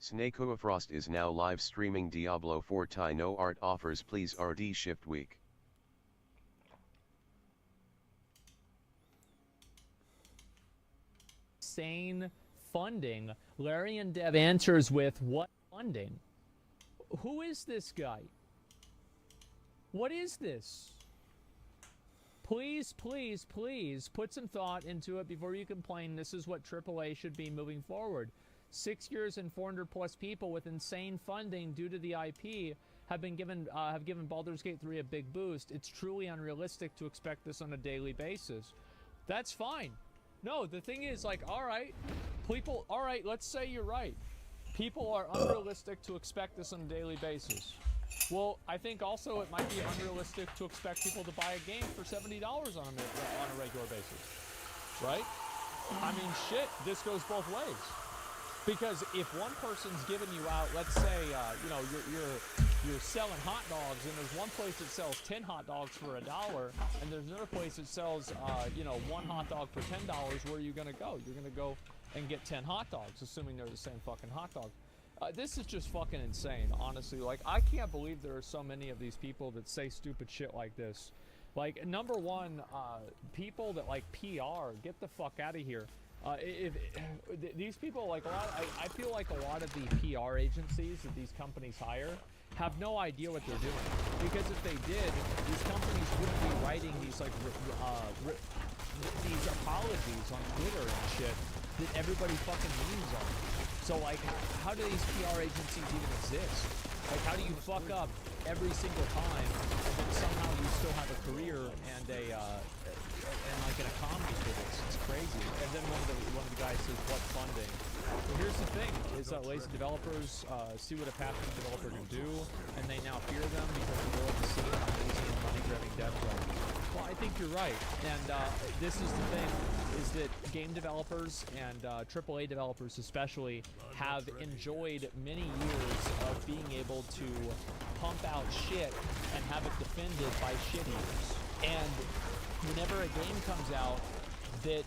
S.W.Frost is now live streaming Diablo 4 Thai no art offers please RD shift week. Insane funding. Larry and Dev answers with what funding? Who is this guy? What is this? Please, please, please put some thought into it before you complain. This is what AAA should be moving forward. 6 years and 400 plus people with insane funding due to the IP have given Baldur's Gate 3 a big boost. It's truly unrealistic to expect this on a daily basis. That's fine. No, the thing is, like, all right, people, all right, let's say you're right. People are unrealistic to expect this on a daily basis. Well, I think also it might be unrealistic to expect people to buy a game for $70 on a regular basis, right? I mean, shit, this goes both ways. Because if one person's giving you out, let's say, you know, you're selling hot dogs, and there's one place that sells 10 hot dogs for $1, and there's another place that sells, you know, one hot dog for $10, where are you gonna go? You're gonna go and get 10 hot dogs, assuming they're the same fucking hot dog. This is just fucking insane, honestly. Like, I can't believe there are so many of these people that say stupid shit like this. Like, number one, people that like PR, get the fuck out of here. These people, like, I feel like a lot of the PR agencies that these companies hire have no idea what they're doing. Because if they did, these companies wouldn't be writing these, like, these apologies on Twitter and shit that everybody fucking memes on. So, like, how do these PR agencies even exist? Like, how do you fuck up every single time, and then somehow you still have a career and like an economy for this? It's crazy. And then one of the guys says, "What funding?" Well, here's the thing: is lazy developers see what a passionate developer can do, and they now fear them because they go at the scene on lazy and money-grabbing dev zone. Well, I think you're right, and this is the thing: is that game developers and AAA developers especially have enjoyed many years of being able to pump out shit and have it defended by shit eaters. And whenever a game comes out that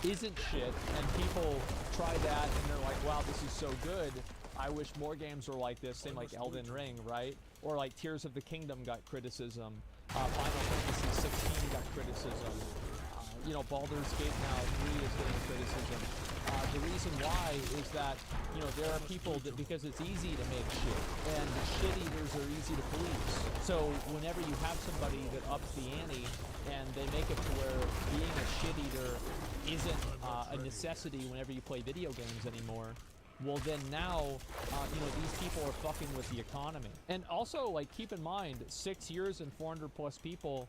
isn't shit and people try that and they're like, wow, this is so good, I wish more games were like this, same like Elden Ring, right? Or like Tears of the Kingdom got criticism, Final Fantasy 16 got criticism, you know, Baldur's Gate now 3 is getting criticism. The reason why is that, you know, there are people that, because it's easy to make shit, and shit eaters are easy to police. So whenever you have somebody that ups the ante, and they make it to where being a shit eater isn't a necessity whenever you play video games anymore, well then now, you know, these people are fucking with the economy. And also, like, keep in mind, 6 years and 400 plus people,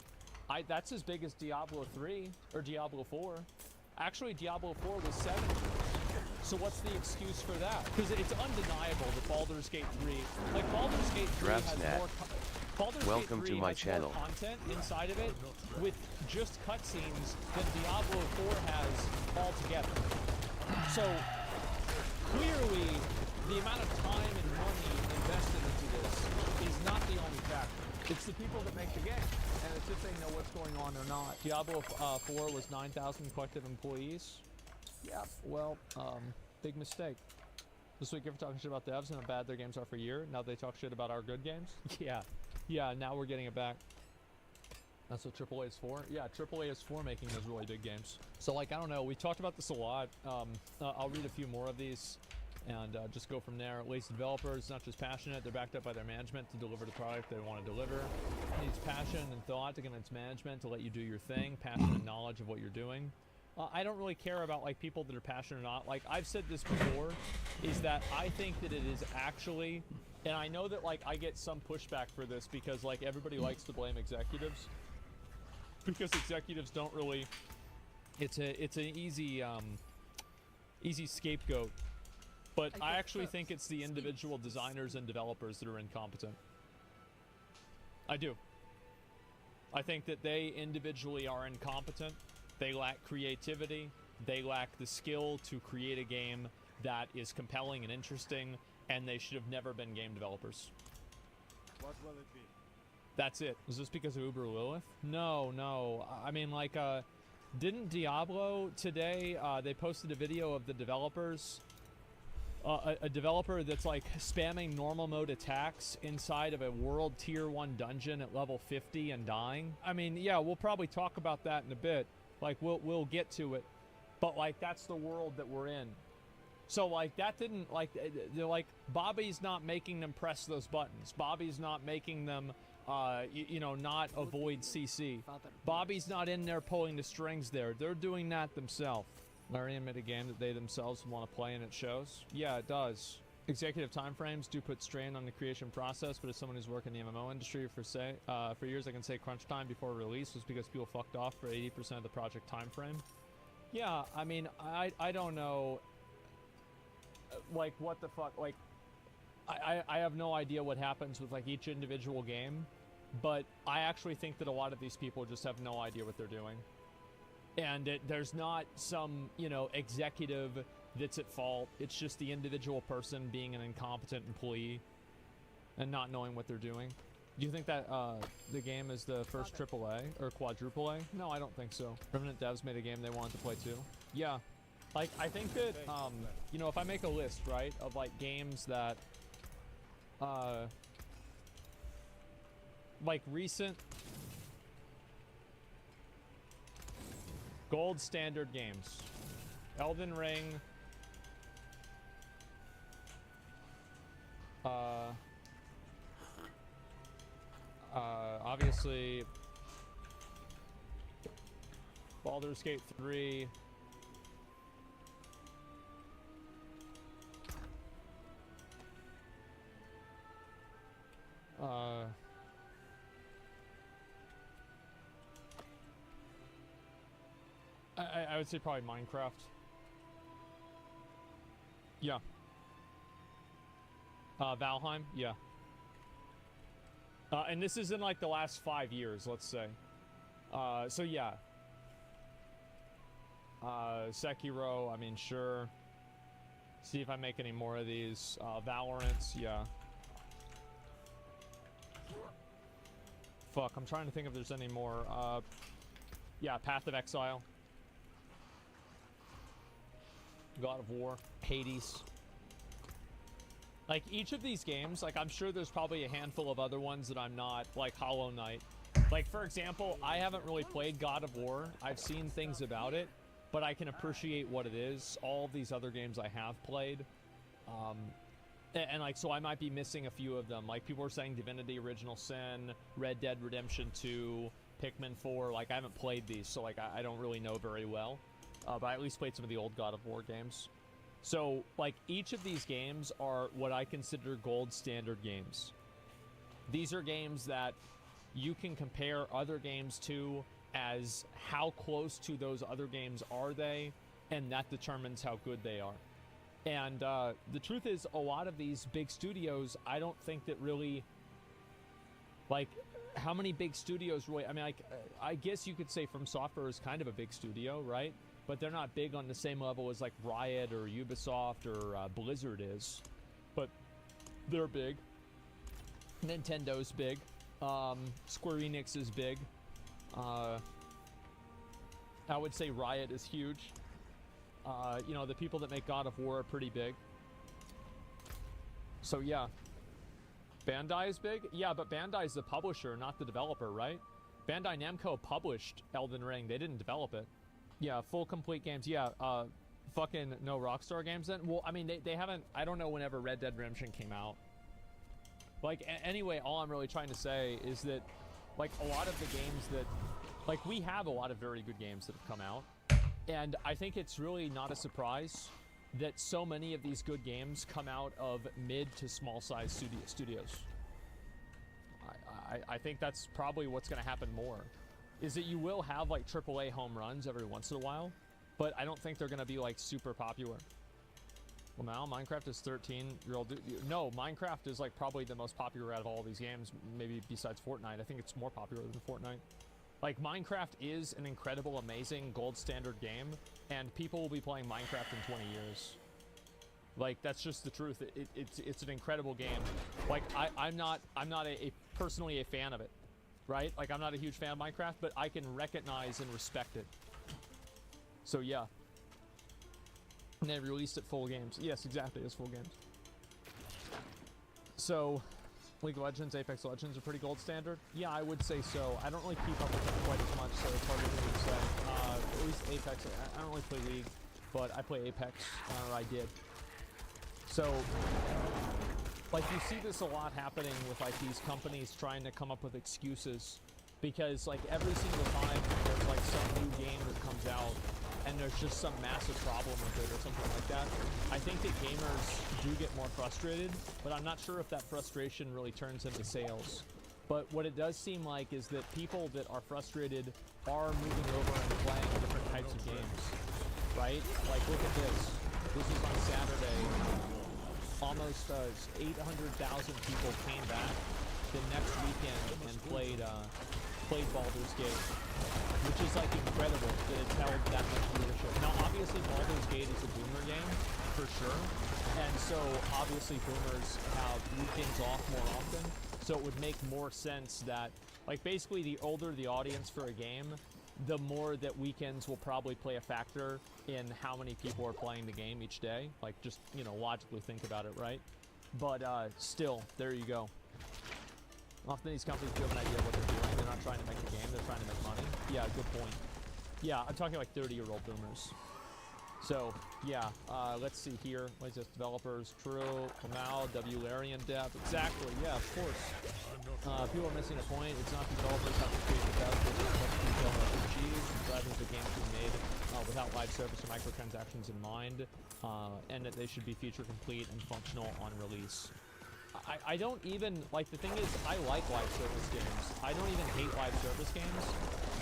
that's as big as Diablo 3, or Diablo 4. Actually, Diablo 4 was 7 years. So what's the excuse for that? Because it's undeniable that Baldur's Gate 3, like, Baldur's Gate 3 has more... Welcome to my channel. More content inside of it with just cutscenes than Diablo 4 has altogether. So clearly, the amount of time and money invested into this is not the only factor. It's the people that make the game, and it's if they know what's going on or not. Diablo 4 was 9,000 collective employees. Yeah, well, big mistake. This week, if we're talking shit about devs and how bad their games are for a year, now they talk shit about our good games. Yeah, now we're getting it back. That's what AAA is for. Yeah, AAA is for making those really big games. So, like, I don't know. We talked about this a lot. I'll read a few more of these and just go from there. Lazy developers, not just passionate, they're backed up by their management to deliver the product they want to deliver. It needs passion and thought to convince management to let you do your thing, passion and knowledge of what you're doing. I don't really care about, like, people that are passionate or not. Like, I've said this before, is that I think that it is actually, and I know that, like, I get some pushback for this because, like, everybody likes to blame executives. Because executives don't really, it's an easy, easy scapegoat. But I actually think it's the individual designers and developers that are incompetent. I do. I think that they individually are incompetent. They lack creativity. They lack the skill to create a game that is compelling and interesting, and they should have never been game developers. What will it be? That's it. Is this because of Uber Lilith? No. I mean, like, didn't Diablo today, they posted a video of the developers a developer that's like spamming normal mode attacks inside of a world tier 1 dungeon at level 50 and dying. I mean, yeah, we'll probably talk about that in a bit. Like, we'll get to it. But, like, that's the world that we're in. So, like, that didn't, like, they're like, Bobby's not making them press those buttons. Bobby's not making them, you know, not avoid CC. Bobby's not in there pulling the strings there. They're doing that themselves. Larian made a game that they themselves want to play and it shows. Yeah, it does. Executive timeframes do put strain on the creation process, but as someone who's worked in the MMO industry for years, I can say crunch time before release was because people fucked off for 80% of the project timeframe. Yeah, I mean, I don't know, like, what the fuck, like, I have no idea what happens with, like, each individual game, but I actually think that a lot of these people just have no idea what they're doing. And there's not some, you know, executive that's at fault. It's just the individual person being an incompetent employee and not knowing what they're doing. Do you think that the game is the first AAA or quadruple A? No, I don't think so. Permanent Devs made a game they wanted to play too. Yeah. Like, I think that, you know, if I make a list, right, of, like, games that, like, recent gold standard games. Elden Ring. Obviously, Baldur's Gate 3. I would say probably Minecraft. Yeah. Valheim, yeah. And this is in like the last 5 years, let's say. So yeah. Sekiro, I mean, sure. See if I make any more of these. Valorant, yeah. Fuck, I'm trying to think if there's any more. Yeah, Path of Exile. God of War, Hades. Like, each of these games, like, I'm sure there's probably a handful of other ones that I'm not, like Hollow Knight. Like, for example, I haven't really played God of War. I've seen things about it, but I can appreciate what it is. All of these other games I have played. And like, so I might be missing a few of them. Like, people are saying Divinity Original Sin, Red Dead Redemption 2, Pikmin 4. Like, I haven't played these, so, like, I don't really know very well. But I at least played some of the old God of War games. So, like, each of these games are what I consider gold standard games. These are games that you can compare other games to as how close to those other games are they, and that determines how good they are. And the truth is, a lot of these big studios, I don't think that really, like, how many big studios really, I mean, like, I guess you could say From Software is kind of a big studio, right? But they're not big on the same level as, like, Riot or Ubisoft or Blizzard is. But they're big. Nintendo's big. Square Enix is big. I would say Riot is huge. You know, the people that make God of War are pretty big. So, yeah. Bandai is big? Yeah, but Bandai's the publisher, not the developer, right? Bandai Namco published Elden Ring. They didn't develop it. Yeah, full complete games. Yeah, fucking no Rockstar games then? Well, I mean, they haven't, I don't know whenever Red Dead Redemption came out. Like, anyway, all I'm really trying to say is that, like, a lot of the games that, like, we have a lot of very good games that have come out. And I think it's really not a surprise that so many of these good games come out of mid to small size studios. I think that's probably what's going to happen more. Is that you will have, like, AAA home runs every once in a while, but I don't think they're going to be, like, super popular. Well, now Minecraft is 13-year-old. No, Minecraft is, like, probably the most popular out of all these games, maybe besides Fortnite. I think it's more popular than Fortnite. Like, Minecraft is an incredible, amazing, gold standard game, and people will be playing Minecraft in 20 years. Like, that's just the truth. It's an incredible game. Like, I'm not personally a fan of it. Right? Like, I'm not a huge fan of Minecraft, but I can recognize and respect it. So, yeah. And they released it full games. Yes, exactly, it's full games. So, League of Legends, Apex Legends are pretty gold standard? Yeah, I would say so. I don't really keep up with it quite as much, so it's hard to really say. At least Apex, I don't really play League, but I play Apex, or I did. So, like, you see this a lot happening with, like, these companies trying to come up with excuses. Because, like, every single time there's, like, some new game that comes out, and there's just some massive problem with it or something like that, I think that gamers do get more frustrated, but I'm not sure if that frustration really turns into sales. But what it does seem like is that people that are frustrated are moving over and playing different types of games, right? Like, look at this. This is on Saturday. Almost 800,000 people came back the next weekend and played Baldur's Gate, which is like incredible that it's held that much viewership. Now, obviously, Baldur's Gate is a boomer game for sure, and so obviously boomers have weekends off more often. So it would make more sense that, like, basically the older the audience for a game, the more that weekends will probably play a factor in how many people are playing the game each day. Like, just, you know, logically think about it, right? But still, there you go. Often these companies do have an idea of what they're doing. They're not trying to make a game, they're trying to make money. Yeah, good point. Yeah, I'm talking like 30-year-old boomers. So, yeah, let's see here. What is this? Developers, True, Kamau, W. Larian Dev. Exactly, yeah, of course. People are missing a point. It's not the developers have to create the best, but it's much detail RPGs, driving the games being made without live service or microtransactions in mind, and that they should be feature complete and functional on release. I don't even, like, the thing is, I like live service games. I don't even hate live service games,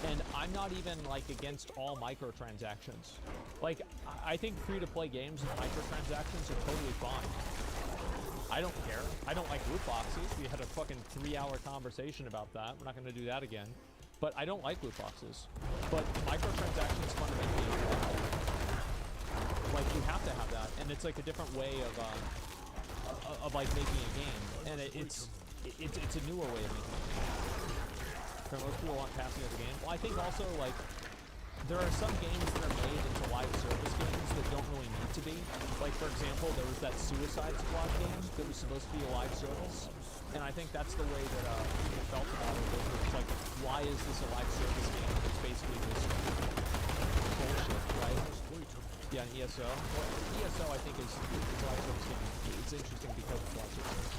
and I'm not even, like, against all microtransactions. Like, I think free-to-play games with microtransactions are totally fine. I don't care. I don't like loot boxes. We had a fucking 3-hour conversation about that. We're not going to do that again. But I don't like loot boxes. But microtransactions fundamentally, like, you have to have that, and it's, like, a different way of like making a game, and it's a newer way of making a game. For most people aren't passing of the game. Well, I think also, like, there are some games that are made into live service games that don't really need to be. Like, for example, there was that Suicide Squad game that was supposed to be a live service, and I think that's the way that people felt about it. It's like, why is this a live service game? It's basically this bullshit, right? Yeah, an ESO. Well, ESO, I think, is a live service game. It's interesting because it's live service.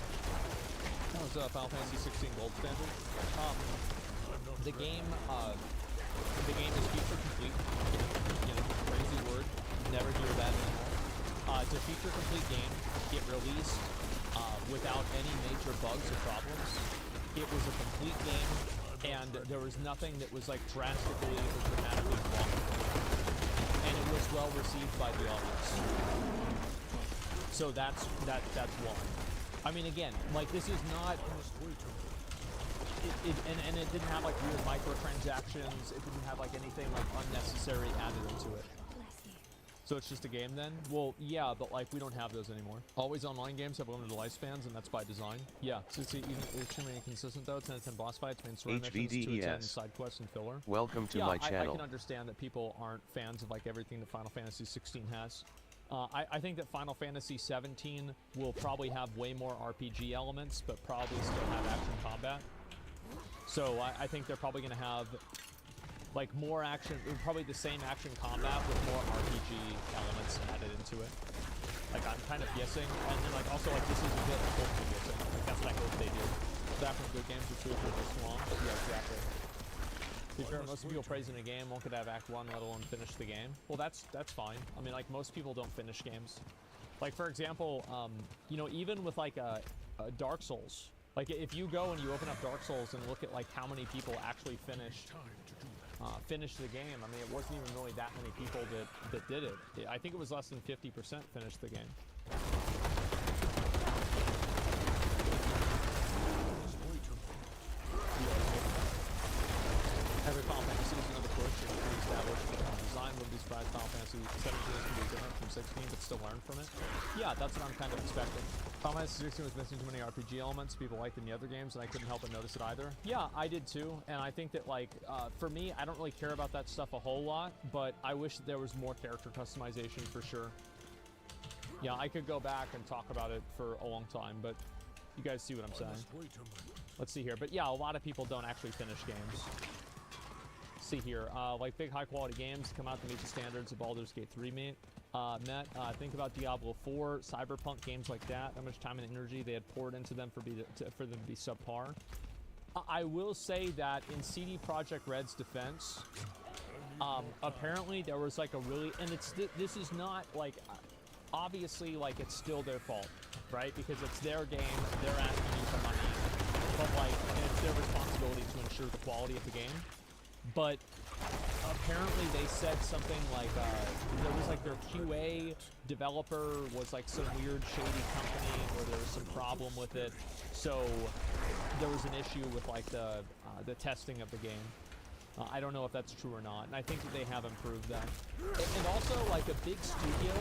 That was Final Fantasy 16 Gold Standard. The game is feature complete. You know, crazy word. Never hear that anymore. It's a feature complete game. It released without any major bugs or problems. It was a complete game, and there was nothing that was like drastically or dramatically wrong. And it was well received by the audience. So that's one. I mean, again, like, this is not. And it didn't have like weird microtransactions. It didn't have like anything like unnecessary added into it. So it's just a game then? Well, yeah, but like we don't have those anymore. Always online games have limited lifespans, and that's by design. Yeah, so it's extremely inconsistent though. 10 to 10 boss fights, main story missions, 2 to 10 side quests and filler. Welcome to my channel. I can understand that people aren't fans of like everything that Final Fantasy 16 has. I think that Final Fantasy 17 will probably have way more RPG elements, but probably still have action combat. So I think they're probably going to have like more action, probably the same action combat with more RPG elements added into it. Like, I'm kind of guessing, and then like also like this is a bit of hopeful guessing. Like, that's what I hope they do. That from good games are true for this long. Yeah, exactly. To be fair, most people praising a game won't get to have Act 1, let alone finish the game. Well, that's fine. I mean, like, most people don't finish games. Like, for example, you know, even with like a Dark Souls. Like, if you go and you open up Dark Souls and look at like how many people actually finished the game, I mean, it wasn't even really that many people that did it. I think it was less than 50% finished the game. Every Final Fantasy is another push and re-establish design. Would be surprised Final Fantasy 17 can be different from 16, but still learn from it. Yeah, that's what I'm kind of expecting. Final Fantasy 16 was missing too many RPG elements. People liked it in the other games, and I couldn't help but notice it either. Yeah, I did too, and I think that, like, for me, I don't really care about that stuff a whole lot, but I wish that there was more character customization for sure. Yeah, I could go back and talk about it for a long time, but you guys see what I'm saying. Let's see here. But yeah, a lot of people don't actually finish games. See here, like big high quality games come out to meet the standards of Baldur's Gate 3 met. Think about Diablo 4, Cyberpunk, games like that. How much time and energy they had poured into them for them to be subpar. I will say that in CD Projekt Red's defense, apparently there was like a really, and this is not like, obviously like it's still their fault, right? Because it's their game, they're asking you for money, but like it's their responsibility to ensure the quality of the game. But apparently they said something like there was like their QA developer was like some weird shady company, or there was some problem with it, so there was an issue with like the testing of the game. I don't know if that's true or not, and I think that they have improved that. And also like a big studio,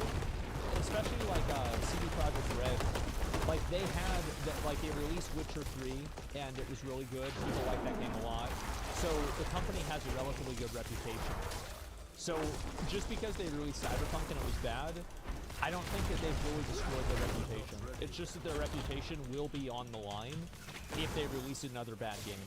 especially like CD Projekt Red, like they had that, like they released Witcher 3 and it was really good. People like that game a lot. So the company has a relatively good reputation. So just because they released Cyberpunk and it was bad, I don't think that they've really destroyed their reputation. It's just that their reputation will be on the line if they release another bad game,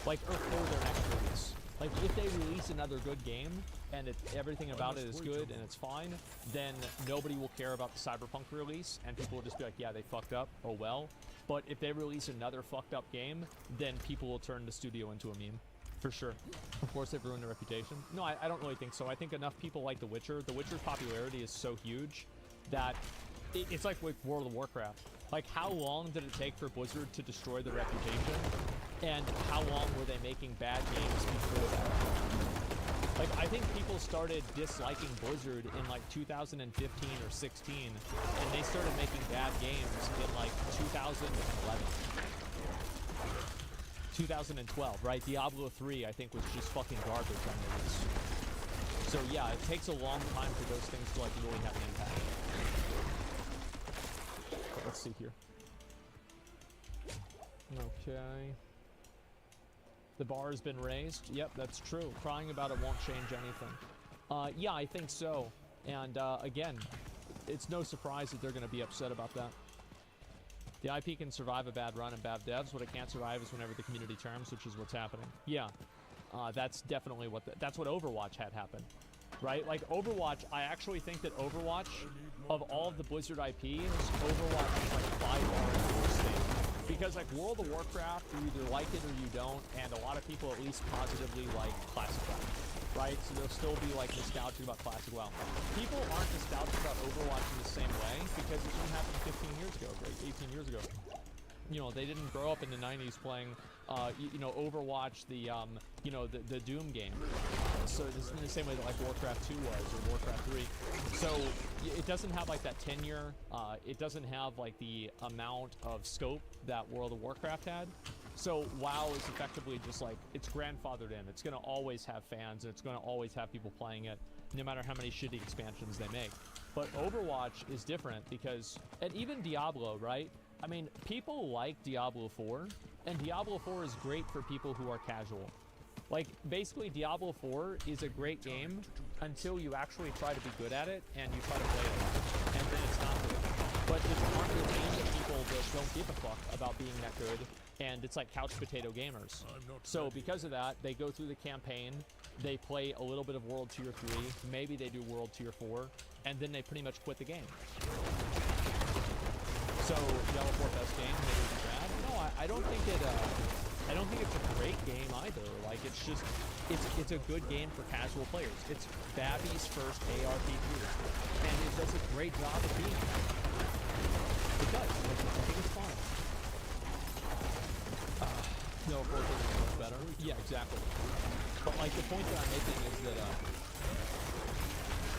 like or for their next release. Like if they release another good game and everything about it is good and it's fine, then nobody will care about the Cyberpunk release and people will just be like, yeah, they fucked up, oh well. But if they release another fucked up game, then people will turn the studio into a meme. For sure. Of course, they've ruined their reputation. No, I don't really think so. I think enough people like The Witcher. The Witcher's popularity is so huge that it's like with World of Warcraft. Like, how long did it take for Blizzard to destroy their reputation? And how long were they making bad games before that? Like, I think people started disliking Blizzard in like 2015 or 16, and they started making bad games in like 2011. 2012, right? Diablo 3, I think, was just fucking garbage on release. So yeah, it takes a long time for those things to like really have an impact. But let's see here. Okay. The bar has been raised. Yep, that's true. Crying about it won't change anything. Yeah, I think so. And again, it's no surprise that they're going to be upset about that. The IP can survive a bad run and bad devs. What it can't survive is whenever the community terms, which is what's happening. Yeah, that's definitely what that's what Overwatch had happen, right? Like Overwatch, I actually think that Overwatch, of all of the Blizzard IPs, Overwatch is like by far the worst thing. Because like World of Warcraft, you either like it or you don't, and a lot of people at least positively like Classic WoW, right? So they'll still be like nostalgic about Classic WoW. People aren't nostalgic about Overwatch in the same way because it didn't happen 15 years ago, right? 18 years ago. You know, they didn't grow up in the 90s playing, you know, Overwatch, the, you know, the Doom game. So this is in the same way that like Warcraft 2 was, or Warcraft 3. So it doesn't have like that tenure. It doesn't have like the amount of scope that World of Warcraft had. So WoW is effectively just like, it's grandfathered in. It's going to always have fans, and it's going to always have people playing it, no matter how many shitty expansions they make. But Overwatch is different because, and even Diablo, right? I mean, people like Diablo 4, and Diablo 4 is great for people who are casual. Like, basically, Diablo 4 is a great game until you actually try to be good at it, and you try to play it a lot, and then it's not good. But it's one of the games that people that don't give a fuck about being that good, and it's like couch potato gamers. So because of that, they go through the campaign, they play a little bit of World Tier 3, maybe they do World Tier 4, and then they pretty much quit the game. So Diablo 4 best game, maybe it's bad. No, I don't think it. I don't think it's a great game either. Like it's just, it's a good game for casual players. It's Babby's first ARPG, and it does a great job of being that. It does. I think it's fun. No, of course it's much better. Yeah, exactly. But like the point that I'm making is that.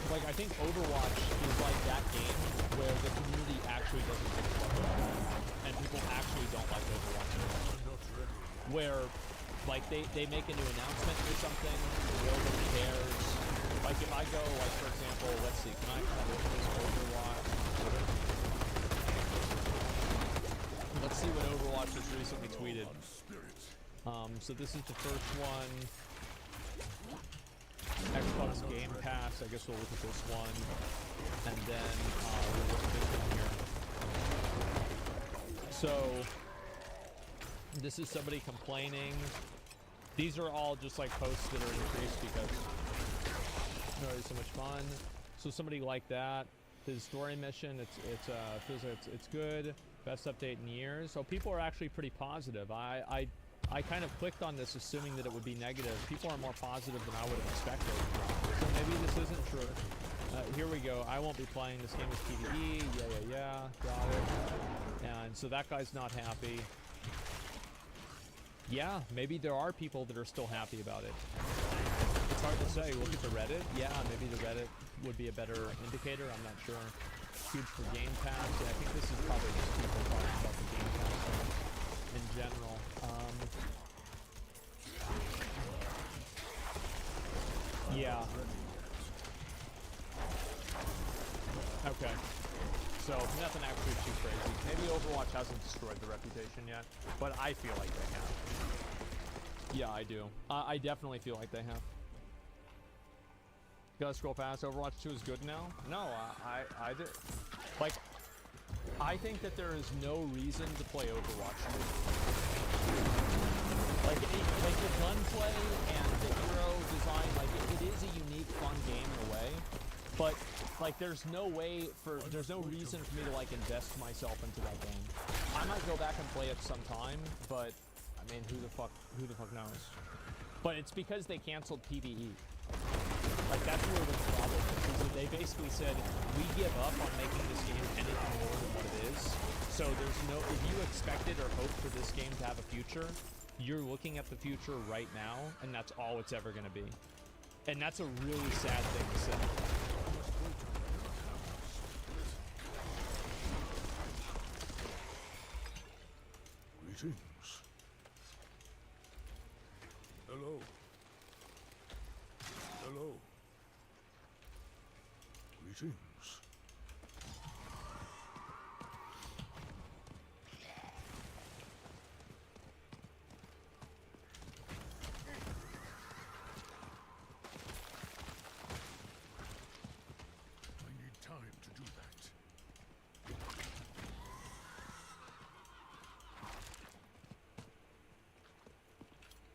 Like, I think Overwatch is like that game where the community actually doesn't give a fuck about it. And people actually don't like Overwatch anymore. Where, like, they make a new announcement or something, nobody cares. Like, if I go, like, for example, let's see, can I open this Overwatch? Let's see what Overwatch has recently tweeted. So this is the first one. Xbox Game Pass. I guess we'll look at this one, and then we'll look at this one here. So this is somebody complaining. These are all just like posts that are increased because it's so much fun. So somebody like that. His story mission, feels like it's good. Best update in years. So people are actually pretty positive. I kind of clicked on this assuming that it would be negative. People are more positive than I would have expected. So maybe this isn't true. Here we go. I won't be playing. This game is PvE. Yeah. Got it. And so that guy's not happy. Yeah, maybe there are people that are still happy about it. It's hard to say. Look at the Reddit. Yeah, maybe the Reddit would be a better indicator. I'm not sure. Huge for Game Pass. Yeah, I think this is probably just people talking about the Game Pass in general. Yeah. Okay. So nothing actually too crazy. Maybe Overwatch hasn't destroyed the reputation yet, but I feel like they have. Yeah, I do. I definitely feel like they have. Gotta scroll past. Overwatch 2 is good now? No, I did. Like, I think that there is no reason to play Overwatch 2. Like the gunplay and the hero design, like it is a unique, fun game in a way. But like, there's no reason for me to like invest myself into that game. I might go back and play it sometime, but I mean, who the fuck knows? But it's because they canceled PvE. Like, that's where the problem is that they basically said, we give up on making this game anything more than what it is. So there's no, if you expected or hoped for this game to have a future, you're looking at the future right now, and that's all it's ever going to be. And that's a really sad thing to say. Greetings. Hello. Hello. Greetings. I need time to do that.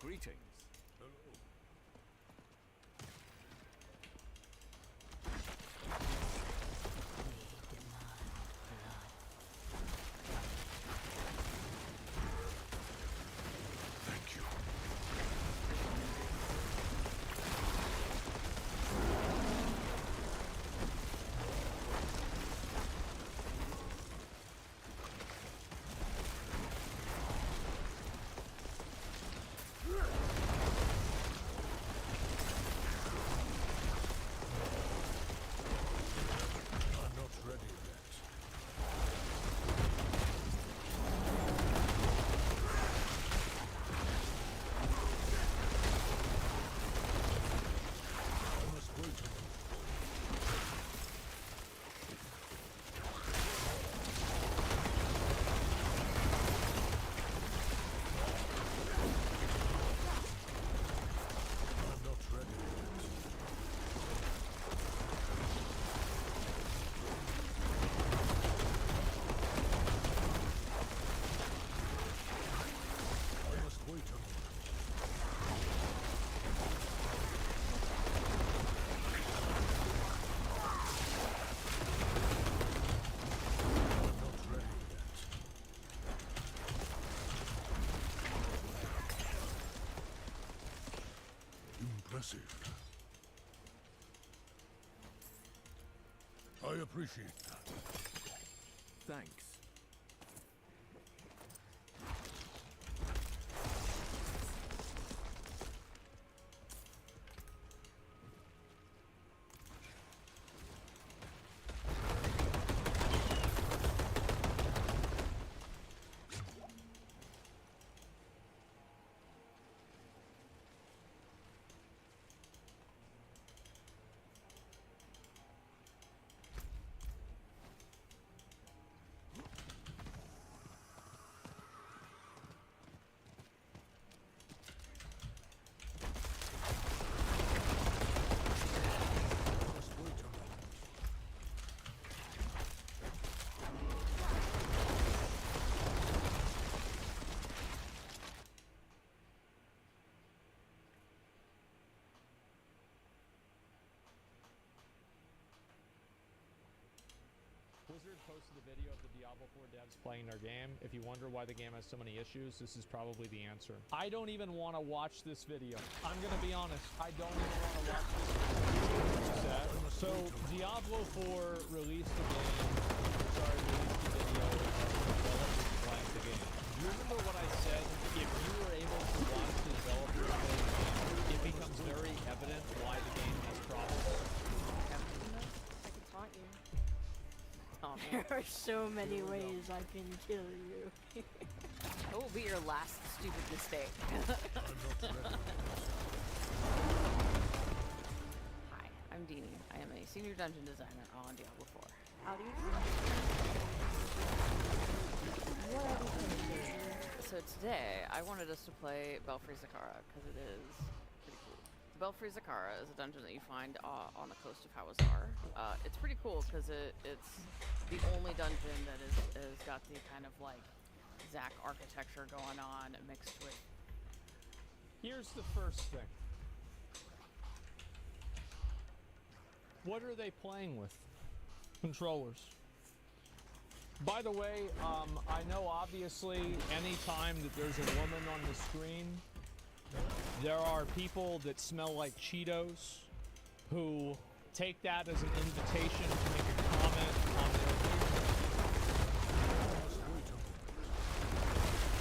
Greetings. Hello. Thank you. I'm not ready yet. I must wait a moment. I'm not ready yet. I must wait a moment. I'm not ready yet. Impressive. I appreciate that. Thanks. Blizzard posted a video of the Diablo 4 devs playing their game. If you wonder why the game has so many issues, this is probably the answer. I don't even want to watch this video. I'm gonna be honest. I don't even want to watch this video. So Diablo 4 released the game. Sorry, released the video of developers playing the game. You remember what I said? If you were able to watch the developers play the game, it becomes very evident why the game has problems. I can taunt you. There are so many ways I can kill you. That will be your last stupid mistake. Hi, I'm Deanie. I am a senior dungeon designer on Diablo 4. How do you What are we gonna do? So today, I wanted us to play Belfry Zakara, because it is pretty cool. Belfry Zakara is a dungeon that you find on the coast of Hawazar. It's pretty cool, because it's the only dungeon that is got the kind of like Zac architecture going on mixed with. Here's the first thing. What are they playing with? Controllers. By the way, I know obviously anytime that there's a woman on the screen, there are people that smell like Cheetos who take that as an invitation to make a comment on their.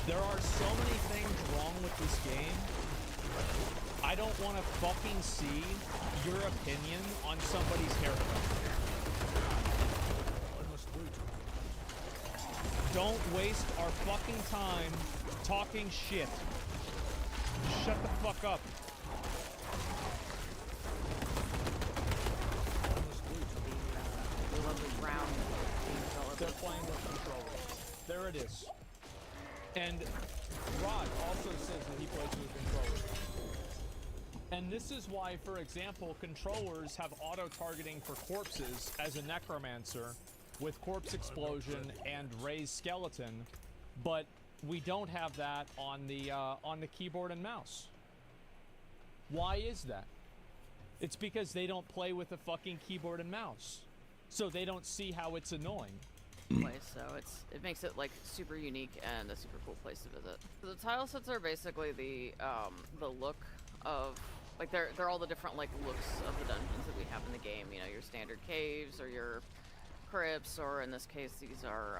There are so many things wrong with this game. I don't want to fucking see your opinion on somebody's haircut. Don't waste our fucking time talking shit. Shut the fuck up. They're playing with controllers. There it is. And Rod also says that he plays with controllers. And this is why, for example, controllers have auto-targeting for corpses as a necromancer with corpse explosion and raised skeleton, but we don't have that on the keyboard and mouse. Why is that? It's because they don't play with a fucking keyboard and mouse, so they don't see how it's annoying. Place, so it makes it like super unique and a super cool place to visit. So the tile sets are basically the look of like they're all the different like looks of the dungeons that we have in the game. You know, your standard caves or your crypts, or in this case these are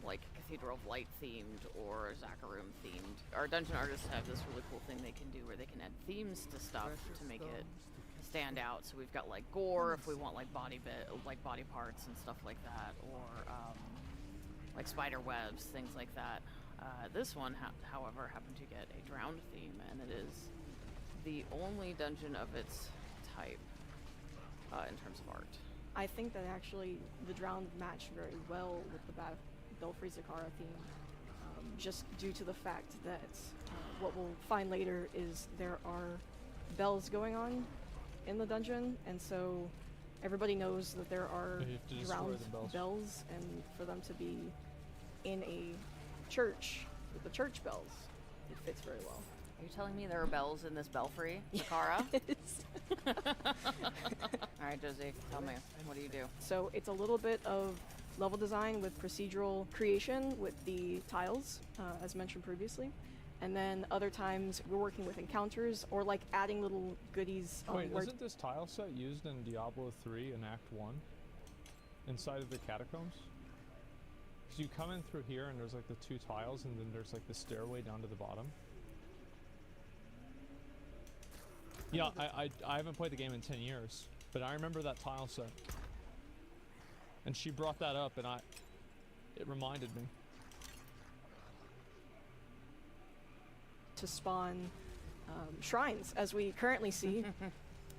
like Cathedral of Light themed or Zakharum themed. Our dungeon artists have this really cool thing they can do where they can add themes to stuff to make it stand out. So we've got like gore if we want like body parts and stuff like that, or like spider webs, things like that. This one, however, happened to get a drowned theme, and it is the only dungeon of its type in terms of art. I think that actually the drowned matched very well with the Belfry Zakara theme, just due to the fact that what we'll find later is there are bells going on in the dungeon, and so everybody knows that there are drowned bells, and for them to be in a church with the church bells, it fits very well. Are you telling me there are bells in this belfry, Zakara? Yes. Alright, Josie, tell me, what do you do? So it's a little bit of level design with procedural creation with the tiles, as mentioned previously. And then other times we're working with encounters or like adding little goodies. Wait, isn't this tile set used in Diablo 3 in Act 1? Inside of the catacombs? Because you come in through here and there's like the two tiles, and then there's like the stairway down to the bottom. Yeah, I haven't played the game in 10 years, but I remember that tile set. And she brought that up, and it reminded me. To spawn shrines, as we currently see.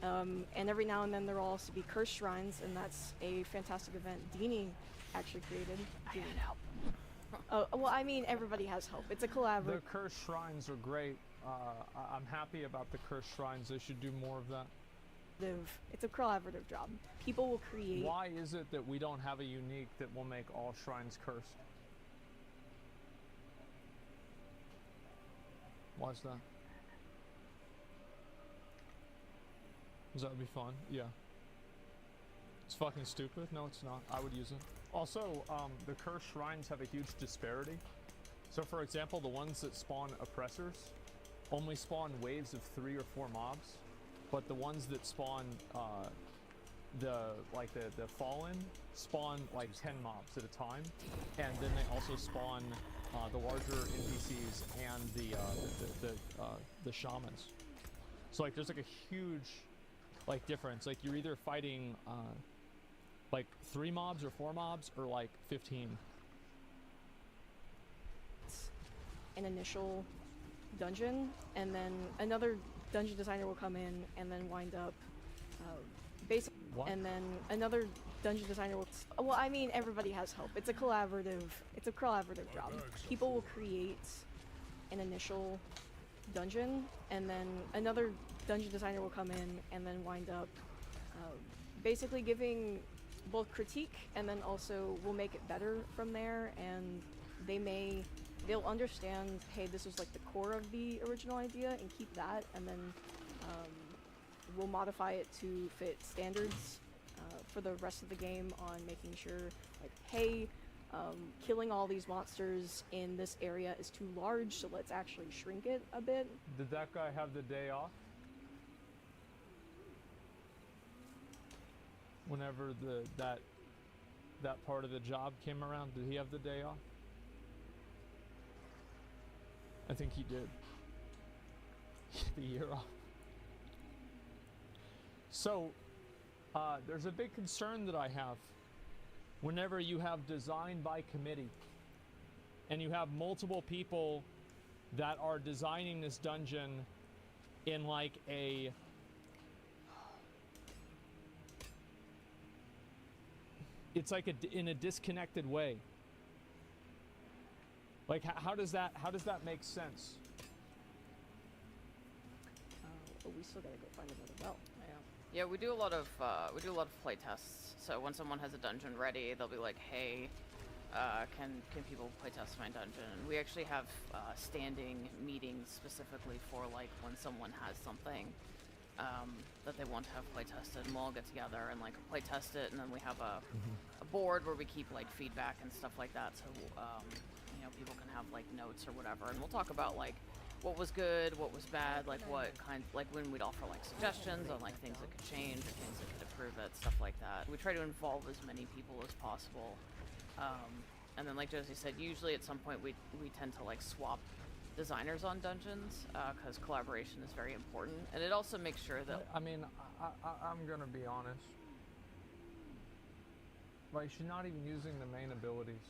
And every now and then there will also be cursed shrines, and that's a fantastic event Deanie actually created. I had help. Oh, well, I mean, everybody has help. It's a collaborative. The cursed shrines are great. I'm happy about the cursed shrines. They should do more of that. It's a collaborative job. People will create. Why is it that we don't have a unique that will make all shrines cursed? Why is that? Because that would be fun. Yeah. It's fucking stupid. No, it's not. I would use it. Also, the cursed shrines have a huge disparity. So for example, the ones that spawn oppressors only spawn waves of 3 or 4 mobs, but the ones that spawn the fallen spawn like 10 mobs at a time, and then they also spawn the larger NPCs and the shamans. So like there's like a huge like difference. Like you're either fighting like 3 mobs or 4 mobs or like 15. An initial dungeon, and then another dungeon designer will come in and then wind up basically, and then another dungeon designer will. Well, I mean, everybody has help. It's a collaborative. It's a collaborative job. People will create an initial dungeon, and then another dungeon designer will come in and then wind up basically giving both critique and then also will make it better from there. And they'll understand, hey, this was like the core of the original idea, and keep that, and then we'll modify it to fit standards for the rest of the game on making sure, like, hey, killing all these monsters in this area is too large, so let's actually shrink it a bit. Did that guy have the day off? Whenever that part of the job came around, did he have the day off? I think he did. The year off. So, there's a big concern that I have. Whenever you have design by committee, and you have multiple people that are designing this dungeon in like a... It's like in a disconnected way. Like, how does that make sense? But we still gotta go find another belt. Yeah, we do a lot of play tests. So when someone has a dungeon ready, they'll be like, "Hey, can people play test my dungeon?" And we actually have standing meetings specifically for like when someone has something that they want to have play tested, and we'll all get together and like play test it, and then we have a board where we keep like feedback and stuff like that. So people can have like notes or whatever, and we'll talk about like what was good, what was bad, like what kind, like when we'd offer like suggestions on like things that could change or things that could improve it, stuff like that. We try to involve as many people as possible, and then like Josie said, usually at some point we tend to like swap designers on dungeons because collaboration is very important, and it also makes sure that I mean, I'm gonna be honest, like she's not even using the main abilities.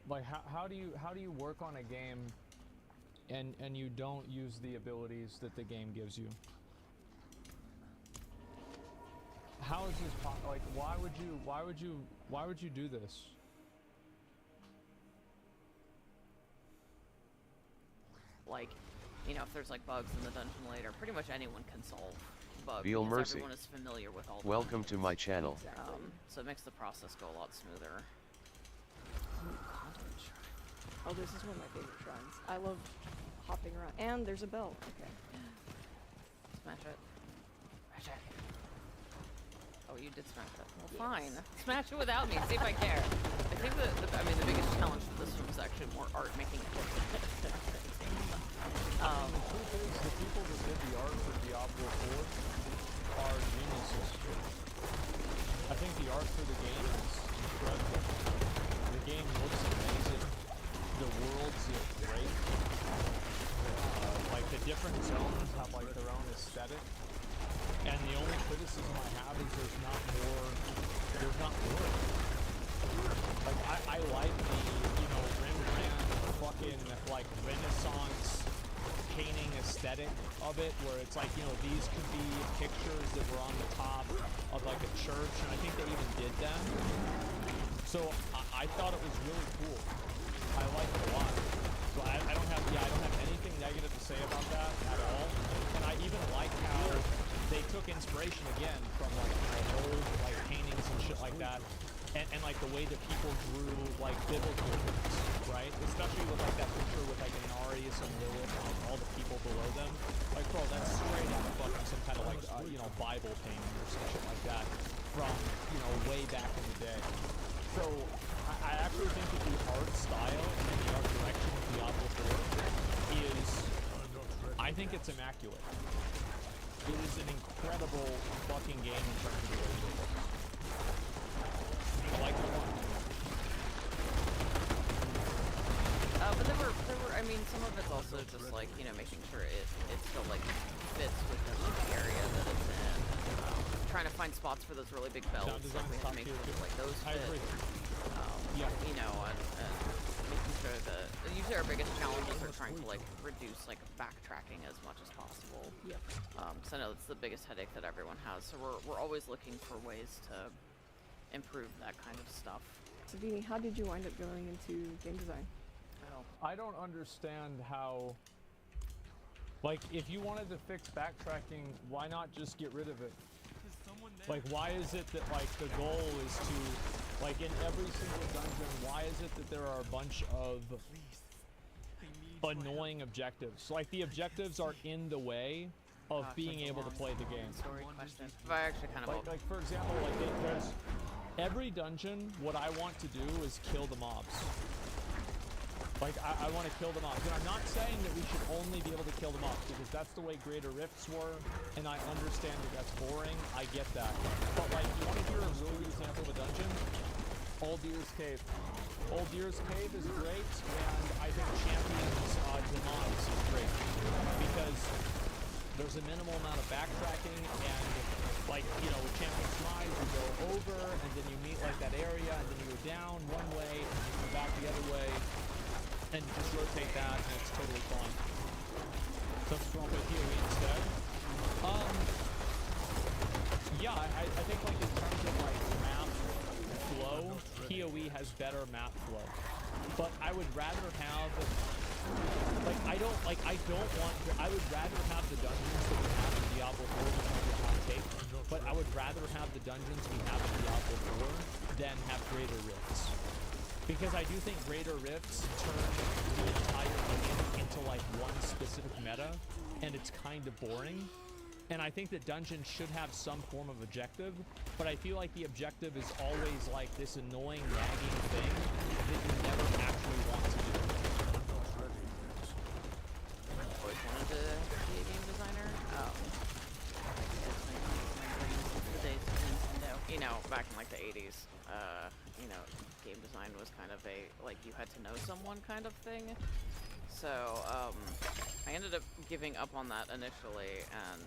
Like how do you work on a game and you don't use the abilities that the game gives you? How is this like why would you do this? like, if there's like bugs in the dungeon later, pretty much anyone can solve bugs. Feel because mercy. Everyone is familiar with all. Welcome to my channel. So it makes the process go a lot smoother. Oh, this is one of my favorite shrines. I love hopping around. And there's a bell. Okay. Smash it. Smash it. Oh, you did smash it. Well, fine. Smash it without me. See if I care. I think the biggest challenge for this one was actually more art making it work. The truth is, the people that did the art for Diablo 4 are geniuses. I think the art for the game is incredible. The game looks amazing. The worlds look great. Like the different zones have like their own aesthetic. And the only criticism I have is there's not more. Like I like the Rembrandt fucking like Renaissance painting aesthetic of it, where it's like these could be pictures that were on the top of like a church, and I think they even did that. So I thought it was really cool. I liked it a lot. So I don't have anything negative to say about that at all. And I even like how they took inspiration again from like old like paintings and shit like that. And like the way that people drew like biblical things, right? Especially with like that picture with like Inarius and Lilith and like, all the people below them. Like, bro, that's straight out of fucking some kind of like Bible painting or some shit like that from I think it's immaculate. It is an incredible fucking game in terms of the way it looks. I like the one. But there were, I mean, some of it's also just like, you know, making sure it still like fits within the area that it's in. Trying to find spots for those really big belts. Like we had to make sure that, like those fit. I agree. Yeah. You know, and making sure that usually our biggest challenges are trying to like reduce like backtracking as much as possible. Yep. So I know that's the biggest headache that everyone has. So we're always looking for ways to improve that kind of stuff. So Dini, how did you wind up going into game design? I don't understand how, like, if you wanted to fix backtracking, why not just get rid of it? Like, why is it that, like, the goal is to, like, in every single dungeon, why is it that there are a bunch of annoying objectives? Like, the objectives are in the way of being able to play the game. Story question. But I actually kind of Like for example, like, there's every dungeon, what I want to do is kill the mobs. Like, I want to kill them off. And I'm not saying that we should only be able to kill them off, because that's the way Greater Rifts were, and I understand that that's boring. I get that. But, like, you want to hear a really good example of a dungeon? Old Deer's Cave. Old Deer's Cave is great, and I think Champion's Demise is great. Because there's a minimal amount of backtracking, and, like, you know, with Champion's Demise, you go over, and then you meet, like, that area, and then you go down one way, and you come back the other way. And just rotate that, and it's totally fine. So let's roll with PoE instead. Yeah, I think, like, in terms of, like, map flow, PoE has better map flow. But I would rather have, like, I don't want to, I would rather have the dungeons that we have in Diablo 4 in terms of hot take, but I would rather have the dungeons we have in Diablo 4 than have Greater Rifts. Because I do think Greater Rifts turn the entire game into, like, one specific meta, and it's kind of boring. And I think that dungeons should have some form of objective, but I feel like the objective is always, like, this annoying, nagging thing that you never actually want to do. always wanted to be a game designer. The days of Nintendo. You know, back in, like, the 80s, you know, game design was kind of a, like, you had to know someone kind of thing. So, I ended up giving up on that initially and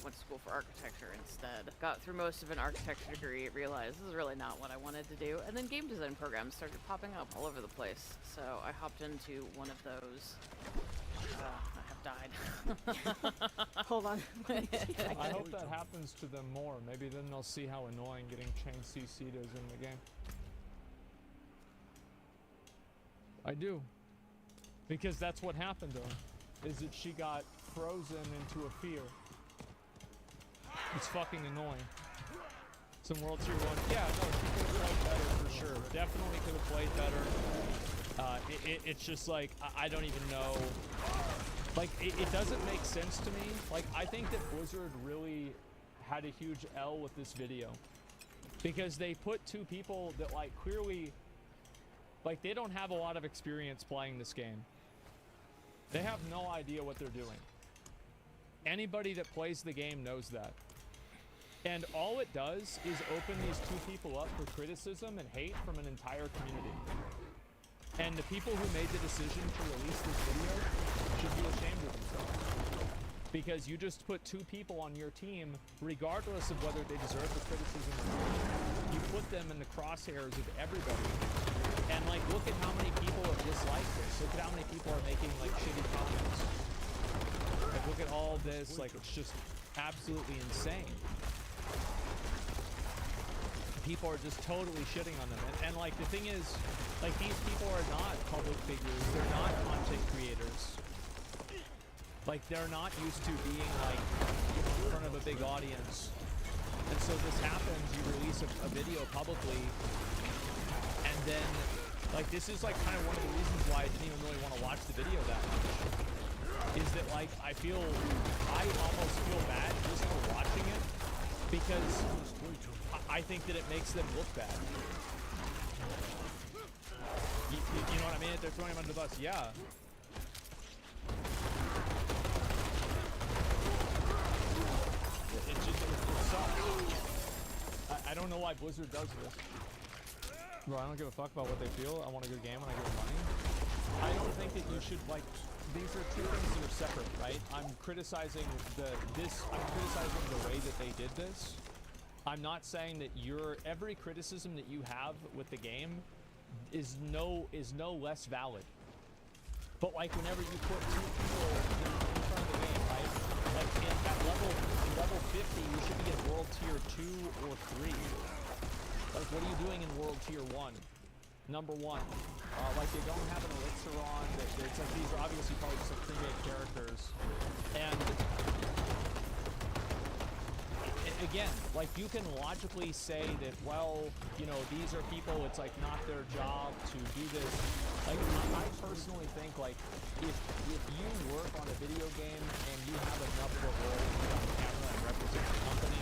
went to school for architecture instead. Got through most of an architecture degree, realized this is really not what I wanted to do, and then game design programs started popping up all over the place. So I hopped into one of those. I have died. Hold on. I hope that happens to them more. Maybe then they'll see how annoying getting chain CC'd is in the game. I do. Because that's what happened to her, is that she got frozen into a fear. It's fucking annoying. Some World Tier 1, yeah, no, she could have played better for sure. Definitely could have played better. It's just like, I don't even know. Like, it doesn't make sense to me. Like, I think that Blizzard really had a huge L with this video. Because they put two people that, like, clearly, like, they don't have a lot of experience playing this game. They have no idea what they're doing. Anybody that plays the game knows that. And all it does is open these two people up for criticism and hate from an entire community. And the people who made the decision to release this video should be ashamed of themselves. Because you just put two people on your team, regardless of whether they deserve the criticism or not. You put them in the crosshairs of everybody. And, like, look at how many people have disliked this. Look at how many people are making, like, shitty comments. Like, look at all this. Like, it's just absolutely insane. People are just totally shitting on them. And like, the thing is, like, these people are not public figures. They're not content creators. Like, they're not used to being, like, in front of a big audience. And so this happens, you release a video publicly, and then, like, this is, like, kind of one of the reasons why I didn't even really want to watch the video that much. Is that, like, I almost feel bad just for watching it, because I think that it makes them look bad. You know what I mean? They're throwing him under the bus. Yeah. sucks. I don't know why Blizzard does this. Bro, I don't give a fuck about what they feel. I want a good game and I give them money. I don't think that you should, like, these are two things that are separate, right? I'm criticizing I'm criticizing the way that they did this. I'm not saying that every criticism that you have with the game is no less valid. But like whenever you put two people in front of the game, right? Like at level 50, you should be in world tier 2 or 3. Like what are you doing in world tier 1? Number 1. Like they don't have an elixir on. It's like these are obviously probably just like pre-made characters. And again, like you can logically say that, well, you know, these are people, it's like not their job to do this. Like I personally think like if you work on a video game and you have enough of a role to be on camera and represent the company,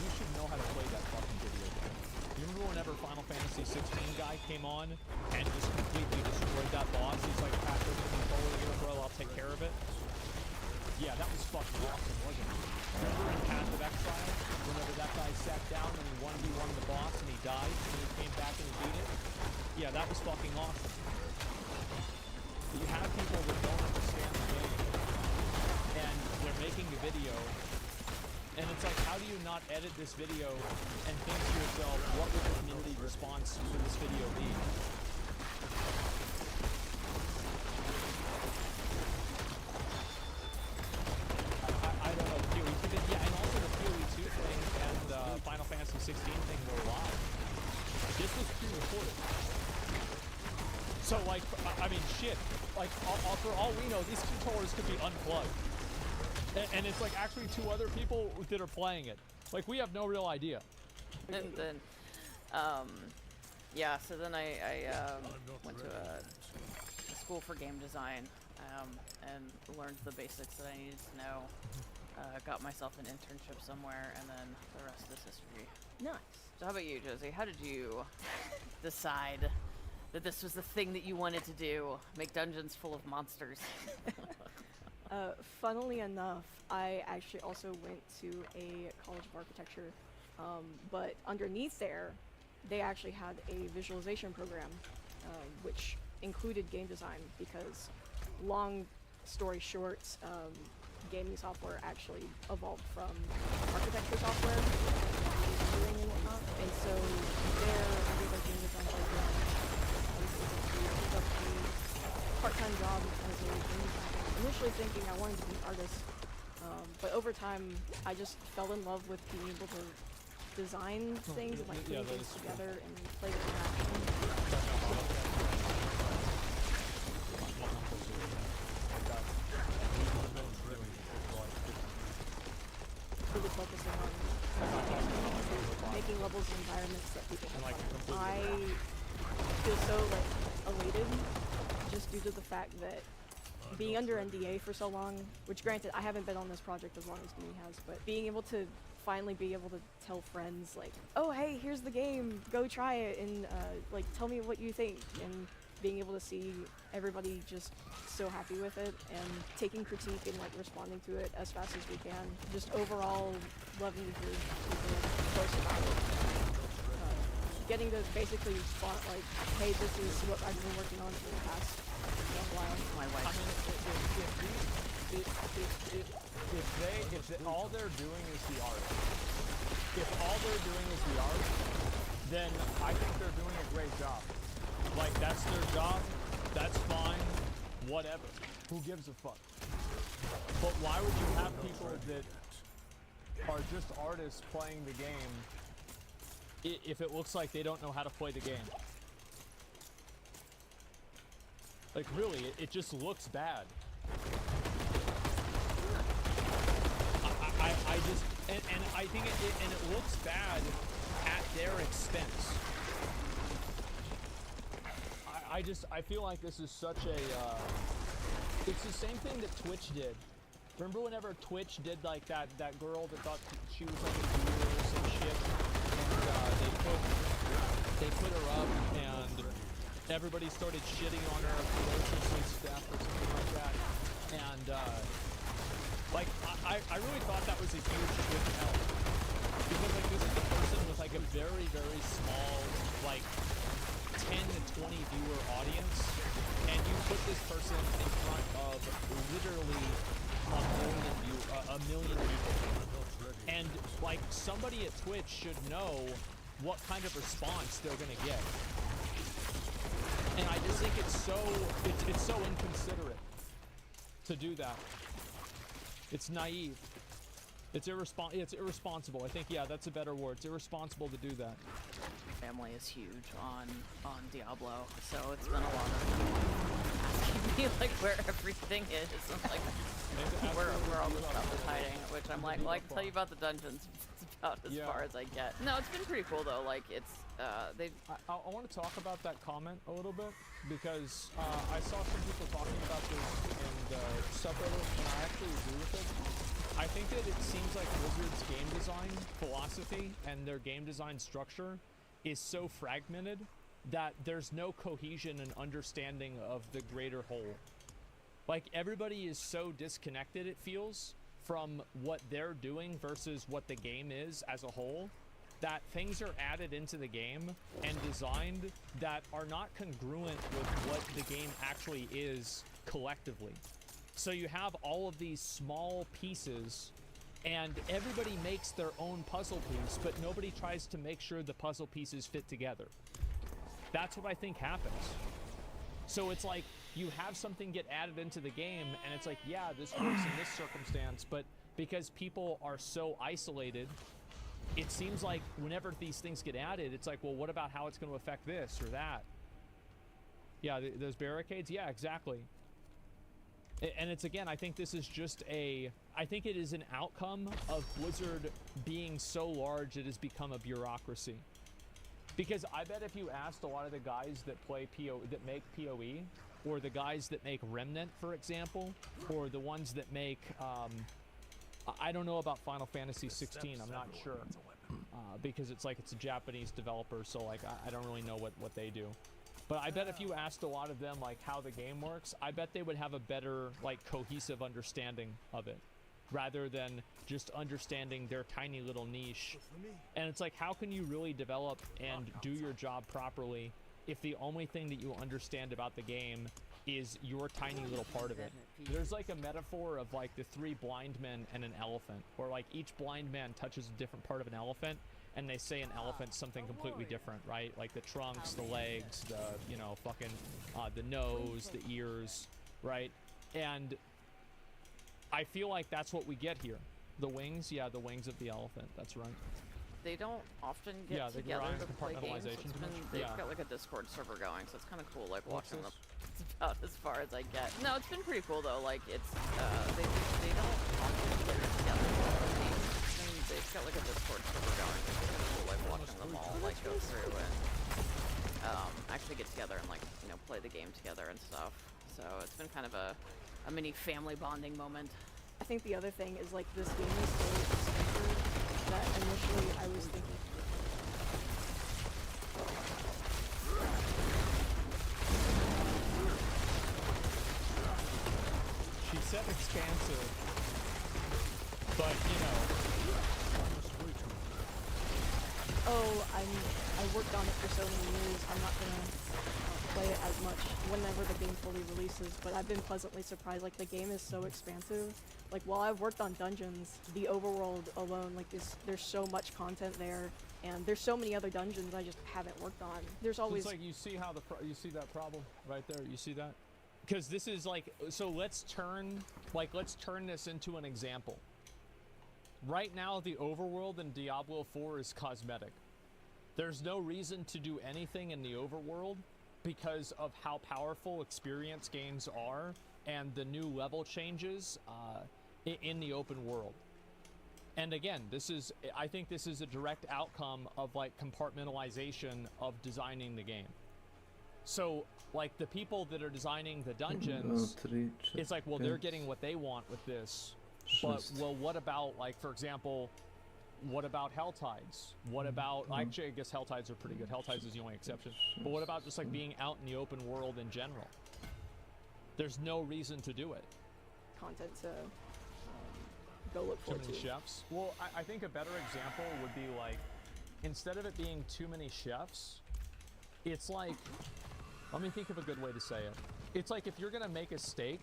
you should know how to play that fucking video game. You remember whenever Final Fantasy 16 guy came on and just completely destroyed that boss? He's like, pass over the controller here, bro, I'll take care of it. Yeah, that was fucking awesome, wasn't it? Remember in Path of Exile, whenever that guy sat down and he 1v1 the boss and he died, and he came back and he beat it? Yeah, that was fucking awesome. But you have people that don't understand the game, and they're making a video, and it's like, how do you not edit this video and think to yourself, what would the community response for this video be? I don't know, PoE 2 did, yeah, and also the PoE 2 thing and Final Fantasy 16 thing were live. This was pre-recorded. So, like, I mean, shit. Like, for all we know, these controllers could be unplugged. And it's like actually 2 other people that are playing it. Like, we have no real idea. And then, yeah, so then I went to a school for game design and learned the basics that I needed to know. Got myself an internship somewhere, and then the rest is history. Nice. So how about you, Josie? How did you decide that this was the thing that you wanted to do? Make dungeons full of monsters? Funnily enough, I actually also went to a college of architecture, but underneath there, they actually had a visualization program, which included game design, because long story short, gaming software actually evolved from architecture software, and whatnot, and so there, under the game design program, I was able to pick up a part-time job as a game designer. Initially thinking I wanted to be an artist, but over time I just fell in love with being able to design things and like putting things together and play with interaction. Really focusing on making levels and environments that people can play. I feel so like elated just due to the fact that being under NDA for so long, which granted I haven't been on this project as long as Dewey has, but being able to finally be able to tell friends like, oh hey, here's the game, go try it, and like tell me what you think, and being able to see everybody just so happy with it and taking critique and like responding to it as fast as we can, just overall loving to hear people post about it. Getting to basically spot like, hey, this is what I've been working on for the past while. My wife. I mean, if all they're doing is the art, if all they're doing is the art, then I think they're doing a great job. Like, that's their job, that's fine, whatever. Who gives a fuck? But why would you have people that are just artists playing the game if it looks like they don't know how to play the game? Like, really, it just looks bad. I just, and I think it looks bad at their expense. I feel like this is such a, it's the same thing that Twitch did. Remember whenever Twitch did like that girl that thought she was like a viewer or some shit, and they put her up, and everybody started shitting on her ferociously stuff or something like that, and like I really thought that was a huge Twitch help. was like, this is a person with like a very, very small, like 10 to 20 viewer audience, and you put this person in front of literally a million people. And like somebody at Twitch should know what kind of response they're gonna get. And I just think it's so inconsiderate to do that. It's naive. It's irresponsible. I think, yeah, that's a better word. It's irresponsible to do that. Family is huge on Diablo, so it's been a lot of asking me like where everything is and like where all the stuff is hiding. Which I'm like, well, I can tell you about the dungeons. It's about as far as I get. No, it's been pretty cool though. Like it's they. I want to talk about that comment a little bit because I saw some people talking about this in the subreddit, and I actually agree with it. I think that it seems like Blizzard's game design philosophy and their game design structure is so fragmented that there's no cohesion and understanding of the greater whole. Like, everybody is so disconnected, it feels, from what they're doing versus what the game is as a whole, that things are added into the game and designed that are not congruent with what the game actually is collectively. So you have all of these small pieces, and everybody makes their own puzzle piece, but nobody tries to make sure the puzzle pieces fit together. That's what I think happens. So it's like, you have something get added into the game, and it's like, yeah, this works in this circumstance, but because people are so isolated, it seems like whenever these things get added, it's like, well, what about how it's going to affect this or that? Yeah, those barricades? Yeah, exactly. And it's, again, I think this is just I think it is an outcome of Blizzard being so large it has become a bureaucracy. Because I bet if you asked a lot of the guys that that make PoE, or the guys that make Remnant, for example, or the ones that make, I don't know about Final Fantasy 16, I'm not sure. Because it's like, it's a Japanese developer, so like, I don't really know what they do. But I bet if you asked a lot of them like how the game works, I bet they would have a better like cohesive understanding of it, rather than just understanding their tiny little niche. And it's like, how can you really develop and do your job properly if the only thing that you understand about the game is your tiny little part of it? There's like a metaphor of like the 3 blind men and an elephant, where like each blind man touches a different part of an elephant, and they say an elephant's something completely different, right? Like the trunks, the legs, the, you know, fucking, the nose, the ears, right? And I feel like that's what we get here. The wings, yeah, the wings of the elephant, that's right. They don't often get together to play games. They've got like a Discord server going, so it's kind of cool, like watching them. It's about as far as I get. No, it's been pretty cool though. Like it's they don't often play together. They've got like a Discord server going. It's kind of cool, like watching them all like go through and actually get together and like, you know, play the game together and stuff. So it's been kind of a mini family bonding moment. I think the other thing is like this game is so expensive that initially I was thinking. She said expansive, but you know. Oh, I worked on it for so many years. I'm not gonna play it as much whenever the game fully releases, but I've been pleasantly surprised. Like, the game is so expansive. Like, while I've worked on dungeons, the overworld alone, like, there's so much content there, and there's so many other dungeons I just haven't worked on. There's always... So it's like, you see how you see that problem right there? You see that? Because this is like, so let's turn this into an example. Right now, the overworld in Diablo 4 is cosmetic. There's no reason to do anything in the overworld because of how powerful experience gains are and the new level changes in the open world. And again, I think this is a direct outcome of like compartmentalization of designing the game. So like the people that are designing the dungeons, it's like, well, they're getting what they want with this. But, well, what about, like, for example, what about Helltides? What about, actually, I guess Helltides are pretty good. Helltides is the only exception. But what about just, like, being out in the open world in general? There's no reason to do it. Content to go look Too for many too. chefs. Well, I think a better example would be like, instead of it being too many chefs, it's like, let me think of a good way to say it. It's like if you're gonna make a steak,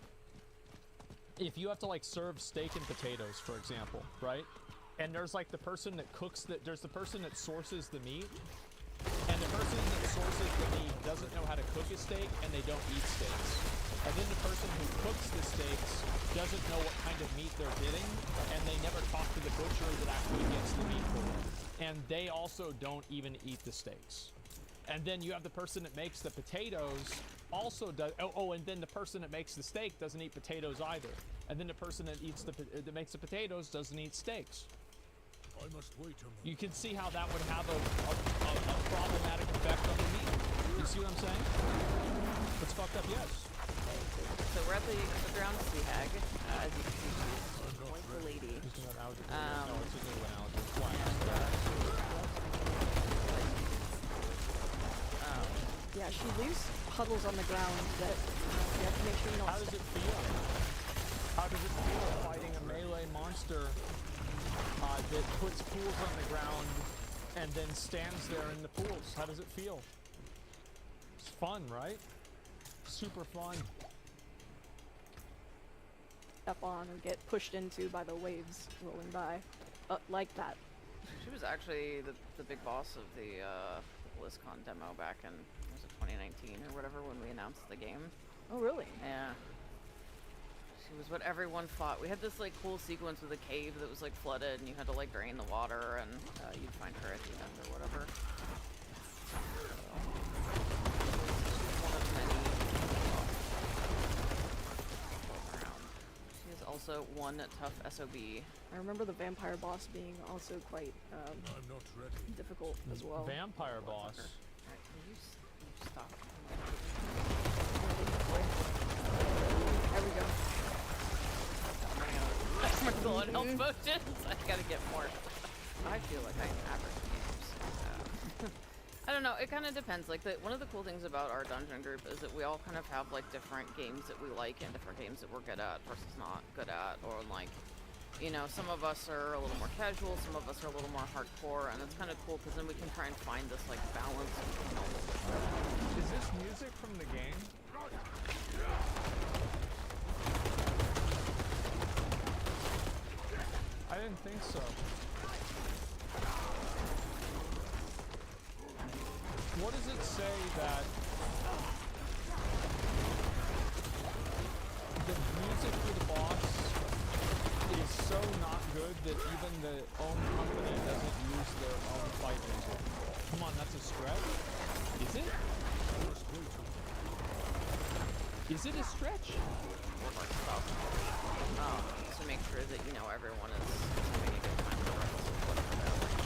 if you have to like serve steak and potatoes, for example, right? And there's like the person that cooks there's the person that sources the meat, and the person that sources the meat doesn't know how to cook a steak and they don't eat steaks. And then the person who cooks the steaks doesn't know what kind of meat they're getting, and they never talk to the butcher that actually gets the meat for them. And they also don't even eat the steaks. And then you have the person that makes the potatoes also does. And then the person that makes the steak doesn't eat potatoes either. And then the person that that makes the potatoes doesn't eat steaks. I must wait a moment. You can see how that would have a problematic effect on the meat. You see what I'm saying? It's fucked up, yes. So we're at the ground sea hag. As you can see, she's quite the lady. No, it's a new analogy. Yeah, she leaves puddles on the ground that you have to make sure you don't. How does it feel? How does it feel fighting a melee monster that puts pools on the ground and then stands there in the pools? How does it feel? It's fun, right? Super fun. Step on or get pushed into by the waves rolling by, like that. She was actually the big boss of the BlizzCon demo back in, was it 2019 or whatever, when we announced the game. Oh, really? Yeah. She was what everyone fought. We had this like cool sequence with a cave that was like flooded and you had to like drain the water, and you'd find her at the end or whatever. One of many. She is also one tough SOB. I remember the vampire boss being also quite I'm not ready. difficult as well. Vampire boss. Alright, can you stop? There we go. That's my blood health potions. I gotta get more. I feel like I average games. I don't know. It kind of depends. Like one of the cool things about our dungeon group is that we all kind of have like different games that we like and different games that we're good at versus not good at, or like, you know, some of us are a little more casual, some of us are a little more hardcore, and it's kind of cool because then we can try and find this like balance between all of them. Is this music from the game? I didn't think so. What does it say that the music for the boss is so not good that even the own company doesn't use their own fight music? Come on, that's a stretch? Is it? Is it a stretch? To make sure that, you know, everyone is having a good time regardless of whatever their like,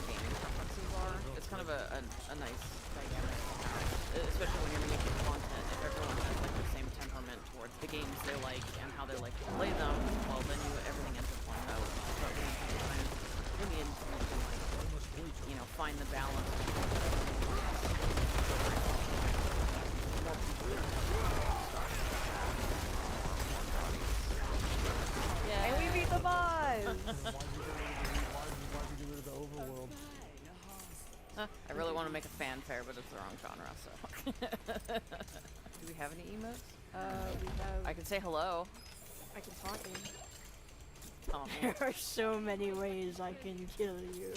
gaming preferences are. It's kind of a nice dynamic to have, especially when you're making content. If everyone has like the same temperament towards the games they like and how they like to play them, well then everything ends up playing out. But when you have to kind of in the end, you know, find the balance. Yeah. And we beat the boss! Why'd you get rid of the overworld? I really want to make a fanfare, but it's the wrong genre, so. Do we have any emotes? We have... I can say hello. I can talk in. Oh, There are so many ways I can kill you.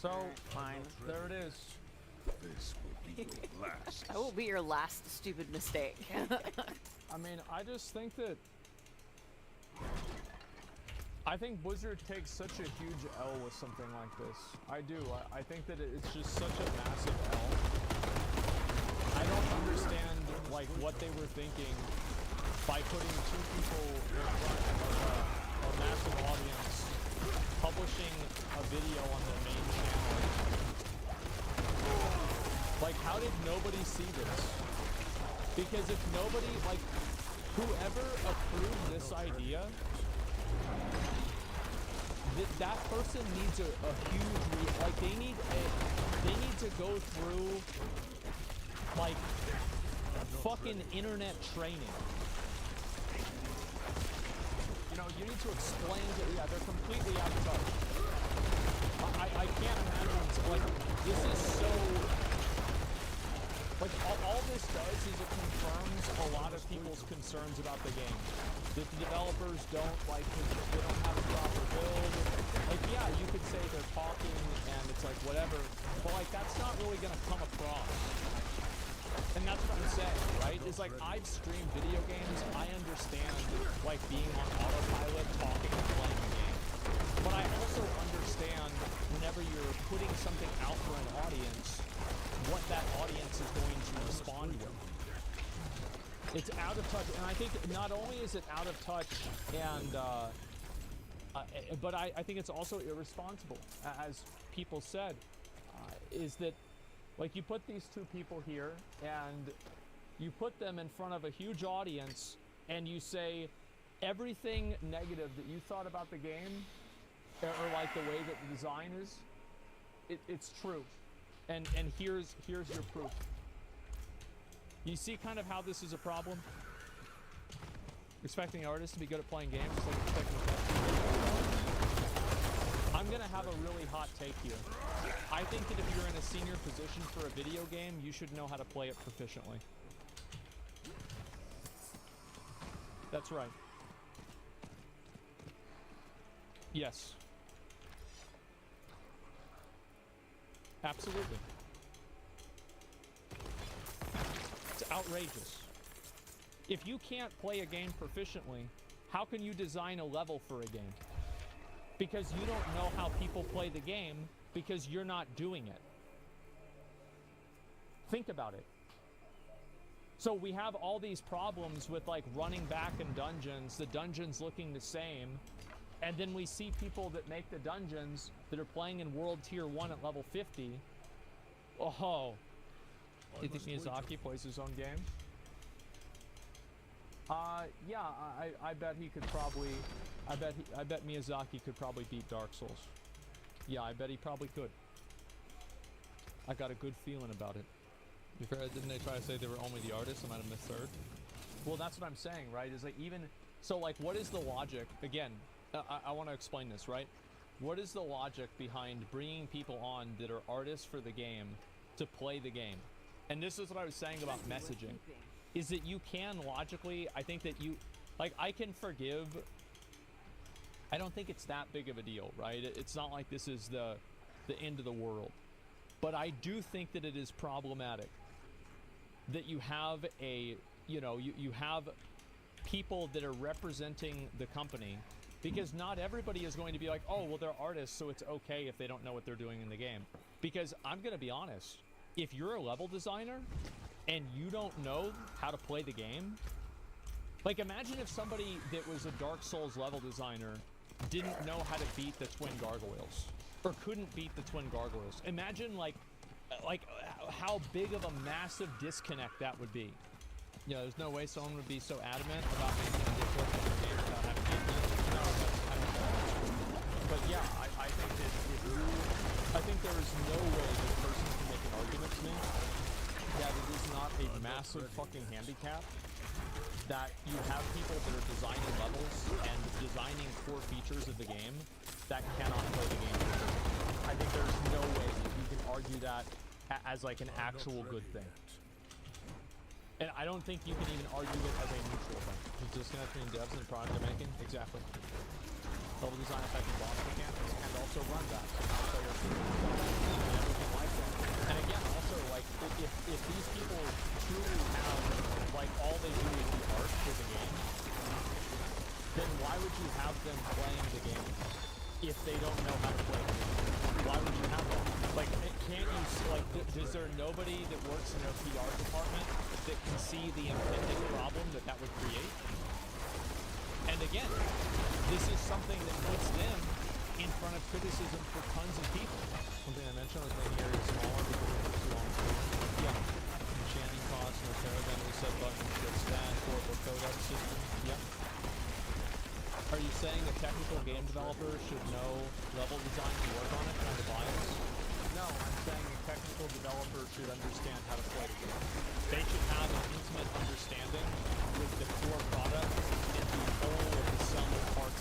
So, fine. there it is. This will be your last. I will be your last stupid mistake. I mean, I just think that... I think Blizzard takes such a huge L with something like this. I do. I think that it's just such a massive L. I don't understand, like, what they were thinking by putting two people in front of a massive audience, publishing a video on their main channel. Like, how did nobody see this? Because if nobody, like, whoever approved this idea, that person needs a huge, like, they need to go through, like, fucking internet training. You know, you need to explain to, yeah, they're completely out of touch. I can't imagine, like, this is so, like, all this does is it confirms a lot of people's concerns about the game. That the developers don't, like, they don't have a proper build. Like, yeah, you could say they're talking and it's like, whatever, but, like, that's not really gonna come across. And that's what I'm saying, right? It's like, I've streamed video games, I understand, like, being on autopilot, talking and playing a game. But I also understand whenever you're putting something out for an audience, what that audience is going to respond with. It's out of touch, and I think not only is it out of touch, and but I think it's also irresponsible, as people said, is that, like, you put these two people here, and you put them in front of a huge audience, and you say everything negative that you thought about the game, or like the way that the design is, it's true, and here's your proof. You see kind of how this is a problem? Expecting artists to be good at playing games, it's like expecting I'm gonna have a really hot take here. I think that if you're in a senior position for a video game, you should know how to play it proficiently. That's right. Yes. Absolutely. It's outrageous. If you can't play a game proficiently, how can you design a level for a game? Because you don't know how people play the game because you're not doing it. Think about it. So we have all these problems with, like, running back in dungeons, the dungeons looking the same, and then we see people that make the dungeons that are playing in World Tier 1 at level 50. Oh. You think Miyazaki plays his own game? Yeah, I bet he could probably, I bet Miyazaki could probably beat Dark Souls. Yeah, I bet he probably could. I got a good feeling about it. Didn't they try to say they were only the artists? I might have missed third. Well, that's what I'm saying, right? Is like, even, so, like, what is the logic? Again, I want to explain this, right? What is the logic behind bringing people on that are artists for the game to play the game? And this is what I was saying about messaging. Is that you can logically, I think that you, like, I can forgive, I don't think it's that big of a deal, right? It's not like this is the end of the world. But I do think that it is problematic that you have a, you know, you have people that are representing the company, because not everybody is going to be like, oh, well, they're artists, so it's okay if they don't know what they're doing in the game. Because I'm going to be honest, if you're a level designer and you don't know how to play the game, like, imagine if somebody that was a Dark Souls level designer didn't know how to beat the twin gargoyles, or couldn't beat the twin gargoyles. Imagine, like how big of a massive disconnect that would be. Yeah, there's no way someone would be so adamant about making a difference in the game without having gameplay. No, but yeah, I think that I think there is no way that a person can make an argument to me that it is not a massive fucking handicap that you have people that are designing levels and designing core features of the game that cannot play the game. I think there's no way that you can argue that as, like, an actual good thing. And I don't think you can even argue it as a neutral thing. the disconnect between devs and the product they're making. Exactly. Level design affecting boss mechanics and also run back, so now players can and everything like that. And again, also, like, if these people truly have, like, all they do is the art for the game, then why would you have them playing the game if they don't know how to play the game? Why would you have them? Like, can't you, like, is there nobody that works in their PR department that can see the impending problem that that would create? And again, this is something that puts them in front of criticism for tons of people. One thing I mentioned was making areas smaller because it took too long to do. Yeah. Enchanting costs, no paragon reset button, shift stack, horrible codec system. Yep. Are you saying a technical game developer should know level design to work on it, kind of bias? No, I'm saying a technical developer should understand how to play the game. They should have an intimate understanding with the core product and the whole of the sum of parts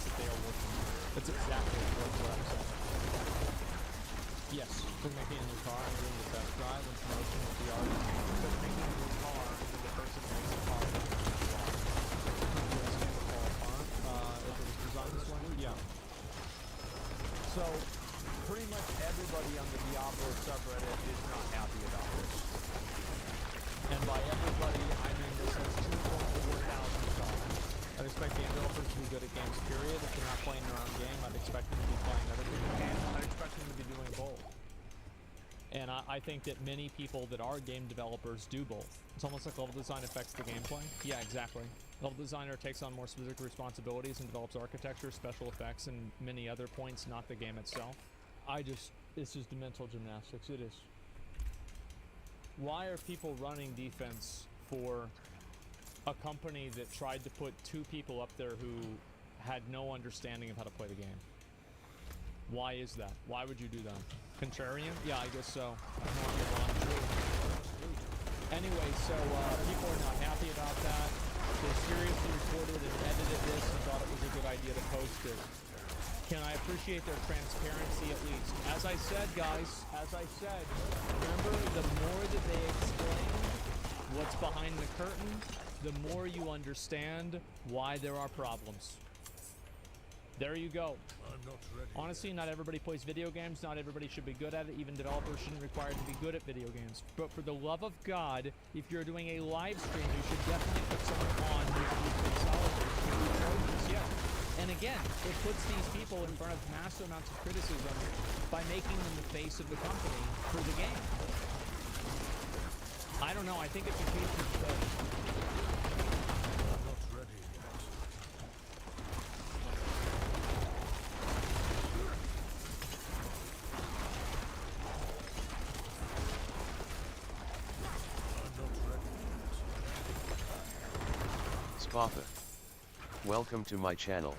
drive and promotion of the artist. So making a new car, and then the person who makes the car doesn't make the car. It's going to fall apart. If it was designed this way, yeah. So, pretty much everybody on the Diablo subreddit is not happy about this. And by everybody, I mean this has 2.4 thousand stars. I'd expect game developers to be good at games, period. If they're not playing their own game, I'd expect them to be playing other people's games. I'd expect them to be doing both. And I think that many people that are game developers do both. It's almost like level design affects the gameplay. Yeah, exactly. Level designer takes on more specific responsibilities and develops architecture, special effects, and many other points, not the game itself. It's just mental gymnastics, it is. Why are people running defense for a company that tried to put 2 people up there who had no understanding of how to play the game? Why is that? Why would you do that? Contrarian? Yeah, I guess so. Anyway, so people are not happy about that. They seriously recorded and edited this and thought it was a good idea to post it. Can I appreciate their transparency at least? As I said, guys, remember, the more that they explain what's behind the curtain, the more you understand why there are problems. There you go. I'm not ready. Honestly, not everybody plays video games. Not everybody should be good at it. Even developers shouldn't be required to be good at video games. But for the love of God, if you're doing a live stream, you should definitely put someone on who can consolidate. Yeah. And again, it puts these people in front of massive amounts of criticism by making them the face of the company for the game. I don't know. I think it's a case of I'm not ready yet. Spaffa. Welcome to my channel.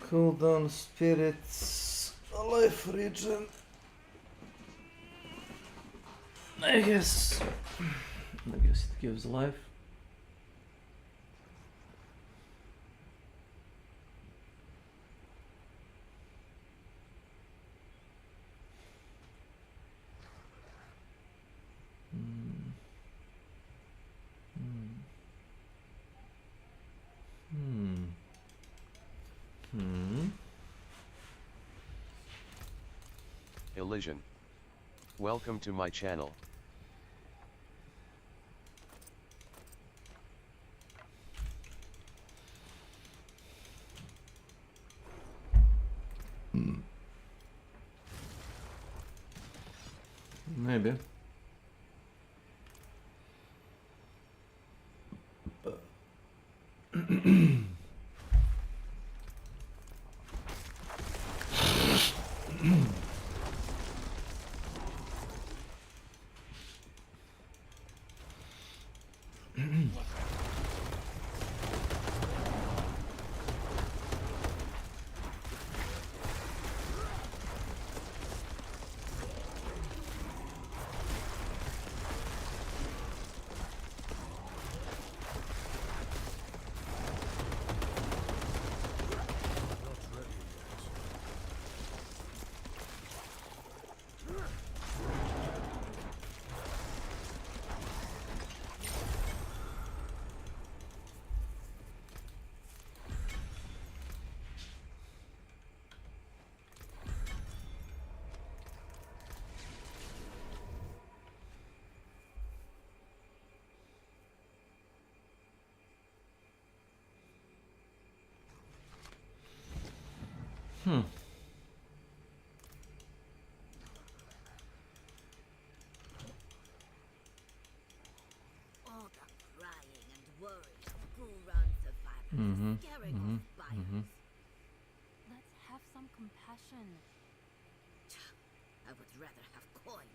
Cooldown spirits, a life regen. I guess it gives life. Elysian. Welcome to my channel. Maybe. All the crying and worry of school-run survivors, scaring off buyers. Let's have some compassion. I would rather have coin.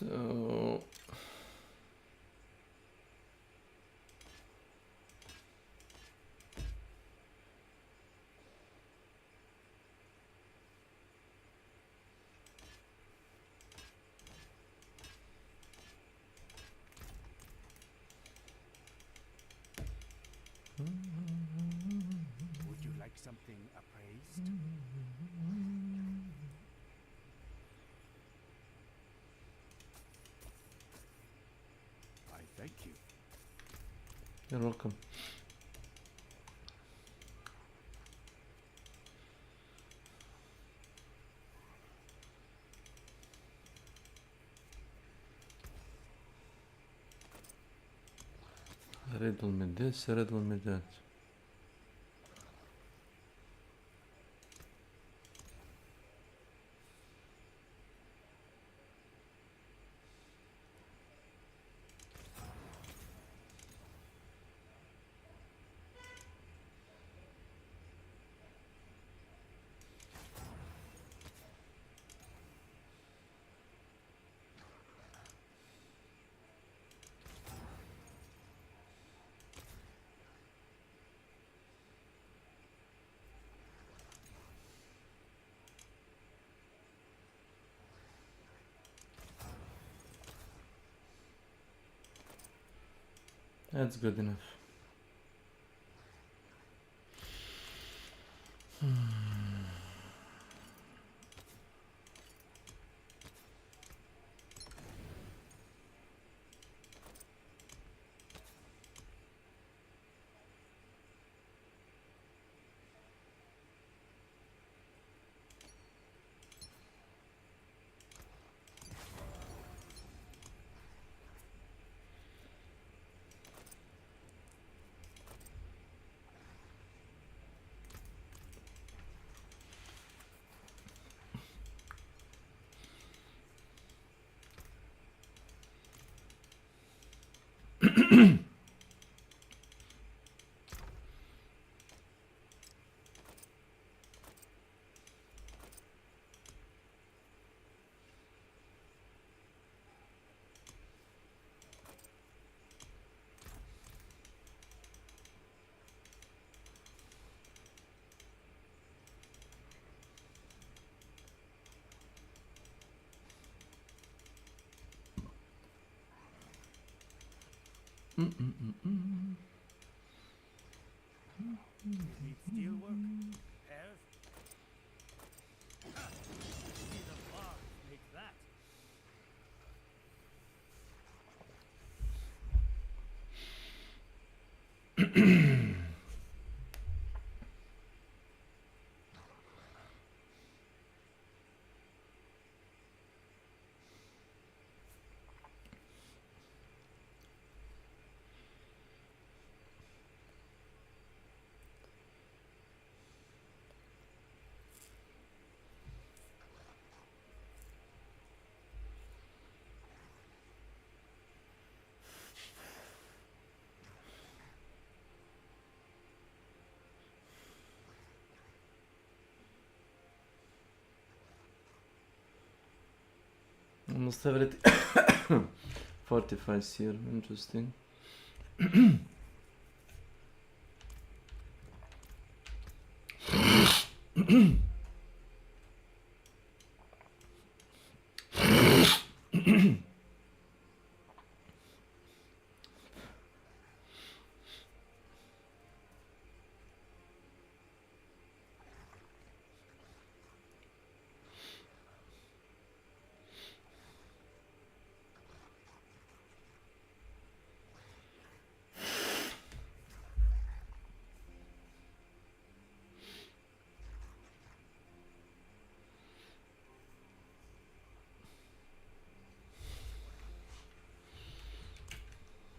So Would you like something appraised? I thank you. you're welcome. Riddle me this, riddle me that. That's good enough. Need steel work? Repairs? Ha! See the bar make that. Almost everything. 45 here, interesting.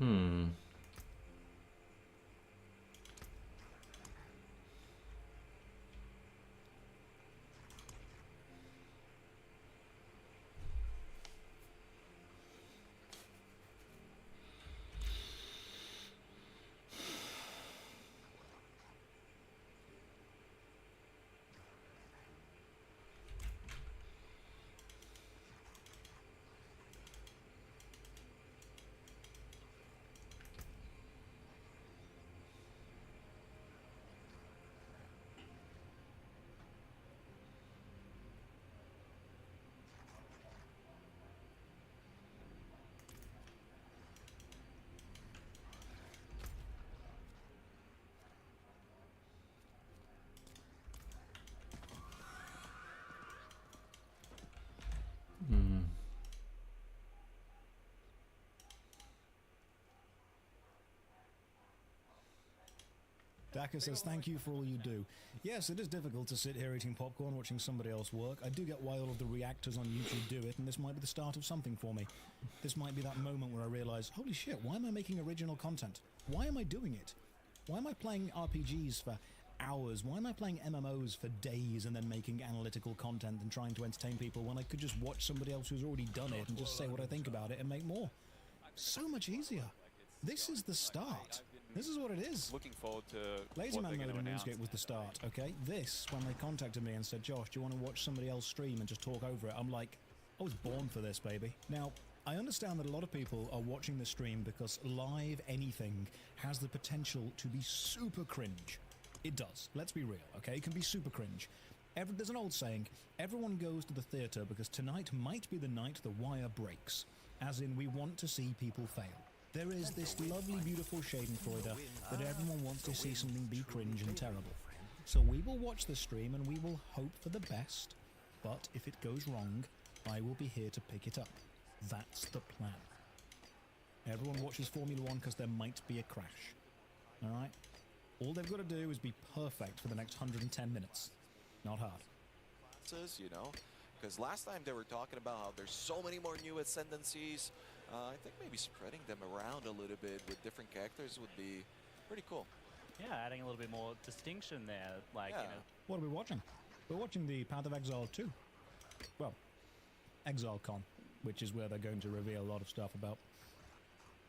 Hmm. Daka says, thank you for all you do. Yes, it is difficult to sit here eating popcorn, watching somebody else work. I do get why all of the reactors on YouTube do it, and this might be the start of something for me. This might be that moment where I realize, holy shit, why am I making original content? Why am I doing it? Why am I playing RPGs for hours? Why am I playing MMOs for days and then making analytical content and trying to entertain people when I could just watch somebody else who's already done it and just say what I think about it and make more? So much easier. This is the start. This is what it is. Looking forward to Lazy what Man they're mode going in to RuneScape was the start, okay? This, when they contacted me and said, Josh, do you want to watch somebody else stream and just talk over it? I'm like, I was born for this, baby. Now, I understand that a lot of people are watching the stream because live anything has the potential to be super cringe. It does. Let's be real, okay? It can be super cringe. There's an old saying, everyone goes to the theatre because tonight might be the night the wire breaks. As in, we want to see people fail. There is this lovely, beautiful schadenfreude that everyone wants to see something be cringe and terrible. So we will watch the stream and we will hope for the best, but if it goes wrong, I will be here to pick it up. That's the plan. Everyone watches Formula 1 because there might be a crash. Alright? All they've got to do is be perfect for the next 110 minutes. Not hard. You know, because last time they were talking about how there's so many more new ascendancies. I think maybe spreading them around a little bit with different characters would be pretty cool. Yeah, adding a little bit more distinction there. Like, Yeah. you know, What are we watching? We're watching the Path of Exile 2. Well, ExileCon, which is where they're going to reveal a lot of stuff about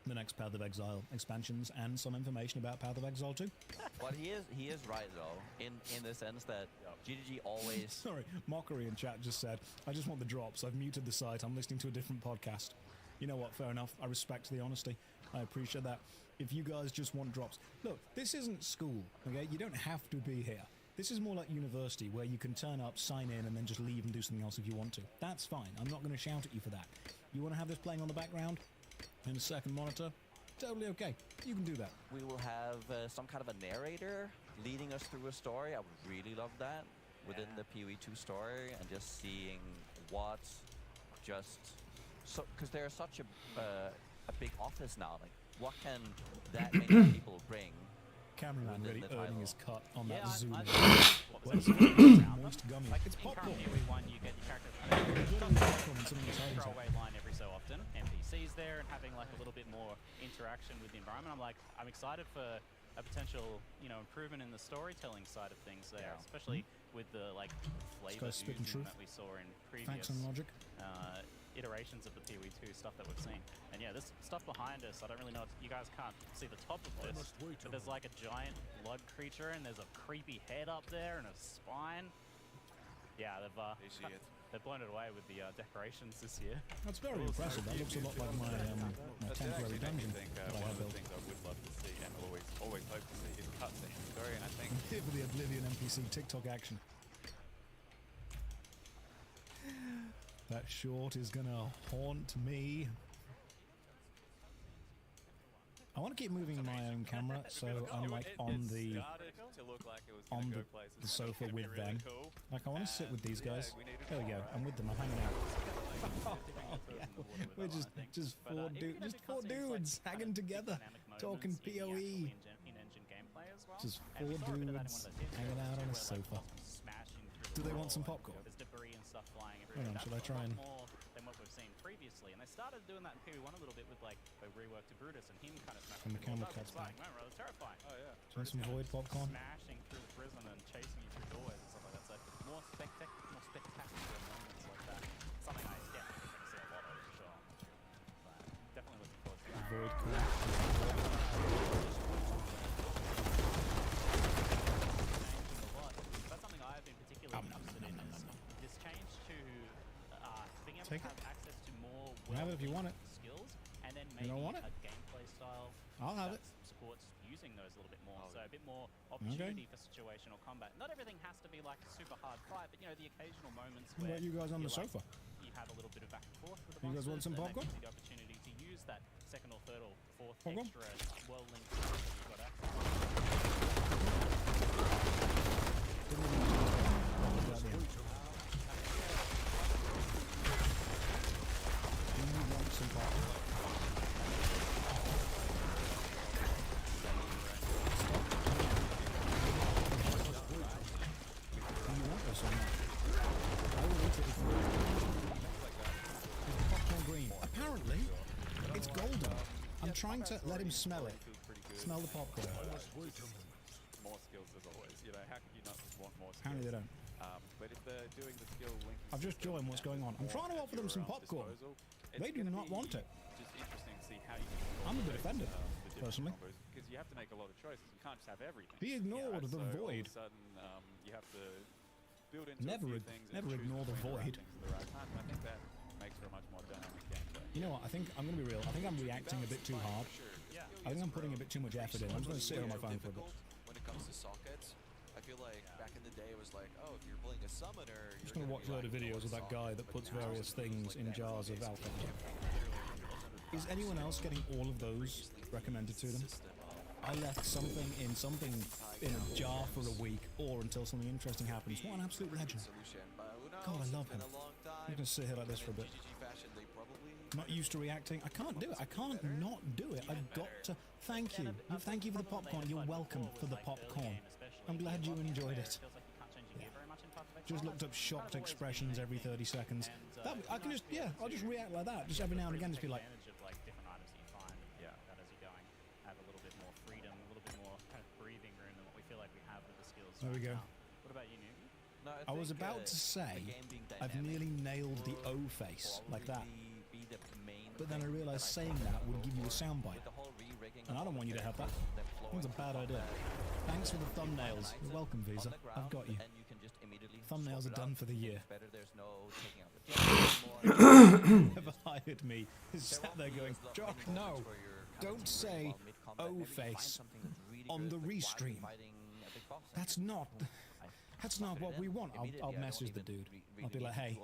the next Path of Exile expansions and some information about Path of Exile 2. But he is right though, in the sense that GDG always. Sorry, Mockery in chat just said, I just want the drops. I've muted the site. I'm listening to a different podcast. You know what? Fair enough. I respect the honesty. I appreciate that. If you guys just want drops. Look, this isn't school, okay? You don't have to be here. This is more like university where you can turn up, sign in, and then just leave and do something else if you want to. That's fine. I'm not going to shout at you for that. You want to have this playing on the background in a second monitor? Totally okay. You can do that. We will have some kind of a narrator leading us through a story. I would really love that within the PoE2 story, and just seeing what just because there's such a big office now. Like, what can that many people bring? Cameraman within really the earning title? his cut on that zoom. what was Moist gummy. like It's in popcorn. current PoE 1, you get your characters throwaway line every so often, NPCs there, and having like a little bit more interaction with the environment. I'm excited for a potential, improvement in the storytelling side of things there, especially with the flavor spit and oozing truth. that we saw in Facts previous and logic. iterations of the PoE2 stuff that we've seen. And yeah, this stuff behind us, I don't really know if you guys can't see the top of this, but there's like a giant blood creature and there's a creepy head up there and a spine. Yeah, they've blown it away with the decorations this year. That's very impressive. That looks a lot like my temporary dungeon that I one have of the built. things I would love to see and always hope to see is cutscene story, and I think Here for the Oblivion NPC TikTok action. That short is gonna haunt me. I want to keep moving my own camera, so I'm like on the sofa with them. Like I want to sit with these guys. There we go. I'm with them. I'm hanging out. We're just four dudes hanging together, talking PoE. Just four dudes hanging out on a sofa. Do they want some popcorn? There's debris and stuff flying Hold everywhere. on, should I try and... more than what we've seen previously, and they started doing that in PoE1 a little bit with like the rework to Brutus and him kind of smashing And the camera walls cuts up. back. Remember, it was terrifying. Do you want some void popcorn? Smashing through the prison and chasing you through doorways and stuff like that. So more spectacular moments like that. Something I definitely think see a lot of for sure. But definitely looking forward to that. Void cool. That's something I've been particularly interested in. Is this change to being able Take to have access to more Have it if you want it. skills, and then You maybe don't want it? a gameplay style I'll have that it. supports using those a little bit more. So a bit more opportunity for situational combat. Not everything has to be like a super hard fight, but the occasional moments What where about you guys on the you're sofa? you have a little bit of back and forth with the You guys want some monsters, and that popcorn? gives you the opportunity to use that second or third or fourth Popcorn? extra well-linked that you've got access to. It's golden. I'm trying to let him smell it. Smell the popcorn. More skills as always. You know, how could you not want more skills? Apparently they don't. But if they're doing the skill linking, I've just joined what's going on. I'm trying to offer them some popcorn. They do not want it. Just interesting to see how you can I'm a bit offended, personally. because you have to make a lot of choices. You can't just have everything. He ignored the so void. All of a sudden, you have to build into Never a few things and never choose ignore the between void. right things at the right time. And I think that makes for a much more dynamic gameplay. You know what? I think I'm going to be real. I think I'm reacting a bit too hard. I think I'm putting a bit too much effort in. I'm just going to sit here on my phone for a bit. When it comes to sockets, I feel like back in the day it was like, oh, if you're playing a summoner, I'm just going to watch a load of videos of that guy that puts various things in jars of alcohol. Is anyone else getting all of those recommended to them? I left something in a jar for a week or until something interesting happens. What an absolute legend. God, I love him. I'm going to sit here like this for a bit. Not used to reacting. I can't do it. I can't not do it. I've got to. Thank you. Thank you for the popcorn. You're welcome for the popcorn. I'm glad you enjoyed it. Yeah. Just looked up shocked expressions every 30 seconds. I can just, yeah, I'll just react like that. Just every now and again, just be like, different items that you find that as you're going have a little bit more freedom, a little bit more kind of breathing room than what we feel like we have with the skills. There we go. What about you, Newbie? No, I was about to say, I've nearly nailed the O face, like that. But then I realised saying that would give you a soundbite. And I don't want you to have that. That's a bad idea. Thanks for the thumbnails. You're welcome, Visa. I've got you. Thumbnails are done for the year. Never hired me. Sat there going, Josh, no. Don't say O-face on the restream. That's not what we want. I'll message the dude. I'll be like, hey,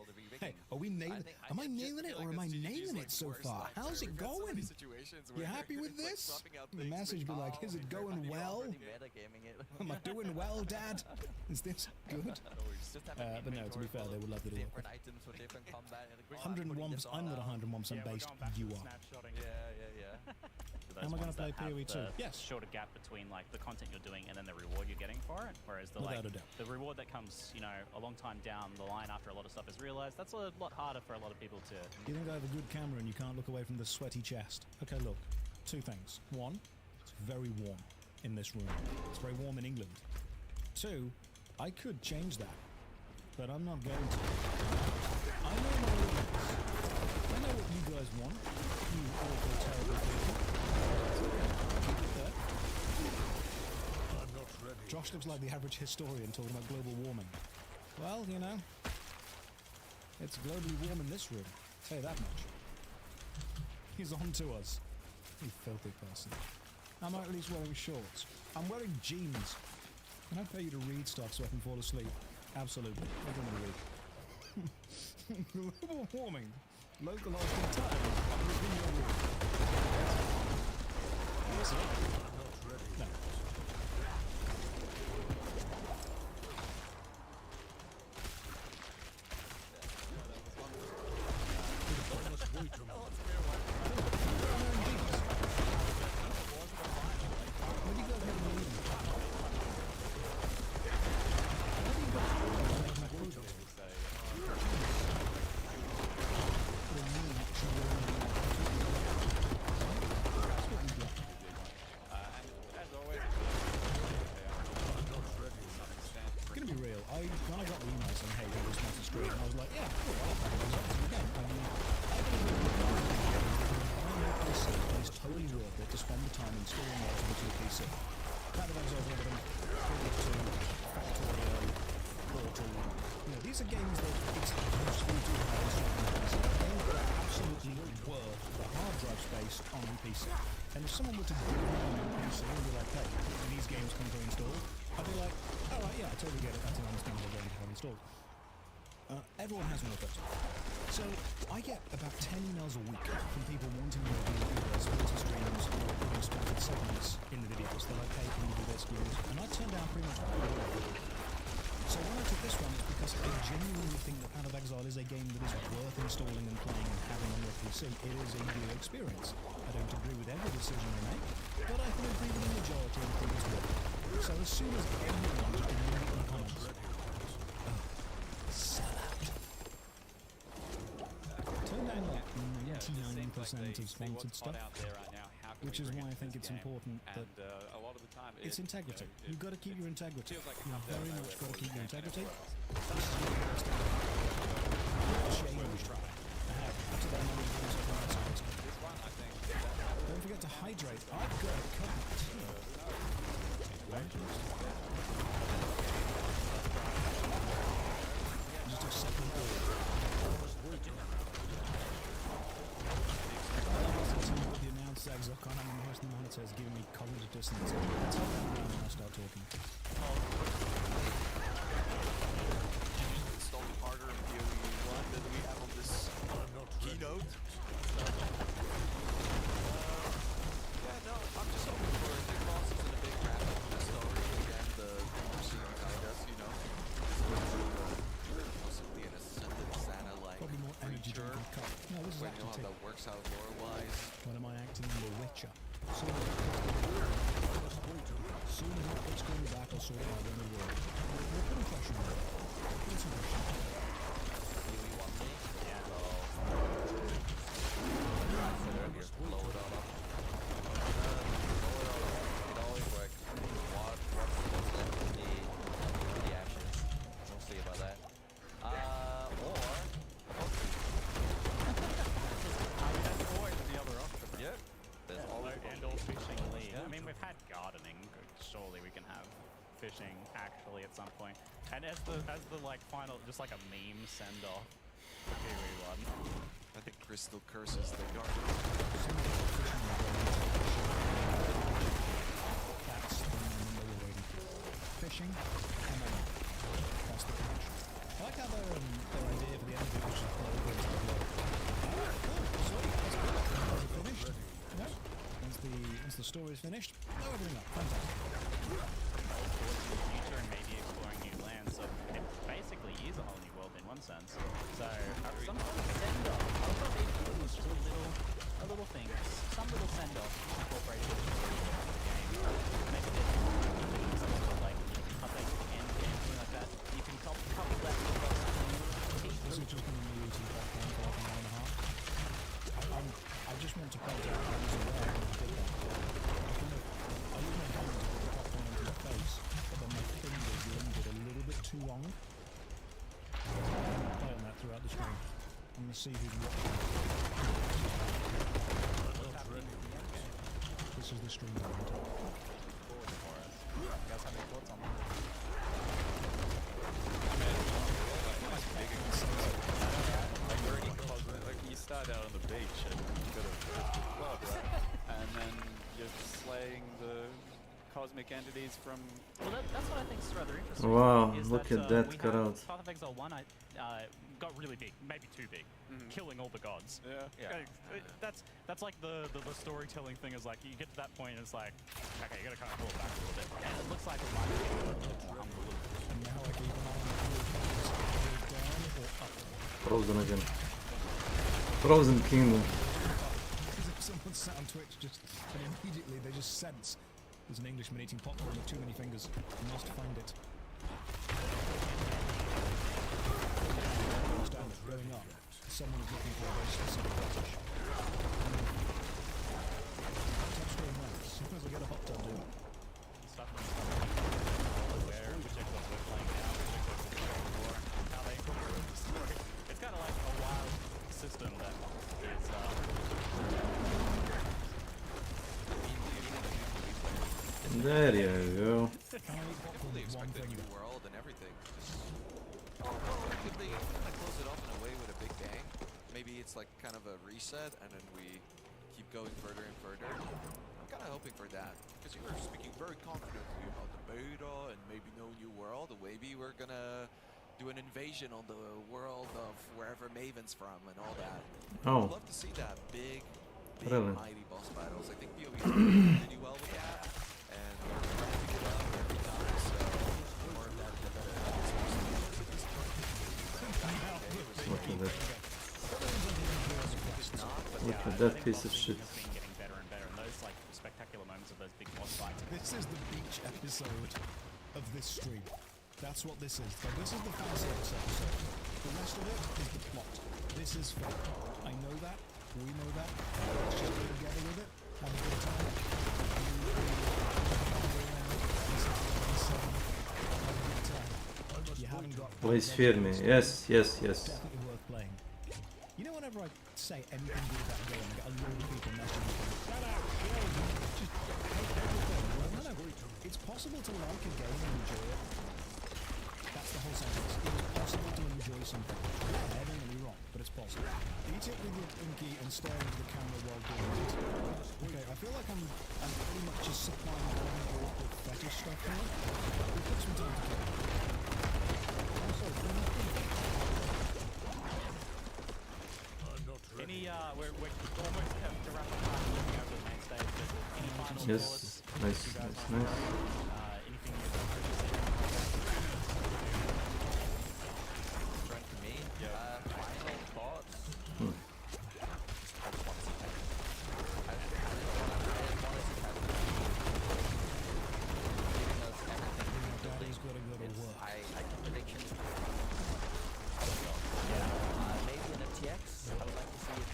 are we nailing? Am I nailing it or am I nailing it so far? How's it going? You happy with this? The message be like, is it going well? Am I doing well, Dad? Is this good? But no, to be fair, they would love to do it. 101%. I'm not 101% based. You are. Yeah. Am I going to play PoE 2? Yes. Shorter gap between like the content you're doing and then the reward you're getting for it. Whereas the the reward that comes, a long time down the line after a lot of stuff is realized, that's a lot harder for a lot of people to. You think I have a good camera and you can't look away from the sweaty chest? Okay, look. Two things. One, it's very warm in this room. It's very warm in England. Two, I could change that, but I'm not going to. I know my limits. I know what you guys want. You awful, terrible people. I'm not ready. Josh looks like the average historian talking about global warming. Well, it's globally warm in this room. I'll tell you that much. He's on to us. You filthy person. Am I at least wearing shorts? I'm wearing jeans. Can I pay you to read stuff so I can fall asleep? Absolutely. I don't want to read. Global warming. Localized entirely within your room. That's it. I'm not ready. No. I must wait a moment. What do you guys have in the room? Gonna be real. When I got the email saying, hey, do this master stream, I was like, yeah, cool, I'll play those up again. I mean, it's totally worth it to spend the time installing mods onto your PC. Kind of as over everything, Factorio, Portal. These are games that it's useful to have installed on PC. Games that are absolutely worth the hard drive space on your PC. And if someone were to do it on your PC and be like, hey, these games come pre-installed, I'd be like, alright, yeah, I totally get it, that's an understandable game to have installed. Everyone has one of those. So, I get about 10 emails a week from people wanting me to do either sporty streams or putting sponsored segments in the videos. They're like, hey, can you do this, and I turn down pretty much all of them. So when I took this one, it's because I genuinely think that Path of Exile is a game that is worth installing and playing and having on your PC. It is a new experience. I don't agree with every decision they make, but I can agree with the majority of things worth. So as soon as everyone just immediately comments, sell out. Turn down like 99% of sponsored stuff. Which is why I think it's important that a lot of the time it's integrity. You've got to keep your integrity. feels like it You've comes out very of much nowhere got to keep your for the integrity. game. This is what it changed. After that moment, don't forget to hydrate. I've got a cup of tea. Just a second. The announced eggs I can't have the host in the monitor is giving me cognitive dissonance. Let's hold that down when I start talking. Installed harder in PoE 1 than we have on this keynote. Yeah, no, I'm just hoping for the Cross isn't a big wrap up of the story. Again, the thing we're seeing behind us, you know. Possibly an ascended Santa-like creature. No, this is We know how active. that works out lore-wise. When am I acting in The Witcher? Soon as that puts going back, I'll sort it out in the world. We're putting pressure on it. Putting some pressure on it. Blow it all up. It always works. What's left of the ashes. We'll see about that. Or the other option. Yep. There's always and/or fishing lead. I mean, we've had gardening. Surely we can have fishing actually at some point. And as the like final, just like a meme send off. Kiwi one. I think Crystal curses the garden. That's the number we're waiting for. Fishing, MMO. That's the connection. I like how their idea for the end of it was just blow into the water. Alright, cool, sweet, that's good. Is it finished? No? Once the story is finished, blow everything up. Fantastic. Future and maybe exploring new lands, so it basically is a whole new world in one sense. So some sort of send off. I thought maybe it was just a little thing, some little send off incorporated into the game. Maybe there's some sort of like update to the end game, something like that. You can couple that with something. This is just going to be using that game for like an hour and a half. I just want to point out I was aware when I did that. I use my camera to put the popcorn into my face, but then my fingers lingered a little bit too long. I'm going to play on that throughout the stream. I'm going to see who's watching. This is the stream moment. You guys have any thoughts on that? Like you start out on the beach and you've got a club, right? And then you're slaying the cosmic entities from... Well, that's what I think is rather interesting. Wow, is look at that cutout. Path of Exile 1 got really big, maybe too big, killing all the gods. That's like the storytelling thing is like, you get to that point and it's like, okay, you gotta kind of pull it back a little bit. And it looks like it might be a little more humble. And now I keep an eye on down or up. Frozen again. Frozen Kingdom. Someone sat on Twitch and immediately they just sense there's an Englishman eating popcorn with too many fingers. You must find it. Going up. Someone is looking for a very specific fetish. Top screen once. As soon as I get a hot tub, dude. Where, which Xbox we're playing now, which Xbox we're playing before, how they incorporate the story. It's kind of like a wild system that is, There you go. Fully expected new world and everything. If they close it off in a way with a big bang, maybe it's like kind of a reset and then we keep going further and further. I'm kind of hoping for that because you were speaking very confidently about the beta and maybe no new world. Maybe we're gonna do an invasion on the world of wherever Maven's from and all that. Oh. I'd love to see that big Really? mighty boss battles. I think PoE did really well with that. And we're ramping it up every time, so the more of that, the better. Look at that. Look Yeah, at that piece of shit. getting better and better, and those like spectacular moments of those big boss fights. This is the beach episode of this stream. That's what this is. So this is the fan service episode. The rest of it is the plot. This is fun. I know that. We know that. Let's just go together with it. Have a good time. You haven't got. Please fear me. Yes, yes, yes. Definitely worth playing. You know, whenever I say anything good about a game, I get a lot of people messaging me. Shut up, just hate everything. Well, no. It's possible to like a game and enjoy it. That's the whole sentence. It is possible to enjoy something. Rare, don't get me wrong, but it's possible. Eat it with your pinky and stare into the camera while doing it. Okay, I feel like I'm pretty much just supplying all the awkward fetish stuff now. We've got some time to kill. I'm sorry, can you Any, we're almost have to wrap up looking over the main stage, but any final Yes, thoughts? nice, You guys nice, wanna nice. throw? Anything you'd like to say? Turn to me. Yeah. Final thoughts. Hmm. I just want to see Patrick. I just want to see Patrick. Giving us everything. Daddy's got to go to work. I can prediction. Maybe in a TX. I would like to see it.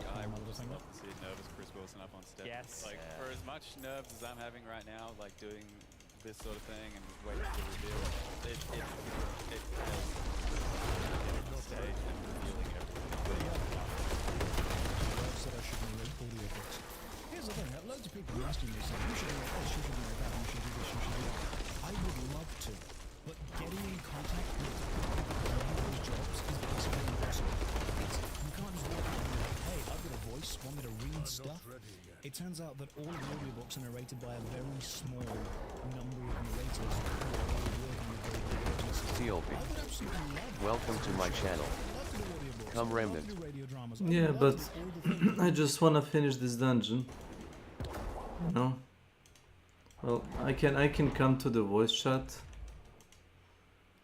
I would just love to see nervous Chris Wilson up on stage. Yes. Like, for as much nerves as I'm having right now, like doing this sort of thing and waiting for the reveal, it feels on stage and feeling everything. Said I shouldn't rate audiobooks. Here's the thing, loads of people are asking me, saying, you should rate this, you should rate that, you should do this, you should do that. I would love to, but getting in contact with people who do those jobs is basically impossible. You can't just walk out and be like, hey, I've got a voice, want me to read stuff? It turns out that all of the audiobooks are narrated by a very small number of narrators who are all working with very big agencies. TLP. I would absolutely love Welcome to my channel. Come Remnant. Yeah, but I just wanna finish this dungeon. You know? Well, I can come to the voice chat.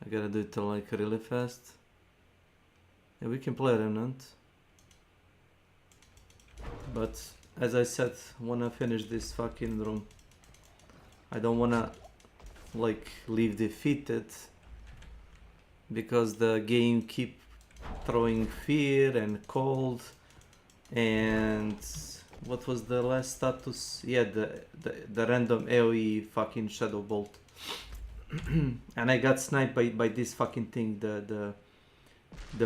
I gotta do it like really fast. Yeah, we can play Remnant. But as I said, wanna finish this fucking room. I don't wanna like leave defeated because the game keep throwing fear and cold. And what was the last status? Yeah, the random AoE fucking shadow bolt. And I got sniped by this fucking thing, the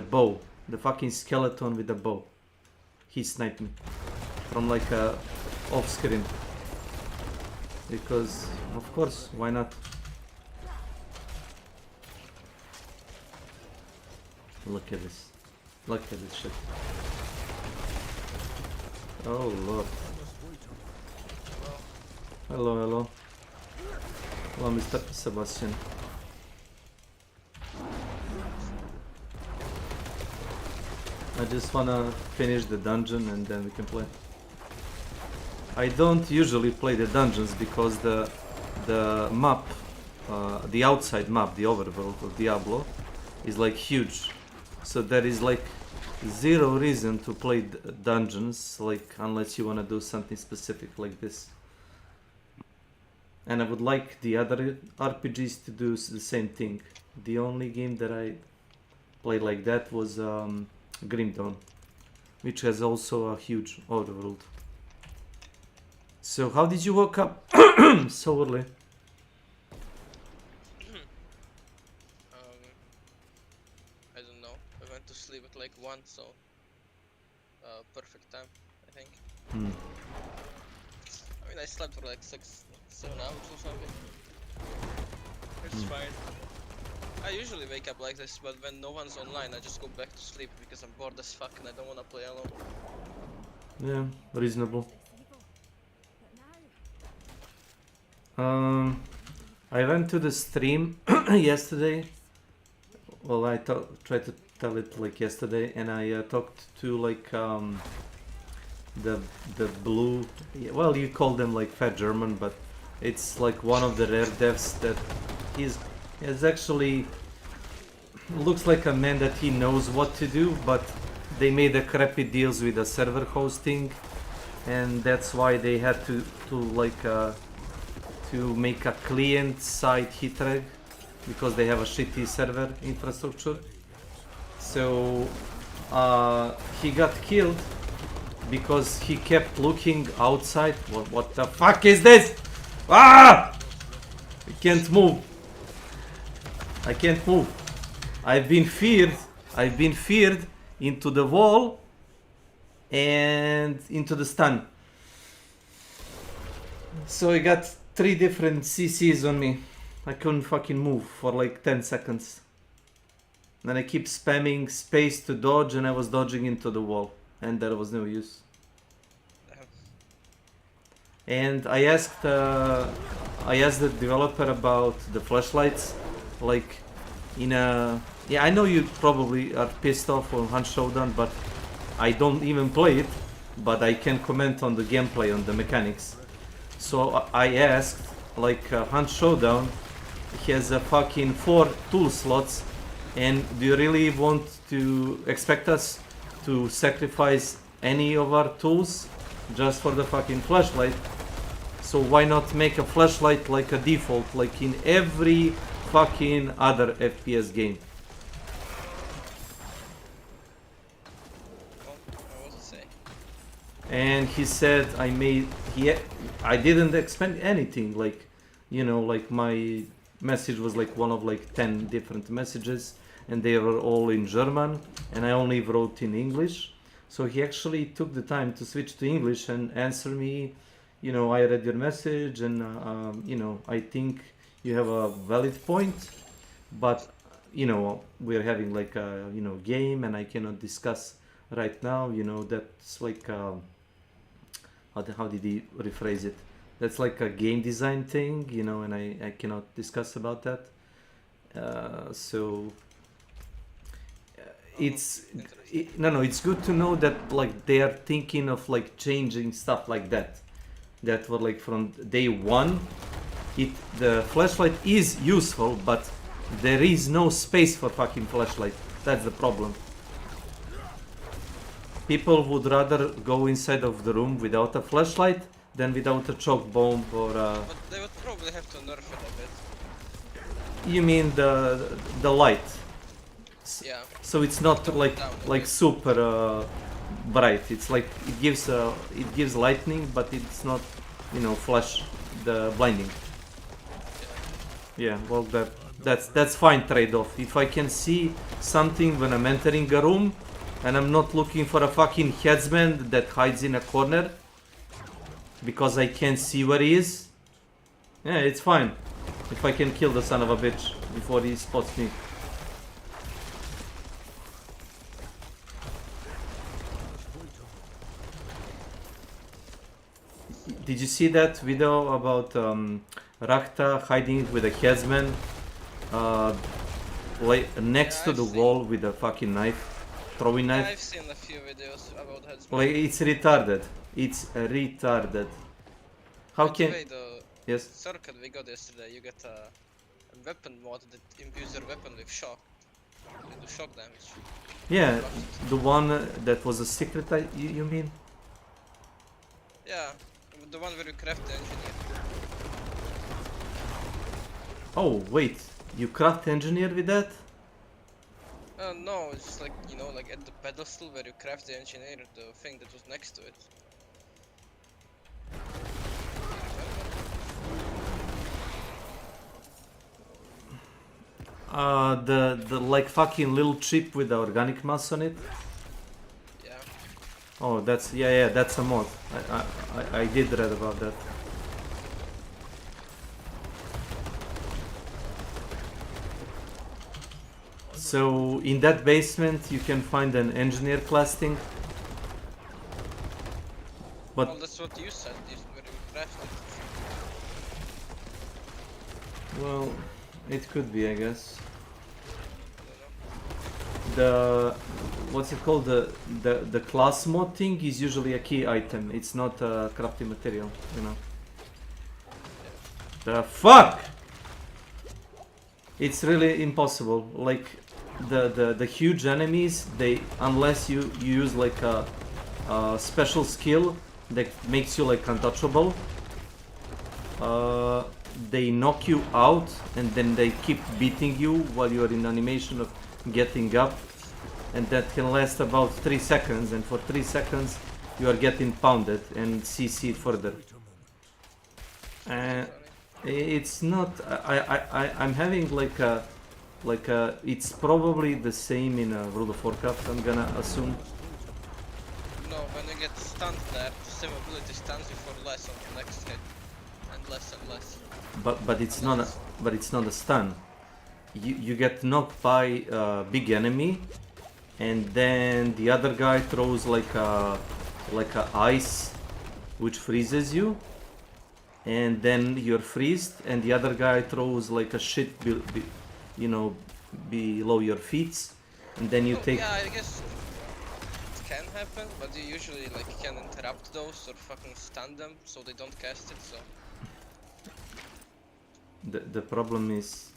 bow, the fucking skeleton with the bow. He sniped me from like off screen. Because of course, why not? Look at this. Look at this shit. Oh lord. Hello, hello. Hello, Mr. Sebastian. I just wanna finish the dungeon and then we can play. I don't usually play the dungeons because the map, the outside map, the overworld of Diablo, is like huge. So there is like zero reason to play dungeons, like unless you wanna do something specific like this. And I would like the other RPGs to do the same thing. The only game that I played like that was Grim Dawn, which has also a huge overworld. So how did you wake up so early? I don't know. I went to sleep at like 1, so perfect time, I think. I mean, I slept for like 7 hours or something. It's fine. I usually wake up like this, but when no one's online, I just go back to sleep because I'm bored as fuck and I don't want to play alone. Yeah, reasonable. I went to the stream yesterday. Well, I tried to tell it like yesterday, and I talked to like the blue. Well, you call them like Fat German, but it's like one of the rare devs that is actually looks like a man that he knows what to do, but they made a crappy deals with the server hosting, and that's why they had to like to make a client side hitreg because they have a shitty server infrastructure. So he got killed because he kept looking outside. What the fuck is this? Ah! I can't move. I can't move. I've been feared into the wall and into the stun. So I got 3 different CCs on me. I couldn't fucking move for like 10 seconds. Then I keep spamming space to dodge and I was dodging into the wall. And there was no use. And I asked the developer about the flashlights. Like in a... Yeah, I know you probably are pissed off on Hunt Showdown, but I don't even play it. But I can comment on the gameplay, on the mechanics. So I asked, like Hunt Showdown has a fucking 4 tool slots, and do you really want to expect us to sacrifice any of our tools just for the fucking flashlight? So why not make a flashlight like a default, like in every fucking other FPS game? And he said I didn't expect anything, like, you know, like my message was like one of like 10 different messages and they were all in German and I only wrote in English. So he actually took the time to switch to English and answer me, you know, I read your message and you know, I think you have a valid point, but you know, we're having like a, you know, game and I cannot discuss right now, you know, that's like how did he rephrase it? That's like a game design thing, you know, and I cannot discuss about that. So it's good to know that like they are thinking of like changing stuff like that. That were like from day one. The flashlight is useful, but there is no space for fucking flashlight. That's the problem. People would rather go inside of the room without a flashlight than without a choke bomb or a... But they would probably have to nerf it a bit. You mean the light? Yeah. So it's not like super bright. It's like it gives lightning, but it's not, you know, flash the blinding. Yeah. Well, that's fine trade-off. If I can see something when I'm entering a room, and I'm not looking for a fucking headsman that hides in a corner because I can't see where he is. Yeah, it's fine. If I can kill the son of a bitch before he spots me. Did you see that video about Rakta hiding with a headsman next to the wall with a fucking knife? Throwing knife. I've seen a few videos about headsmen. Like, it's retarded. It's retarded. How can... Yes? Circuit we got yesterday, you get a weapon mod that imbues your weapon with shock. You do shock damage. Yeah, the one that was a secret, you mean? Yeah, the one where you craft the engineer. Oh, wait. You craft engineer with that? No, it's just like, you know, like at the pedestal where you craft the engineer, the thing that was next to it. The like fucking little chip with the organic mass on it? Yeah. Oh, that's, yeah, that's a mod. I did read about that. So in that basement you can find an engineer class thing. But well, that's what you said, where you crafted. Well, it could be, I guess. The what's it called? The class mod thing is usually a key item. It's not a crafting material, you know. The fuck! It's really impossible. Like the huge enemies, they, unless you use like a special skill that makes you like untouchable, they knock you out and then they keep beating you while you are in animation of getting up, and that can last about 3 seconds, and for 3 seconds you are getting pounded and CC further. It's not. I'm having like a it's probably the same in World of Warcraft, I'm gonna assume. No, when you get stunned there, same ability stuns you for less on the next hit, and less and less. But it's not a stun. You get knocked by a big enemy, and then the other guy throws like a ice, which freezes you, and then you're freezed, and the other guy throws like a shit, you know, below your feet, and then you take. Yeah, I guess it can happen, but you usually like can interrupt those or fucking stun them so they don't cast it. So. The problem is,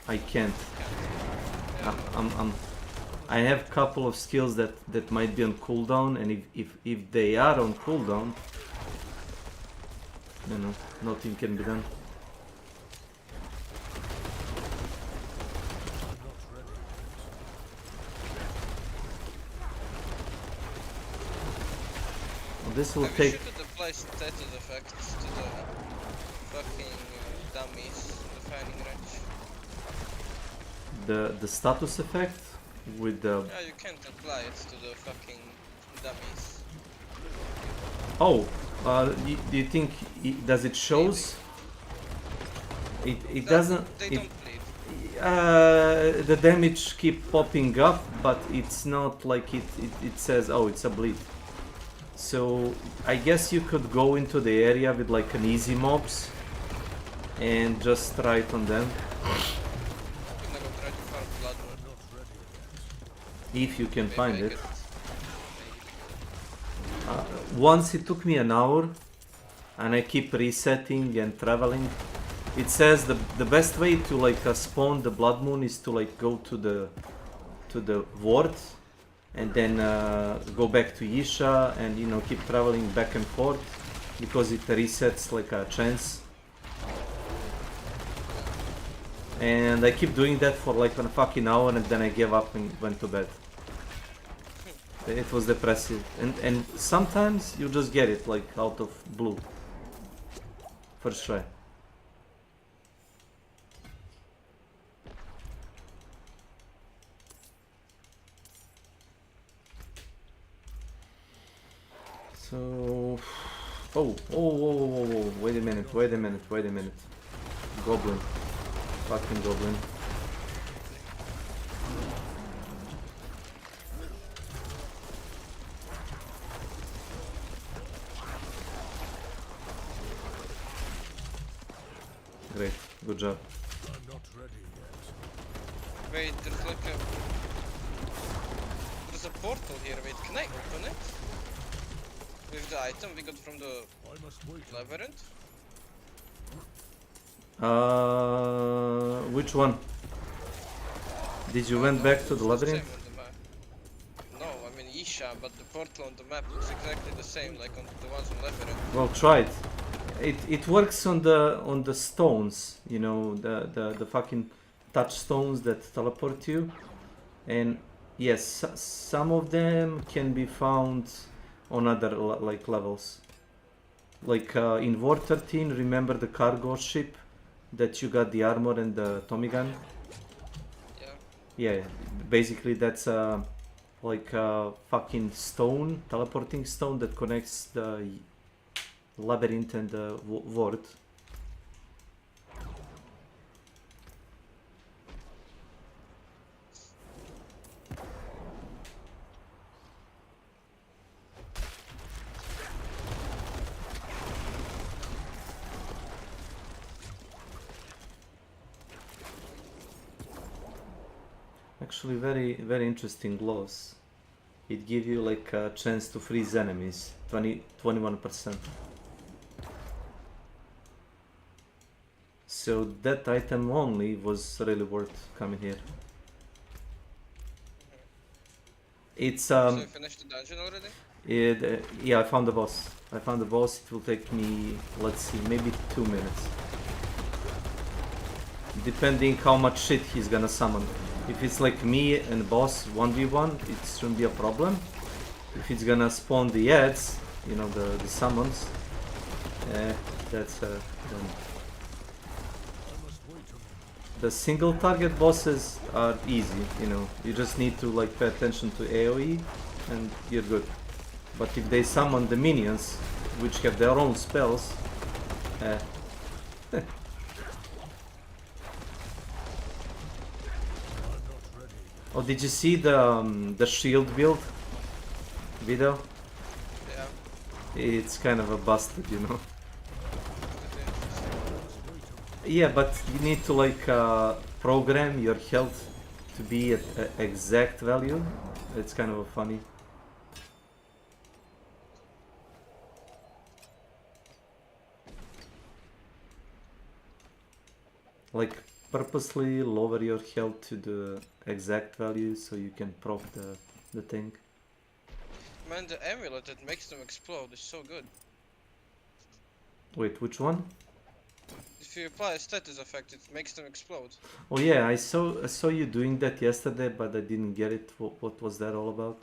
I can't. I have couple of skills that might be on cooldown, and if they are on cooldown, you know, nothing can be done. Well, this will take. You should apply status effects to the fucking dummies in the firing range. The status effect with the. Yeah, you can't apply it to the fucking dummies. Oh, do you think does it shows? It doesn't. They don't bleed. The damage keep popping up, but it's not like it says, oh, it's a bleed. So I guess you could go into the area with like an easy mobs and just try it on them. If you can find it. Once it took me an hour, and I keep resetting and traveling. It says the best way to like spawn the blood moon is to like go to the ward, and then go back to Yisha, and you know, keep traveling back and forth because it resets like a chance. And I keep doing that for like a fucking hour, and then I gave up and went to bed. It was depressive, and sometimes you just get it like out of blue. First try. So, oh, wait a minute. Goblin. Fucking goblin. Great, good job. I'm not ready yet. Wait, there's like a... There's a portal here, wait, can I open it? With the item we got from the labyrinth? Which one? Did you went back to the labyrinth? No, I mean Isha, but the portal on the map looks exactly the same, like on the ones on labyrinth. Well, try it. It works on the stones, you know, the fucking touchstones that teleport you, and yes, some of them can be found on other like levels. Like in War 13, remember the cargo ship that you got the armor and the Tommy gun? Yeah, basically that's like a fucking stone, teleporting stone that connects the labyrinth and the ward. Actually, very interesting laws. It gives you like a chance to freeze enemies, 21%. So that item only was really worth coming here. It's So you finished the dungeon already? Yeah, I found the boss. It will take me, let's see, maybe 2 minutes. depending how much shit he's gonna summon. If it's like me and boss 1v1, it shouldn't be a problem. If it's gonna spawn the ads, you know, the summons, that's then. The single target bosses are easy, you know, you just need to like pay attention to AoE and you're good. But if they summon the minions, which have their own spells, oh, did you see the shield build video? Yeah. It's kind of a busted, you know. Yeah, but you need to like program your health to be at exact value. It's kind of funny. Like purposely lower your health to the exact value so you can proc the thing. Man, the amulet that makes them explode is so good. Wait, which one? If you apply a status effect, it makes them explode. Oh yeah, I saw you doing that yesterday, but I didn't get it. What was that all about?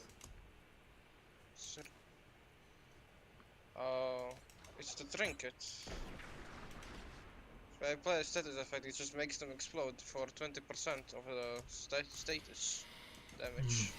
It's the trinket. If I apply a status effect, it just makes them explode for 20% of the status damage.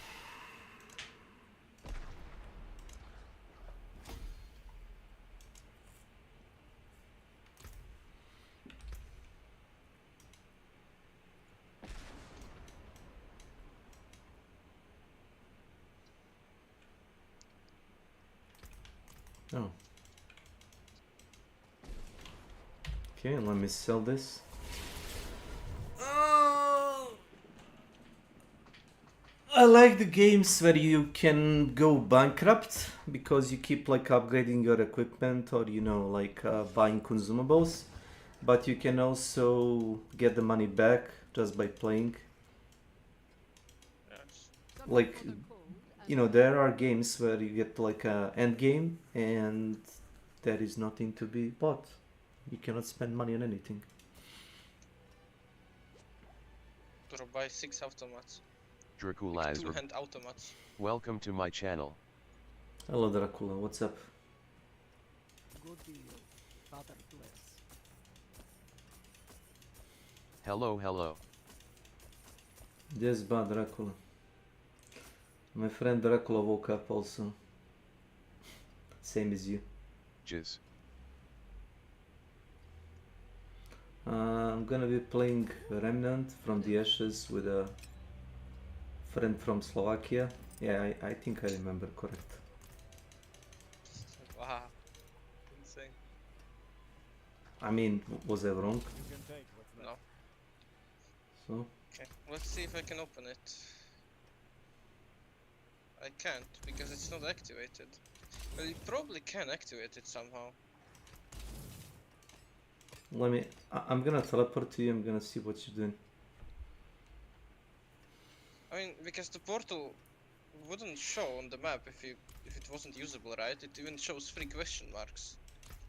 Oh. Okay, let me sell this. I like the games where you can go bankrupt because you keep like upgrading your equipment or you know like buying consumables, but you can also get the money back just by playing. Like, you know, there are games where you get like a end game and there is nothing to be bought. You cannot spend money on anything. To buy 6 automats. Dracula Like is 2-hand automats. welcome to my channel. Hello Dracula, what's up? Good deal. Father bless. Hello, hello. Yes, bad Dracula. My friend Dracula woke up also. Same as you. Jizz. I'm gonna be playing Remnant from the Ashes with a friend from Slovakia. Yeah, I think I remember correct. Wow. Insane. I mean, was I wrong? No. So? Okay, let's see if I can open it. I can't, because it's not activated. Well, you probably can activate it somehow. Let me... I'm gonna teleport to you, I'm gonna see what you're doing. I mean, because the portal wouldn't show on the map if it wasn't usable, right? It even shows 3 question marks.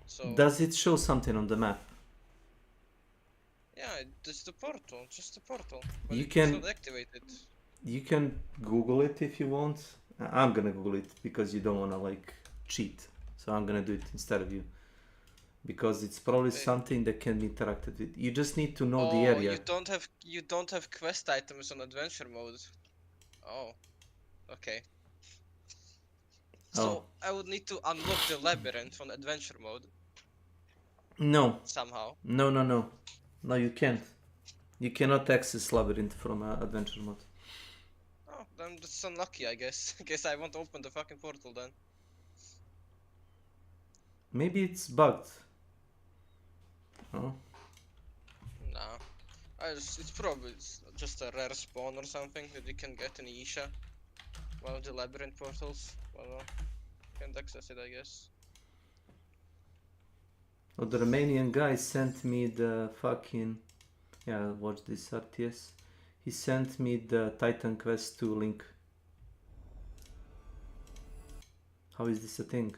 So Does it show something on the map? yeah, it's the portal, just the portal. But You it's can... not activated. You can Google it if you want. I'm gonna Google it because you don't wanna like cheat. So I'm gonna do it instead of you. Because it's probably something that can be interacted with. You just need to know the area. You don't have quest items on adventure mode. Oh. Okay. So I would need to unlock the labyrinth on adventure mode. No. Somehow. No, no, no. No, you can't. You cannot access labyrinth from adventure mode. Oh, then that's unlucky, I guess. I guess I won't open the fucking portal then. Maybe it's bugged. Oh. Nah. It's probably just a rare spawn or something that you can get in Isha. One of the labyrinth portals. Well, can't access it, I guess. Oh, the Romanian guy sent me the fucking... Yeah, watch this RTS. He sent me the Titan Quest 2 link. How is this a thing?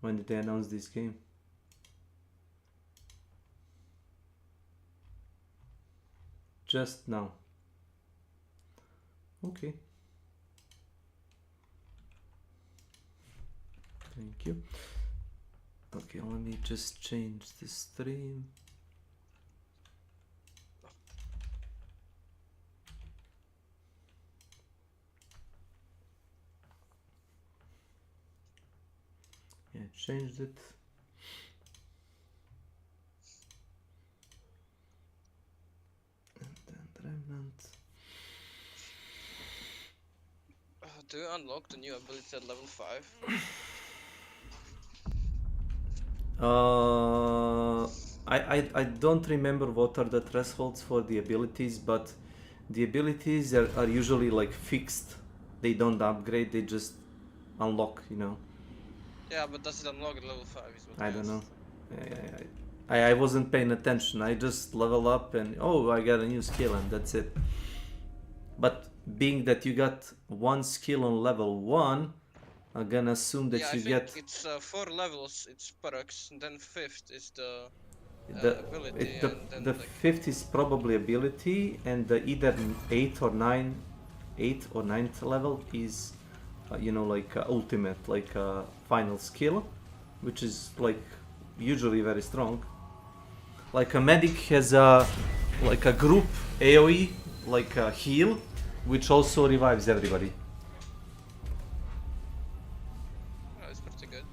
When did they announce this game? just now. Okay. Thank you. Okay, let me just change the stream. Yeah, changed it. And then remnant. Do you unlock the new ability at level 5? I don't remember what are the thresholds for the abilities, but the abilities are usually like fixed. They don't upgrade, they just unlock, you know. Yeah, but does it unlock at level 5 is what I I don't know. asked. I wasn't paying attention. I just level up and oh, I got a new skill and that's it. But being that you got one skill on level 1, I'm gonna assume that Yeah, you I think get it's 4 levels, it's perks, and then 5th is the ability, the and then the like... 5th is probably ability, and the either 8th or 9th level is you know, like ultimate, like final skill, which is like usually very strong. Like a medic has a like a group AoE, like a heal, which also revives everybody. Oh, it's pretty good.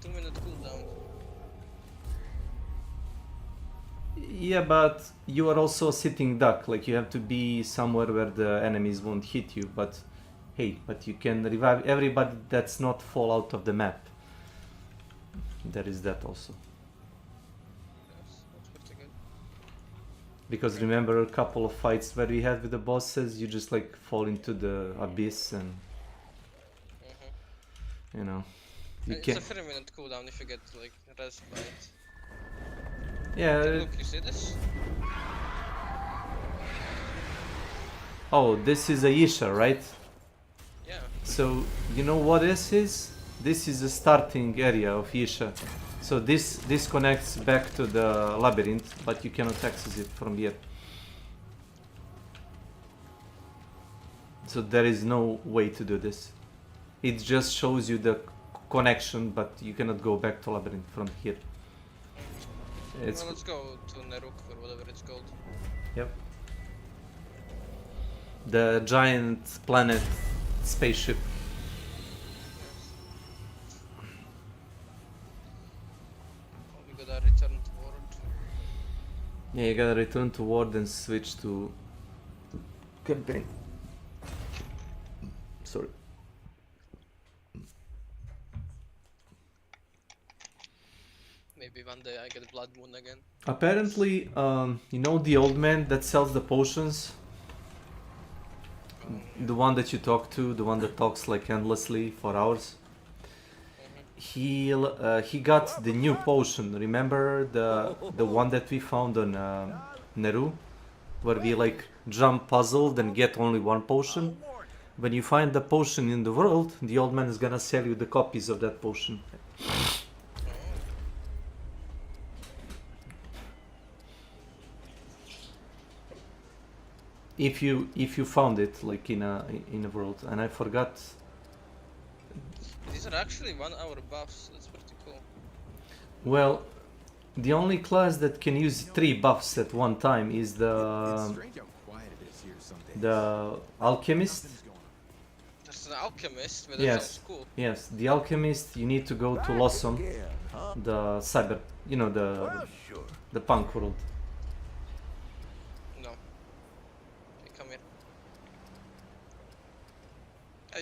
2-minute cooldown. Yeah, but you are also a sitting duck, like you have to be somewhere where the enemies won't hit you, but hey, but you can revive everybody that's not fall out of the map. There is that also. Yes, that's pretty good. Because remember a couple of fights where we had with the bosses, you just like fall into the abyss and you know, you And can't. it's a 3-minute cooldown if you get like res bite. Yeah. Look, you see this? Oh, this is a Isha, right? Yeah. So you know what this is? This is the starting area of Isha. So this connects back to the labyrinth, but you cannot access it from here. So there is no way to do this. It just shows you the connection, but you cannot go back to labyrinth from here. It's Well, let's go to Neruk or whatever it's called. Yep. The giant planet spaceship. Oh, we gotta return to Ward. Yeah, you gotta return to Ward and switch to campaign. Sorry. Maybe one day I get Blood Moon again. Apparently, you know the old man that sells the potions? The one that you talk to, the one that talks like endlessly for hours? He got the new potion. Remember the one that we found on Neru? Where we like jump puzzled and get only one potion? When you find the potion in the world, the old man is gonna sell you the copies of that potion. If you found it like in a world, and I forgot. These are actually 1 hour buffs, that's pretty cool. Well, the only class that can use 3 buffs at one time is the alchemist. There's an alchemist, but that Yes, sounds cool. yes, the alchemist. You need to go to Lawson, the cyber, you know, the punk world. No. Okay, come here.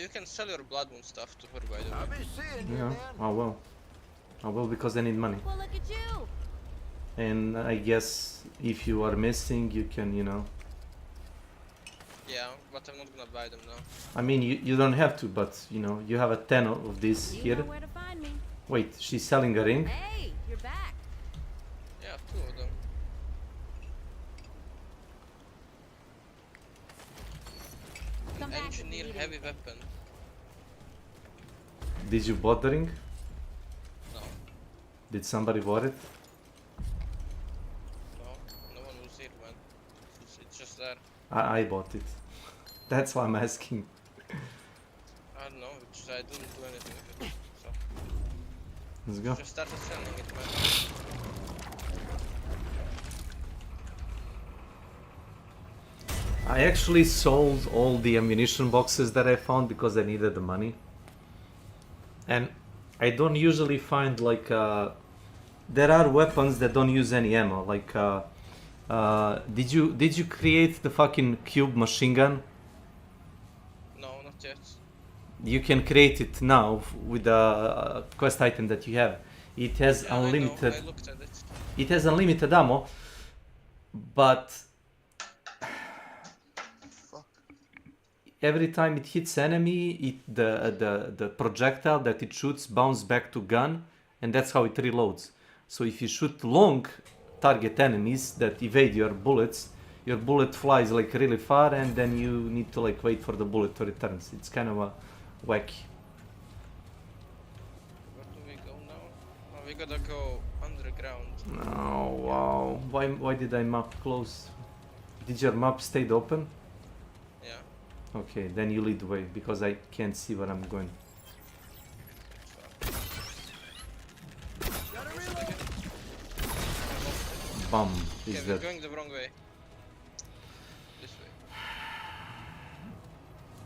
You can sell your Blood Moon stuff to her, by the way. Yeah, I will because I need money. Well, look at you. And I guess if you are missing, you can, you know. Yeah, but I'm not gonna buy them now. I mean, you don't have to, but you know, you have a 10 of this You here. know where to find me. Wait, she's selling a ring? Hey, you're back. Yeah, 2 of them. Come back if you Engineer need heavy anything. weapon. Did you bought the ring? No. Did somebody bought it? No, no one was here, man. It's just I bought it. That's why I'm asking. I don't know, because I didn't do anything with it. So Let's go. just started selling it, man. I actually sold all the ammunition boxes that I found because I needed the money. And I don't usually find like there are weapons that don't use any ammo. Like did you create the fucking cube machine gun? No, not yet. You can create it now with the quest item that you have. It has Yeah, unlimited. I looked at it. It has unlimited ammo, but every time it hits enemy, the projectile that it shoots bounce back to gun, and that's how it reloads. So if you shoot long target enemies that evade your bullets, your bullet flies like really far, and then you need to like wait for the bullet to return. It's kind of a wacky. Where do we go now? Oh, we gotta go underground. Oh wow! Why did I map close? Did your map stayed open? Yeah. Okay, then you lead the way because I can't see where I'm going. Bum is Yeah, we're that? going the wrong way. This way.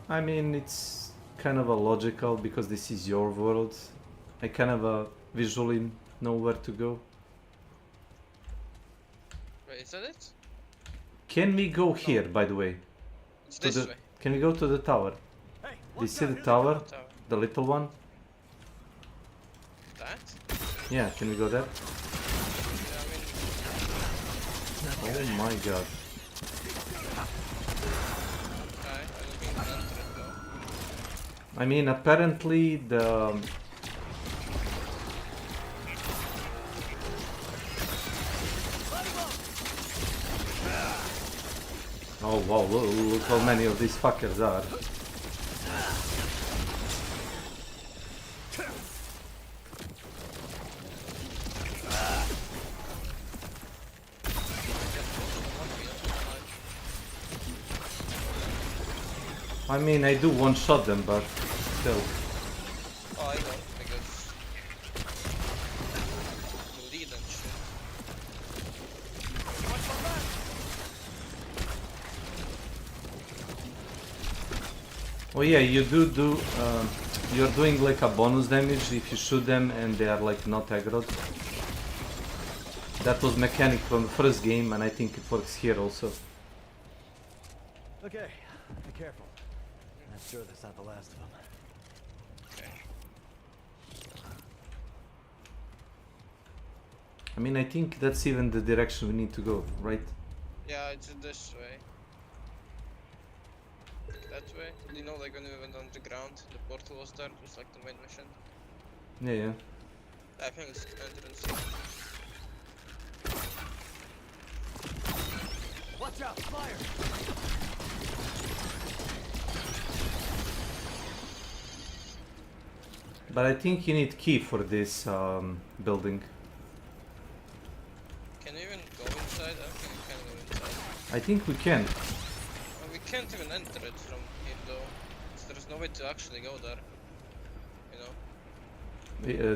I mean, it's kind of a logical because this is your world. I kind of visually know where to go. Wait, is that it? Can we go here, by the way? It's To this the, way. Can we go to the tower? Do you see the tower? The little one? That? Yeah, can we go there? Yeah, I mean... Oh my god. Okay, I'm looking at the entrance now. I mean, apparently the... Oh wow, look how many of these fuckers are. I mean, I do one-shot them, but still. Oh, I know, because... the lead and shit. Oh yeah, you do you're doing like a bonus damage if you shoot them and they are like not aggroed. That was mechanic from the first game and I think it works here also. Okay, be careful. I'm sure that's not the last of them. Okay. I mean, I think that's even the direction we need to go, right? Yeah, it's this way. That way. You know, like when we went underground, the portal was there, just like the main mission. Yeah, yeah. I think it's entrance. Watch out, fire! But I think you need key for this building. Can we even go inside? I don't think we can go inside. I think we can. Well, we can't even enter it from here though. So there's no way to actually go there. You know?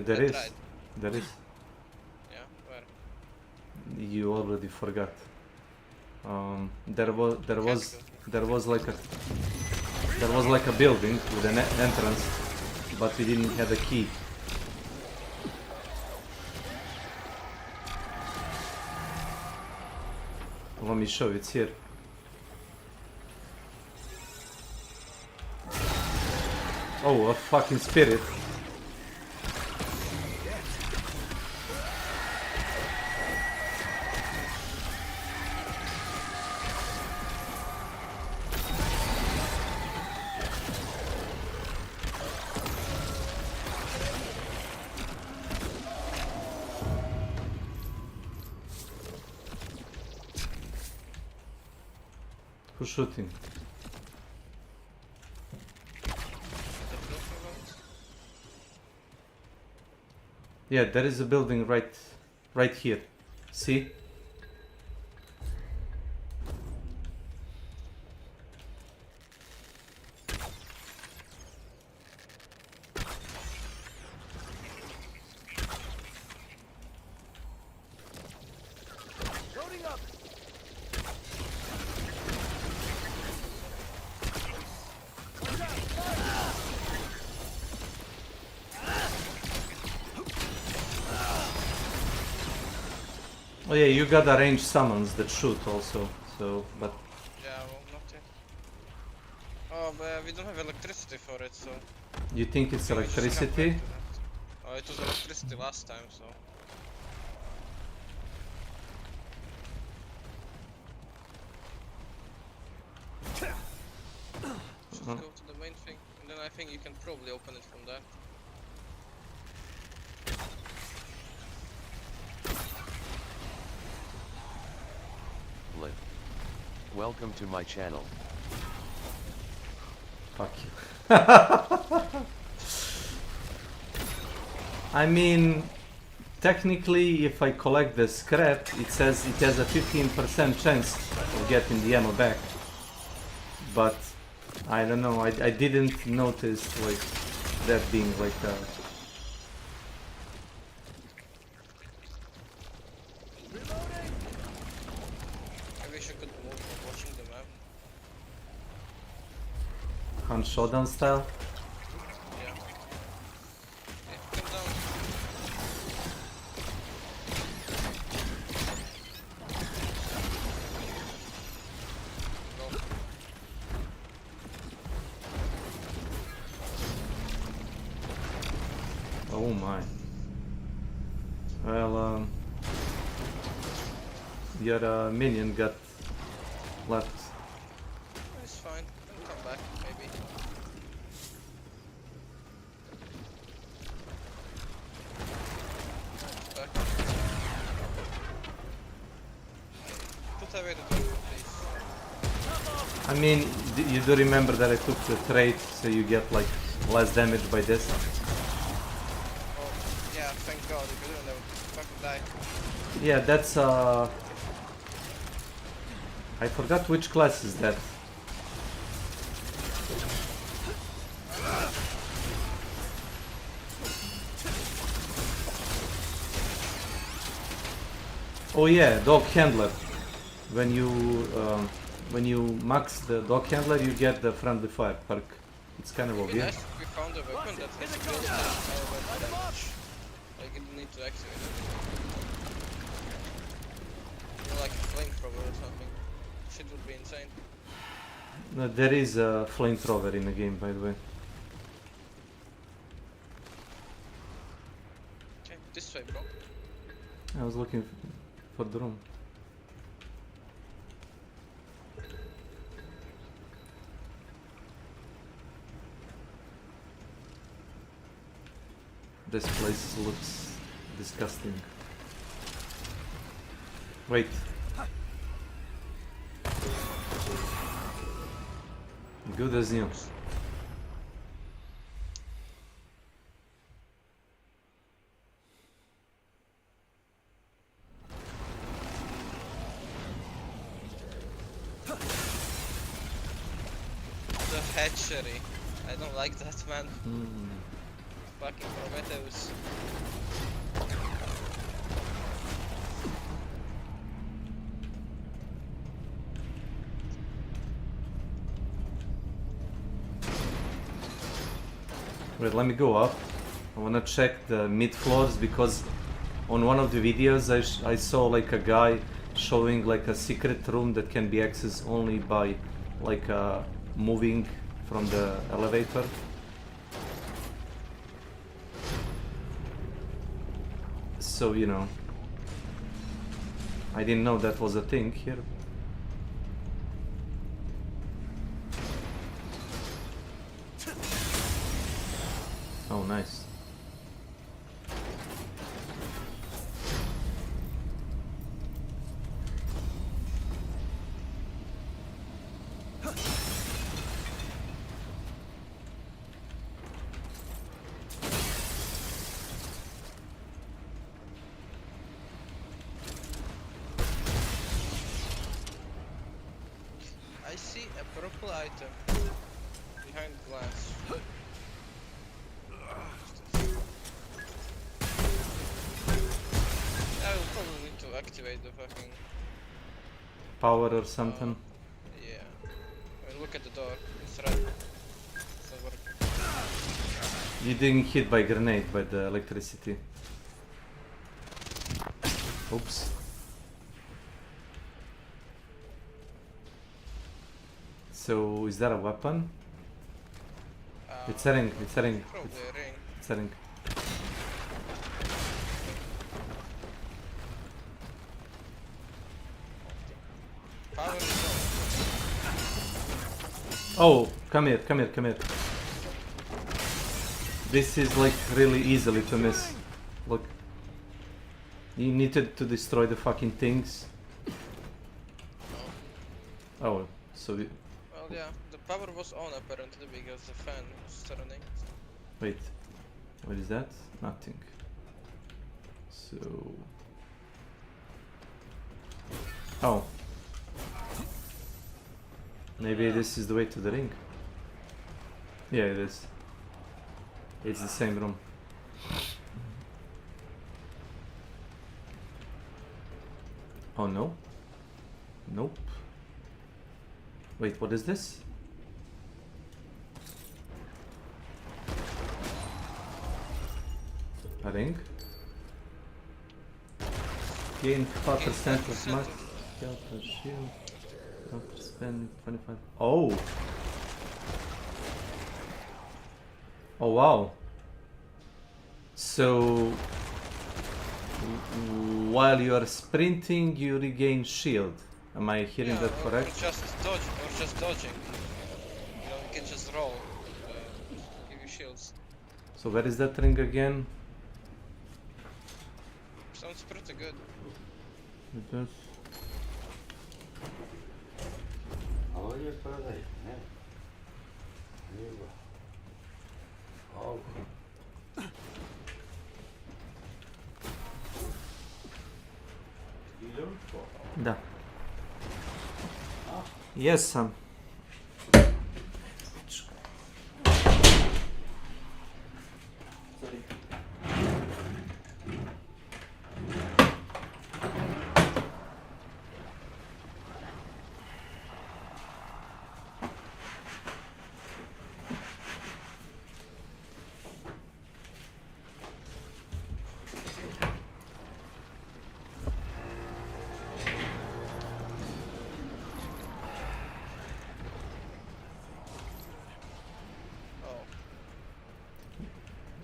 There I is. tried. There is. Yeah, where? You already forgot. There was like a building with an entrance, but we didn't have a key. Let me show you, it's here. Oh, a fucking spirit. Who's shooting? Yeah, there is a building right here. See? Oh yeah, you got arranged summons that shoot also, so, but... Yeah, well, not yet. Oh, but we don't have electricity for it, so... You think it's we just come back electricity? to that. Oh, it was electricity last time, so... Just go to the main thing, and then I think you can probably open it from there. Lit. Welcome to my channel. Fuck you. I mean, technically, if I collect the scrap, it says it has a 15% chance of getting the ammo back. But I don't know. I didn't notice like that being like a. I wish I could move from watching the map. On showdown style. Yeah. Yeah, come down. Oh my. Well, your minion got left. It's fine. I'll come back, maybe. Back. Put away the door, please. I mean, you do remember that I took the trait, so you get like less damage by this. Oh, yeah, thank God. If you don't, I would fucking die. Yeah, that's I forgot which class is that. Oh yeah, dog handler. When you max the dog handler, you get the friendly fire perk. It's kind of It'd be obvious. nice if we found a weapon that has built damage. Like, you need to activate it. You know, like a flamethrower or something. Shit would be insane. No, there is a flamethrower in the game, by the way. Okay, this way, bro. I was looking for the room. This place looks disgusting. Wait. Good as new. The hatchery. I don't like that, man. Fucking Prometheus. Wait, let me go up. I wanna check the mid floors because on one of the videos I saw like a guy showing like a secret room that can be accessed only by like moving from the elevator. So, you know, I didn't know that was a thing here. Oh, nice. I see a purple item behind glass. I will probably need to activate the fucking Power or something. yeah. I mean, look at the door. It's red. It's not working. You didn't hit by grenade by the electricity. Oops. So is that a weapon? It's a ring. It's a ring. Probably a ring. It's a ring. Power is Oh, come here, come here, come here. This is like really easily to miss. Look. You needed to destroy the fucking things. Oh, so we... Well, yeah, the power was on apparently because the fan was turning. Wait, what is that? Nothing. So... Oh. Maybe this is the way to the ring. Yeah, it is. It's the same room. Oh no? Nope. Wait, what is this? A ring? Gain 5% of max counter shield after spending 25. Oh! Oh wow! So while you are sprinting, you regain shield. Am I hearing that correct? Or just dodging. You know, you can just roll. Give you shields. So where is that ring again? Sounds pretty good. It does. Да. Yes, Sam.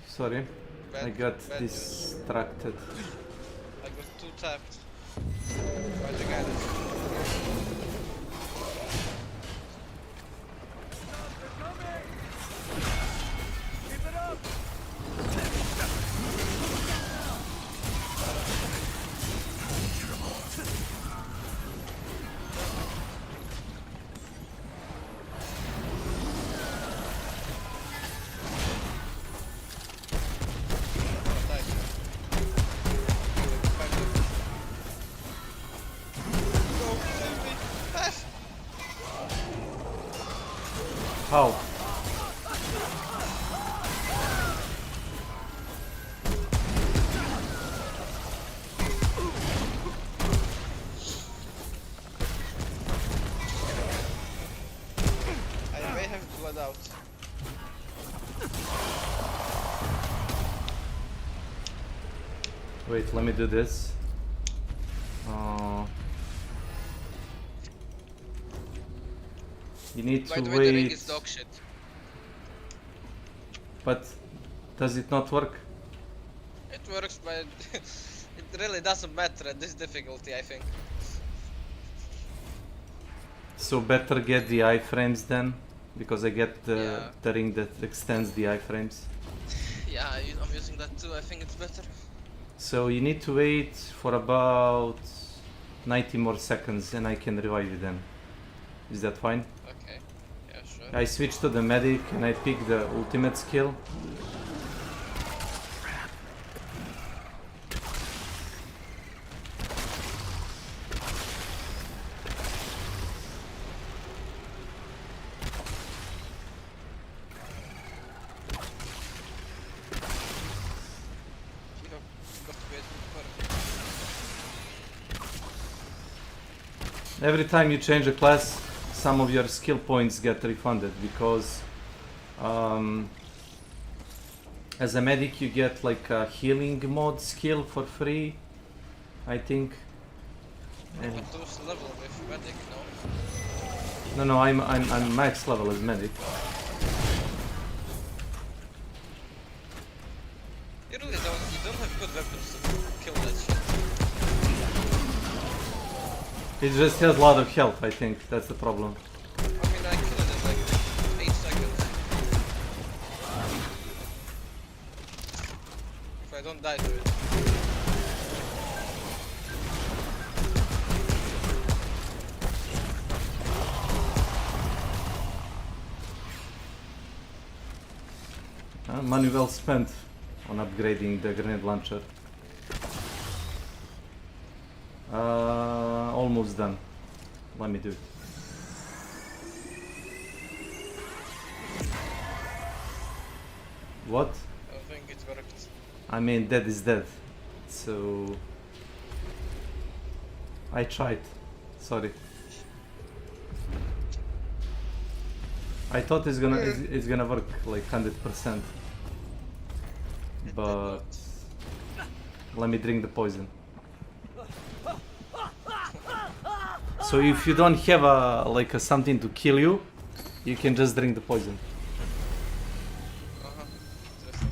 Sorry, I got distracted. I got too tapped by the guy that's... Keep it up! How? I may have bled out. Wait, let me do this. You need By to the way, the ring wait. is dog shit. But does it not work? It works, but it really doesn't matter at this difficulty, I think. So better get the iframes then, because I get the ring that extends the iframes. Yeah, I'm using that too. I think it's better. So you need to wait for about 90 more seconds and I can revive you then. Is that fine? Okay. Yeah, sure. I switch to the medic and I pick the ultimate skill. Every time you change a class, some of your skill points get refunded because as a medic you get like a healing mode skill for free, I think. But those level with medic, no? No, I'm max level as medic. You really don't. You don't have good weapons to kill that shit. It just has a lot of health, I think. That's the problem. I mean, I killed it in like 8 seconds. If I don't die to it. Money well spent on upgrading the grenade launcher. Almost done. Let me do it. What? I think it worked. I mean, dead is dead. So I tried. Sorry. I thought it's gonna work like 100%. But let me drink the poison. So if you don't have a something to kill you, you can just drink the poison. Interesting.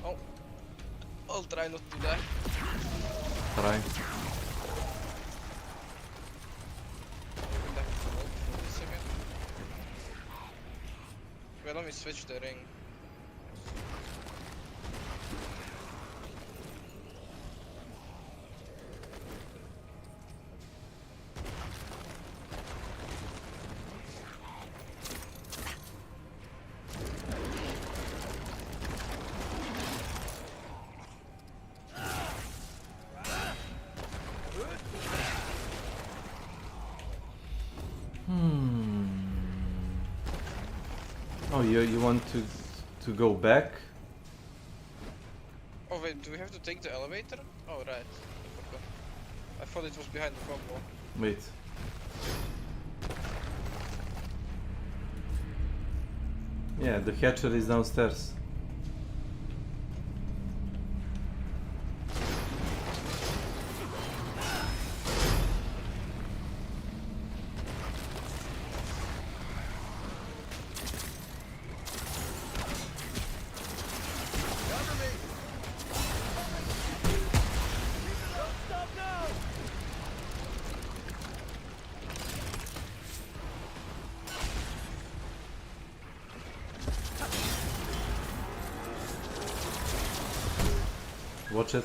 Oh, I'll try not to die. Try. Wait, let me switch the ring. Oh, you want to go back? Oh wait, do we have to take the elevator? Oh right, I forgot. I thought it was behind the fog wall. Wait. Yeah, the hatcher is downstairs. Watch it.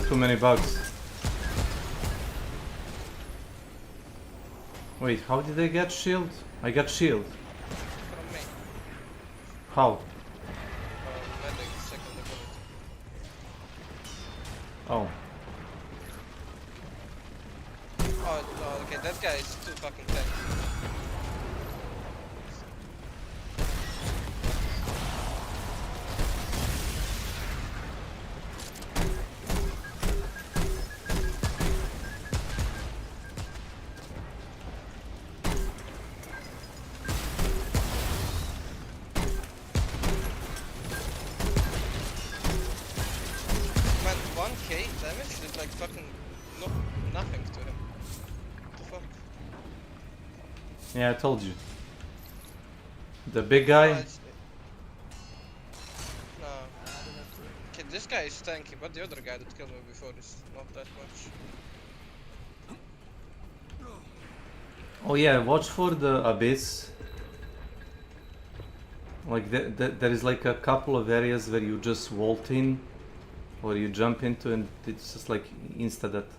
Too many bugs. Wait, how did I get shield? I got shield. From me. How? Medic, second ability. Oh. Oh, no, okay, that guy is too fucking tanky. Man, 1k damage did like fucking nothing to him. What the fuck? Yeah, I told you. The big guy. No. Okay, this guy is tanky, but the other guy that killed me before is not that much. Oh yeah, watch for the abyss. Like there is like a couple of areas where you just vault in, or you jump into, and it's just like insta death.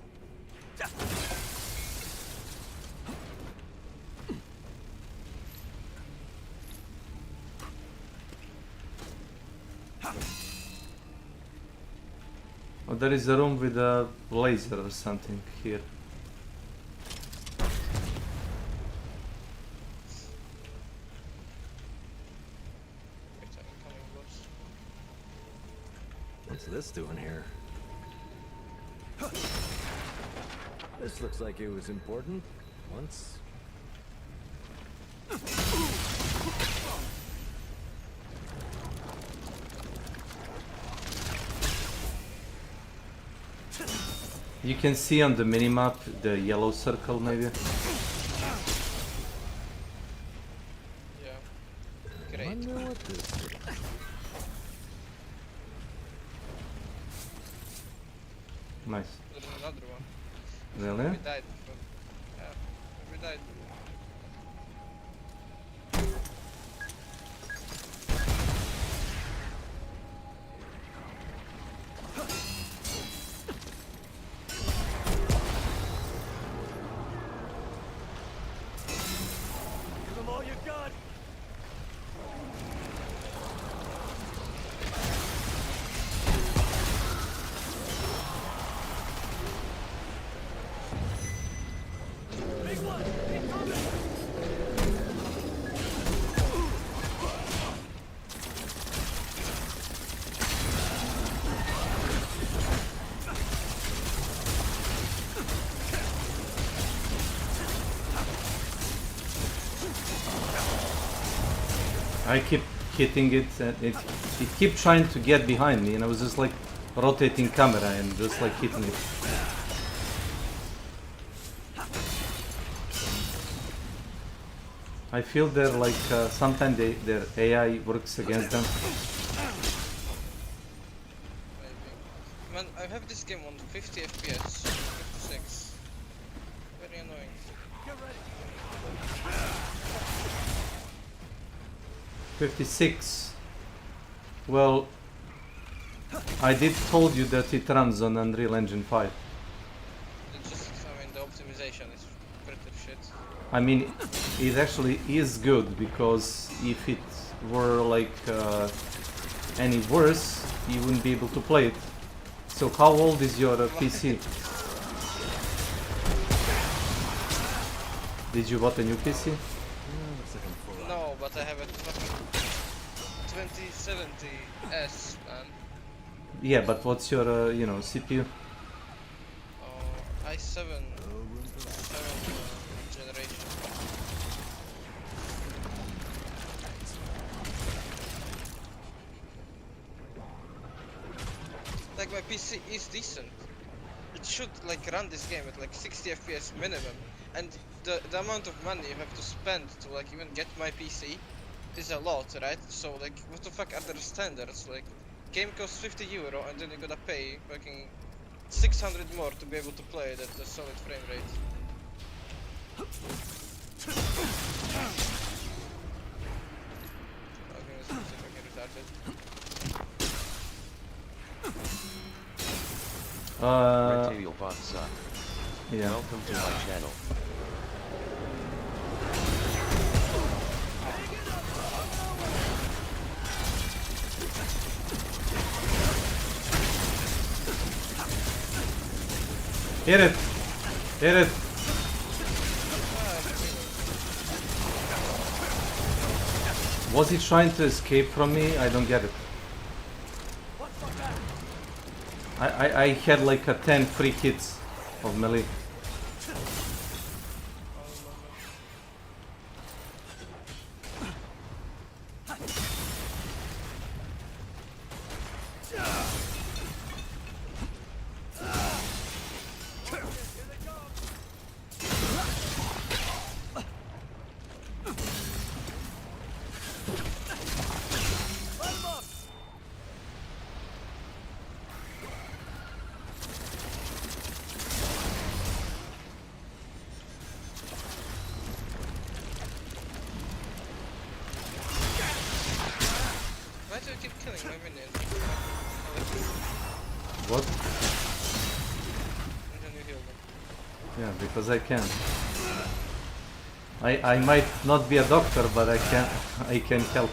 Oh, there is a room with a laser or something here. What's this doing here? This looks like it was important once. You can see on the minimap the yellow circle maybe. Yeah. Great. I wonder what this is. Nice. There's another one. Really? We died before. Yeah. We died. Give them all you got. Big one! Incoming! I keep hitting it and it kept trying to get behind me and I was just like rotating camera and just like hitting it. I feel they're like sometimes their AI works against them. Man, I have this game on 50 FPS, 56. Very annoying. Get ready. 56. Well, I did told you that it runs on Unreal Engine 5. It's just, I mean, the optimization is pretty shit. I mean, it actually is good because if it were like any worse, you wouldn't be able to play it. So how old is your PC? Did you bought a new PC? No, but I have a fucking 2070S, man. Yeah, but what's your you know, CPU? i7 7th generation. Like my PC is decent. It should like run this game at like 60 FPS minimum, and the amount of money you have to spend to like even get my PC is a lot, right? So like, what the fuck are the standards? Like, game costs 50 euro, and then you gotta pay fucking 600 more to be able to play it at a solid frame rate. Okay, this is fucking retarded. Rectadial Box Suck. Yeah. Welcome to my channel. Hit it! Hit it! Was he trying to escape from me? I don't get it. I had like a 10 free hits of melee. Why do you keep killing my minions? What? And then you heal them. Yeah, because I can. I might not be a doctor, but I can help.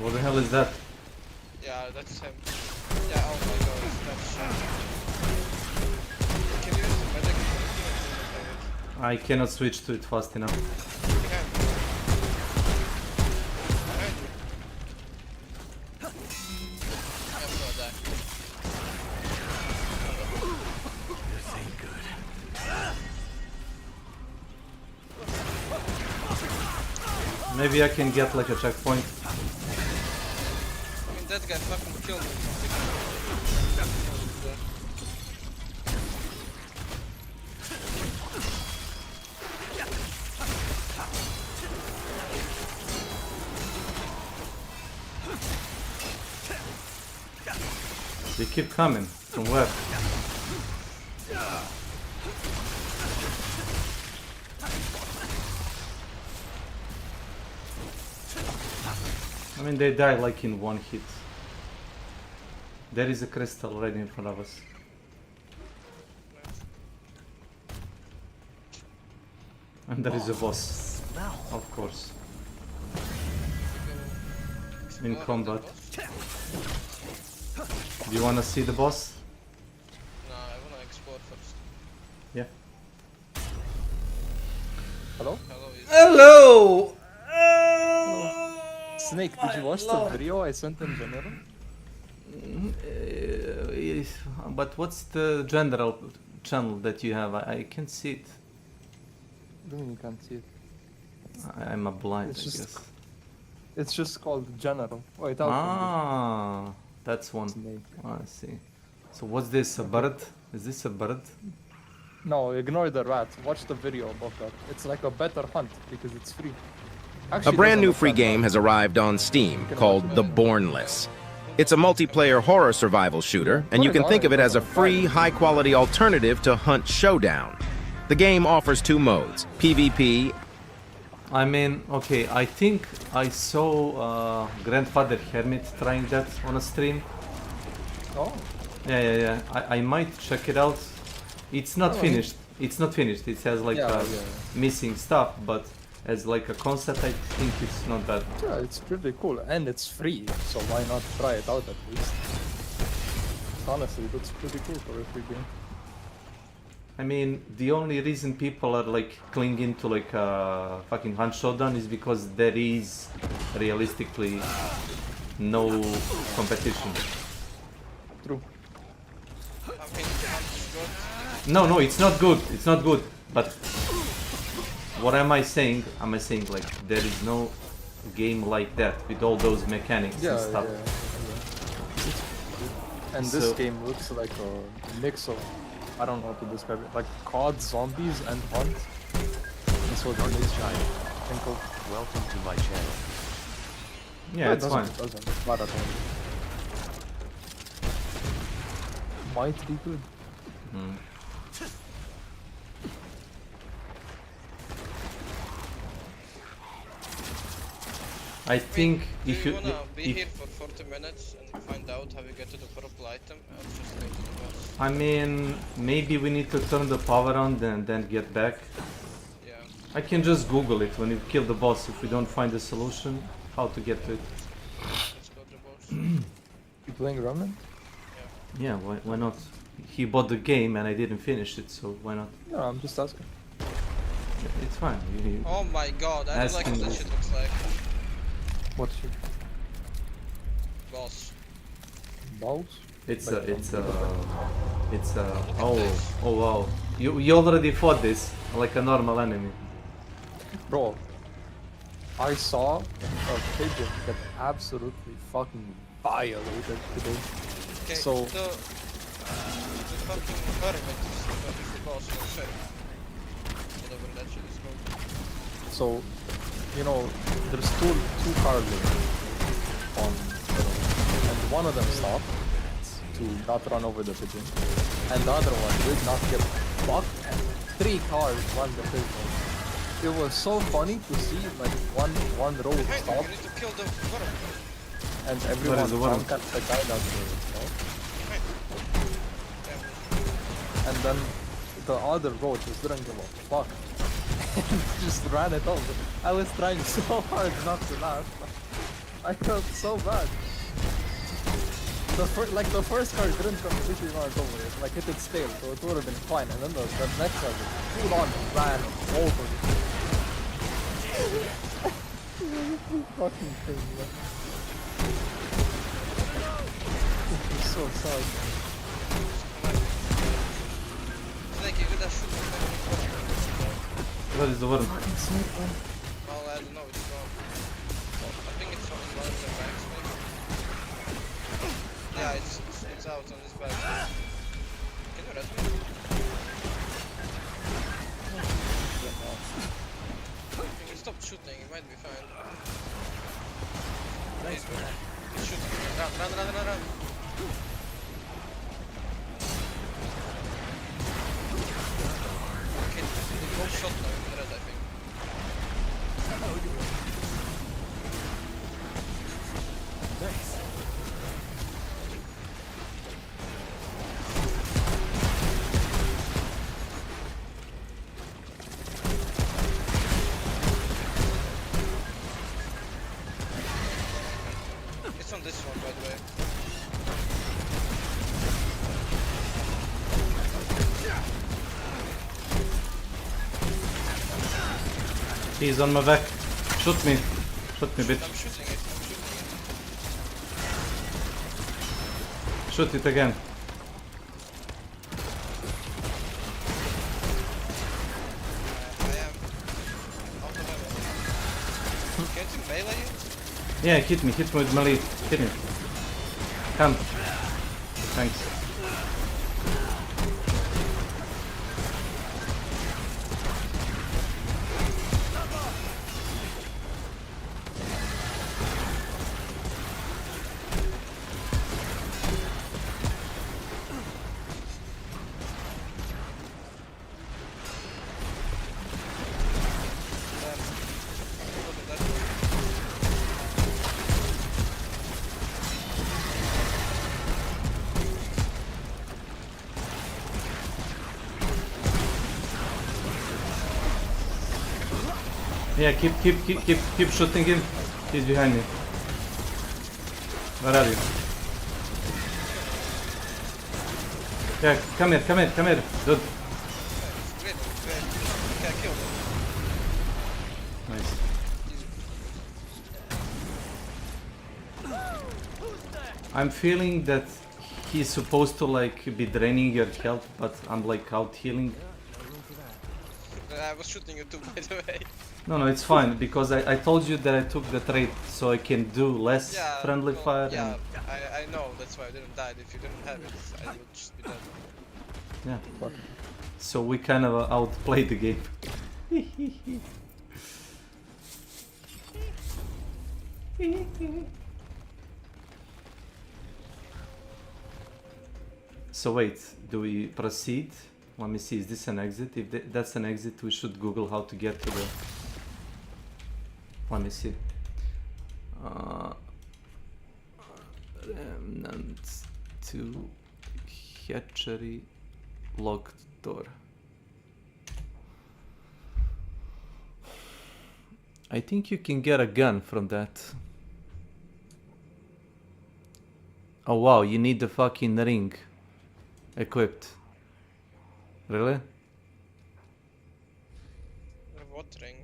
What the hell is that? Yeah, that's him. Yeah, oh my god, that's shit. Can you use the medic? I cannot switch to it fast enough. Maybe I can get like a checkpoint. I mean, that guy fucking killed me. They keep coming. From where? I mean, they die like in one hit. There is a crystal right in front of us. And there is a boss. Of course. In combat. Do you wanna see the boss? No, I wanna explore first. Yeah. Hello? Hello! Snake, did you watch the video I sent in general? But what's the general channel that you have? I can't see it. What do you mean you can't see it? I'm a blind, It's I just, guess. it's just called general. Wait, I'll Ah, that's one. I see. So what's this? A bird? Is this a bird? No, ignore the rat. Watch the video above that. It's like a better hunt because it's free. A Actually, brand new doesn't free look that game bad. has arrived on Steam called The Bornless. It's a multiplayer horror survival shooter, and you can think of it as a free, high-quality alternative to Hunt Showdown. The game offers two modes, PvP. I mean, okay, I think I saw Grandfather Hermit trying that on a stream. Oh. Yeah. I might check it out. It's not Oh, finished. It's not finished. It has like missing stuff, but as like a concept, I think it's not bad. Yeah, it's pretty cool and it's free, so why not try it out at least? Honestly, that's pretty cool for a free game. I mean, the only reason people are like clinging to like fucking Hunt Showdown is because there is realistically no competition. True. No, it's not good. It's not good. But what am I saying? Am I saying like there is no game like that with all those mechanics and stuff? And this So- game looks like a mix of, I don't know how to describe it, like COD zombies and Hunt. That's what it is. Think of. Welcome to my channel. Yeah, it's fine. It doesn't. It's not at all. Might be good. I think if Do you you wanna be if, here for 40 minutes and find out how you get to the purple item? I'll just go to the boss. I mean, maybe we need to turn the power on and then get back. Yeah. I can just Google it when you kill the boss if we don't find a solution, how to get to it. Let's go to the boss. You playing Ramen? Yeah, why not? He bought the game and I didn't finish it, so why not? No, I'm just asking. It's fine. Oh my god, I don't like how Asking- that shit looks like. What shit? Boss. Balls? It's Like oh wow. You already fought this like a normal enemy. Bro, I saw a pigeon get absolutely fucking violated today. Okay, So, the fucking hermit is the boss or shit. Whatever that shit is called. so, you know, there's two cars on the road, and one of them stopped to not run over the pigeon, and the other one did not get fucked, and 3 cars run the pigeon. It was so funny to see like one road stop, You need to kill the worm. and everyone the worm? jumped at the guy that and then the other road just didn't give a fuck. Just ran it over. I was trying so hard not to laugh. I felt so bad. The first card didn't completely run over it, like hit its tail, so it would have been fine. And then the next card full on ran over it. Fucking crazy. This is so sad. What is the word? Well, I don't know which one. I think it's on one of the backs, maybe. Yeah, it's out on this back. Can you rest me? If you stop shooting, it might be fine. Nice. He's shooting. Run. Okay, they both shot now in red, I think. Nice. It's on this one, by the way. He's on my back. Shoot me, bitch. I'm shooting it. Shoot it again. I am out of ammo. Can't you melee it? Yeah, hit me with melee. Hit me. Come. Thanks. Yeah, keep shooting him. He's behind me. Where are you? Yeah, come here. Dude. Nice. I'm feeling that he's supposed to like be draining your health, but I'm like out healing. I was shooting you too, by the way. No, it's fine, because I told you that I took the trait so I can do less friendly fire. Yeah, and I know, that's why I didn't die. If you didn't have it, I would just be dead. yeah. So we kind of outplayed the game. So wait, do we proceed? Let me see, is this an exit? If that's an exit, we should Google how to get to the... Let me see. Remnant to hatchery locked door. I think you can get a gun from that. Oh wow, you need the fucking ring equipped. Really? What ring?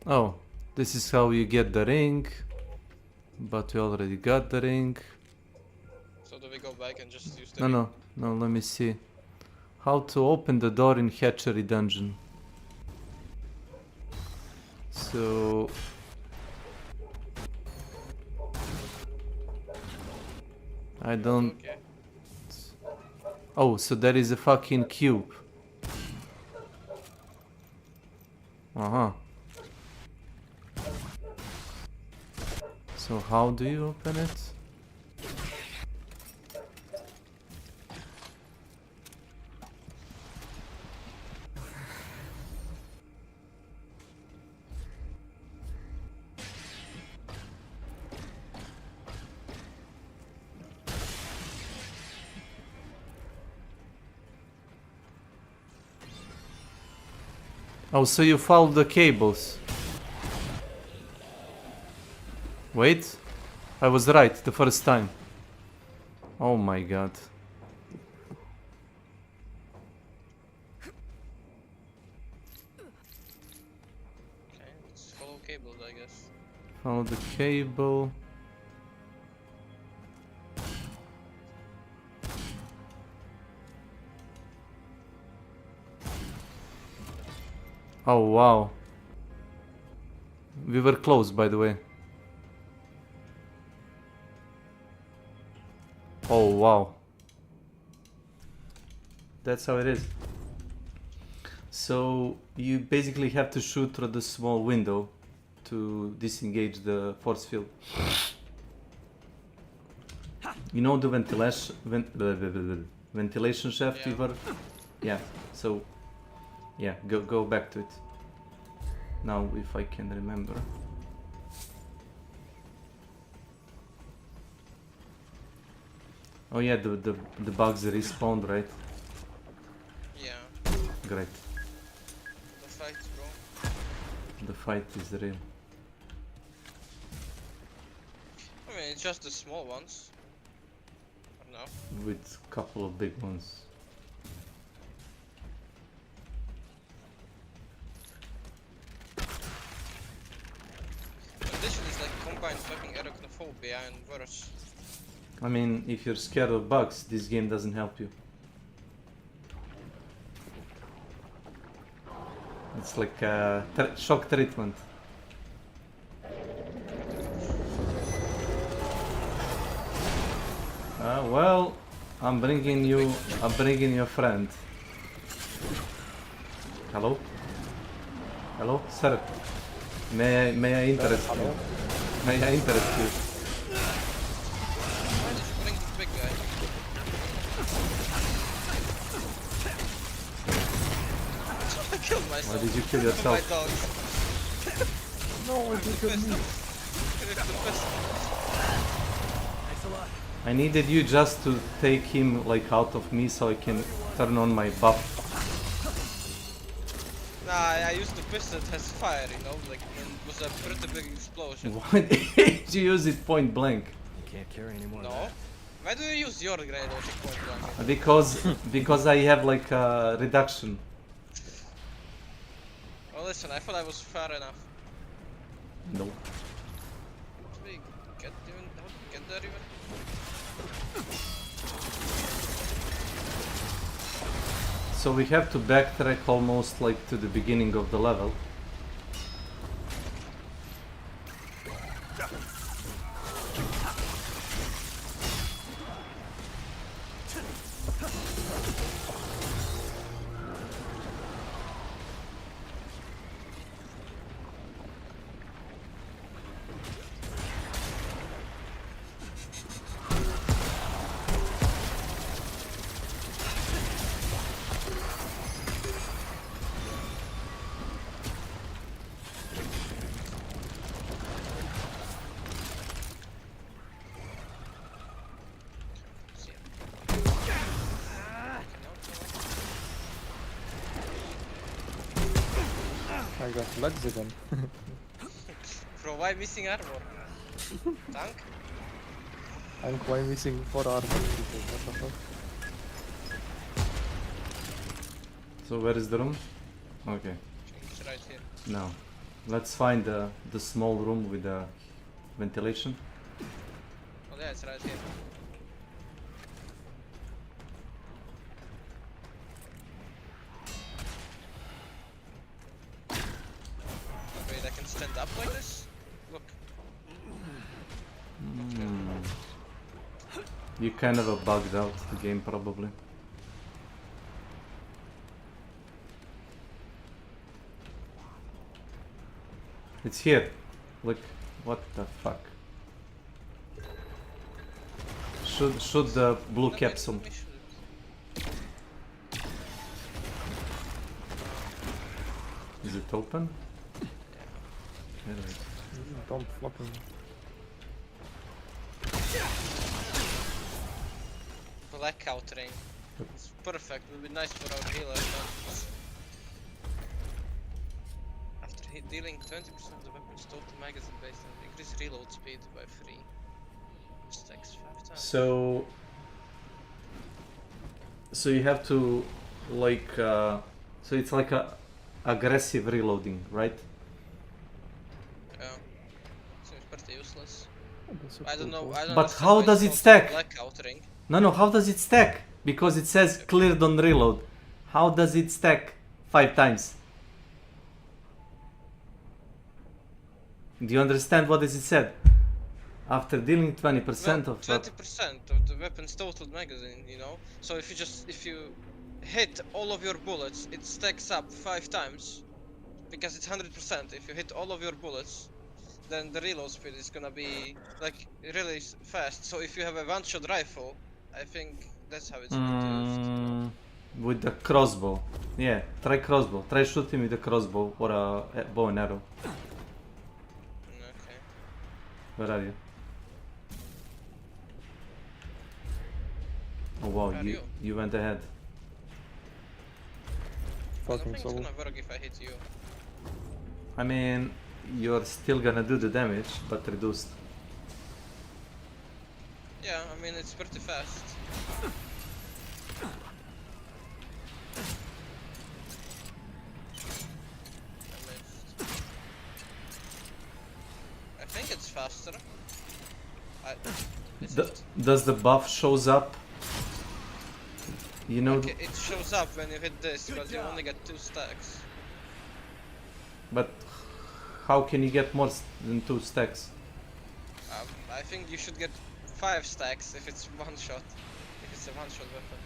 Oh, this is how you get the ring, but we already got the ring. So do we go back and just use the No, let me see. How to open the door in hatchery dungeon. So... I don't... Okay. Oh, so there is a fucking cube. Uh-huh. So how do you open it? Oh, so you followed the cables. Wait, I was right the first time. Oh my god. Okay, let's follow cables, I guess. Follow the cable. Oh wow. We were close, by the way. Oh wow. That's how it is. So you basically have to shoot through the small window to disengage the force field. You know the ventilation shaft we were? Yeah. So yeah, go back to it. Now if I can remember. Oh yeah, the bugs respawned, right? Yeah. Great. The fight, bro. The fight is real. I mean, it's just the small ones. Or no? With a couple of big ones. This is like combined fucking arachnophobia and worse. I mean, if you're scared of bugs, this game doesn't help you. It's like a shock treatment. Well, I'm bringing you a friend. Hello? Hello, sir. May I interest you? May I interest you? Why did you bring this big guy? I killed myself. Why did you kill yourself? My dogs. No, it killed me. Thanks a lot. I needed you just to take him like out of me so I can turn on my buff. Nah, I used the pistol as fire, you know, like it was a pretty big explosion. Why did you use it point blank? You can't carry anymore. No? Why do you use your grenade launcher point blank? Because I have like a reduction. Oh listen, I thought I was far enough. No. Did we get there even? So we have to backtrack almost like to the beginning of the level. I got legs again. Bro, why missing armor? Tank? I'm quite missing 4 armor. What the fuck? So where is the room? Okay. It's right here. No. Let's find the small room with the ventilation. Oh yeah, it's right here. Wait, I can stand up like this? Look. You kind of bugged out the game probably. It's here. Look, what the fuck? Shoot the blue capsule. Is it open? Yeah, right. Don't fucking. Blackout ring. It's perfect. It will be nice for our healer. But dealing 20% of the weapon's total magazine based on increase reload speed by 3. Stacks 5 times. So you have to like so it's like a aggressive reloading, right? Yeah. Seems pretty useless. That's I don't know. I don't But understand how why does it's it called stack? Blackout ring. No, how does it stack? Because it says cleared on reload. How does it stack 5 times? Do you understand what is it said? After dealing 20% of 20% of the weapon's total magazine, you know. So if you hit all of your bullets, it stacks up 5 times because it's 100%. If you hit all of your bullets, then the reload speed is gonna be like really fast. So if you have a one-shot rifle, I think that's how it's meant to use. with the crossbow. Yeah, try crossbow. Try shooting with a crossbow or a bow and arrow. Okay. Where are you? Oh wow, you went ahead. I don't think it's gonna work if I hit you. I mean, you're still gonna do the damage, but reduced. Yeah, I mean it's pretty fast. I think it's faster. Does the buff shows up? You know. Okay, it shows up when you hit this, but you only get 2 stacks. But how can you get more than 2 stacks? I think you should get 5 stacks if it's one shot. If it's a one-shot weapon.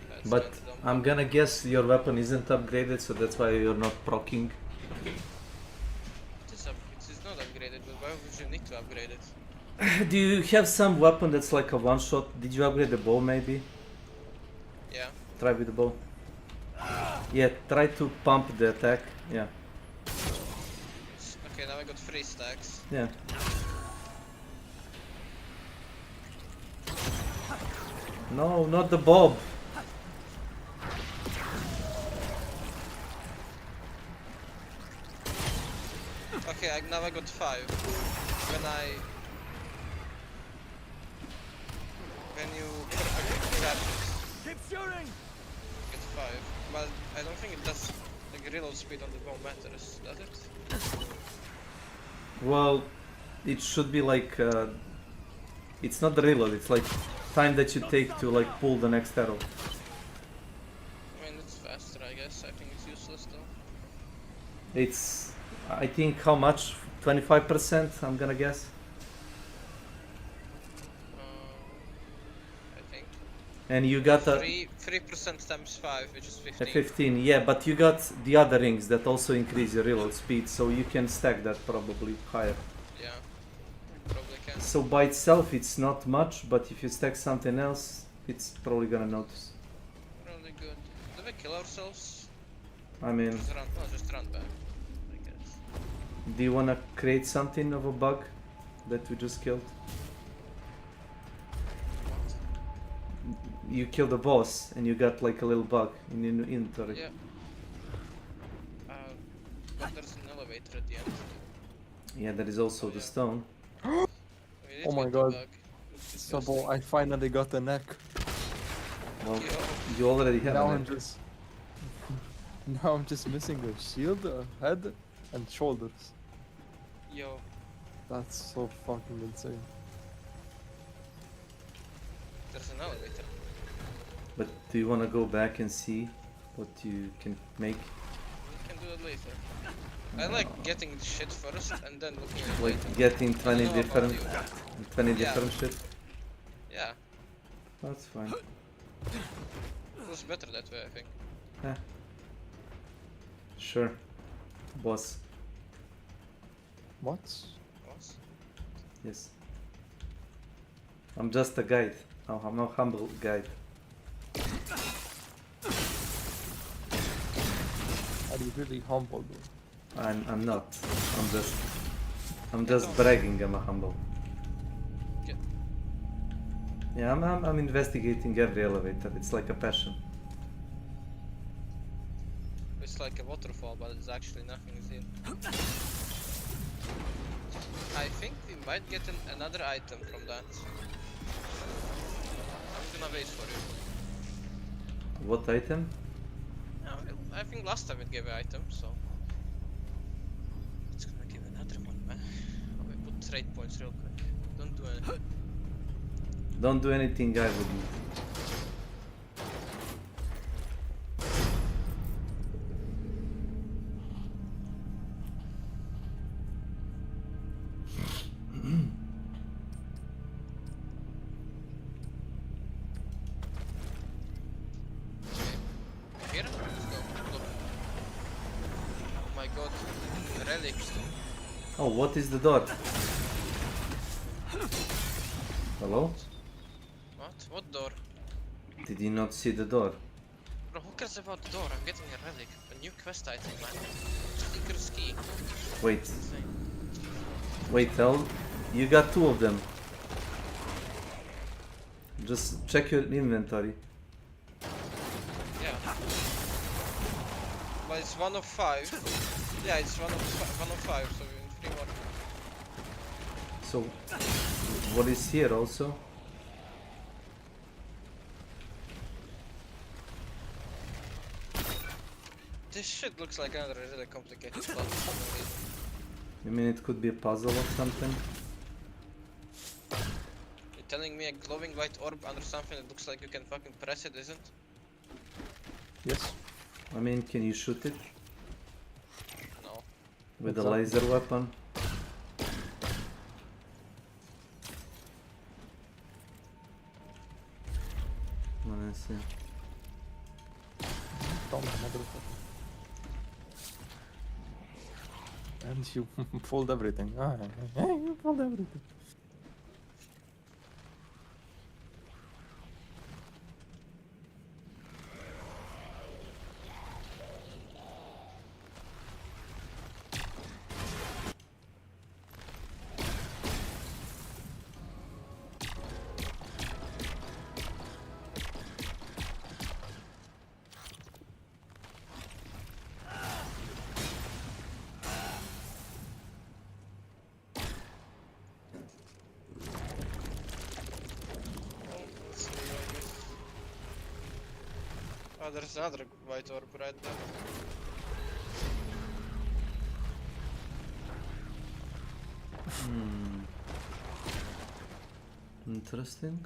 That's But I'm gonna guess your weapon isn't upgraded, so that's why you're not proccing. It is not upgraded, but why would you need to upgrade it? Do you have some weapon that's like a one shot? Did you upgrade the bow maybe? Yeah. Try with the bow. Yeah, try to pump the attack. Yeah. Okay, now I got 3 stacks. Yeah. No, not the bob. Okay, now I got 5. When you perfectly grab it, keep shooting. Get 5. But I don't think it does. Like reload speed on the bow matters, does it? Well, it should be like it's not the reload. It's like time that you take to like pull the next arrow. I mean, it's faster, I guess. I think it's useless though. It's, I think, how much? 25%, I'm gonna guess. I think. And you got a 3% times 5, which is 15. 15, yeah, but you got the other rings that also increase your reload speed, so you can stack that probably higher. Yeah, probably can. So by itself it's not much, but if you stack something else, it's probably gonna notice. Really good. Do we kill ourselves? I mean, just run back, I guess. do you wanna create something of a bug that we just killed? You killed the boss and you got like a little bug in your inventory. Yeah. But there's an elevator at the end. Yeah, there is also the stone. Oh my god. Sabo, I finally got the neck. Well, you already have now a I'm neck. just now I'm just missing the shield, head, and shoulders. Yo. That's so fucking insane. There's an elevator. But do you wanna go back and see what you can make? We can do it later. I like getting the shit first and then looking at it Like later. getting 20 I don't know about different you. 20 Yeah. different shit? Yeah. That's fine. Feels better that way, I think. Yeah. Sure. Boss. What? Boss? Yes. I'm just a guide. I'm a humble guide. Are you really humble, bro? I'm not. I'm just bragging I'm a humble. Okay. Yeah, I'm investigating every elevator. It's like a passion. It's like a waterfall, but it's actually nothing is here. I think we might get another item from that. I'm gonna wait for you. What item? I think last time it gave an item, so it's gonna give another one, man. We put trade points real quick. Don't do anything. Don't do anything I wouldn't. Here? Let's go. Look. Oh my god. Relics. Oh, what is the door? Hello? What? What door? Did you not see the door? Bro, who cares about the door? I'm getting a relic. A new quest item, man. Stinker's key. Wait. Wait, Al. You got 2 of them. Just check your inventory. Yeah. But it's 1 of 5. Yeah, it's 1 of 5, so we need 3 more. So, what is here also? This shit looks like another really complicated puzzle for some reason. You mean it could be a puzzle or something? You're telling me a glowing white orb under something that looks like you can fucking press it, isn't? Yes. I mean, can you shoot it? No. With a laser weapon? Let's see. Don't motherfucker. And you fold everything. Ah, you fold everything. Oh, there's another white orb right there. Interesting.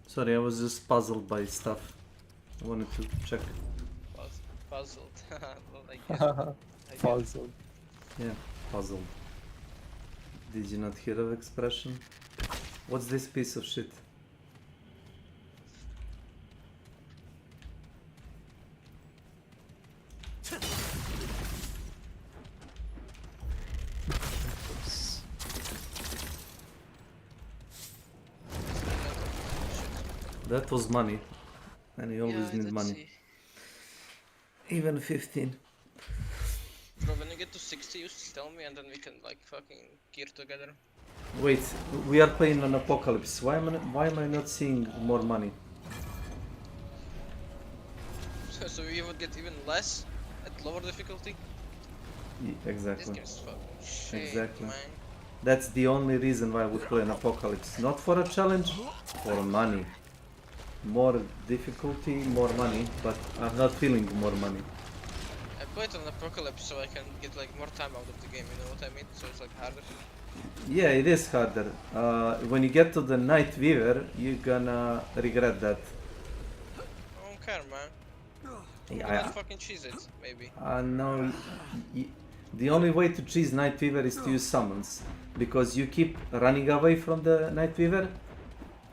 Sorry, I was just puzzled by stuff. I wanted to check. Puzzled. Well, I guess. Puzzled. Yeah, puzzled. Did you not hear of expression? What's this piece of shit? That was money, and you always need money. Even 15. Bro, when you get to 60, you just tell me and then we can like fucking gear together. Wait, we are playing on Apocalypse. Why am I not seeing more money? So we would get even less at lower difficulty? Exactly. This game's fucking shit, Exactly. man. That's the only reason why I would play an Apocalypse. Not for a challenge, for money. More difficulty, more money, but I'm not feeling more money. I played on Apocalypse so I can get like more time out of the game, you know what I mean? So it's like harder. Yeah, it is harder. When you get to the Night Weaver, you're gonna regret that. I don't care, man. Yeah, I'm gonna fucking cheese it, maybe. No, the only way to cheese Night Weaver is to use summons, because you keep running away from the Night Weaver,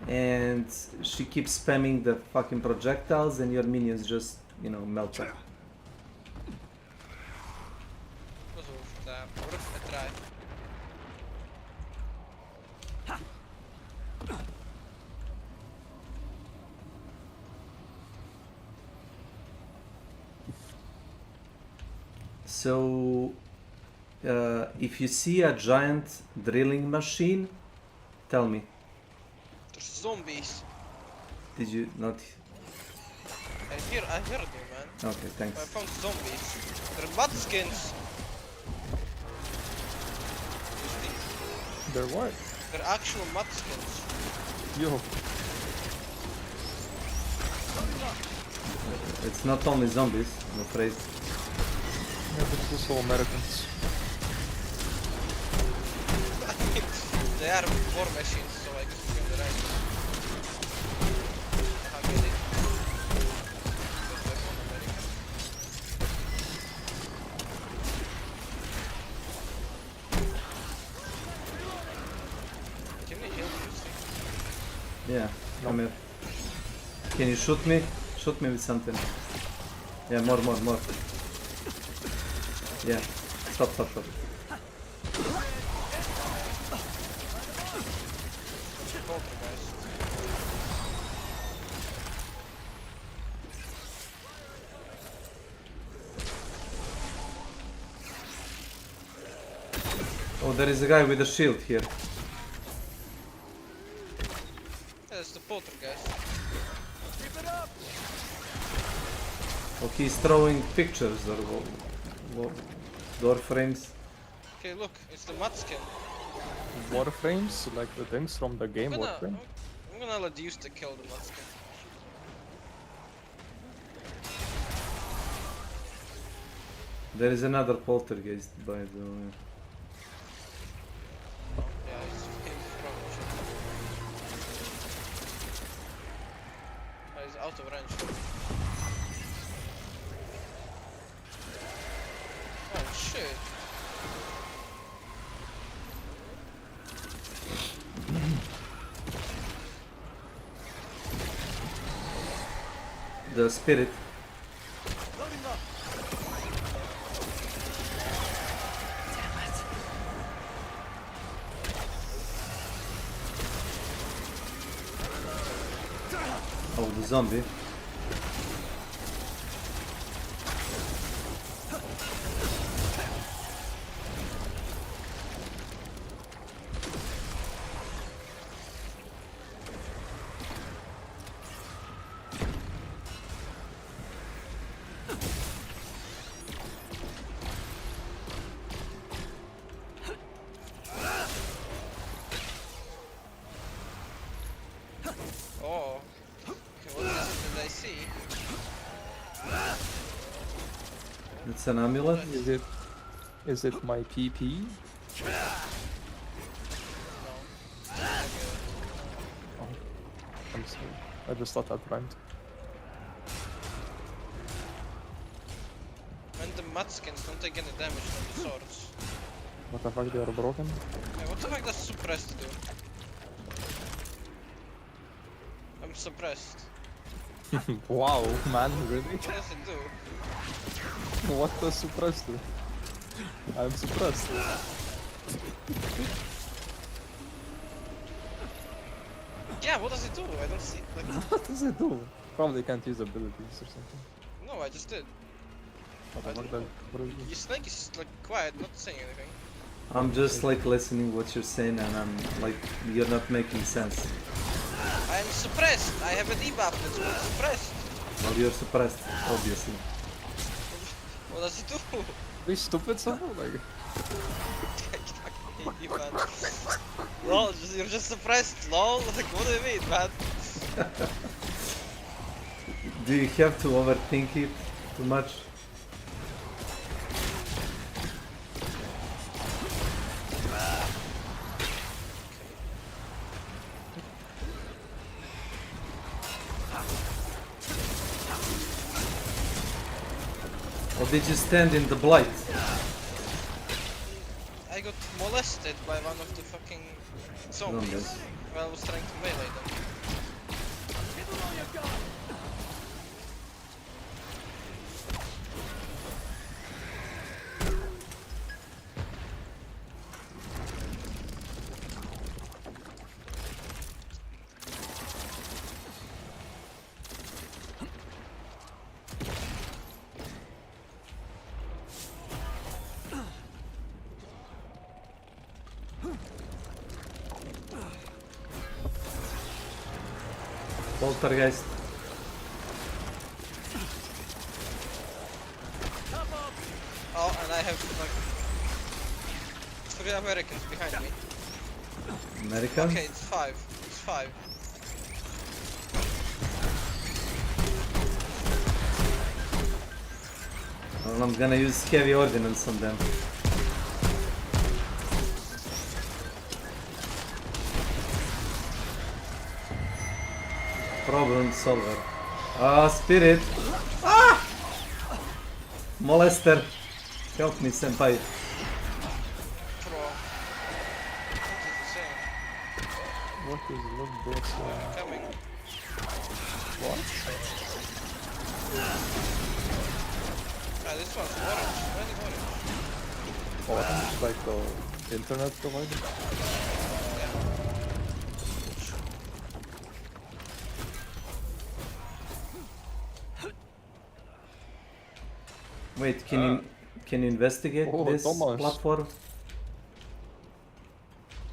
and she keeps spamming the fucking projectiles, and your minions just, you know, melt up. Worth a try. So, if you see a giant drilling machine, tell me. There's zombies. Did you not? I heard you, man. Okay, thanks. I found zombies. They're mudskins. They're what? They're actual mudskins. Yo. It's not only zombies, I'm afraid. Yeah, but also Americans. They are war machines, so I guess we're right. How get it? Can you heal me? Yeah, come here. Can you shoot me? Shoot me with something. Yeah, more. Yeah, stop. Oh, there is a guy with a shield here. That's the poltergeist. Keep it up! Oh, he's throwing pictures or door frames. Okay, look, it's the mudskin. Warframes, like the things from the game Warframe. I'm gonna let you to kill the mudskin. There is another poltergeist, by the way. Yeah, he's he's out of range. Oh shit. The spirit. Loading up! Oh, the zombie. Oh. Okay, what did I see? It's an amulet. Is it my PP? Oh, I'm sorry. I just thought that rhymed. And the mudskins don't take any damage from the swords. What the fuck, they are broken? Hey, what the fuck does suppressed do? I'm suppressed. Wow, man, really? What does it do? What does suppressed do? I'm suppressed. Yeah, what does it do? I don't see. Like, What does it do? Probably can't use abilities or something. no, I just did. What the fuck, what is it? Your snake is just like quiet, not saying anything. I'm just like listening what you're saying, and I'm like, you're not making sense. I am suppressed. I have a debuff. It's called suppressed. Well, you're suppressed, obviously. What does it do? Be stupid somehow, like. You, man. Lol, you're just suppressed. Lol. Like, what do you mean, man? Do you have to overthink it too much? Or did you stand in the blight? I got molested by one of the fucking zombies while I was trying to melee them. Give them all you got! Poltergeist. Three Americans behind me. American? Okay, it's 5. It's 5. Well, I'm gonna use heavy ordnance on them. Problem solver. Ah, spirit! Ah! Molester! Help me, senpai. What is lookbook? Coming. What? Ah, this one's orange. Why is it orange? Orange, like the internet provider? Wait, can you investigate this Thomas. platform?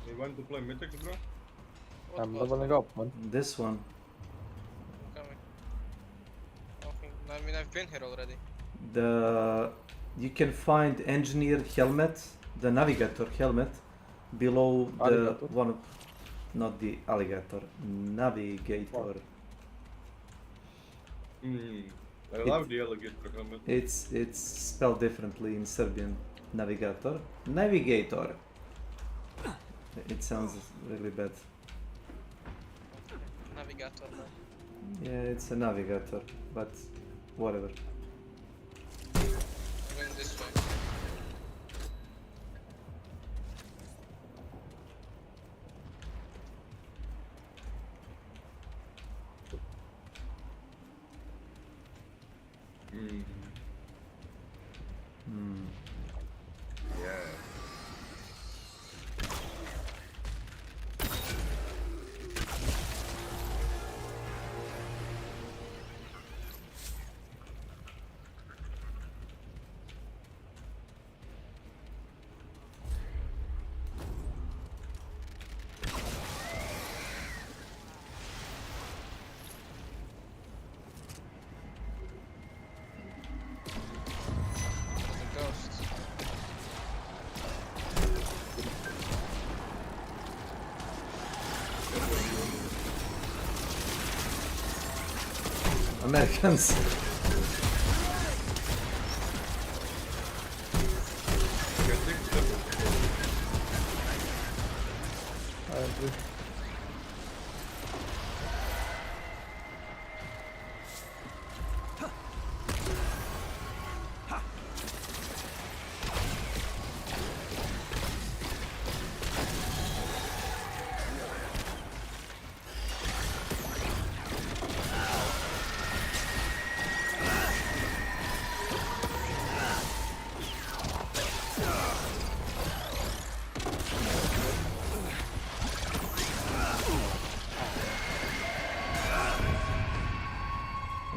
You want to play Mythics, bro? I'm leveling up, man. This one. Coming. Okay. I mean, I've been here already. You can find engineer helmet, the navigator helmet, below the one, not the alligator, navigator. I love the alligator helmet. It's spelled differently in Serbian. Navigator. Navigator. It sounds really bad. Navigator, no. Yeah, it's a navigator, but whatever. I'm going this way. Yeah. The ghosts. Americans. I agree.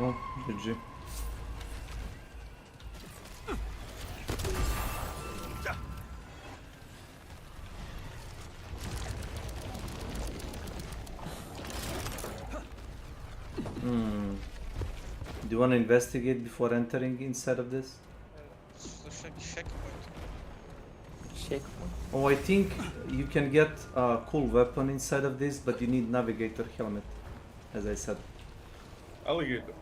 Oh, GG. Do you want to investigate before entering inside of this? It's the checkpoint. Checkpoint? Oh, I think you can get a cool weapon inside of this, but you need navigator helmet, as I said. Alligator.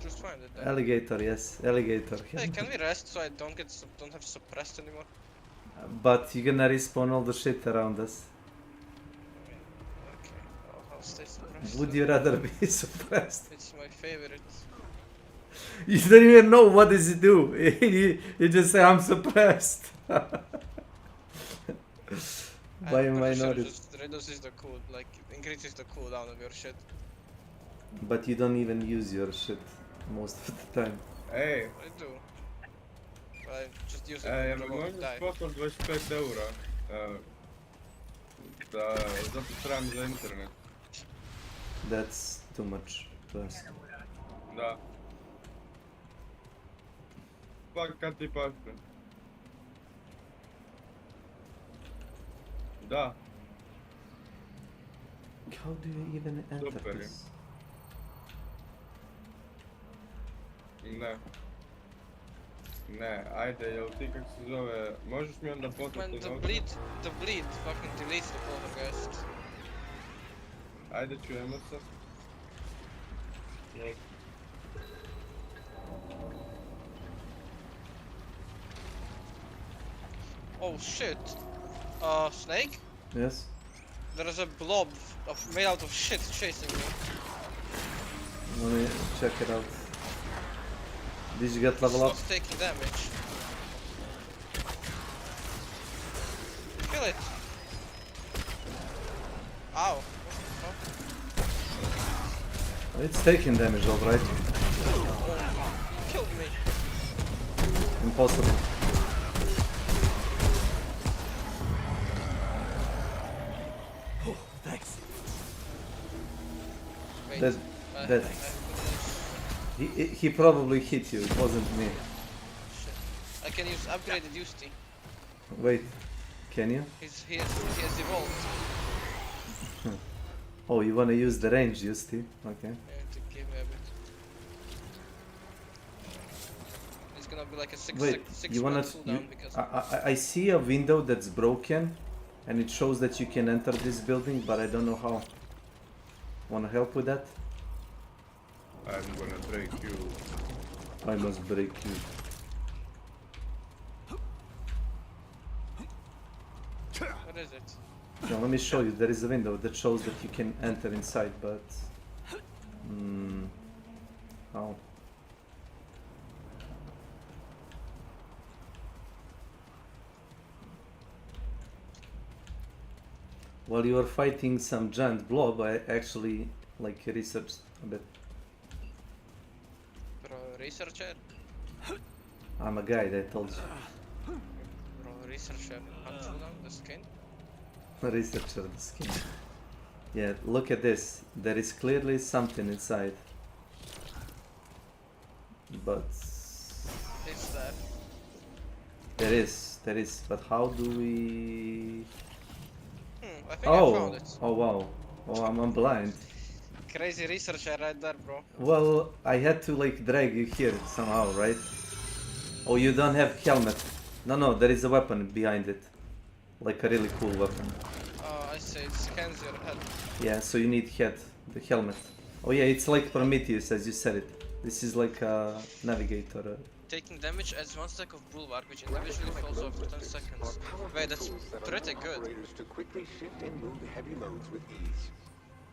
Just find it then. Alligator, yes, alligator. Hey, can we rest so I don't have suppressed anymore? But you're gonna respawn all the shit around us. Okay, I'll stay suppressed. Would you rather be suppressed? It's my favorite. You don't even know what does it do. You just say I'm suppressed. By a I'm pretty sure minority. it just reduces the cool, like increases the cooldown of your shit. But you don't even use your shit most of the time. Ej, I do. I just use it ja to bym go może die. spłacał 25 euro. Za posrałem za internet. That's too much to ask. Da. Paka ty paka. Da. How do you even enter Super. this? Ne. Ne, ajde, jel ti kak se zove, možeš mi onda poslati Man, the bleed fucking deletes the poltergeist. Ajde, čujemo se. Jel? Oh shit. Snake? Yes. There is a blob made out of shit chasing me. Let me check it out. Did you get level up? It's not taking damage. Kill it. Ow. It's taking damage, alright. Killed me. Impossible. Thanks. Wait, That he probably hit you. It wasn't me. I can use upgraded Usti. Wait, can you? He has evolved. Oh, you wanna use the range, Justy? Okay. To give a bit. It's gonna be like a six you wanna? cooldown because I see a window that's broken, and it shows that you can enter this building, but I don't know how. Wanna help with that? I'm gonna break you. I must break you. what is it? Now let me show you. There is a window that shows that you can enter inside, but how? While you are fighting some giant blob, I actually researched a bit. Bro, researcher? I'm a guide, I told you. Bro, researcher. Unfold on the skin? Researcher, the skin. Yeah, look at this. There is clearly something inside. But Is there? there is. But how do we? I think I found it. Oh wow. Oh, I'm blind. Crazy researcher right there, bro. Well, I had to drag you here somehow, right? Oh, you don't have helmet. No, there is a weapon behind it. Like a really cool weapon. Oh, I see. It scans your head. Yeah, so you need the helmet. Oh yeah, it's like Prometheus, as you said it. This is like a navigator. Taking damage adds 1 stack of bulwark, which individually falls off for 10 seconds. Wait, that's pretty good.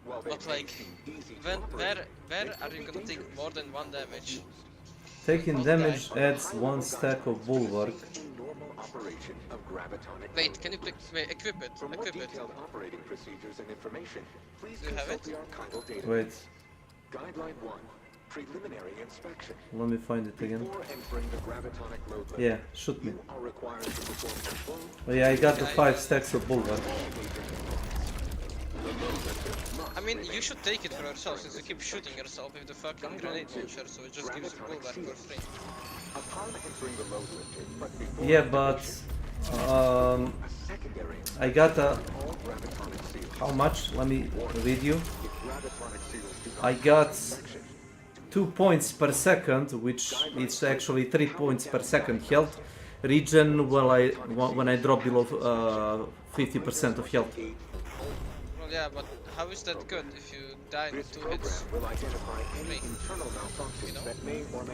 But where are you gonna take more than 1 damage? Taking damage adds 1 stack of bulwark. Wait, can you equip it? Equip it. Do you have it? Wait. Guideline 1. Preliminary inspection. Let me find it again. Before entering the gravitonic load limit, yeah, shoot me. you are required to perform control. Oh yeah, I got the 5 stacks of bulwark. I mean, you should take it for yourself, since you keep shooting yourself with the fucking grenade launcher, so it just gives you bulwark for free. Upon entering the load limit, but before Yeah, but I got a... How much? Let me read you. I got 2 points per second, which is actually 3 points per second health regen when I drop below 50% of health. Well, yeah, but how is that good if you die in 2 hits?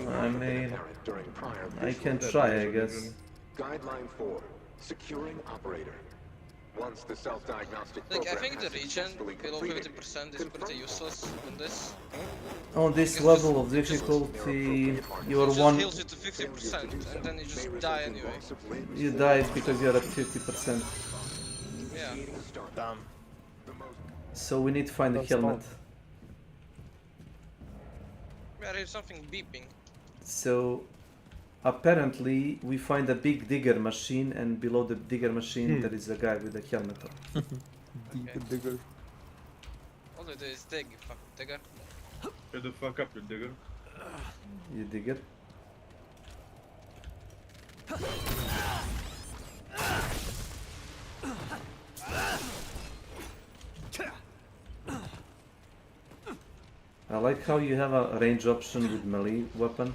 I mean, I can try, I guess. Guideline 4. Securing operator. Once the self-diagnostic I think the regen below 50% is pretty useless on this. On this level of difficulty, you are it one. Heals you to 50%, and then you just die anyway. You die because you're at 50%. Yeah. Damn. So we need to find the helmet. Yeah, there's something beeping. So apparently we find a big digger machine, and below the digger machine there is a guy with a helmet on. Digger. All they do is dig, you fucking digger. Shut the fuck up, you digger. You digger? I like how you have a range option with melee weapon.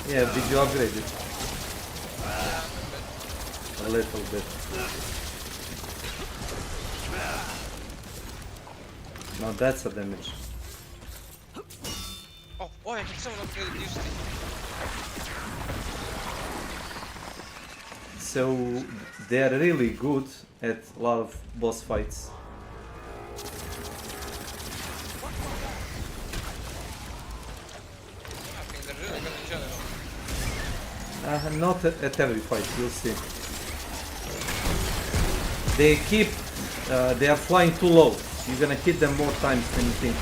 Yeah, did you upgrade it? A little bit. Now that's a damage. Oh, I can someone upgrade it usually. So they are really good at a lot of boss fights. I think they're really good in general. Not at every fight, you'll see. They keep, they are flying too low. You're gonna hit them more times than you think.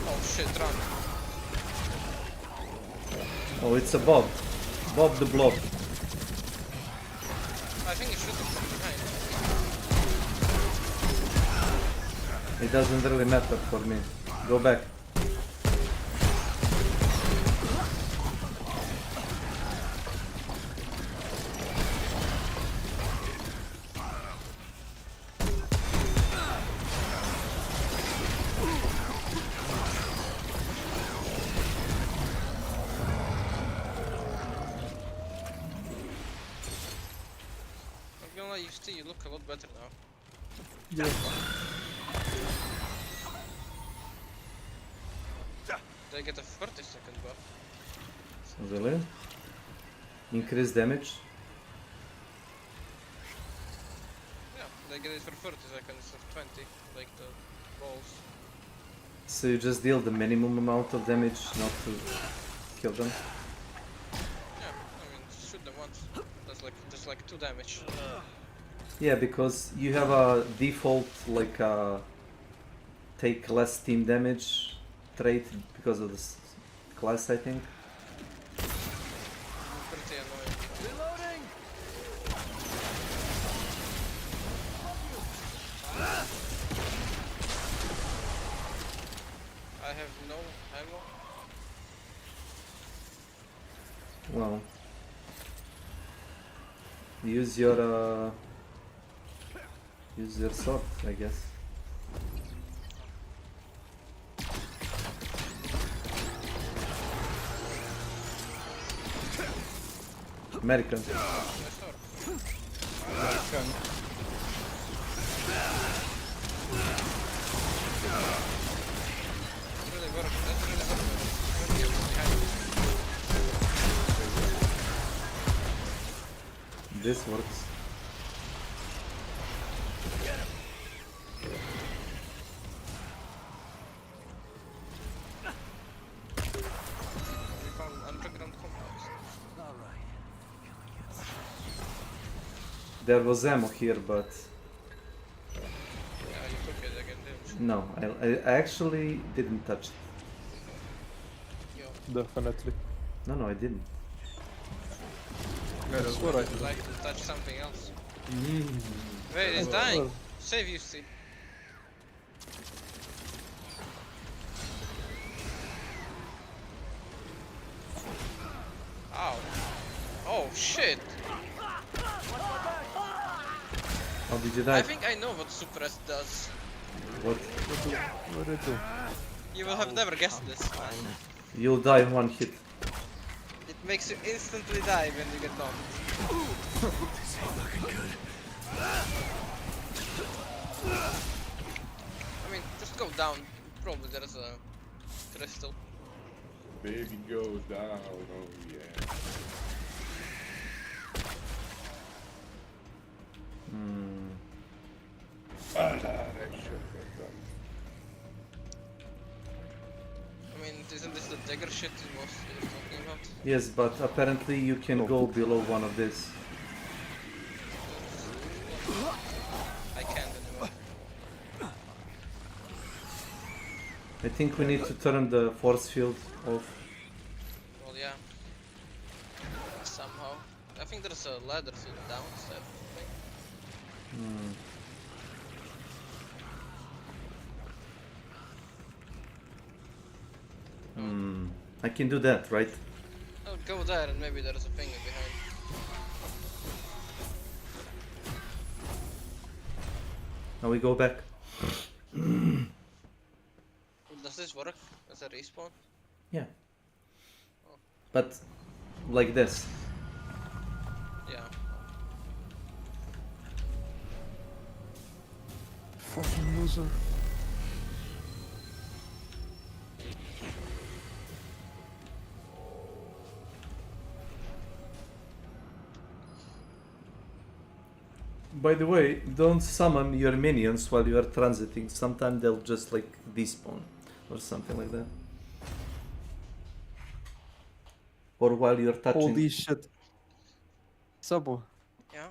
Oh shit, run. Oh, it's a Bob. Bob the Blob. I think it should have come behind. It doesn't really matter for me. Go back. You look a lot better now. Yeah. They get a 30-second buff. Really? Increase damage? Yeah, they get it for 30 seconds of 20, like the balls. So you just deal the minimum amount of damage, not to kill them? Yeah, I mean, shoot them once. That's like 2 damage. Yeah, because you have a default like take less team damage trait because of this class, I think. Pretty annoying. Reloading! I have no ammo. Well, use your sword, I guess. American. This works. There was ammo here, but Yeah, you took it again, didn't you? no, I actually didn't touch it. Definitely. No, I didn't. I swear I I'd did. like to touch something else. Wait, it's dying. Save you, see. Ow. Oh shit. How did you die? I think I know what Suppress does. What? What did it do? You will have never guessed this. You'll die in one hit. It makes you instantly die when you get knocked. I mean, just go down. Probably there's a crystal. Baby goes down, oh yeah. That should get done. I mean, isn't this the dagger shit you was talking about? Yes, but apparently you can go below one of these. I can't anymore. I think we need to turn the force field off. Well, yeah. Somehow. I think there's a ladder to the downstep. I can do that, right? I would go there and maybe there's a finger behind. Now we go back. Does this work as a respawn? Yeah. But like this. Yeah. Fucking loser. By the way, don't summon your minions while you are transiting. Sometimes they'll just like despawn or something like that. Or while you're touching. Holy shit. Sabo. Yeah.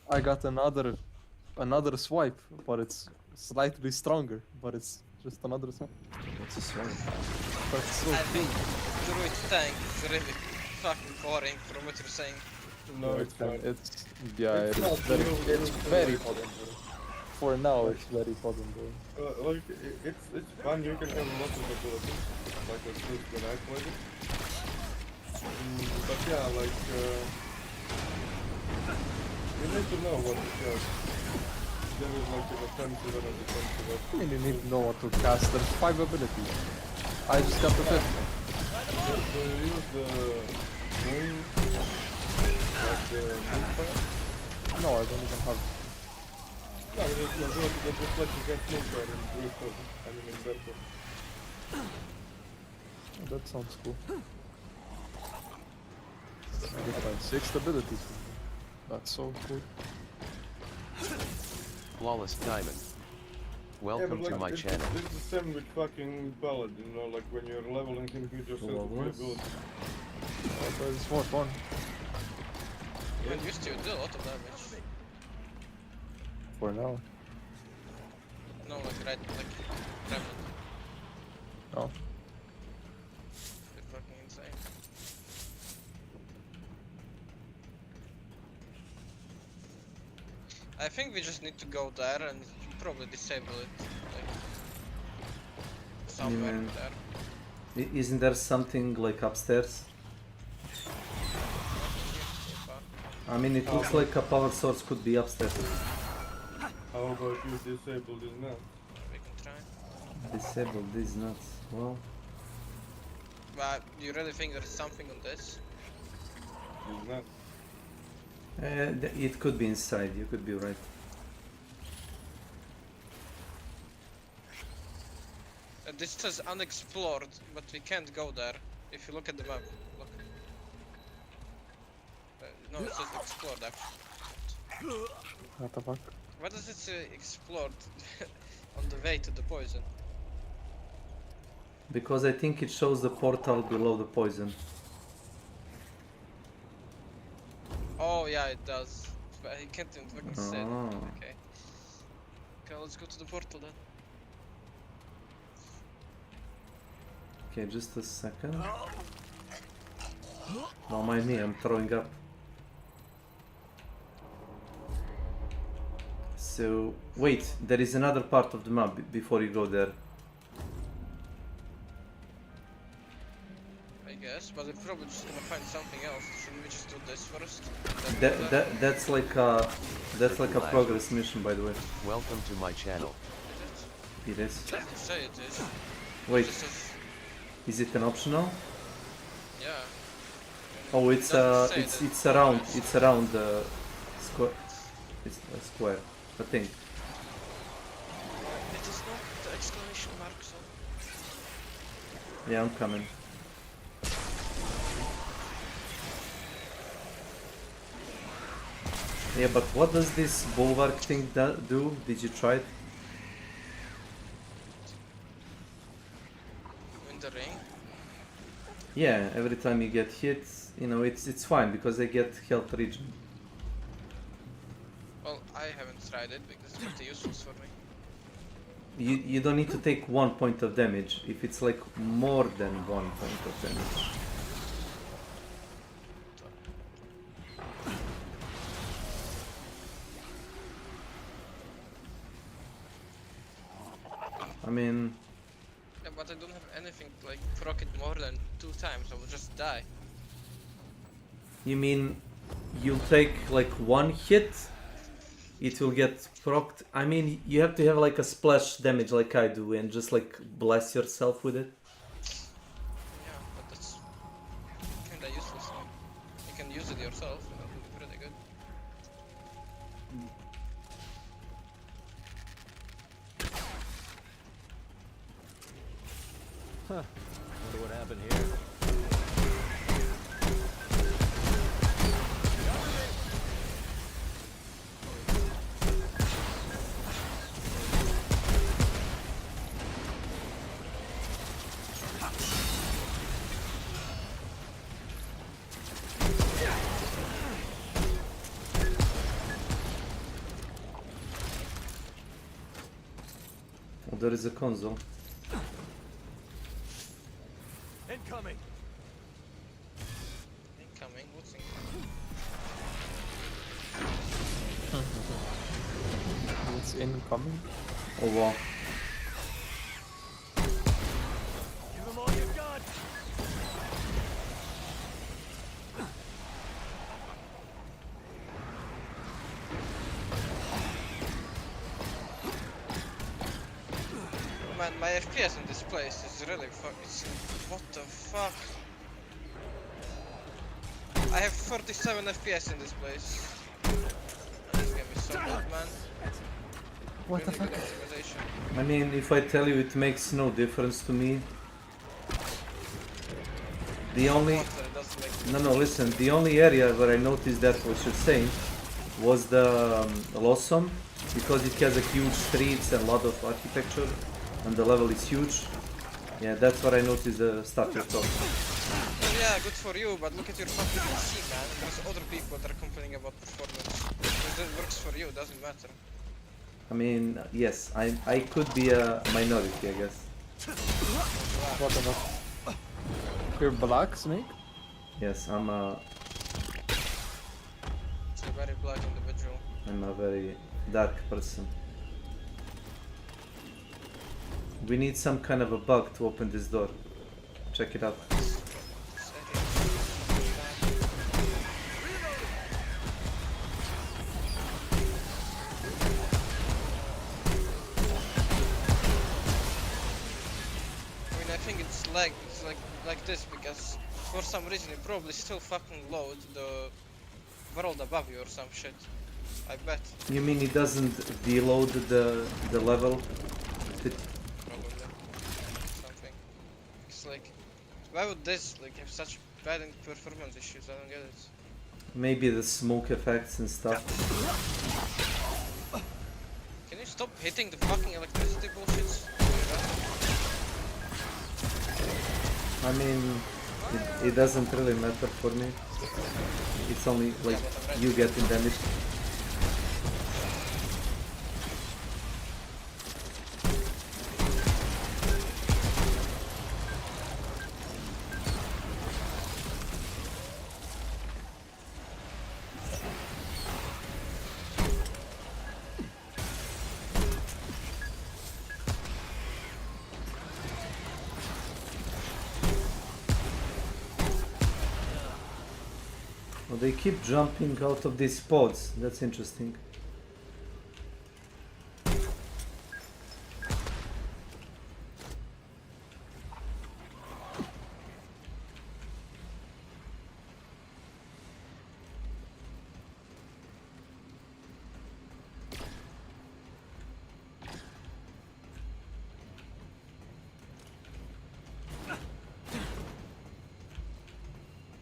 I got another swipe, but it's slightly stronger, but it's just another swipe. What's a swipe? That's so I cool. think Druid tank is really fucking boring from what you're saying. No, it's fine. It's yeah, It's it not is very, real, it's real very good. fucking good. For now, it's very fucking good. Like, it's fun, you can have lots of abilities, like at least when I played it. But yeah, like, you need to know what to cast. There is like an offensive and a defensive I mean, you need to know what to cast. There's 5 abilities. I just got the 5th. Do you use the moon, like the moon fire? No, I don't even have. No, it's just like you get moon fire in Bristol, I mean in Berkeley. Oh, that sounds cool. I get like 6 abilities. That's so cool. Flawless Diamond. Welcome yeah, to my it's channel. It's the same with fucking Ballad, you know, like when you're leveling him, he just has the ability. But it's more fun. When used to do a lot of damage. For now. No, like right, like Remnant. Oh. It's fucking insane. I think we just need to go there and probably disable it, like somewhere Yeah. there. Isn't there something like upstairs? I mean, it looks like a power source could be upstairs. How about you disable this now? We can try. Disable these nuts. Well, But you really think there's something on this? It's not. it could be inside. You could be right. This says unexplored, but we can't go there. If you look at the map, look. No, it says explored actually. What the fuck? Why does it say explored on the way to the poison? Because I think it shows the portal below the poison. Oh yeah, it does. But I can't even fucking say it. Oh. Okay. Okay, let's go to the portal then. Okay, just a second. Don't mind me, I'm throwing up. So, wait, there is another part of the map before you go there. I guess, but we're probably just gonna find something else. Shouldn't we just do this first? That's like a progress mission, by the way. Welcome to my channel. It is. It doesn't say it is. Wait, It just says, is it an optional? yeah. Oh, It doesn't say that it's around the square. It's a square, I think. It is not the exclamation mark, so. Yeah, I'm coming. Yeah, but what does this bulwark thing do? Did you try it? In the ring? Yeah, every time you get hit, you know, it's fine because they get health regen. Well, I haven't tried it because it's pretty useful for me. You don't need to take 1 point of damage if it's like more than 1 point of damage. I mean, Yeah, but I don't have anything to like proc it more than 2 times, I will just die. you mean you'll take like 1 hit it will get procced. I mean, you have to have like a splash damage like I do and just like blast yourself with it. Yeah, but that's kinda useless. No? You can use it yourself, and it'll be pretty good. Huh. Wonder what happened here. Oh, there is a console. Incoming. Incoming? What's incoming? It's incoming. Oh wow. Give them all you've got. Man, my FPS in this place is really what the fuck? I have 47 FPS in this place. This game is so good, man. What the fuck? I mean, if I tell you, it makes no difference to me. The only... No, listen, the only area where I noticed that what you're saying was the Lossum, because it has a huge streets and a lot of architecture, and the level is huge. Yeah, that's what I noticed the stuff you're talking. Well, yeah, good for you, but look at your fucking PC, man. There's other people that are complaining about performance. If it works for you, doesn't matter. I mean, yes, I could be a minority, I guess. What the fuck? You're black, Snake? Yes, I'm a... It's a very black individual. I'm a very dark person. We need some kind of a bug to open this door. Check it out. It's like this because for some reason it probably still fucking load the world above you or some shit. I bet. You mean it doesn't deload the level? Probably. Something. It's like, why would this like have such bad performance issues? I don't get it. Maybe the smoke effects and stuff. Can you stop hitting the fucking electricity bullshits? I mean, it doesn't really matter for me. It's only like you getting damaged. They keep jumping out of these pods. That's interesting.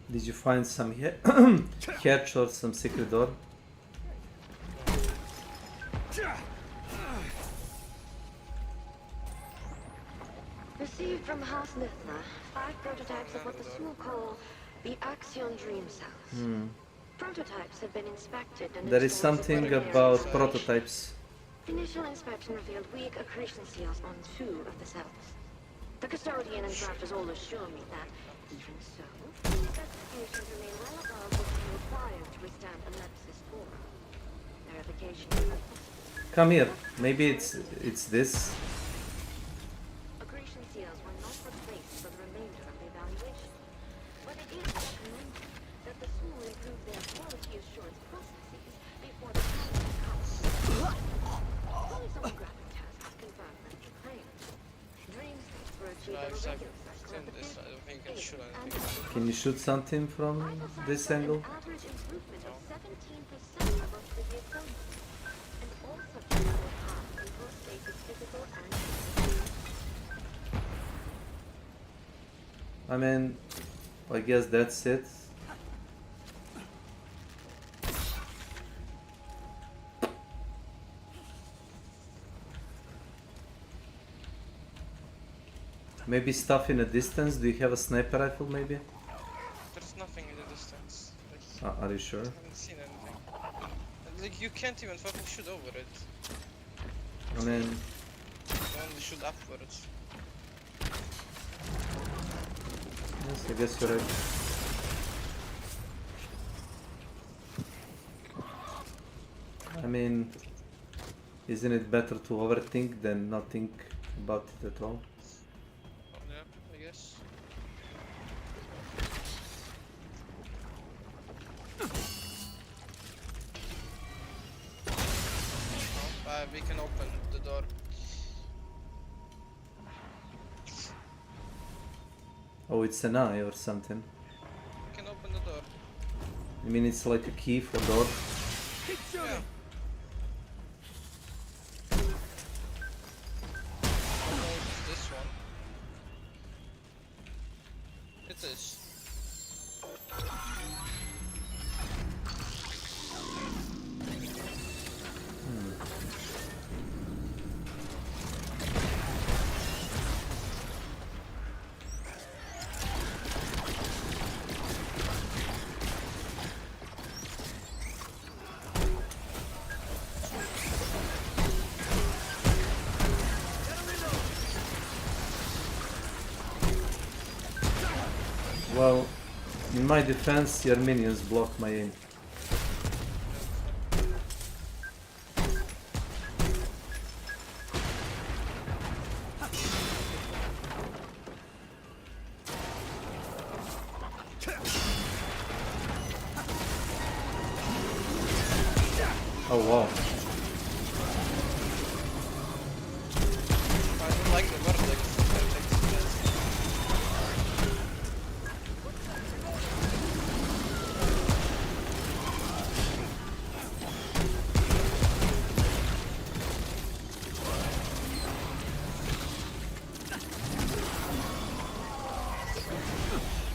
Did you find some hatch or some secret door? Received from House Nithna 5 prototypes of what the Small call the Axion Dream Cells. Prototypes have been inspected and there is something about prototypes. Initial inspection revealed weak accretion seals on 2 of the cells. The custodian and drafters all assure me that, even so, specifications remain well above what is required to withstand a Nexus 4. Verification. Come here. Maybe it's this. Accretion seals were not replaced for the remainder of the evaluation. But it is recommended that the Small improve their quality assurance processes before the process comes. No, exactly. It's in this. I don't think you can shoot anything. Can you shoot something from this angle? Average improvement of 17% above previous zones. And all such levels are improve status physical and I mean, I guess that's it. Maybe stuff in a distance. Do you have a sniper rifle maybe? There's nothing in the distance. Like, Are you sure? I haven't seen anything. Like, you can't even fucking shoot over it. I mean, You only shoot upwards. yes, I guess you're right. I mean, isn't it better to overthink than not think about it at all? Yeah, I guess. We can open the door. Oh, it's an eye or something. We can open the door. I mean, it's like a key for door. Keep shooting! Yeah. This one. It is. Well, in my defense, your minions block my aim. Oh wow. I don't like the vertex.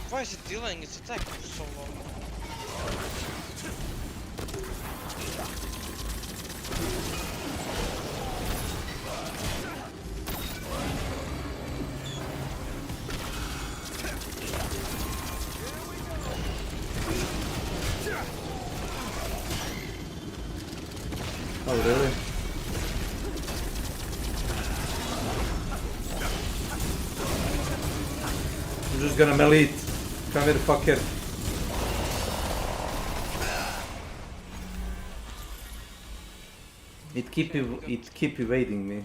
Why is it delaying its attack for so long? Oh really? I'm just gonna melee it. Come here, fucker. It keep evading me.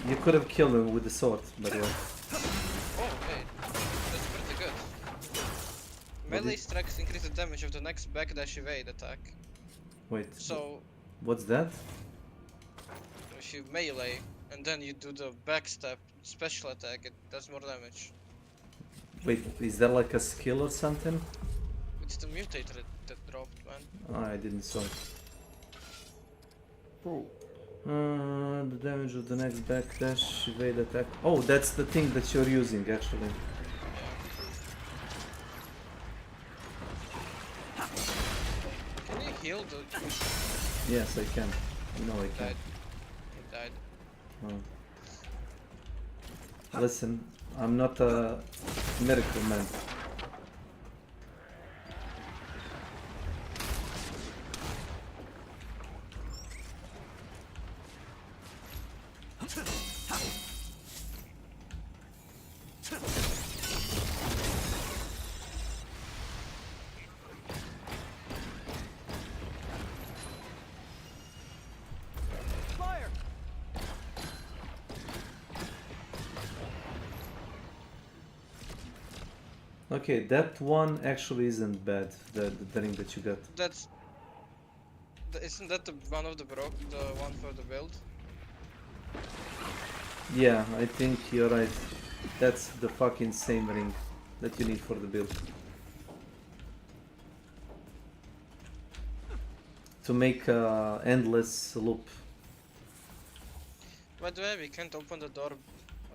You could have killed him with the sword, by the way. Oh wait, that's pretty good. Melee strikes increase the damage of the next backdash evade attack. Wait. So What's that? if you melee and then you do the backstep special attack, it does more damage. Wait, is that like a skill or something? It's the mutator that dropped, man. Oh, I didn't saw it. Oh. The damage of the next backdash evade attack. Oh, that's the thing that you're using actually. Can you heal the... Yes, I can. No, I can. He died. Oh. Listen, I'm not a miracle man. Fire! Okay, that one actually isn't bad, the ring that you got. That's... Isn't that the one of the one for the build? Yeah, I think you're right. That's the fucking same ring that you need for the build. To make a endless loop. By the way, we can't open the door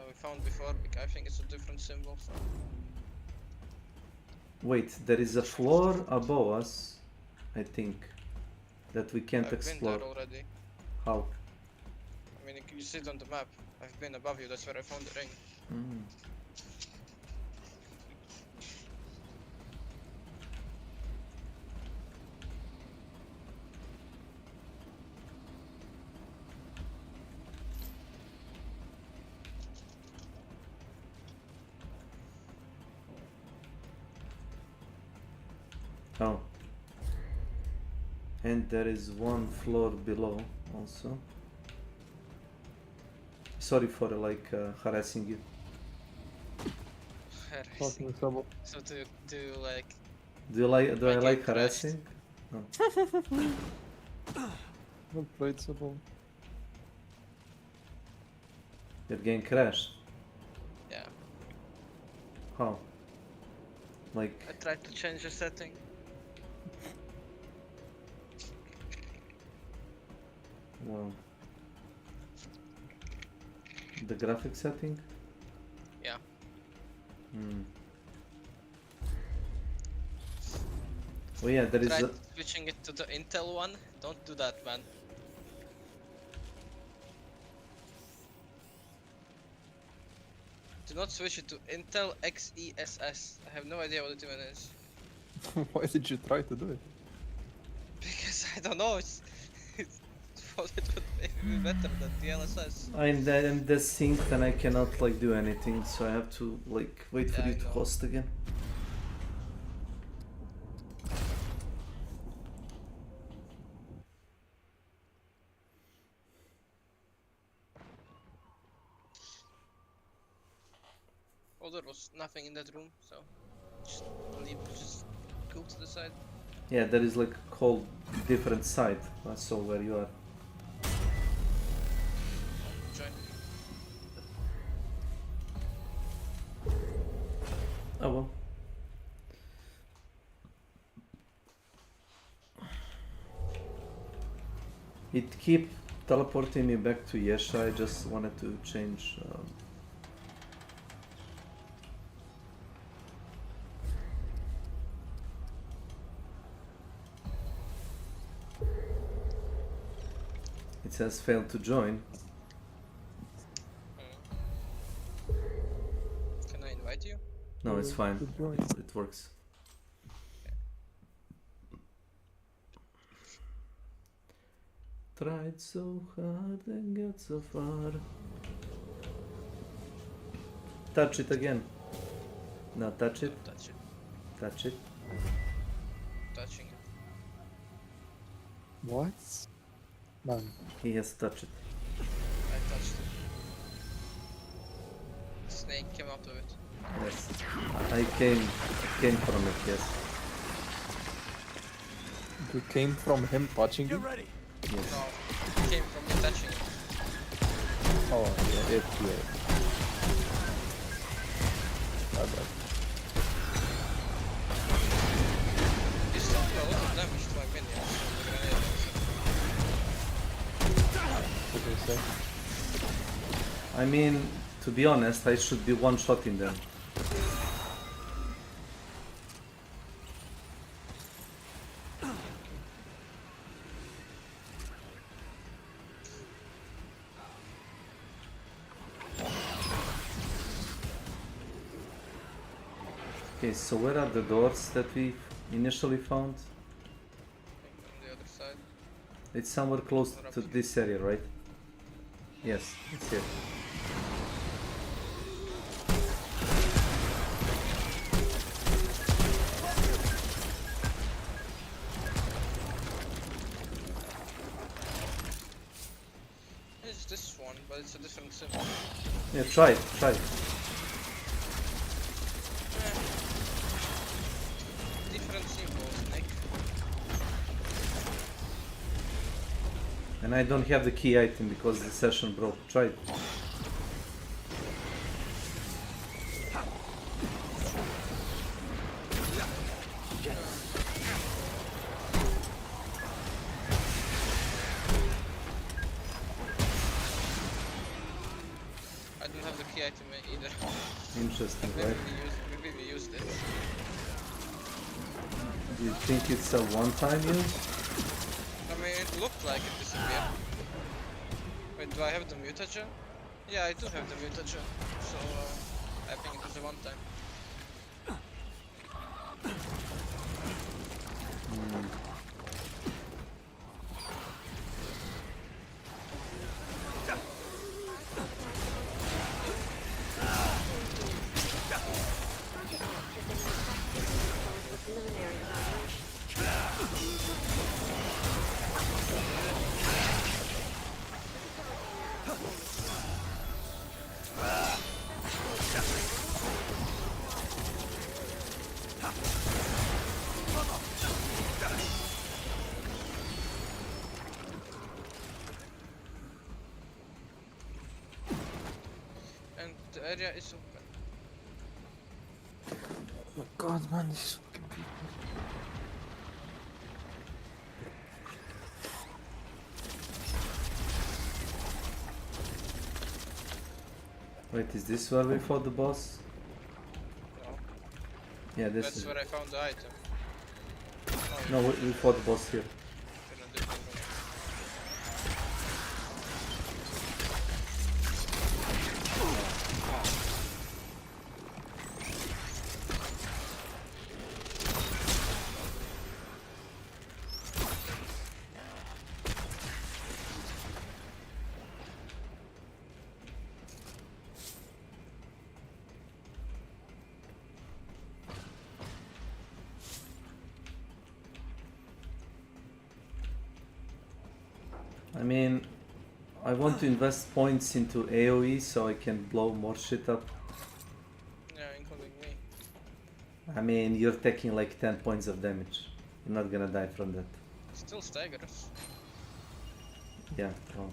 we found before because I think it's a different symbol. So. Wait, there is a floor above us, I think, that we can't I've explore. been there already. How? I mean, you see it on the map. I've been above you, that's where I found the ring. Mm. Oh. And there is one floor below also. Sorry for harassing you. Harassing. So do you like... Do I like harassing? No. Not played Subble. Your game crashed? Yeah. How? Like... I tried to change the setting. Well... The graphic setting? Yeah. Hmm. Oh yeah, there is Try a... switching it to the Intel one. Don't do that, man. Do not switch it to Intel XESS. I have no idea what it even is. Why did you try to do it? Because I don't know, it's thought it would maybe be better than DLSS. I'm desynced and I cannot like do anything, so I have to like wait for you to host again. Oh, there was nothing in that room, so just go to the side. Yeah, there is like a whole different side. I saw where you are. Join. Oh well. It keep teleporting me back to Yesha. I just wanted to change. It says failed to join. Can I invite you? No, it's fine. It works. Tried so hard and got so far. Touch it again. No, touch it. Touch it. Touch it. Touching it. What? Man. He has touched it. I touched it. Snake came out of it. Yes. I came from it, yes. You came from him touching you? Ready. Yes. No, it came from me touching it. Oh, yeah, yeah. Bad. You still do a lot of damage to my minions from the grenade. What do you say? I mean, to be honest, I should be one-shotting them. Okay, so where are the doors that we initially found? On the other side. It's somewhere close to this area, right? Yes, it's here. It's this one, but it's a different symbol. Yeah, try it, try it. Different symbols, Nick. And I don't have the key item because the session broke. Try it. I don't have the key item either. Interesting, Maybe right? maybe we used it. Do you think it's a one-time use? I mean, it looked like it disappeared. Wait, do I have the mutagen? Yeah, I do have the mutagen. So, I think it was a one-time. And the area is open. Oh my god, man, these fucking people. Wait, is this where we fought the boss? No. Yeah, this That's is. where I found the item. Oh, No, we fought the boss here. in a different room. I mean, I want to invest points into AoE so I can blow more shit up. Yeah, including me. I mean, you're taking like 10 points of damage. You're not gonna die from that. Still staggers. Yeah, well.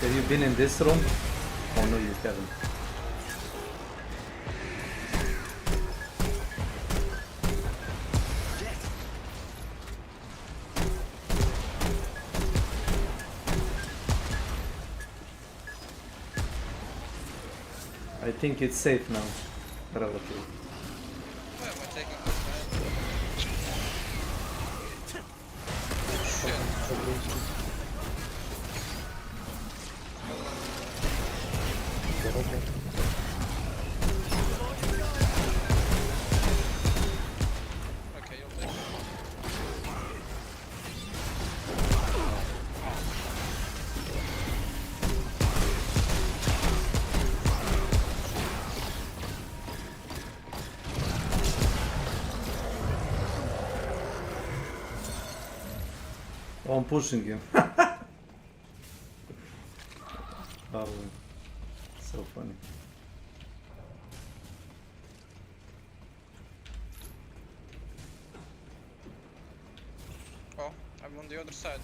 Have you been in this room? Oh no, you haven't. I think it's safe now, relatively. Why am I taking this man? Okay, you'll take it. Oh, I'm pushing him. Oh, so funny. Oh, I'm on the other side.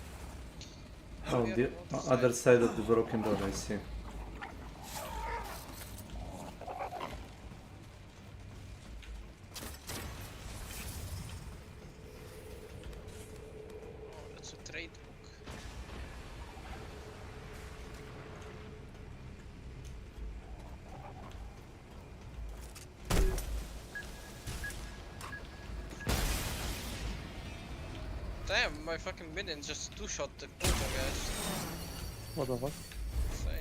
Oh, the other side of the broken door, I see. That's a trade book. Damn, my fucking minion just two-shot the Puma guys. What the fuck? Insane.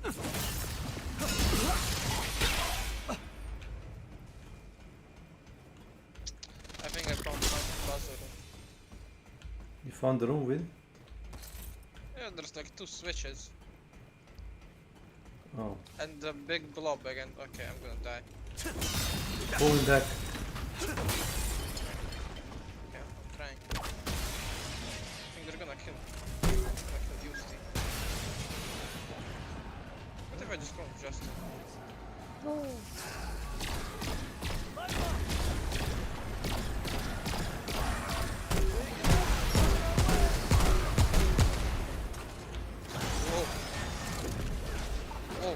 I think I found some puzzle room. You found the room with? Yeah, there's like 2 switches. Oh. And the big blob again. Okay, I'm gonna die. Pulling back. Okay, I'm trying. I think they're gonna kill me. They're gonna kill you, Steve. What if I just go with Justin? Whoa. Whoa.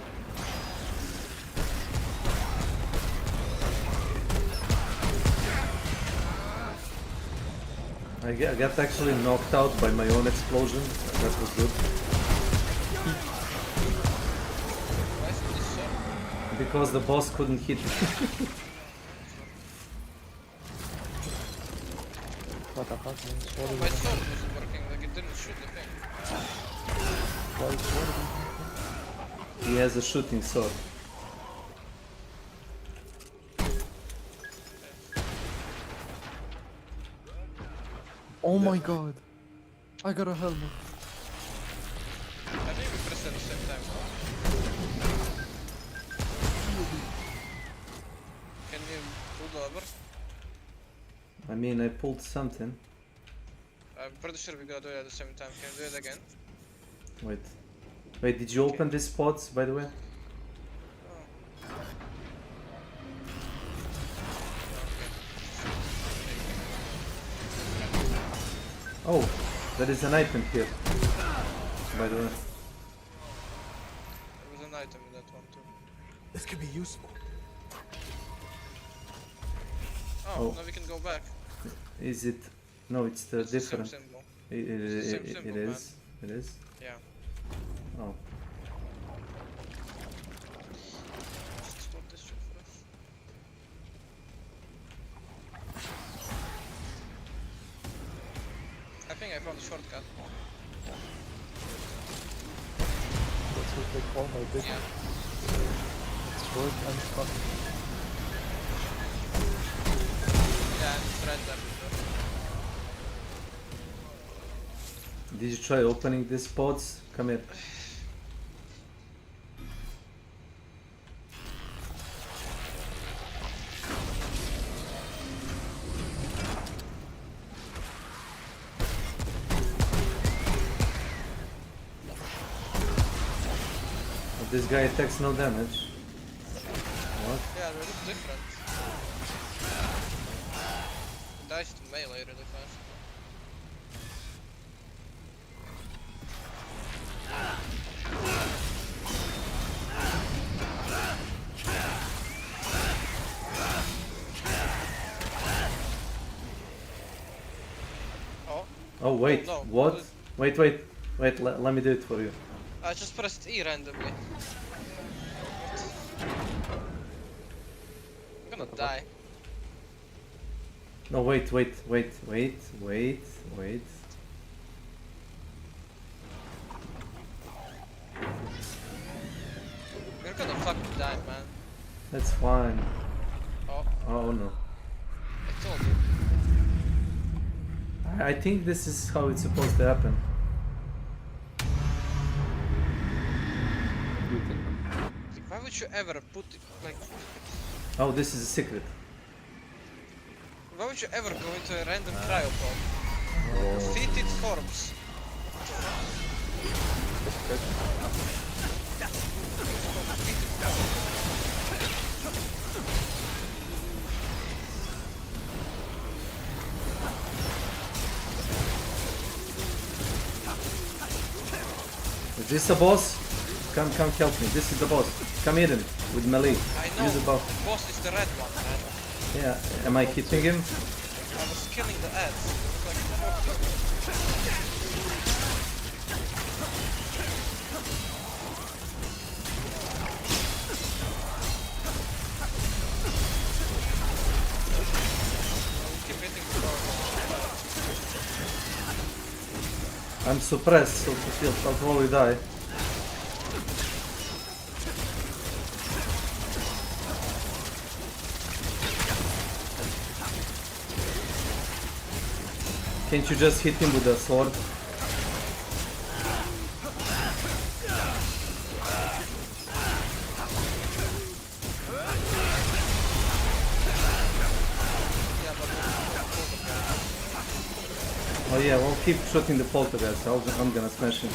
I got actually knocked out by my own explosion. That was good. Why is this so? Because the boss couldn't hit me. What the fuck, man? Sword Oh, is my gonna- sword wasn't working, like it didn't shoot the thing. Why is sword gonna- He has a shooting sword. Oh my god! I got a helmet. I think we pressed at the same time. Can you pull the lever? I mean, I pulled something. I'm pretty sure we gotta do it at the same time. Can you do it again? Wait. Wait, did you open these pods, by the way? Oh, there is an item here. By the way. There was an item in that one too. This could be useful. Oh, now we can go back. Is it? No, it's the It's the different. same symbol. It It's the same symbol, it is. It is. Yeah. Oh. Let's stop this shit first. I think I found a shortcut. That's what they call my dick. Yeah. It's short and stuck. Yeah, and it's right there. Did you try opening these pods? Come here. But this guy attacks no damage. What? Yeah, they look different. It dies to melee really fast. Oh wait, no. what? Wait, let me do it for you. I just pressed E randomly. I'm gonna die. No, wait. We're gonna fucking die, man. That's fine. Oh. Oh no. I told you. I think this is how it's supposed to happen. Why would you ever put it, like... Oh, this is a secret. Why would you ever go into a random cryopod? Defeated corpse. Is this the boss? Come help me. This is the boss. Come hit him with melee. I know. Use the buff. Boss is the red one, man. Yeah, am I hitting him? I was killing the ads. It was like 40. Keep hitting the door. I'm suppressed, so I'll probably die. Can't you just hit him with a sword? Oh yeah, we'll keep shooting the poltergeist. I'm gonna smash him.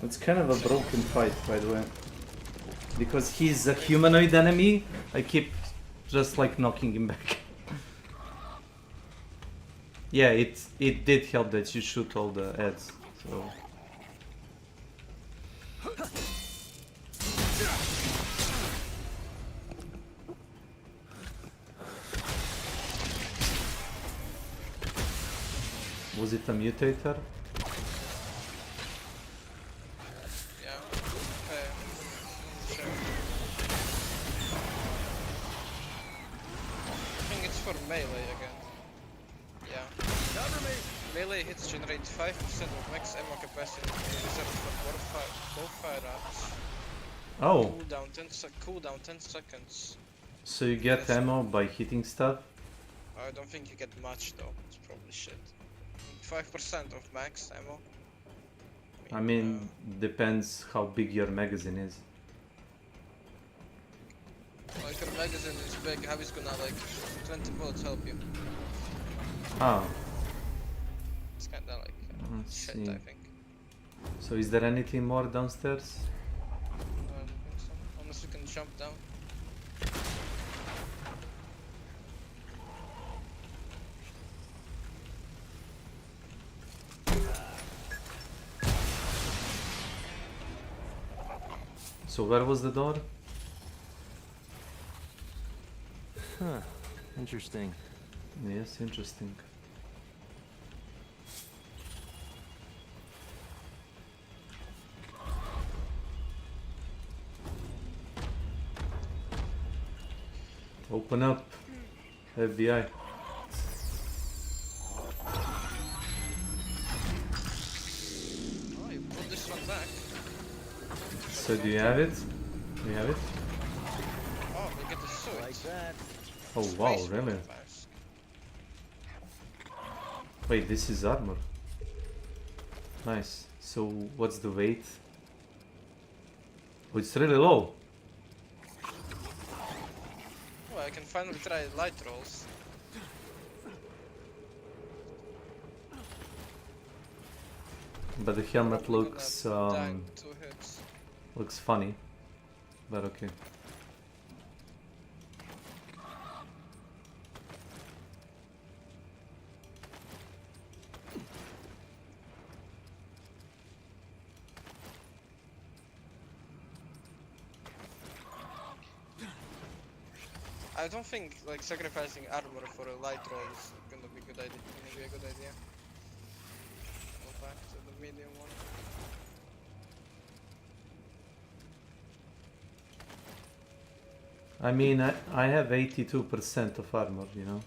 It's kind of a broken fight, by the way. Because he's a humanoid enemy, I keep just like knocking him back. Yeah, it did help that you shoot all the heads, so... Was it a mutator? Melee again. Yeah. Melee hits generate 5% of max ammo capacity reserved for both firearms. Oh. Cooldown 10 seconds. So you get ammo by hitting stuff? I don't think you get much though. It's probably shit. 5% of max ammo. I mean, depends how big your magazine is. Well, if your magazine is big, how is gonna like 20 bullets help you? Ah. It's kinda like shit, I think. So is there anything more downstairs? I don't think so. Unless you can jump down. So where was the door? Huh. Interesting. Yes, interesting. Open up, FBI. Oh, you put this one back. So do you have it? Do you have it? Oh, we get the suit. Like that. Oh wow, really? Wait, this is armor. Nice. So what's the weight? Oh, it's really low. Oh, I can finally try light rolls. But the helmet looks Two hits. looks funny. But okay. I don't think like sacrificing armor for a light roll is gonna be a good idea. Go back to the medium one. I mean, I have 82% of armor, you know.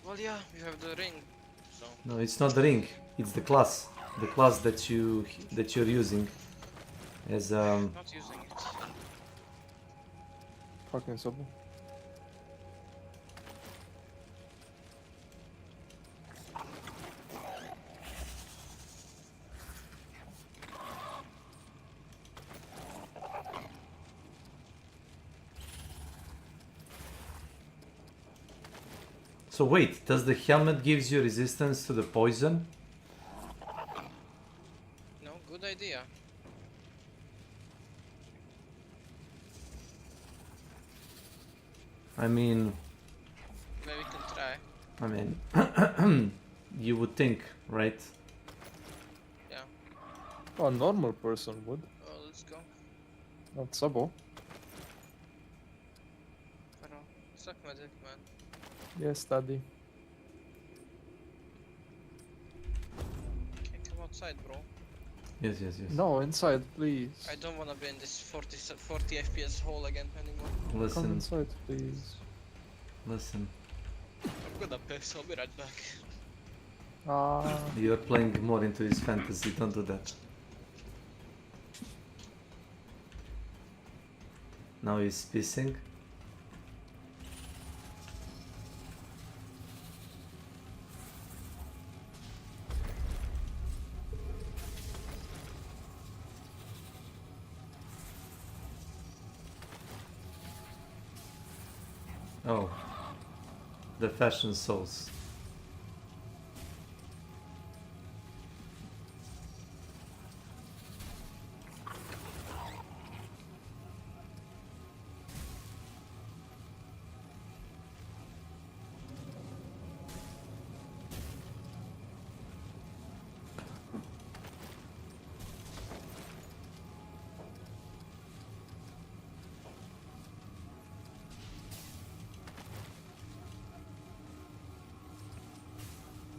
Well, yeah, you have the ring. So. No, it's not the ring. It's the class. The class that you're using as Not using it. Fucking simple. So wait, does the helmet gives you resistance to the poison? No, good idea. mean, Maybe we can try. I mean, you would think, right? Yeah. A normal person would. Oh, let's go. Not Sabo. Pero, suck my dick, man. Yes, Daddy. Can come outside, bro. Yes, yes, yes. No, inside, please. I don't wanna be in this 40 FPS hole again anymore. Come Listen, inside, please. listen. I'm gonna piss, I'll be right back. Ah. You're playing more into his fantasy, don't do that. Now he's pissing. Oh, the fashion souls.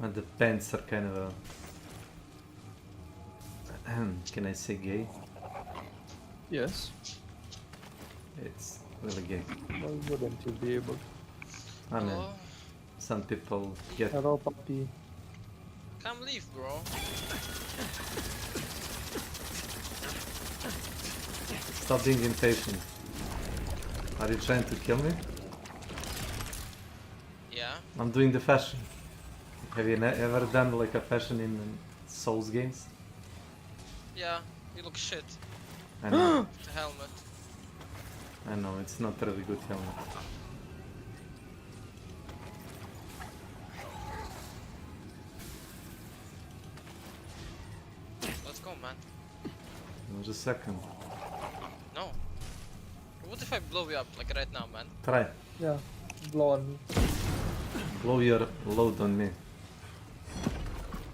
And the pants are kind of a... Can I say gay? Yes. It's really gay. Why wouldn't you be able? I mean, some people get... Hello, puppy. Come leave, bro. Stop being impatient. Are you trying to kill me? Yeah. I'm doing the fashion. Have you ever done like a fashion in Souls games? Yeah, you look shit. I know. The helmet. I know, it's not a really good helmet. Let's go, man. Just a second. No. What if I blow you up, like right now, man? Try. Yeah, blow on me. Blow your load on me.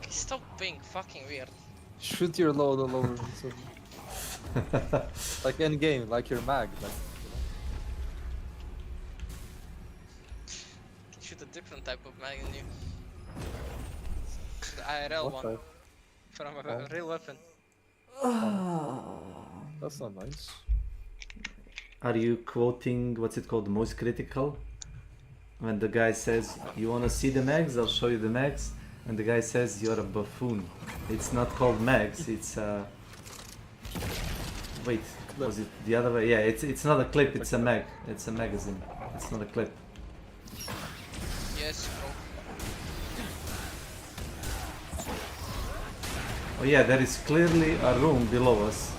Stop being fucking weird. Shoot your load all over me. So... like in game, like your mag. Like, Shoot a different type of mag in you. The IRL What one. type? From a real weapon. That's not nice. Are you quoting, what's it called, most critical? When the guy says, you wanna see the mags? I'll show you the mags. And the guy says, you're a buffoon. It's not called mags, it's wait, was it the other way? Yeah, it's not a clip, it's a mag. It's a magazine. It's not a clip. Yes, bro. Oh yeah, there is clearly a room below us.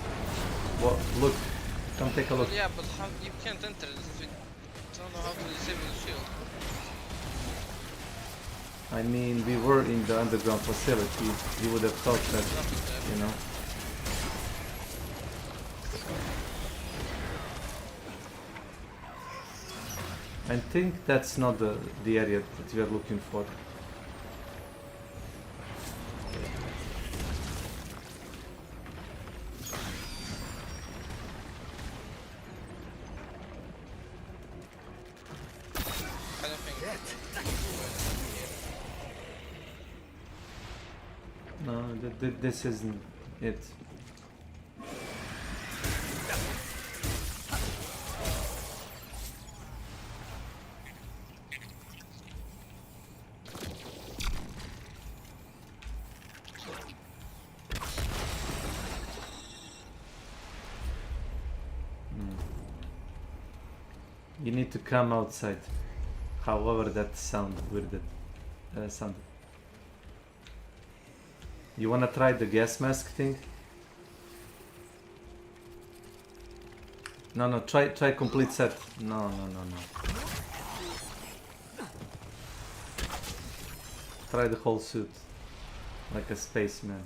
What? Look, come take a look. Well, yeah, but how you can't enter it if you don't know how to disable the shield. I mean, we were in the underground facility. You would have thought that, you know. I think that's not the area that we are looking for. I don't think. No, this isn't it. You need to come outside. However that sounded. You wanna try the gas mask thing? No, try complete set. No. Try the whole suit. Like a spaceman.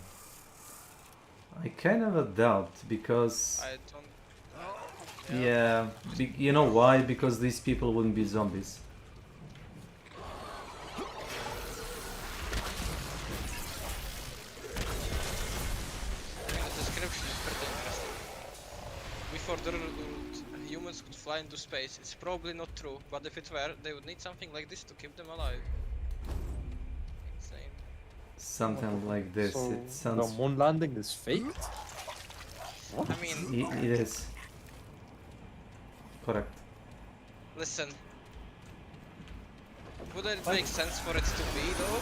I kind of a doubt because... I don't... Yeah, you know why? Because these people wouldn't be zombies. The description is pretty interesting. Before the humans could fly into space, it's probably not true, but if it were, they would need something like this to keep them alive. Insane. Something like this. So It sounds. the moon landing is faked? What? I mean, It is. Correct. listen. Wouldn't it make sense for it to be though?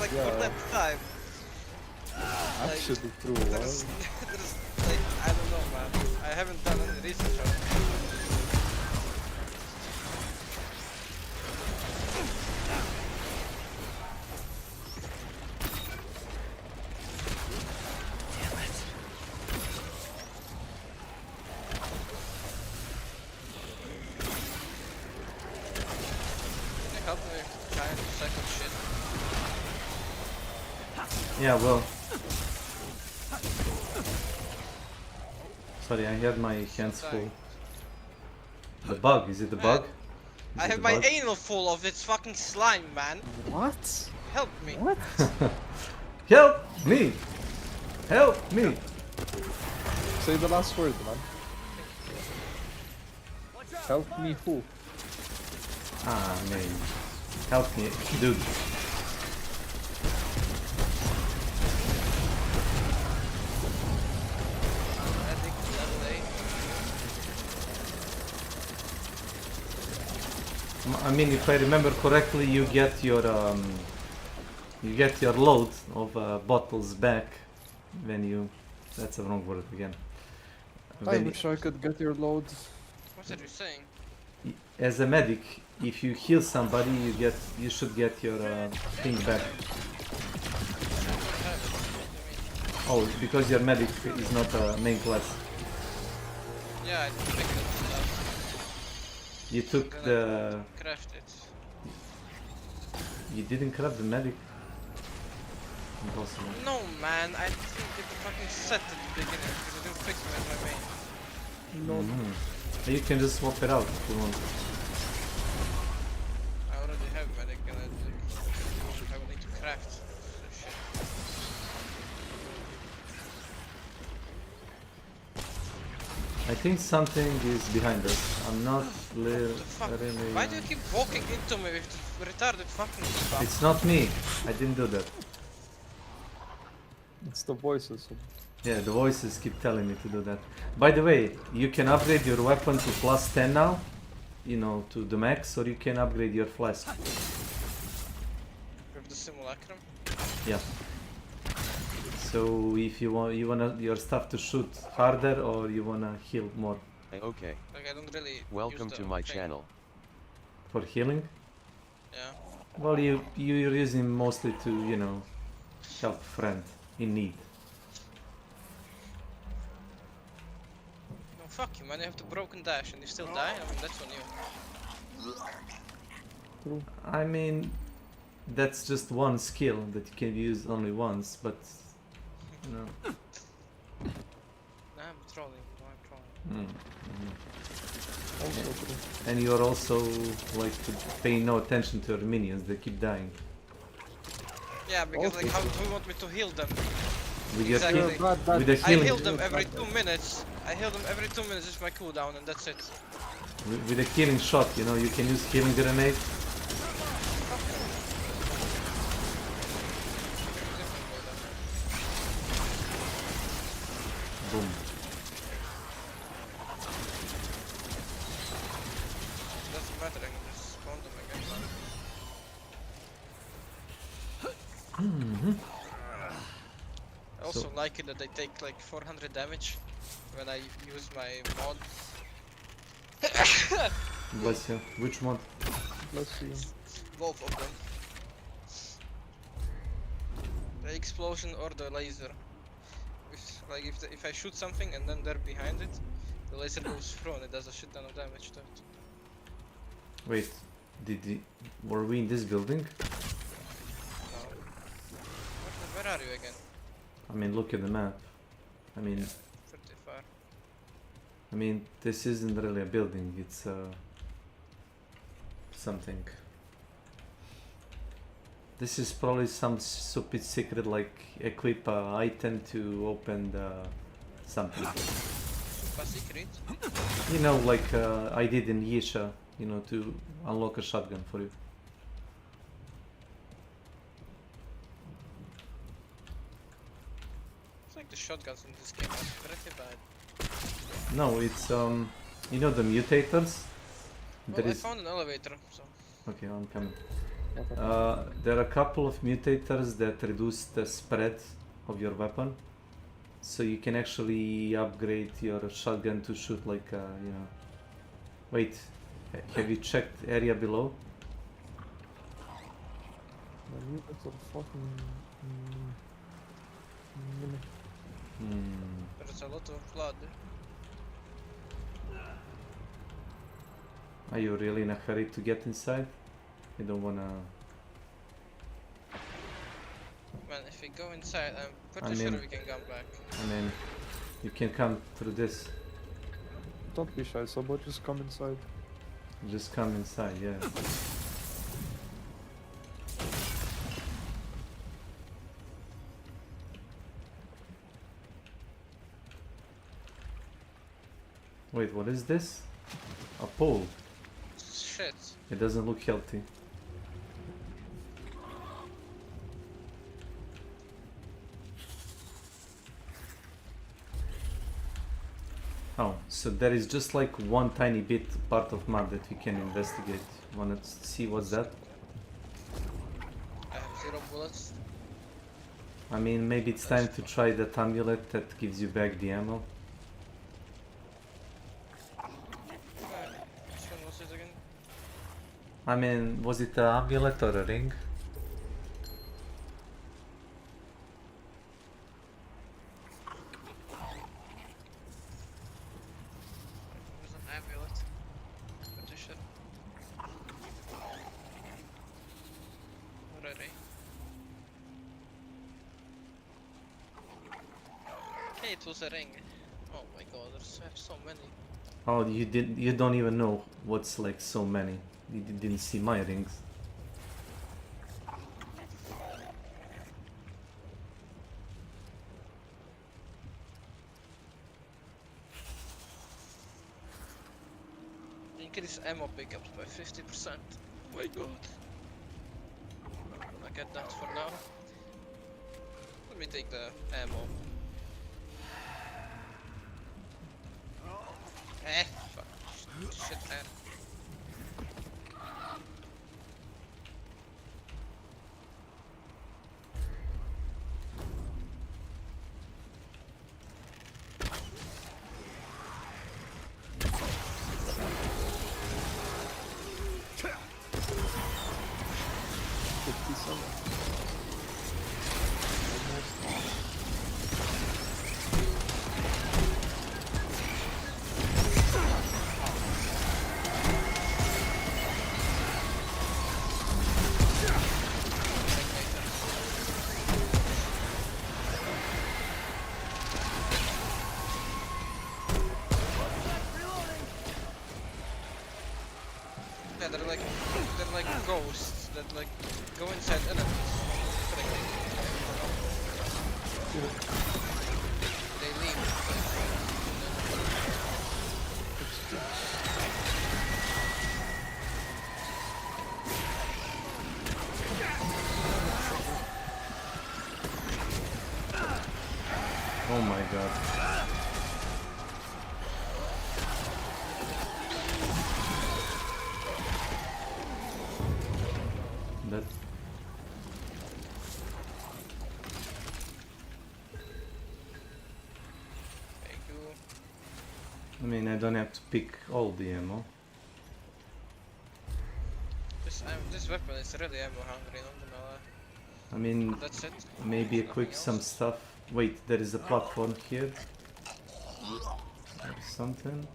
Like Yeah. for that time. Actually true, There's, like, I don't know, man. I haven't done any research on it. Can you help me giant second shit? Yeah, well. Sorry, I had my hands full. The bug, is it the bug? I have my anal full of its fucking slime, man. What? Help me. What? Help me! Help me! Say the last word, man. Help me who? Ah, man. Help me, dude. I mean, if I remember correctly, you get your load of bottles back when you. That's the wrong word again. I wish I could get your load. What are you saying? As a medic, if you heal somebody, you should get your thing back. Oh, because your medic is not a main class. Yeah, I didn't pick that up. You took the. Craft it. You didn't craft the medic. Impossible. No, man, I didn't get the fucking set at the beginning because I didn't pick him as my main. No. You can just swap it out if you want. I already have medic and I will need to craft the shit. I think something is behind us. I'm not really. Why do you keep walking into me with the retarded fucking stuff? It's not me. I didn't do that. It's the voices. Yeah, the voices keep telling me to do that. By the way, you can upgrade your weapon to plus 10 now, you know, to the max, or you can upgrade your flask. With the simulacrum? Yeah. So if you want your stuff to shoot harder, or you wanna heal more. Okay. Like I don't really Welcome use to the my thing. channel. For healing? Yeah. Well, you're using mostly to, you know, help a friend in need. No, fuck you, man. You have the broken dash and you still die. I mean, that's on you. I mean, that's just one skill that you can use only once, but no. Nah, I'm trolling. No, I'm trolling. And you're also like paying no attention to your minions; they keep dying. Yeah, because like, how do you want me to heal them? With your Exactly. with the I healing, heal them every 2 minutes. I heal them every 2 minutes. It's my cooldown, and that's it. with a healing shot, you know, you can use healing grenade. Boom. Doesn't matter. I can just spawn them again. I also like it that they take like 400 damage when I use my mod. Bless you. Which mod? Bless you. Both of them. The explosion or the laser. If I shoot something and then they're behind it, the laser goes through and it does a shit ton of damage to it. Wait, were we in this building? No. Where are you again? I mean, look at the map. I mean, Pretty far. I mean, this isn't really a building, it's something. This is probably some stupid secret, like equip a item to open the something. Super secret? You know, like I did in Yisha, you know, to unlock a shotgun for you. It's like the shotguns in this game are pretty bad. No, it's you know the mutators? Well, I found an elevator, so... Okay, I'm coming. There are a couple of mutators that reduce the spread of your weapon. So you can actually upgrade your shotgun to shoot like, you know... Wait, have you checked area below? There's a lot of blood. Are you really in a hurry to get inside? You don't wanna... Man, if we go inside, I'm I pretty mean- sure we can come back. I mean, you can come through this. Don't be shy, Sabo, just come inside. Just come inside, yeah. Wait, what is this? A pole. Shit. It doesn't look healthy. Oh, so there is just like one tiny bit part of map that we can investigate. Wanna see what's that? I have 0 bullets. I mean, maybe it's time to try that amulet that gives you back the ammo. Which one was it again? I mean, was it an amulet or a ring? It was an amulet. Pretty sure. Already. Okay, it was a ring. Oh my god, there's so many. Oh, you don't even know what's like so many. You didn't see my rings. Increase ammo pickups by 50%. My god. I get that for now. Let me take the ammo. Fuck. Shit, man. Yeah, they're like ghosts that like go inside enemies. They leave. Oh my god. That... Thank you. I mean, I don't have to pick all the ammo. This weapon is really ammo hungry, not gonna lie. I mean, That's it. maybe equip some stuff. Wait, there is a platform here. Or something.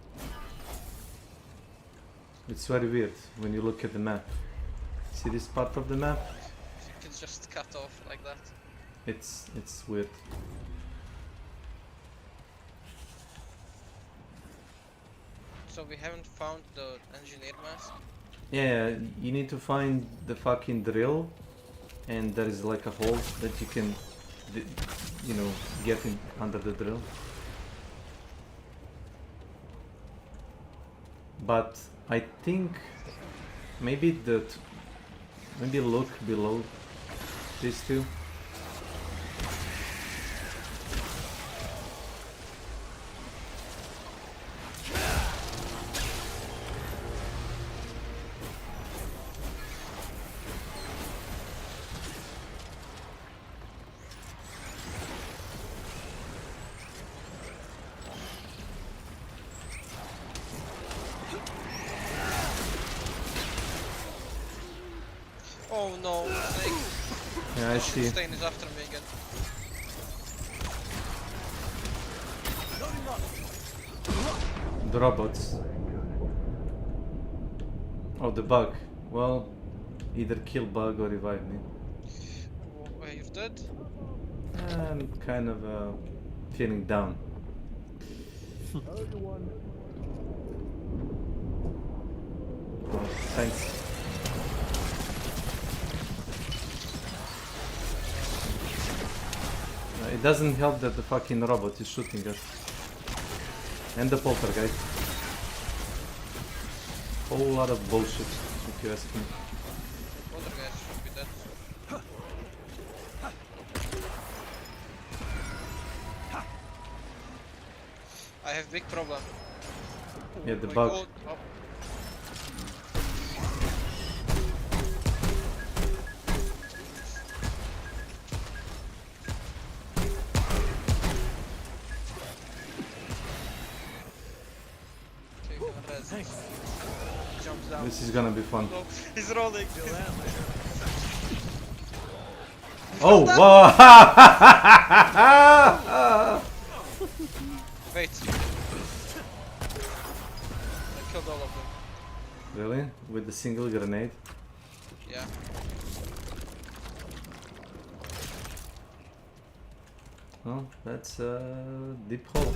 It's very weird when you look at the map. See this part of the map? You can just cut off like that. It's weird. So we haven't found the engineer mask? Yeah, you need to find the fucking drill, and there is like a hole that you can, you know, get in under the drill. But I think maybe maybe look below these two. Oh no, Snake. Yeah, I see. Stain is after me again. The robots. Oh, the bug. Well, either kill bug or revive me. Wait, you're dead? I'm kind of feeling down. Oh, thanks. It doesn't help that the fucking robot is shooting us. And the poltergeist. Whole lot of bullshit, if you ask me. Poltergeist should be dead. I have big problem. Yeah, the My bug. God. Oh. Okay, gonna res. Jumps down. This is gonna be fun. No, he's rolling. Oh, wow! Wait. I killed all of them. Really? With the single grenade? Yeah. Well, that's a deep hole.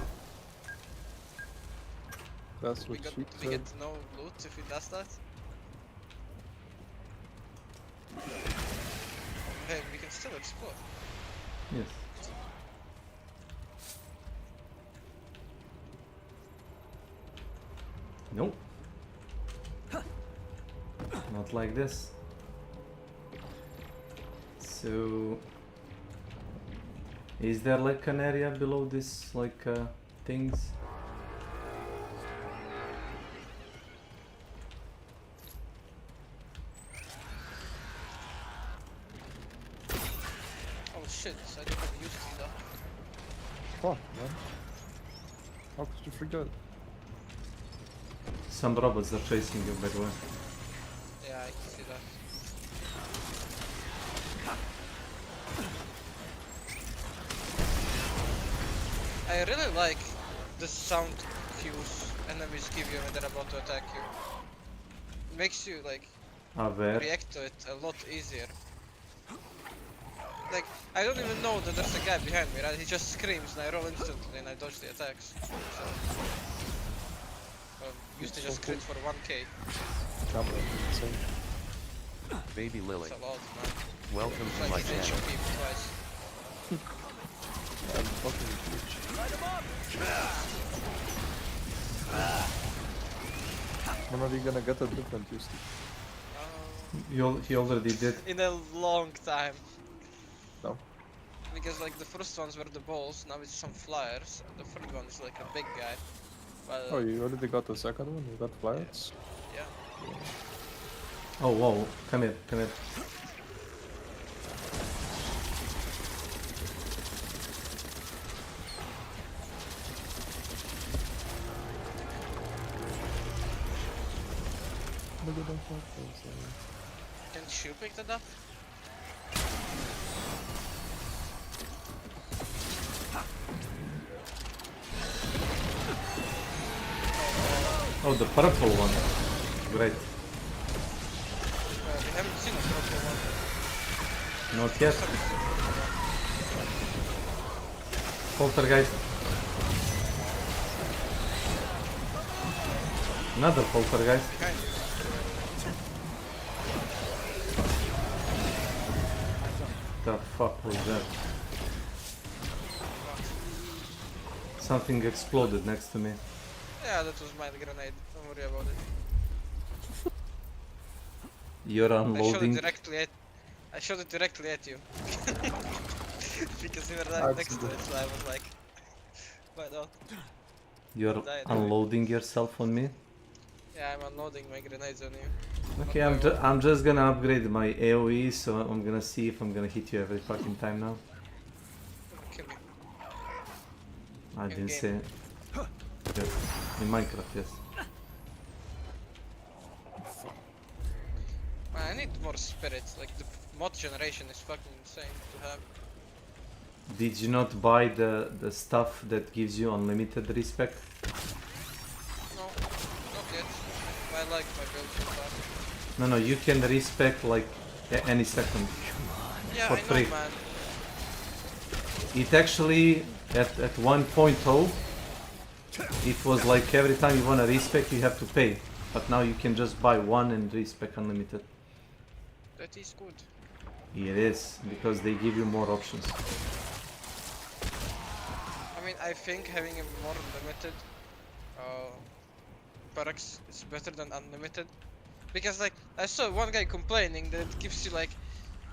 That's We what got she we said. get no loot if he does that. Hey, we can still explore. Yes. Nope. Not like this. So, is there like an area below this, like things? Oh shit, I don't have used it though. Fuck, man. How could you forget? Some robots are chasing you, by the way. Yeah, I can see that. I really like the sound cues enemies give you when they're about to attack you. Makes you like Aware. react to it a lot easier. Like, I don't even know that there's a guy behind me, right? He just screams and I roll instantly and I dodge the attacks. So, used to just crit for 1k. Baby Lily. That's a lot, man. Welcome It's to like my he's channel. HOP twice. I'm fucking huge. Light him up! When are you gonna get a different used He already did. In a long time. No. Because like the first ones were the balls, now it's some flyers. The third one is like a big guy. But, Oh, you already got the second one? You got flyers? yeah. Oh, whoa. Come here, come here. Can you pick that up? Oh, the purple one. Great. We haven't seen a purple one. Not yet. Poltergeist. Another poltergeist. Behind you. The fuck was that? Something exploded next to me. Yeah, that was my grenade. Don't worry about it. You're I unloading. shot it directly at you. Because you were right next to it, so I was like, why not? You're unloading yourself on me. Yeah, I'm unloading my grenades on you. Okay, I'm just gonna upgrade my AoE, so I'm gonna see if I'm gonna hit you every fucking time now. Kill me. I didn't say it. Yes. In Minecraft, yes. Man, I need more spirits. Like the mod generation is fucking insane to have. Did you not buy the stuff that gives you unlimited respect? No, not yet. I like my build so far. No, you can respect like any second. Yeah, for I free. know, man. It actually at 1.0 it was like every time you want to respec you have to pay, but now you can just buy one and respec unlimited. That is good. It is, because they give you more options. I mean, I think having a more limited perks is better than unlimited. Because like, I saw one guy complaining that it gives you like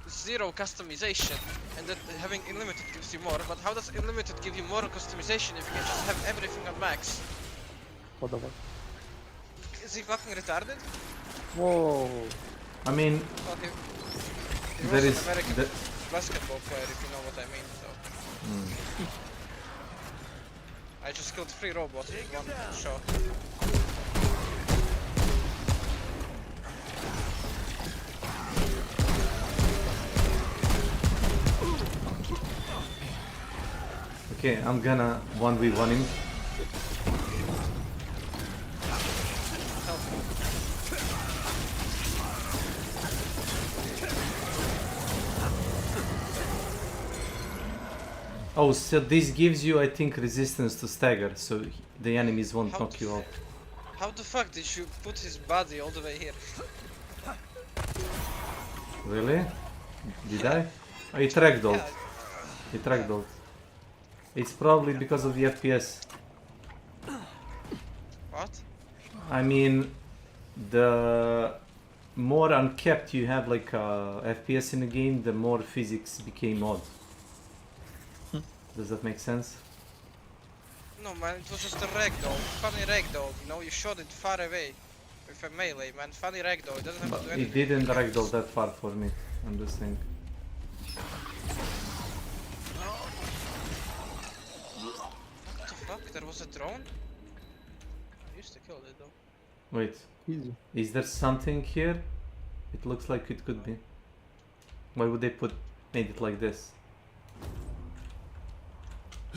0 customization and that having unlimited gives you more, but how does unlimited give you more customization if you can just have everything on max? What the fuck? Is he fucking retarded? Whoa. I mean, Okay. He there was is an American basketball player, if you know what I mean, so. I just killed 3 robots with one shot. Okay, I'm gonna 1v1 him. Oh, so this gives you, I think, resistance to stagger, so the enemies won't knock you out. How the fuck did you put his body all the way here? Really? Did I? Oh, it ragdolled. It ragdolled. It's probably because of the FPS. What? I mean, the more unkept you have like FPS in the game, the more physics became odd. Does that make sense? No man, it was just a ragdoll. Funny ragdoll, you know, you shot it far away. With a melee, man. Funny ragdoll, it doesn't have But to do it anything. didn't ragdoll that far for me. I'm just saying. What the fuck? There was a drone? I used to kill it though. Wait. Easy. Is there something here? It looks like it could be. Why would they made it like this?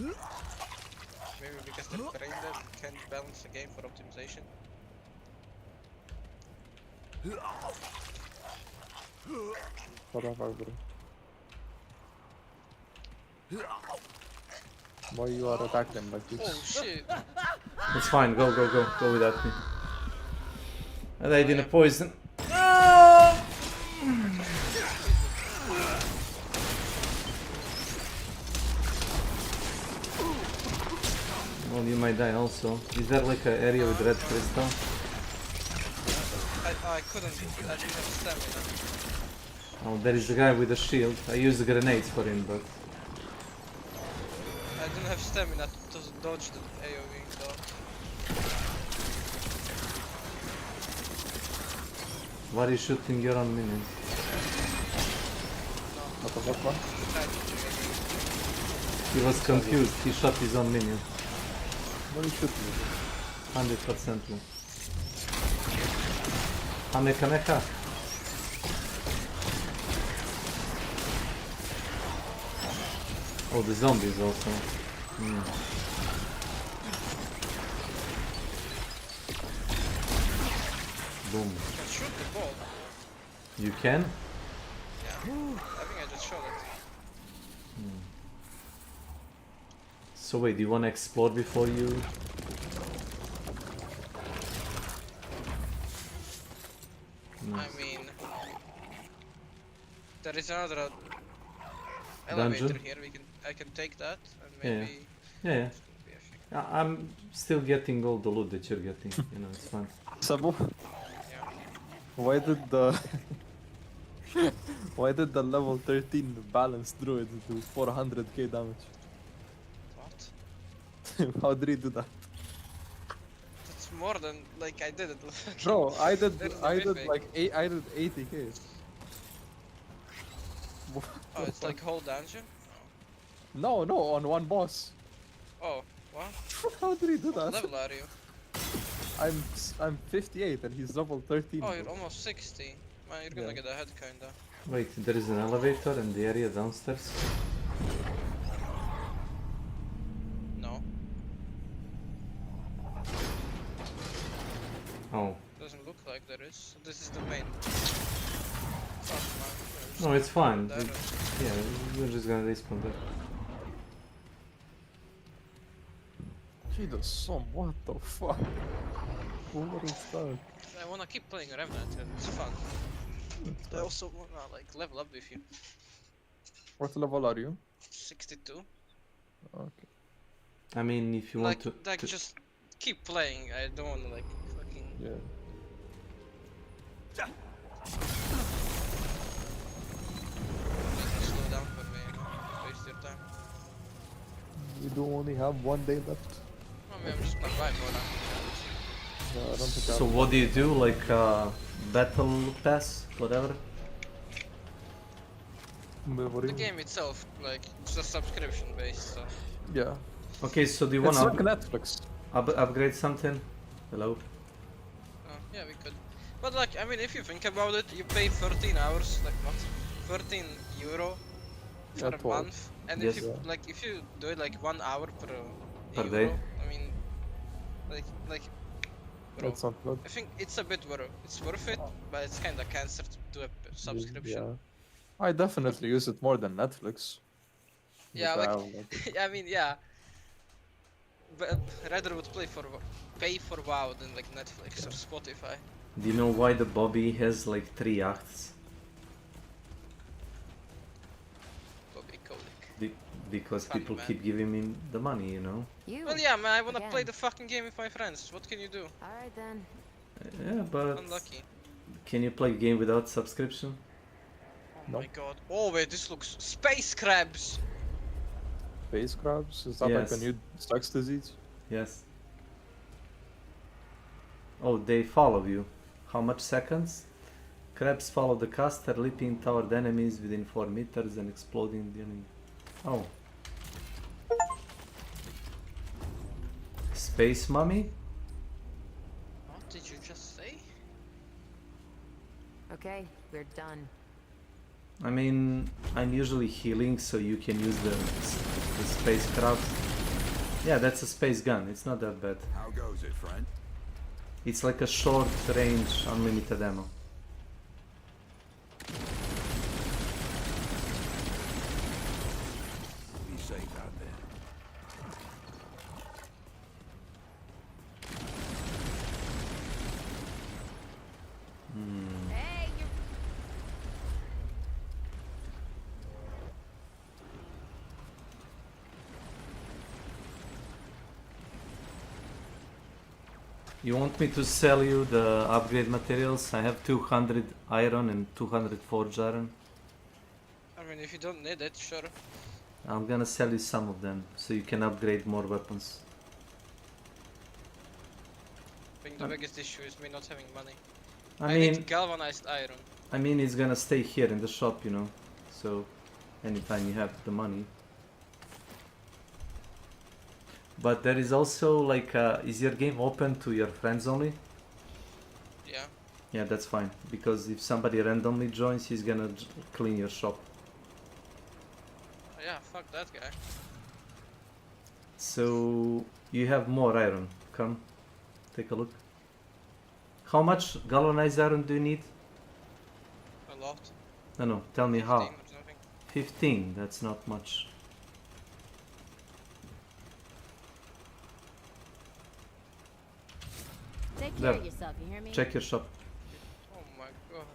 Maybe because the brain dead can't balance the game for optimization. What the fuck, bro? Why you are attacking them like this? Oh shit! It's fine, go without me. I died in a poison. Well, you might die also. Is there like an area with red crystal? I couldn't, I didn't have stamina. Oh, there is a guy with a shield. I used grenades for him, but... I didn't have stamina to dodge the AoE though. Why are you shooting your own minions? What the fuck, man? He was confused. He shot his own minion. What are you shooting me? 100%. Kamehameha. Oh, the zombies also. Boom. I can shoot the ball. You can? Yeah. I think I just shot it. So wait, do you want to explore before you... Nice. I mean, there is another elevator Dungeon? here. I can take that and Yeah, maybe. yeah. I'm still getting all the loot that you're getting. You know, it's fun. Sabu, why did the level 13 balanced druid do 400k damage? What? How did he do that? That's more than like I did it. Bro, I did There's the mythic. like I did 80k. Oh, it's like whole dungeon. No, on one boss. Oh, what? How did he do What that? level are you? I'm 58 and he's level 13. Oh, bro. you're almost 60. Man, you're gonna get ahead kinda. Wait, there is an elevator in the area downstairs? No. Oh. Doesn't look like there is. This is the main. Fuck, man. No, it's fine. There. Yeah, we're just gonna respawn there. Jesus, some what the fuck? What is that? I wanna keep playing Remnant and it's fun. I also wanna like level up with you. What level are you? 62. Okay. I mean, if you Like, want to... just keep playing. I don't wanna like fucking. Yeah. Slow down for me. Waste your time. We do only have 1 day left. I mean, I'm just gonna buy more now. No, I don't think So what do you do? Like battle pass, whatever? The game itself, like, it's a subscription based, so. Yeah. Okay, so do you It's wanna like Netflix. upgrade something? Hello? Yeah, we could. But like, I mean, if you think about it, you pay 13 hours, like what? 13 euro for a 12. month, and Yes. if you if you do it like 1 hour per euro, day? I mean, like, bro, That's not good. I think it's a bit it's worth it, but it's kind of cancer to do a subscription. Yeah. I definitely use it more than Netflix. Yeah, But I like, have, I mean, yeah. But rather would pay for WoW than like Netflix or Spotify. Do you know why the Bobby has like 3 acts? Bobby Kotick. Because Funny people man. keep giving me the money, you know? Well, yeah, man, I wanna play the fucking game with my friends. What can you do? Alright then. Yeah, but... Unlucky. Can you play a game without subscription? Oh my god. Oh wait, this looks... Space crabs! Space crabs? Is that like a Yes. new sex disease? Yes. Oh, they follow you. How much seconds? Crabs follow the caster, leaping toward enemies within 4 meters and exploding the enemy. Oh. Space mummy? What did you just say? Okay, we're done. I mean, I'm usually healing, so you can use the space crabs. Yeah, that's a space gun. It's not that bad. How goes it, friend? It's like a short range, unlimited ammo. Be safe out there. Hey, you're... You want me to sell you the upgrade materials? I have 200 iron and 200 forge iron. I mean, if you don't need it, sure. I'm gonna sell you some of them, so you can upgrade more weapons. I think the biggest issue is me not having money. I need mean, galvanized iron. it's gonna stay here in the shop, you know. So, anytime you have the money. But there is also like, is your game open to your friends only? Yeah. Yeah, that's fine. Because if somebody randomly joins, he's gonna clean your shop. Yeah, fuck that guy. So, you have more iron. Come, take a look. How much galvanized iron do you need? A lot. No, tell me how. 15 or something. 15, that's not much. Take care There. of yourself, you hear me? Check your shop. Oh my god.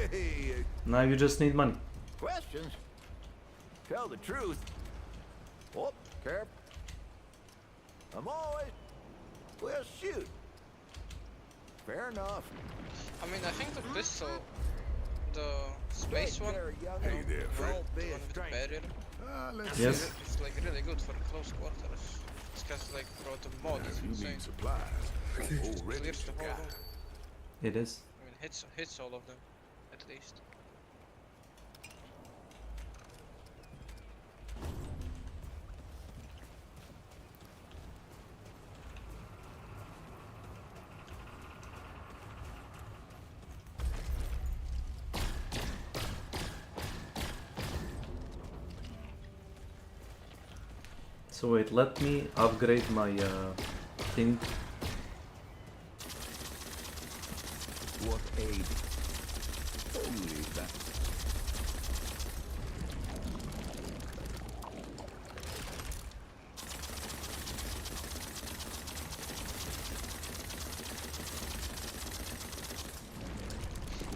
Hey, Now you just need money. Questions? Tell the truth. Oh, Carp. I'm always... Well, shoot. Fair enough. I mean, I think the pistol, the space one, Hey there, friend. the one with the barrier, Let's Yes. see it. it's like really good for close quarters. It's because like for the mod, it's If you insane. need supplies, already Clears the whole got room. It is. I mean, hits all of them, at least. So wait, let me upgrade my thing. What aid? You leave that.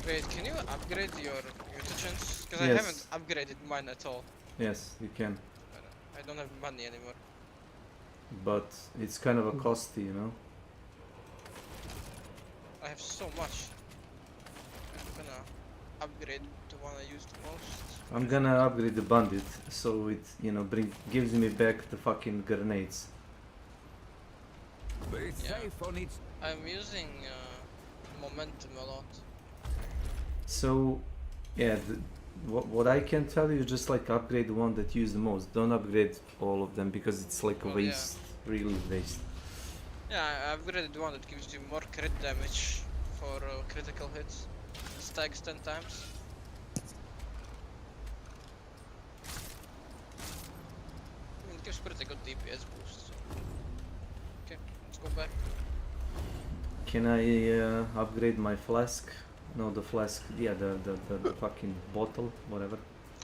Wait, can you upgrade your mutagens? Because I Yes. haven't upgraded mine at all. Yes, you can. I don't have money anymore. But it's kind of a costly, you know? I have so much. I'm gonna upgrade the one I use the most. I'm gonna upgrade the bandit, so it, you know, gives me back the fucking grenades. Play Yeah. safe on each. I'm using momentum a lot. So, yeah, what I can tell you, just like upgrade the one that you use the most. Don't upgrade all of them because it's like a Well, yeah. waste, really waste. Yeah, I upgraded the one that gives you more crit damage for critical hits. Stacks 10 times. I mean, it gives pretty good DPS boost. So. Okay, let's go back. Can I upgrade my flask? No, the flask. Yeah, the fucking bottle, whatever.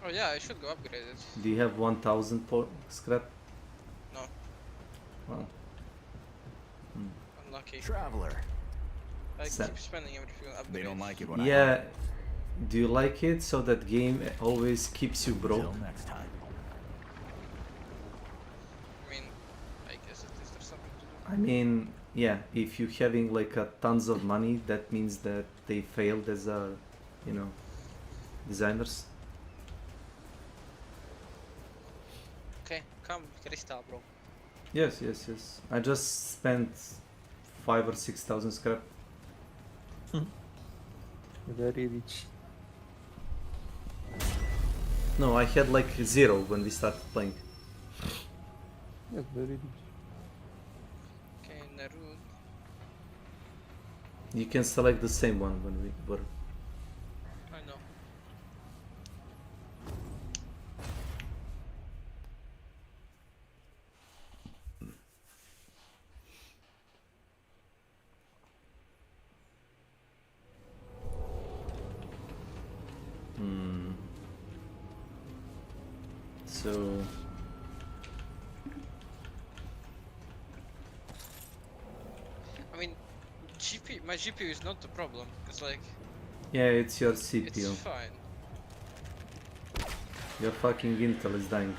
Oh yeah, I should go upgrade it. Do you have 1,000 scrap? No, Well, unlucky. Traveler. I Sa- keep spending everything on upgrades. They don't like it when I yeah. Do you like it so that game always keeps you broke? Till next time. I mean, I guess at least there's something to do. I mean, yeah, if you're having like tons of money, that means that they failed as a, you know, designers. Okay, come, Crystal, bro. Yes, yes, yes. I just spent 5,000 or 6,000 scrap. Very rich. No, I had like 0 when we started playing. Yes, very rich. Okay, Narud. You can select the same one when we were. I know. So I mean, my GPU is not the problem. It's like, yeah, it's your CPU. it's fine. Your fucking Intel is dying.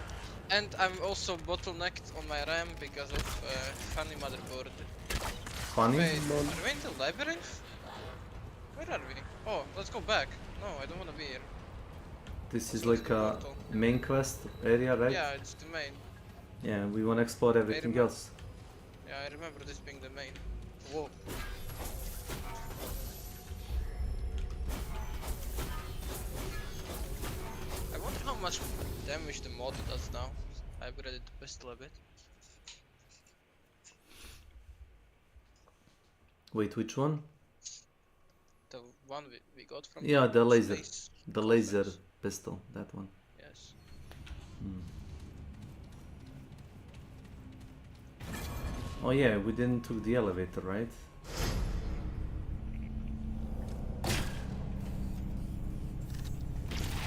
And I'm also bottlenecked on my RAM because of funny motherboard. Funny? Wait, are we in the labyrinth? Where are we? Oh, let's go back. No, I don't want to be here. This is like a main quest area, right? Yeah, it's the main. Yeah, we want to explore everything remember- else. Yeah, I remember this being the main. Whoa. I wonder how much damage the mod does now. I upgraded the pistol a bit. Wait, which one? The one we got from Yeah, the laser. space The laser pistol, that one. Yes. Oh yeah, we didn't took the elevator, right?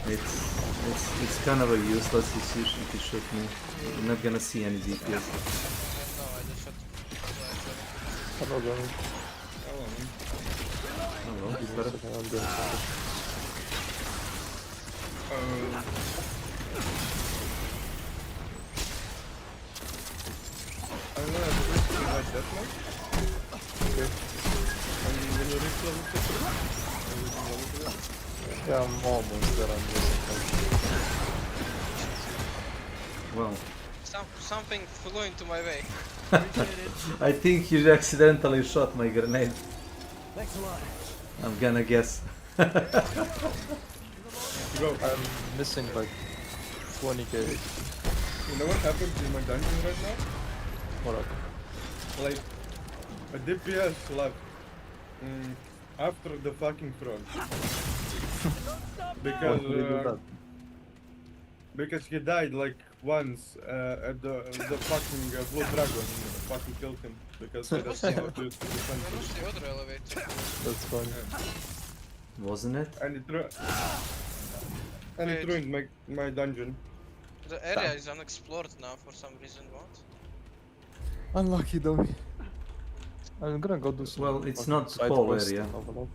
It's kind of a useless if you shoot me. You're not gonna see any DPS. No, I just shot. Hello, Gavin. Hello, is that I'm doing something. level 6? Everything level 3? Yeah, I'm almost there. I'm missing Well, Something flew into my way. I think you accidentally shot my grenade. Thanks a lot. I'm gonna guess. Bro, I'm missing like 20k. You know what happens in my dungeon right now? What happened? Like, a DPS left after the fucking frog. Why did you do that? Because he died like once at the fucking blue dragon fucking killed him because he doesn't know how to use the defense. Where was the other elevator? That's funny. Wasn't it? And it ruined my dungeon. The area is unexplored now for some reason. What? Unlucky dummy. I'm gonna go do some. Well, it's fucking not the side whole quest area. and level up.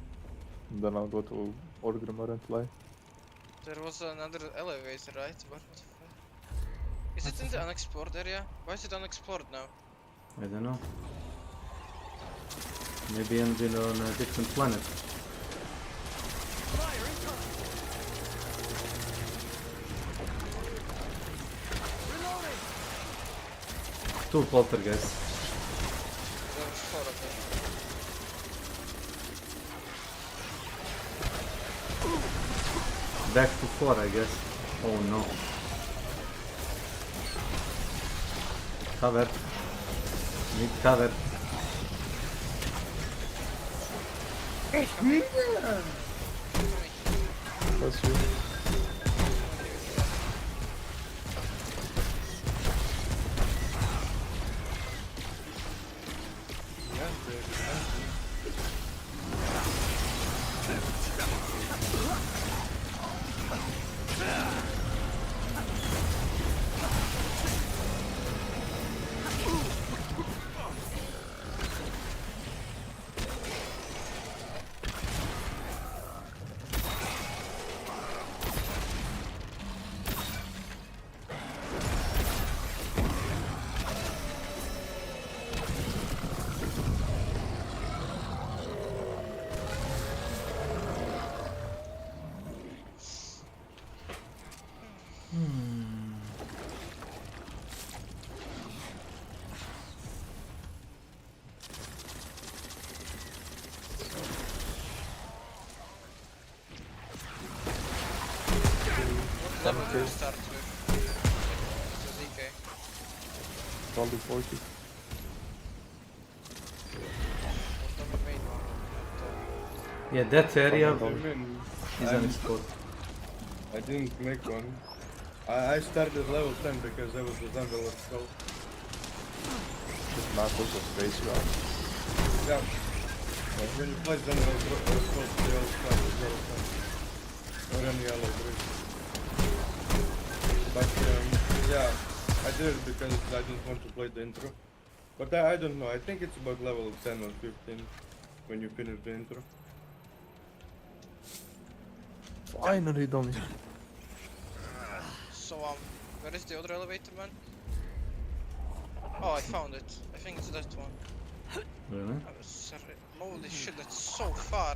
And then I'll go to Orgrimmar and fly. There was another elevator, right? What the fuck? Is it in the unexplored area? Why is it unexplored now? I don't know. Maybe I'm been on a different planet. Two poltergeists. There's 4 of them. Back to 4, I guess. Oh no. Cover. Need cover. That's you. What level do you start with? The ZK. Probably 40. What's the main one? Yeah, that area What do you mean? is unexplored. I didn't make one. I started level 10 because I was the Zambler skull. This map was a space route. Yeah. When you play Zambler skull, they all start with level 10. Or any other bridge. But yeah, I did it because I didn't want to play the intro. But I don't know, I think it's about level 10 or 15 when you finish the intro. Finally, dummy. So where is the other elevator, man? Oh, I found it. I think it's that one. Really? I was sorry. Holy shit, that's so far.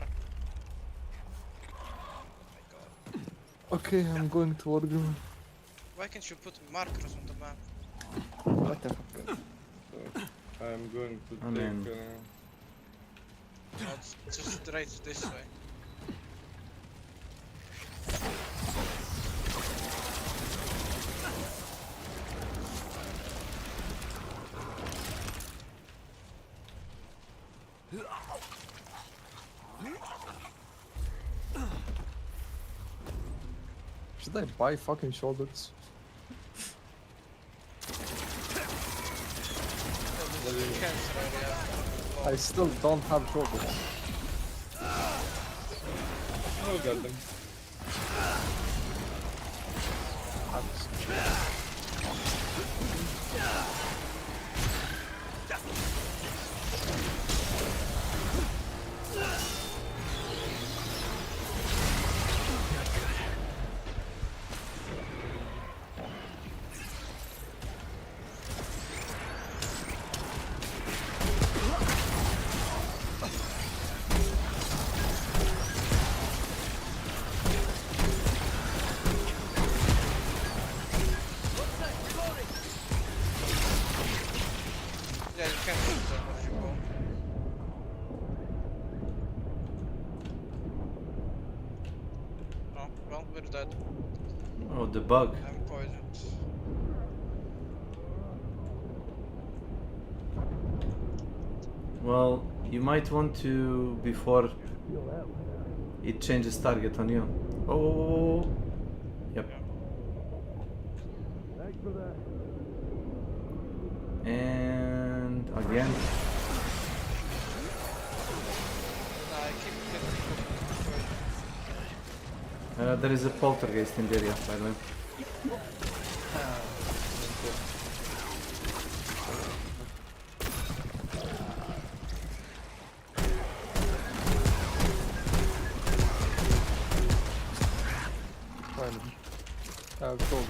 Okay, I'm going to Orgrimmar. Why can't you put markers on the map? What the fuck? So, I'm going to take... No, it's just straight this way. Should I buy fucking shoulders? I still don't have shoulders. Oh, got them. Oh, the bug. I'm poisoned. Well, you might want to, before it changes target on you. Oh, yep. And again. There is a poltergeist in the area, by the way. I ran out of backlog.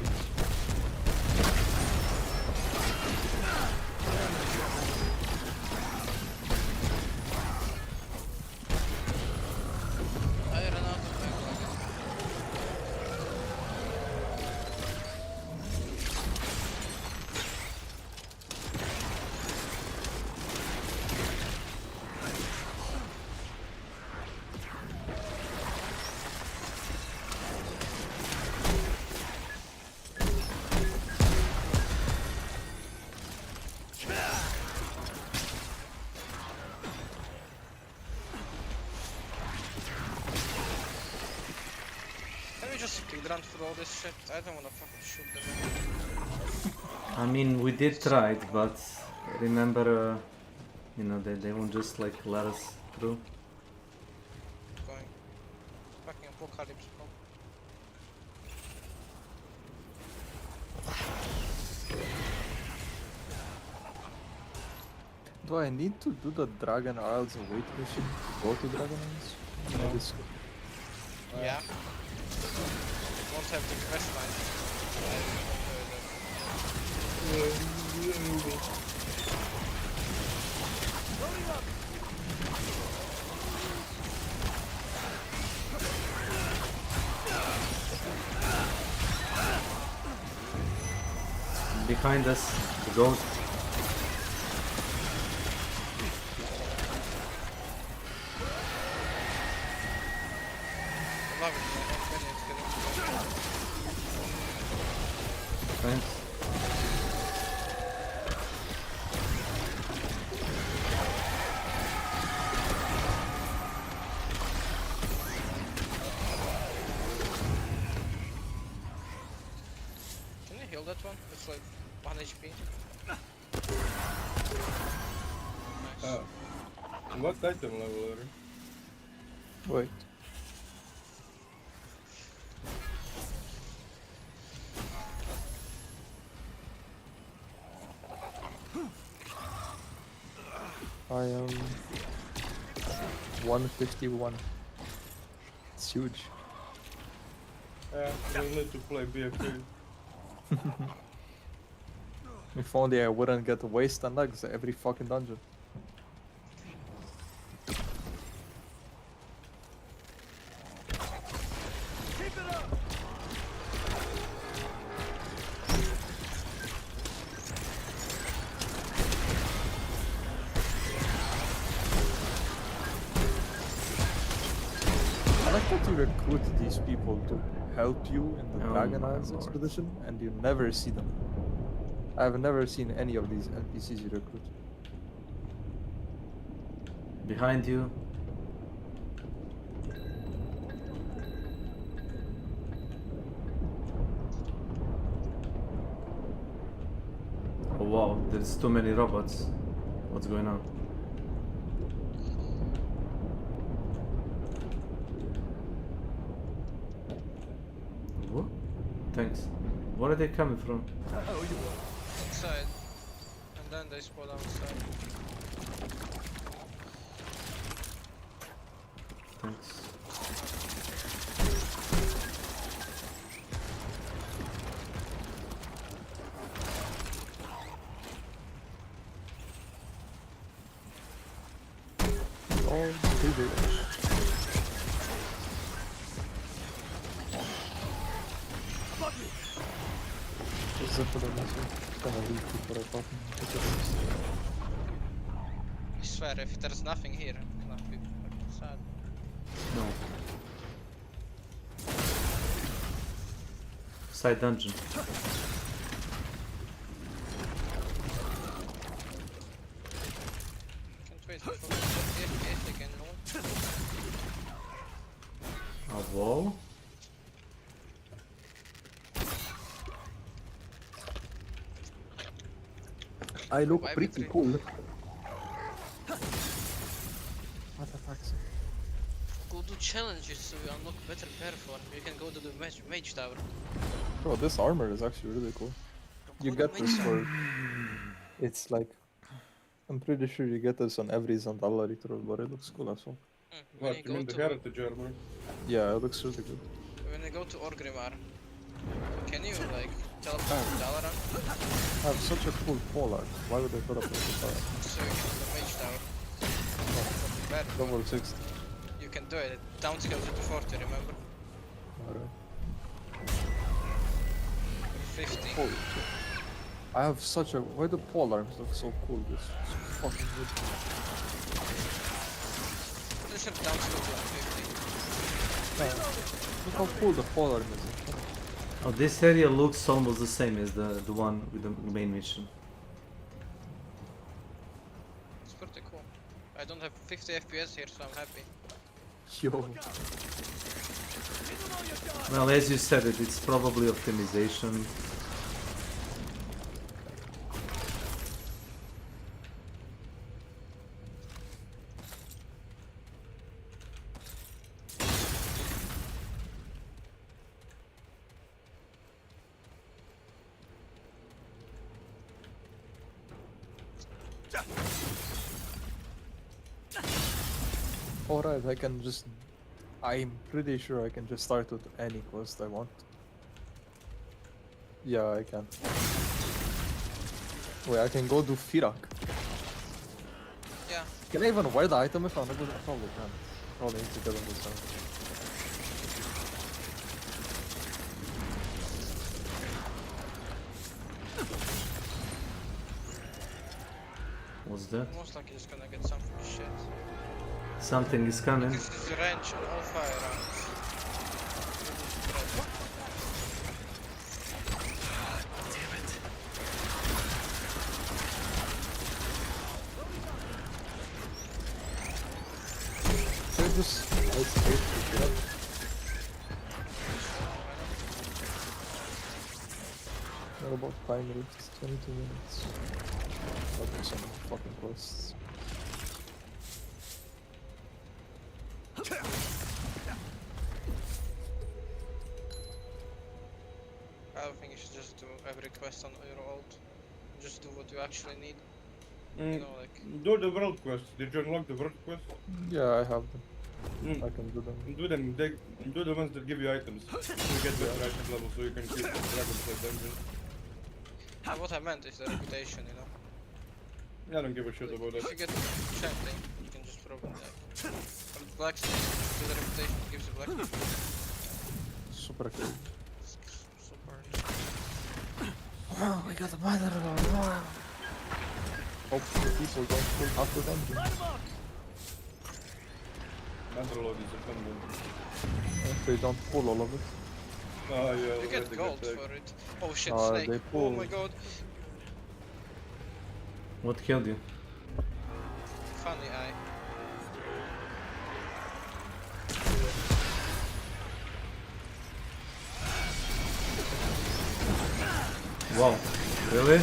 Can we just speedrun through all this shit? I don't wanna fucking shoot them. I mean, we did try it, but remember, you know, they won't just like let us through. Going. Fucking apocalypse, bro. Do I need to do the Dragon Isles wait mission to go to Dragon Isles? No. Yeah. Won't have the quest line. Behind us, the ghost. Love it, man. Thanks. Can you heal that one? It's like 1 HP. What item level are you? Wait. I am 151. It's huge. We need to play BFQ. If only I wouldn't get waste and legs every fucking dungeon. I like that you recruit these people to help you in the Oh Dragon my Isles lord. expedition, and you never see them. I've never seen any of these NPCs you recruit. Behind you. Oh wow, there's too many robots. What's going on? What? Thanks. Where are they coming from? Inside. And then they spawn outside. Thanks. Oh, baby. I swear, if there's nothing here, I'm gonna be fucking sad. No. side dungeon. Can't wait for 40 FPS again, no? A wall? I look Why pretty we cool. What the fuck? Go do challenges so you unlock better perform. You can go to the mage tower. Bro, this armor is actually really cool. You get this for... It's like... I'm pretty sure you get this on every Zandala ritual, but it looks cool as well. What, you mean the heritage armor? Yeah, it looks really good. When you go to Orgrimmar, can you like teleport to Dalaran? I have such a cool polar. Why would they put up with the power? So you can do the mage tower. Bad. Level 60. You can do it. It downscales you to 40, remember? Alright. 50. Holy shit. I have such a... Why do pole arms look so cool? This is fucking good. This should downscale you to 50. Look how cool the pole arm is. Oh, this area looks almost the same as the one with the main mission. It's pretty cool. I don't have 50 FPS here, so I'm happy. Yo. Well, as you said it's probably optimization. Alright, I can just... I'm pretty sure I can just start with any quest I want. Yeah, I can. Wait, I can go do Firak. Yeah. Can I even wear the item if I'm not good? I probably can. Probably need to get on this one. What's that? Most likely just gonna get some free shit. Something is coming. This is the wrench and all firearms. Let's just... Let's wait for it. What about time rifts? 22 minutes. Fucking some fucking quests. I don't think you should just do every quest on your ult. Just do what you actually need. You know, like... Do the world quest. Did you unlock the world quest? Yeah, I have them. I can do them. Do them. Do the ones that give you items. So you get better item level so you can keep the Dragon's dungeon. What I meant is the reputation, you know. I don't give a shit about that. If you get chanting, you can just probably like... Blacksmith, do the reputation, gives you blacksmith. Super cool. Super. Oh, we got the mother of all. Hopefully people don't pull half the dungeon. Underload is a fun one. If they don't pull all of it. Oh yeah, you get gold for it. Oh shit, They snake. pull. Oh my god. What killed you? Funny eye. Wow, really?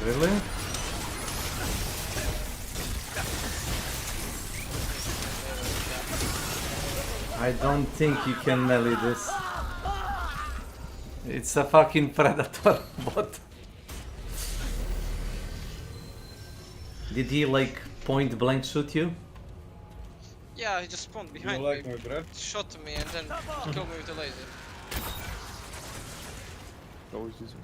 Really? I don't think you can melee this. It's a fucking predator bot. Did he like point blank shoot you? Yeah, he just spawned behind like me, my breath? shot me and then killed me with a laser. Always using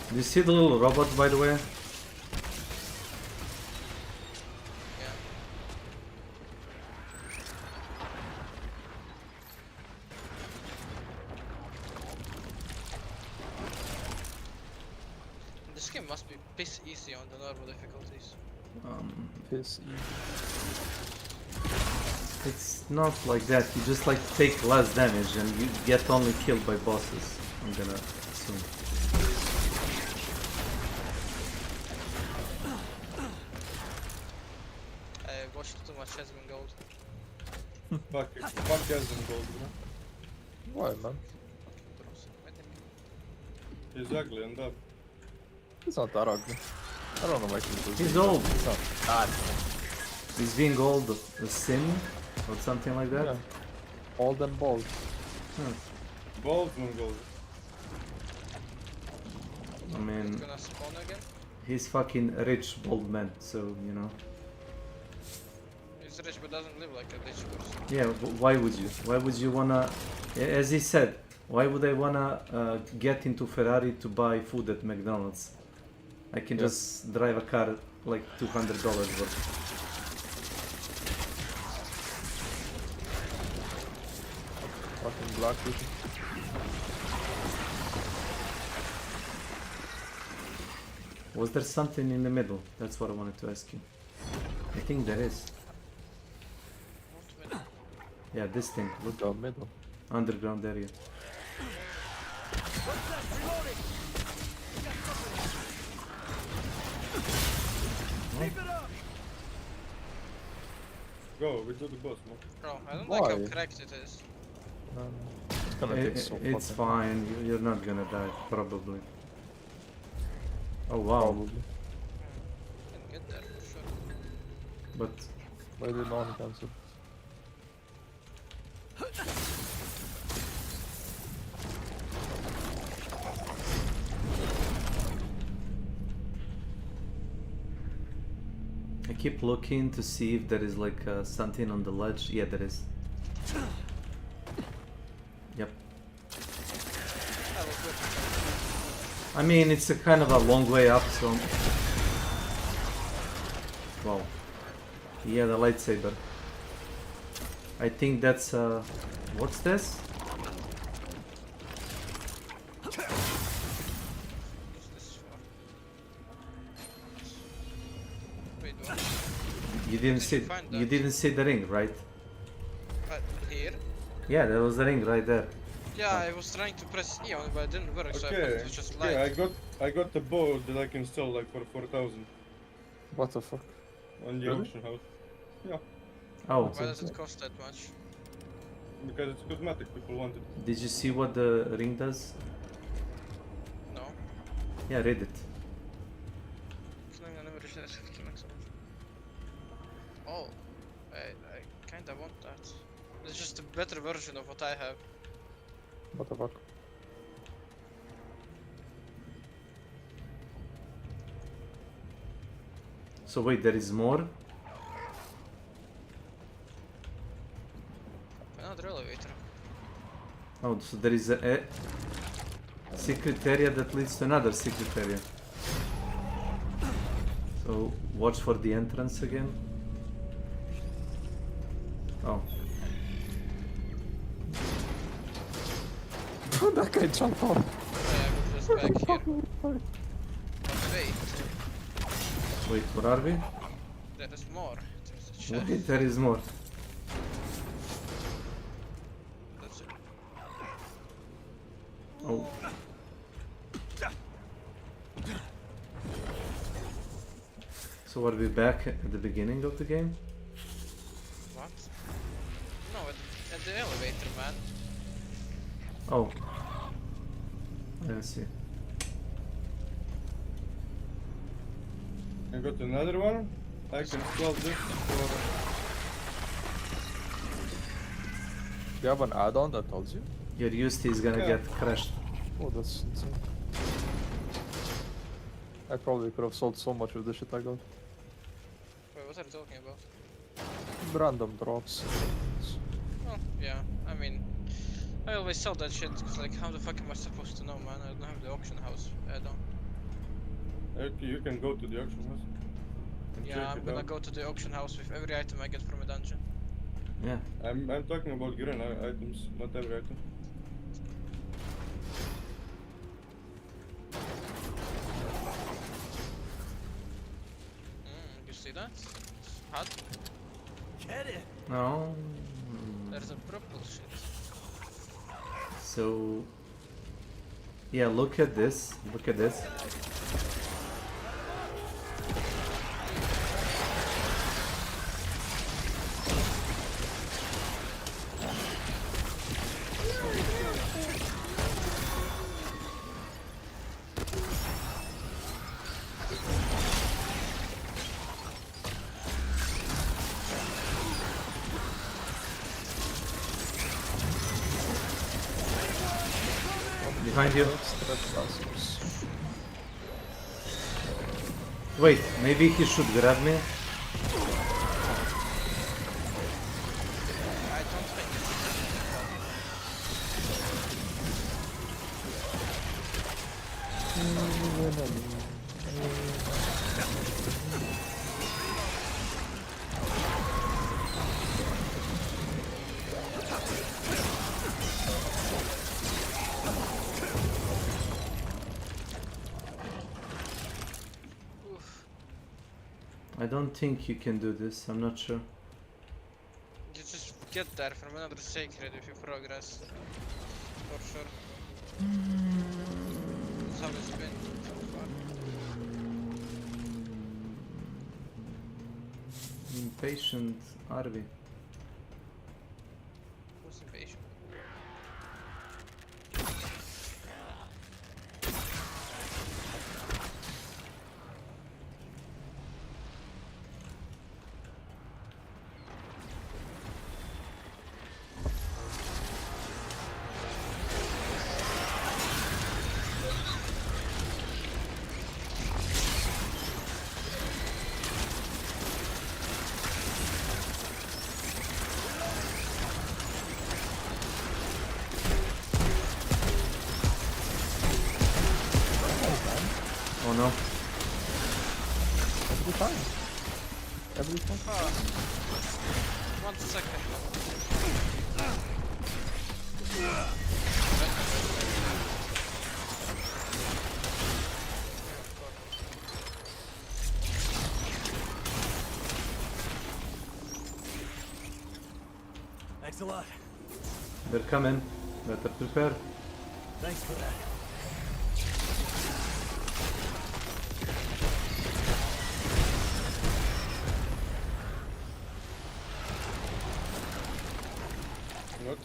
Do you see the little robot, by the way? Yeah. This game must be piss easy on the normal difficulties. Piss. It's not like that. You just like take less damage and you get only killed by bosses. I'm gonna assume. I watched too much Jasmine Gold. Fuck Jasmine Gold, bro. Why, man? He's ugly and dumb. He's not that ugly. I don't know why He's old. He's not that. Is being old a sin or something like that? Yeah. Old and bald. Bald and gold. I mean, It's gonna spawn again? he's fucking rich bald man, so you know. He's rich but doesn't live like a rich person. Yeah, why would you? Why would you wanna, as he said, why would I wanna get into Ferrari to buy food at McDonald's? I can just drive a car like $200 worth. Fucking black people. Was there something in the middle? That's what I wanted to ask you. I think there is. Yeah, this thing. Look down middle. Underground area. Keep it up! Go, we do the boss, man. Bro, I don't like how cracked it is. It's gonna take so It's fucking fine. You're not gonna die, probably. Oh wow. Probably. Can get there for sure. But why did no one cancel? I keep looking to see if there is like something on the ledge. Yeah, there is. Yep. I mean, it's a kind of a long way up, so... Wow. Yeah, the lightsaber. I think that's what's this? You didn't see the ring, right? Here? Yeah, there was the ring right there. Yeah, I was trying to press E on it, but it didn't work, so I thought Okay, it was just light. okay, I got the bow that I can sell like for 4,000 What the fuck? on the Really? auction house. Yeah, Oh. Why does it cost that much? because it's cosmetic, people want it. Did you see what the ring does? No. Yeah, read it. Oh, I kinda want that. It's just a better version of what I have. What the fuck? So wait, there is more? Another elevator. Oh, so there is a secret area that leads to another secret area. So watch for the entrance again. Oh. That guy jumped off. Yeah, I'm just back here. But wait, Wait, where are we? there is more. There's a chest. Wait, there is more. That's it. Oh. So are we back at the beginning of the game? What? No, at the elevator, man. Oh. I see. I got another one. I can sell this for... Do you have an add-on that tells you? Your UST is gonna Yeah. get crashed. Oh, that's insane. I probably could have sold so much of the shit I got. Wait, what are you talking about? Random drops. Oh, yeah, I mean, I always sell that shit, cause like, how the fuck am I supposed to know, man? I don't have the auction house add-on. Okay, you can go to the auction house. And Yeah, check I'm it gonna out. go to the auction house with every item I get from a dungeon. Yeah. I'm talking about green items, not every item. see that? It's hot. Get it. No. There's a purple shit. So yeah, look at this. Look at this. Behind you. Wait, maybe he should grab me. I don't think you can do this, I'm not sure. You just get there from another sacred if you progress. For sure. That's how it's been so far. Impatient are we? Who's impatient? Oh no. Every time. Every time. 1 second. Thanks a lot. They're coming. Better prepare. Thanks for that. What?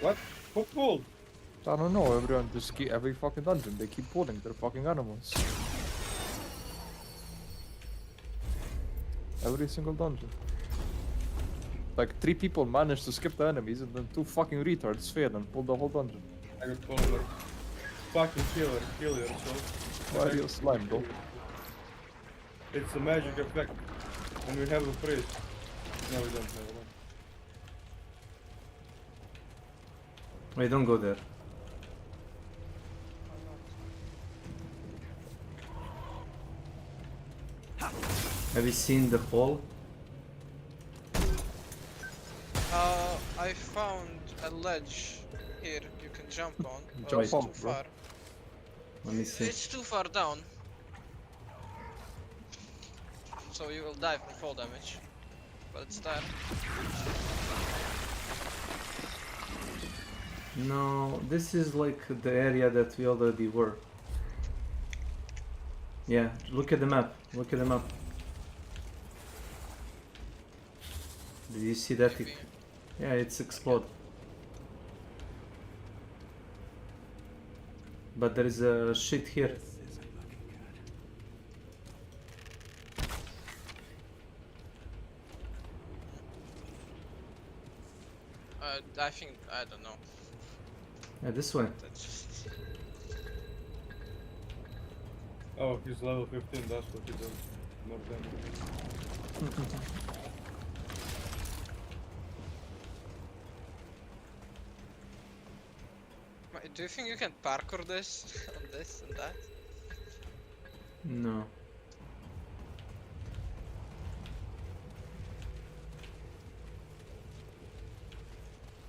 What? Who pulled? I don't know, everyone just keep every fucking dungeon, they keep pulling their fucking animals. Every single dungeon. Like 3 people managed to skip the enemies and then 2 fucking retards failed and pulled the whole dungeon. I got pulled like fucking kill yourself. Why are you slime, bro? It's a magic effect. And we have a priest. No, we don't have one. Wait, don't go there. Have you seen the hole? I found a ledge here you can jump on. Jump it's on, too bro. far. Let me see. It's too far down. So you will die from fall damage. But it's there. No, this is like the area that we already were. Yeah, look at the map. Look at the map. Did you see that? Yeah, it's exploded. But there is a shit here. I think, I don't know. Yeah, this way. That's just... Oh, he's level 15, that's what he does. More damage. Do you think you can parkour this on this and that? No.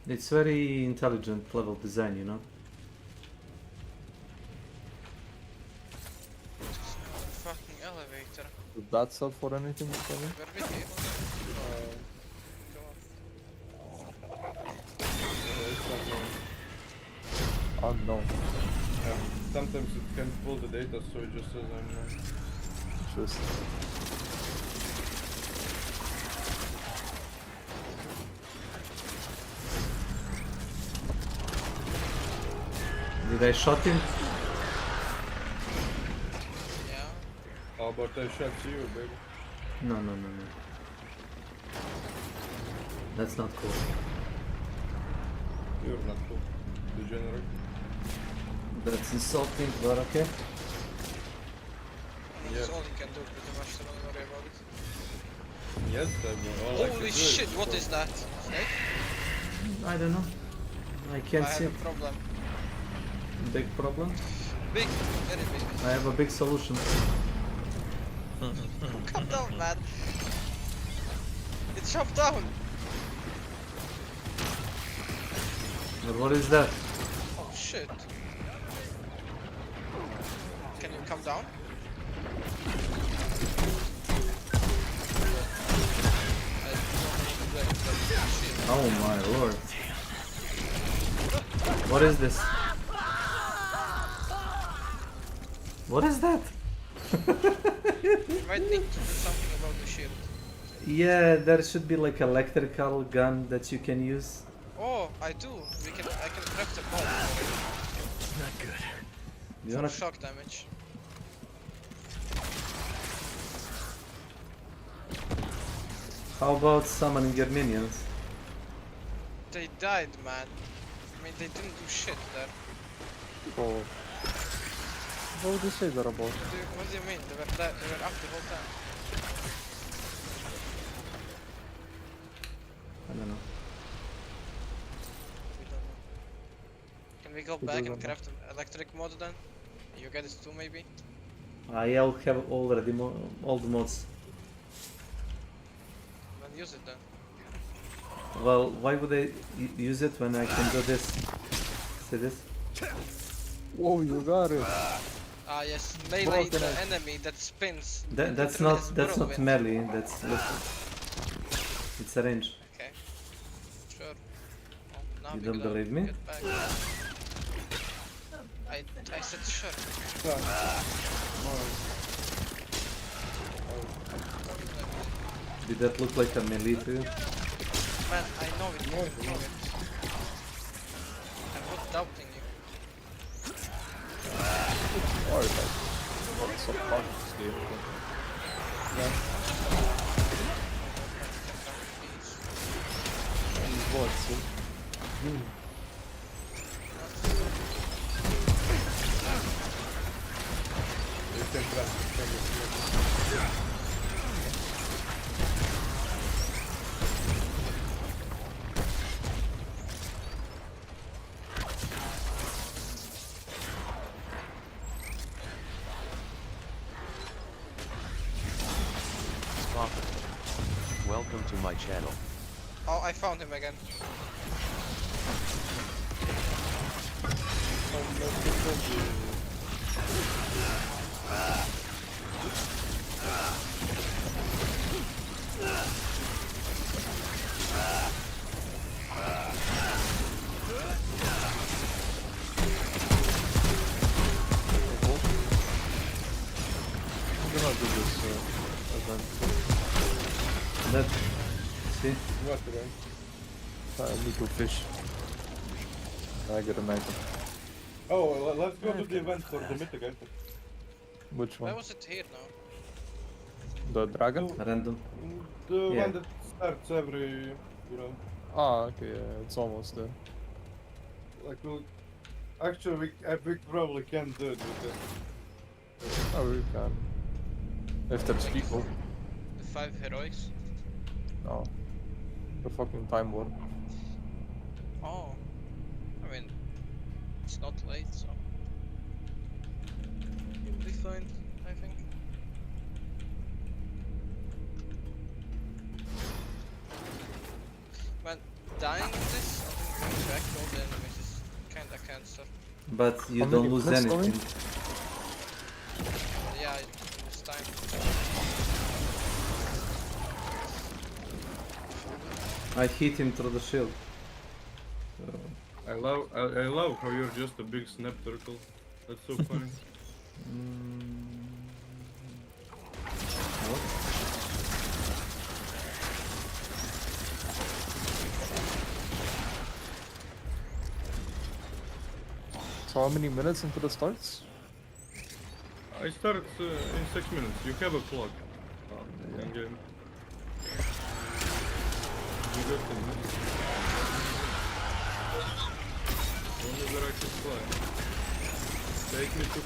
It's very intelligent level design, you know? Victor. Does that sell for anything for me? We're with you. Unknown. Sometimes it can pull the data, so it just says unknown. Interesting. Did I shot him? Yeah. How about I shot you, baby? No. That's not cool. You're not cool. Degenerate. That's insulting, but okay. That's all you can do pretty much, so don't worry about it. Yes, all I can Holy do shit, is what is that? Snake? I don't know. I can't I see. have a problem. Big problem? Big, very big. I have a big solution. Calm down, man. It's chopped down. But what is that? Oh shit. Can you come down? Oh my lord. What is this? What is that? You might need to do something about the shield. Yeah, there should be like electrical gun that you can use. Oh, I do. I can craft a bomb. Not good. You For wanna... shock damage. How about summoning your minions? They died, man. I mean, they didn't do shit there. Oh. What would you say that about? What do you mean? They were up the whole time. I don't know. We don't know. Can we go We back don't and know. craft an electric mod then? You get it too, maybe? I'll have already all the mods. Then use it then. Well, why would I use it when I can do this? See this? Whoa, you got it. Ah yes, melee the enemy that spins. That's literally not has that's not whirlwind. melee. It's a range. Okay. Sure. Oh, now You we don't gotta believe me? get back. I said sure. Did that look like a melee to you? Man, I know it. I'm not doubting you. Alright, what's so fun this game? Yeah. What? Welcome to my channel. Oh, I found him again. I'm gonna do this event. That see? What event? I need to fish. I get an item. Oh, let's go to the event for the mythic item. Which Why one? was it here now? The dragon? Random. The Yeah. one that starts every, Ah, okay, yeah, it's almost there. like actually we probably can do it with this. Oh, we can. If there's people. The 5 heroics? No. The fucking time warp. Oh. I mean, it's not late, so you'll be fine, I think. Man, dying in this, I think going back to all the enemies is kinda cancer. But you How don't many lose quests are we? anything. Yeah, it's time. I hit him through the shield. So. I love how you're just a big snap turtle. That's so funny. So how many minutes into the starts? I start in 6 minutes. You have a clock. In game. You got 10 minutes. Only where I can fly. Take me to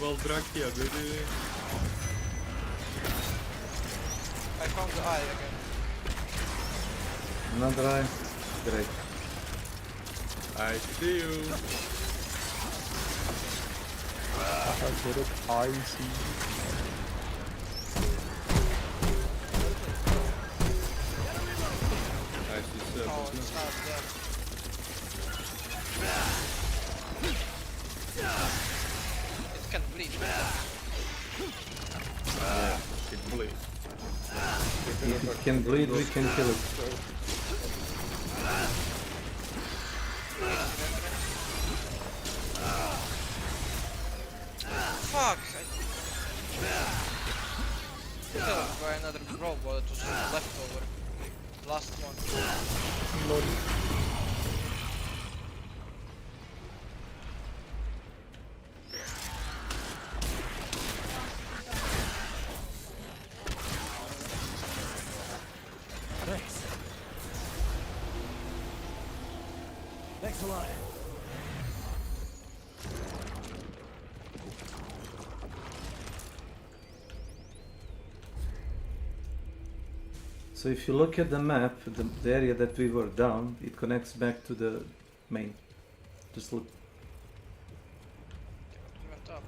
Valdrakia, baby. I found the eye again. Another eye. Great. I see you. I get it. I see. I see Seb. Oh, it's not there. It can bleed. Yeah, it bleeds. If it can bleed, we can kill it. Fuck! Killed by another robot that was leftover. Last one. Lol. Thanks. Thanks a lot. So if you look at the map, the area that we were down, it connects back to the main. Just look. It went up.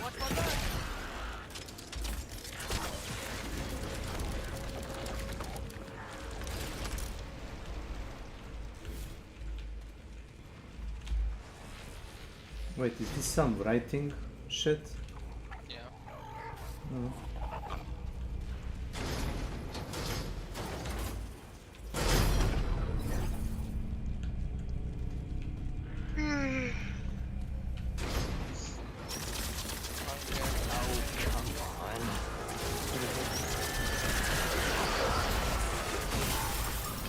Watch my back. Wait, is this some writing shit? Yeah. No.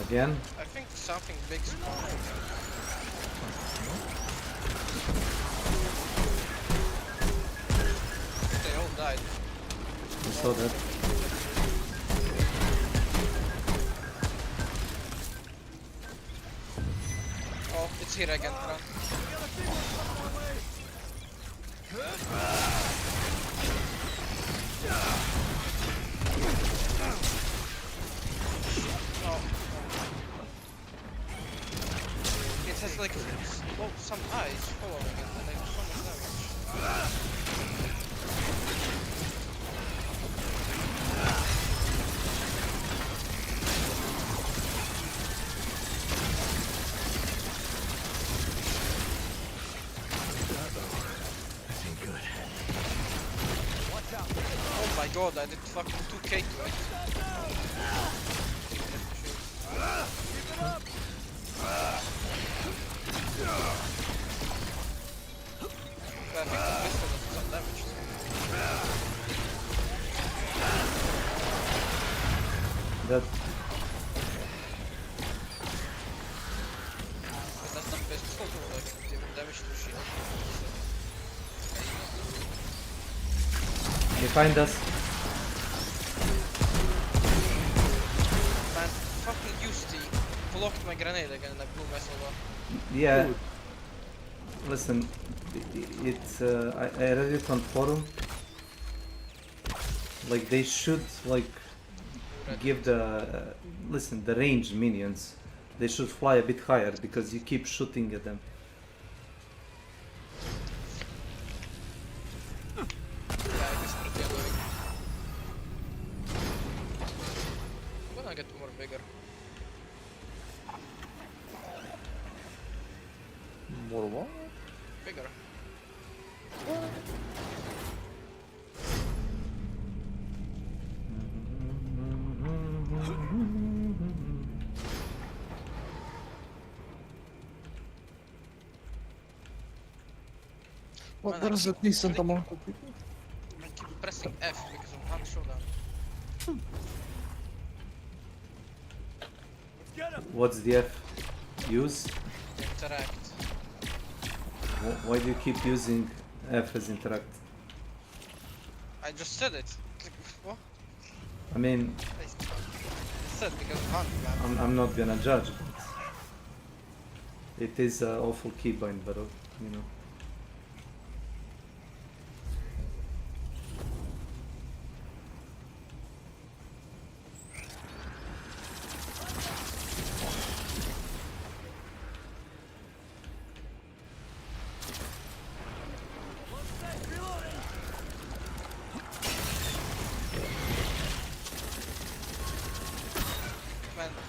Again? I think something big spawned again. They all died. I saw that. Oh, it's here again. Run. Oh. It has like some eyes following it and I do so much damage. Oh my god, I did fucking 2k to it. I think the pistol does some damage. That That's the pistol do damage to shield. they find us. Man, fucking Justy blocked my grenade again and I blew myself up. Yeah. Listen, it's I read it on forum. Like they should like give the listen the range minions. They should fly a bit higher because you keep shooting at them. Yeah, it is pretty annoying. I get more bigger. More what? Bigger. Well, Man, there is a decent amount of people. I keep pressing F because of hand showdown. What's the F? Use? Interact. Why do you keep using F as interact? I just said it. What? I mean, I said because of hand, man. I'm not gonna judge, but it is an awful keybind, but you know.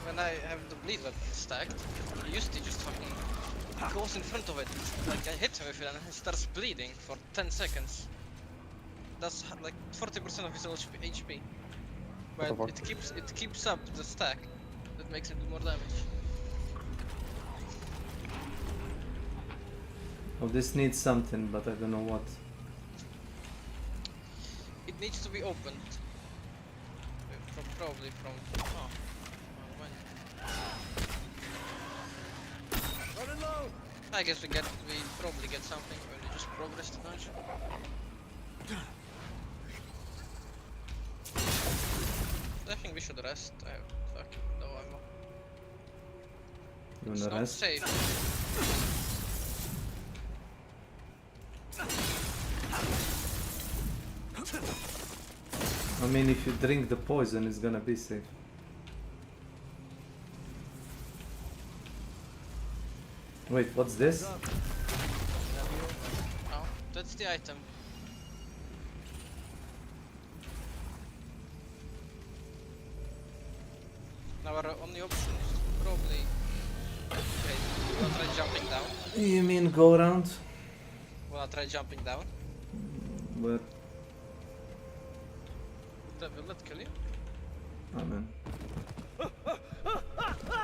When I have the bleed weapon stacked, he used to just fucking goes in front of it. Like I hit him with it and he starts bleeding for 10 seconds. That's like 40% of his HP. But it keeps up the stack. That makes him do more damage. Oh, this needs something, but I don't know what. It needs to be opened. Probably from. Oh. When? Running low. I guess we probably get something when we just progress the dungeon. I think we should rest. I have fucking no ammo. You It's wanna not rest? safe. I mean, if you drink the poison, it's gonna be safe. Wait, what's this? Oh, that's the item. Now our only option is to probably. Okay, we'll try jumping down. You mean go around? We'll try jumping down. Where? Will that kill you? Amen.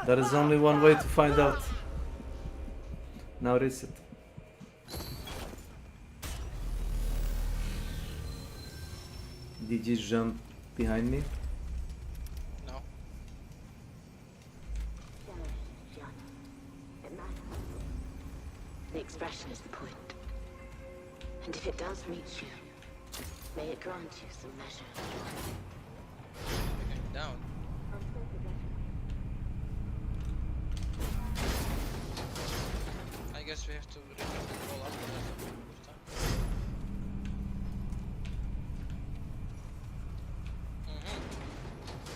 There is only one way to find out. Now reset. Did you jump behind me? No. It matters. The expression is the point. And if it does reach you, may it grant you some measure of joy. Okay, down. I guess we have to roll up the time.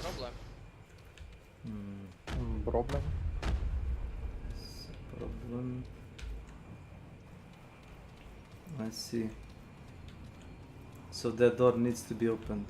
Problem. Problem? Problem. I see. So that door needs to be opened.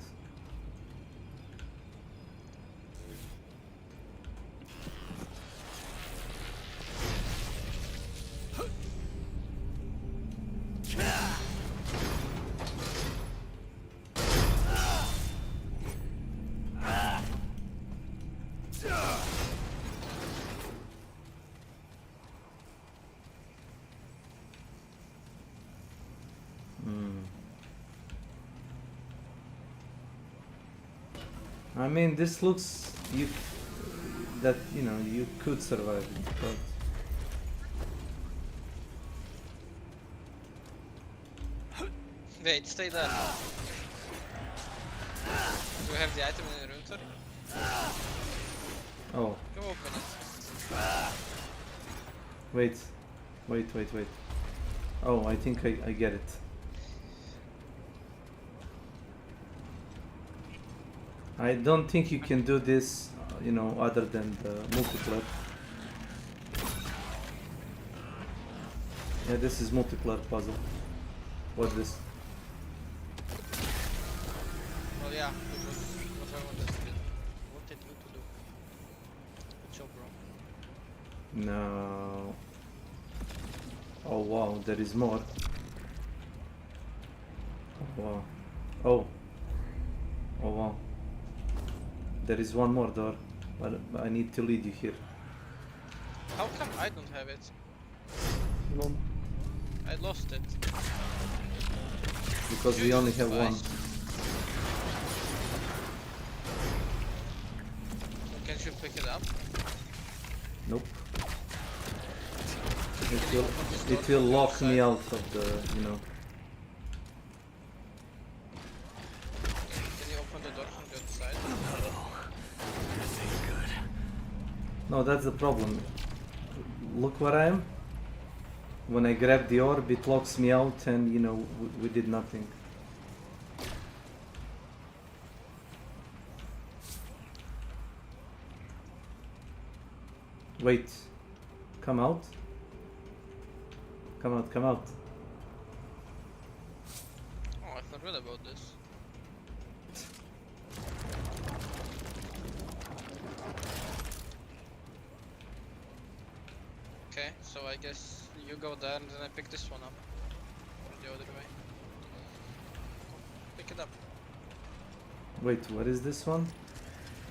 I mean, this looks you could survive it, but Wait, stay there. Do you have the item in the inventory? oh, Go open it. wait. Oh, I think I get it. I don't think you can do this, other than the multiplayer. Yeah, this is multiplayer puzzle. What's this? Well, yeah, because what I wanted you to do. Chill, bro. No. Oh wow, there is more. Oh wow. Oh. Oh wow. There is one more door, but I need to lead you here. How come I don't have it? No. I lost it. Because we only have one. So can you pick it up? Nope. It will lock me out of the, you know. Can you open the door from the other side? No, that's the problem. Look where I am. When I grab the orb, it locks me out, and you know we did nothing. Wait, come out. Come out, come out. Oh, I forgot about this. Okay, so I guess you go there and then I pick this one up. Or the other way. Pick it up. Wait, what is this one?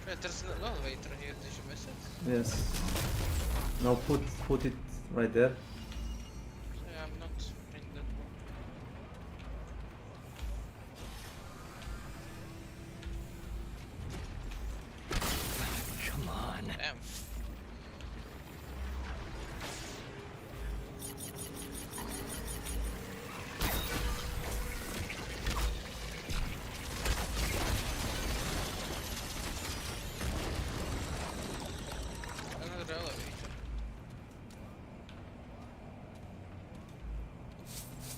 Yeah, there's an elevator here, did you miss it? Yes. No, put it right there. Yeah, I'm not bringing that one. Come on. Damn. Another elevator.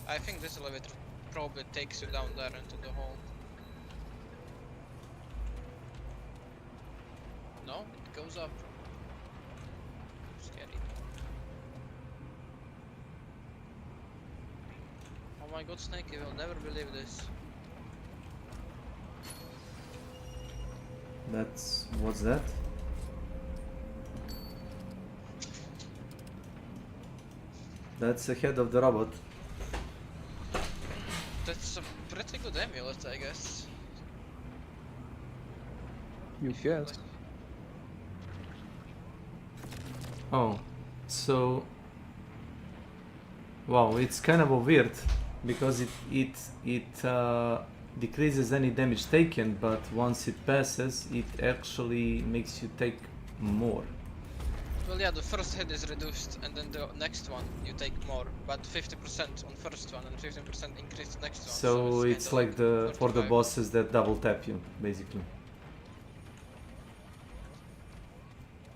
I think this elevator probably takes you down there into the hole. No, it goes up. Scary. Oh my god, Snake, you will never believe this. What's that? That's the head of the robot. That's a pretty good amulet, I guess. You guess. Oh, so wow, it's kind of a weird because it decreases any damage taken, but once it passes, it actually makes you take more. Well, yeah, the first hit is reduced, and then the next one you take more, but 50% on first one and 15% increase next one. So it's kinda like the for the 45. bosses that double tap you, basically.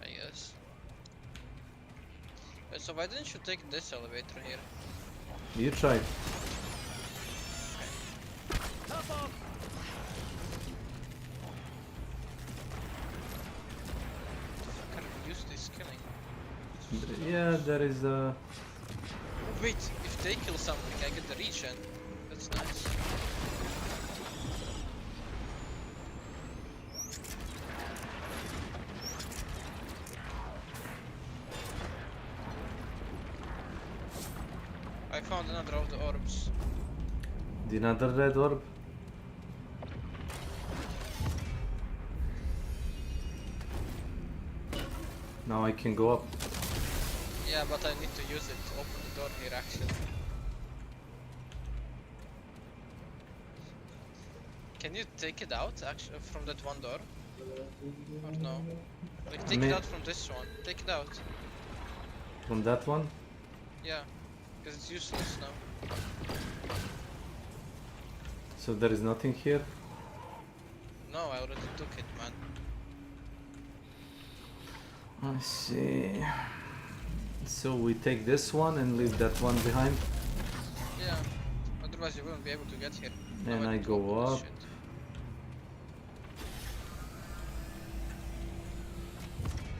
I guess. So why didn't you take this elevator here? You tried. Can we use this killing? Yeah, there is a. Wait, if they kill something, I get the regen. That's nice. I found another of the orbs. The another red orb. Now I can go up. Yeah, but I need to use it to open the door here actually. Can you take it out actually from that one door? Or no? Like take it out from this one. Take it out. From that one? Yeah. Because it's useless now. So there is nothing here? No, I already took it, man. I see. So we take this one and leave that one behind? Yeah. Otherwise you wouldn't be able to get here. And Now I need to go open this up. shit.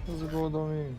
Let's go, Domi.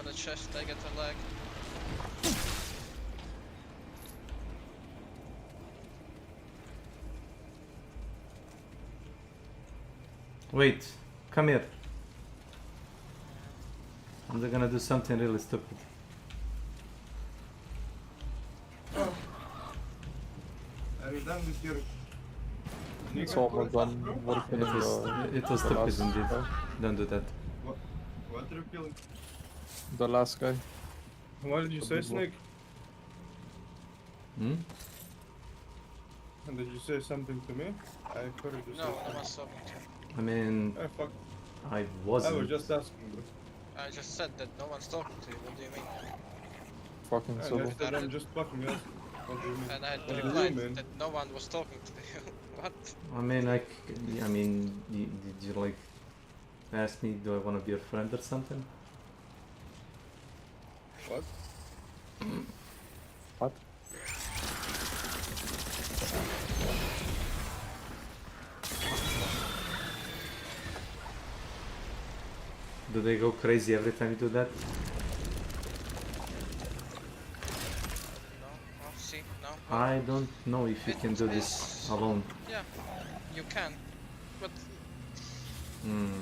open the chest, I get a lag. Wait, come here. I'm gonna do something really stupid. Oh. Are you done with your... It's almost done working It was stupid indeed. Don't do that. What are you killing? The last guy. What did you say, Snake? Hmm? And did you say something to me? I heard you say No, I something. was talking to you. I mean, Oh, fuck. I wasn't. I was just asking, bro. I just said that no one's talking to you, what do you mean? Fucking I solo. said I'm just fucking asking. What do you mean? And I had What do you replied mean? that no one was talking to you. What? I mean, did you like ask me, do I want to be your friend or something? What? What? Do they go crazy every time you do that? No, see, no. I don't know if you can do this alone. Yeah, you can. But, Hmm.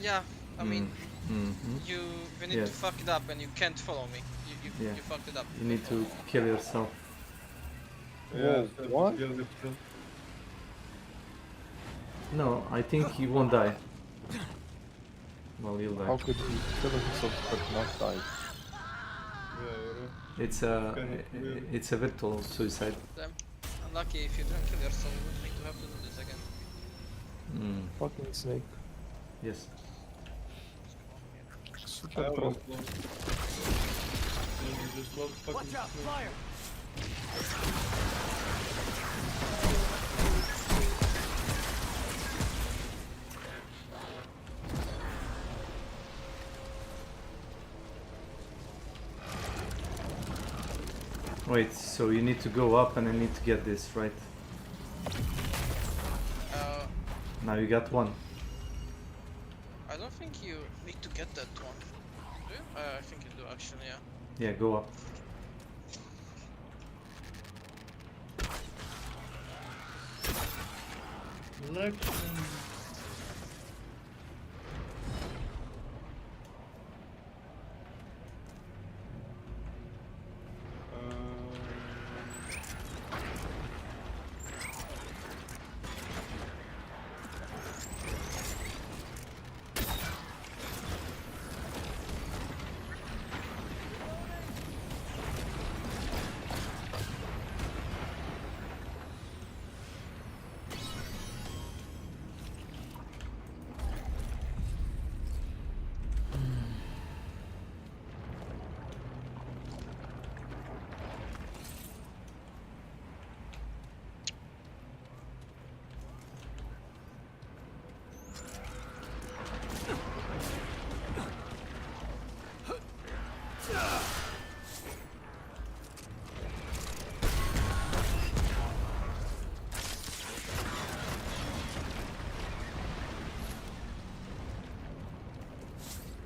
yeah, I mean, Mm-hmm. you need Yes. to fuck it up and you can't follow me. Yeah. You fucked it up. You need to kill yourself. Yeah, what? No, I think he won't die. Well, you'll die. How could he kill himself but not die? Yeah, It's a virtual suicide. Damn. Unlucky if you don't kill yourself, you would need to have to do this again. Mm. Fucking snake. Yes. Super pro. Watch out, flyer! Wait, so you need to go up and I need to get this, right? Now you got one. I don't think you need to get that one. Do you? I think you do actually, yeah. Yeah, go up.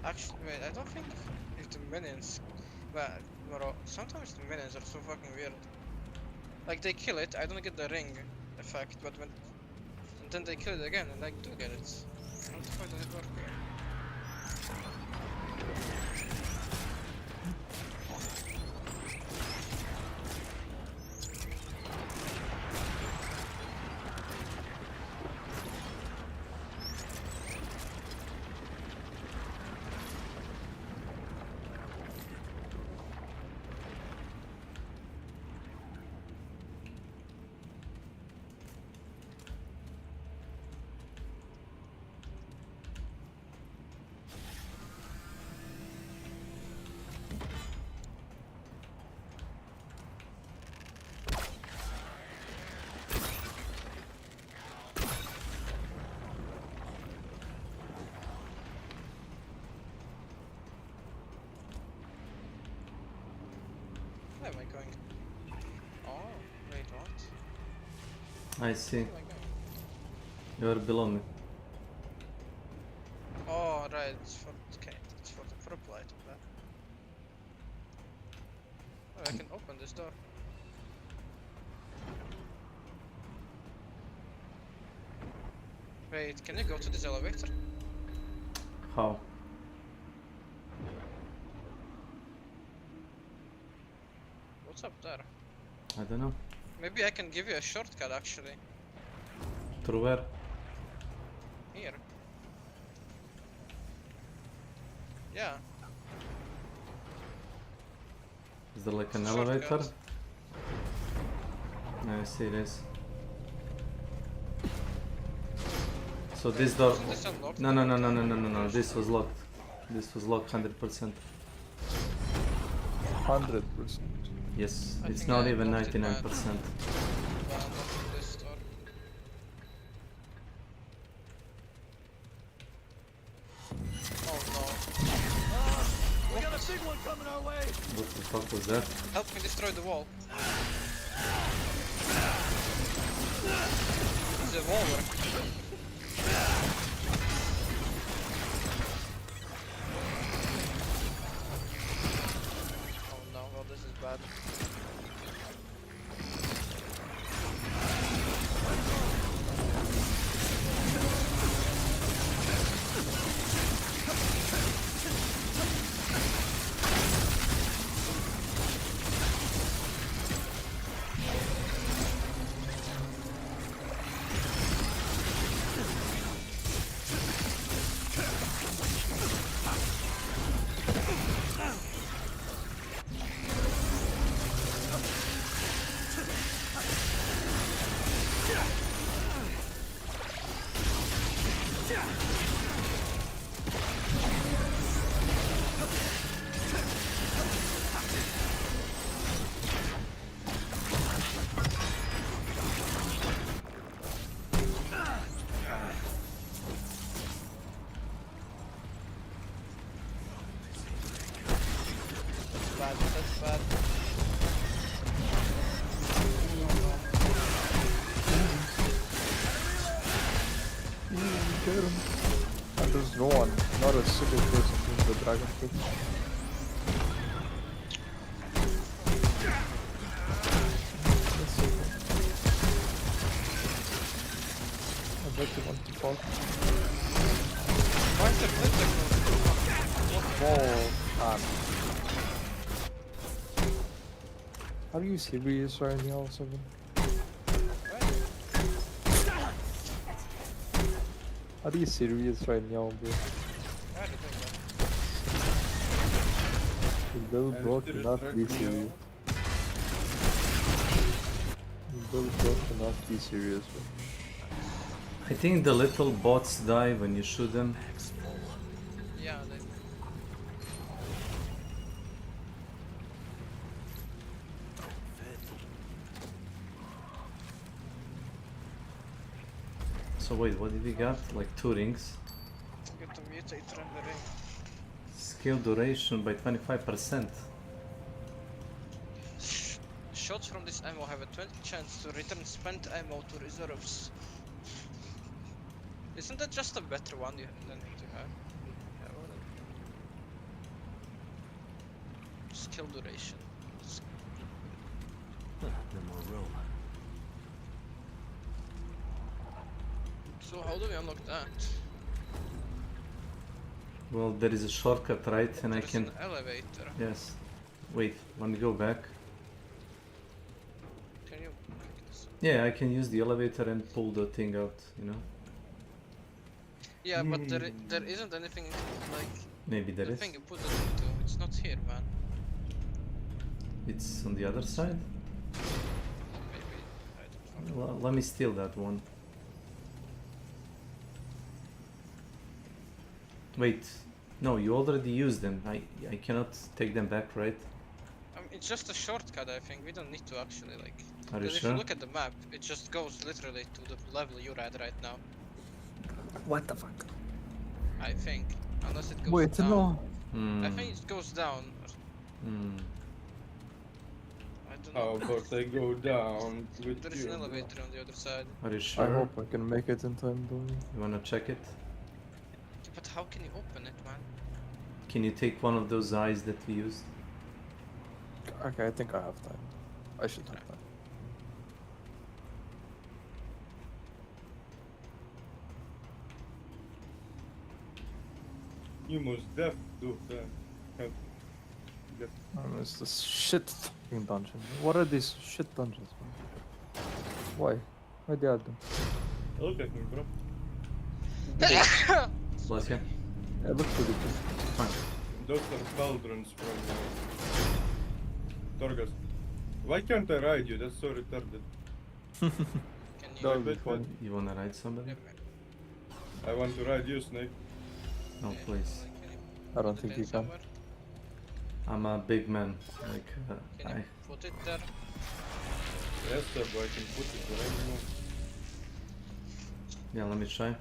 Actually, wait, I don't think if the minions... Well, bro, sometimes the minions are so fucking weird. Like, they kill it, I don't get the ring effect, but when... And then they kill it again, and I do get it. How the fuck does it work? Where am I going? Oh, wait, what? I see. You're below me. Oh, right, it's for... Okay, it's for the prop light of that. I can open this door. Wait, can you go to this elevator? How? What's up there? I don't know. Maybe I can give you a shortcut actually. Through where? Here. Yeah. Is there like an Shortcut. elevator? I see this. So this door. Isn't this unlocked? No. This was locked. This was locked 100%. 100%. Yes, I it's think not I even unlocked it 99%. This door. Oh no. We got a big one coming our way. What the fuck was that? Help me destroy the wall. The wall work. Oh no, well this is bad. That's bad. Get him. And there's no one, not a single person in the dragon pit. Let's see. I bet you want to fall. Why is the flip Whoa, Are you serious right now, Seven? Are you serious right now, bro? Little bro cannot be serious. Little bro cannot be serious, bro. I think the little bots die when you shoot them. Yeah, they... So wait, what did we got? Like 2 rings. Get the mutator in the ring. Skill duration by 25%. Shots from this ammo have a 20 chance to return spent ammo to reserves. Isn't that just a better one than to have? Yeah, well, skill duration. No more room. So how do we unlock that? Well, there is a shortcut, right? And I There's can. an elevator. Yes. Wait, let me go back. Can you make this? Yeah, I can use the elevator and pull the thing out, you know? Yeah, but there isn't anything like Maybe there the is. thing you put it into. It's not here, man. It's on the other side? Maybe. I don't know. Let me steal that one. Wait, no, you already used them. I cannot take them back, right? It's just a shortcut, I think. We don't need to actually like. Are you Because if sure? you look at the map, it just goes literally to the level you're at right now. What the fuck? I think, unless it goes Wait, down. no. I think it goes down. I don't know. How about I go down with There is you? an elevator on the other side. Are you sure? I hope I can make it in time, though. You wanna check it? But how can you open it, man? Can you take one of those eyes that we used? Okay, I think I have time. I should have time. You most def do that. Can't get- It's this shit fucking dungeon. What are these shit dungeons, man? Why? Why they add them? Look at me, bro. Bless you. Yeah, it looks pretty good. Fine. Those are cauldrons from Torgas. Why can't I ride you? That's so retarded. That would be funny. You wanna ride somebody? I want to ride you, Snake. No, please. I don't think you can. I'm a big man. Like, Can you put it there? Yes, sir, but I can put it wherever you want. Yeah, let me try.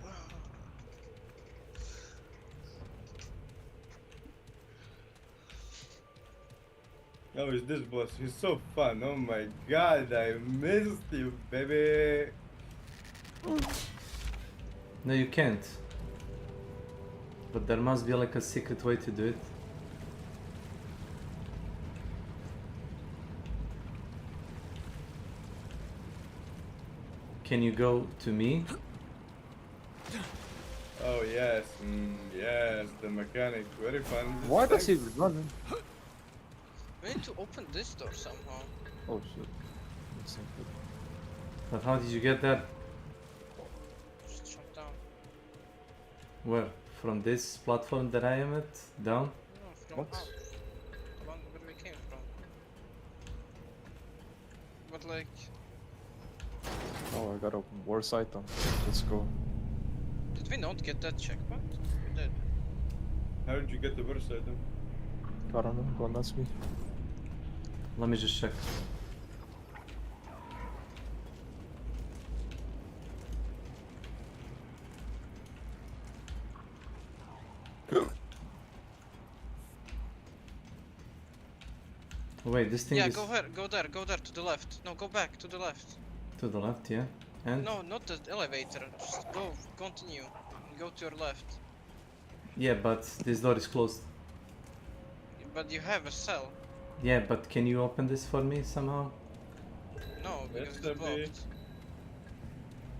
How is this boss? He's so fun. Oh my god, I missed you, baby. No, you can't. But there must be like a secret way to do it. Can you go to me? Oh yes, yes, the mechanic, very fun. Why does he run? We need to open this door somehow. Oh shit. That's not good. But how did you get that? Just jump down. Where? From this platform that I am at? Down? No, from What? up. The one where we came from. But like, Oh, I got a worse item. Let's go. did we not get that checkpoint? We did. How did you get the worst item? I don't know. Don't ask me. Let me just check. Wait, this thing Yeah, is go there, go there, to the left. No, go back, to the left. to the left, yeah? And? No, not the elevator. Just go, continue. Go to your left. Yeah, but this door is closed. But you have a cell. Yeah, but can you open this for me somehow? No, because Yes, it's Abby. blocked.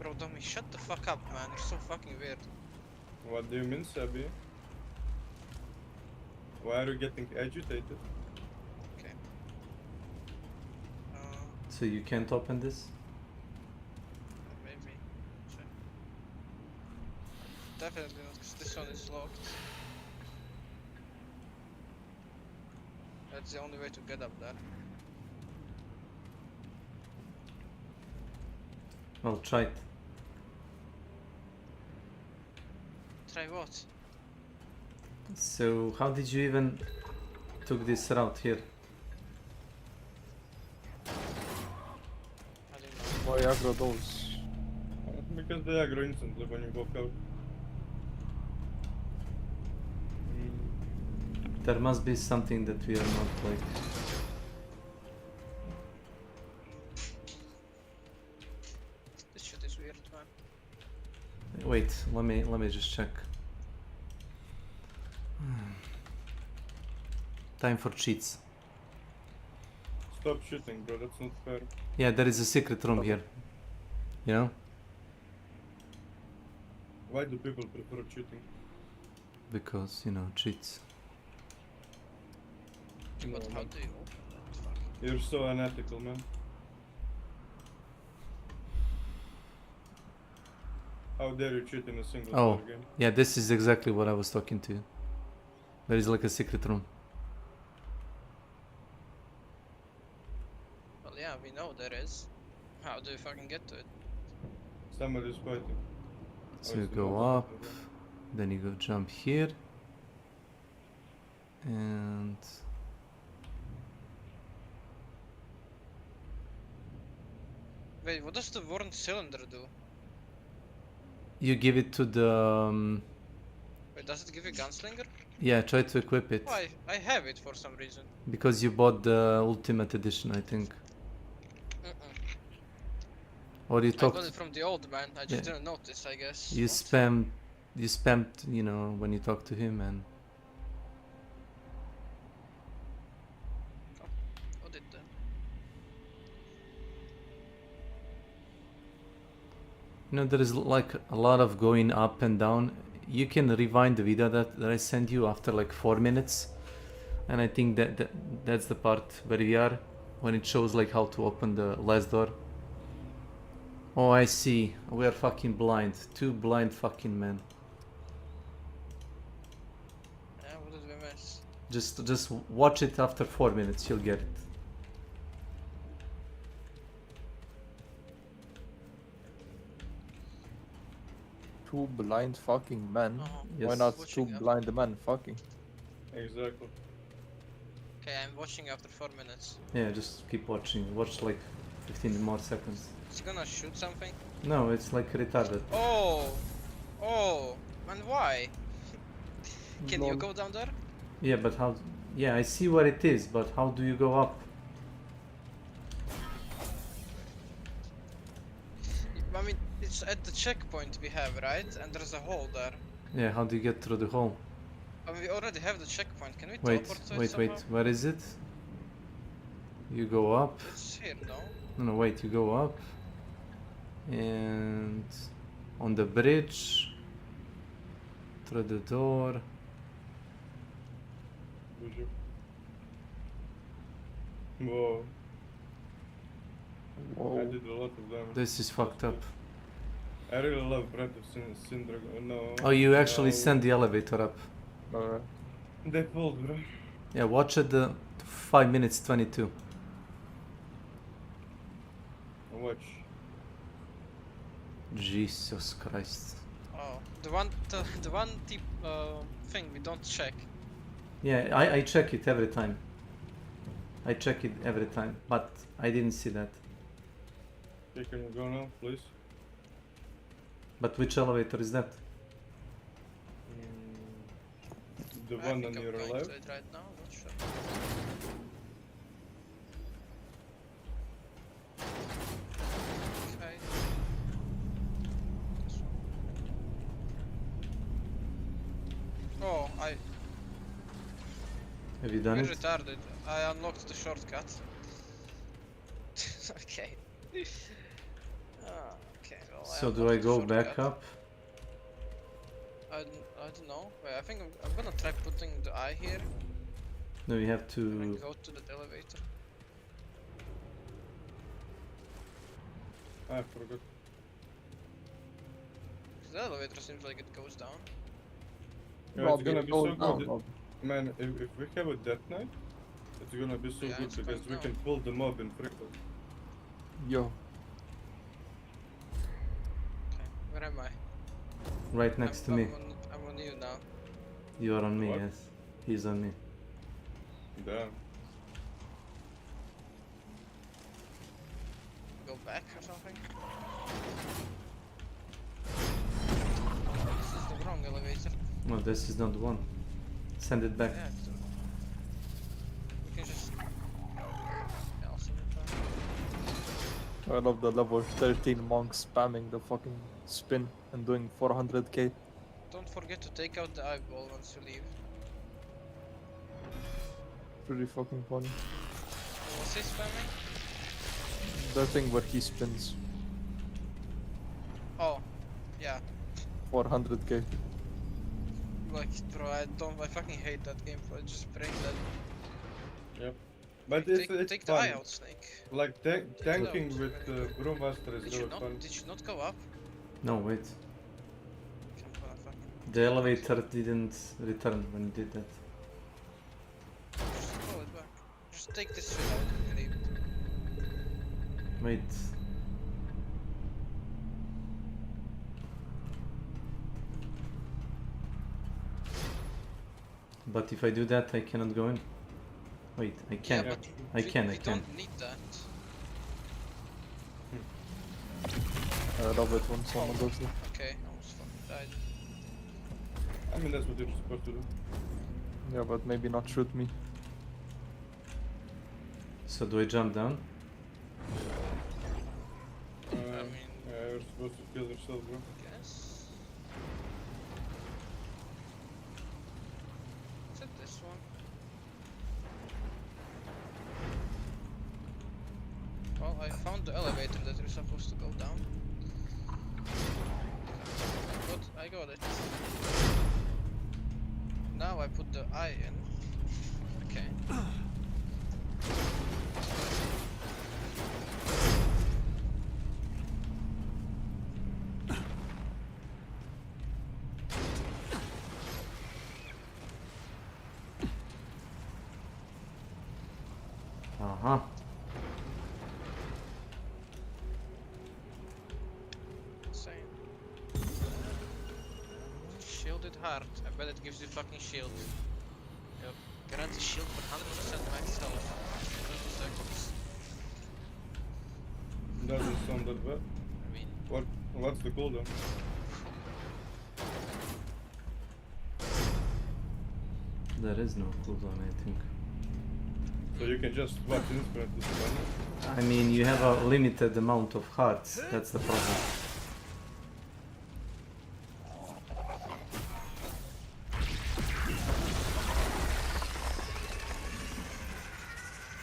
Bro, Domi, shut the fuck up, man. You're so fucking weird. What do you mean, Sabi? Why are you getting agitated? Okay. So you can't open this? Maybe. Check. Definitely not, because this one is locked. That's the only way to get up there. Well, try it. Try what? So how did you even took this route here? I don't know. Why aggro those? Because they aggro instantly when you walk out. There must be something that we are not like. This shit is weird, man. Wait, let me just check. Time for cheats. Stop shooting, bro. That's not fair. Yeah, there is a secret room here. You know? Why do people prefer cheating? Because, you know, cheats. But how do you open that? Fuck. You're so unethical, man. How dare you cheat in a single Oh, player game? yeah, this is exactly what I was talking to. There is like a secret room. Well, yeah, we know there is. How do you fucking get to it? Somebody's fighting. So Oh, you it's go not- up, then you go jump here, and Wait, what does the worn cylinder do? you give it to the Wait, does it give you gunslinger? yeah, try to equip it Oh, I have it for some reason. because you bought the ultimate edition, I think. Or you I got talked, it from the old man. I just Yeah. didn't notice, I guess. you spammed, you know, when you talk to him, and What did You know, there is like a lot of going up and down. You can rewind the video that I sent you after like 4 minutes, and I think that's the part where we are when it shows like how to open the last door. Oh, I see. We are fucking blind. 2 blind fucking men. Yeah, what did we miss? Just watch it after 4 minutes. You'll get it. Two blind fucking men. Yes. Why not Watching two up. blind men fucking? Exactly. Okay, I'm watching after 4 minutes. Yeah, just keep watching. Watch like 15 more seconds. Is he gonna shoot something? No, it's like retarded. Oh! Oh! And why? Can you Lol. go down there? Yeah, but how? Yeah, I see where it is, but how do you go up? I mean, it's at the checkpoint we have, right? And there's a hole there. Yeah, how do you get through the hole? We already have the checkpoint. Can we Wait, teleport to it wait, somehow? wait. Where is it? You go up. It's here, no? No, wait. You go up, and on the bridge, through the door. Whoa. Whoa. I did a lot of damage. This is fucked up. I really love Breath of Syndrome. No. Oh, you actually no. send the elevator up. They pulled, bro. Yeah, watch at the 5 minutes 22. Watch. Jesus Christ. Oh, the one tip thing we don't check. Yeah, I check it every time. I check it every time, but I didn't see that. Okay, can you go now, please? But which elevator is that? The I one think on I'm your going left. to it right now. Not sure. Okay. This one. Oh, Have you done You're it? retarded. I unlocked the shortcut. Okay. Okay, well, So do I unlocked the go back shortcut. up? I don't know. Wait, I think I'm gonna try putting the eye here No, you have and to. go to the elevator. I forgot. The elevator seems like it goes down. Yeah, Rob, it's gonna it be goes so down, good. Rob. Man, if we have a death knight, it's gonna be so Yeah, good it's because going we down. can pull the mob in triple. Yo. Okay, where am I? Right next to me. I'm on you now. You are on me, What? yes. He's on me. Damn. Go back or something? This is the wrong elevator. No, this is not the one. Send it back. Yeah, we can just. Yeah, I'll send it back. I love the level 13 monk spamming the fucking spin and doing 400k. Don't forget to take out the eyeball once you leave. Pretty fucking funny. What's he spamming? The thing where he spins Oh, yeah. 400k. Like, bro, I fucking hate that game. I just break that. Yep. But Take it's the fun. eye out, Snake. Like tanking with Brewmaster is really fun. Did you not go up? No, wait. Okay, I'm gonna fucking The elevator didn't return when you did that. just pull it back. Just take this shit out and leave it. Wait. But if I do that, I cannot go in. Wait, I can. Yeah, but I can. we don't need that. I love it when someone does that. Okay, almost fucking died. I mean, that's what you're supposed to do. Yeah, but maybe not shoot me. So do I jump down? Yeah, you're supposed to kill yourself, bro. Guess. Is it this one? Well, I found the elevator that you're supposed to go down. I got it. Now I put the eye in. Okay. Uh-huh. Insane. Shielded heart. I bet it gives you fucking shield. Yep. Grants a shield for 100% max health. 20 seconds. Doesn't sound that bad. I mean, What's the cooldown? There is no cooldown, I think. So you can just swap instrument to spell. I mean, you have a limited amount of hearts. That's the problem.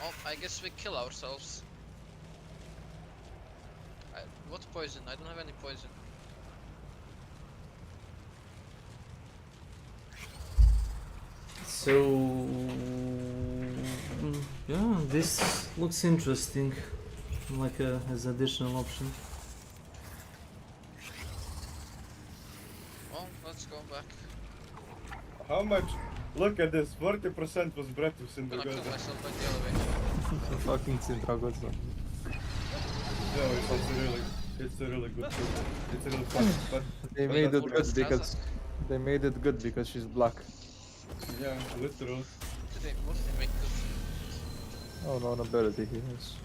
oh, I guess we kill ourselves. What poison? I don't have any poison. So yeah, this looks interesting, like as additional option. Well, let's go back. How much? Look at this. 40% was Breath of I'm gonna kill Syndragosa. myself by the elevator. Fucking Syndragosa. No, it's a really good tool. It's a really fun. But They but made that's it what good because they made it good because she's black. Yeah, literal. What did they make good? Oh no, ability he has.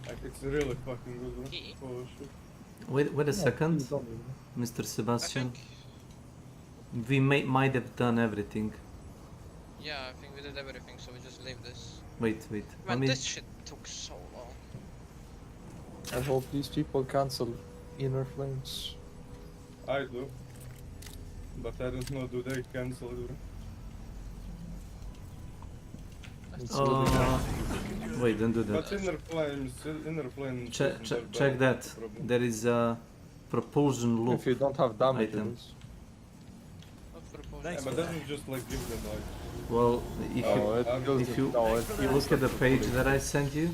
Like, it's a really fucking good one. Oh shit. Wait a second, Mr. Sebastian. We might have done everything. Yeah, I think we did everything, so we just leave this. Wait. Man, this shit took so long. I hope these people cancel Inner Flames. I do. But I don't know, do they cancel it? Wait, don't do that. But Inner Flames. Check that. There is a propulsion loop. If you don't have damage, it item. is. Yeah, but doesn't just like give them like. Well, if you look at the page that I sent you,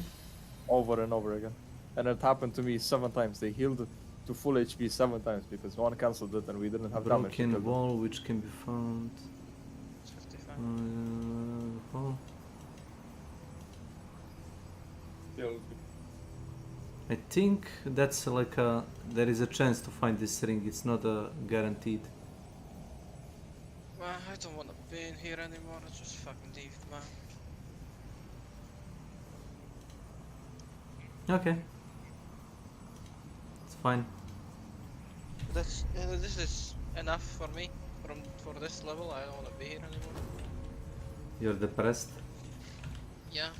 over and over again, and it happened to me 7 times. They healed to full HP 7 times because one cancelled it and we didn't have damage. broken wall which can be found. Oh. Yeah, let's go. I think that's like there is a chance to find this ring. It's not guaranteed. Well, I don't wanna be in here anymore. Let's just fucking leave, man. Okay, it's fine. That's this is enough for me. For this level, I don't wanna be here anymore. You're depressed. Yeah.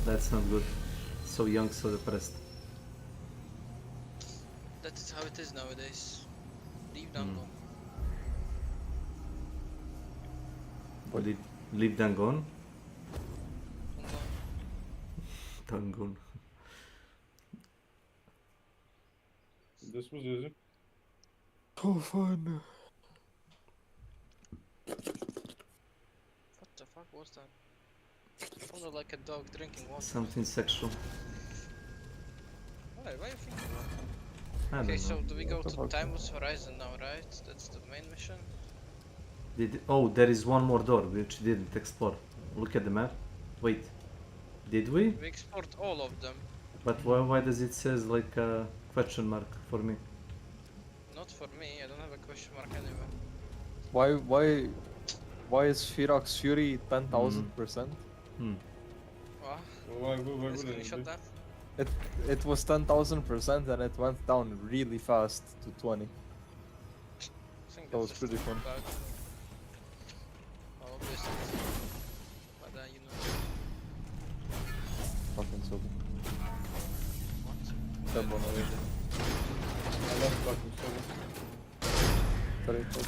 That's not good. So young, so depressed. That's how it is nowadays. Leave Dango. Leave Dangon? Dangon. This was easy. Oh, fun. What the fuck was that? Sounded like a dog drinking water. Something sexual. Why you think that? I Okay, don't so know. do we go to Timeless Horizon now, right? That's the main mission. There is one more door which didn't explore. Look at the map. Wait, did we? We explored all of them. But why does it says like a question mark for me? Not for me. I don't have a question mark anywhere. Why is Ferox Fury 10,000%? What? Why Let's wouldn't screenshot it that. It was 10,000% and it went down really fast to 20. I think That was that's pretty just fun. bug. Oh, obviously. But you know. Fucking so good. What? That one already. I love fucking Soul. Very cool.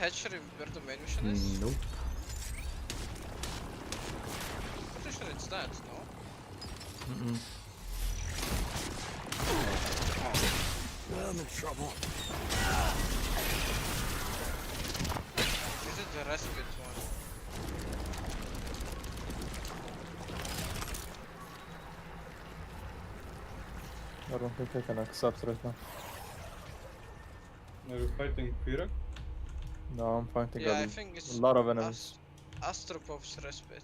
hatchery where the main mission is? Nope. Pretty sure it's that, no? Mm-mm. I'm in trouble. Is it the respite one? I don't think I can accept right now. Are you fighting Pyrrha? No, I'm fighting Yeah, I think it's a lot of enemies. Astropov's respite.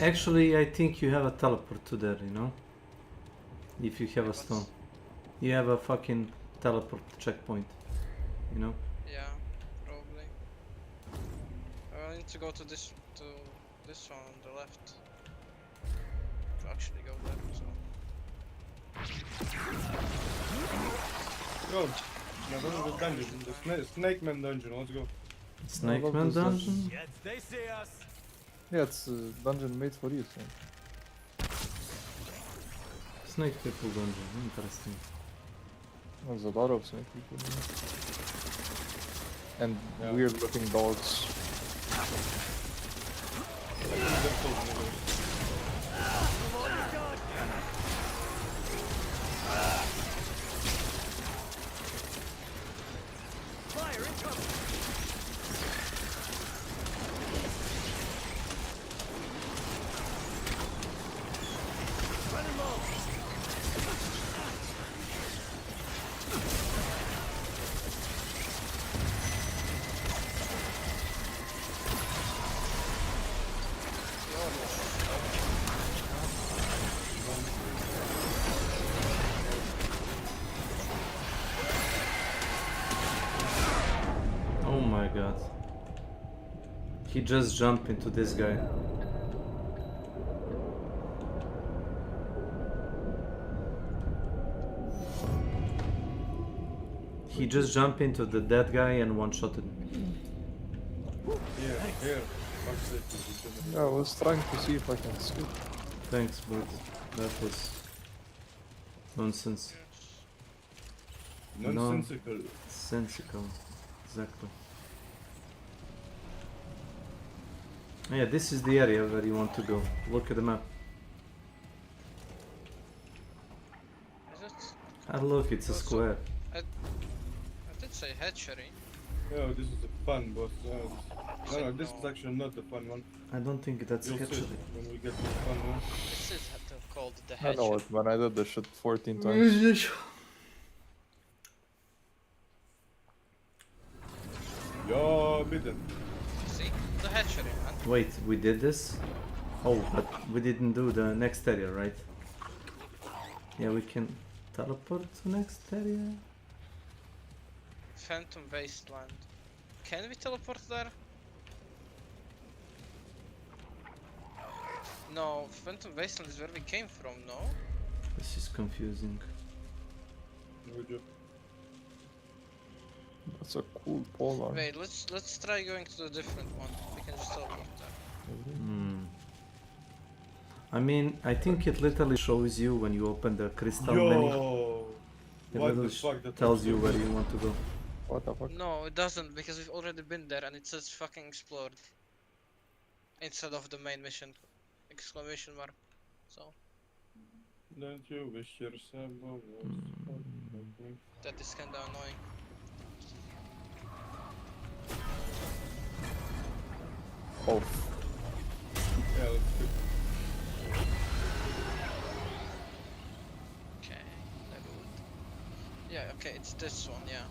Actually, I think you have a teleport to there, you know? If you have a stone. You have a fucking teleport checkpoint, you know? Yeah, probably. I need to go to this one on the left. To actually go there, so. Go. No, go to the dungeon. The Snake Man dungeon. Let's go. Snake Man dungeon? Yes, they see us. Yeah, it's a dungeon made for you, so. Snake people dungeon, interesting. There's a lot of snake people in there. And weird looking dogs. Fire incoming. Running low. Oh my god. He just jumped into this guy. He just jumped into the dead guy and one-shotted me. Here. Yeah, I was trying to see if I can escape. Thanks, but that was nonsense. Nonsensical. Nonsensical, exactly. Yeah, this is the area where you want to go. Look at the map. Is it? Ah, look, it's a square. I did say hatchery. Oh, this is a fun boss. No, this is actually not the fun one. I don't think that's You'll see hatchery. it when we get to the fun one. This is called the I hatchery. know it, man. I did this shit 14 times. Yo, bitten. See? The hatchery, man. Wait, we did this? Oh, but we didn't do the next area, right? Yeah, we can teleport to next area. Phantom Wasteland. Can we teleport there? No, Phantom Wasteland is where we came from, no? This is confusing. Good job. That's a cool polar. Wait, let's try going to the different one. We can just teleport there. Hmm. I mean, I think it literally shows you when you open the crystal menu. It What the literally fuck? That tells looks you so where good. you want to go. What the fuck? No, it doesn't, because we've already been there and it says fucking explored. Instead of the main mission. Exclamation mark. So, Don't you wish yourself was that is kinda annoying. Oh. Yeah, let's do Okay, Leatherwood. Yeah, okay, it's this one, yeah.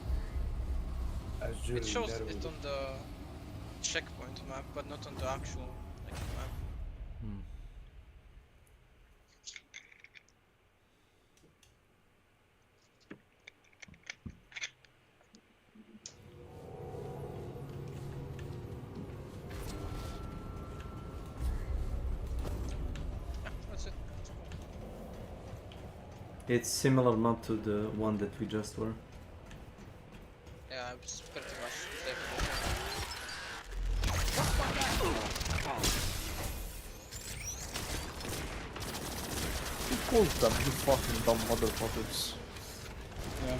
Azure It shows Leatherwood. it on the checkpoint map, but not on the actual map. Yeah, that's it. It's similar map to the one that we just were. Yeah, it's pretty much exactly. Who calls them, you fucking dumb motherfuckers? Yeah.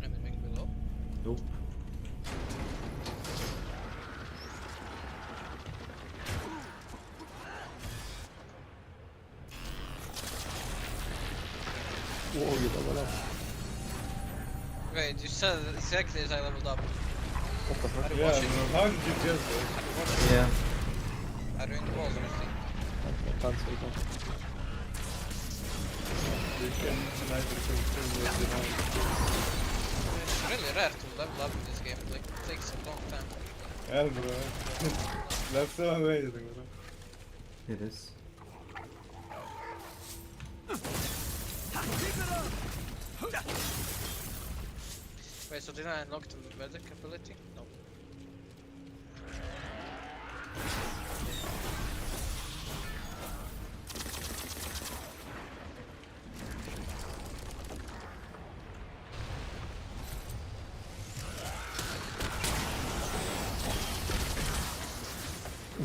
Anything below? Nope. Whoa, you level up. Wait, you said exactly as I leveled up. What the fuck? Are you Yeah, watching? no, how did you guess that? Yeah. Are you in the walls or anything? I can't say that. You can neither confirm nor deny. It's really rare to level up in this game. Like, it takes a long time. Yeah, bro. That's so amazing, bro. It is. Wait, so did I unlock the medic ability? No.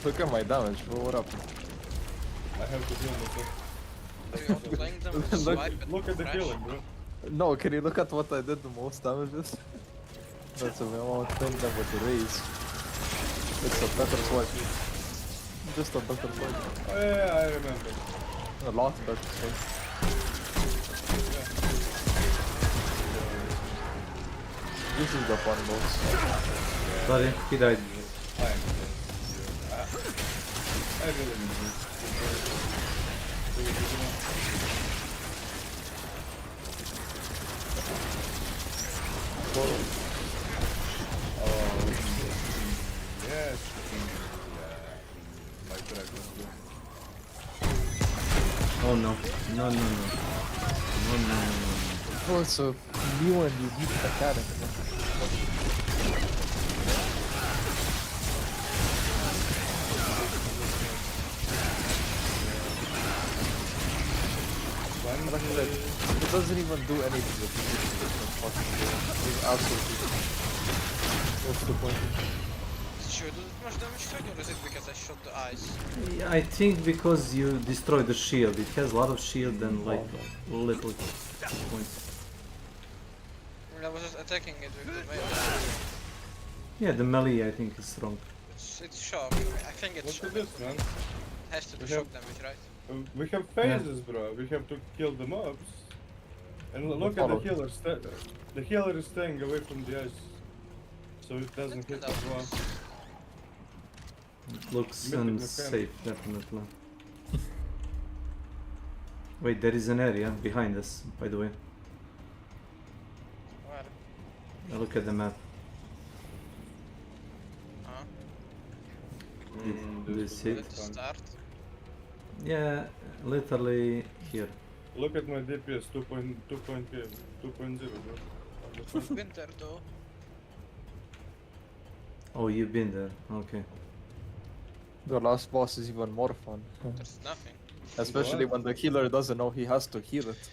Look at my damage, bro. What up? I have to heal myself. Are you outplaying them with swipe and Look at the crash? healing, bro. No, can you look at what I did the most damages? That's a amount playing them with the raise. It's a better swipe. Just a better swipe. Oh yeah, I remember. A lot better swipe. This is the fun boss. Sorry, he died. I really need this. Oh, yes. My dragon. Oh no. No, no, no. No, no, no, no. Oh, it's a new and unique mechanic. It doesn't even do anything with the fucking game. It's absolutely. What's the point? Should do much damage to it, or is it because I shot the eyes? Yeah, I think because you destroyed the shield. It has a lot of shield and like little points. I was just attacking it with the melee. Yeah, the melee I think is strong. It's shock. I think it's Look shock. at this, man. It has to do We shock have- damage, right? We have phases, bro. We have to kill the mobs. And look at the healer. The healer is staying away from the ice, so it doesn't hit as well. It looks Mythic unsafe, definitely. Wait, there is an area behind us, by the way. Where? Look at the map. Huh? Do you see it? At the start? Yeah, literally here. Look at my DPS 2.0, bro. I've been there though. Oh, you've been there. Okay. The last boss is even more fun. There's nothing. Especially when the healer doesn't know he has to heal it.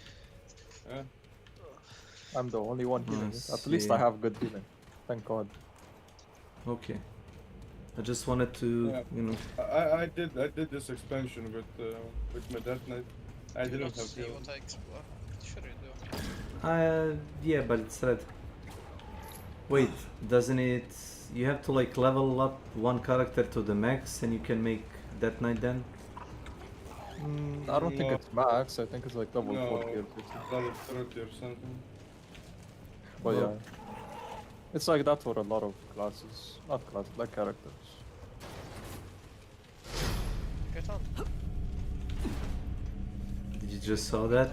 Yeah. I'm the only one healing it. At see. least I have good healing. Thank God. Okay. I just wanted to, Yeah. you know. I did this expansion with my Death Knight. I Do didn't not have see healing. what I explore. Sure you do. Yeah, but it's red. Wait, doesn't it? You have to like level up one character to the max, and you can make Death Knight then. I don't think No. it's max. I think it's like double No, 40 or 50. level 30 or something. But Well- yeah, it's like that for a lot of classes. Not classes, like characters. Get on. Did you just saw that?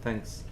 Thanks.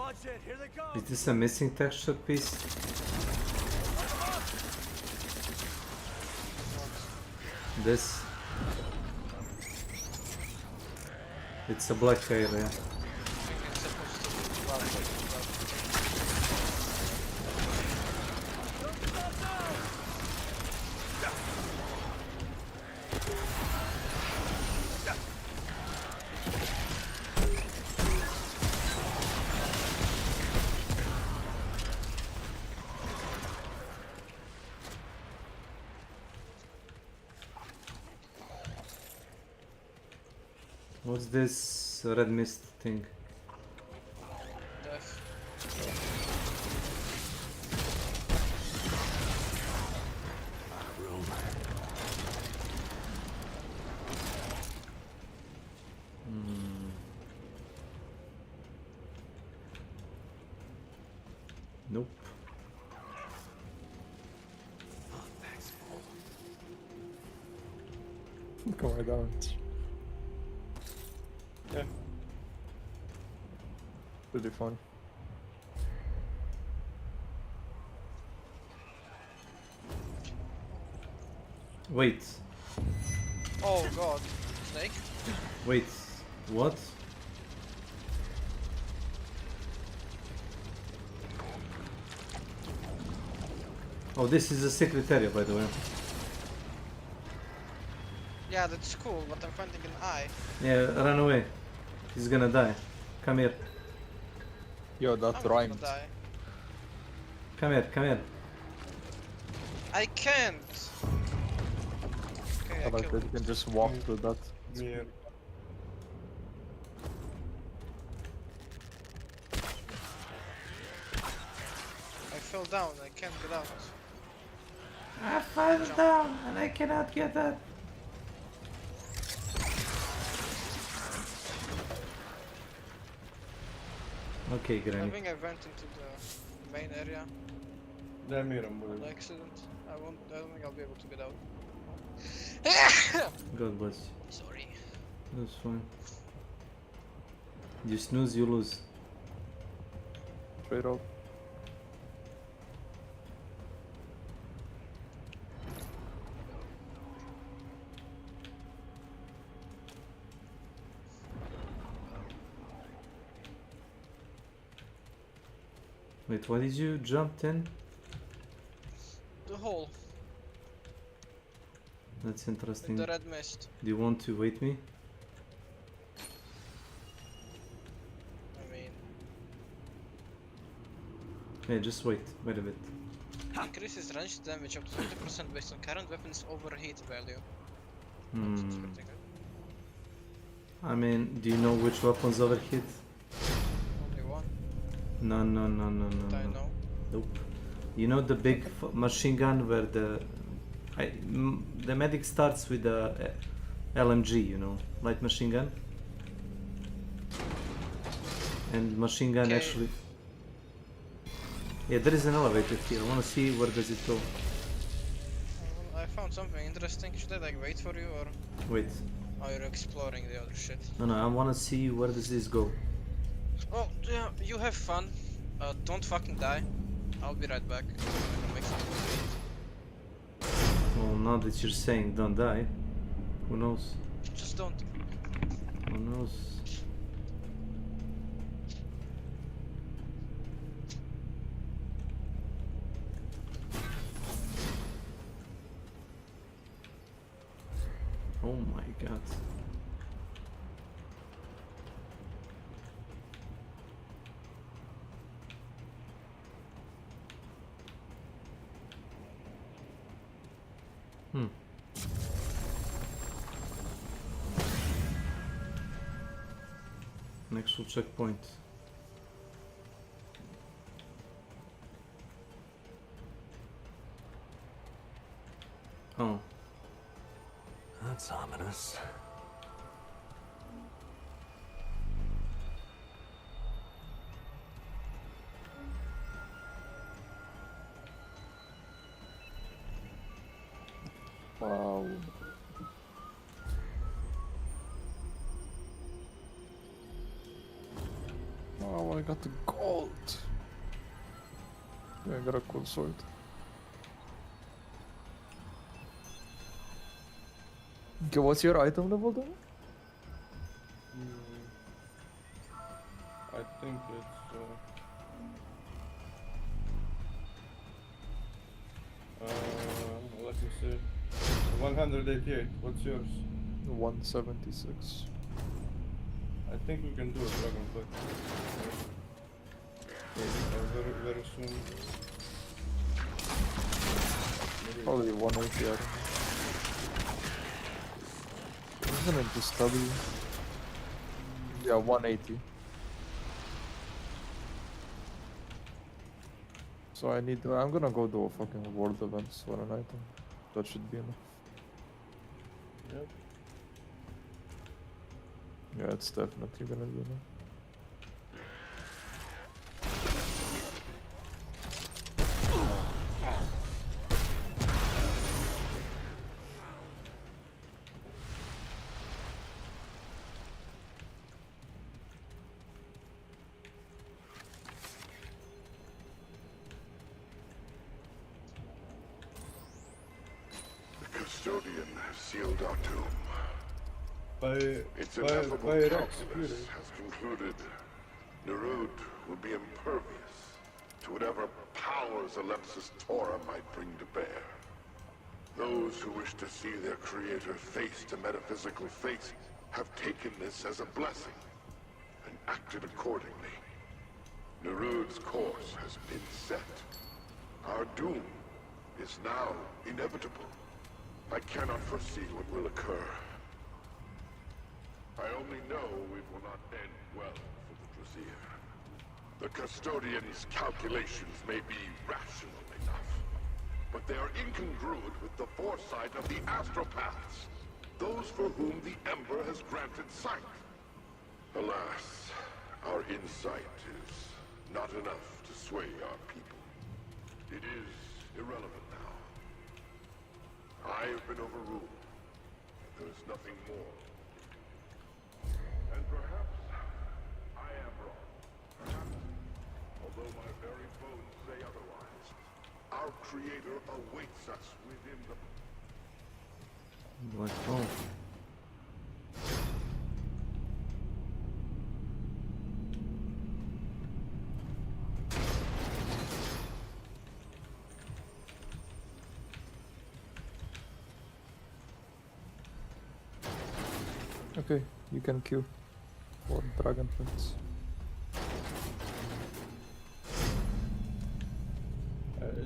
Watch it. Here they come. Is this a missing texture piece? This. It's a black area. What's this red mist thing? Death. Nope. Come on down. Yeah. Pretty fun. Wait. Oh god. Snake? Wait. What? Oh, this is a secret area, by the way. Yeah, that's cool, but I'm finding an eye. Yeah, run away. He's gonna die. Come here. Yo, that I'm rhymed. gonna die. Come here, come here. I can't! Okay, I like that you can just walk through that. Yeah. I fell down, I can't get out. I fell down and I cannot get that. Okay, I Granny. think I went into the main area Damn it, I'm worried. by accident. I don't think I'll be able to get out. God bless you. Sorry. That's fine. You snooze, you lose. Straight up. Wait, what did you jump in? The hole. That's In interesting. the red mist. Do you want to wait me? I mean, Yeah, just wait a bit. increases range damage up to 20% based on current weapon's overheat value. Hmm. That's pretty good. I mean, do you know which weapons overheat? Only one. No. I know. Nope. You know the big machine gun where the medic starts with the LMG, you know, light machine gun, and machine gun Okay. actually. Yeah, there is an elevator here. I want to see where does it go. I found something interesting. Should I like wait for you or Wait. are you exploring the other shit? No, I want to see where does this go. Well, yeah, you have fun. Don't fucking die. I'll be right back. I'm gonna make something to eat. Well, now that you're saying don't die, who knows? Just don't. Who knows? Oh my god. Actual checkpoint. Oh. That's ominous. Wow. Oh, I want to got the gold. Yeah, I got a cool sword. Okay, what's your item level then? I think it's let me see. 188. What's yours? 176. I think we can do a dragon fight. Very soon. Probably 180, I don't know. Isn't it just W? Yeah, 180. So I need to, I'm gonna go do a fucking world events for an item. That should be enough. Yep. Yeah, it's definitely gonna be enough. Custodian has sealed our tomb. Its by ineffable Rex, calculus has concluded Nerud will be impervious to whatever powers Alepsis Tora might bring to bear. Those who wish to see their creator face to metaphysical fate have taken this as a blessing and acted accordingly. Nerud's course has been set. Our doom is now inevitable. I cannot foresee what will occur. I only know it will not end well for the Brazier. The Custodian's calculations may be rational enough, but they are incongruent with the foresight of the Astropaths, those for whom the Ember has granted sight. Alas, our insight is not enough to sway our people. It is irrelevant now. I have been overruled. There is nothing more. And perhaps I am wrong. Perhaps, although my very bones say otherwise, our Creator awaits us within the... Let's go. Okay, you can queue for dragon fights.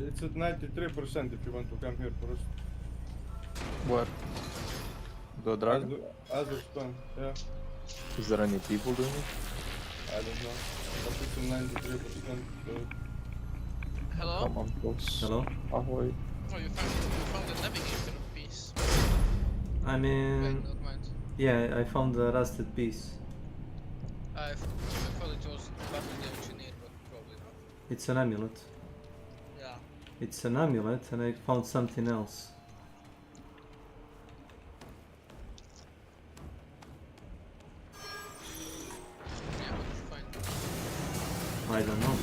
It's at 93% if you want to come here first. Where? The dragon? As of spawn, yeah. Is there any people doing it? I don't know. But it's at 93%. So... Hello? Come on, close. Hello? Ahoy. Oh, you found the navigator piece. I mean, Wait, not mine. yeah, I found the rusted piece. I thought it was battle engineer, but probably not. It's an amulet. Yeah. It's an amulet, and I found something else. Yeah, but fine. I don't know.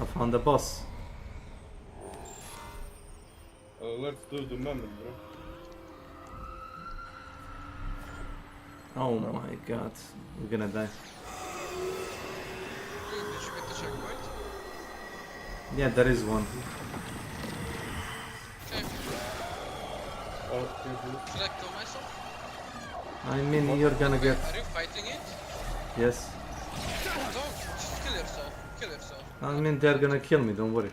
I found the boss. Let's do the moment, bro. Oh my god, we're gonna die. Did you get the checkpoint? Yeah, there is one. Okay. Oh, Should I kill myself? I mean, you're gonna get... Are you fighting it? Yes. Don't! Just kill yourself. Kill yourself. I mean, they're gonna kill me, don't worry.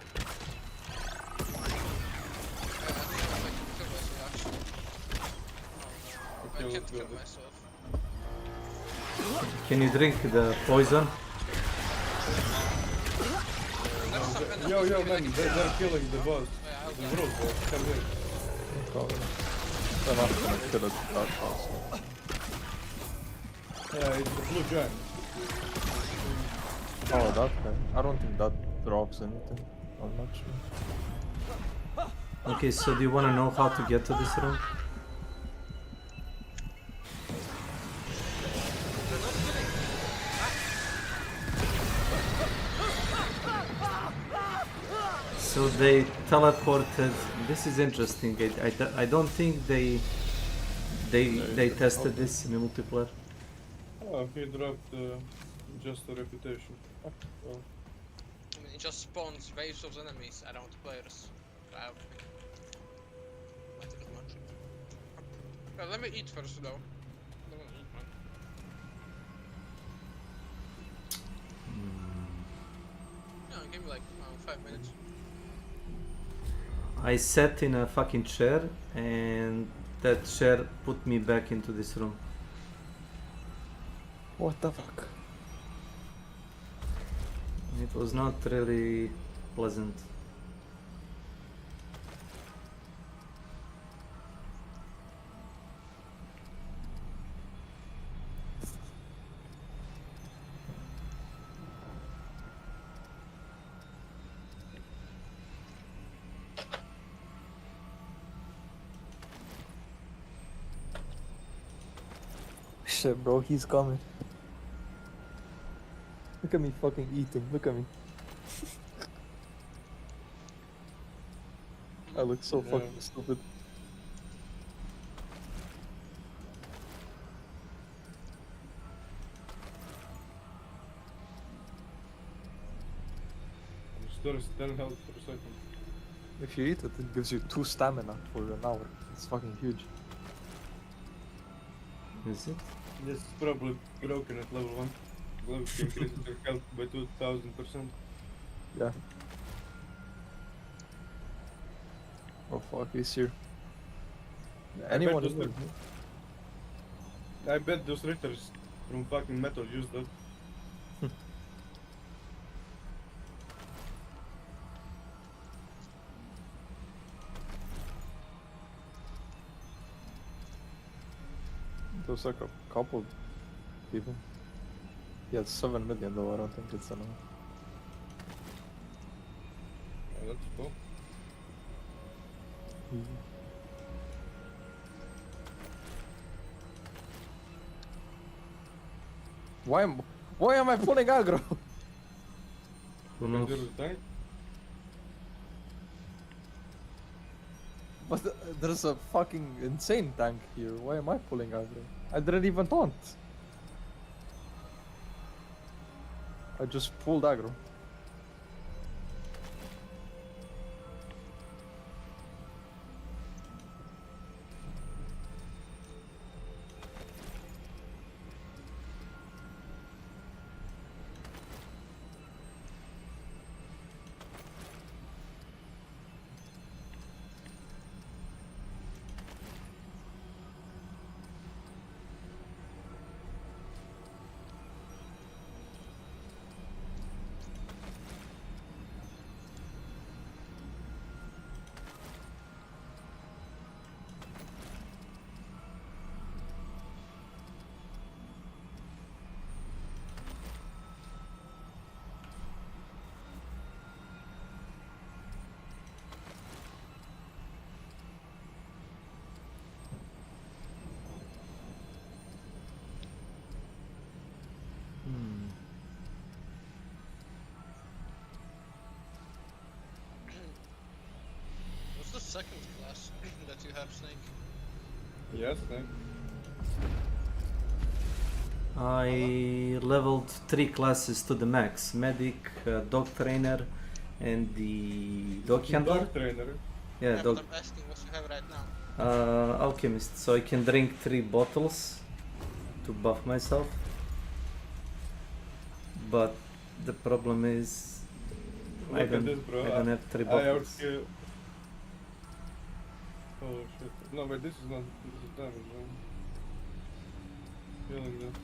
I can't kill myself. Can you drink the poison? Yo, man, they're killing the boss. The road boss. Come here. They're not gonna kill it that fast. Yeah, it's the blue giant. Oh, that guy. I don't think that drops anything. I'm not sure. Okay, so do you want to know how to get to this room? So they teleported. This is interesting. I don't think they tested this in multiplayer. Oh, he dropped just a reputation. Oh, well. I mean, it just spawns waves of enemies around players. Might a bit much. Well, let me eat first though. I don't want to eat, man. Yeah, give me like 5 minutes. I sat in a fucking chair and that chair put me back into this room. What the fuck? It was not really pleasant. Shit, bro, he's coming. Look at me fucking eating. Look at me. I look so fucking stupid. Restores 10 health per second. If you eat it, it gives you 2 stamina for an hour. It's fucking huge. Is it? This is probably broken at level 1. Level can increase your health by 2000%. Yeah. Oh fuck, he's here. Anyone is there? I bet those ritters from fucking metal use that. There's like a couple people. He has 7 million though, I don't think it's enough. Yeah, that's cool. Why am I pulling aggro? Who knows? But there's a fucking insane tank here. Why am I pulling aggro? I didn't even taunt. I just pulled aggro. What's the second class that you have, Snake? Yes, Snake. I leveled 3 classes to the max: medic, dog trainer, and the dog handler. Dog trainer. Yeah, dog. But I'm asking what you have right now. Alchemist. So I can drink 3 bottles to buff myself. But the problem is I don't have 3 bottles. Oh shit. No, but this is not. This is damage, man. Feeling that.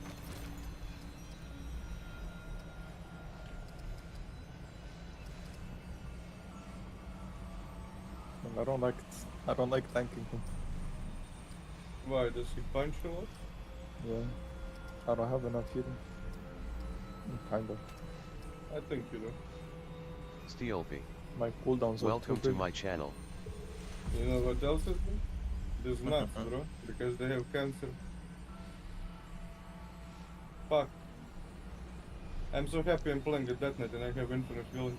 I don't like tanking him. Why? Does he punch a lot? Yeah. I don't have enough healing. Kinda. I think you do. Steelby. My cooldowns are Welcome too to big. my channel. You know what else is bro? There's maps, bro, because they have cancer. Fuck. I'm so happy I'm playing a Death Knight and I have infinite healing.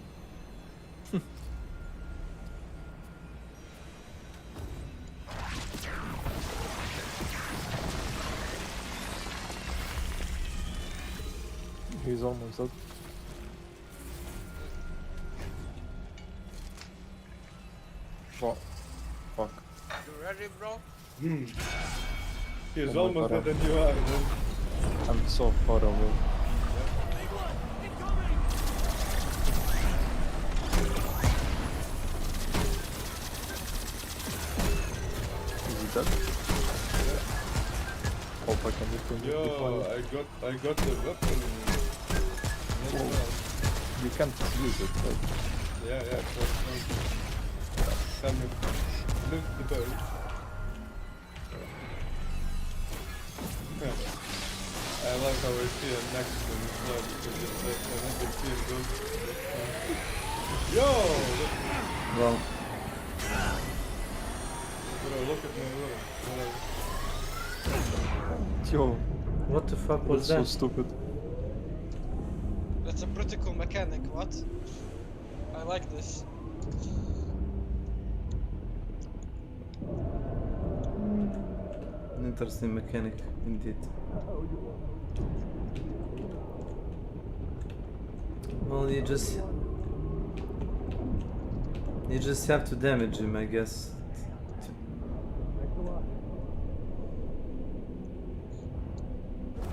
He's almost up. Well, fuck. You ready, bro? He's Oh my almost God, dead than you are, man. I'm so far away. Is he dead? Hope I can defend it before. Yo, I got the weapon. Well, you can't use it, right? Yeah, come here. Lift the boat. I like how I see him next to him as well because it's like I can see him go. Yo! Well, Bro, look at me, bro. Yo, what the fuck was that's that? so stupid. That's a pretty cool mechanic, what? I like this. An interesting mechanic, indeed. Well, you just have to damage him, I guess.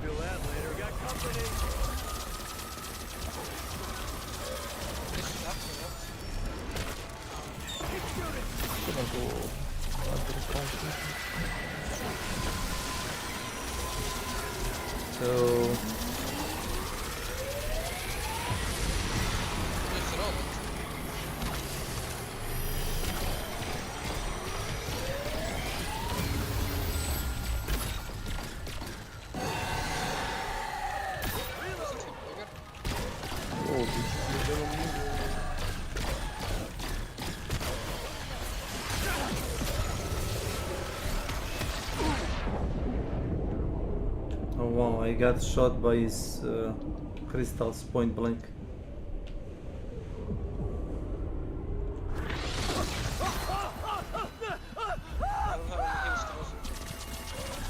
Feel that later. Got company. Gonna go under the counter. So oh wow, I got shot by his crystals point blank.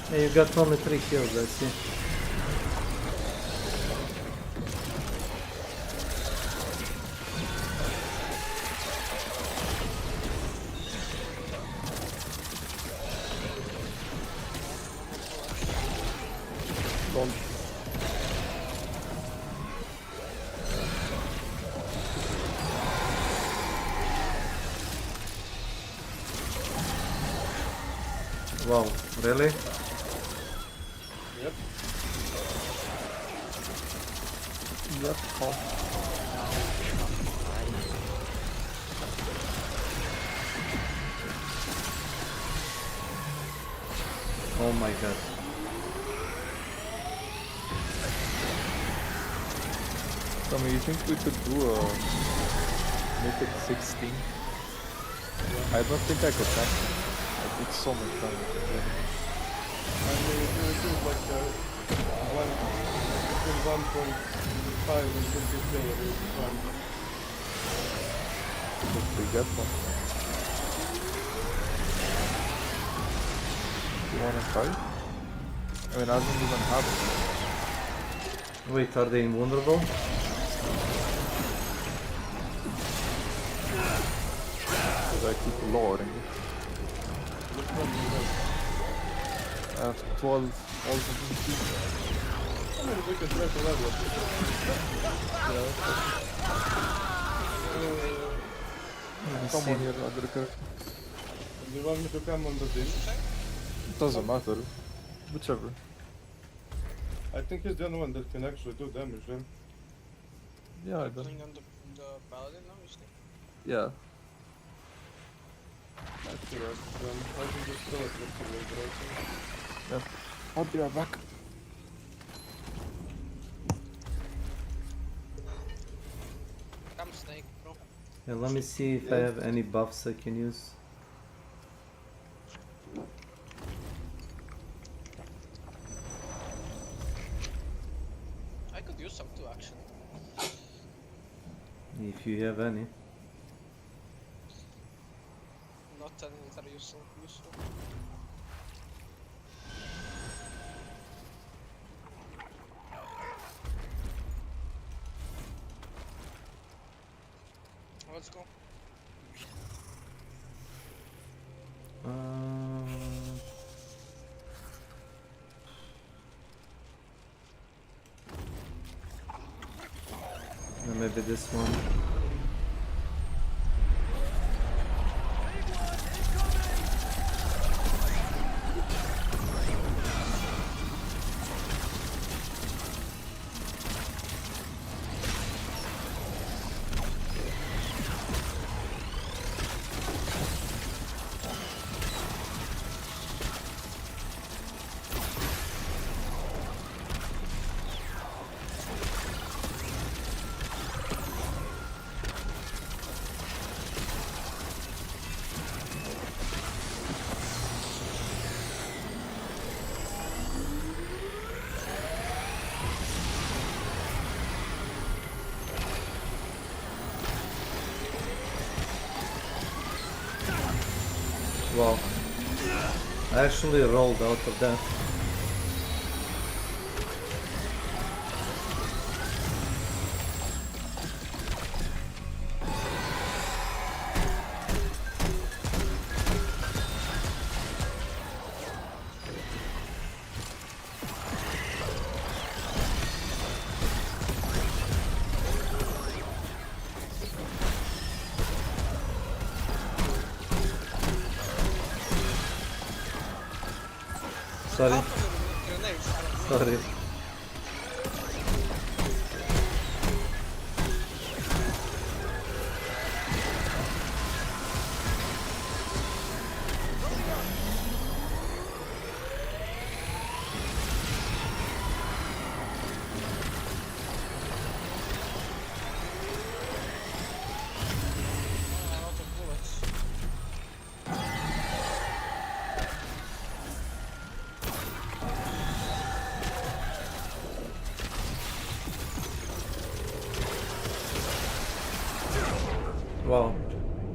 Hey, you got only 3 kills, I see. Don't. Wow, really? Yep. Yep, oh. Oh my god. I mean, you think we could do a make it 16? I don't think I could catch it. I took so much time. I mean, if you do like between 1.5 and 50 killer, it's fine. If we get one. You wanna try? I mean, I don't even have it. Wait, are they invulnerable? Because I keep lowering it. I have 12 all the I mean, we can try to level up. Come on here, Adrika. Do you want me to come on the team? It doesn't matter. Whichever. I think he's the only one that can actually do damage, then. Yeah, I don't. Playing on the paladin now, you think? Yeah. That's correct. I can just throw it next to the right. Yeah. I'll be right back. Come snake, bro. Yeah, let me see if I have any buffs I can use. use some too, actually. If you have any. Not any that are useful. Let's go. Maybe this one. Wow. I actually rolled out of that. Sorry. Sorry. Wow,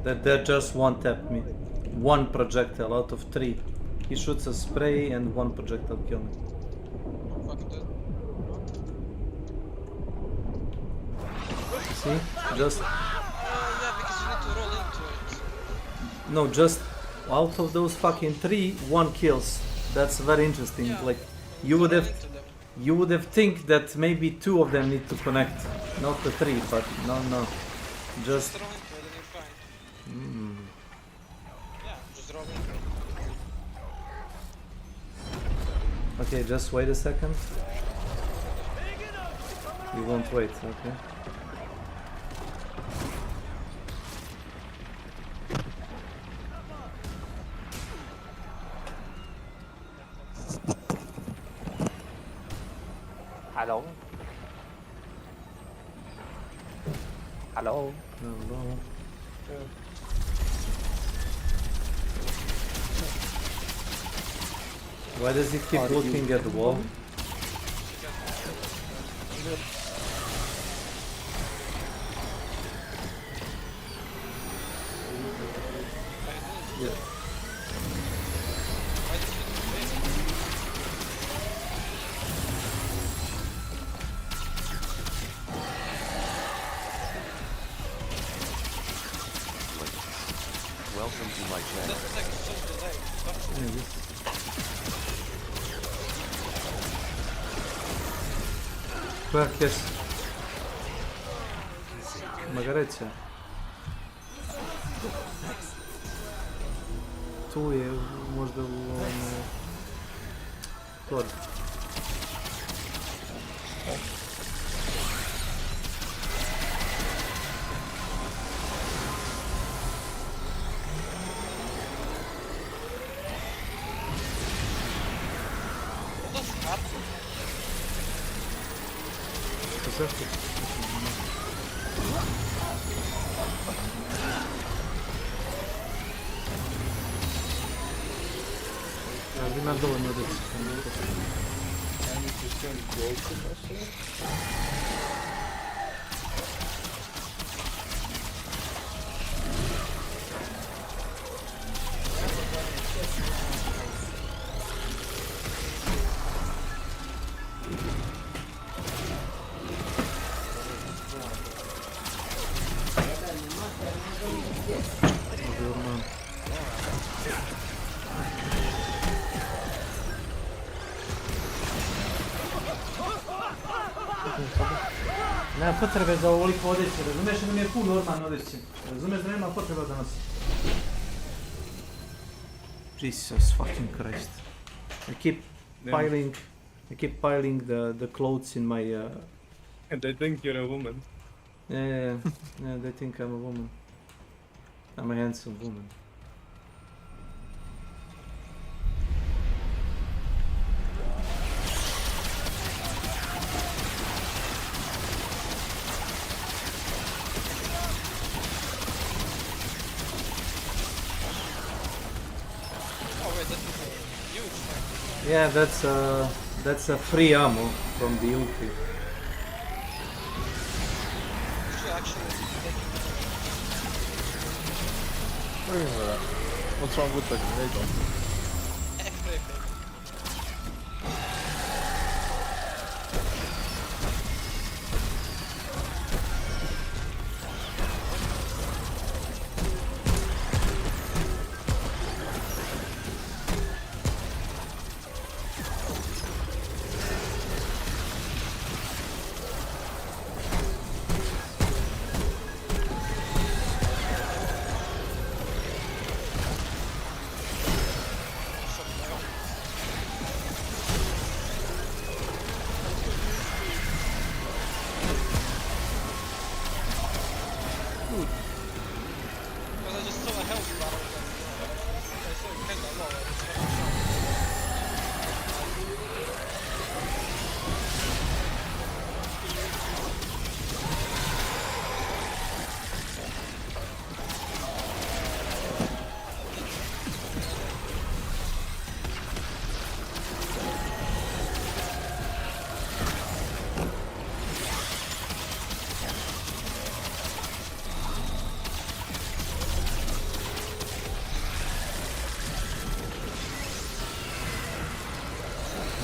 that just one tapped me. One projectile out of 3. He shoots a spray and one projectile kill me. See? Just... Yeah, because you need to roll into it. No, just out of those fucking 3, 1 kills. That's very interesting. Yeah. Like, you would have think that maybe 2 of them need to connect, not the 3, but no. Just... roll into it and you're fine. Yeah, just roll into it. Okay, just wait a second. You won't wait, okay. Hello. Hello. Hello. Why does he keep looking at the wall? Yeah. Welcome to my channel. Как jest? Margarecie. Tu je možda u ovome... Kod. Zašto? Ja imam dovoljno da se different gold suppressor. Nema potrebe za ovoliko odjeće, razumiješ da mi je full normalno odjeće. Razumiješ da nema potreba da nosim. Jesus fucking Christ. I keep piling the clothes in my And they think you're a woman. Yeah, they think I'm a woman. I'm a handsome woman. Yeah, that's a free ammo from the ulti. What do you mean by that? What's wrong with the grenade though?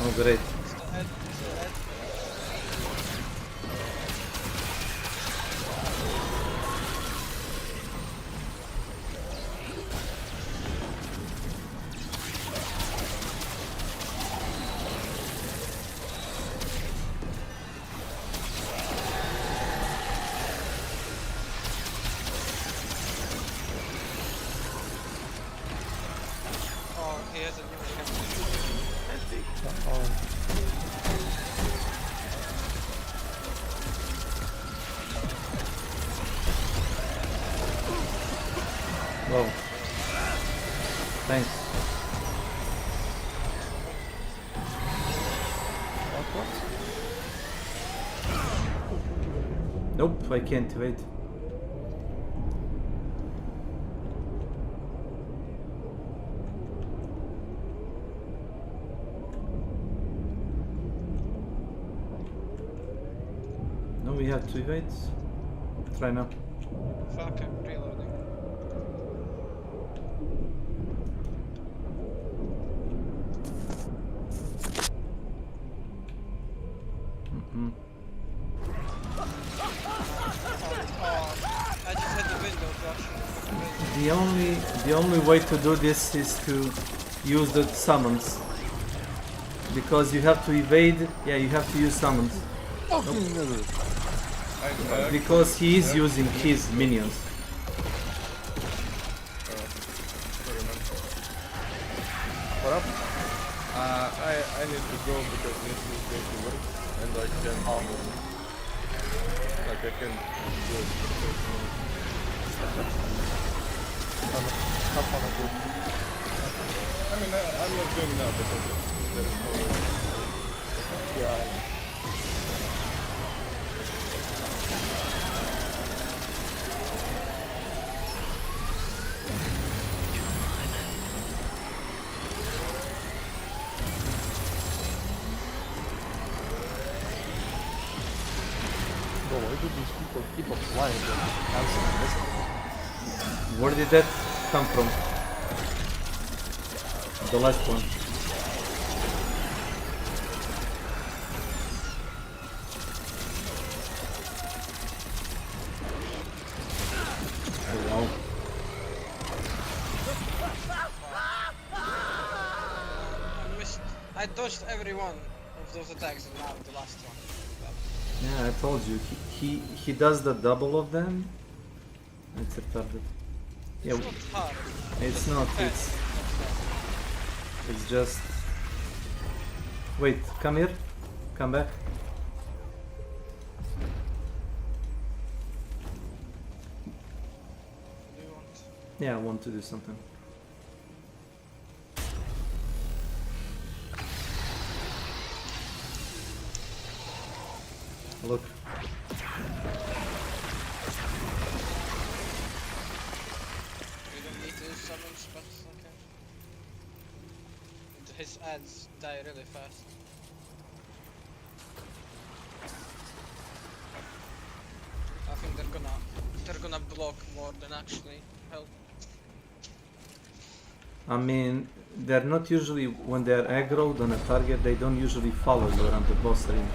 Oh, great. Oh, he has a new weapon. Whoa. Thanks. Nope, I can't wait. No, we have to wait. Try now. Fuck, I'm reloading. I just had the window The only way to do this is to use the summons. Because you have to evade, yeah, you have to use summons. Nope. Because he is using his minions. What up? I need to go because this is going to work and I can like I can do it for 30 minutes. I mean I'm not doing that because there's no way. Yeah. Bro, why do these people keep applying and canceling this? Where did that come from? The last one. Oh, wow. I dodged every one of those attacks and now the last one. Yeah, I told you. He does the double of them. It's retarded. Yeah, It's not hard. it's not. It's just. Wait, come here. Come back. Yeah, I want to do something. Look. We don't need to summon, but okay. His ads die really fast. I think they're gonna block more than actually help. I mean, they're not usually, when they're aggroed on a target, they don't usually follow you around the boss arena.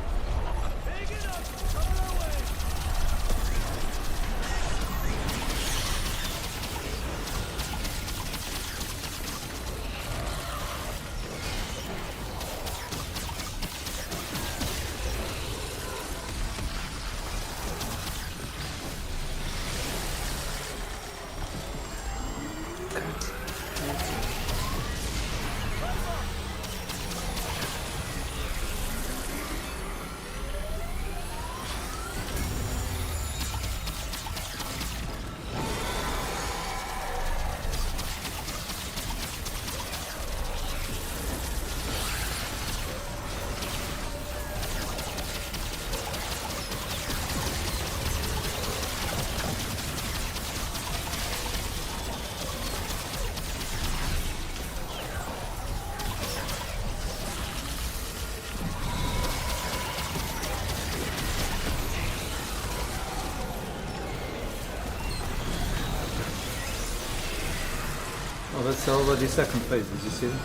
Oh, that's already second phase, did you see that?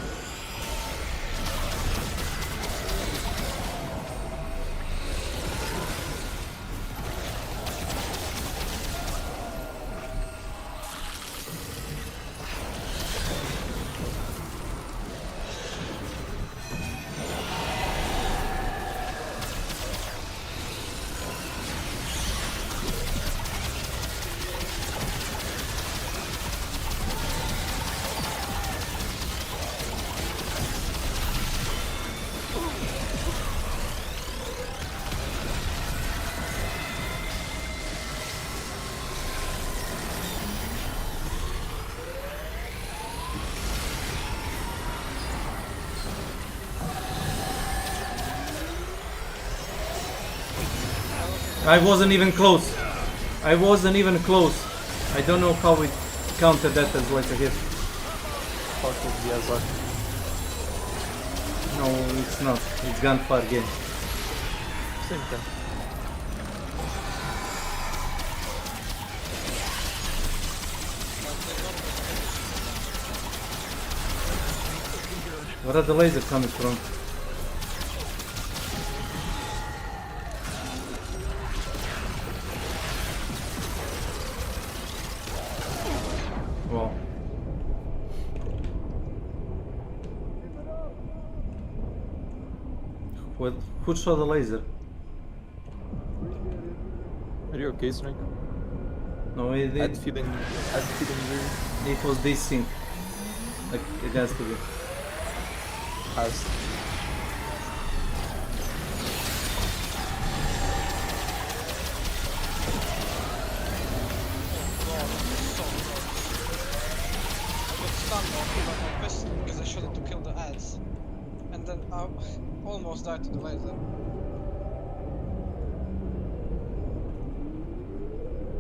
I wasn't even close. I wasn't even close. I don't know how we counted that as like a hit. No, it's not. It's gunfire game. Same thing. Where are the lasers coming from? Wow. Who shot the laser? Are you okay, Snake? No, it feeling weird. It was this sync. Like, it has to be. Because I shot it to kill the ads, and then I almost died to the laser.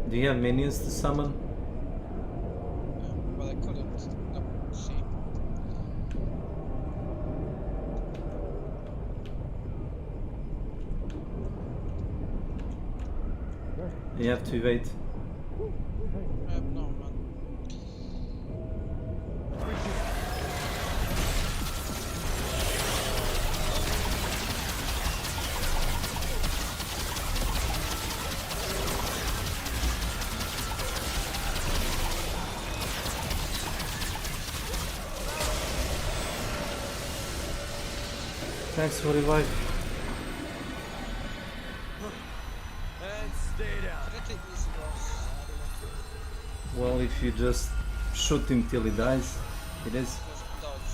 Do you have minions to summon? But I couldn't. No, see. You have to wait. No, man. Thanks for revive. And stay down. Pretty easy boss. Well, if you just shoot him till he dies, it is. Just dodge.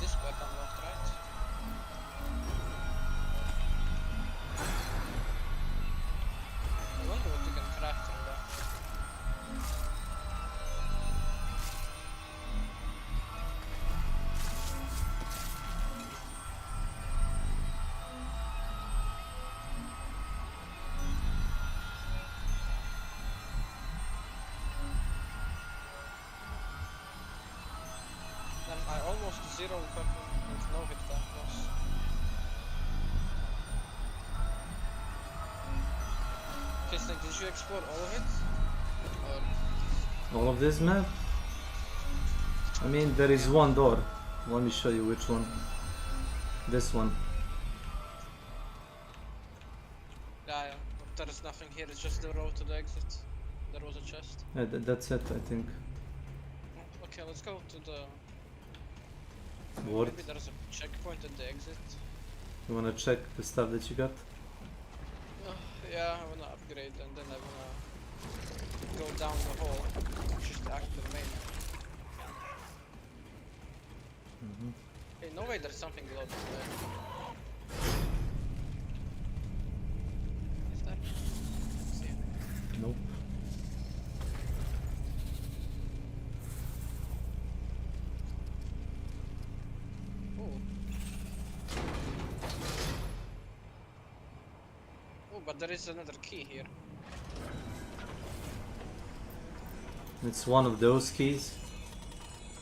This part unlocked, right? I wonder what you can craft from that. Then I almost zero fucking with no hit that boss. Okay, Snake, did you explore all of it? Or All of this map? I mean, there is one door. Let me show you which one. This one. yeah, there is nothing here. It's just the road to the exit. There was a chest. Yeah, that's it, I think. Okay, let's go to the. What? Maybe there's a checkpoint at the exit. You wanna check the stuff that you got? Yeah, I wanna upgrade and then I wanna go down the hall, just active main. Hey, no way there's something loaded there. Is that? See it. Nope. Oh, but there is another key here. It's one of those keys.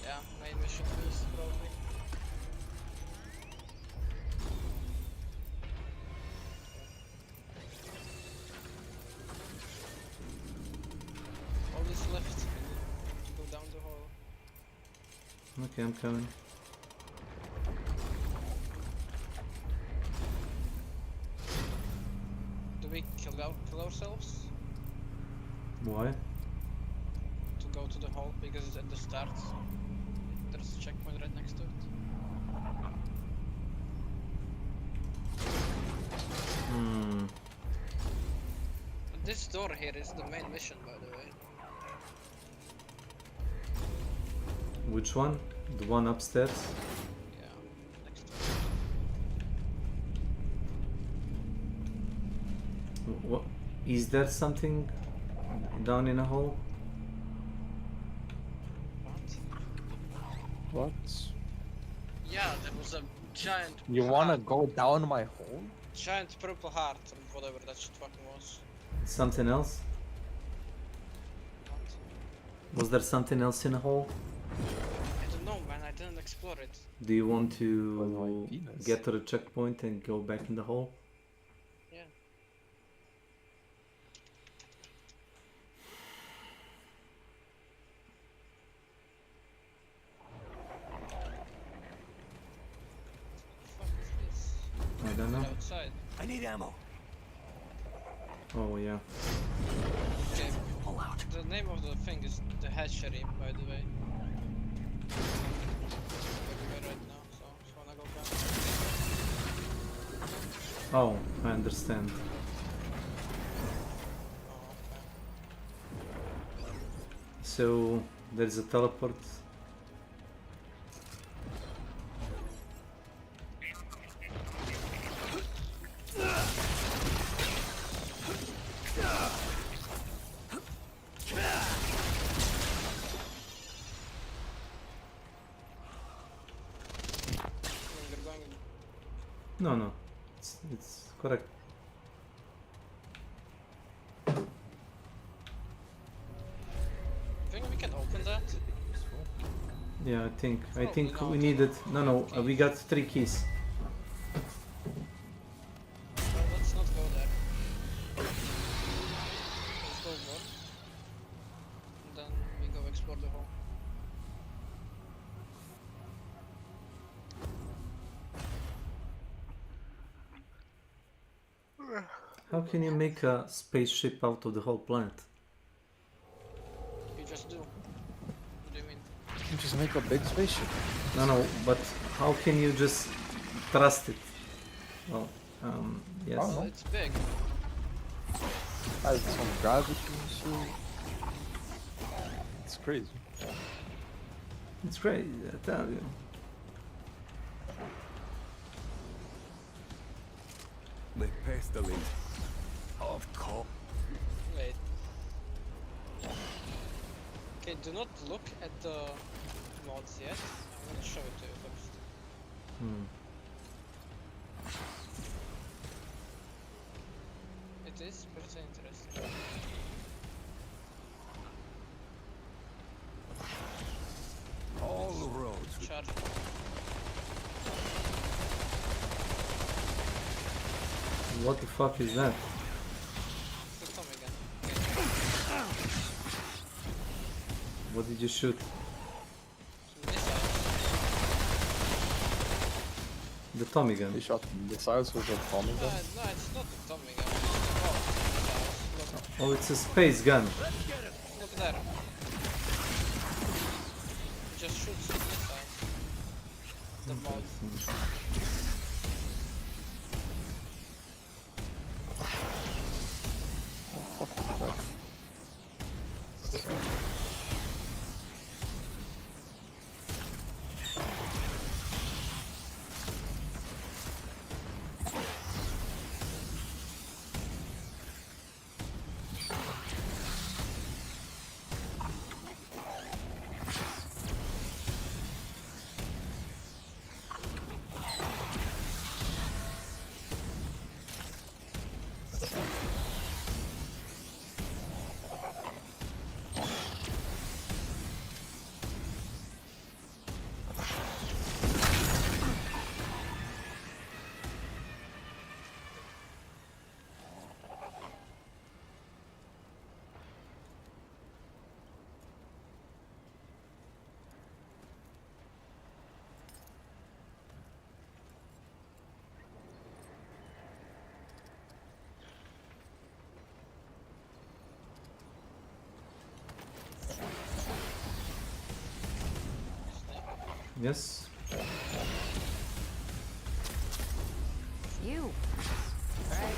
Yeah, main mission keys probably. All is left. Go down the hall. Okay, I'm coming. Do we kill ourselves Why? to go to the hall because it's at the start? There's a checkpoint right next to it. Hmm. But this door here is the main mission, by the way. Which one? The one upstairs? Yeah, next to it. What? Is there something down in a hole? What? Yeah, there was a giant. You wanna go down my hole? Giant purple heart or whatever that shit fucking was. Something else? Was there something else in a hole? I don't know, man. I didn't explore it. Do you want to get to the checkpoint and go back in the hole? Yeah. Fuck is this? I don't know. Outside. I need ammo. Oh yeah. Okay. The name of the thing is the hatchery, by the way. Everywhere right now, so just wanna go back. Oh, I understand. So there's a teleport. No, no, it's correct. Think we can open that? Yeah, I think we needed. No, we got 3 keys. How can you make a spaceship out of the whole planet? You just do. What do you mean? You just make a big spaceship. No, but how can you just trust it? Well, yes. Oh, Well, it's big. Has some gravity and shit. It's crazy. It's crazy, I tell you. The pestilence of coal. Wait. Okay, do not look at the mods yet. I'm gonna show it to you first. It is pretty interesting. All roads. Charge. What the fuck is that? The Tommy gun. What did you shoot? The Tommy gun. He shot missiles with a Tommy gun. No, it's not the Tommy gun. Oh, it's a space gun. Look there. It just shoots missiles. The mod. Yes. You. Right.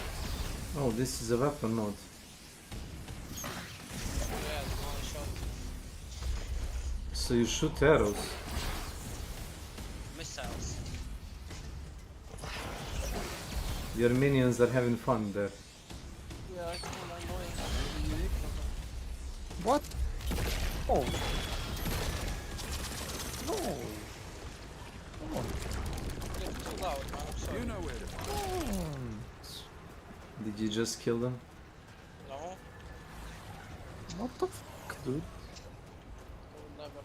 Oh, this is a weapon mode. Yeah, it's one shot. So you shoot arrows. Missiles. Your minions are having fun there. Yeah, it's kind of annoying. What? Oh. No. Come on. You're too loud, man. I'm sorry. You know where to Did you just kill them? No, What the fuck, dude? I would never.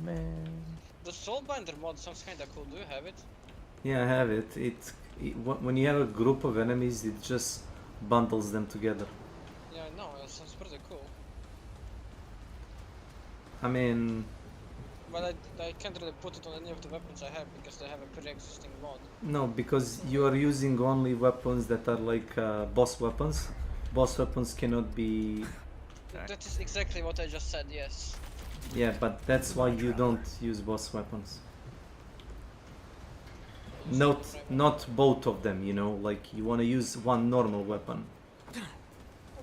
Man. The Soulbinder mod sounds kinda cool. Do you have it? Yeah, I have it. When you have a group of enemies, it just bundles them together. Yeah, I know. It sounds pretty cool. I mean, But I can't really put it on any of the weapons I have because they have a pre-existing mod. no, because you are using only weapons that are like boss weapons. Boss weapons cannot be... That is exactly what I just said, yes. Yeah, but that's why you don't use boss weapons. Not both of them, you know, like you want to use one normal weapon.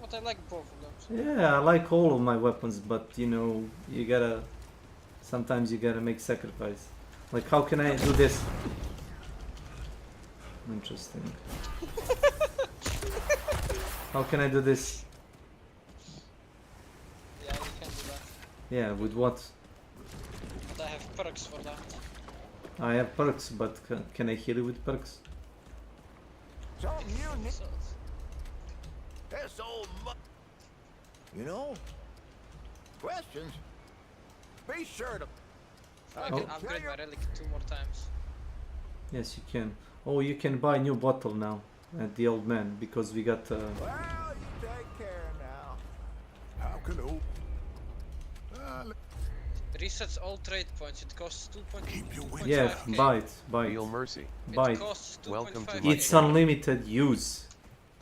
But I like both of them. So. Yeah, I like all of my weapons, but you know, you gotta... Sometimes you gotta make sacrifice. Like, how can I do this? Interesting. How can I do this? Yeah, you can do that. Yeah, with what? But I have perks for that. I have perks, but can I heal you with perks? That's old you know? Questions? Be sure to... I can upgrade my relic 2 more times. Yes, you can. Oh, you can buy a new bottle now at the old man because we got. Well, you take care now. How can resets all trade points. It costs 2.5k. Yeah, buy it. Feel mercy. Buy It it. costs 2.5k. Welcome to my It's channel. unlimited use.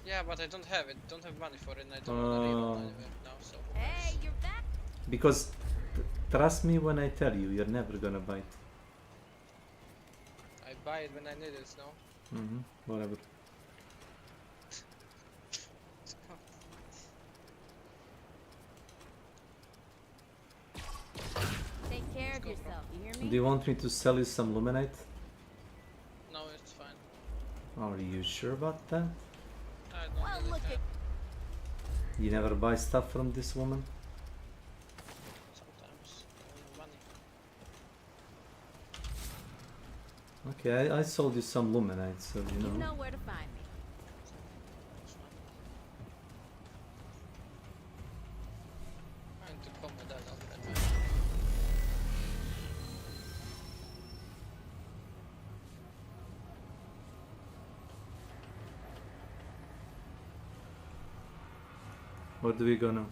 Yeah, but I don't have it. Don't have money for it, and I don't want to reload anywhere now. So. Hey, you're back. Because trust me when I tell you, you're never gonna buy it. I buy it when I need it. No. Whatever. Take care of yourself. You hear me? Do you want me to sell you some luminite? No, it's fine. Are you sure about that? I don't Well, really look care. at You never buy stuff from this woman? Sometimes I want money. Okay, I sold you some luminite, so you you know. know where to find me. I need to call my dad already. Where do we go now?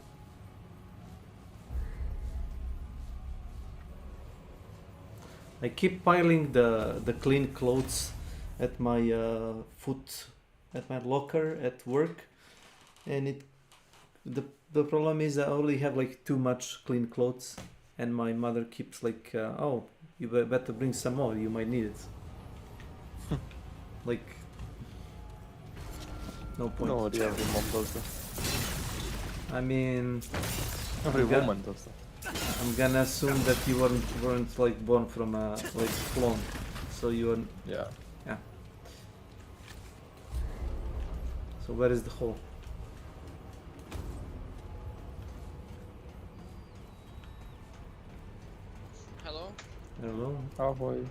I keep piling the clean clothes at my at my locker at work, and the problem is I only have like too much clean clothes, and my mother keeps like, oh, you better bring some more, you might need it. Like, no point. No, every mom does that. I mean, Every woman does that. I'm gonna assume that you weren't like born from a like clone, so you were. Yeah. Yeah. So where is the hole? Hello? Hello? Ahoy.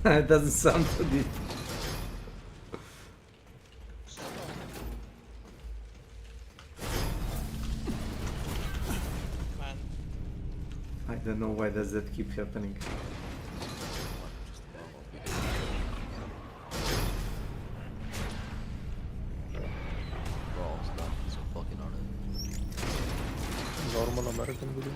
It doesn't sound so deep. Man. I don't know why does that keep happening. Normal American video.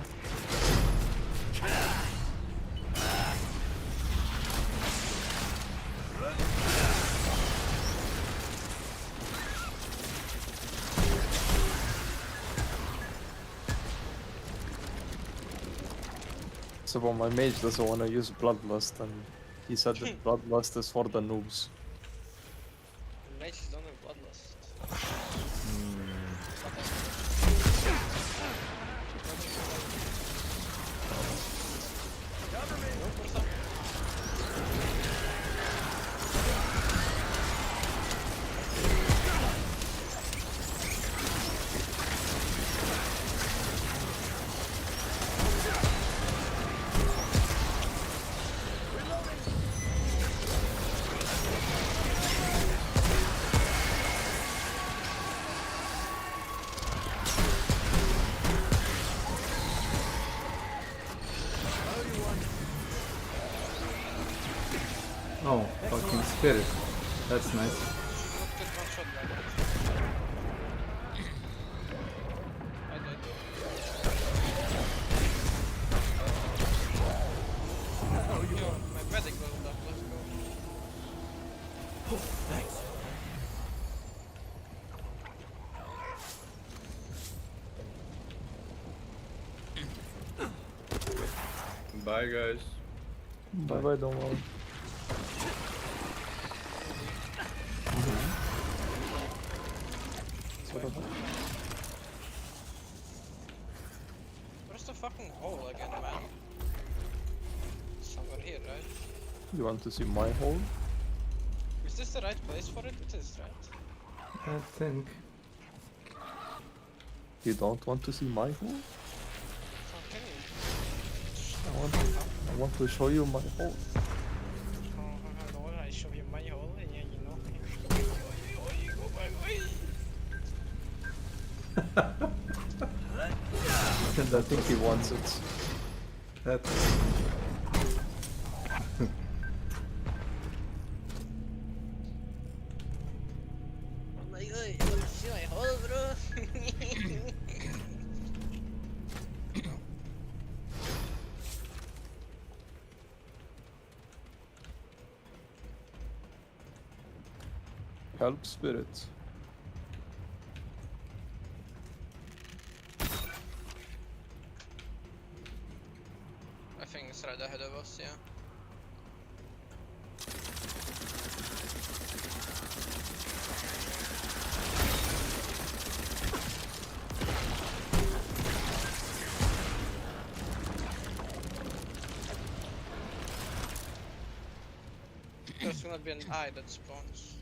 So well, my mage doesn't want to use Bloodlust, and he said that Bloodlust is for the noobs. Mages don't have bloodlust. Oh, fucking spirit. That's nice. My medic leveled up, let's go. Oh, thanks. Bye, guys. Bye bye, don't worry. Where's the fucking hole again, man? Somewhere here, right? You want to see my hole? Is this the right place for it? It is, right? I think. You don't want to see my hole? Okay. want to show you my hole. I show you my hole, yeah, you know. And I think he wants it. Like, you want to see my hole, bro? Help spirit. I think it's right ahead of us, yeah. There's gonna be an eye that spawns.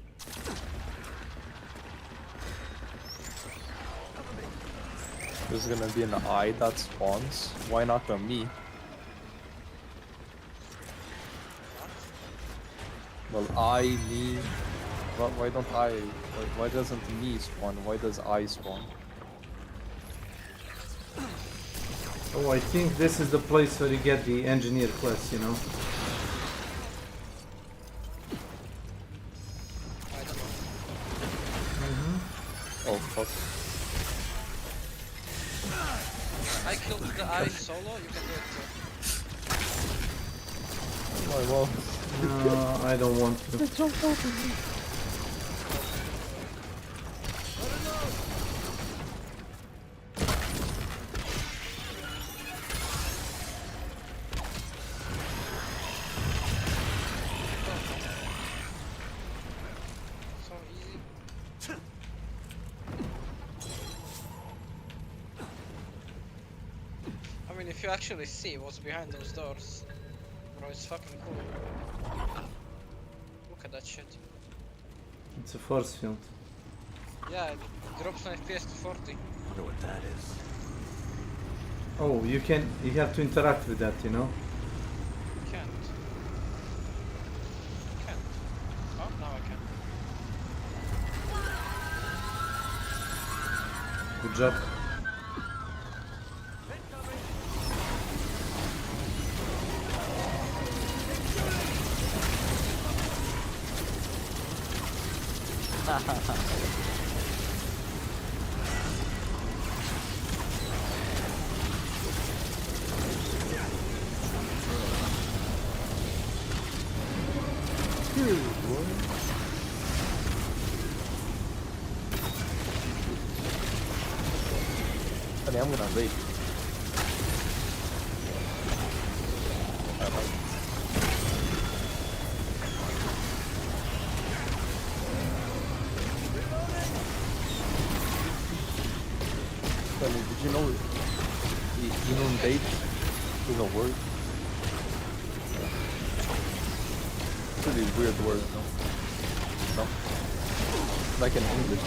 There's gonna be an eye that spawns. Why not a me? Well, I, me. Why don't I? Why doesn't me spawn? Why does I spawn? Oh, I think this is the place where you get the engineer class, you know? Oh fuck. I killed the eye solo, you can do it too. Oh, well. No, I don't want to. So easy. I mean, if you actually see what's behind those doors, bro, it's fucking cool. Look at that shit. It's a force field. Yeah, it drops an FPS to 40. Wonder what that is. Oh, you have to interact with that, you know? Can't. Can't. Oh, now I can. Good job. Honey, I'm gonna rape. Honey, did you know inundate is a word? It's a really weird word, no? No? Like in English.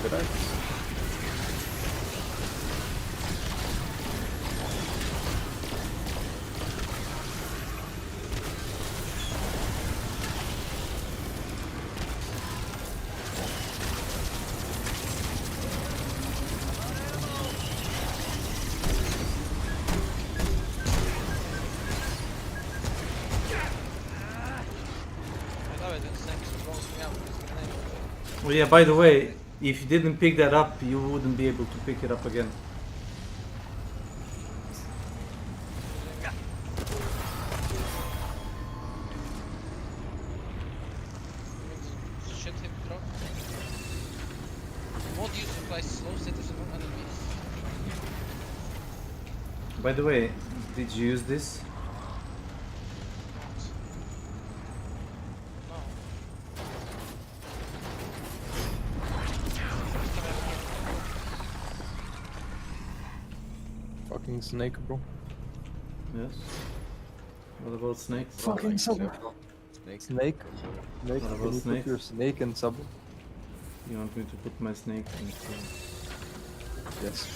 Did I? Oh yeah, by the way, if you didn't pick that up, you wouldn't be able to pick it up again. Shit hit drop. Mod use applies slow status on enemies. By the way, did you use this? Fucking snake, bro. Yes. What about snakes? Fucking sub. Snake. What Snake. Can about you snake? put your snake in sub? You want me to put my snake in? Yes.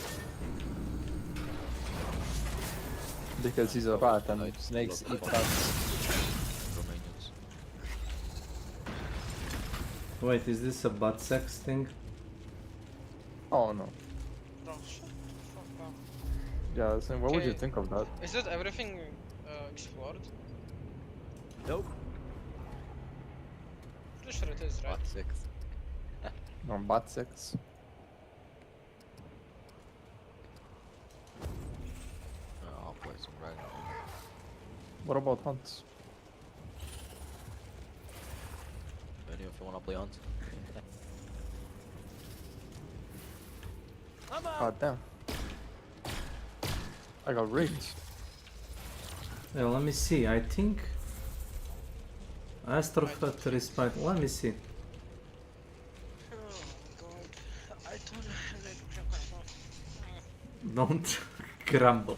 Because he's a rat and snakes eat rats. Romanians. Wait, is this a butt sex thing? Oh no. Bro, shut the fuck up. Yeah, so what would you Okay. think of that? Is it everything explored? Nope. Pretty sure it is, right? Butt six. No, butt sex. I'll play some right now. What about hunts? Any if you wanna play hunt? God damn. I got raped. Well, let me see. I think Astrofat respite. Let me see. Oh god. I don't Don't grumble.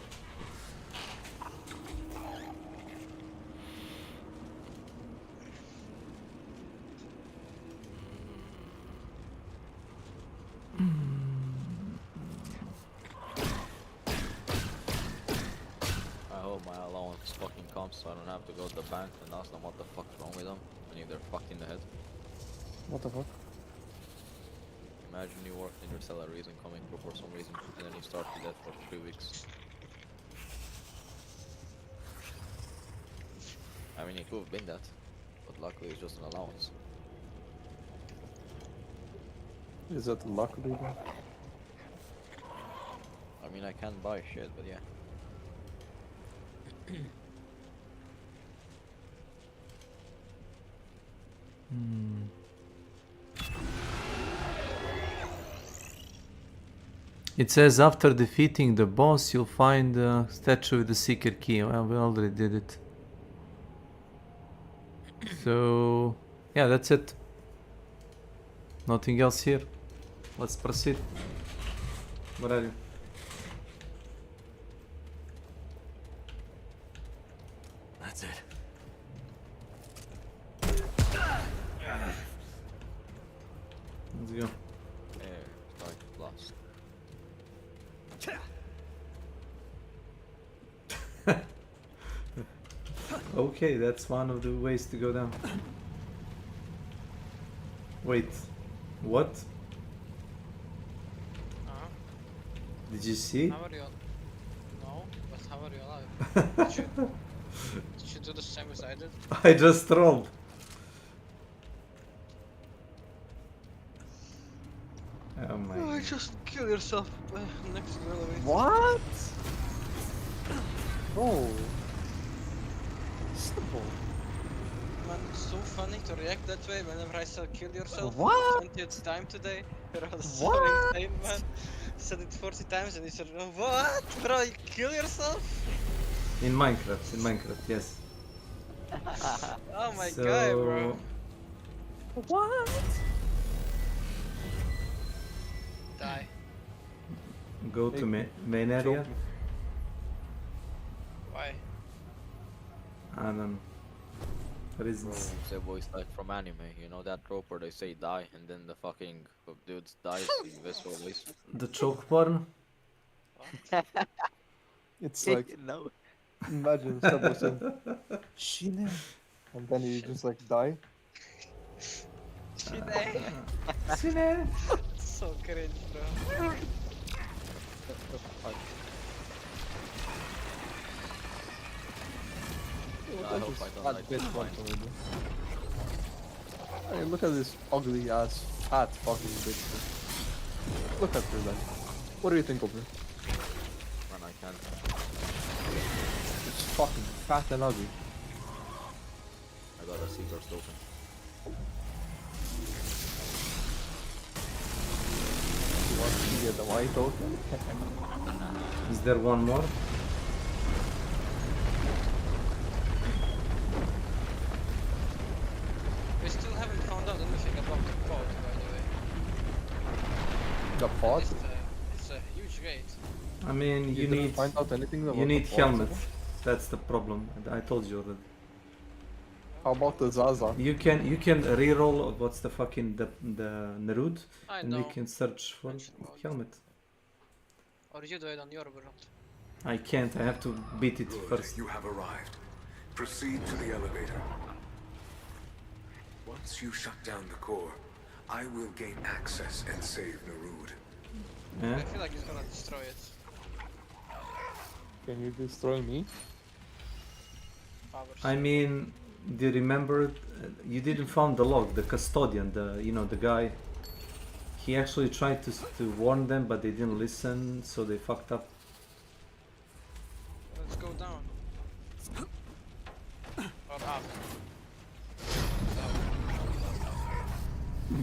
I hope my allowance fucking comes so I don't have to go to the bank and ask them what the fuck's wrong with them. And if they're fucked in the head. What the fuck? Imagine you worked and your salary isn't coming through for some reason, and then you start to debt for 3 weeks. I mean, it could have been that, but luckily it's just an allowance. Is that luckily? I mean, I can buy shit, but yeah. It says after defeating the boss, you'll find the statue with the secret key. Well, we already did it. So, yeah, that's it. Nothing else here. Let's proceed. What are you? That's it. Let's go. There, start lost. Okay, that's one of the ways to go down. Wait, what? Did you see? How are you? No, but how are you alive? Did you do the same as I did? I just rolled. Oh my Oh, god. just kill yourself next to the elevator. What? Oh. Simple. Man, it's so funny to react that way whenever I said kill yourself What? for the 20th time today. It was so What? insane, man. Said it 40 times and he said, what? Bro, you kill yourself? In Minecraft, yes. Oh my So- god, bro. What? Die. Go to main area. Why? I don't know. Reasons. It's a voice like from anime, you know that trope where they say die and then the fucking dude dies in visceral voice. The choke porn. It's like, no. imagine someone saying, Shine, and then you just like die. Shine. So cringe, bro. I hope I don't like this one. Hey, look at this ugly ass fat fucking bitch. Look at her then. What do you think of her? Man, I can't. It's fucking fat and ugly. I got a secret token. You want to get the white token? Is there one more? We still haven't found out anything about the pod, by the way. The pod? It's a huge gate. I mean, you didn't need find out anything about you need the pod, helmet. Sabo? That's the problem. I told you already. How about the Zaza? You can reroll what's the fucking the Nerud, I and you know. can search for helmet. Or you do it on your world. I can't, I have to beat it first. You have arrived. Proceed to the elevator. Once you shut down the core, I will gain access and save Narud. Yeah. I feel like he's gonna destroy it. Can you destroy me? Powers. I mean, do you remember, you didn't found the log, the custodian, the guy. He actually tried to warn them, but they didn't listen, so they fucked up. Let's go down. Or up.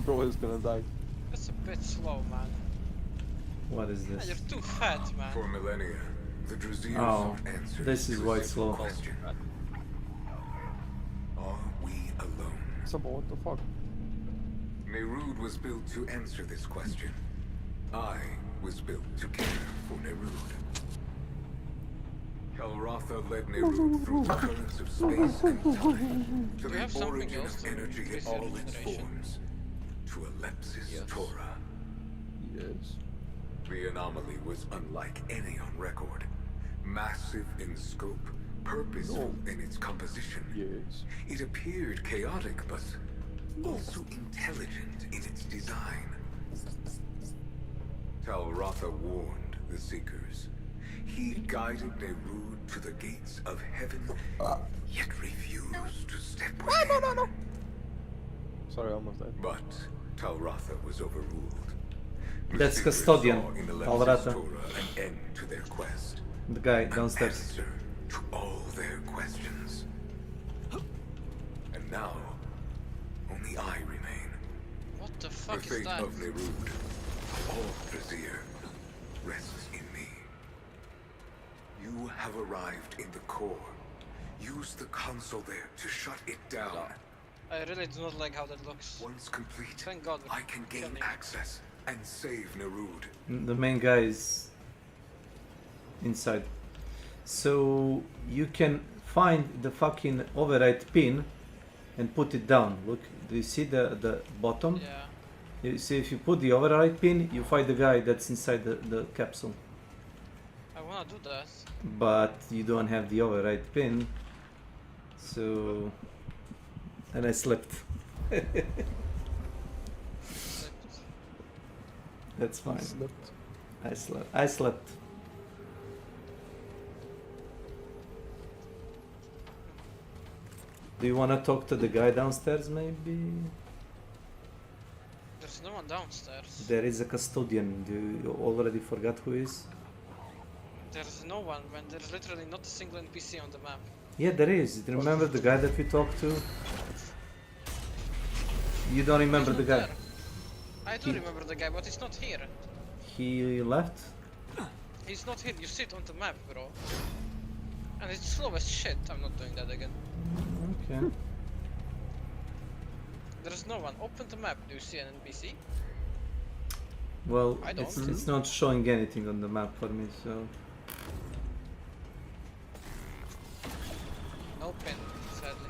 Bro is gonna die. That's a bit slow, man. What is Man, this? you're too fat, man. For millennia, the Draziers Oh, sought answers this is to why a it's simple slow. question. Are we alone? So, what the fuck? Nerud was built to answer this question. I was built to care for Nerud. Kalratha led Nerud through the currents of space and time to We have the something origin else of to energy in increase all your its regeneration. forms, to Alepsis Torah. Yes. The anomaly was unlike any on record. Massive in scope, purposeful in its composition. Yes. It appeared chaotic, but also intelligent in its design. Talratha warned the Seekers. He guided Nerud to the gates of heaven, yet refused to step within. No. Sorry, I almost died. But Talratha was overruled. The That's Seekers custodian, saw in Alepsis Talratha. Torah an end to their quest. The guy An downstairs. answer to all their questions. And now, only I remain. What the The fuck is fate that? of Nerud, all Brazier, rests in me. You have arrived in the core. Use the console there to shut it down. I really do not like how that looks. Once complete, Thank God we I can gain killed him. access and save Nerud. The main guy is inside. So you can find the fucking override pin and put it down. Look, do you see the bottom? Yeah. You see, if you put the override pin, you find the guy that's inside the capsule. I wanna do that. But you don't have the override pin. So... And I slept. That's fine. I slept. Do you want to talk to the guy downstairs, maybe? There's no one downstairs. There is a custodian. Do you already forgot who is? There's no one when there's literally not a single NPC on the map. Yeah, there is. Remember the guy that we talked to? You don't remember the guy? I do remember the guy, but he's not here. He left? He's not here. You see it on the map, bro. And it's slow as shit. I'm not doing that again. Okay. There's no one. Open the map. Do you see an NPC? Well, I don't. it's not showing anything on the map for me, so... No pin, sadly.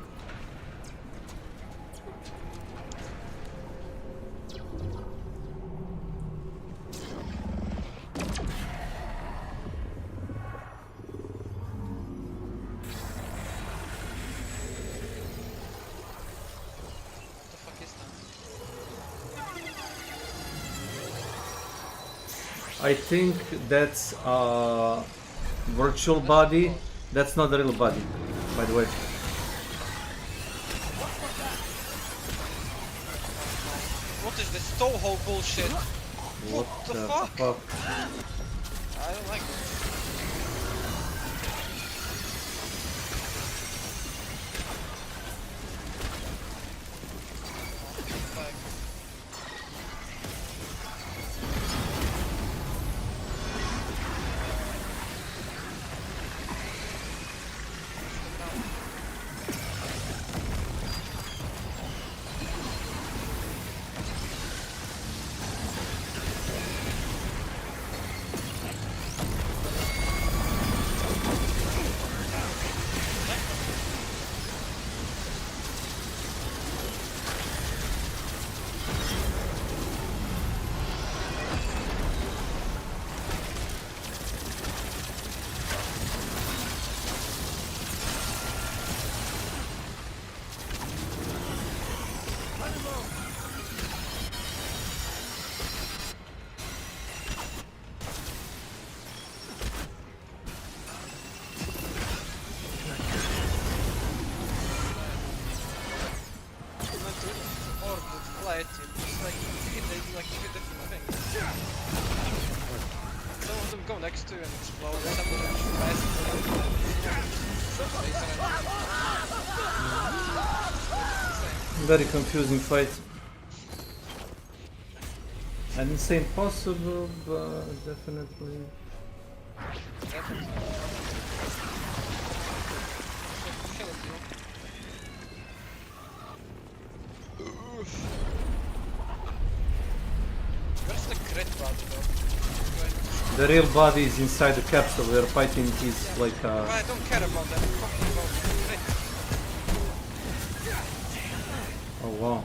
What the fuck is that? I think that's a virtual body. That's not a real body, by the way. What is this Toho bullshit? What the fuck? I don't like this. go next to you and explode. Sometimes fast. Very confusing fight. I didn't say impossible, but definitely. Where's the crit body though? The real body is inside the capsule. We're fighting his like. Well, I don't care about that. I'm talking about the crit. Oh wow.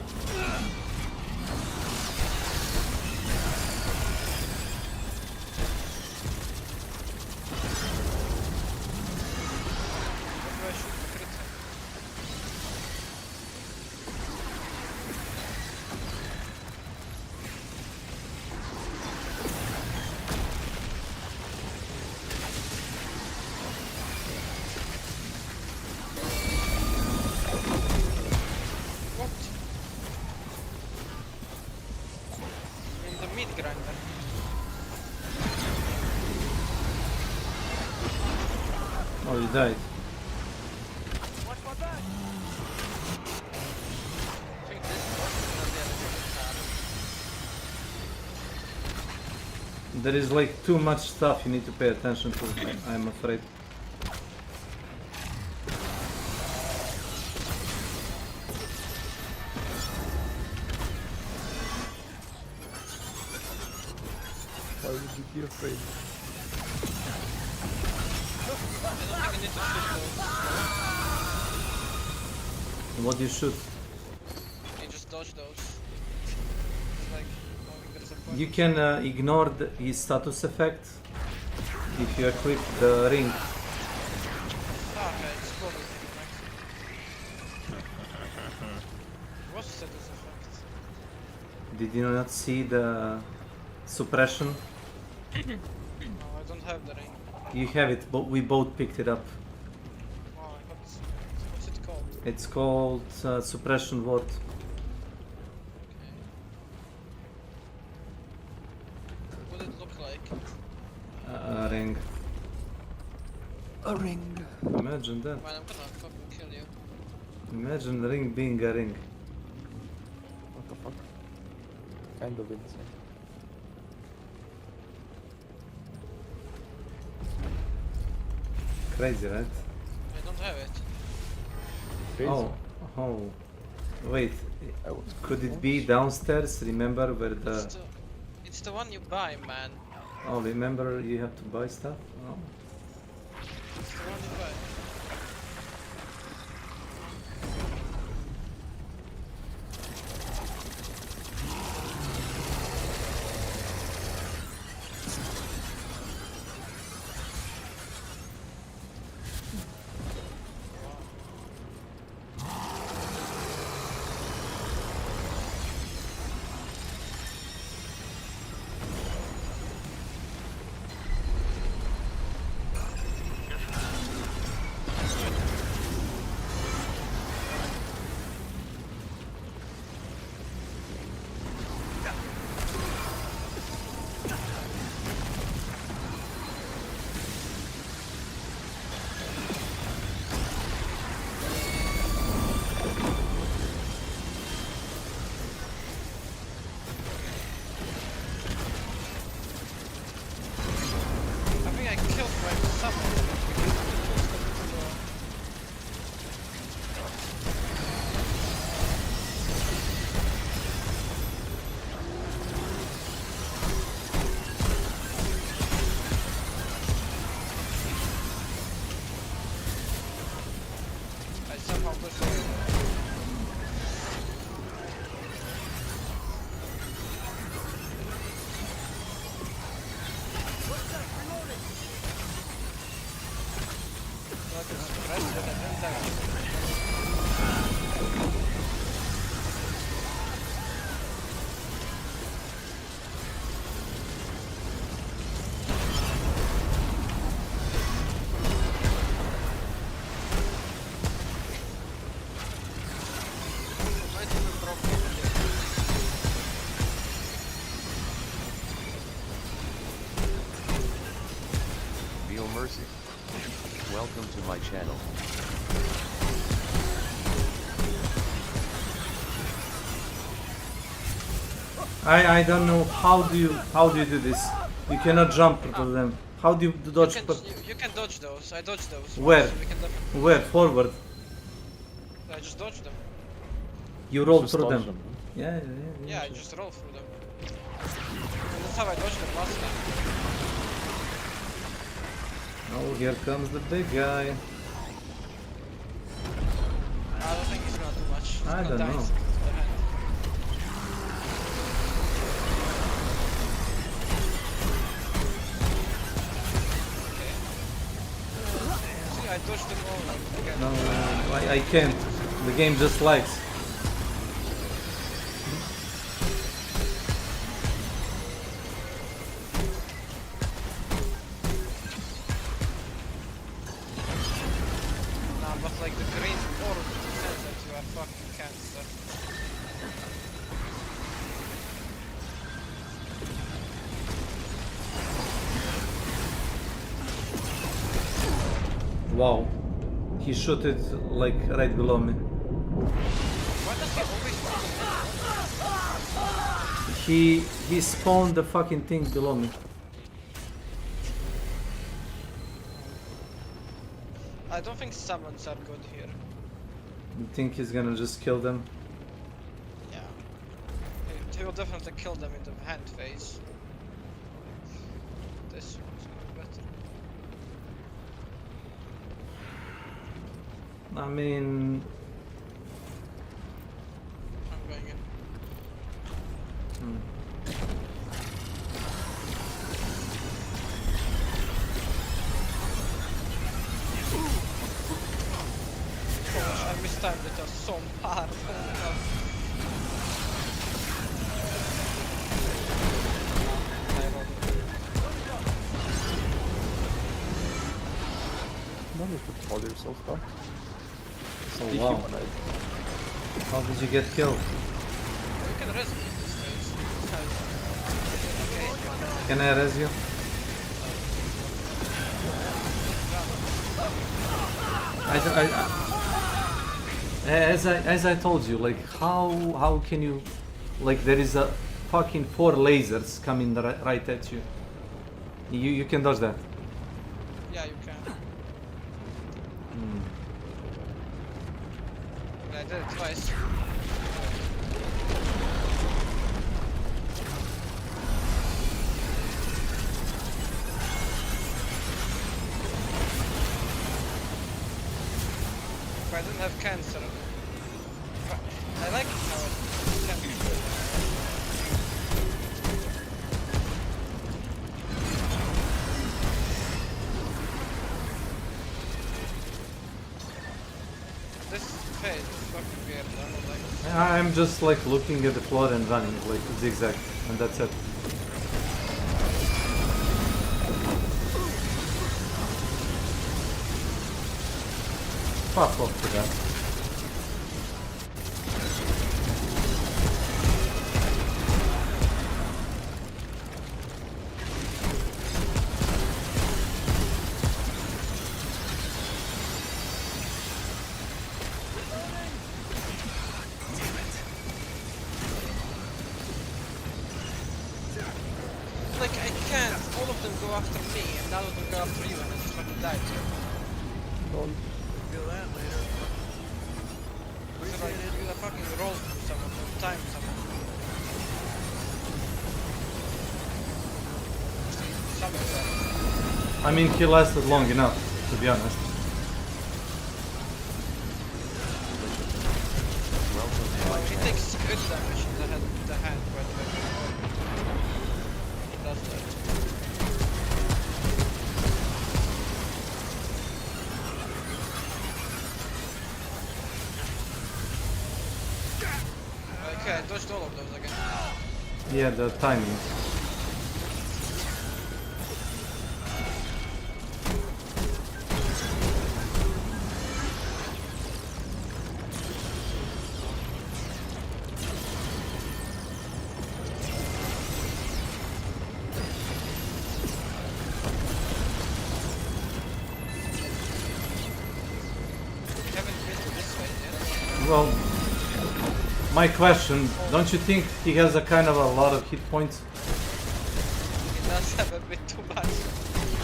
Oh, you died. There is like too much stuff you need to pay attention to, I'm afraid. Why would you be afraid? What do you shoot? You just dodge those. It's like knowing there's a point. You can ignore his status effect if you equip the ring. Okay, it's probably what's the status effect? Did you not see the suppression? No, I don't have the ring. You have it, but we both picked it up. Oh, what's it called? It's called suppression ward. What would it look like? A ring. A ring. Imagine that. Man, I'm gonna fucking kill you. Imagine the ring being a ring. What the fuck? Kind of insane. Crazy, right? I don't have it. Crazy. Oh. Wait. Could it be downstairs? Remember where the... It's the one you buy, man. Oh, remember you have to buy stuff? Oh. It's the one you buy. Mercy. Welcome to my channel. I don't know how do you do this? You cannot jump to them. How do you dodge? You can dodge those. I dodge those. Where? So we can definitely... Where? Forward. I just dodge them. You roll Just through dodge them. them. Yeah, I just roll through them. And that's how I dodged them last time. Oh, here comes the big guy. I don't think he's gonna do much. He's I gonna don't die know. in seconds to the hand. See, I dodged them all again. No, I can't. The game just likes. Nah, but like the green orb says that you are fucking cancer. Wow. He shot it like right below me. Why does he always He spawned the fucking thing below me. I don't think summons are good here. You think he's gonna just kill them? Yeah. He will definitely kill them in the hand phase. This one's gonna be better. I mean, I'm going in. Gosh, I mistimed it so hard. No need to call yourself that. So wow. How did you get killed? You can res me this phase. Okay. Can I res you? As I told you, like how can you, like there is a fucking 4 lasers coming right at you. You can dodge that. Yeah, you can. I did it twice. If I didn't have cancer, I like how it can be good. This phase is fucking weird. I don't like it. I'm just like looking at the floor and running like zigzag, and that's it. Fuck off to that. Like, I can't. All of them go after me, and none of them go after you, and I just fucking died. Feel that later. So like, you gotta fucking roll through someone, or time someone. I mean, he lasted long enough, to be honest. He takes crit damage in the hand, by the way. He does that. Okay, I dodged all of those again. Yeah, the timing. Well, my question, don't you think he has a kind of a lot of hit points? He does have a bit too much.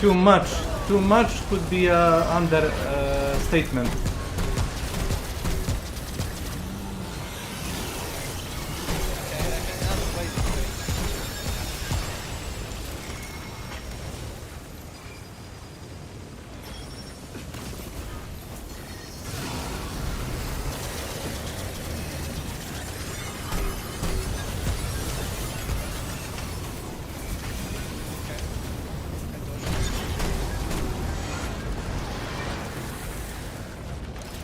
Too much. Too much could be a understatement.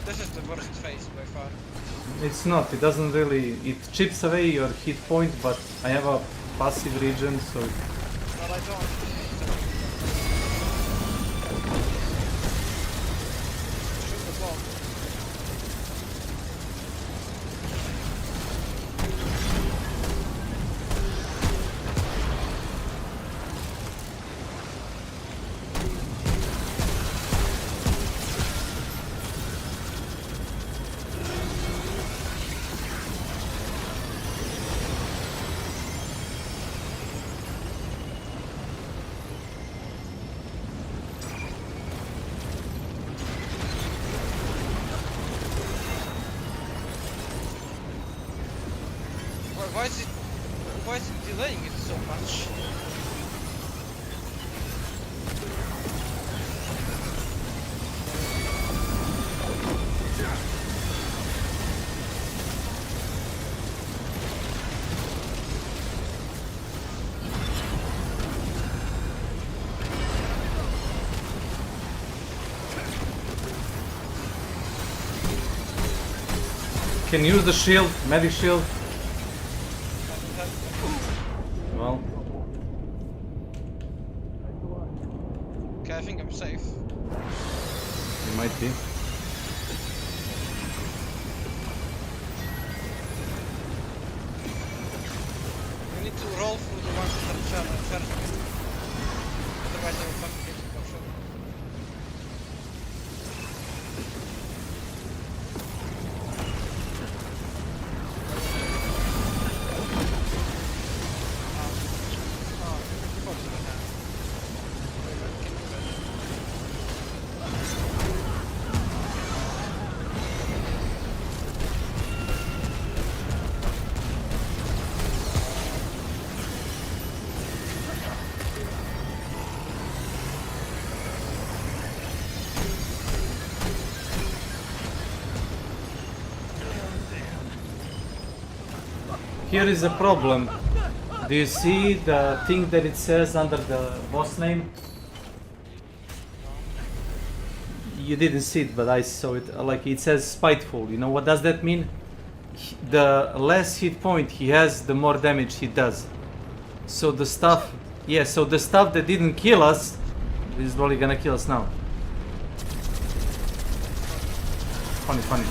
This is the worst phase by far. It's not, it doesn't really, it chips away your hit point, but I have a passive region, so... But I don't. Shoot the bomb. Why is it delaying it so much? Can use the shield, medic shield. Well. Okay, I think I'm safe. You might be. We need to roll through the ones that are charging. Otherwise they will fucking get you for sure. Here is a problem. Do you see the thing that it says under the boss name? You didn't see it, but I saw it. Like it says spiteful. You know what does that mean? The less hit point he has, the more damage he does. So the stuff, yeah. So the stuff that didn't kill us is probably gonna kill us now. Funny, funny.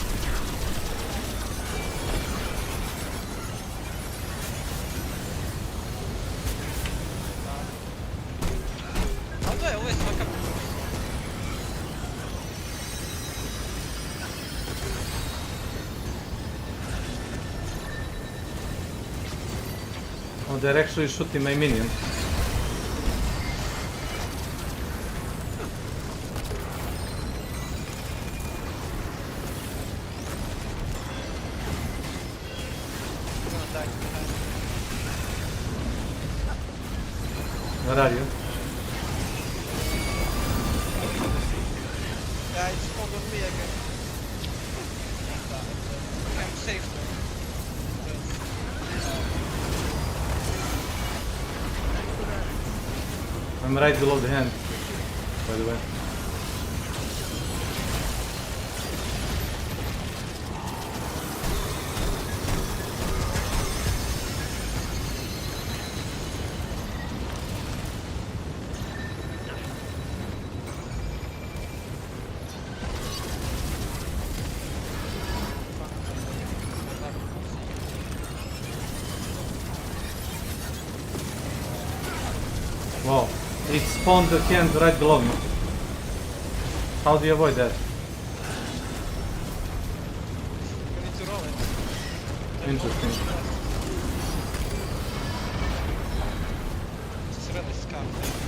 How do I always fuck up? Oh, they're actually shooting my minion. Where are you? Yeah, it's spawned on me again. I'm safe I'm right below the hand, by the way. Wow, it spawned the hand right below me. How do you avoid that? We need to Interesting. It's really scuffed.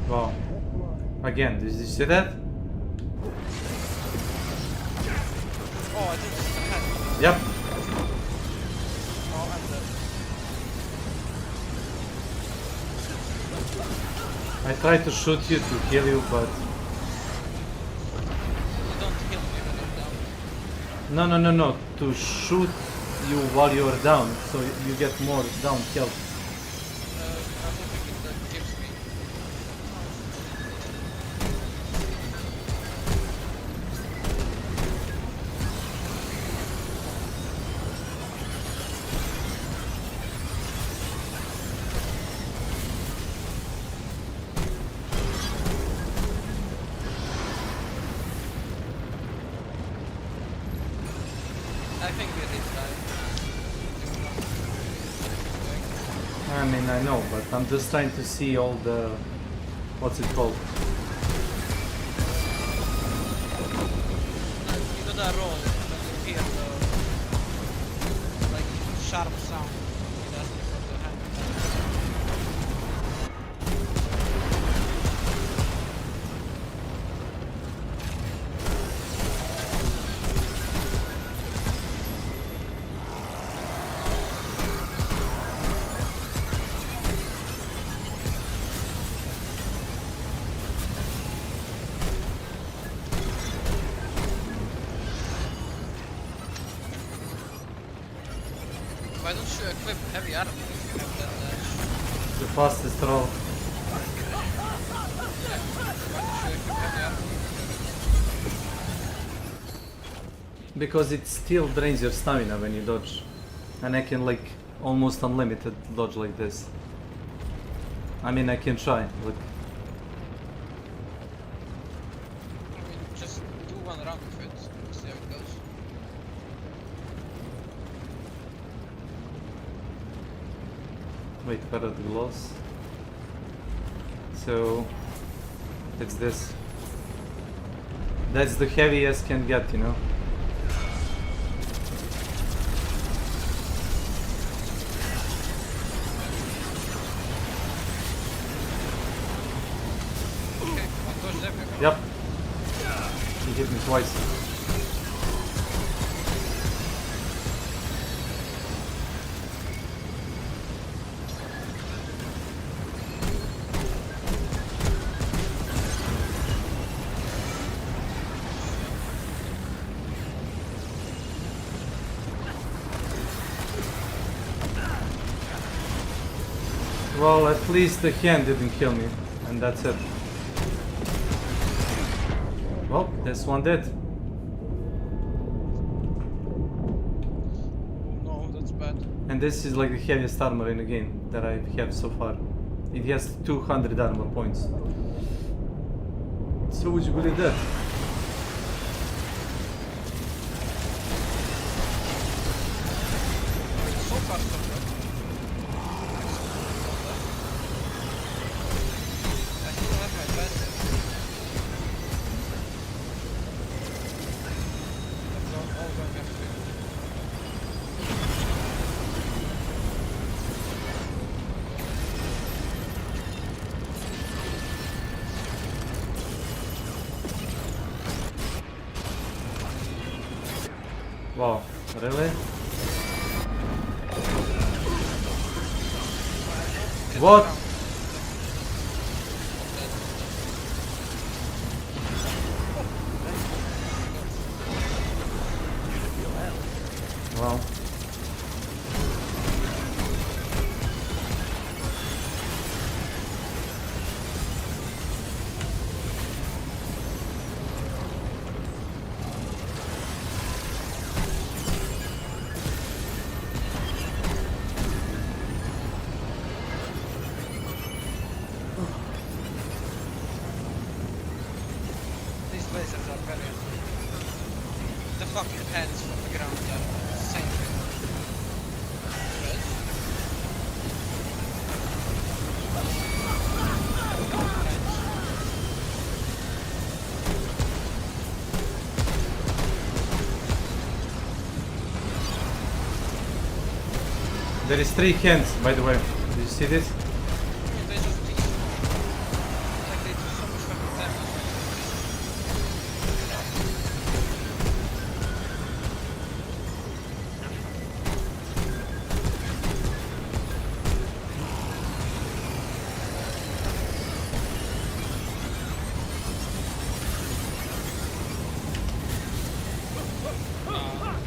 Wow. Again, did you see that? Oh, I think it's the head. Yep. Oh, I'm dead. I tried to shoot you to kill you, but You don't kill me when I'm down. no. To shoot you while you are down, so you get more down health. I don't think that gives me. I think we did die. I mean, I know, but I'm just trying to see all the... what's it called? You gotta roll when you hear the like sharp sound. It has to put the hand. Why don't you equip heavy armor if you have that dash? The fastest roll. Why don't you equip heavy armor? Because it still drains your stamina when you dodge. And I can like almost unlimited dodge like this. I mean, I can try, look. I mean, just do one round of it. See how it goes. Wait, where are the gloves? So it's this. That's the heaviest can get, you know. Okay, one dodge everywhere. Yep. He hit me twice. Well, at least the hand didn't kill me, and that's it. Well, this one did. No, that's bad. And this is like the heaviest armor in the game that I have so far. It has 200 armor points. So would you believe that? So far, so good. I still have my best. That's all going back to you. Wow, really? What? Wow. fucking hands from the ground are insane. Red. There is 3 hands, by the way. Do you see this? They just like they do so much fucking damage.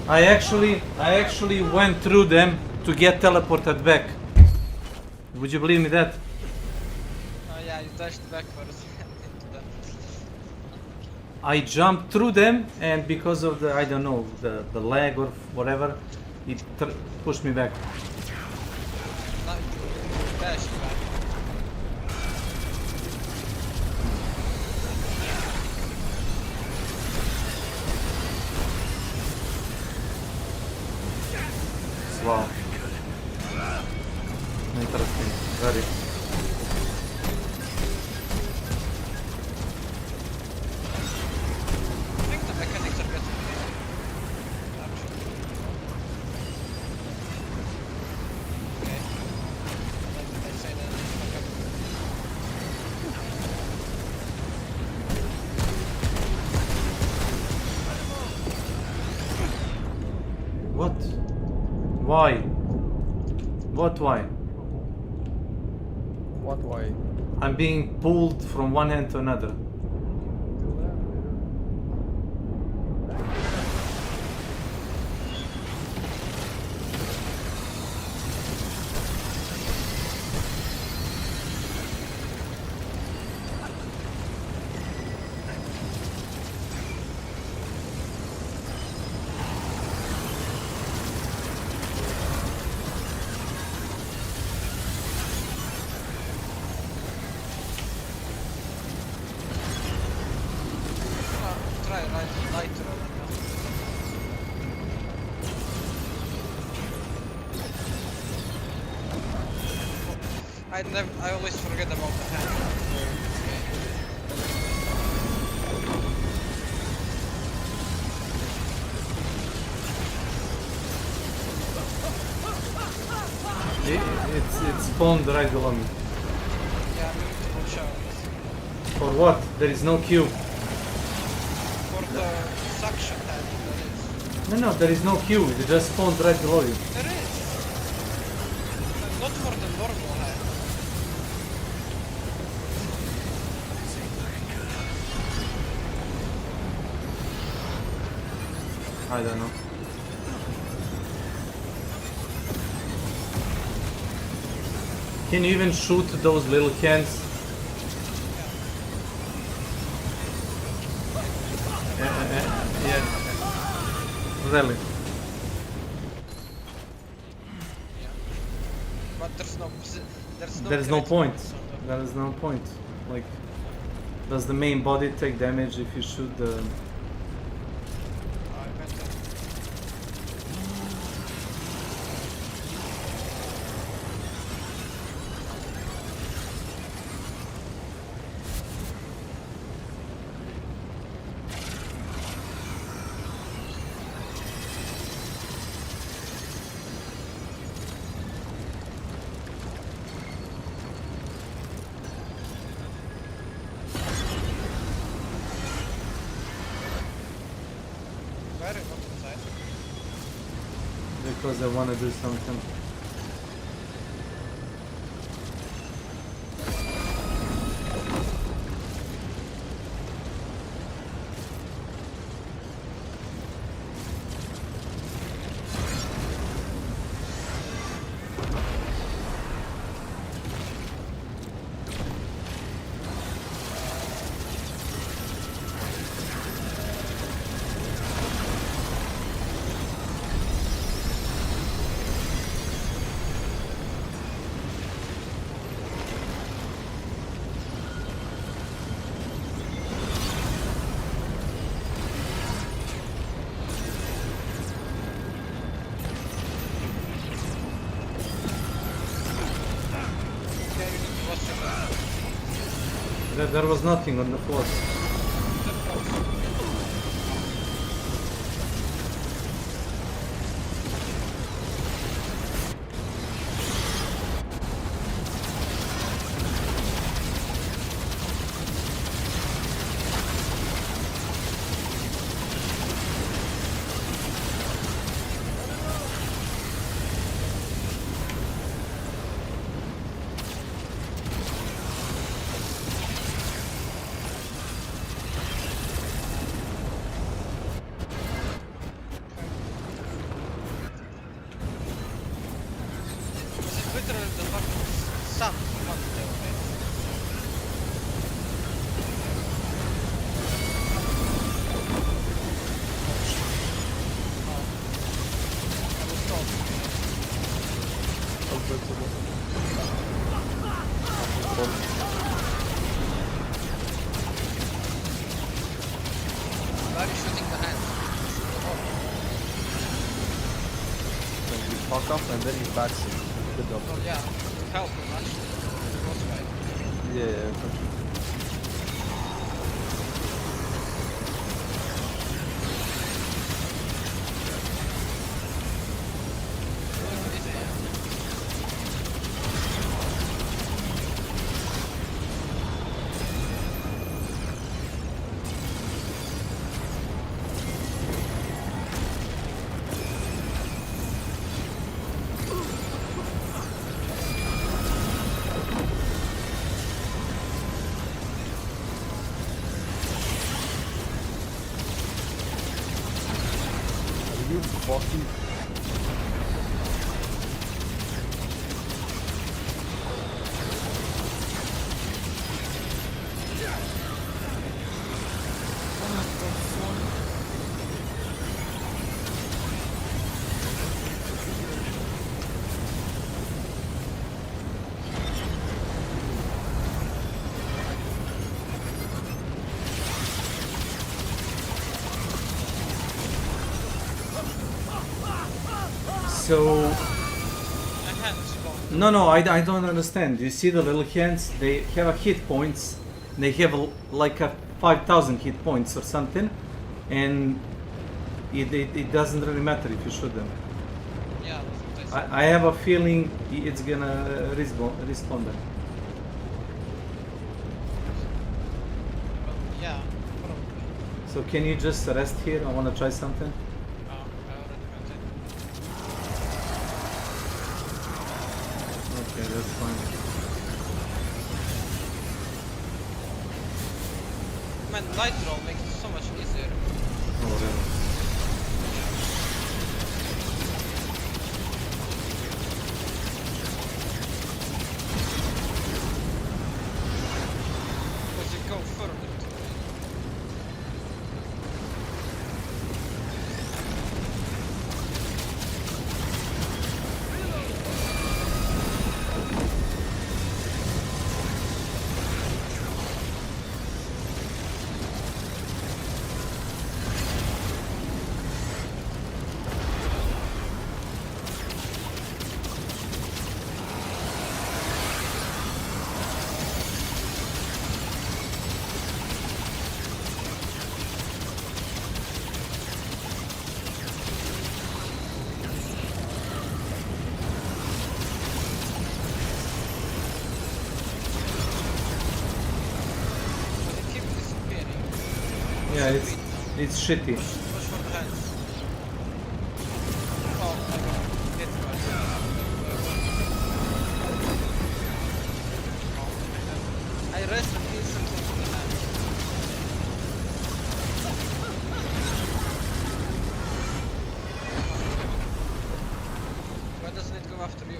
I actually went through them to get teleported back. Would you believe me that? Oh yeah, you dashed backwards into them. I jumped through them, and because of the, I don't know, the lag or whatever, it pushed me back. Now you dashed back. Wow. Interesting. Very. I think the mechanics are getting easier. Actually. Okay. I say that. Okay. What? Why? What why? What why? I'm being pulled from one end to another. Try lighter on that. I always forget about the hand. It's spawned right below me. Yeah, we need to watch out. For what? There is no queue. For the suction hand, there is. No, there is no queue. It just spawned right below you. There is. Not for the normal hand. I don't know. Can you even shoot those little cans? Yeah. Really? But there's no There's no critical point. sort of. There is no point. Like, does the main body take damage if you shoot the... I bet that. Why are you not inside? Because I want to do something. There was nothing on the floor. Literally the fucking sun. What the hell? Why are you shooting behind? Then you fuck up and then you backseat. Good job. Oh yeah, to help him actually. Crossfire. Yeah, for sure. You fucking... So... No, I don't understand. You see the little hands? They have a hit points. They have like a 5,000 hit points or something, and it doesn't really matter if you shoot them. Yeah, that's what I have a feeling it's gonna respawn them. Yeah, probably. So can you just rest here? I wanna try something. Oh, I already went in. Okay, that's fine. Man, light roll makes it so much easier. Oh, really? Because you go further to it. But they keep disappearing. Yeah, it's shitty. Push for the hands. Oh my god, get right. I rested instantly to the hands. Why doesn't it go after you?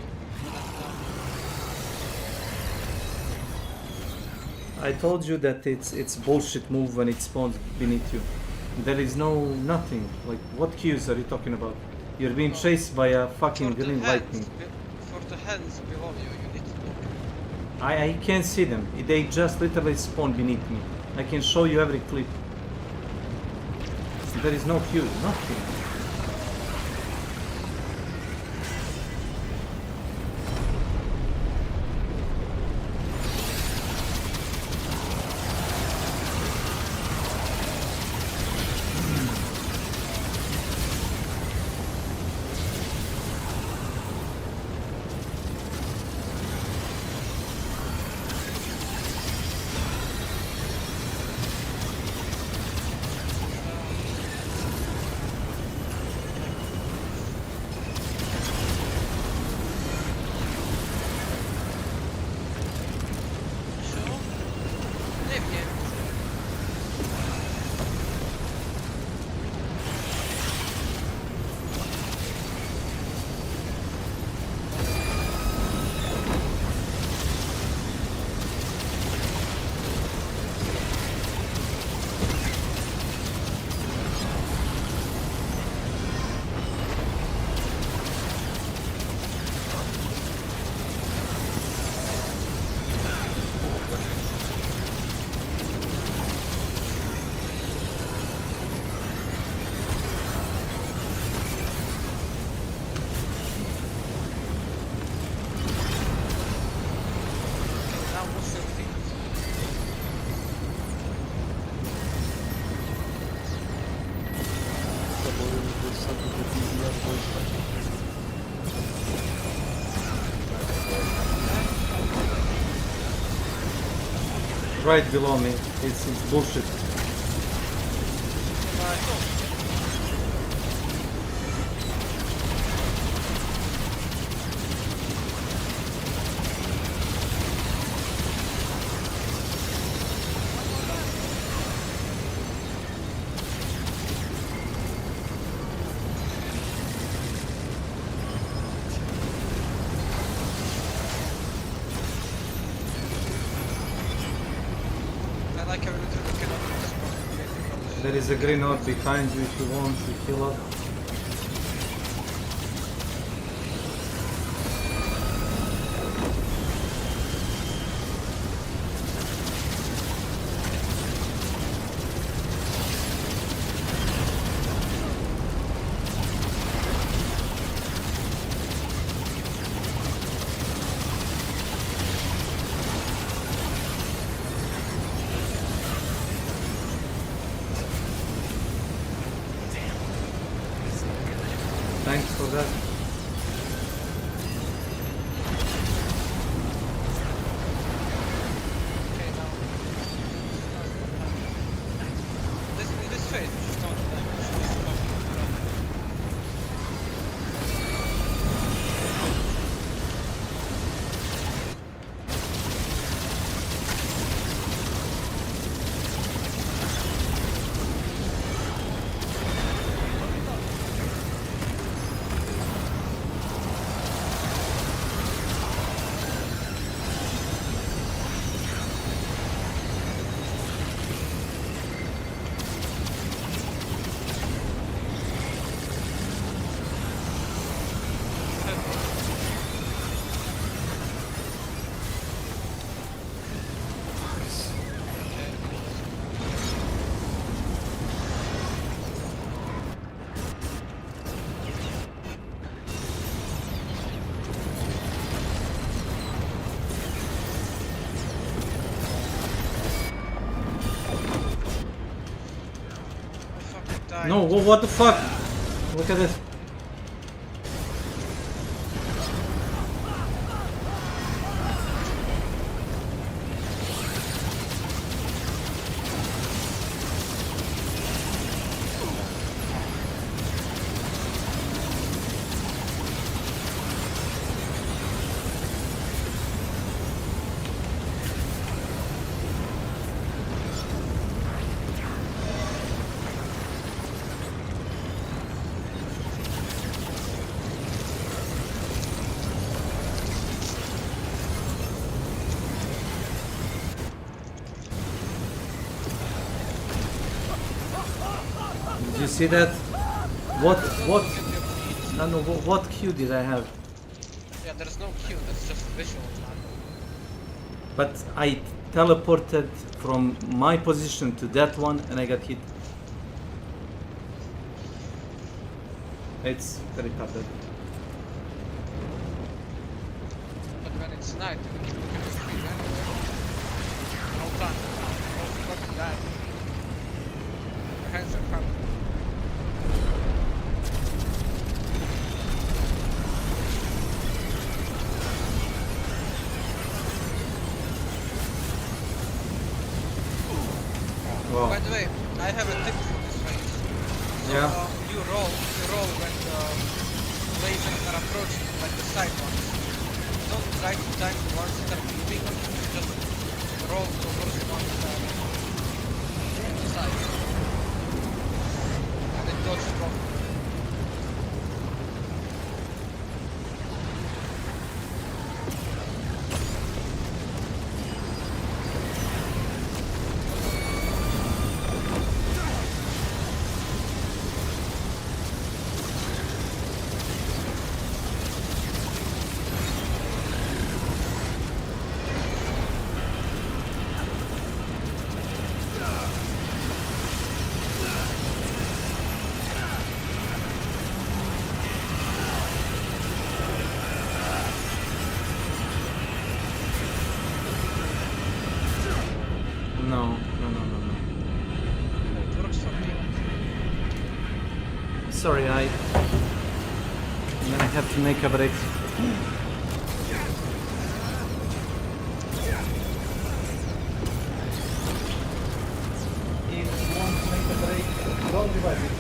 I told you that it's bullshit move when it spawns beneath you. There is nothing. Like, what cues are you talking about? You're being chased by a fucking green lightning. For the hands below you, you need to look. I can't see them. They just literally spawn beneath me. I can show you every clip. There is no cue, nothing. stuck with the DBS voice Right below me. It's bullshit. I like every little bit of There is a green orb behind you if you want to heal up. Thanks for that. Okay, now. This phase, just don't No, what the fuck? Look at this. Did you see that? What? No, what Q did I have? Yeah, there's no Q, that's just visual. But I teleported from my position to that one and I got hit. It's retarded. But when it's night, you can look at the screen anyway. No time. No fucking die. Your hands are covered. Wow. By the way, I have a tip for this phase. So, Yeah. you roll when the lasers are approaching, like the side ones. Don't try to time the ones that are moving, just roll towards the ones that are on the side. And then dodge from. sorry, I'm gonna have to make a break. If you want to make a break, don't divide it.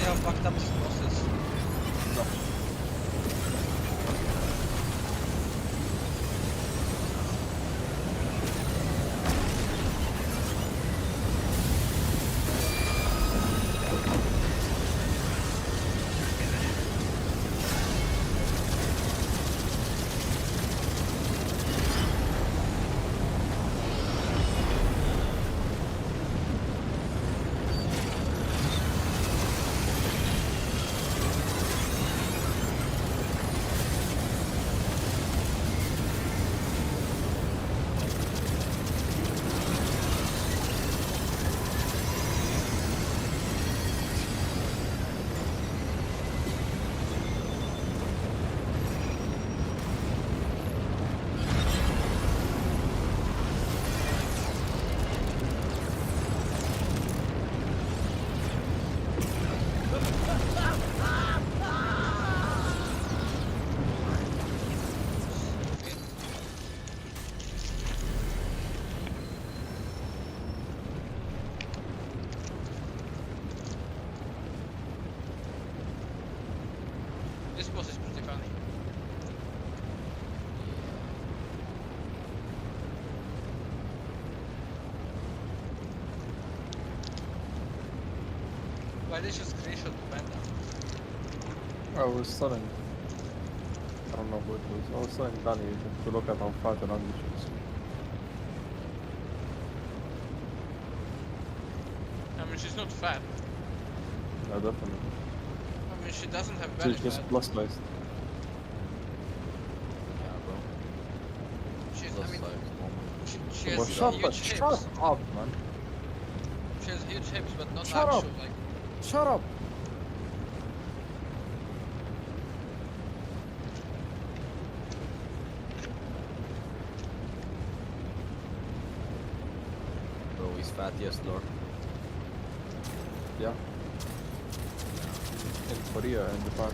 How fucked up this process. No. This boss is pretty funny. Why did you screenshot the panda? I was telling, I don't know who it was, I was telling Danny to look at how fat and ugly she is. I mean, she's not fat. Yeah, definitely. I mean, she doesn't have belly She's just fat. plus sized. Yeah, bro. She's, Plus I mean, size woman. she has Well, shut huge up, hips. shut up, man. She has huge hips, but not Shut actual, up. like... Shut up. Bro, he's fat, yes, Lord. Yeah. In Korea and Japan.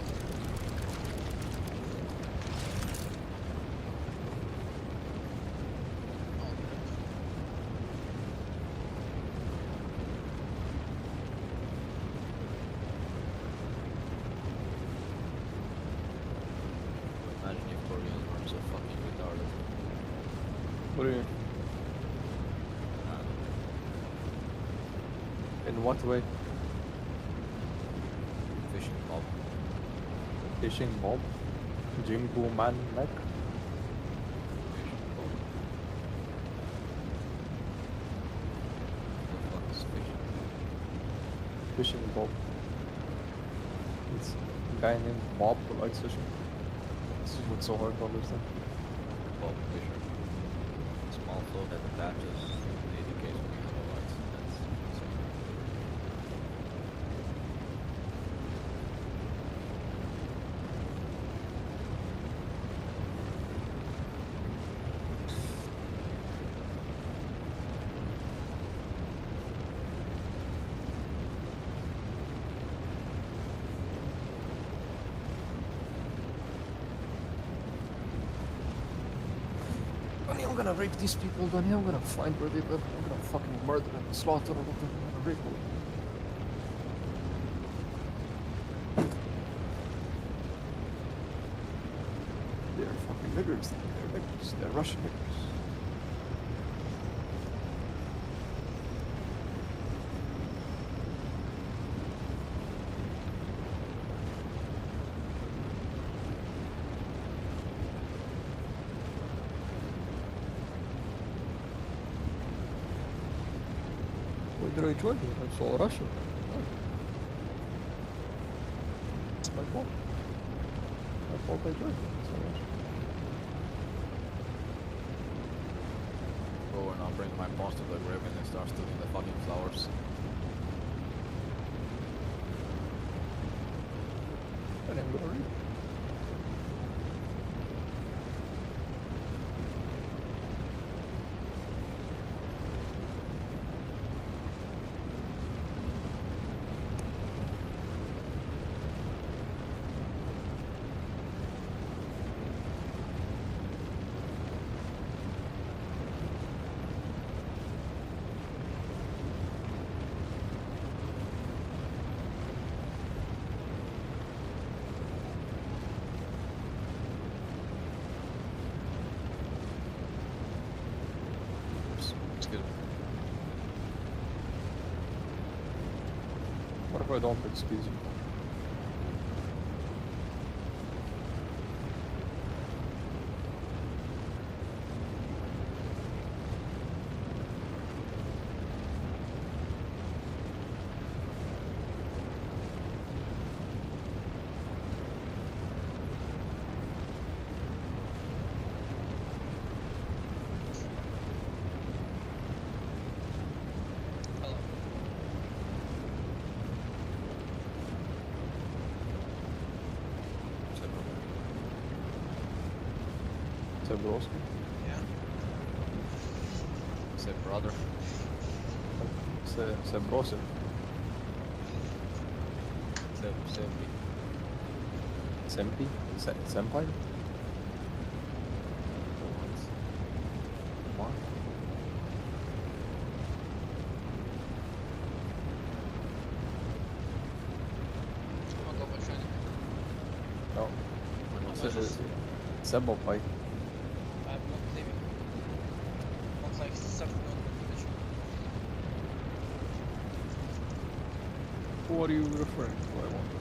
Imagine if Koreans weren't so fucking retarded. What do you mean? In what way? Fishing mob. Fishing mob? Jingu man neck? Fishing mob. The fuck is fishing? Fishing Bob. It's a guy named Bob who likes fishing. This is what's so hard to understand. Bob Fisher. Small float at the patches. The indication we have a lights. That's insane. Danny, I'm gonna rape these people, Danny. I'm gonna find where they live. I'm gonna fucking murder and slaughter all of them. I'm gonna rape them. They're fucking niggers. They're niggers. They're Russian niggers. Why did I join you? I saw Russia. It's my fault. My fault I joined you. I saw Russia. Go and I'll bring my boss to the grave and start stealing the fucking flowers. I didn't go read. What if I don't excuse you? S.W.Frost? Yeah. Say brother. Say brother. Sempi? Senpai? What? I'll go for training. No. Senpai. I'm not leaving. Not like something on the village. Who are you referring to? I wonder.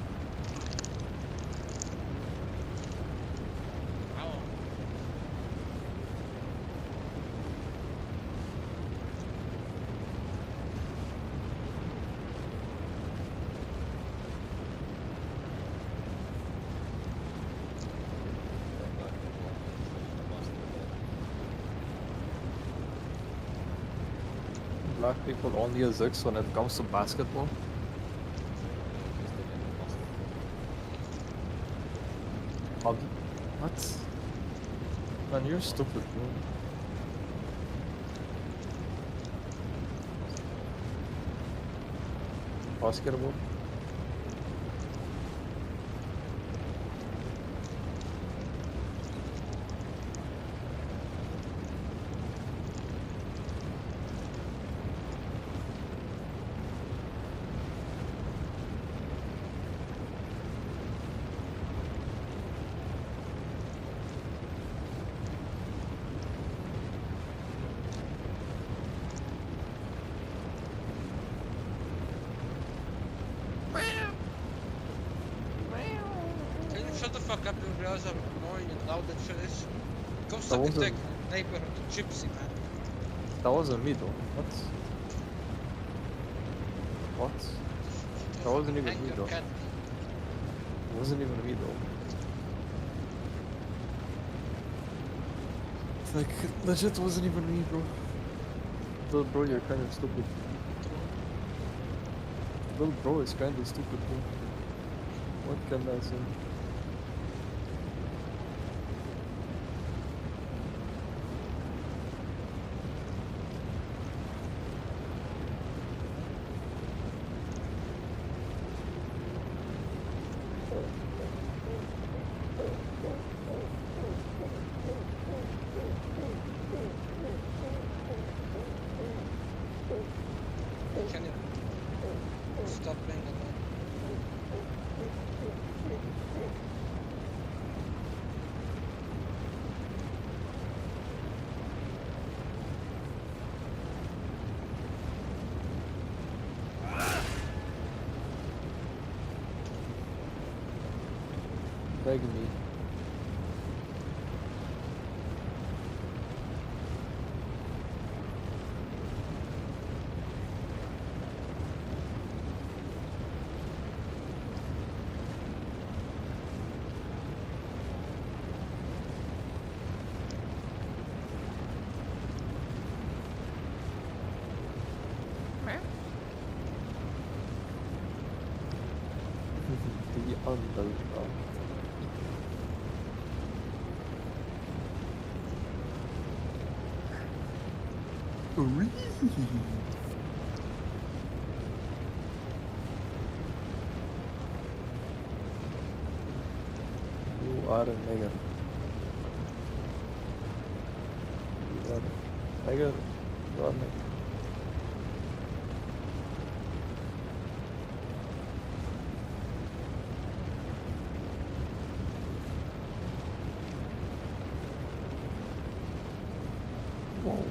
Black people only a Zix when it comes to basketball? What? Man, you're stupid, bro. Basketball? Can you shut the fuck up and realize how annoying and loud that shit is? Go That suck a wasn't- dick, neighborhood gypsy, man. That wasn't me though. What? What? That wasn't even Hang me your though. cat. It wasn't even me though. It's like, legit wasn't even me, bro. Little bro, you're kind of stupid. Little bro is kind of stupid, bro. What can I say? Can you stop being annoying? Beg me. Unbelievable. You are a nigger. You are a nigger. You are a nigger. Whoa.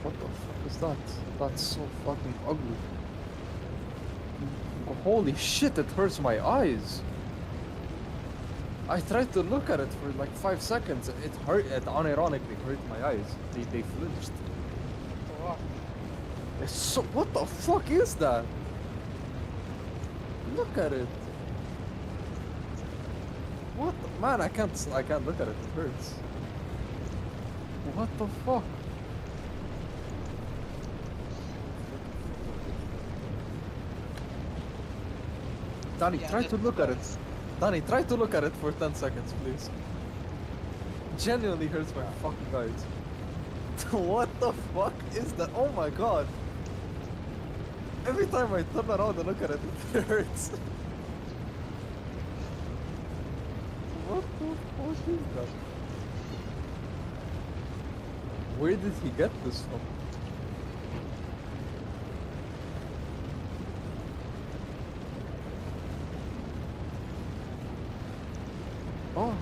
What the fuck is that? That's so fucking ugly. Holy shit, it hurts my eyes. I tried to look at it for like 5 seconds. It hurt. It unironically hurt my eyes. They flinched. It's so. What the fuck is that? Look at it. What the, man? I can't look at it. It hurts. What the fuck? Danny, try to look at it. Danny, try to look at it for 10 seconds, please. Genuinely hurts my fucking eyes. What the fuck is that? Oh my god. Every time I turn around and look at it, it hurts. What the fuck is that? Where did he get this from? Oh.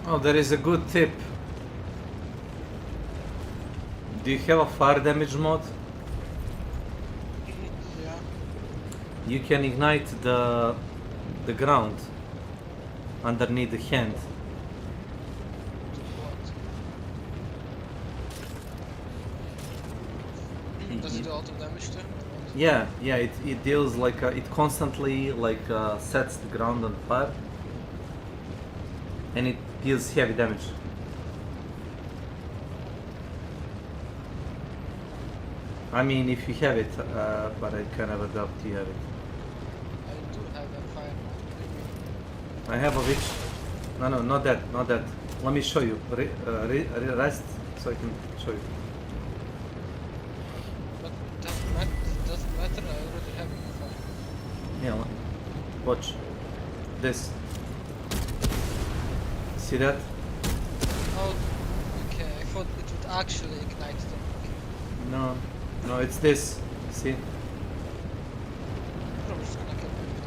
Oh, there is a good tip. Do you have a fire damage mod? Yeah. You can ignite the ground underneath the hand. Does it do auto damage too? Yeah, it deals like it constantly sets the ground on fire, and it deals heavy damage. I mean, if you have it, but I kind of doubt you have it. I do have a fire. I have a witch. No, no, not that, not that. Let me show you. Rest, so I can show you. But doesn't matter, I already have a fire. Yeah, watch. This. See that? Oh, okay, I thought it would actually ignite them. No, no, it's this. See? I'm just gonna kill them with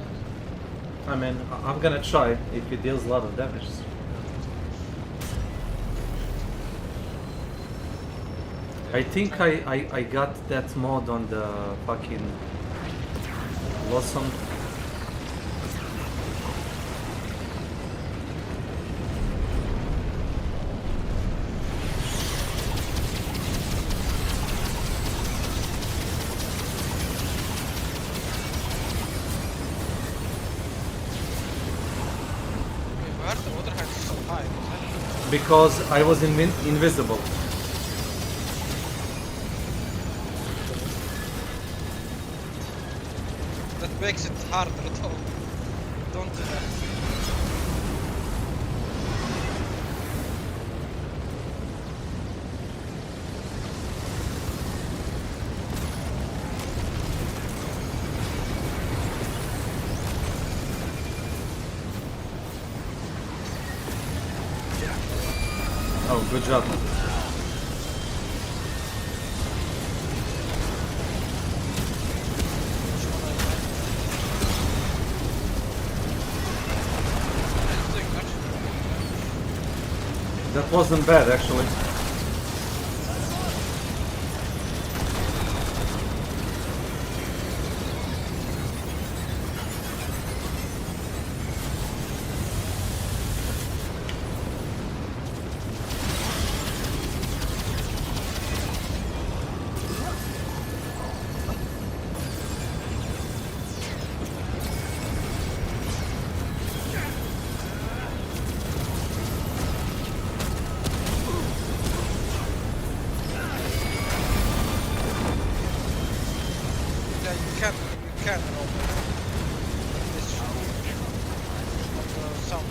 that. I mean, I'm gonna try if it deals a lot of damage. I think I got that mod on the fucking Blossom. Why are the water heights so high? Because I was invisible. That makes it harder though. Don't do that. Oh, good job. That wasn't bad, actually. Yeah, you can open this sound.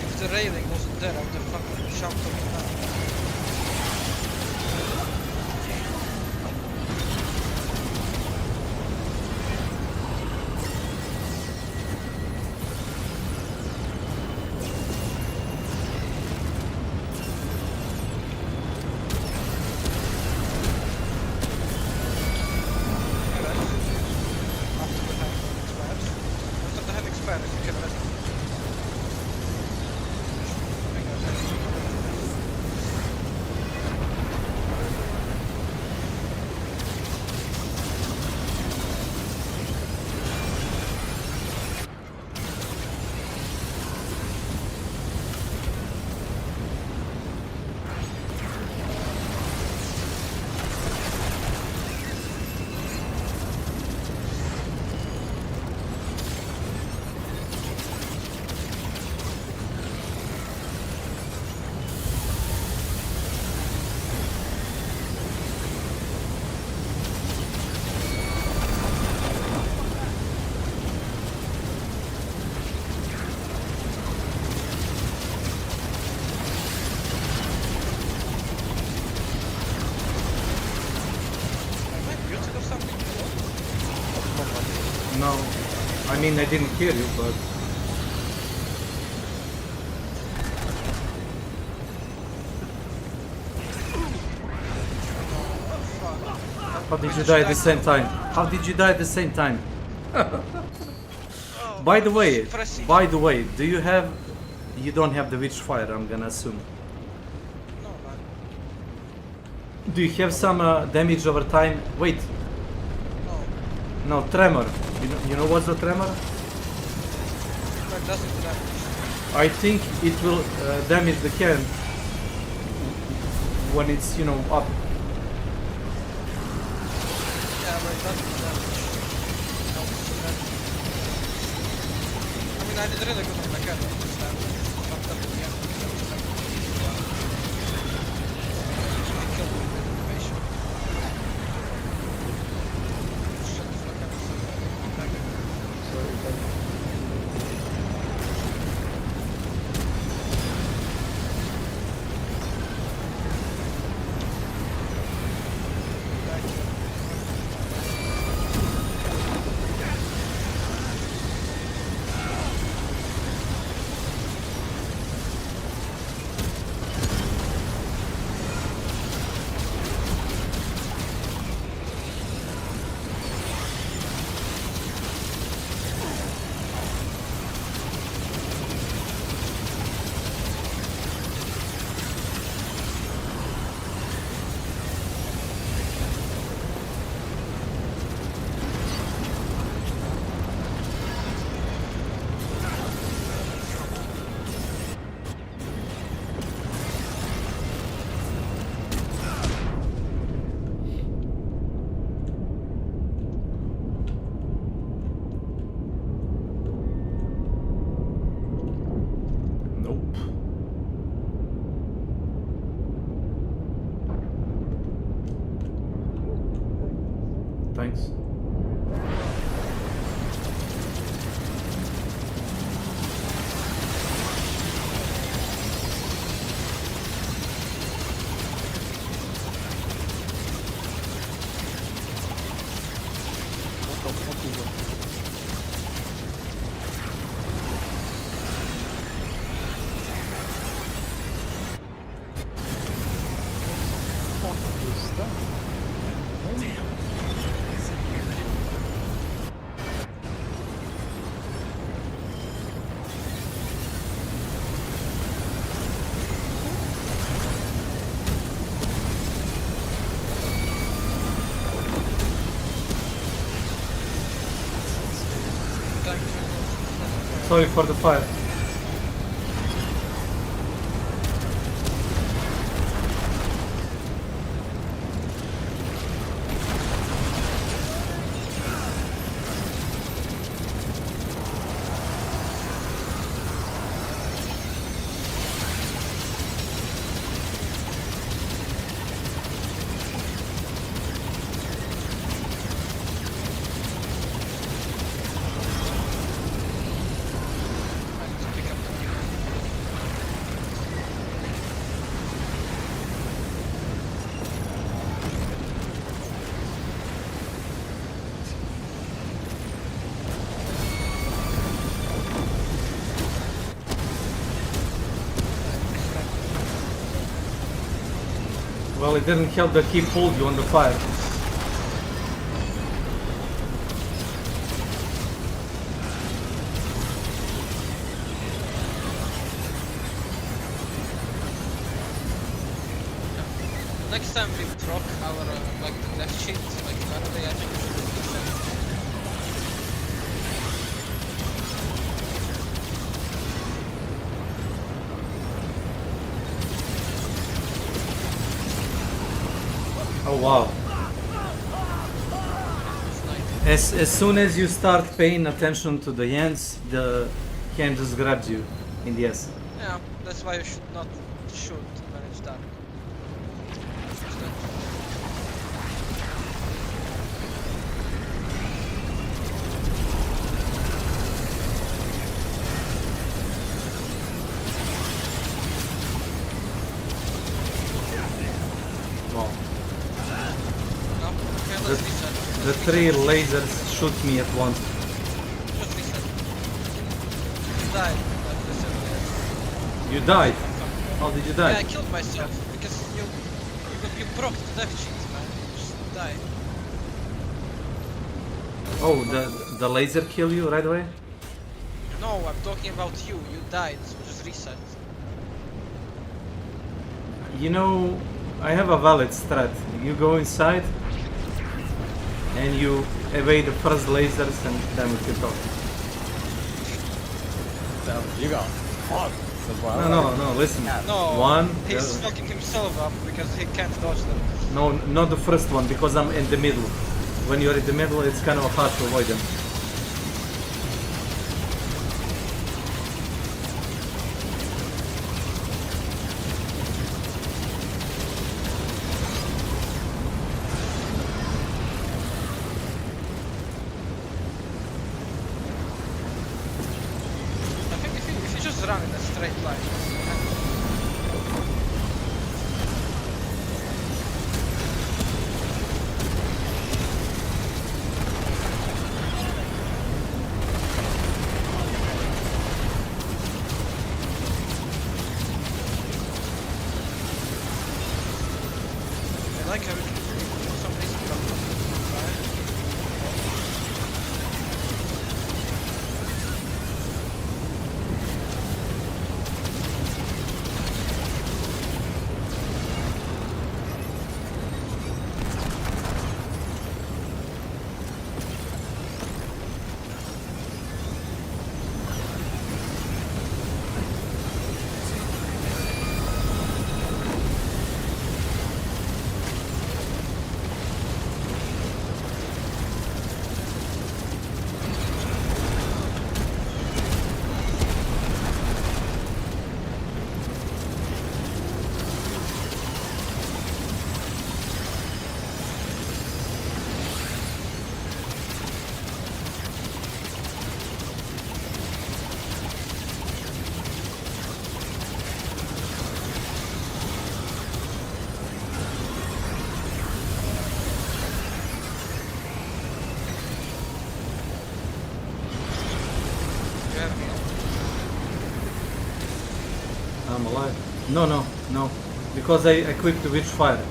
If the railing wasn't there, I would have fucking shouted it out. No, I mean I didn't hear you, but how did you die at the same time? How did you die at the same time? By the way, do you have? You don't have the witchfire, I'm gonna assume. No, man. Do you have some damage over time? Wait. No, tremor. You know what's the tremor? That doesn't damage. I think it will damage the can when it's, you know, up. Yeah, but it doesn't damage. I mean, I did really good on the can this time. Fucked up again. I killed him with animation. Shut the fuck up. Thanks. Sorry for the fire. Well, it didn't help that he pulled you on the fire. Next time we proc our like the left shield, like normally I think we should do that. Oh wow. As soon as you start paying attention to the hands, the hand just grabs you in the ass. Yeah, that's why you should not shoot when it's dark. Wow. No? Okay, The let's reset. three lasers shoot me at once. died. Like, listen, You died? How did you die? yeah, I killed myself because you broke the death cheats, man. You just died. Oh, the laser kill you right away? No, I'm talking about you. You died, so just reset. You know, I have a valid strat. You go inside and you evade the first lasers and then we can talk. So you go. Fuck. No, listen. No, One. he's fucking himself up because he can't dodge them. No, not the first one because I'm in the middle. When you're in the middle, it's kind of hard to avoid them. I think if you just run in a straight line. I like how we can for some reason we don't I'm alive. No. Because I equipped the witch fire.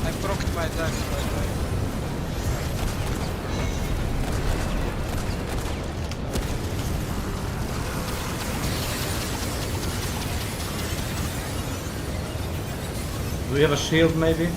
I broke my death, by the way. Do we have a shield maybe?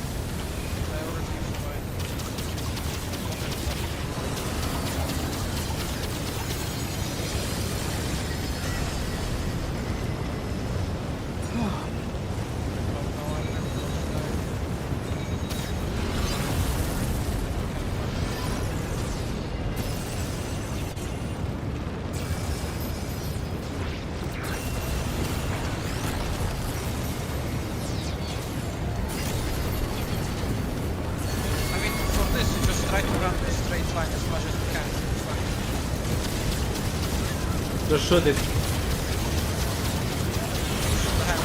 I mean, for this, you just try to run a straight line as much as you can. It's fine. Just shoot it. Shoot the hand.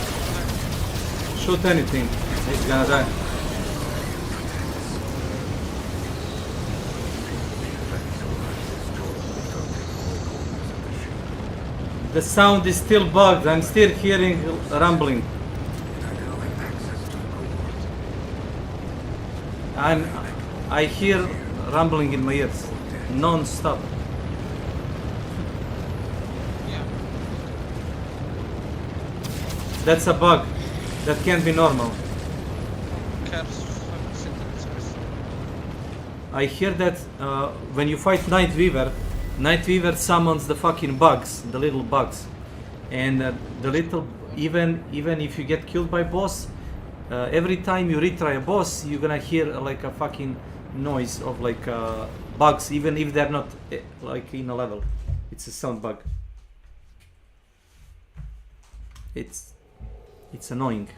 Shoot anything. It's gonna die. The sound is still bugged. I'm still hearing rumbling. I hear rumbling in my ears. non-stop. Yeah. That's a bug. That can't be normal. I hear that when you fight Night Weaver summons the fucking bugs, the little bugs, and the little even if you get killed by boss, every time you retry a boss, you're gonna hear like a fucking noise of like bugs, even if they're not like in a level. It's a sound bug. It's annoying.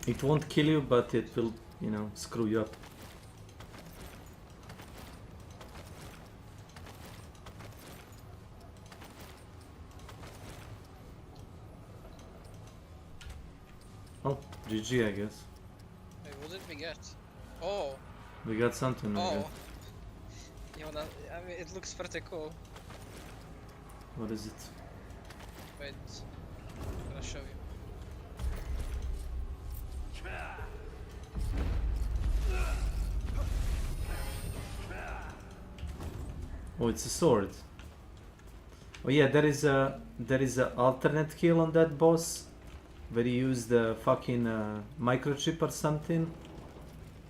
It won't kill you, but it will, you know, screw you up. Oh, GG, I guess. Wait, what did we get? Oh. We got something, I Oh. guess. Yeah, well, I mean, it looks pretty cool. What is it? Wait, I'm gonna show you. Oh, it's a sword. Oh yeah, there is a alternate kill on that boss, where you use the fucking microchip or something,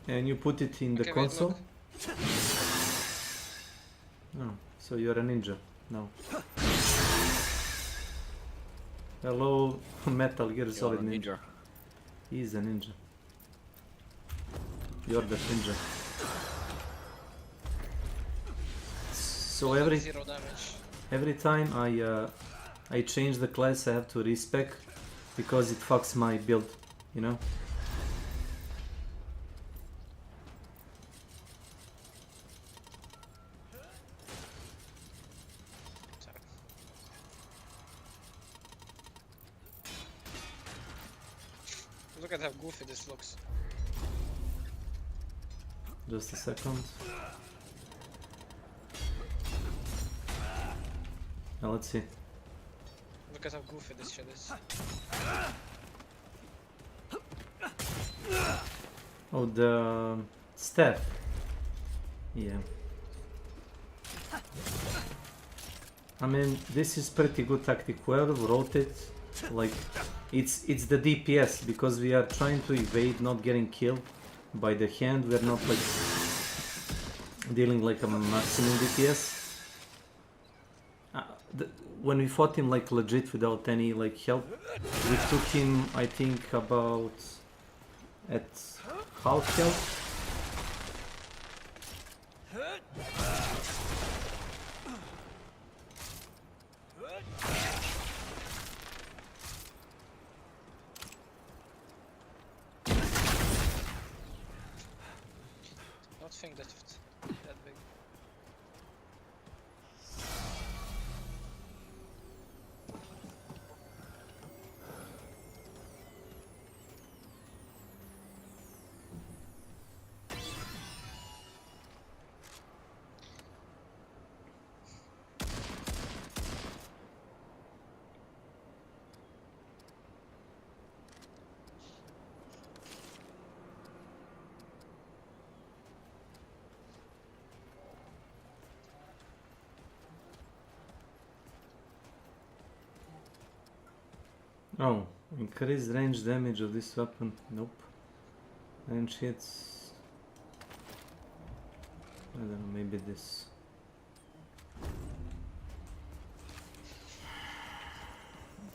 and you put it in the console. Oh, so you're a ninja now. Hello, Metal Gear Solid Ninja. He's a ninja. You're the ninja. So every time I change the class, I have to respec because it fucks my build, you know. Look at how goofy this looks. Just a second. Now let's see. Look at how goofy this shit is. Oh, the staff. Yeah. I mean, this is pretty good tactic. Whoever wrote it, like, it's the DPS, because we are trying to evade not getting killed by the hand. We are not like dealing like a maximum DPS. When we fought him like legit without any like help, we took him, I think, about at half health. Not think that big. Oh, increased range damage of this weapon. Nope. Range hits. I don't know, maybe this.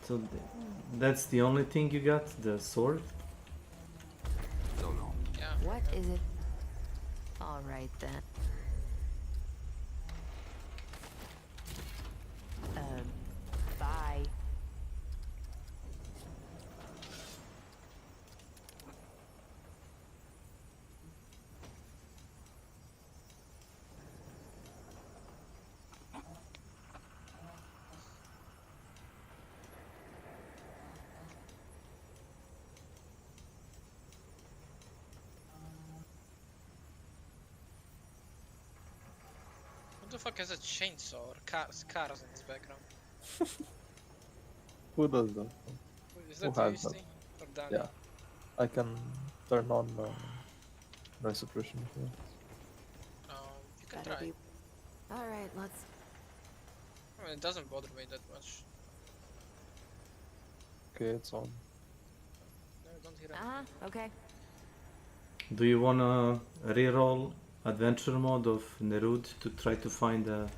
So that's the only thing you got? The sword? No. Yeah. What is it? All right then. Bye. Who the fuck has a chainsaw or cars in his background? Who does that? Is Who that has you, that? Steve? Or Danny? Yeah. I can turn on By suppression. Yeah. You can try. Alright, let's... I mean, it doesn't bother me that much. Okay, it's on. No, don't hear anything. Okay. Do you wanna reroll adventure mode of Nerud to try to find a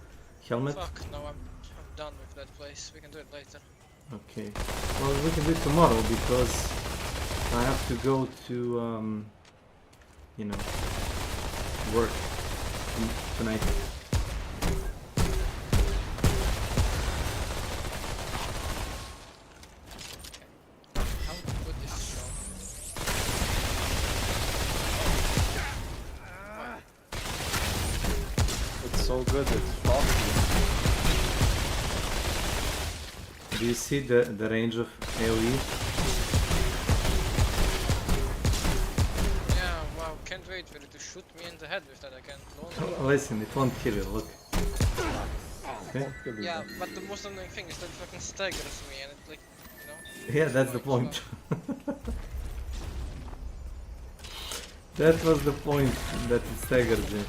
helmet? Fuck, no, I'm done with that place. We can do it later. Okay. Well, we can do it tomorrow because I have to go to, you know, work tonight. How good is this show? It's so good, it's shocking. Do you see the range of AoE? Yeah, wow, can't wait for it to shoot me in the head with that again. Listen, it won't kill you, look. Okay? Yeah, but the most annoying thing is that it fucking staggers me and it like, you know? Yeah, that's the point. That was the point, that it staggers you.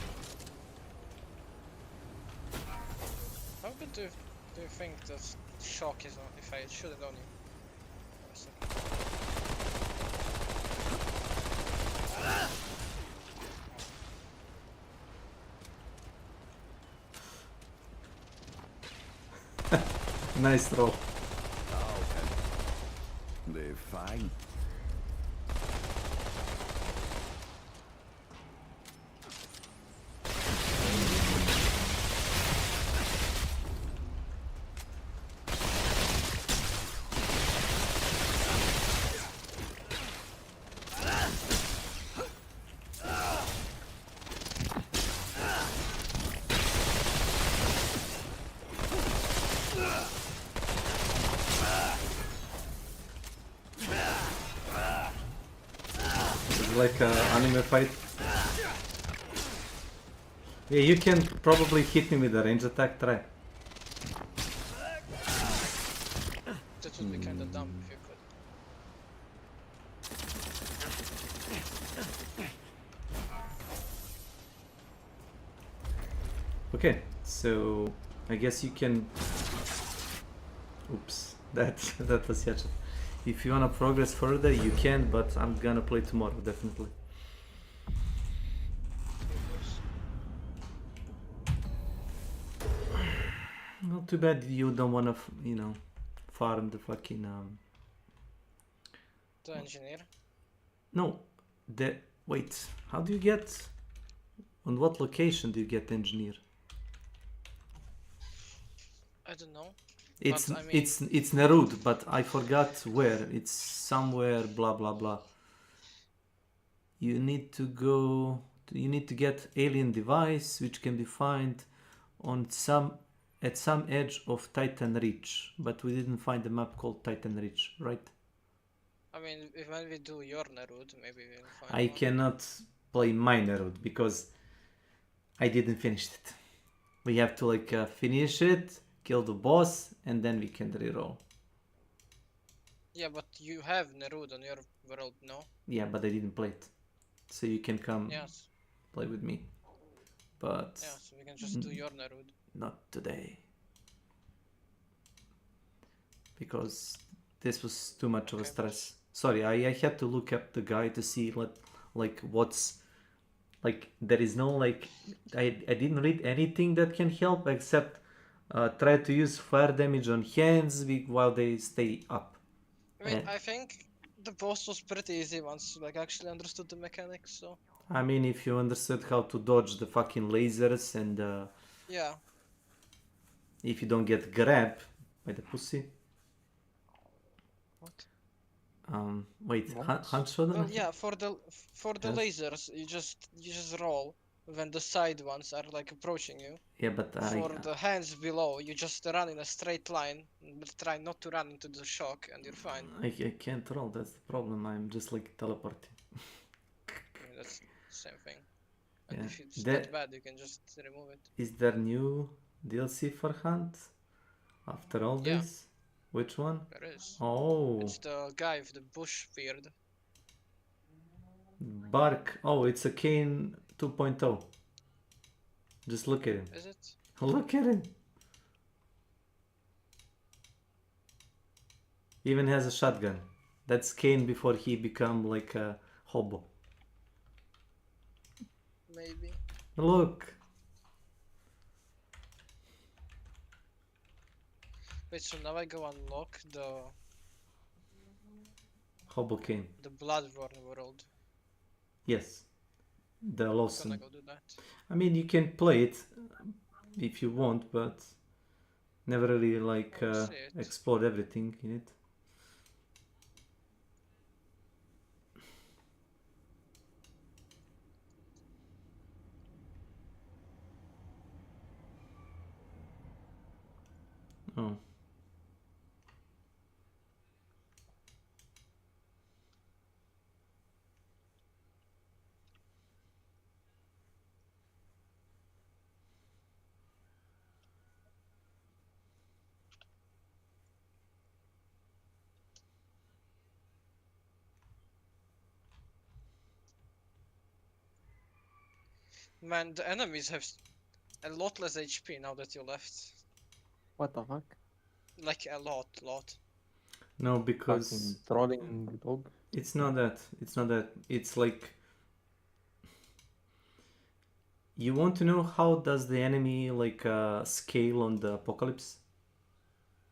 How good do you think the shock is on if I shoot it on you? One second. Nice roll. They're fine. Like an anime fight. Yeah, you can probably hit me with a range attack, try. That would be kinda dumb if you could. Okay, so I guess you can... Oops, that was such a... If you wanna progress further, you can, but I'm gonna play tomorrow, definitely. Not too bad you don't wanna, you know, farm the fucking... The engineer? No, wait, how do you get... On what location do you get engineer? I don't know. It's but, I mean, it's Nerud, but I forgot where. It's somewhere blah blah blah. You need to go. You need to get alien device, which can be found on at some edge of Titan Reach, but we didn't find a map called Titan Reach, right? I mean, when we do your Nerud, maybe we'll find I one. cannot play my Nerud because I didn't finish it. We have to like finish it, kill the boss, and then we can reroll. Yeah, but you have Nerud on your world, no? Yeah, but I didn't play it, so you can come Yes. play with me. But Yeah, so we can just do your Nerud. not today, because this was too much of a stress. Sorry, I had to look up the guy to see like what's like. There is no like I didn't read anything that can help except try to use fire damage on hands while they stay up. I mean, I think the boss was pretty easy once you like actually understood the mechanics, so... I mean, if you understood how to dodge the fucking lasers and yeah. if you don't get grabbed by the pussy. What? Wait, Hunt showed Well, yeah, for the lasers, you just roll when the side ones are like approaching you. Yeah, but for the hands below, you just run in a straight line, but try not to run into the shock, and you're fine. I can't roll. That's the problem. I'm just like teleporting. I mean, that's the same thing. And Yeah. if it's that bad, you can just remove it. Is there new DLC for Hunt after all this? Which one? There is. Oh. It's the guy with the bush beard. Bark. Oh, it's a Kane 2.0. Just look at him. Is it? Look at him. Even has a shotgun. That's Kane before he become like a hobo. Maybe. Look. Wait, so now I go unlock the Hobo Kane. the Bloodborne world. Yes. The I'm Lawson. gonna go do that. I mean, you can play it if you want, but never really like explored everything in it. Oh. Man, the enemies have a lot less HP now that you left. What the fuck? Like a lot. No, because Fucking trolling dog. it's not that. It's not that. It's like you want to know how does the enemy like scale on the apocalypse?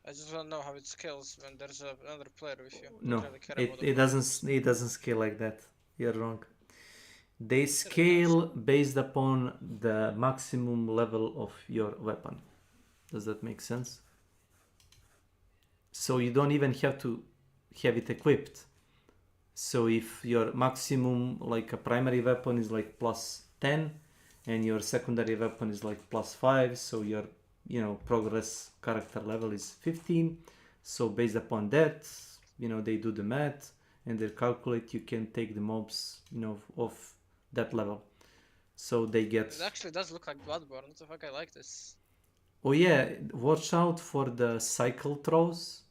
I just wanna know how it scales when there's another player with you. No, Don't really care about the it doesn't scale like that. You're wrong. They scale based upon the maximum level of your weapon. Does that make sense? So you don't even have to have it equipped. So if your maximum like a primary weapon is like plus 10 and your secondary weapon is like plus 5, so your progress character level is 15. So based upon that, they do the math and they calculate you can take the mobs of that level. So they get... It actually does look like Bloodborne. What the fuck, I like this. Oh yeah, watch out for the cycle throws.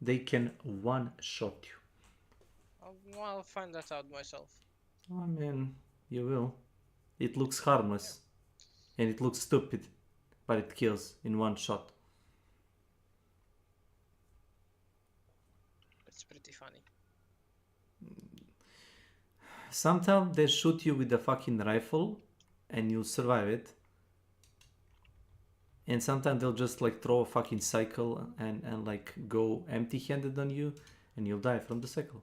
They can one-shot you. I'll find that out myself. I mean, you will. It looks harmless. And it looks stupid. But it kills in one shot. It's pretty funny. Sometimes they shoot you with a fucking rifle and you'll survive it. And sometimes they'll just like throw a fucking cycle and like go empty-handed on you and you'll die from the cycle.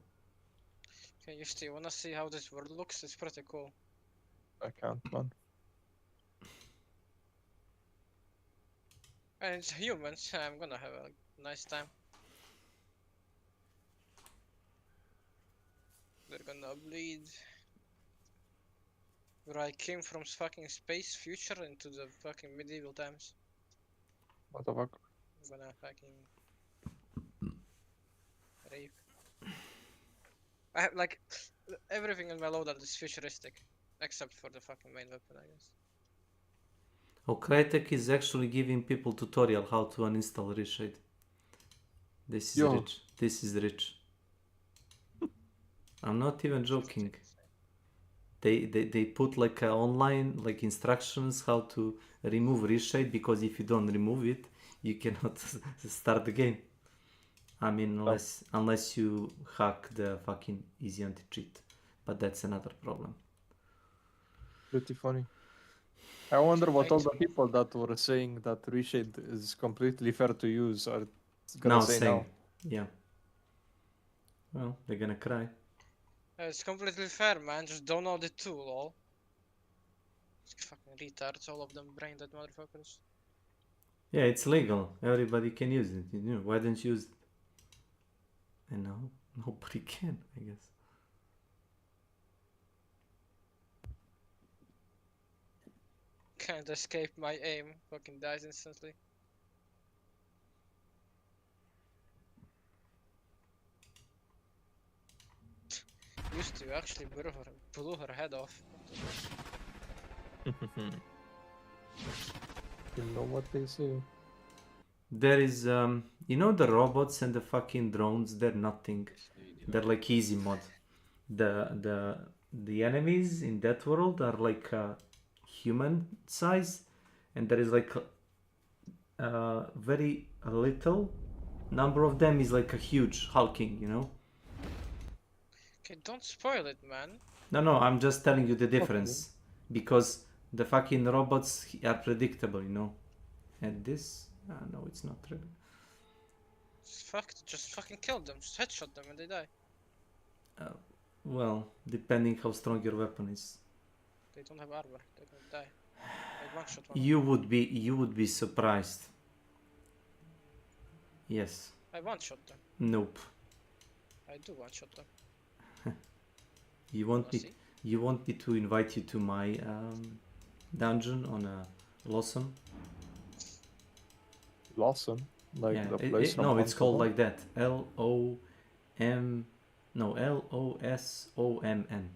Okay, you still wanna see how this world looks? It's pretty cool. I can't, man. And it's humans. I'm gonna have a nice time. They're gonna bleed. Where I came from fucking space future into the fucking medieval times. What the fuck? I'm gonna fucking rape. I have like everything in my loadout is futuristic, except for the fucking main weapon, I guess. Oh, Crytek is actually giving people tutorial how to uninstall Reshade. This is rich. This is rich. I'm not even joking. They put like online like instructions how to remove Reshade, because if you don't remove it, you cannot start the game. I mean, unless you hack the fucking easy anti-cheat, but that's another problem. Pretty funny. I wonder what all the people that were saying that Reshade is completely fair to use are gonna say now. Yeah. Well, they're gonna cry. It's completely fair, man. Just download it too, lol. It's fucking retards, all of them, brain dead motherfuckers. Yeah, it's legal. Everybody can use it. Why don't you use it? And now nobody can, I guess. Can't escape my aim. Fucking dies instantly. Used to actually blew her head off. You know what they say. There is, the robots and the fucking drones, they're nothing. They're like easy mod. The the enemies in that world are like human size, and there is like very little number of them is like a huge hulking, you know. Okay, don't spoil it, man. No, I'm just telling you the difference, because the fucking robots are predictable, you know. And this, no, it's not really. Just fucking kill them. Just headshot them and they die. Well, depending how strong your weapon is. They don't have armor. They're gonna die. I one-shot one. You would be surprised. Yes. I one-shot them. Nope. I do one-shot them. You want me to invite you to my dungeon on a Lawson? Lawson? Like yeah, the place from no, it's called Amsterdam? like that. L-O-S-O-M-N.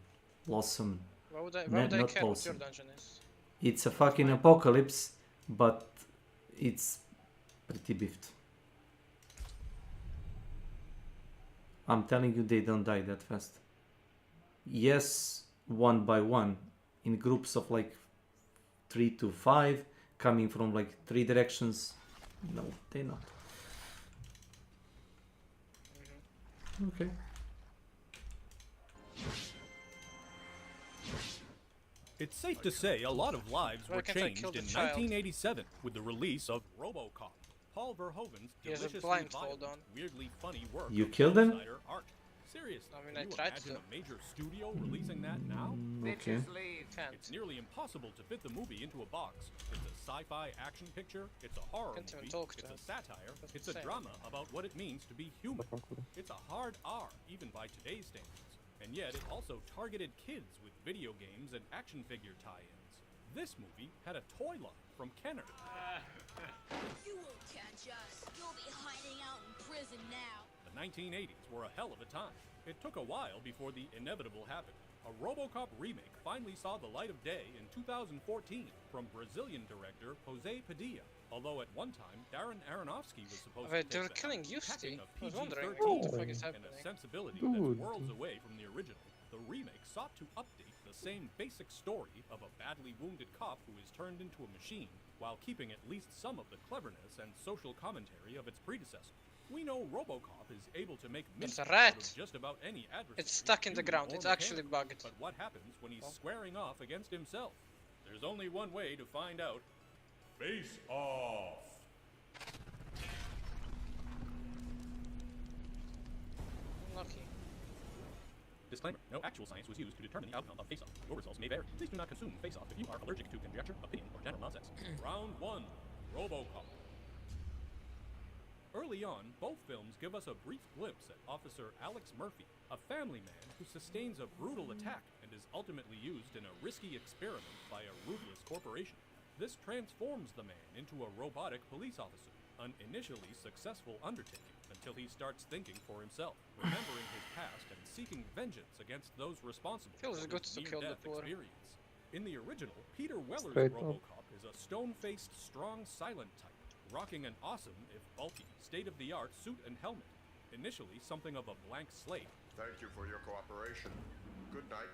Lawson. Why would I Not care what your Lawson. dungeon is? It's a fucking apocalypse, but it's pretty beefed. I'm telling you, they don't die that fast. Yes, one by one, in groups of like 3 to 5, coming from like 3 directions. No, they're not. Okay. It's safe to say a lot of lives were changed in 1987 with the release of RoboCop, Paul Verhoeven's deliciously violent, weirdly funny work. You killed him? Art. Seriously, I mean, can I you tried imagine to. a major studio releasing that now? Okay. It's nearly impossible to fit the movie into a box. It's a sci-fi action picture, it's a horror Can't even movie, talk it's to a him. satire, That's it's a insane. drama about what it means to be human. It's a hard R, even by today's standards. And yet it also targeted kids with video games and action figure tie-ins. This movie had a toy line from Kenner. You won't catch us. You'll be hiding out in prison now. The 1980s were a hell of a time. It took a while before the inevitable happened. A RoboCop remake finally saw the light of day in 2014 from Brazilian director Jose Padilla. Although at one time, Darren Aronofsky was supposed Wait, to they were take the killing helm, Yusti. packing a I was wondering PG-13 what the fuck is and happening. a sensibility Dude. that's worlds away from the original. The remake sought to update the same basic story of a badly wounded cop who is turned into a machine, while keeping at least some of the cleverness and social commentary of its predecessor. We know RoboCop is able to make There's mince a rat. out of just about any adversary. It's stuck in the human ground. or It's actually mechanical. bugged. But what happens when he's squaring off against himself? There's only one way to find out. Face off! Lucky. Disclaimer: no actual science was used to determine the outcome of face-off. Your results may vary. Please do not consume face-off if you are allergic to conjecture, opinion, or general nonsense. Round 1. RoboCop. Early on, both films give us a brief glimpse at Officer Alex Murphy, a family man who sustains a brutal attack and is ultimately used in a risky experiment by a ruthless corporation. This transforms the man into a robotic police officer, an initially successful undertaking until he starts thinking for himself, remembering his past and seeking vengeance against those responsible Feels for good his to kill the near-death poor. experience. In the original, Peter Weller's Straight up. RoboCop is a stone-faced, strong, silent type, rocking an awesome, if bulky, state-of-the-art suit and helmet. Initially something of a blank slate, Thank you for your cooperation. Good night.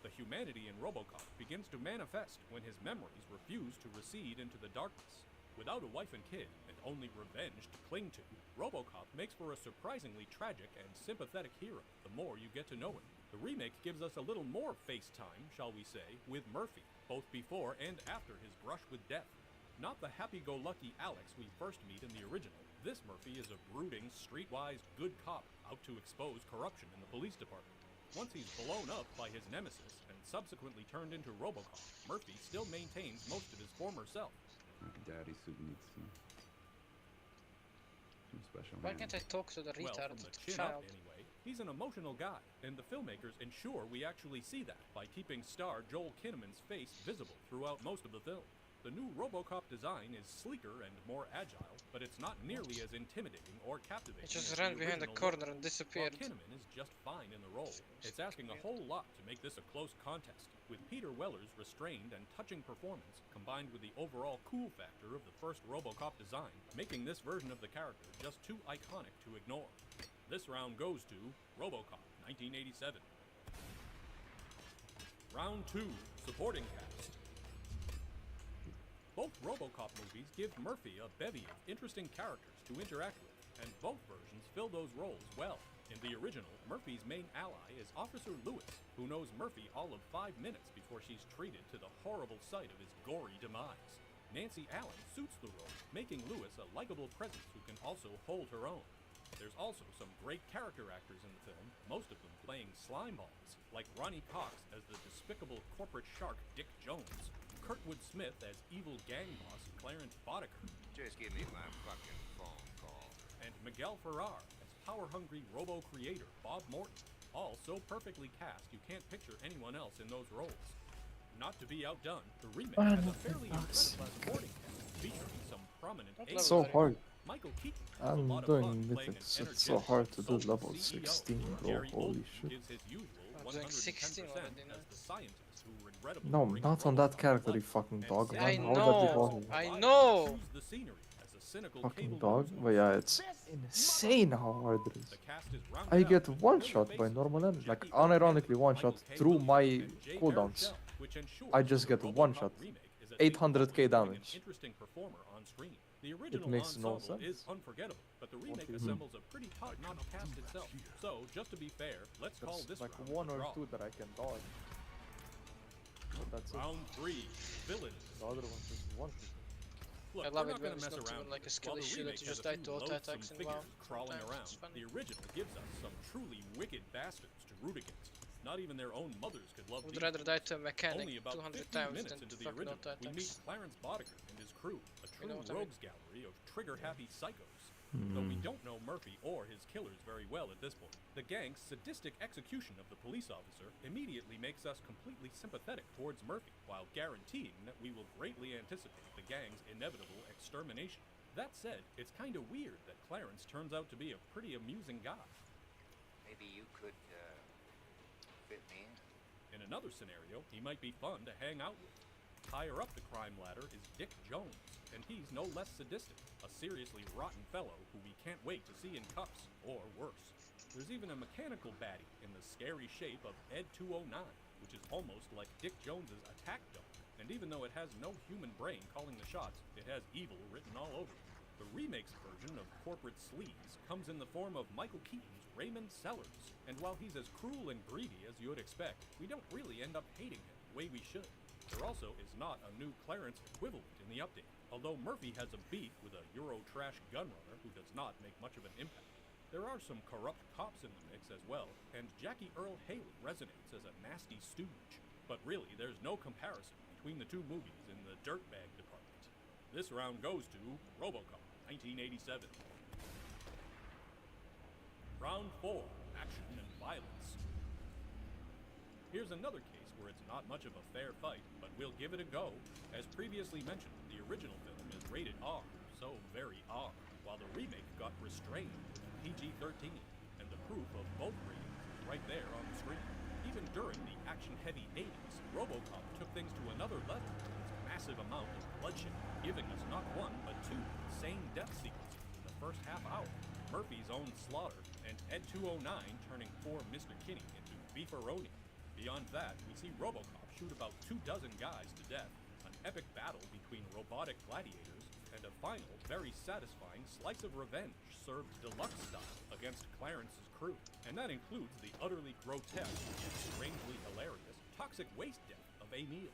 the humanity in RoboCop begins to manifest when his memories refuse to recede into the darkness. Without a wife and kid, and only revenge to cling to, RoboCop makes for a surprisingly tragic and sympathetic hero the more you get to know him. The remake gives us a little more face time, shall we say, with Murphy, both before and after his brush with death. Not the happy-go-lucky Alex we first meet in the original. This Murphy is a brooding, streetwise good cop out to expose corruption in the police department. Once he's blown up by his nemesis and subsequently turned into RoboCop, Murphy still maintains most of his former self. Daddy suit needs some special Why hands. can't I talk to the Well, retard from the chin up child? anyway, he's an emotional guy, and the filmmakers ensure we actually see that by keeping star Joel Kinnaman's face visible throughout most of the film. The new RoboCop design is sleeker and more agile, but it's not nearly as intimidating or captivating. He just as ran the behind the original corner was. and disappeared. While Kinnaman is just fine in the role, it's asking a whole lot to make this a close contest. With Peter Weller's restrained and touching performance, combined with the overall cool factor of the first RoboCop design, making this version of the character just too iconic to ignore. This round goes to RoboCop 1987. Round 2, supporting cast. Both RoboCop movies give Murphy a bevy of interesting characters to interact with, and both versions fill those roles well. In the original, Murphy's main ally is Officer Lewis, who knows Murphy all of 5 minutes before she's treated to the horrible sight of his gory demise. Nancy Allen suits the role, making Lewis a likable presence who can also hold her own. There's also some great character actors in the film, most of them playing slimeballs, like Ronnie Cox as the despicable corporate shark Dick Jones, Kurtwood Smith as evil gang boss Clarence Boddicker, Just give me my fucking phone call. and Miguel Ferrar as power-hungry robo-creator Bob Morton, all so perfectly cast you can't picture anyone else in those roles. Not to be outdone, the remake has a fairly impressive supporting cast featuring some prominent It's so hard. Michael Keaton I'm doing mythics. It's so hard to do level 16, bro. Holy shit. gives his usual I'm doing 16 110% already now. as the scientist who regrettably No, brings not on that character, you fucking dog. I Man. How would that be know, possible? I know. choose the scenery as a cynical Fucking cable dog. newsman. But yeah, it's insane how hard it is. The cast is rounded I out get with one familiar shot by faces. normal enemies, like Jackie Earle unironically one Haley, shot Michael K. through Williams, my and Jay cooldowns. Baruchel, which ensures I just that get the one RoboCop shot. remake is at least 800k having an damage. interesting performer on screen. The original makes no ensemble is sense. unforgettable, but the remake Mhm. assembles a pretty top-notch cast itself. So, just to be fair, let's call There's this like round one a or draw. two that I can dodge. But that's it. Round 3, villains. The other one's just one hit. Look, I love we're it not when gonna it's mess not around even like a here. skilly While the shooter remake to has just a die few to auto loathsome attacks in figures WoW. crawling Sometimes around, it's funny. the original gives us some truly wicked bastards to root against. Not even their own mothers could love Would these rather die to a Only mechanic about 200 15 times minutes than into the fucking original, auto we meet attacks. Clarence Boddicker and his crew, a true know what I mean? rogues gallery of trigger-happy psychos. Though we don't know Murphy or his killers very well at this point, the gang's sadistic execution of the police officer immediately makes us completely sympathetic towards Murphy, while guaranteeing that we will greatly anticipate the gang's inevitable extermination. That said, it's kinda weird that Clarence turns out to be a pretty amusing guy. Maybe you could, fit me in? In another scenario, he might be fun to hang out with. Higher up the crime ladder is Dick Jones, and he's no less sadistic, a seriously rotten fellow who we can't wait to see in cuffs, or worse. There's even a mechanical baddie in the scary shape of Ed 209, which is almost like Dick Jones's attack dog, and even though it has no human brain calling the shots, it has evil written all over it. The remake's version of corporate sleaze comes in the form of Michael Keaton's Raymond Sellers, and while he's as cruel and greedy as you would expect, we don't really end up hating him the way we should. There also is not a new Clarence equivalent in the update, although Murphy has a beef with a Euro trash gunrunner who does not make much of an impact. There are some corrupt cops in the mix as well, and Jackie Earle Haley resonates as a nasty stooge. But really, there's no comparison between the two movies in the dirtbag department. This round goes to RoboCop 1987. Round 4, Action and Violence. Here's another case where it's not much of a fair fight, but we'll give it a go. As previously mentioned, the original film is rated R, so very R, while the remake got restrained with a PG-13, and the proof of both ratings is right there on the screen. Even during the action-heavy 80s, RoboCop took things to another level with its massive amount of bloodshed, giving us not one but two insane death sequences in the first half hour. Murphy's own slaughter, and Ed 209 turning poor Mr. Kinney into beefaroni. Beyond that, we see RoboCop shoot about 24 guys to death, an epic battle between robotic gladiators, and a final, very satisfying slice of revenge served deluxe style against Clarence's crew. And that includes the utterly grotesque yet strangely hilarious toxic waste death of Emil.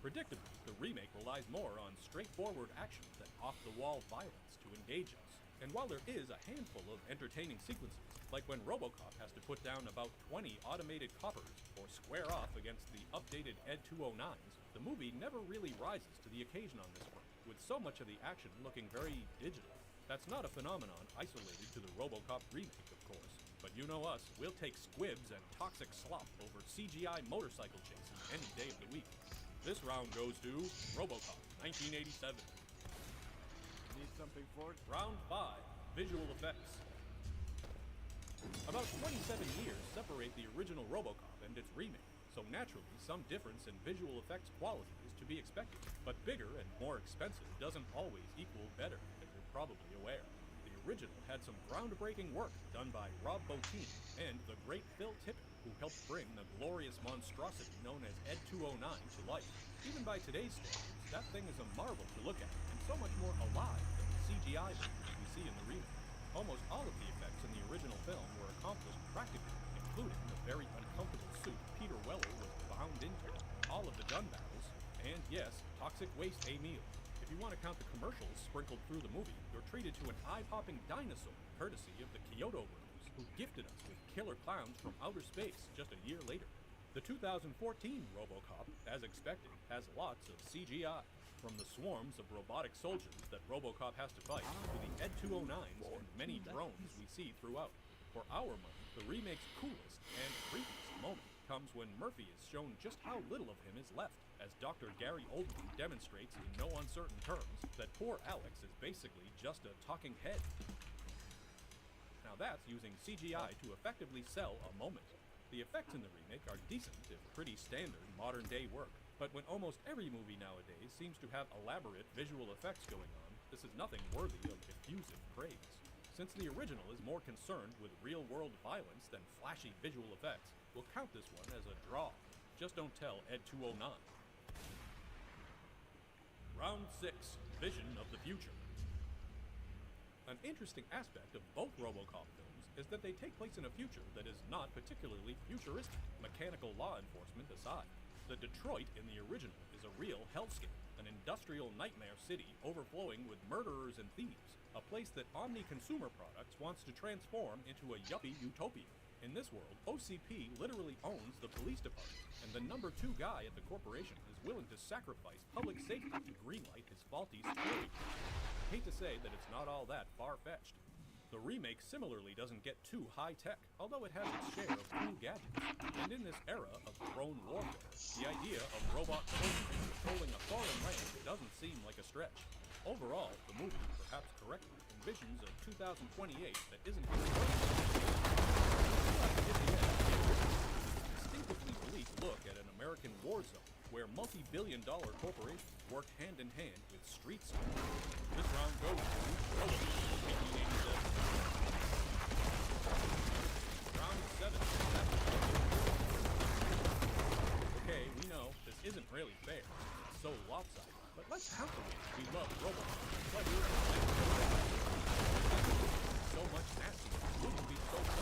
Predictably, the remake relies more on straightforward action than off-the-wall violence to engage us. And while there is a handful of entertaining sequences, like when RoboCop has to put down about 20 automated coppers or square off against the updated Ed 209s, the movie never really rises to the occasion on this front, with so much of the action looking very digital. That's not a phenomenon isolated to the RoboCop remake, of course, but you know us, we'll take squibs and toxic slop over CGI motorcycle chases any day of the week. This round goes to RoboCop 1987. Need something for it? Round 5, Visual Effects. About 27 years separate the original RoboCop and its remake, so naturally some difference in visual effects quality is to be expected. But bigger and more expensive doesn't always equal better, as you're probably aware. The original had some groundbreaking work done by Rob Bottin and the great Phil Tippett, who helped bring the glorious monstrosity known as Ed 209 to life. Even by today's standards, that thing is a marvel to look at, and so much more alive than the CGI versions we see in the remake. Almost all of the effects in the original film were accomplished practically, including the very uncomfortable suit Peter Weller was bound into, all of the gun battles, and yes, toxic waste a meal. If you want to count the commercials sprinkled through the movie, you're treated to an eye-popping dinosaur, courtesy of the Kyoto Bros, who gifted us with killer clowns from outer space just a year later. The 2014 RoboCop, as expected, has lots of CGI, from the swarms of robotic soldiers that RoboCop has to fight to the Ed 209s and many drones we see throughout. For our money, the remake's coolest and creepiest moment comes when Murphy is shown just how little of him is left, as Dr. Gary Oldman demonstrates in no uncertain terms that poor Alex is basically just a talking head. Now that's using CGI to effectively sell a moment. The effects in the remake are decent, if pretty standard, modern-day work. But when almost every movie nowadays seems to have elaborate visual effects going on, this is nothing worthy of effusive praise. Since the original is more concerned with real-world violence than flashy visual effects, we'll count this one as a draw. Just don't tell Ed 209. Round 6, Vision of the Future. An interesting aspect of both RoboCop films is that they take place in a future that is not particularly futuristic, mechanical law enforcement aside. The Detroit in the original is a real hellscape, an industrial nightmare city overflowing with murderers and thieves, a place that Omni Consumer Products wants to transform into a yuppie utopia. In this world, OCP literally owns the police department, and the number 2 guy at the corporation is willing to sacrifice public safety to greenlight his faulty security. I hate to say that it's not all that far-fetched. The remake similarly doesn't get too high-tech, although it has its share of cool gadgets. And in this era of drone warfare, the idea of robot soldiers patrolling a foreign land doesn't seem like a stretch. Overall, the movie, perhaps correctly, envisions a 2028 that isn't distinctively bleak look at an American war zone where multi-billion-dollar corporations work hand-in-hand with street smugglers. This round goes to RoboCop 1887. Round 7. Okay, we know this isn't really fair. It's so lopsided. But let's count the ways we love RoboCop. So much nasty wouldn't be so much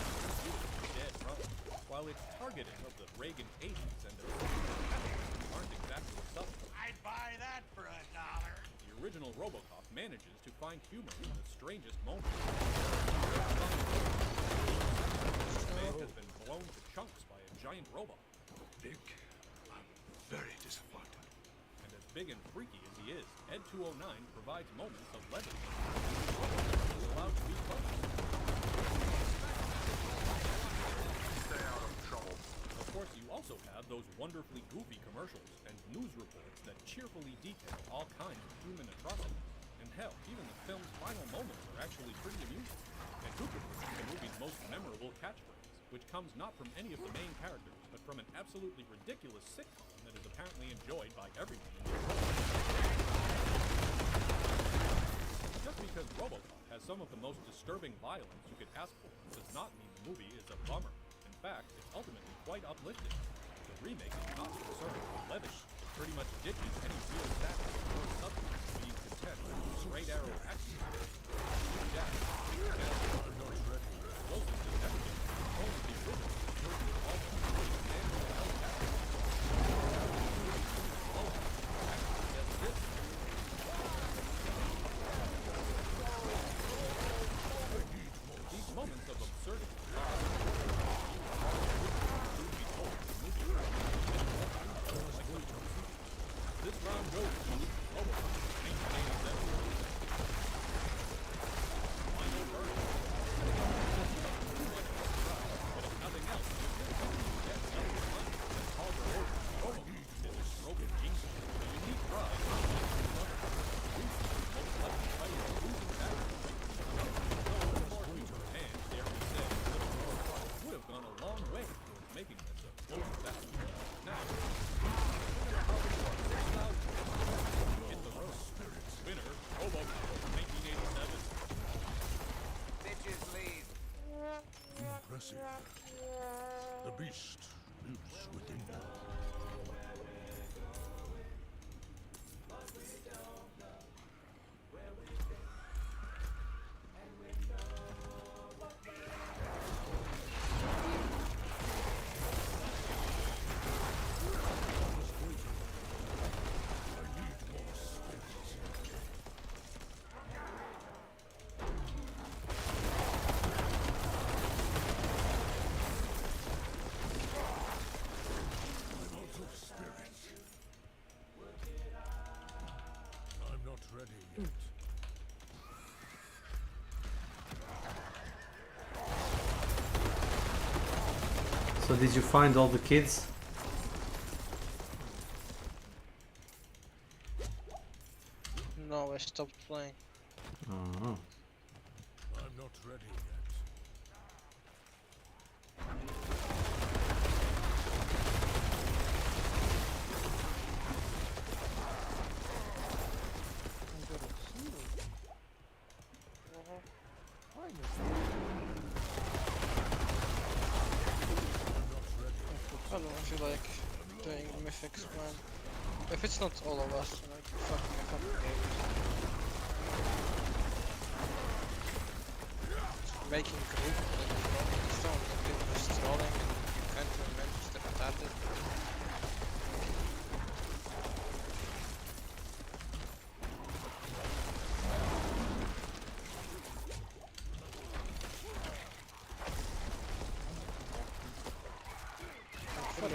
dead wrong. While its targeting of the Reagan 80s and their aren't exactly subtle. I'd buy that for $1. The original RoboCop manages to find humor in the strangest moments. This man has been blown to chunks by a giant robot. Dick, I'm very disappointed. And as big and freaky as he is, Ed 209 provides moments of levity. He's allowed to be funny. Stay out of trouble. Of course, you also have those wonderfully goofy commercials and news reports that cheerfully detail all kinds of human atrocities. And hell, even the film's final moments are actually pretty amusing. And who could forget the movie's most memorable catchphrase, which comes not from any of the main characters, but from an absolutely ridiculous sitcom that is apparently enjoyed by everyone in the world. Just because RoboCop has some of the most disturbing violence you could ask for does not mean the movie is a bummer. In fact, it's ultimately quite uplifting. The remake is not concerned with levity. It pretty much ditches any real sadness or substance, being content with straight arrow action. These moments of absurdity this round goes to RoboCop 1987. Final verdict. But if nothing else, get another one and call the order. RoboCop is a broken genius. A unique ride. Most likely fighting a losing battle. And dare we say, a little more would have gone a long way towards making this a close battle. Now, hit the road. Winner, RoboCop 1987. Bitches leave. Impressive. The beast lives within you. So did you find all the kids? No, I stopped playing. Oh. I'm not ready yet. I don't know, I feel like doing mythics, man. If it's not all of us, like, fuck me, fuck the game. Making group, like, stone, and people just trolling, and can't remember the retarded.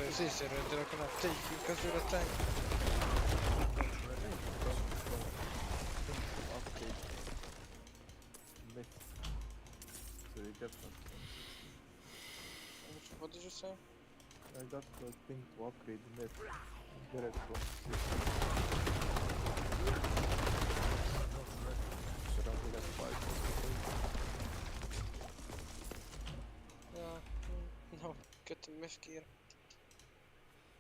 It's easier, they're gonna take you because you're a tank. So you get that. What did you say? I got the thing to upgrade the myth. Direct from so that we got 5. Yeah, no, get the myth gear.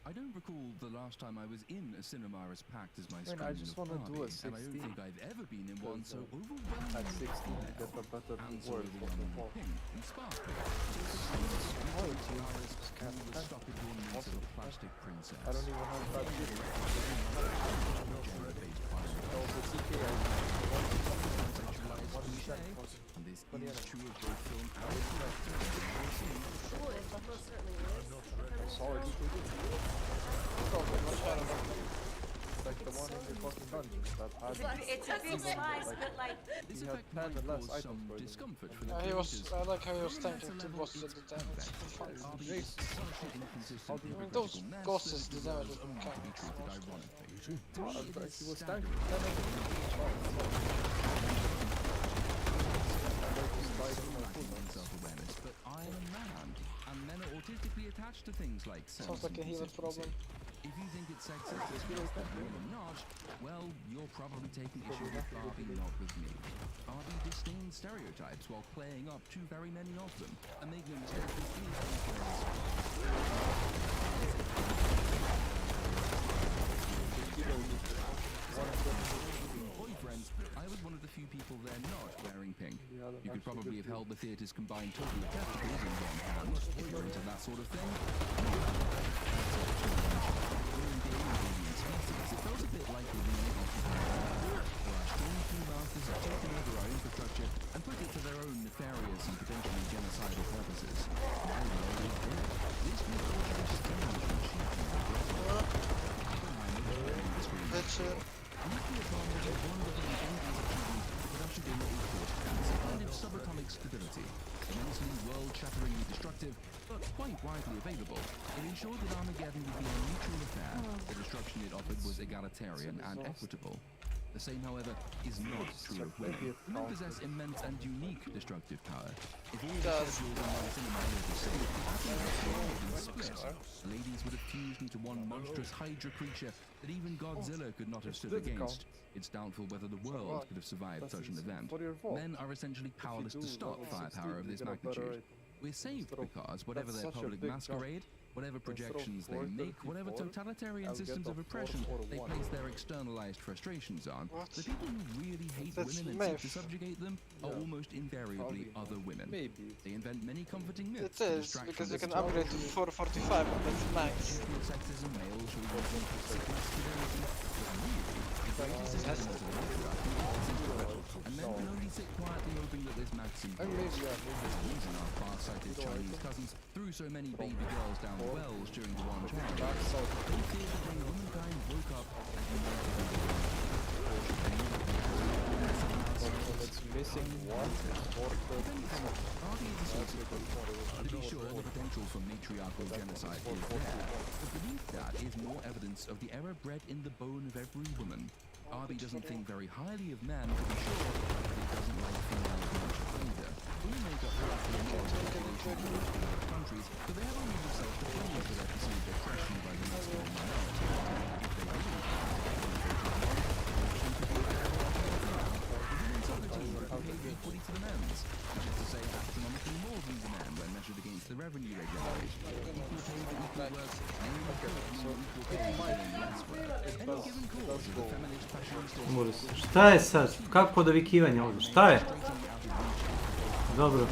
I don't recall the last time I was in a cinema as packed as my I screen just of want to do a Barbie, and I 16. don't think I've ever been in one so overwhelmingly at 16 you get a better and so world the of the young wall. pink and sparkling. Stuck into a neat little plastic princess. I don't even have that video. Gender-based violence. No, the CK I And this is true of both film and I saw it. Like the one in the fucking dungeon that had It's a big slice, but like this he had effect 10 might and less cause items some for them. discomfort for the I creators. like how he was Given tanking that's a two level bosses at it's the damage. perfect. Barbie is such an inconsistent I mean, individual those mess bosses that deserve deserves it. only to be treated ironically. To me, it is he was staggering. tanking 10 Self-awareness, but I am a man, and men are autistically attached to things like sense Sounds like a and healer consistency. problem. If you think it's sexist to speak that women not, well, you're probably taking issue with Barbie, not with me. Barbie disdains stereotypes while playing up to very many of them, and make no mistake, this boyfriends, I was one of the few people there not wearing pink. You could probably have held the theatre's combined total of testicles in one hand, if you're into that sort of thing. It felt a bit like the where our strong two masters have taken over our infrastructure and put it to their own nefarious and potentially genocidal purposes. My world is dead. This new culture is strange and cheap and regrettable. Nuclear bombs are wonderful and dangerous achievement that ushered in a force dance, a kind of subatomic stability, immensely world-shatteringly destructive, but quite widely available. It ensured that Armageddon would be a neutral affair. The destruction it offered was egalitarian and equitable. The same, however, is not true of women. Women possess immense and unique destructive power. If all the scheduled in one cinema were the same, the atom would split. Ladies would have fused into one monstrous Hydra creature that even Godzilla could not have stood against. It's doubtful whether the world could have survived such an event. Men are essentially powerless to stop firepower of this magnitude. We're saved Instead of- because whatever that's their such a public big masquerade, whatever projections they make, whatever totalitarian systems of oppression they place their externalized frustrations on, the people who really hate That's women and seek to myth. subjugate them are almost invariably other women. Maybe. They invent many comforting myths It to is, distract because from you this can upgrade to 445, and that's max. Traditional sexism, male chauvinism, toxic masculinity, but really, the greatest element of the patriarchy is intellectual. And men can only sit quietly hoping that this maxim holds. There's a reason our far-sighted Chinese cousins threw so many baby girls down the wells during the One Child race. They feared that when womankind woke up and united in the world, It's missing one Barbie is a source of hope. To be sure, the potential for matriarchal genocide is there, but beneath that is more evidence of the error bred in the bone of every woman. Barbie doesn't think very highly of men, to be sure, but it doesn't like females much either. Women make up half the population in most developed countries, but they have only themselves to blame for their perceived oppression by the masculine minority. If they didn't equally to the men's, which is to say astronomically more than the men when measured against the revenue they generate. Equal pay for equal work, and equal pay for doing less work. Any given cause of the feminist fashionista Boris, šta je sad? Kako podovikivanje ovdje? Šta je? Dobro.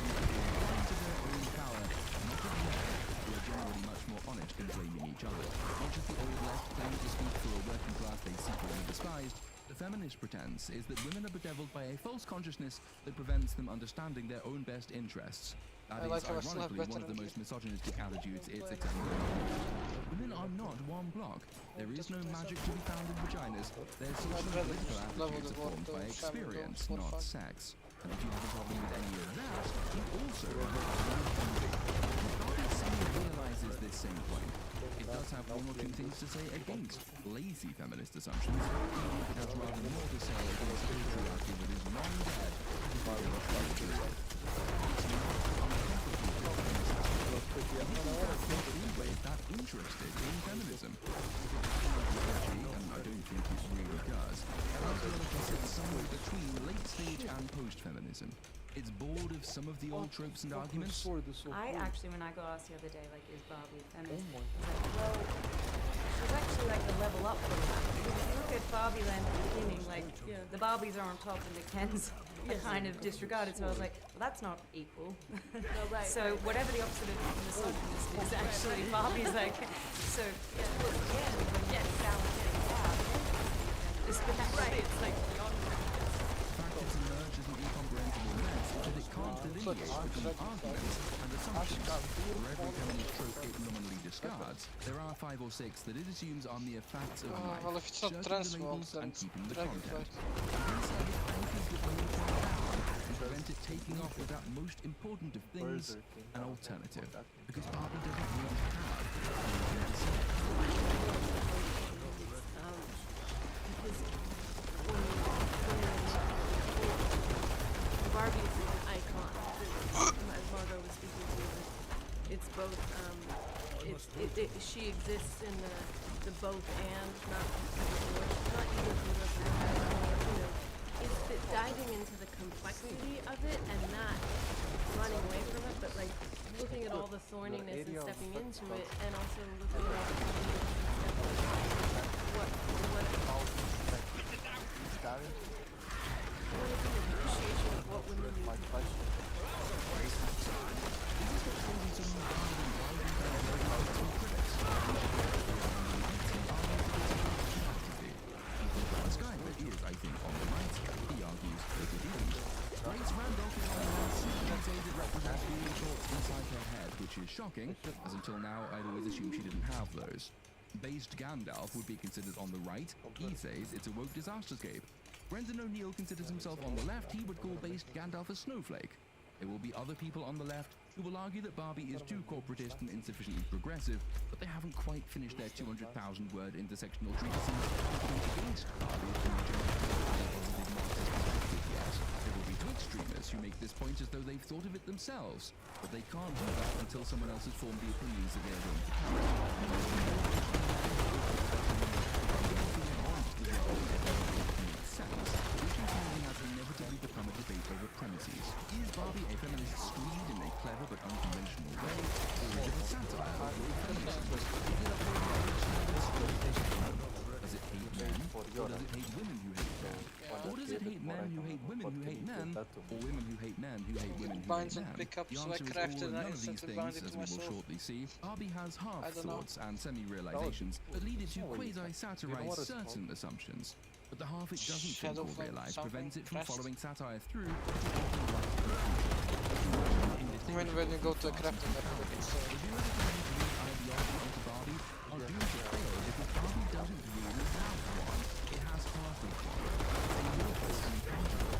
The feminist pretense is that women are bedeviled by a false consciousness that prevents them understanding their own best interests. That is ironically one of the most misogynistic attitudes it's attempting. Women are not one block. There is no magic to be found in vaginas. Their social and political attitudes are formed by experience, not sex. And if you have a problem with any of that, you also have a problem with Barbie realizes this same point. It does have one or two things to say against lazy feminist assumptions, even if it has rather more to say against patriarchy that is long dead. Always that interested in feminism. And I don't think it really does. Archaeology sits somewhere between late stage and post-feminism. It's bored of some of the old tropes and arguments. I actually, when I got asked the other day, like, is Barbie a feminist? I was like, well, she's actually like a level up from that. Because if you look at Barbie Land at the beginning, like, you know, the Barbies are on top and the Kens are kind of disregarded. So I was like, well, that's not equal. So whatever the opposite of misogynist is, actually Barbie's like, so yeah, when it's balance getting out, it's like beyond Factors emerge as an incomprehensible mess that it can't delineate between arguments and assumptions. For every feminist trope it nominally discards, there are 5 or 6 that it assumes are mere facts of life, Well, if it's not shirking trans the world, labels then and it's keeping the Dragonflight. content. Instead, it anchors the bone down and prevent it taking off with that most important of things, an alternative. Because Barbie doesn't really have anything to say. Barbie is an icon. As Margot was speaking to, it's both. She exists in the both and, not either you know. It's diving into the complexity of it and not running away from it, but like looking at all the thorniness and stepping into it, and also looking at all the thorniness and what is an appreciation of what women need to Skyler is, I think, on the right. He argues that it isn't. Grace Randolph is on the right. She says it represents being thoughts inside her head, which is shocking, as until now I'd always assumed she didn't have those. Based Gandalf would be considered on the right. He says it's a woke disasterscape. Brendan O'Neill considers himself on the left. He would call based Gandalf a snowflake. There will be other people on the left who will argue that Barbie is too corporatist and insufficiently progressive, but they haven't quite finished their 200,000-word intersectional treatises against Barbie's positive Marxist perspective yet. There will be Twitch streamers who make this point as though they've thought of it themselves, but they can't do that until someone else has formed the opinions that they're going to inevitably become a debate over premises. Is Barbie a feminist screed in a clever but unconventional men who hate women who hate men, or women who hate men who hate women who hate Binds and men? pickups, The so I answer is crafted all and that none of these instead of binding things, to as we will myself. shortly see. Barbie has half I don't know. thoughts and semi-realizations that lead it to what you know quasi-satirize what it's certain assumptions. But the half it doesn't think Shadow or from realize something prevents it from crest. following satire through. When you go to a crafting method, it's If you ever try to read ideology into Barbie, are doomed to fail because Barbie doesn't really have one. It has half of one. It's amorphous and intangible.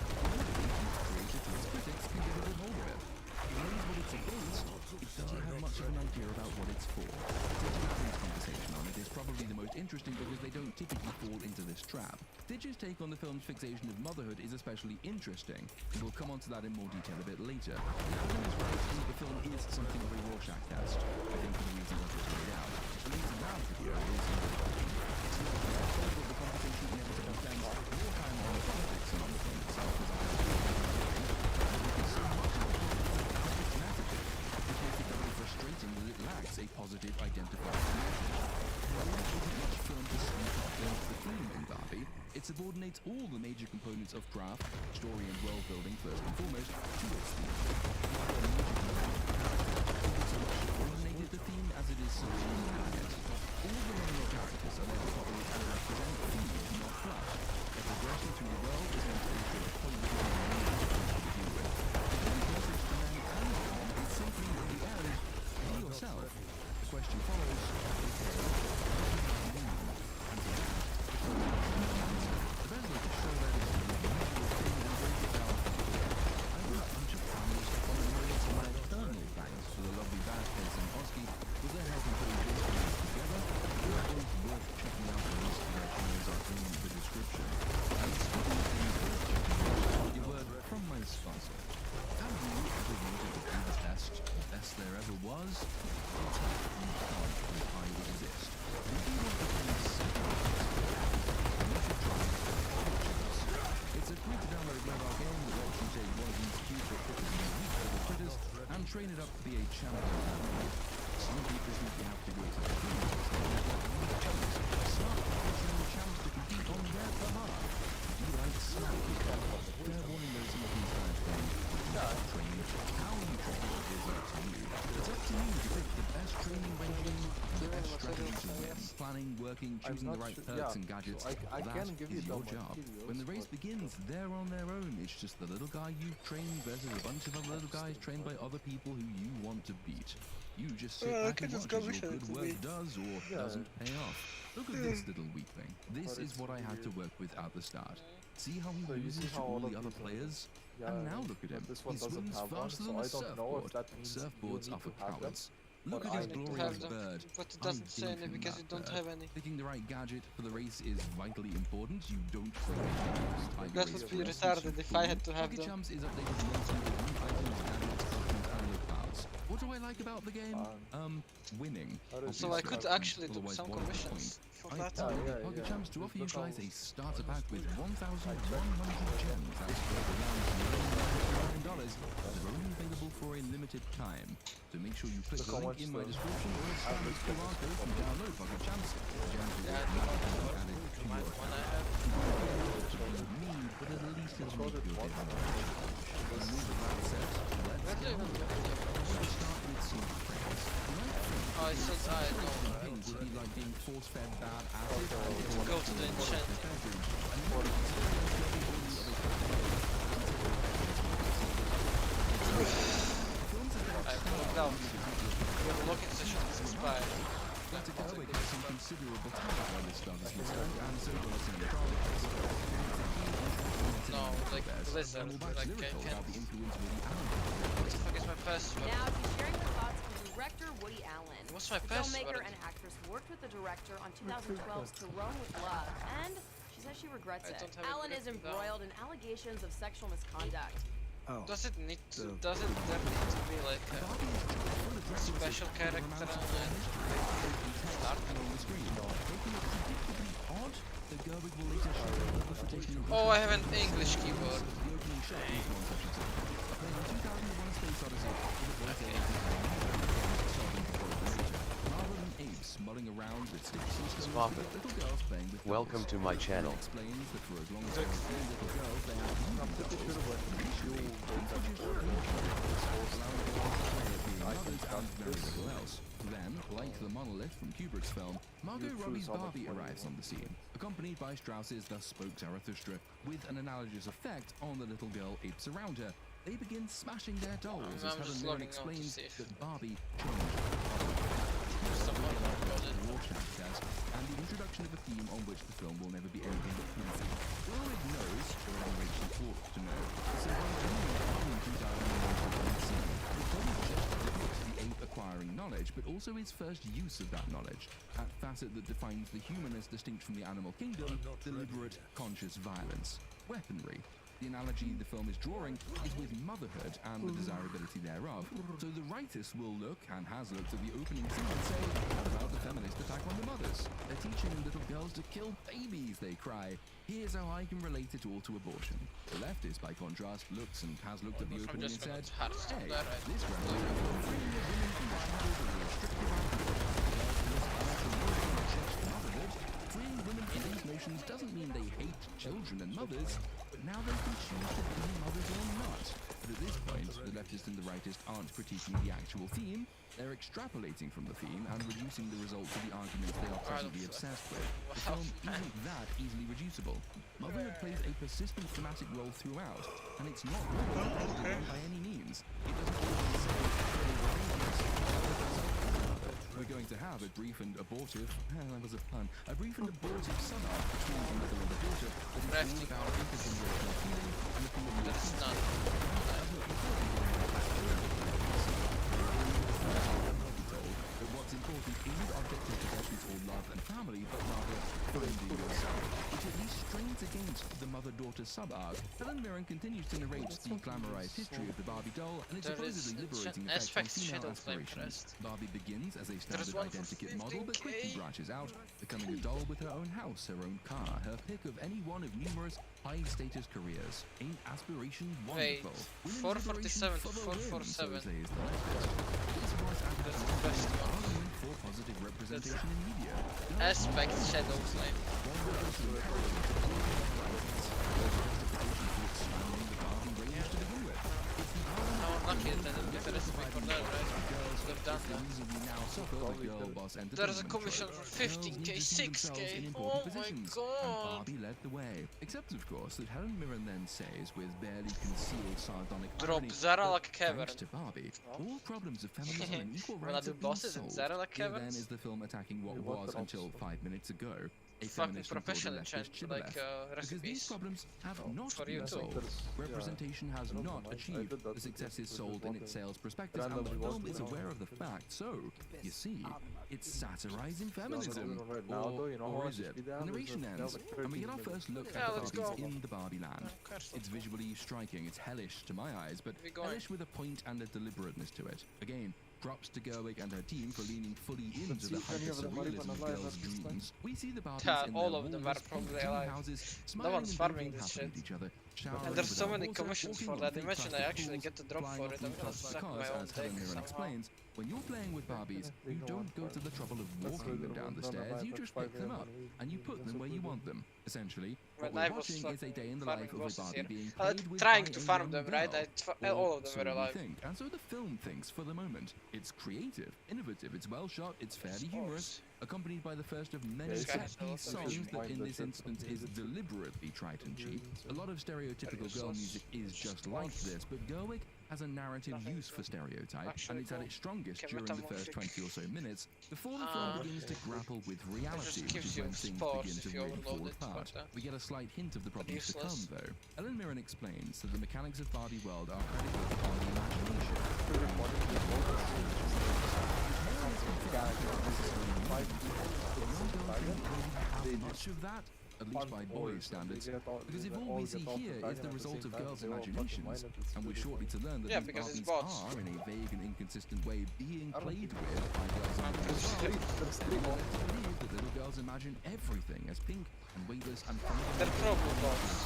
Created to its critics can get a good hold of it. It knows what it's against, it doesn't have much of an idea about what it's for. Today's conversation on it is probably the most interesting because they don't typically fall into this trap. Ditch's take on the film's fixation of motherhood is especially interesting, and we'll come on to that in more detail a bit later. Adam is right in that the film is something of a Rorschach test, I think for the reasons I just laid out. The reason that video is it's not that the conversation inevitably spends more time on the politics and on the film itself as I have because so much of the film is its narrative, which makes it doubly frustrating that it lacks a positive identifying message. There really isn't much film to speak of in the film in Barbie. It subordinates all the major components of craft, story and world building first and foremost to its theme. Dominated the theme as it is supreme in it. All the main characters are led properly and represent theme, not plot. The progression through the world is meant to illustrate a positive to begin with. The film's message to men and women is simply in the end, be yourself. The question follows, train it up to be a champion. Some people think you have to go to the field. Some professional champs to compete on their behalf. You like Snap. Fair warning though, some of these guys training. How you train is up to you. It's up to you to pick the best training regime, the best strategy to win. Planning, working, choosing the right perks and gadgets. I that can give is you your that job. materials, When the race begins, they're on their own. It's just the little guy you train versus a bunch of other little guys trained by other people who you want to beat. You just sit back and watch as your good work does or doesn't pay off. Look at this little weakling. This is what I had to work with at the start. See how he loses to all the other players? And now look at him. He swims faster than a surfboard. Surfboards are for cowards. Look at his glorious bird. But it doesn't say any because you don't have any. Picking the right gadget for the race is vitally important. You don't That would be retarded if I had to have them. Chums is updated monthly with new items, gadgets, costumes, and look files. What do I like about the game? Winning. So I could actually do some commissions for that. Pocket Chums to offer you guys a starter pack with 1,100 gems. That's $9 is only available for a limited time. So make sure you click the link in my description or scan this QR code to download Pocket Chums. Gems will be added to your need, but at least it'll make your day more. With that said, let's get on with it. Let's start with some friends. I said I know. Things would be like being force-fed bad acid. Go to the enchantment. I broke down. We have a locking session that's expired. Let's go again some considerable time while this stuff is concerned, and so will some controls. No, like Blizzard, like I can't. What the fuck is my password? Now she's sharing her thoughts on director Woody Allen. What's my the password? filmmaker and actress worked with the director on 2012's To Rome with Love, and she says she regrets it. Allen is embroiled in allegations of sexual misconduct. Oh. Does it there need to be like a special character and start? Oh, I have an English keyboard. Rather than apes mulling around favorite stations shows Spot that it. little girls playing with Welcome dolls. to my channel. It explains that for as long as there are three little girls, they have moving dolls. Initially, these produced their own dolls, allowing them to play as being mothers and very little else. Then, like the monolith from Kubrick's film, Margot Robbie's Barbie arrives on the scene, accompanied by Strauss's The Spoke Zarathustra, with an analogous effect on the little girl apes around her. They begin smashing their dolls as Helen Mirren explains that Barbie changed and the introduction of a theme on which the film will never be anything but pleasing. Ulrich knows, or at any rate she ought to know, that in 2019, the film just depicts the ape acquiring knowledge, but also his first use of that knowledge, that facet that defines the human as distinct from the animal kingdom, deliberate, conscious violence. Weaponry. The analogy the film is drawing is with motherhood and the desirability thereof. So the writers will look, and has looked, at the opening scene and say, what about the feminist attack on the mothers? They're teaching little girls to kill babies, they cry. Here's how I can relate it all to abortion. The leftist, by contrast, looks and has looked at the opening and said, hey, this represents freeing of women from the shadows of the restrictive motherhood. Freeing women from these notions doesn't mean they hate children and mothers, but now they can choose to be mothers or not. But at this point, the leftist and the rightist aren't critiquing the actual theme, they're extrapolating from the theme and reducing the result to the arguments they are presently obsessed with. The film isn't that easily reducible. Motherhood plays a persistent thematic role throughout, and it's not by any means. It doesn't always say, we're going to have a brief and abortive, that was a pun, a brief and abortive sum-up between the mother and the daughter that is all about intergenerational feeling and the feeling of but what's important isn't objective possessions or love and family, but rather finding yourself, which at least strains against the mother-daughter sub-arc. Helen Mirren continues to narrate the glamorized history of the Barbie doll and its supposedly liberating effect on female aspirations. Barbie begins as a standard identikit model, but quickly branches out, becoming a doll with her own house, her own car, her pick of any one of numerous high-status careers. Ain't aspiration wonderful? Wait, 447 to 447. That's the best one. For positive representation in media. Aspect Shadow Flame. How unlucky is that they get the recipe for that, right? They've done that. There's a commission for 15k, 6k. Oh my god! Barbie led the way. Except, of course, that Helen Mirren then says, with barely concealed sardonic irony, thanks to Barbie, all problems of feminism and equal rights have been solved. Here then is the film attacking what was, until 5 minutes ago, a feminist and broader leftist shibboleth. Because these problems have not been solved. Representation has not achieved the successes sold in its sales prospectus, and the film is aware of the fact, so, you see, it's satirizing feminism. Or is it? The narration ends, and we get our first look at the Barbies in the Barbie land. It's visually striking, it's hellish to my eyes, but hellish with a point and a deliberateness to it. Again, props to Gerwig and her team for leaning fully into the hyper-surrealism of girls' dreams. We see the Barbies in all their of them walls, are probably dream alive. houses, No smiling one's and farming being this happy shit. with each other. And there's so many commissions for that. Imagine I actually get the drop for it. I'm gonna suck my own dick somehow. Explains, when you're playing with Barbies, you don't go to the trouble of walking them down the stairs, you just pick them up, and you put them where you want them. Essentially, what we're watching is a day in the life of a Barbie being played with trying by to a farm young them, girl. right? All of them So were alive. we think, and so the film thinks for the moment. It's creative, innovative, it's well shot, it's fairly humorous, accompanied by the first of many set-piece songs that in this instance is deliberately trite and cheap. A lot of stereotypical girl music is just like this, but Gerwig has a narrative use for stereotype, and it's at its strongest during the first 20 or so minutes, before the film begins to grapple with reality, which is when things begin to really fall apart. We get a slight hint of the problems to come, though. Ellen Mirren explains that the mechanics of Barbie World are predicated on the imagination. Much of that, at least by boys' standards. Because if all we see here is the result of girls' imaginations, and we're shortly to learn that Yeah, these because it's Barbies bots. are, in a vague and inconsistent way, being played with by girls and boys. We're led to believe that little girls imagine everything as pink and weightless and They're probably bots.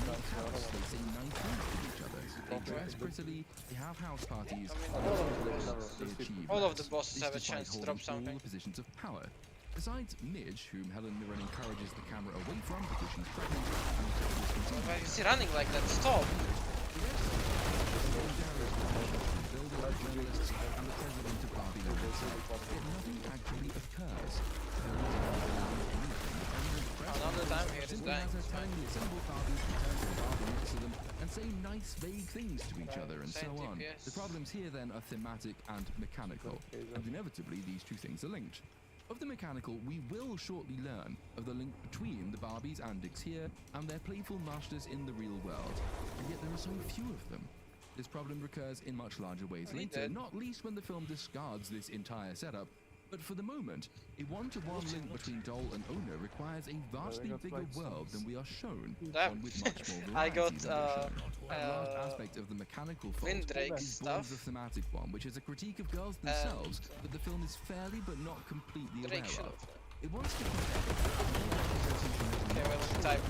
They say nice things to each other. They dress prettily. They have house parties. They achieve all of the less. bosses This have a despite chance to holding drop something. all the positions of power. Besides Midge, whom Helen Mirren encourages the camera away from because she's pregnant. Why is he running like that? Stop! Journalists and the president of Barbie Land himself. Yet nothing actually occurs. Another time here is Simply dying. as they're telling the assembled Barbies to turn to the Barbie next to them and say nice vague things to each other and so on. The problems here then are thematic and mechanical, and inevitably these two things are linked. Of the mechanical, we will shortly learn of the link between the Barbies and Dicks here and their playful masters in the real world, and yet there are so few of them. This problem recurs in much larger ways later, not least when the film discards this entire setup. But for the moment, a one-to-one link between doll and owner requires a vastly bigger world than we are shown, one with much more variety I got than we're shown. The last aspect of the mechanical fault is born of the thematic one, which is a critique of girls themselves that the film is fairly but not completely aware of. It wants to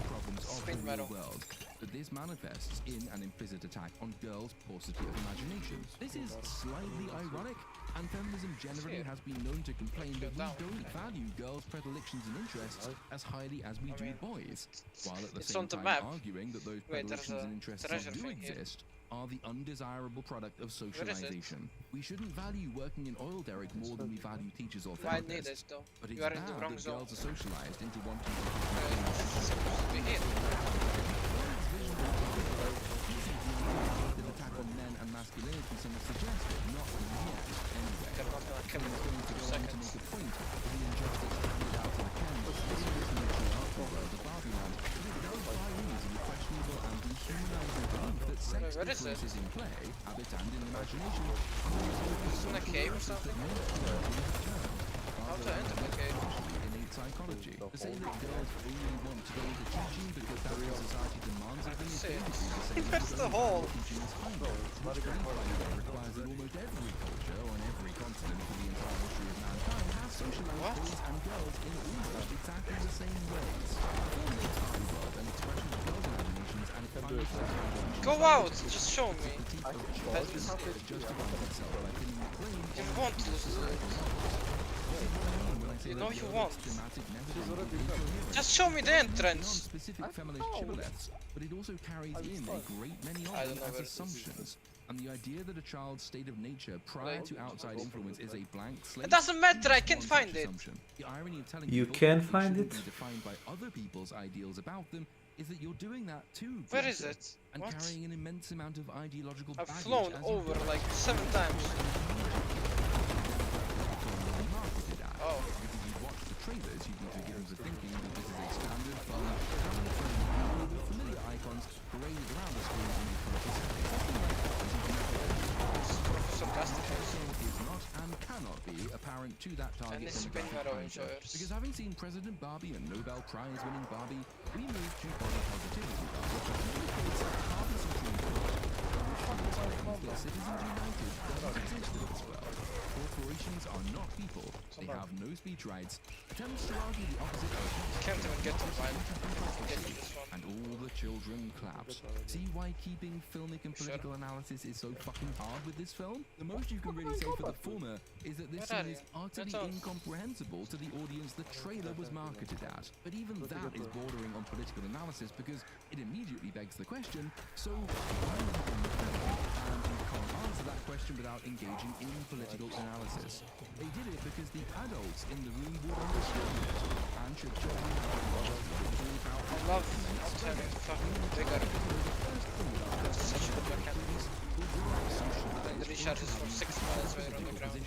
problems of the real world, but this manifests in an implicit attack on girls' paucity of imagination. This is slightly ironic, and feminism generally has been known to complain that we don't value girls' predilections and interests as highly as we do boys, while at the same time arguing that those predilections and interests that do exist are the undesirable product of socialization. We shouldn't value working in oil derrick more than we value teachers or therapists, but it's bad that girls are socialized into wanting to attack on men and masculinity, some have suggested, not yet, anyway. It's going to go on to make a point of the injustice handed out to the canvas, world of Barbie Land, but it does buy into the questionable and dehumanizing belief that sex differences in play, habit and in imagination in a cave or something? How to enter the cave? Innate psychology. To say that girls only want to go into teaching because that's what society demands of them is basically the same as the hole. Teaching is final, which requires that almost every culture on every continent for the entire history of mankind has socialized boys and girls in almost exactly the same ways. An expression of girls' imaginations and go out! Just show me. You want to lose. You know you want. Just show me the entrance. But it also carries in a great many of them as assumptions. And the idea that a child's state of nature prior to outside influence is a blank slate. It doesn't matter, I can't find it. The irony of telling you people can that find they it. shouldn't be defined by other people's ideals about them is that you're doing that too. Where is it? And What? carrying an immense amount of ideological I've baggage flown as over like 7 times. Oh. Because if you watch the trailers, you'd be given to thinking that this is a standard, fun, family-friendly with familiar icons paraded around the screen in a comfy setting. Is not and cannot be apparent to that target demographic. Because having seen President Barbie and Nobel Prize-winning Barbie, we move to body positivity Barbie, their citizens united doesn't exist in this world. Corporations are not people. They have no speech rights. Attempts to argue the opposite Can't even get to find and all the children clapped. See why keeping filmic and political analysis is so fucking hard with this film? The most you can really say for the former is that this scene is utterly incomprehensible to the audience the trailer was marketed at. But even that is bordering on political analysis because it immediately begs the question, so why and you can't answer that question without engaging in political analysis. They did it because the adults in the room would understand it, and should children I love having fucking bigger. That's such a good mechanic. And the recharge is for 6 minutes when you're on the ground.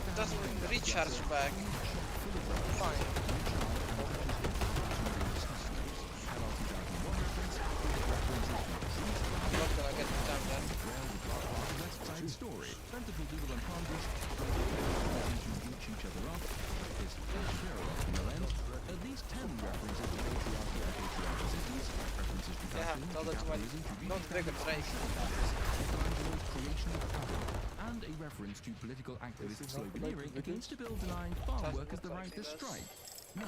It doesn't recharge back. Fine. I'm not gonna get the time done. tell that to my not bigger Drake. Creation of power, and a reference to political activist sloganeering against a bill denying farm workers the right to strike. No,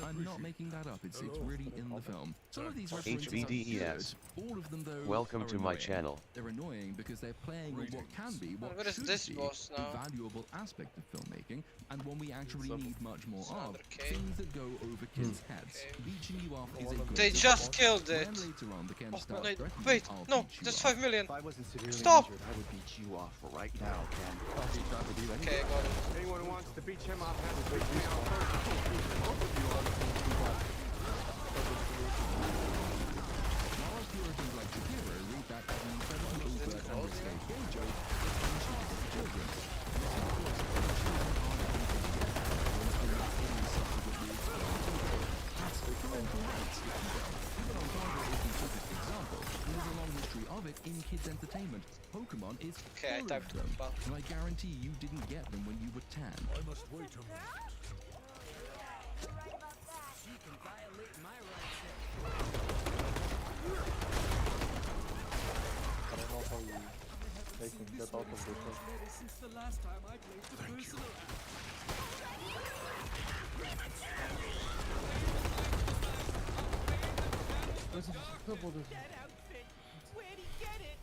I'm not making that up. It's really in the film. Some of these references are good. All of them, though, Welcome are to my annoying. channel. They're annoying because they're playing on what can be, what What is should this be, boss a now? valuable aspect of filmmaking, and one we actually need much more of. 100K. Things that go over kids' heads. Beaching you off is a good They thing. just killed it. When later on the Ken Oh, starts wait, threatening, wait, I'll no, beat you that's off. 5 million. If I wasn't severely Stop! injured, I would beat you off right now, Ken. I'll be trying to do anything. Okay, got it. Anyone who wants to beat him off has to beat me off first. Both of you are the same people. While Puritans like Shapiro read that as an incredibly overt and risque gay joke that punishes the children. Yes, of course, the children are going to get when subsequently That's parental rights, if you will. Even on Congo is the perfect example, and there's a long history of it in kids' entertainment. Pokemon is Okay, I full of typed them, about. and I guarantee you didn't get them when you were 10. I must wait a moment. She can violate my rights. I don't know how they can get out of this one. Since the last time I played the personal. That outfit! Where'd he get it?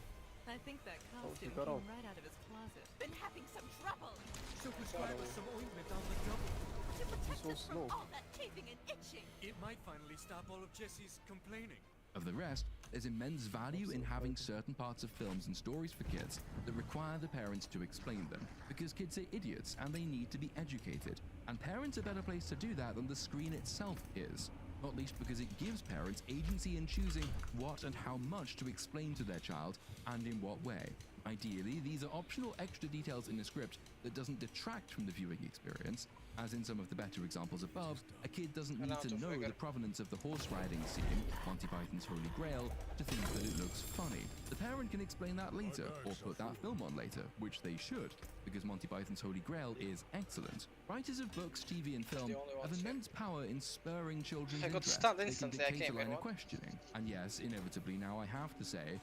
I think that costume got came off? right out of his closet. Been having some trouble. She'll prescribe us some ointment on the double. To protect so us slow. from all that chafing and itching. It might finally stop all of Jesse's complaining. Of the rest, there's immense value in having certain parts of films and stories for kids that require the parents to explain them, because kids are idiots and they need to be educated, and parents are a better place to do that than the screen itself is, not least because it gives parents agency in choosing what and how much to explain to their child and in what way. Ideally, these are optional extra details in a script that doesn't detract from the viewing experience. As in some of the better examples above, a kid doesn't need to know the provenance of the horse riding scene, Monty Python's Holy Grail, to think that it looks funny. The parent can explain that later, or put that film on later, which they should, because Monty Python's Holy Grail is excellent. Writers of books, TV and film have immense power in spurring children's I got interest. stunned They can instantly, I dictate came a line in of one. questioning. And yes, inevitably now I have to say,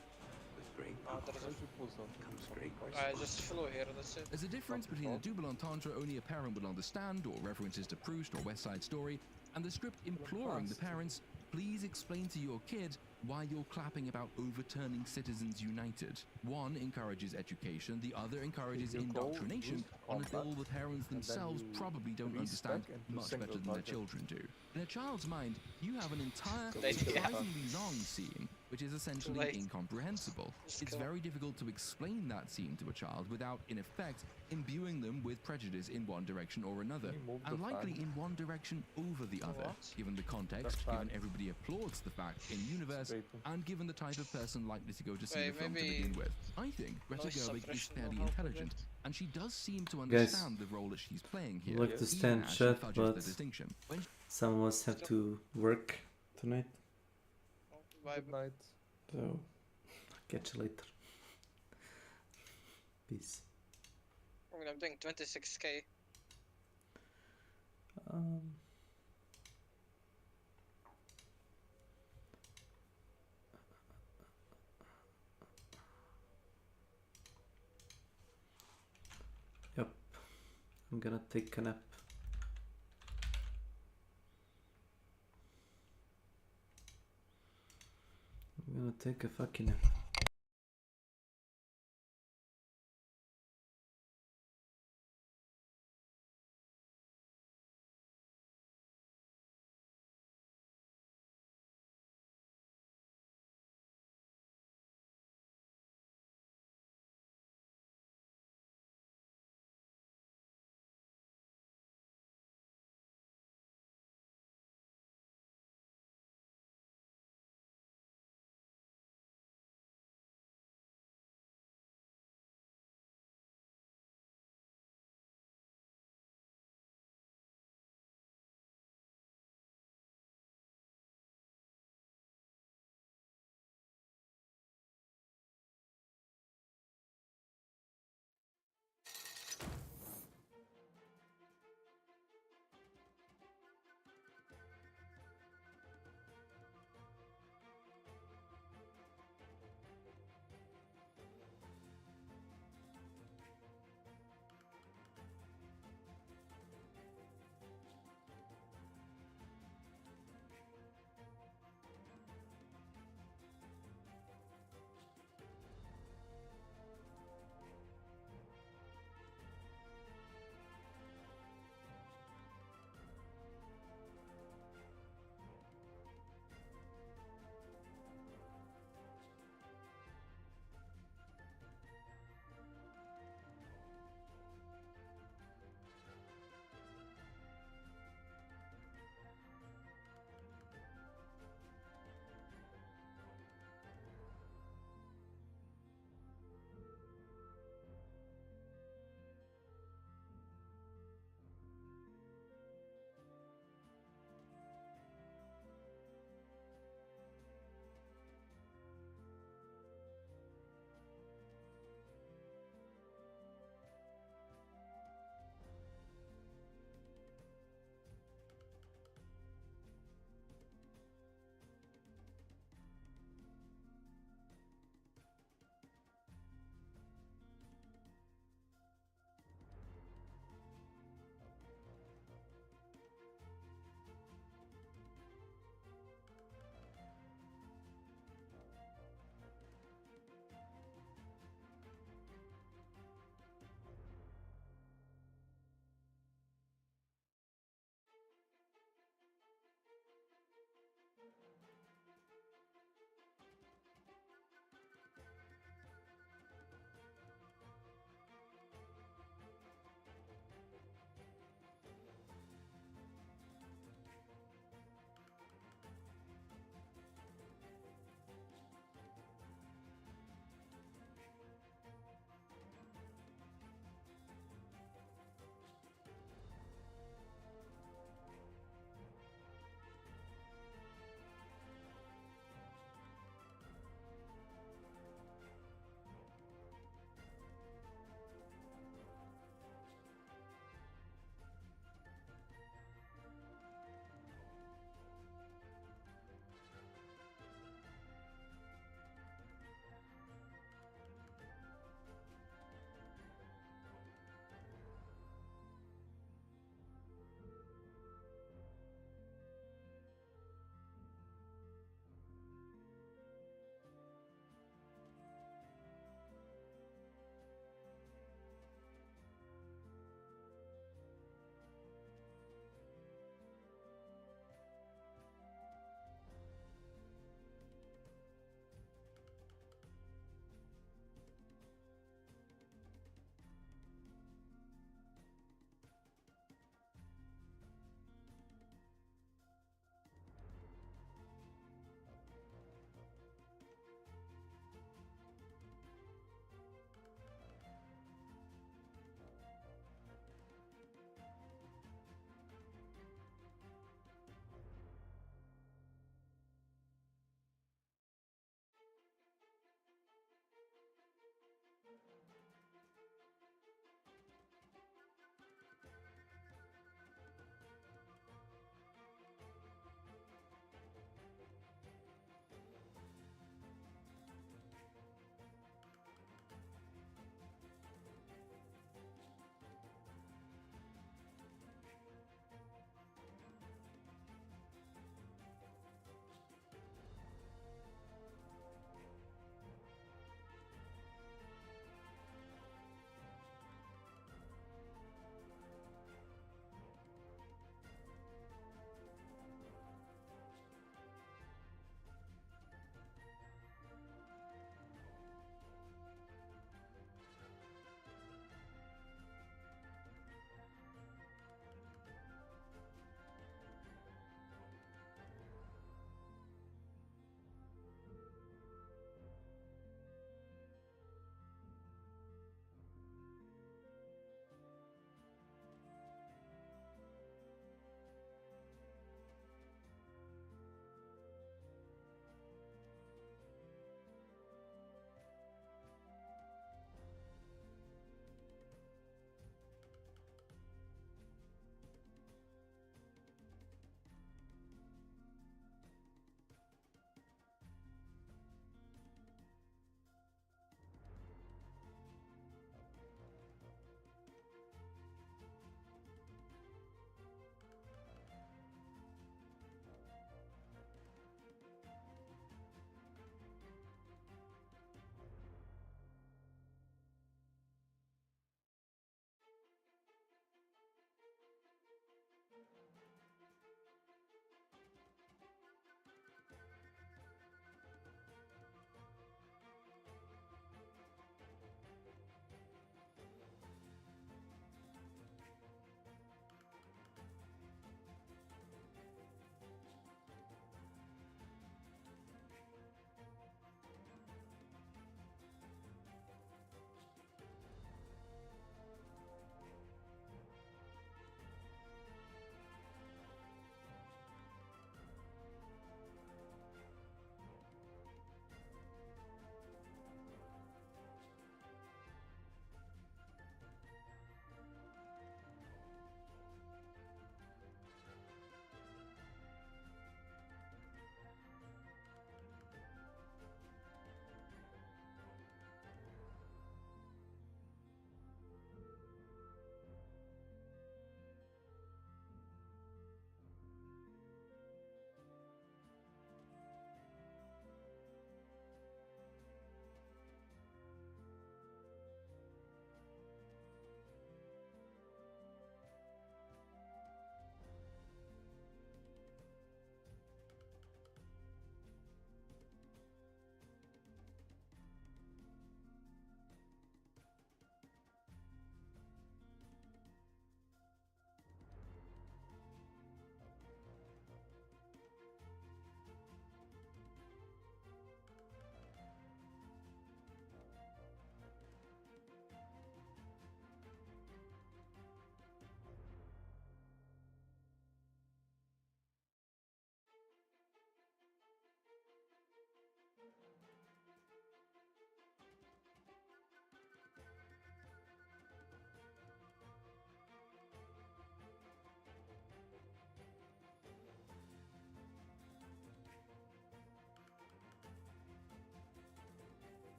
I just flew here, that's it. there's a difference between a double entendre only a parent will understand, or references to Proust or West Side Story, and the script imploring the parents, please explain to your kid why you're clapping about overturning Citizens United. One encourages education, the other encourages indoctrination on a bill the parents themselves probably don't understand much better than their children do. In a child's mind, you have an entire, surprisingly long scene, which is essentially incomprehensible. It's very difficult to explain that scene to a child without, in effect, imbuing them with prejudice in one direction or another, and likely in one direction over the other, given the context, given everybody applauds the fact in universe, and given the type of person likely to go to see the film to begin with. I think Greta Gerwig is fairly intelligent, and she does seem to understand the role that she's playing here. I'd like to stand even as she chat, fudges but the distinction. When some of us have to work tonight, Good night. so I'll catch you later. Peace. I mean, I'm doing 26k. Yep, I'm gonna take a nap. I'm gonna take a fucking nap.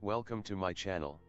Welcome to my channel.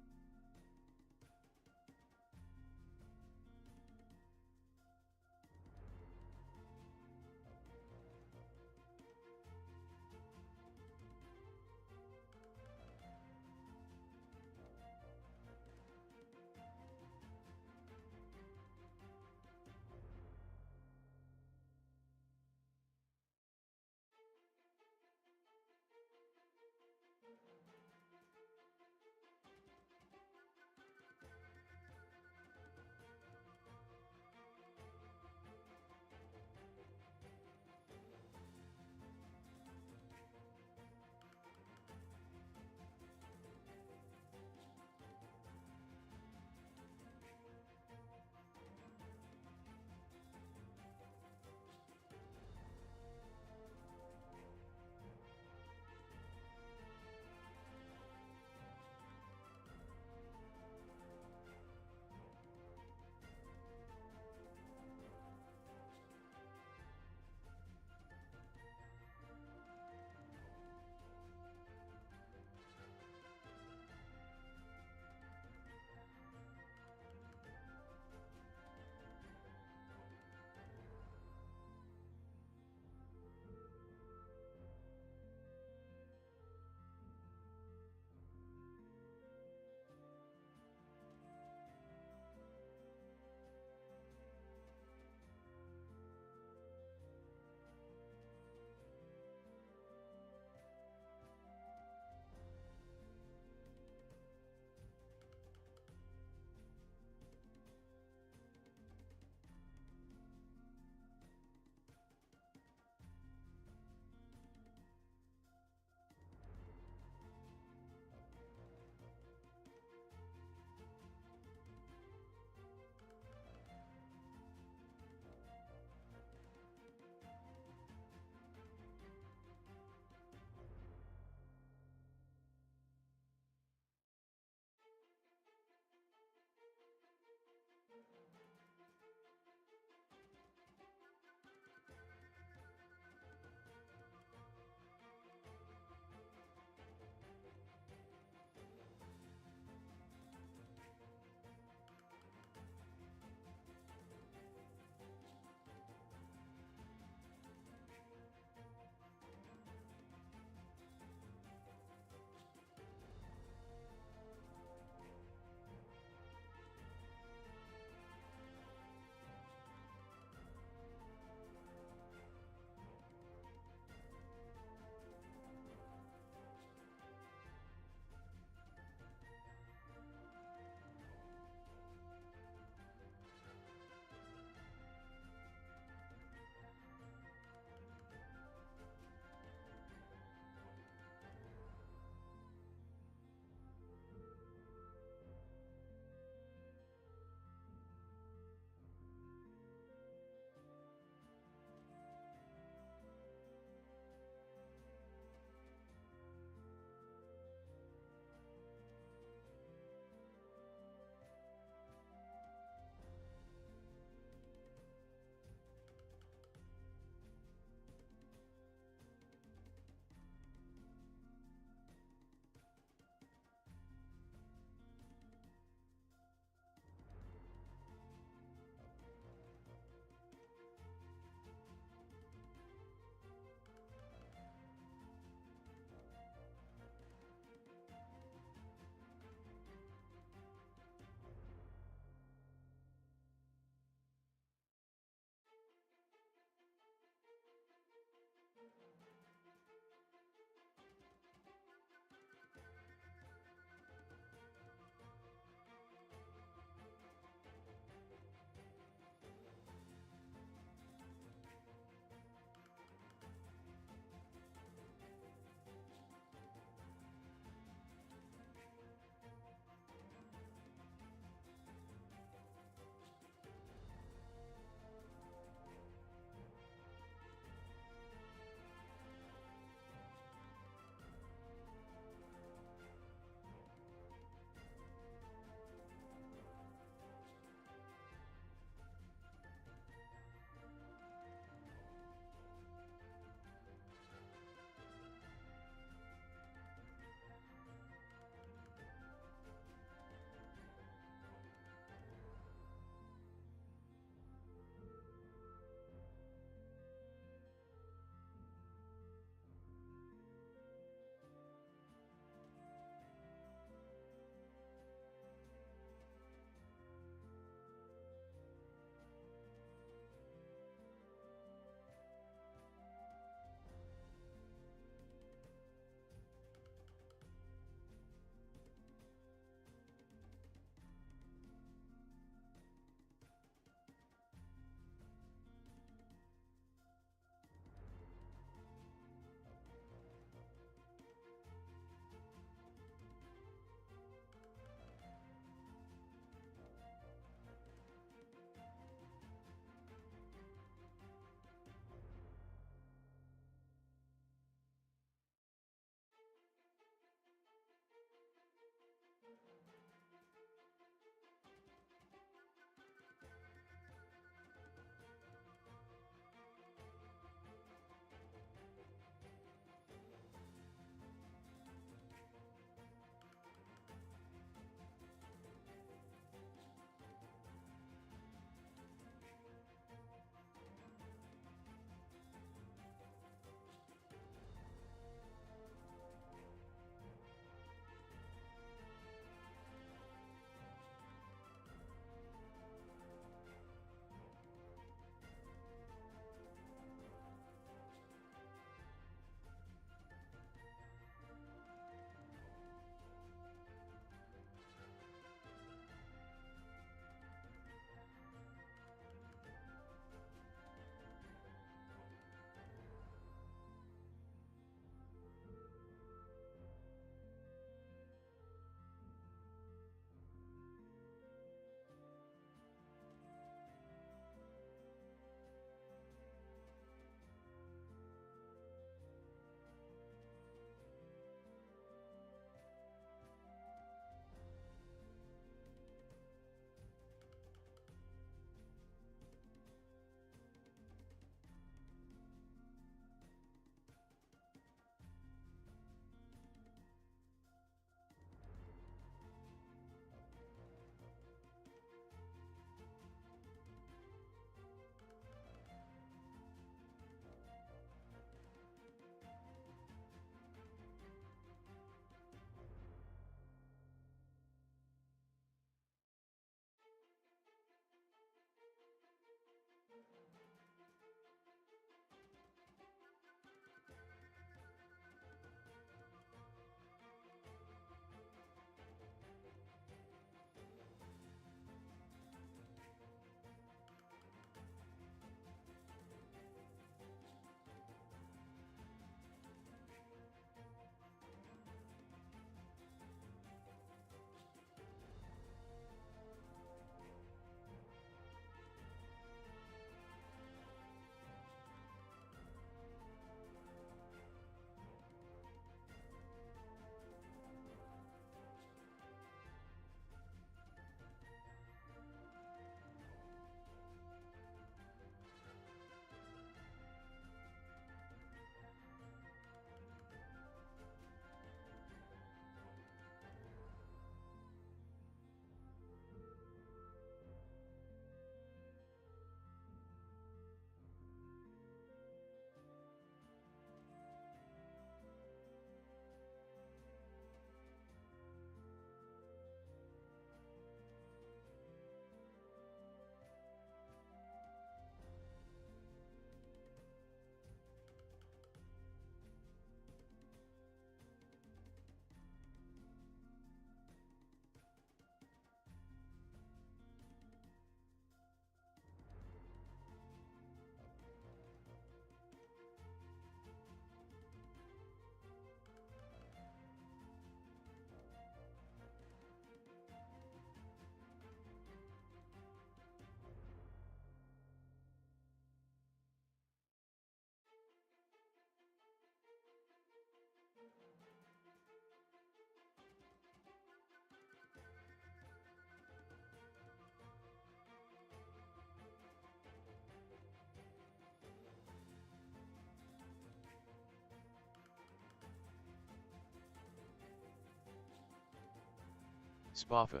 Spafa.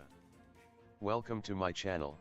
Welcome to my channel.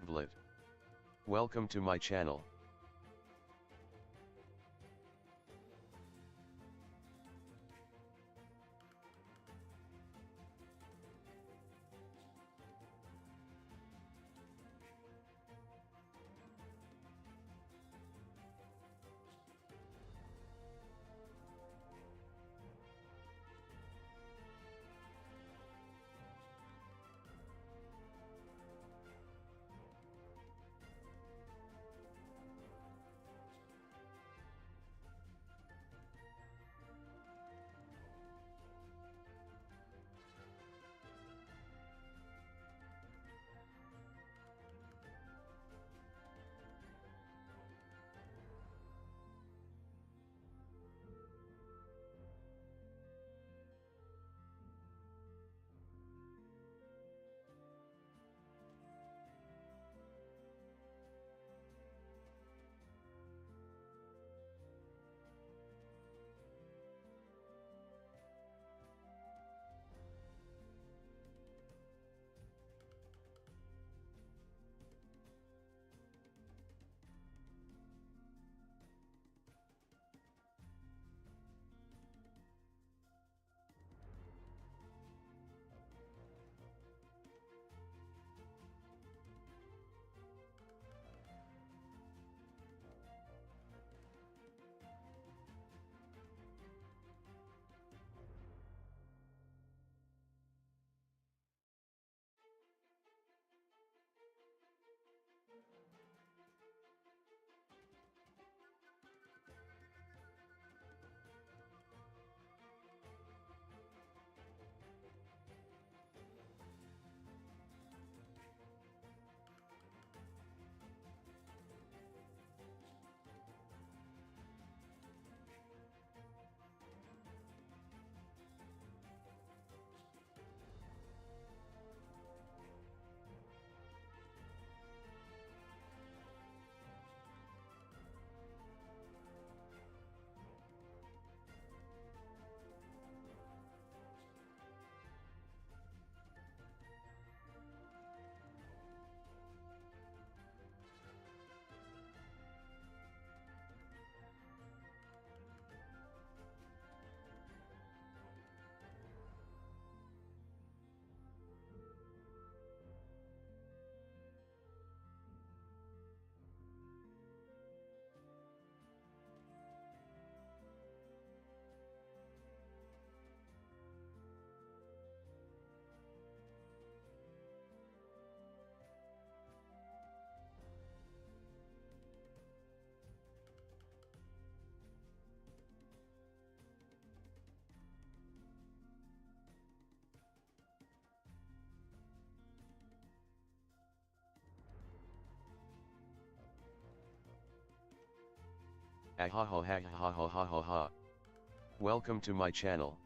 Tablet. Welcome to my channel. Ahahahahahahaha. Welcome to my channel.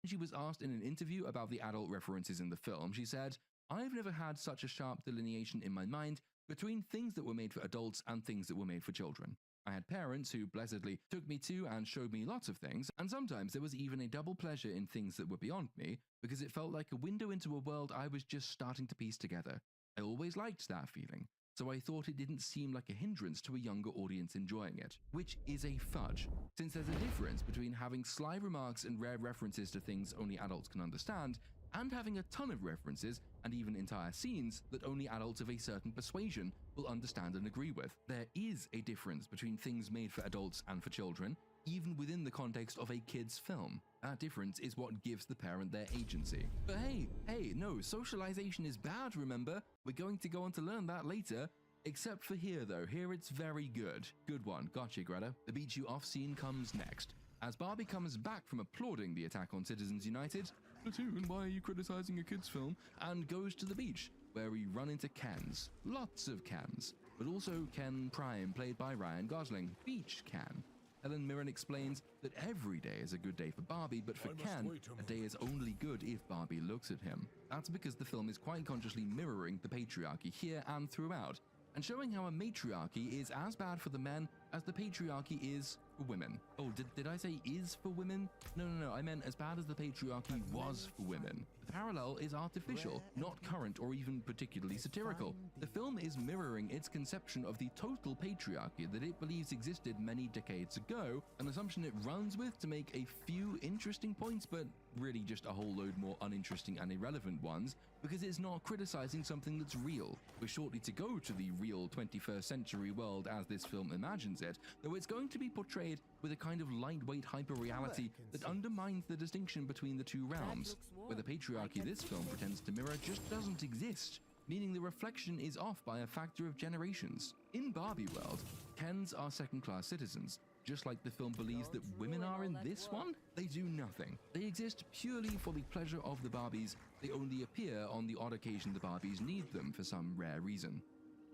She was asked in an interview about the adult references in the film. She said, "I've never had such a sharp delineation in my mind between things that were made for adults and things that were made for children. I had parents who blessedly took me to and showed me lots of things, and sometimes there was even a double pleasure in things that were beyond me, because it felt like a window into a world I was just starting to piece together. I always liked that feeling, so I thought it didn't seem like a hindrance to a younger audience enjoying it," which is a fudge, since there's a difference between having sly remarks and rare references to things only adults can understand, and having a ton of references and even entire scenes that only adults of a certain persuasion will understand and agree with. There is a difference between things made for adults and for children, even within the context of a kid's film. That difference is what gives the parent their agency. But hey, no, socialization is bad, remember? We're going to go on to learn that later. Except for here though, here it's very good. Good one, gotcha Greta. The beat you off scene comes next. As Barbie comes back from applauding the attack on Citizens United, "Platoon, why are you criticizing a kid's film?" and goes to the beach, where we run into Kens. Lots of Kens, but also Ken Prime, played by Ryan Gosling, Beach Ken. Helen Mirren explains that every day is a good day for Barbie, but for Ken, a day is only good if Barbie looks at him. That's because the film is quite consciously mirroring the patriarchy here and throughout, and showing how a matriarchy is as bad for the men as the patriarchy is for women. Oh, did I say is for women? No, I meant as bad as the patriarchy was for women. The parallel is artificial, not current or even particularly satirical. The film is mirroring its conception of the total patriarchy that it believes existed many decades ago, an assumption it runs with to make a few interesting points, but really just a whole load more uninteresting and irrelevant ones, because it's not criticizing something that's real. We're shortly to go to the real 21st century world as this film imagines it, though it's going to be portrayed with a kind of lightweight hyper-reality that undermines the distinction between the two realms, where the patriarchy this film pretends to mirror just doesn't exist, meaning the reflection is off by a factor of generations. In Barbie world, Kens are second-class citizens, just like the film believes that women are in this one. They do nothing. They exist purely for the pleasure of the Barbies. They only appear on the odd occasion the Barbies need them for some rare reason.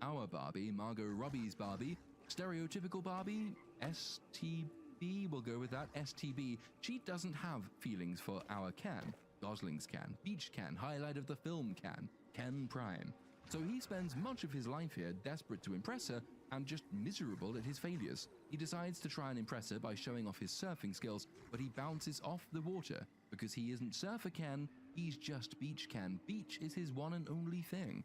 Our Barbie, Margot Robbie's Barbie, stereotypical Barbie, STB, we'll go with that, STB, she doesn't have feelings for our Ken. Gosling's Ken, Beach Ken, highlight of the film Ken Prime. So he spends much of his life here desperate to impress her and just miserable at his failures. He decides to try and impress her by showing off his surfing skills, but he bounces off the water because he isn't Surfer Ken, he's just Beach Ken. Beach is his one and only thing.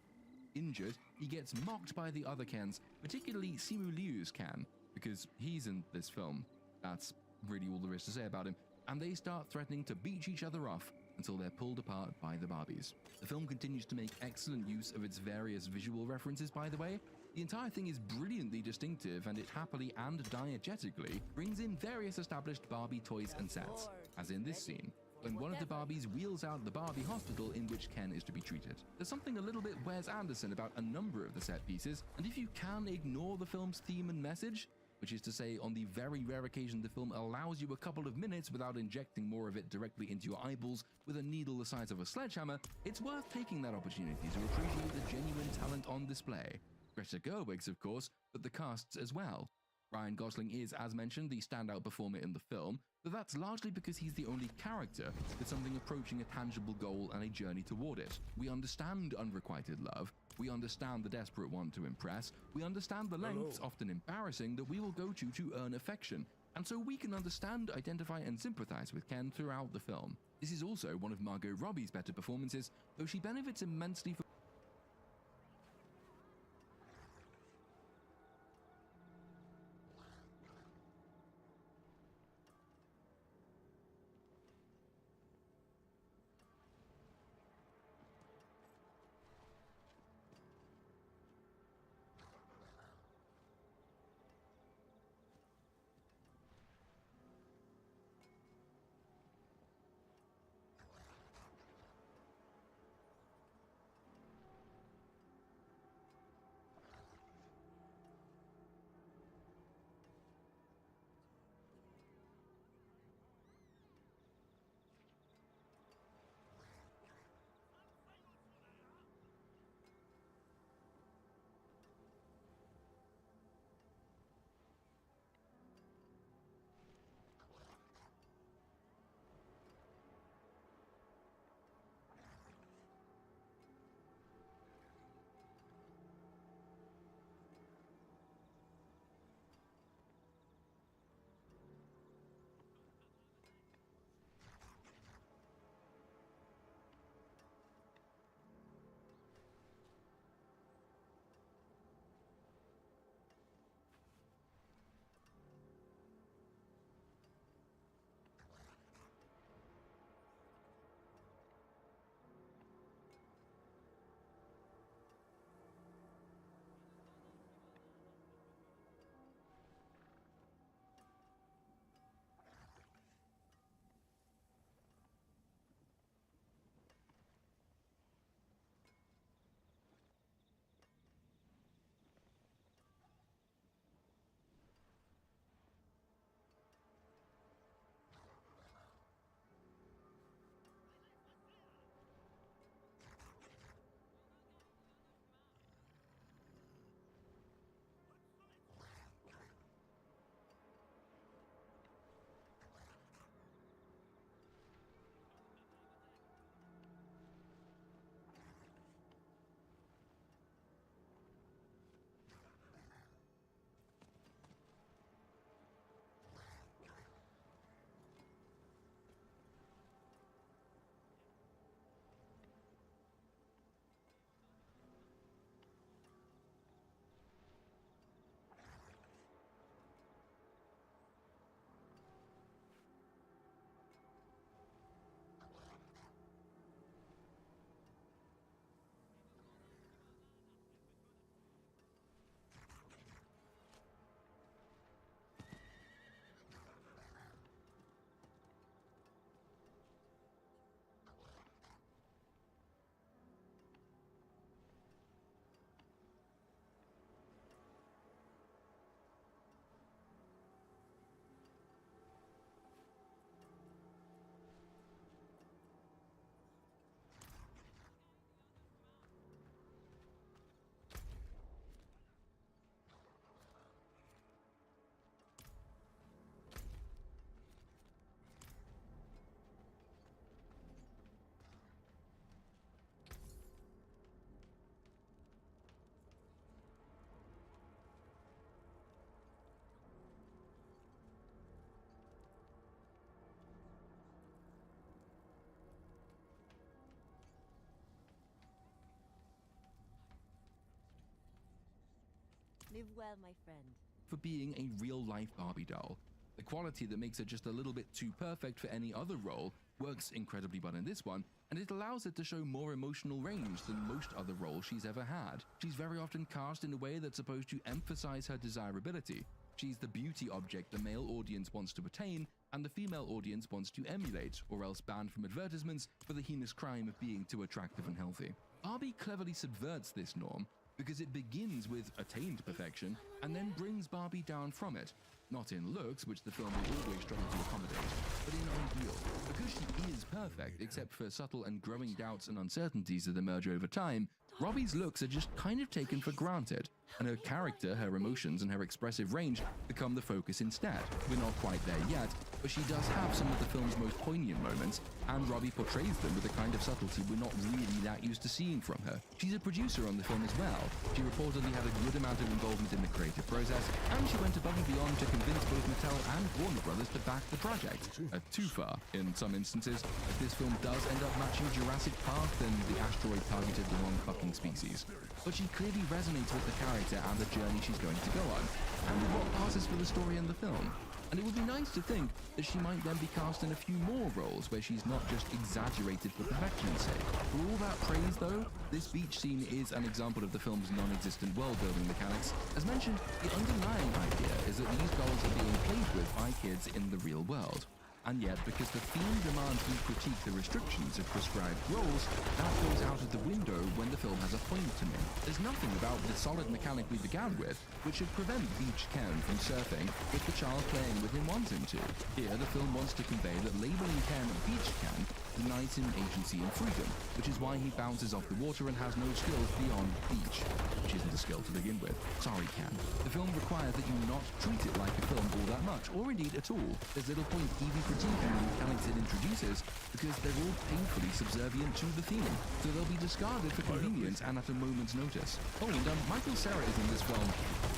Injured, he gets mocked by the other Kens, particularly Simu Liu's Ken, because he's in this film. That's really all there is to say about him. And they start threatening to beach each other off until they're pulled apart by the Barbies. The film continues to make excellent use of its various visual references, by the way. The entire thing is brilliantly distinctive, and it happily and diegetically brings in various established Barbie toys and sets, as in this scene, when one of the Barbies wheels out the Barbie hospital in which Ken is to be treated. There's something a little bit Wes Anderson about a number of the set pieces, and if you can ignore the film's theme and message, which is to say, on the very rare occasion the film allows you a couple of minutes without injecting more of it directly into your eyeballs with a needle the size of a sledgehammer, it's worth taking that opportunity to appreciate the genuine talent on display. Greta Gerwig's, of course, but the cast's as well. Ryan Gosling is, as mentioned, the standout performer in the film, but that's largely because he's the only character with something approaching a tangible goal and a journey toward it. We understand unrequited love, we understand the desperate want to impress, we understand the lengths, often embarrassing, that we will go to earn affection, and so we can understand, identify, and sympathize with Ken throughout the film. This is also one of Margot Robbie's better performances, though she benefits immensely from Live well, my friend. For being a real-life Barbie doll. The quality that makes it just a little bit too perfect for any other role works incredibly well in this one, and it allows it to show more emotional range than most other roles she's ever had. She's very often cast in a way that's supposed to emphasize her desirability. She's the beauty object the male audience wants to attain and the female audience wants to emulate, or else banned from advertisements for the heinous crime of being too attractive and healthy. Barbie cleverly subverts this norm because it begins with attained perfection and then brings Barbie down from it. Not in looks, which the film will always struggle to accommodate, but in ideal. Because she is perfect, except for subtle and growing doubts and uncertainties that emerge over time, Robbie's looks are just kind of taken for granted, and her character, her emotions, and her expressive range become the focus instead. We're not quite there yet, but she does have some of the film's most poignant moments, and Robbie portrays them with a kind of subtlety we're not really that used to seeing from her. She's a producer on the film as well. She reportedly had a good amount of involvement in the creative process, and she went above and beyond to convince both Mattel and Warner Brothers to back the project. Too far, in some instances. If this film does end up matching Jurassic Park, then the asteroid targeted the wrong fucking species. But she clearly resonates with the character and the journey she's going to go on, and with what passes for the story in the film. And it would be nice to think that she might then be cast in a few more roles where she's not just exaggerated for perfection's sake. For all that praise though, this beach scene is an example of the film's non-existent world-building mechanics. As mentioned, the underlying idea is that these dolls are being played with by kids in the real world. And yet, because the theme demands we critique the restrictions of prescribed roles, that goes out of the window when the film has a point to make. There's nothing about the solid mechanic we began with which should prevent Beach Ken from surfing if the child playing with him wants him to. Here, the film wants to convey that labeling Ken Beach Ken denies him agency and freedom, which is why he bounces off the water and has no skills beyond beach, which isn't a skill to begin with. Sorry, Ken. The film requires that you not treat it like a film all that much, or indeed at all. There's little point even critiquing the mechanics it introduces because they're all painfully subservient to the theme, so they'll be discarded for convenience and at a moment's notice. Oh, and Michael Cera is in this film.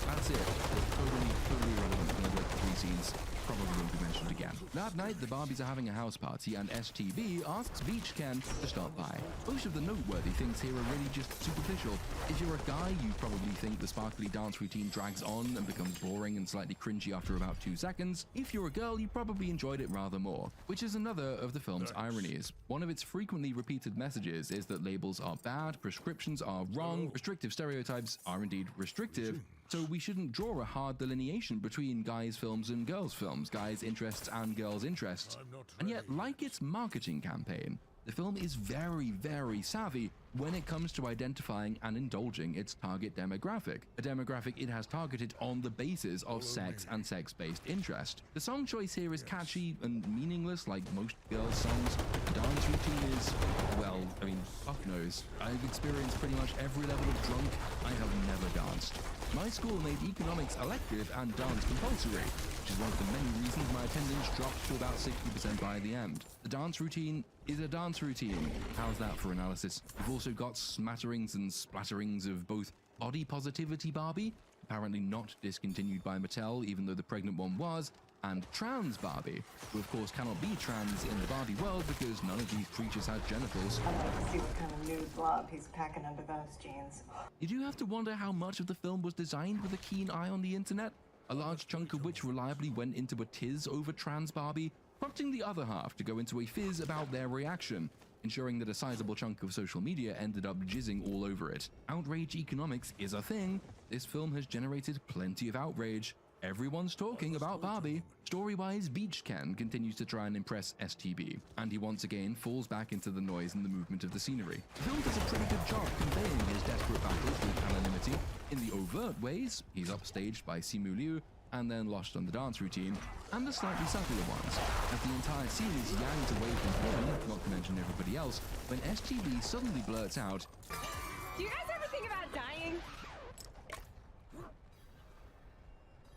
That's it. It's totally irrelevant in the 3 scenes. Probably won't be mentioned again. That night, the Barbies are having a house party, and STB asks Beach Ken to stop by. Most of the noteworthy things here are really just superficial. If you're a guy, you probably think the sparkly dance routine drags on and becomes boring and slightly cringy after about 2 seconds. If you're a girl, you probably enjoyed it rather more, which is another of the film's ironies. One of its frequently repeated messages is that labels are bad, prescriptions are wrong, restrictive stereotypes are indeed restrictive, so we shouldn't draw a hard delineation between guys' films and girls' films, guys' interests and girls' interests. And yet, like its marketing campaign, the film is very, very savvy when it comes to identifying and indulging its target demographic, a demographic it has targeted on the basis of sex and sex-based interest. The song choice here is catchy and meaningless like most girls' songs. The dance routine is, well, I mean, fuck knows. I've experienced pretty much every level of drunk. I have never danced. My school made economics elective and dance compulsory, which is one of the many reasons my attendance dropped to about 60% by the end. The dance routine is a dance routine. How's that for analysis? We've also got smatterings and splatterings of both body positivity Barbie, apparently not discontinued by Mattel even though the pregnant one was, and trans Barbie, who of course cannot be trans in the Barbie world because none of these creatures have genitals. I'd like to see what kind of nude blob he's packing under those jeans. You do have to wonder how much of the film was designed with a keen eye on the internet, a large chunk of which reliably went into a tiz over trans Barbie, prompting the other half to go into a fizz about their reaction, ensuring that a sizable chunk of social media ended up jizzing all over it. Outrage economics is a thing. This film has generated plenty of outrage. Everyone's talking about Barbie. Story-wise, Beach Ken continues to try and impress STB, and he once again falls back into the noise and the movement of the scenery. The film does a pretty good job conveying his desperate battles with anonymity. In the overt ways, he's upstaged by Simu Liu, and then lost on the dance routine, and the slightly subtler ones, as the entire scene is yanked away from him, not to mention everybody else, when STB suddenly blurts out, Do you guys ever think about dying?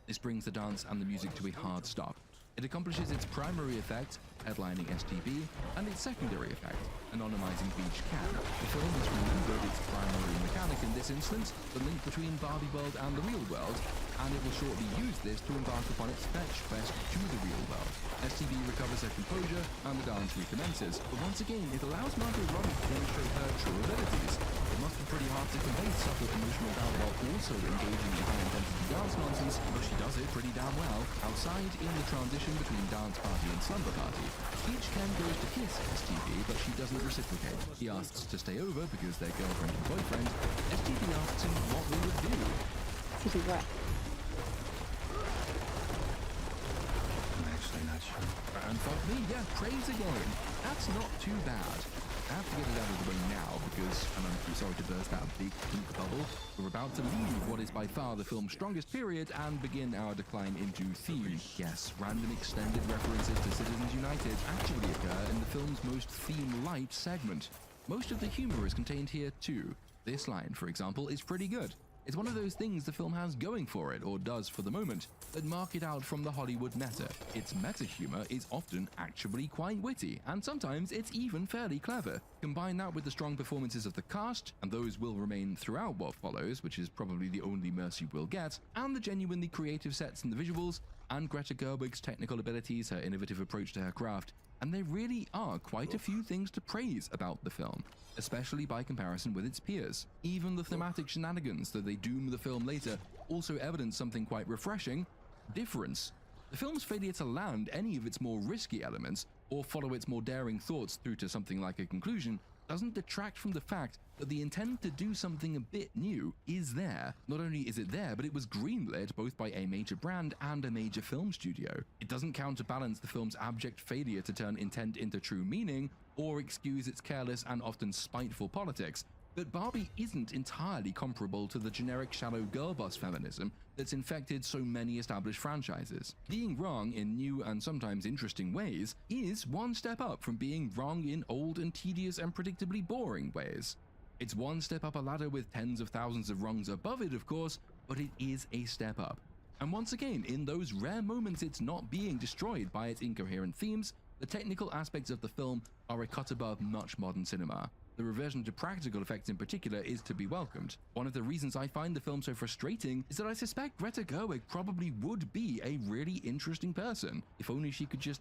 This brings the dance and the music to a hard stop. It accomplishes its primary effect, headlining STB, and its secondary effect, anonymizing Beach Ken. The film has remembered its primary mechanic in this instance, the link between Barbie world and the real world, and it will shortly use this to embark upon its fetch quest to the real world. STB recovers her composure, and the dance recommences, but once again, it allows Margot Robbie to demonstrate her true abilities. It must have pretty hard to convey subtle emotional doubt while also engaging in high-intensity dance nonsense, but she does it pretty damn well. Outside, in the transition between dance party and slumber party, Peach Ken goes to kiss STB, but she doesn't reciprocate. He asks to stay over because they're girlfriend and boyfriend. STB asks him what they would do. To do what? I'm actually not sure. And fuck me, yeah, praise again. That's not too bad. I have to get it out of the way now because, and I'm sorry to burst that big pink bubble, we're about to leave what is by far the film's strongest period and begin our decline into theme. Yes, random extended references to Citizens United actually occur in the film's most theme-light segment. Most of the humor is contained here too. This line, for example, is pretty good. It's one of those things the film has going for it, or does for the moment, that mark it out from the Hollywood meta. Its meta humor is often actually quite witty, and sometimes it's even fairly clever. Combine that with the strong performances of the cast, and those will remain throughout what follows, which is probably the only mercy we'll get, and the genuinely creative sets and the visuals, and Greta Gerwig's technical abilities, her innovative approach to her craft, and there really are quite a few things to praise about the film, especially by comparison with its peers. Even the thematic shenanigans, though they doom the film later, also evidence something quite refreshing: difference. The film's failure to land any of its more risky elements, or follow its more daring thoughts through to something like a conclusion, doesn't detract from the fact that the intent to do something a bit new is there. Not only is it there, but it was greenlit both by a major brand and a major film studio. It doesn't counterbalance the film's abject failure to turn intent into true meaning, or excuse its careless and often spiteful politics, but Barbie isn't entirely comparable to the generic shallow girl boss feminism that's infected so many established franchises. Being wrong in new and sometimes interesting ways is one step up from being wrong in old and tedious and predictably boring ways. It's one step up a ladder with tens of thousands of wrongs above it, of course, but it is a step up. And once again, in those rare moments it's not being destroyed by its incoherent themes, the technical aspects of the film are a cut above much modern cinema. The reversion to practical effects in particular is to be welcomed. One of the reasons I find the film so frustrating is that I suspect Greta Gerwig probably would be a really interesting person, if only she could just,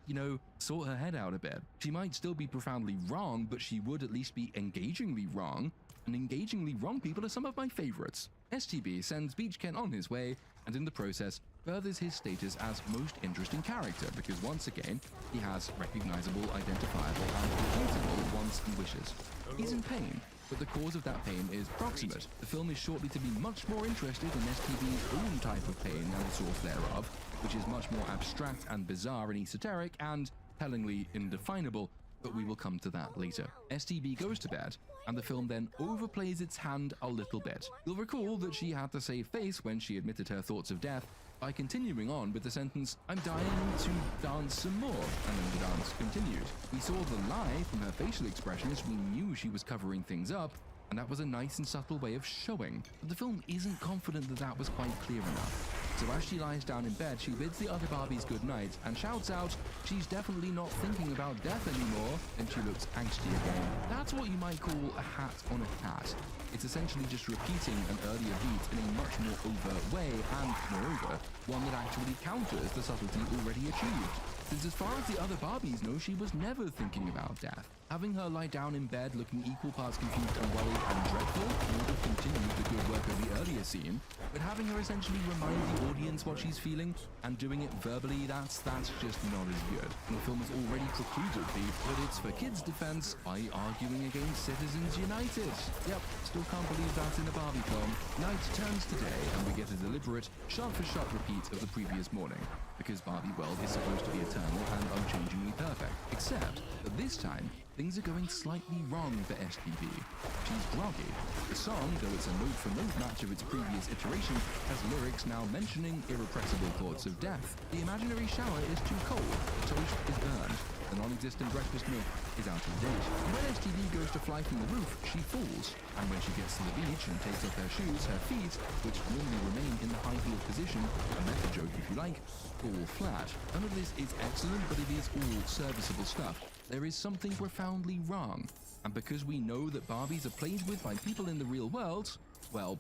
sort her head out a bit. She might still be profoundly wrong, but she would at least be engagingly wrong, and engagingly wrong people are some of my favorites. STB sends Beach Ken on his way, and in the process, furthers his status as most interesting character, because once again, he has recognizable, identifiable, and repeatable wants and wishes. He's in pain, but the cause of that pain is proximate. The film is shortly to be much more interested in STB's own type of pain and the source thereof, which is much more abstract and bizarre and esoteric and, tellingly, indefinable, but we will come to that later. STB goes to bed, and the film then overplays its hand a little bit. You'll recall that she had to save face when she admitted her thoughts of death by continuing on with the sentence, "I'm dying to dance some more," and then the dance continued. We saw the lie from her facial expressions. We knew she was covering things up, and that was a nice and subtle way of showing. But the film isn't confident that that was quite clear enough. So as she lies down in bed, she bids the other Barbies good night and shouts out she's definitely not thinking about death anymore, and she looks angsty again. That's what you might call a hat on a cat. It's essentially just repeating an earlier beat in a much more overt way, and moreover, one that actually counters the subtlety already achieved. Since as far as the other Barbies know, she was never thinking about death. Having her lie down in bed looking equal parts confused and worried and dreadful would have continued the good work of the earlier scene, but having her essentially remind the audience what she's feeling and doing it verbally, that's just not as good. And the film has already precluded but it's for kids' defense by arguing against Citizens United. Yep, still can't believe that in a Barbie film. Night turns to day and we get a deliberate, shot-for-shot repeat of the previous morning, because Barbie World is supposed to be eternal and unchangingly perfect. Except that this time, things are going slightly wrong for STB. She's groggy. The song, though it's a note-for-note match of its previous iteration, has lyrics now mentioning irrepressible thoughts of death. The imaginary shower is too cold, the toast is burned, the non-existent breakfast milk is out of date. When STB goes to fly from the roof, she falls, and when she gets to the beach and takes off her shoes, her feet, which normally remain in the high-heeled position, a meta joke if you like, fall flat. None of this is excellent, but it is all serviceable stuff. There is something profoundly wrong, and because we know that Barbies are played with by people in the real world, well,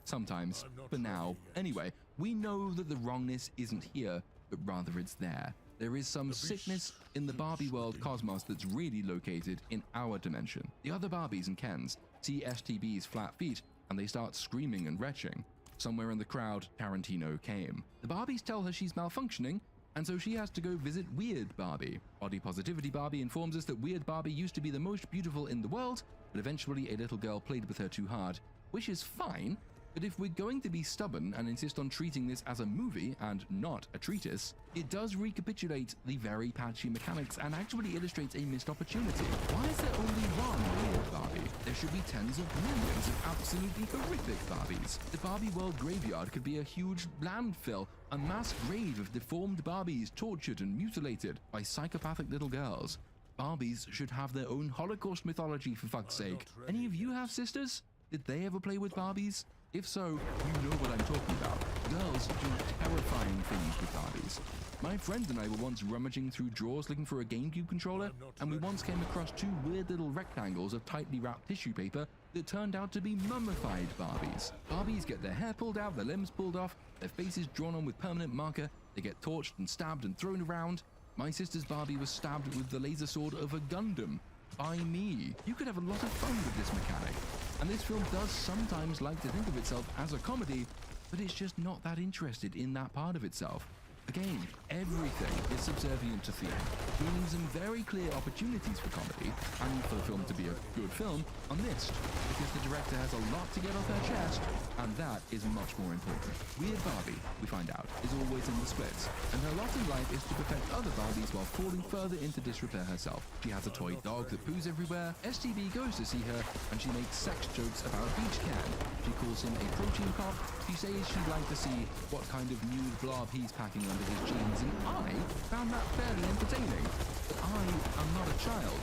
sometimes, for now. Anyway, we know that the wrongness isn't here, but rather it's there. There is some sickness in the Barbie world cosmos that's really located in our dimension. The other Barbies and Kens see STB's flat feet, and they start screaming and retching. Somewhere in the crowd, Tarantino came. The Barbies tell her she's malfunctioning, and so she has to go visit Weird Barbie. Body Positivity Barbie informs us that Weird Barbie used to be the most beautiful in the world, but eventually a little girl played with her too hard, which is fine. But if we're going to be stubborn and insist on treating this as a movie and not a treatise, it does recapitulate the very patchy mechanics and actually illustrates a missed opportunity. Why is there only one Weird Barbie? There should be tens of millions of absolutely horrific Barbies. The Barbie World Graveyard could be a huge landfill, a mass grave of deformed Barbies tortured and mutilated by psychopathic little girls. Barbies should have their own Holocaust mythology, for fuck's sake. Any of you have sisters? Did they ever play with Barbies? If so, you know what I'm talking about. Girls do terrifying things with Barbies. My friend and I were once rummaging through drawers looking for a GameCube controller, and we once came across two weird little rectangles of tightly wrapped tissue paper that turned out to be mummified Barbies. Barbies get their hair pulled out, their limbs pulled off, their faces drawn on with permanent marker, they get torched and stabbed and thrown around. My sister's Barbie was stabbed with the laser sword of a Gundam. By me. You could have a lot of fun with this mechanic. And this film does sometimes like to think of itself as a comedy, but it's just not that interested in that part of itself. Again, everything is subservient to theme, meaning some very clear opportunities for comedy, and for the film to be a good film, are missed, because the director has a lot to get off her chest, and that is much more important. Weird Barbie, we find out, is always in the splits, and her lot in life is to protect other Barbies while falling further into disrepair herself. She has a toy dog that poos everywhere, STB goes to see her, and she makes sex jokes about Beach Can. She calls him a protein cop, she says she'd like to see what kind of nude blob he's packing under his jeans, and I found that fairly entertaining. But I am not a child.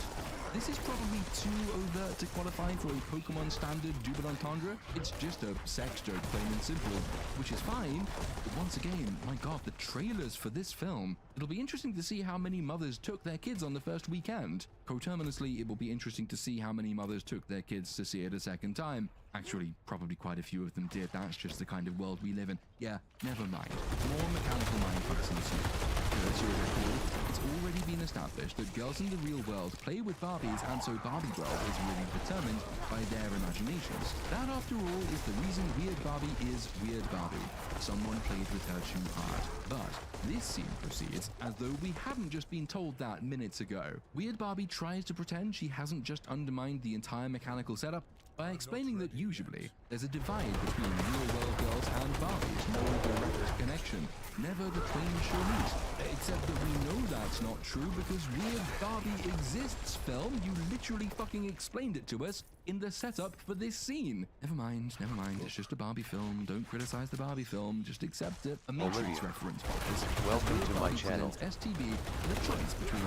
This is probably too overt to qualify for a Pokemon standard double entendre. It's just a sex joke, plain and simple, which is fine. But once again, my god, the trailers for this film. It'll be interesting to see how many mothers took their kids on the first weekend. Coterminously, it will be interesting to see how many mothers took their kids to see it a second time. Actually, probably quite a few of them did. That's just the kind of world we live in. Yeah, never mind. More mechanical mindfucks ensued. As you recall, it's already been established that girls in the real world play with Barbies, and so Barbie World is really determined by their imaginations. That, after all, is the reason Weird Barbie is Weird Barbie. Someone played with her too hard. But this scene proceeds as though we hadn't just been told that minutes ago. Weird Barbie tries to pretend she hasn't just undermined the entire mechanical setup by explaining that usually there's a divide between real-world girls and Barbies, no direct connection. Never the twain shall meet. Except that we know that's not true because Weird Barbie exists, film. You literally fucking explained it to us in the setup for this scene. Never mind. It's just a Barbie film. Don't criticize the Barbie film. Just accept it. A Matrix reference, folks. Welcome to my channel. STB, the choice between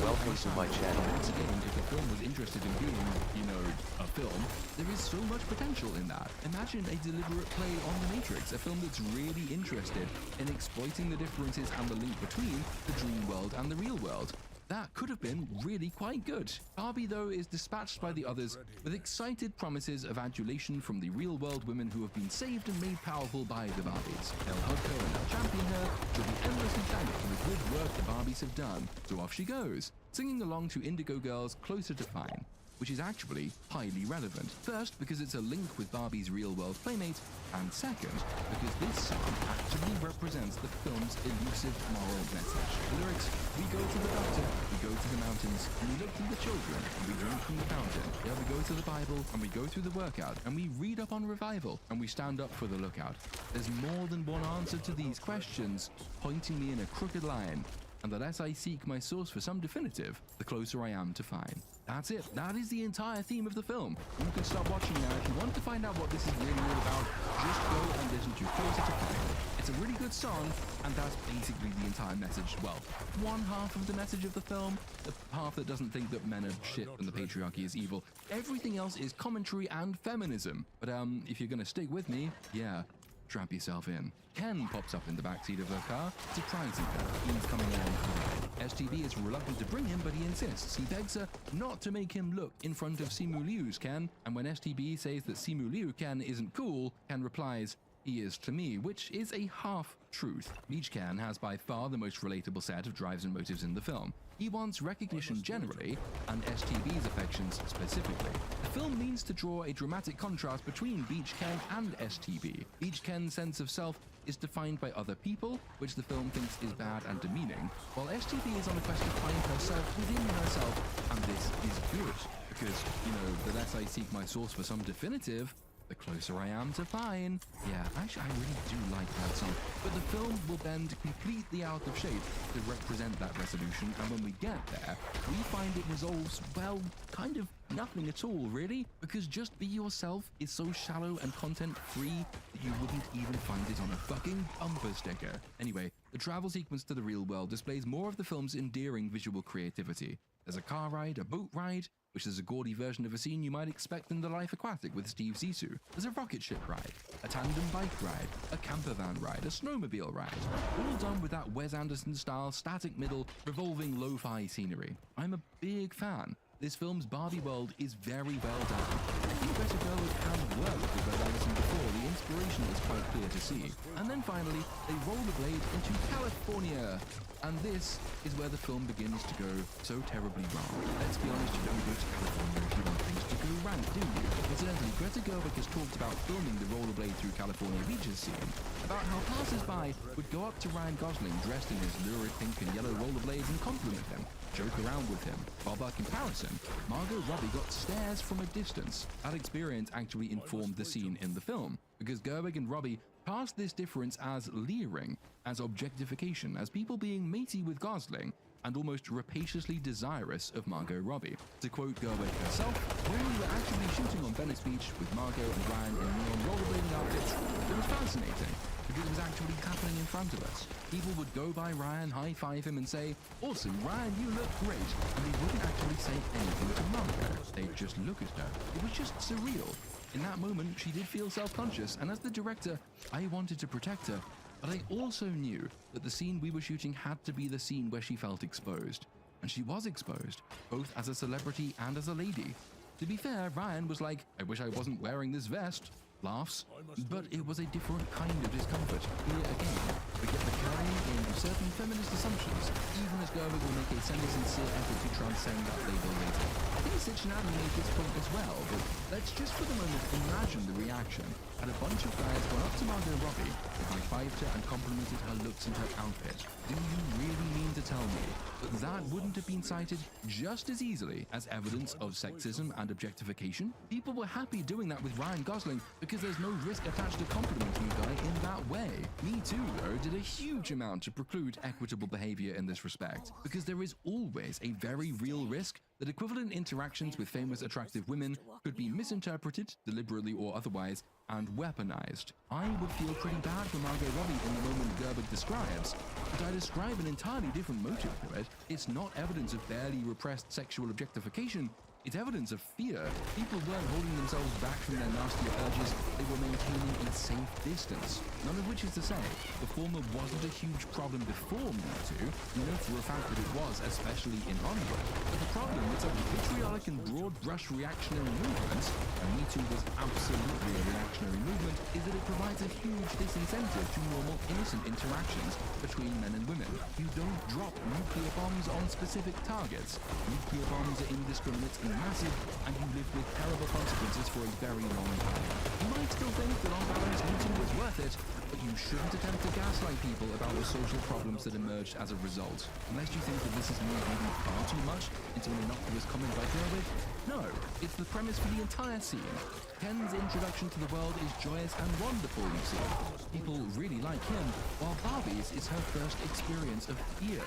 Welcome to my channel. Once again, if the film was interested in being, you know, a film, there is so much potential in that. Imagine a deliberate play on The Matrix, a film that's really interested in exploiting the differences and the link between the dream world and the real world. That could have been really quite good. Barbie, though, is dispatched by the others with excited promises of adulation from the real-world women who have been saved and made powerful by the Barbies. They'll hug her and they'll champion her. She'll be endlessly thanked for the good work the Barbies have done. So off she goes, singing along to Indigo Girl's Closer to Fine, which is actually highly relevant. First, because it's a link with Barbie's real-world playmate, and second, because this song actually represents the film's elusive moral message. The lyrics, we go to the doctor, we go to the mountains, and we look through the children, and we drink from the fountain. Yeah, we go to the Bible, and we go through the workout, and we read up on revival, and we stand up for the lookout. There's more than one answer to these questions, pointing me in a crooked line, and the less I seek my source for some definitive, the closer I am to fine. That's it. That is the entire theme of the film. You can stop watching now. If you want to find out what this is really all about, just go and listen to Closer to Fine. It's a really good song, and that's basically the entire message. Well, one half of the message of the film, the half that doesn't think that men are shit and the patriarchy is evil. Everything else is commentary and feminism. But if you're gonna stick with me, yeah, strap yourself in. Ken pops up in the backseat of her car, surprising her. He's coming along for the ride. STB is reluctant to bring him, but he insists. He begs her not to make him look in front of Simu Liu's Ken, and when STB says that Simu Liu Ken isn't cool, Ken replies, he is to me, which is a half-truth. Beach Ken has by far the most relatable set of drives and motives in the film. He wants recognition generally, and STB's affections specifically. The film means to draw a dramatic contrast between Beach Ken and STB. Beach Ken's sense of self is defined by other people, which the film thinks is bad and demeaning, while STB is on a quest to find herself within herself, and this is good. Because, you know, the less I seek my source for some definitive, the closer I am to fine. Yeah, actually, I really do like that song. But the film will bend completely out of shape to represent that resolution, and when we get there, we find it resolves, well, kind of nothing at all, really, because just be yourself is so shallow and content-free that you wouldn't even find it on a fucking bumper sticker. Anyway, the travel sequence to the real world displays more of the film's endearing visual creativity. There's a car ride, a boat ride, which is a gaudy version of a scene you might expect in The Life Aquatic with Steve Zissou. There's a rocket ship ride, a tandem bike ride, a camper van ride, a snowmobile ride, all done with that Wes Anderson-style static middle, revolving lo-fi scenery. I'm a big fan. This film's Barbie world is very well done. I think Greta Gerwig has worked with Wes Anderson before, the inspiration is quite clear to see. And then finally, they rollerblade into California. And this is where the film begins to go so terribly wrong. Let's be honest, you don't go to California if you want things to go right, do you? Incidentally, Greta Gerwig has talked about filming the rollerblade through California beaches scene, about how passers-by would go up to Ryan Gosling dressed in his lurid pink and yellow rollerblades and compliment him, joke around with him, while by comparison, Margot Robbie got stares from a distance. That experience actually informed the scene in the film, because Gerwig and Robbie cast this difference as leering, as objectification, as people being matey with Gosling, and almost rapaciously desirous of Margot Robbie. To quote Gerwig herself, when we were actually shooting on Venice Beach with Margot and Ryan in neon rollerblading outfits, it was fascinating, because it was actually happening in front of us. People would go by Ryan, high-five him and say, "Awesome, Ryan, you look great," and they wouldn't actually say anything to Margot. They'd just look at her. It was just surreal. In that moment, she did feel self-conscious, and as the director, I wanted to protect her, but I also knew that the scene we were shooting had to be the scene where she felt exposed. And she was exposed, both as a celebrity and as a lady. To be fair, Ryan was like, "I wish I wasn't wearing this vest." Laughs. But it was a different kind of discomfort. Here again, we get the carrying in of certain feminist assumptions, even as Gerwig will make a semi-sincere effort to transcend that label later. I think Sitchinami made this point as well, but let's just for the moment imagine the reaction had a bunch of guys gone up to Margot Robbie, high-fived her and complimented her looks and her outfit. Do you really mean to tell me that that wouldn't have been cited just as easily as evidence of sexism and objectification? People were happy doing that with Ryan Gosling because there's no risk attached to complimenting a guy in that way. Me Too, though, did a huge amount to preclude equitable behavior in this respect, because there is always a very real risk that equivalent interactions with famous attractive women could be misinterpreted, deliberately or otherwise, and weaponized. I would feel pretty bad for Margot Robbie in the moment Gerwig describes, but I describe an entirely different motive to it. It's not evidence of barely repressed sexual objectification. It's evidence of fear. People weren't holding themselves back from their nasty urges, they were maintaining a safe distance. None of which is to say, the former wasn't a huge problem before Me Too. We know for a fact that it was, especially in Hollywood. But the problem with such vitriolic and broad brush reactionary movements, and Me Too was absolutely a reactionary movement, is that it provides a huge disincentive to normal innocent interactions between men and women. You don't drop nuclear bombs on specific targets. Nuclear bombs are indiscriminate and massive, and you live with terrible consequences for a very long time. You might still think that on balance Me Too was worth it, but you shouldn't attempt to gaslight people about the social problems that emerged as a result. Unless you think that this is me reading far too much into an innocuous comment by Gerwig. No, it's the premise for the entire scene. Ken's introduction to the world is joyous and wonderful, you see. People really like him, while Barbie's is her first experience of fear.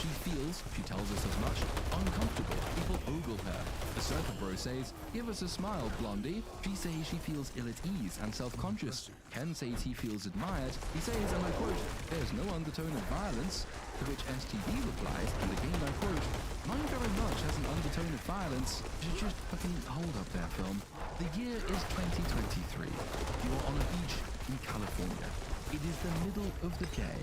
She feels, she tells us as much, uncomfortable. People ogle her. The Surfer Bro says, "Give us a smile, Blondie." She says she feels ill at ease and self-conscious. Ken says he feels admired. He says, and I quote, "There's no undertone of violence." To which STB replies, and again I quote, "Mine very much has an undertone of violence." You should just fucking hold up there, film. The year is 2023. You are on a beach in California. It is the middle of the day.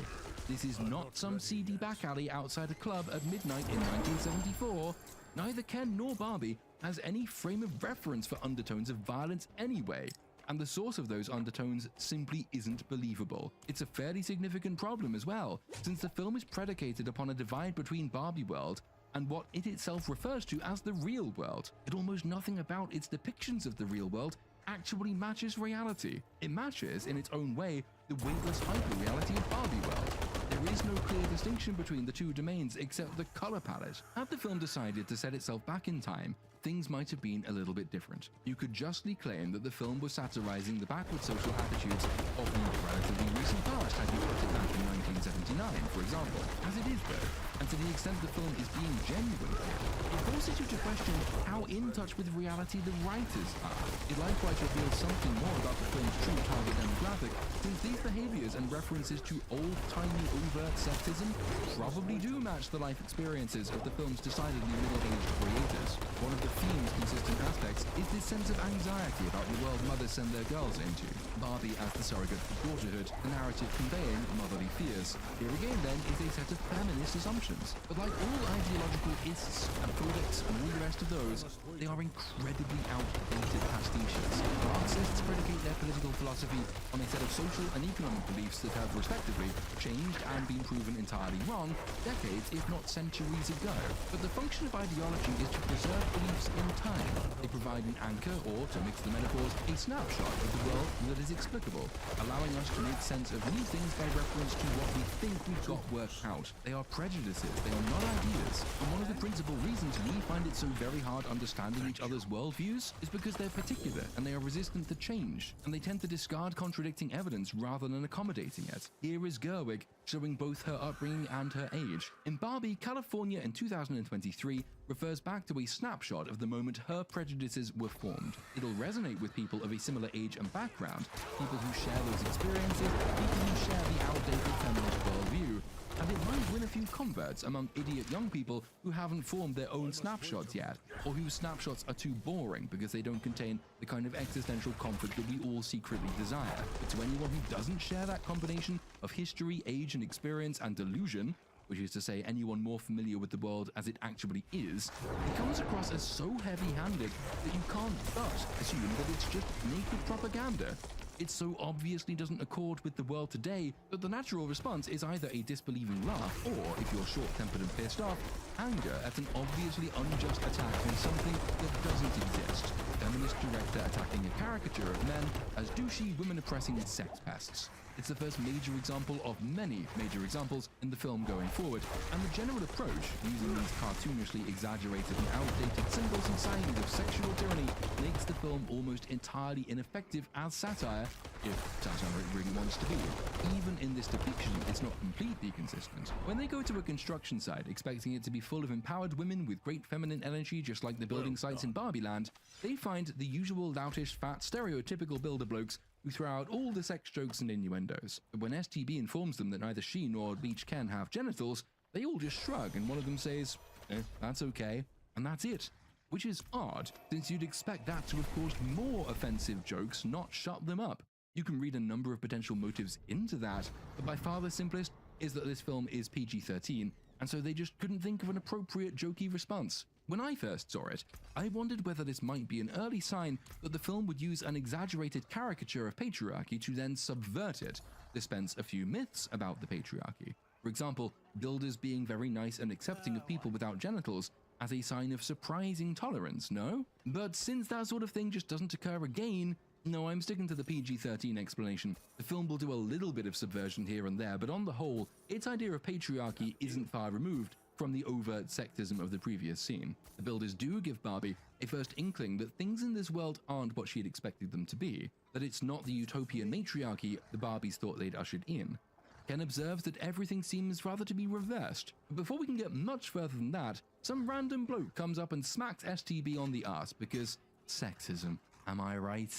This is not some seedy back alley outside a club at midnight in 1974. Neither Ken nor Barbie has any frame of reference for undertones of violence anyway. and the source of those undertones simply isn't believable. It's a fairly significant problem as well, since the film is predicated upon a divide between Barbie world and what it itself refers to as the real world. Yet almost nothing about its depictions of the real world actually matches reality. It matches, in its own way, the weightless hyper-reality of Barbie world. There is no clear distinction between the two domains except the color palette. Had the film decided to set itself back in time, things might have been a little bit different. You could justly claim that the film was satirizing the backward social attitudes of the relatively recent past had you put it back in 1979, for example. As it is though, and to the extent the film is being genuine here, it forces you to question how in touch with reality the writers are. It likewise reveals something more about the film's true target demographic, since these behaviors and references to old-timey overt sexism probably do match the life experiences of the film's decidedly middle-aged creators. One of the theme's consistent aspects is this sense of anxiety about the world mothers send their girls into. Barbie as the surrogate for daughterhood, the narrative conveying motherly fears. Here again then is a set of feminist assumptions. But like all ideological ists and codex and all the rest of those, they are incredibly outdated pastiches. Marxists predicate their political philosophy on a set of social and economic beliefs that have respectively changed and been proven entirely wrong decades if not centuries ago. But the function of ideology is to preserve beliefs in time. They provide an anchor, or, to mix the metaphors, a snapshot of the world that is explicable, allowing us to make sense of new things by reference to what we think we've got worked out. They are prejudices, they are not ideas, and one of the principal reasons we find it so very hard understanding each other's worldviews is because they're particular and they are resistant to change, and they tend to discard contradicting evidence rather than accommodating it. Here is Gerwig, showing both her upbringing and her age. In Barbie, California in 2023 refers back to a snapshot of the moment her prejudices were formed. It'll resonate with people of a similar age and background, people who share those experiences, people who share the outdated feminist worldview, and it might win a few converts among idiot young people who haven't formed their own snapshots yet, or whose snapshots are too boring because they don't contain the kind of existential comfort that we all secretly desire. But to anyone who doesn't share that combination of history, age, and experience and delusion, which is to say anyone more familiar with the world as it actually is, it comes across as so heavy-handed that you can't but assume that it's just naked propaganda. It so obviously doesn't accord with the world today that the natural response is either a disbelieving laugh or, if you're short-tempered and pissed off, anger at an obviously unjust attack on something that doesn't exist. Feminist director attacking a caricature of men as douchey, women-oppressing sex pests. It's the first major example of many major examples in the film going forward, and the general approach, using these cartoonishly exaggerated and outdated symbols and signs of sexual tyranny, makes the film almost entirely ineffective as satire, if satire it really wants to be. Even in this depiction, it's not completely consistent. When they go to a construction site expecting it to be full of empowered women with great feminine energy just like the building sites in Barbie Land, they find the usual loutish, fat, stereotypical builder blokes who throw out all the sex jokes and innuendos. But when STB informs them that neither she nor Beach Ken have genitals, they all just shrug and one of them says, that's okay, and that's it. Which is odd, since you'd expect that to have caused more offensive jokes, not shut them up. You can read a number of potential motives into that, but by far the simplest is that this film is PG-13, and so they just couldn't think of an appropriate jokey response. When I first saw it, I wondered whether this might be an early sign that the film would use an exaggerated caricature of patriarchy to then subvert it, dispense a few myths about the patriarchy. For example, builders being very nice and accepting of people without genitals as a sign of surprising tolerance, no? But since that sort of thing just doesn't occur again, no, I'm sticking to the PG-13 explanation. The film will do a little bit of subversion here and there, but on the whole, its idea of patriarchy isn't far removed from the overt sexism of the previous scene. The builders do give Barbie a first inkling that things in this world aren't what she had expected them to be, that it's not the utopian matriarchy the Barbies thought they'd ushered in. Ken observes that everything seems rather to be reversed. But before we can get much further than that, some random bloke comes up and smacks STB on the ass because sexism, am I right?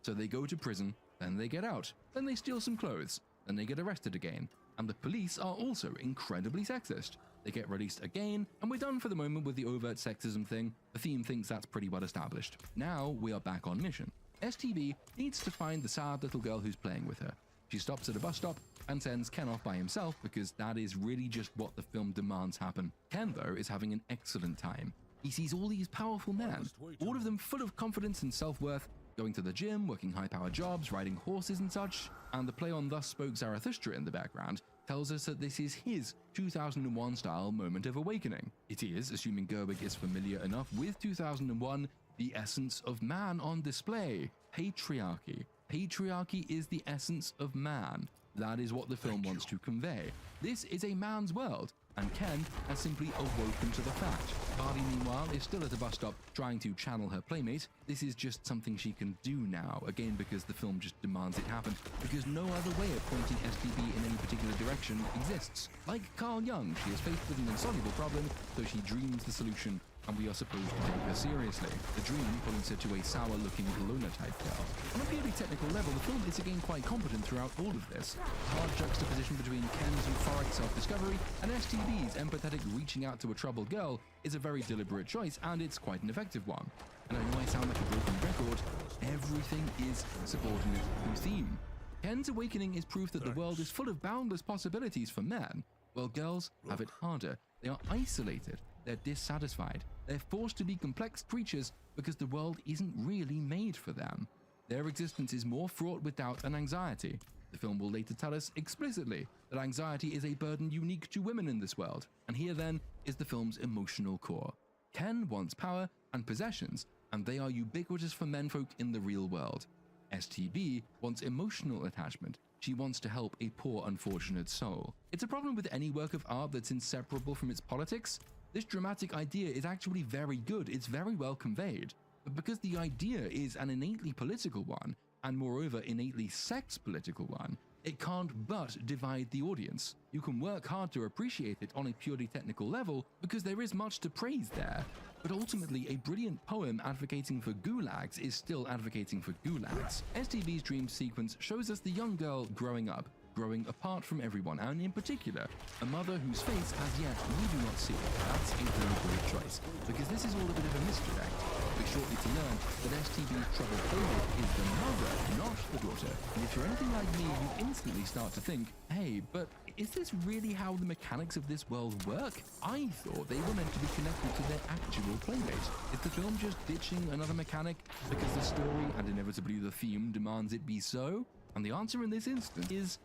So they go to prison, then they get out, then they steal some clothes, then they get arrested again, and the police are also incredibly sexist. They get released again, and we're done for the moment with the overt sexism thing. The theme thinks that's pretty well established. Now we are back on mission. STB needs to find the sad little girl who's playing with her. She stops at a bus stop and sends Ken off by himself because that is really just what the film demands happen. Ken, though, is having an excellent time. He sees all these powerful men, all of them full of confidence and self-worth, going to the gym, working high-powered jobs, riding horses and such, and the play on Thus Spoke Zarathustra in the background tells us that this is his 2001-style moment of awakening. It is, assuming Gerwig is familiar enough with 2001, the essence of man on display. Patriarchy. Patriarchy is the essence of man. That is what the film wants to convey. This is a man's world, and Ken has simply awoken to the fact. Barbie, meanwhile, is still at a bus stop trying to channel her playmate. This is just something she can do now, again because the film just demands it happen, because no other way of pointing STB in any particular direction exists. Like Carl Jung, she is faced with an insoluble problem, so she dreams the solution, and we are supposed to take her seriously. The dream points her to a sour-looking loner-type girl. On a purely technical level, the film is again quite competent throughout all of this. The hard juxtaposition between Ken's euphoric self-discovery and STB's empathetic reaching out to a troubled girl is a very deliberate choice, and it's quite an effective one. And I know I sound like a broken record, everything is subordinate to theme. Ken's awakening is proof that the world is full of boundless possibilities for men, while girls have it harder. They are isolated, they're dissatisfied, they're forced to be complex creatures because the world isn't really made for them. Their existence is more fraught with doubt and anxiety. The film will later tell us explicitly that anxiety is a burden unique to women in this world, and here then is the film's emotional core. Ken wants power and possessions, and they are ubiquitous for menfolk in the real world. STB wants emotional attachment. She wants to help a poor, unfortunate soul. It's a problem with any work of art that's inseparable from its politics. This dramatic idea is actually very good, it's very well conveyed. But because the idea is an innately political one, and moreover innately sex-political one, it can't but divide the audience. You can work hard to appreciate it on a purely technical level because there is much to praise there. But ultimately, a brilliant poem advocating for gulags is still advocating for gulags. STV's dream sequence shows us the young girl growing up, growing apart from everyone, and in particular, a mother whose face as yet we do not see. That's a deliberate choice, because this is all a bit of a misdirect. We're shortly to learn that STV's troubled playmate is the mother, not the daughter. And if you're anything like me, you instantly start to think, hey, but is this really how the mechanics of this world work? I thought they were meant to be connected to their actual playmate. Is the film just ditching another mechanic because the story and inevitably the theme demands it be so? And the answer in this instance is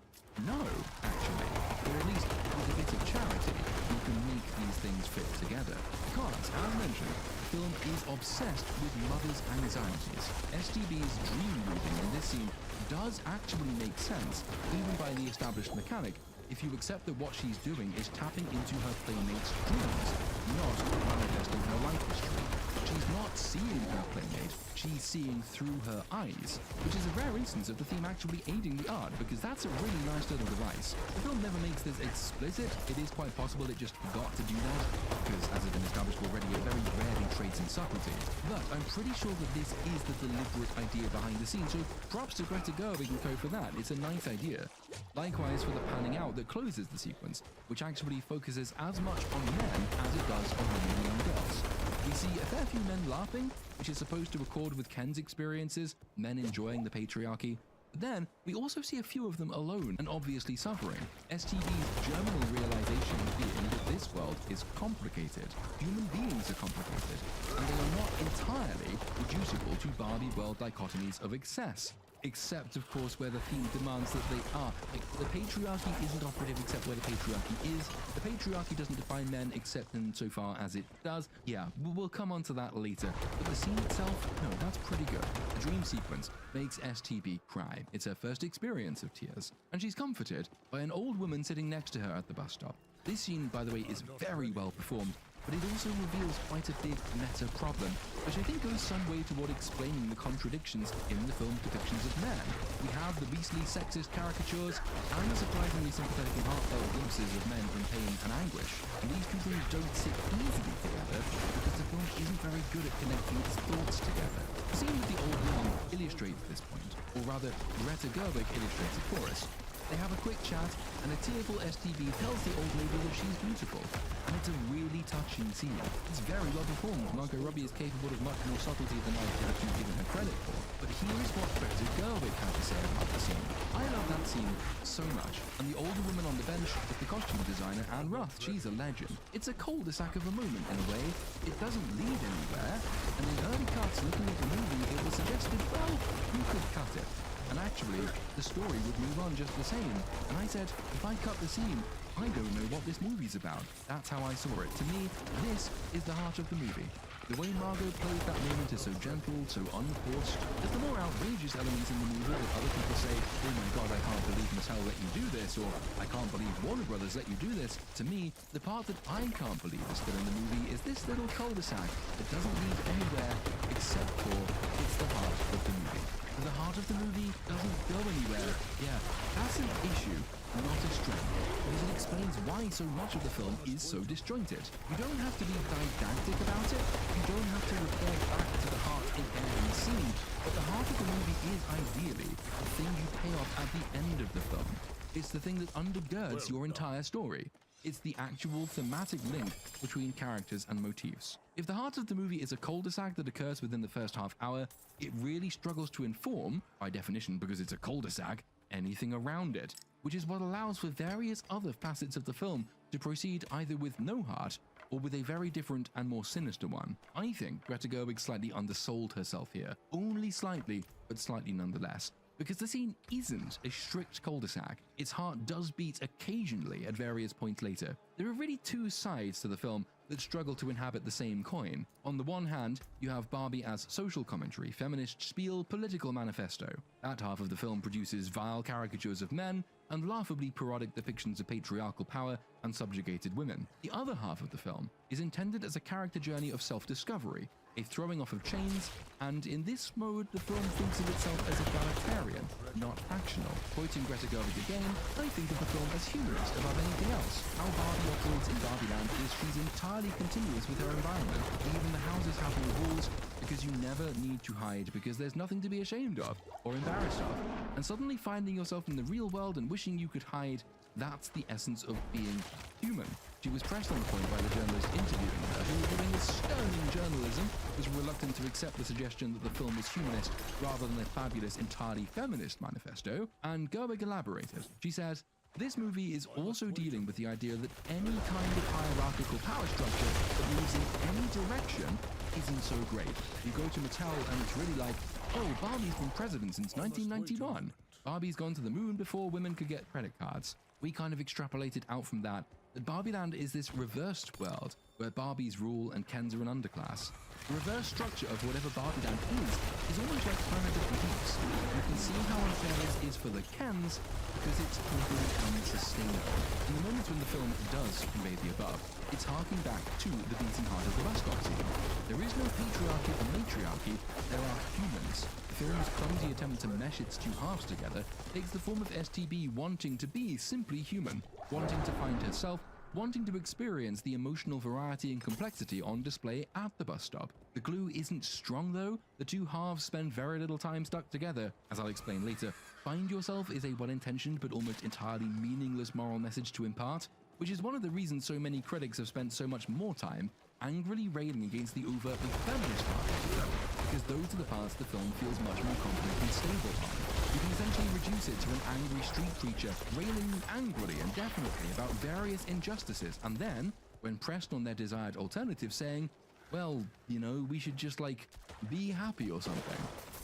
no, actually. Or at least with a bit of charity, you can make these things fit together. Because, as mentioned, the film is obsessed with mothers' anxieties. STB's dream reading in this scene does actually make sense, even by the established mechanic, if you accept that what she's doing is tapping into her playmate's dreams, not manifesting her life history. She's not seeing her playmate, she's seeing through her eyes, which is a rare instance of the theme actually aiding the art, because that's a really nice little device. The film never makes this explicit. It is quite possible it just forgot to do that, because as has been established already, it very rarely trades in subtlety. But I'm pretty sure that this is the deliberate idea behind the scene, so props to Greta Gerwig and co for that. It's a nice idea. Likewise for the panning out that closes the sequence, which actually focuses as much on men as it does on women and young girls. We see a fair few men laughing, which is supposed to accord with Ken's experiences, men enjoying the patriarchy. But then, we also see a few of them alone and obviously suffering. STV's germinal realization being that this world is complicated. Human beings are complicated, and they are not entirely reducible to Barbie world dichotomies of excess. Except, of course, where the theme demands that they are. Like, the patriarchy isn't operative except where the patriarchy is. The patriarchy doesn't define men except insofar as it does. Yeah, we'll come on to that later. But the scene itself, no, that's pretty good. The dream sequence makes STB cry. It's her first experience of tears. And she's comforted by an old woman sitting next to her at the bus stop. This scene, by the way, is very well performed, but it also reveals quite a big meta problem, which I think goes some way toward explaining the contradictions in the film's depictions of men. We have the beastly sexist caricatures and the surprisingly sympathetic and heartfelt glimpses of men in pain and anguish. And these two things don't sit easily together because the film isn't very good at connecting its thoughts together. The scene with the old woman illustrates this point, or rather, Greta Gerwig illustrates it for us. They have a quick chat, and a tearful STB tells the old lady that she's beautiful. And it's a really touching scene. It's very well performed. Margot Robbie is capable of much more subtlety than I've given her credit for. But But here's what Greta Gerwig had to say about the scene. I love that scene so much. And the older woman on the bench is the costume designer Anne Roth. She's a legend. It's a cul-de-sac of a moment in a way. It doesn't lead anywhere. And in early cuts looking at the movie, it was suggested, well, you could cut it. And actually, the story would move on just the same. And I said, if I cut the scene, I don't know what this movie's about. That's how I saw it. To me, this is the heart of the movie. The way Margot plays that moment is so gentle, so unforced. There's the more outrageous elements in the movie that other people say, oh my god, I can't believe Mattel let you do this, or I can't believe Warner Brothers let you do this. To me, the part that I can't believe is still in the movie is this little cul-de-sac that doesn't lead anywhere except for it's the heart of the movie. The heart of the movie doesn't go anywhere. Yeah, that's an issue, not a strength, because it explains why so much of the film is so disjointed. You don't have to be didactic about it, you don't have to refer back to the heart in every scene, but the heart of the movie is ideally the thing you pay off at the end of the film. It's the thing that undergirds your entire story. It's the actual thematic link between characters and motifs. If the heart of the movie is a cul-de-sac that occurs within the first half hour, it really struggles to inform, by definition because it's a cul-de-sac, anything around it, which is what allows for various other facets of the film to proceed either with no heart or with a very different and more sinister one. I think Greta Gerwig slightly undersold herself here, only slightly, but slightly nonetheless. Because the scene isn't a strict cul-de-sac, its heart does beat occasionally at various points later. There are really two sides to the film that struggle to inhabit the same coin. On the one hand, you have Barbie as social commentary, feminist spiel, political manifesto. That half of the film produces vile caricatures of men and laughably parodic depictions of patriarchal power and subjugated women. The other half of the film is intended as a character journey of self-discovery, a throwing off of chains, and in this mode the film thinks of itself as egalitarian, not factional. Quoting Greta Gerwig again, I think of the film as humorist above anything else. How Barbie operates in Barbieland is she's entirely continuous with her environment. Even the houses have no walls, because you never need to hide, because there's nothing to be ashamed of or embarrassed of. And suddenly finding yourself in the real world and wishing you could hide, that's the essence of being human. She was pressed on the point by the journalist interviewing her, who, doing this sterling journalism, was reluctant to accept the suggestion that the film was humanist rather than a fabulous, entirely feminist manifesto, and Gerwig elaborated. She said, this movie is also dealing with the idea that any kind of hierarchical power structure that moves in any direction isn't so great. You go to Mattel and it's really like, oh, Barbie's been president since 1991. Barbie's gone to the moon before women could get credit cards. We kind of extrapolated out from that Barbieland is this reversed world where Barbies rule and Kens are an underclass. The reverse structure of whatever Barbieland is almost like Planet of the Apes. You can see how unfair this is for the Kens because it's completely unsustainable. In the moments when the film does convey the above, it's harking back to the beating heart of the bus stop scene. There is no patriarchy or matriarchy, there are humans. The film's clumsy attempt to mesh its two halves together takes the form of STB wanting to be simply human, wanting to find herself, wanting to experience the emotional variety and complexity on display at the bus stop. The glue isn't strong though, the two halves spend very little time stuck together. As I'll explain later, find yourself is a well-intentioned but almost entirely meaningless moral message to impart, which is one of the reasons so many critics have spent so much more time angrily railing against the overtly feminist part of the film, because those are the parts the film feels much more confident and stable on. You can essentially reduce it to an angry street preacher railing angrily and definitely about various injustices, and then, when pressed on their desired alternative, saying, well, you know, we should just, like, be happy or something.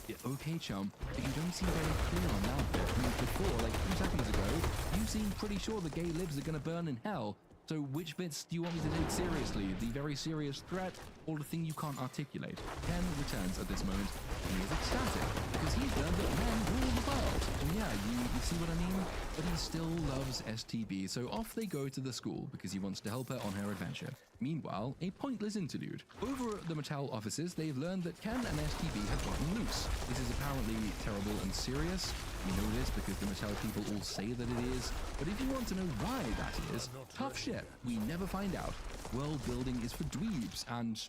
Yeah, okay, chum, but you don't seem very clear on that bit. I mean, before, like 2 seconds ago, you seemed pretty sure the gay libs are gonna burn in hell. So which bits do you want me to take seriously? The very serious threat or the thing you can't articulate? Ken returns at this moment and he is ecstatic because he's learned that men rule the world. And yeah, you see what I mean? But he still loves STB, so off they go to the school because he wants to help her on her adventure. Meanwhile, a pointless interlude. Over at the Mattel offices, they've learned that Ken and STB have gotten loose. This is apparently terrible and serious. We know this because the Mattel people all say that it is, but if you want to know why that is, tough shit, we never find out. World building is for dweebs and,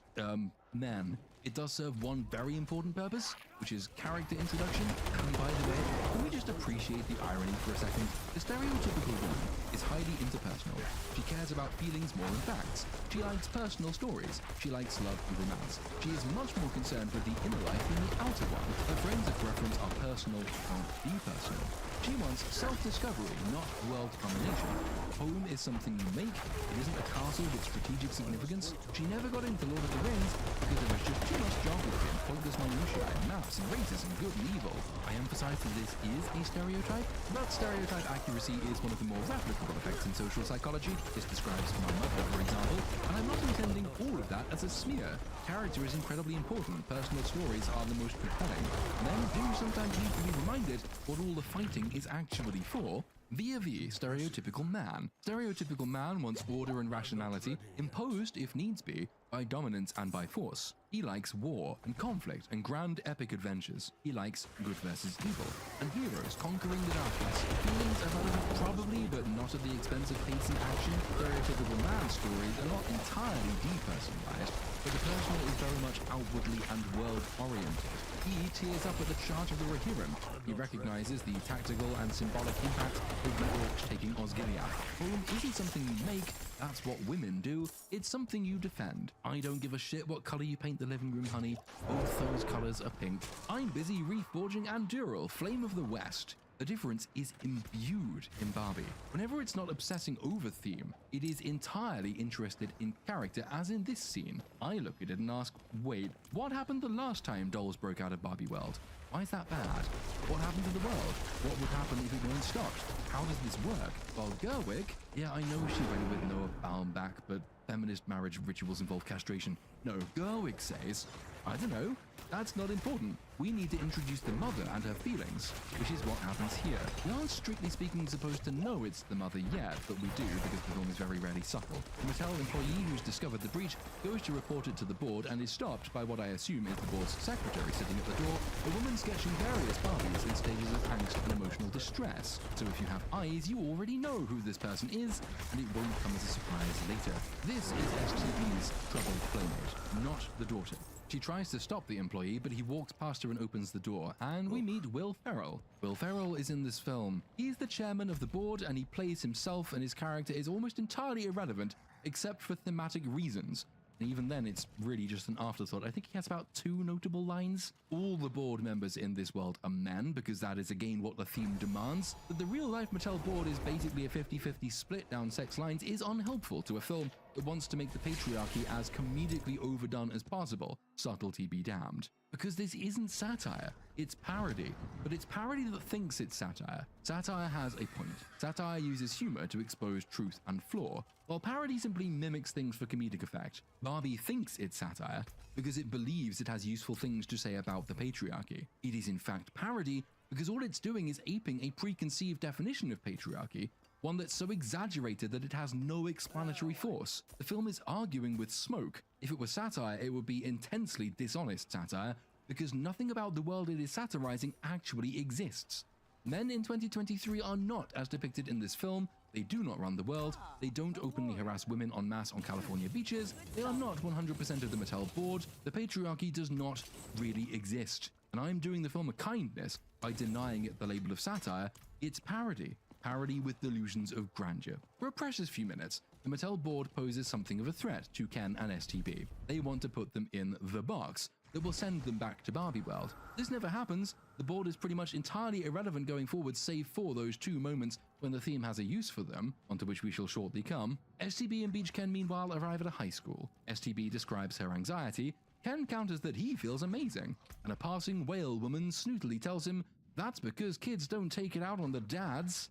men. It does serve one very important purpose, which is character introduction. And by the way, can we just appreciate the irony for a second? The stereotypical woman is highly interpersonal. She cares about feelings more than facts. She likes personal stories. She likes love and romance. She is much more concerned with the inner life than the outer one. Her frames of reference are personal, not depersonal. She wants self-discovery, not world domination. Home is something you make. It isn't a castle with strategic significance. She never got into Lord of the Rings because there was just too much geography and pointless minutiae and maps and races and good and evil. I emphasize that this is a stereotype, but stereotype accuracy is one of the more replicable effects in social psychology. This describes my mother, for example, and I'm not intending all of that as a smear. Character is incredibly important. Personal stories are the most compelling. Men do sometimes need to be reminded what all the fighting is actually for. V.A.V. stereotypical man. Stereotypical man wants order and rationality, imposed, if needs be, by dominance and by force. He likes war and conflict and grand epic adventures. He likes good versus evil and heroes conquering the darkness. Feelings are relevant probably, but not at the expense of pace and action. Stereotypical man stories are not entirely depersonalized, but the personal is very much outwardly and world-oriented. He tears up at the charge of the Rohirrim. He recognizes the tactical and symbolic impact of the orcs taking Osgiliath. Home isn't something you make, that's what women do. It's something you defend. I don't give a shit what color you paint the living room, honey. Both those colors are pink. I'm busy reforging Anduril, Flame of the West. The difference is imbued in Barbie. Whenever it's not obsessing over theme, it is entirely interested in character, as in this scene. I look at it and ask, wait, what happened the last time dolls broke out of Barbie World? Why is that bad? What happened to the world? What would happen if it weren't stopped? How does this work? Well, Gerwig, yeah, I know she went with Noah Baumbach, but feminist marriage rituals involve castration. No, Gerwig says, I don't know, that's not important. We need to introduce the mother and her feelings, which is what happens here. We aren't strictly speaking supposed to know it's the mother yet, but we do because the film is very rarely subtle. The Mattel employee who's discovered the breach goes to report it to the board and is stopped by what I assume is the board's secretary sitting at the door, a woman sketching various Barbies in stages of angst and emotional distress. So if you have eyes, you already know who this person is, and it won't come as a surprise later. This is STV's troubled playmate, not the daughter. She tries to stop the employee, but he walks past her and opens the door, and we meet Will Ferrell. Will Ferrell is in this film. He's the chairman of the board, and he plays himself, and his character is almost entirely irrelevant, except for thematic reasons. And even then, it's really just an afterthought. I think he has about 2 notable lines. All the board members in this world are men, because that is again what the theme demands. But the real-life Mattel board is basically a 50-50 split down sex lines is unhelpful to a film that wants to make the patriarchy as comedically overdone as possible. Subtlety be damned. Because this isn't satire, it's parody. But it's parody that thinks it's satire. Satire has a point. Satire uses humor to expose truth and flaw, while parody simply mimics things for comedic effect. Barbie thinks it's satire because it believes it has useful things to say about the patriarchy. It is in fact parody because all it's doing is aping a preconceived definition of patriarchy, one that's so exaggerated that it has no explanatory force. The film is arguing with smoke. If it was satire, it would be intensely dishonest satire, because nothing about the world it is satirizing actually exists. Men in 2023 are not as depicted in this film. They do not run the world. They don't openly harass women en masse on California beaches. They are not 100% of the Mattel board. The patriarchy does not really exist. And I'm doing the film a kindness by denying it the label of satire. It's parody. Parody with delusions of grandeur. For a precious few minutes, the Mattel board poses something of a threat to Ken and STB. They want to put them in the box that will send them back to Barbie World. This never happens. The board is pretty much entirely irrelevant going forward, save for those 2 moments when the theme has a use for them, onto which we shall shortly come. STB and Beach Ken meanwhile arrive at a high school. STB describes her anxiety. Ken counters that he feels amazing, and a passing whale woman snootily tells him that's because kids don't take it out on the dads.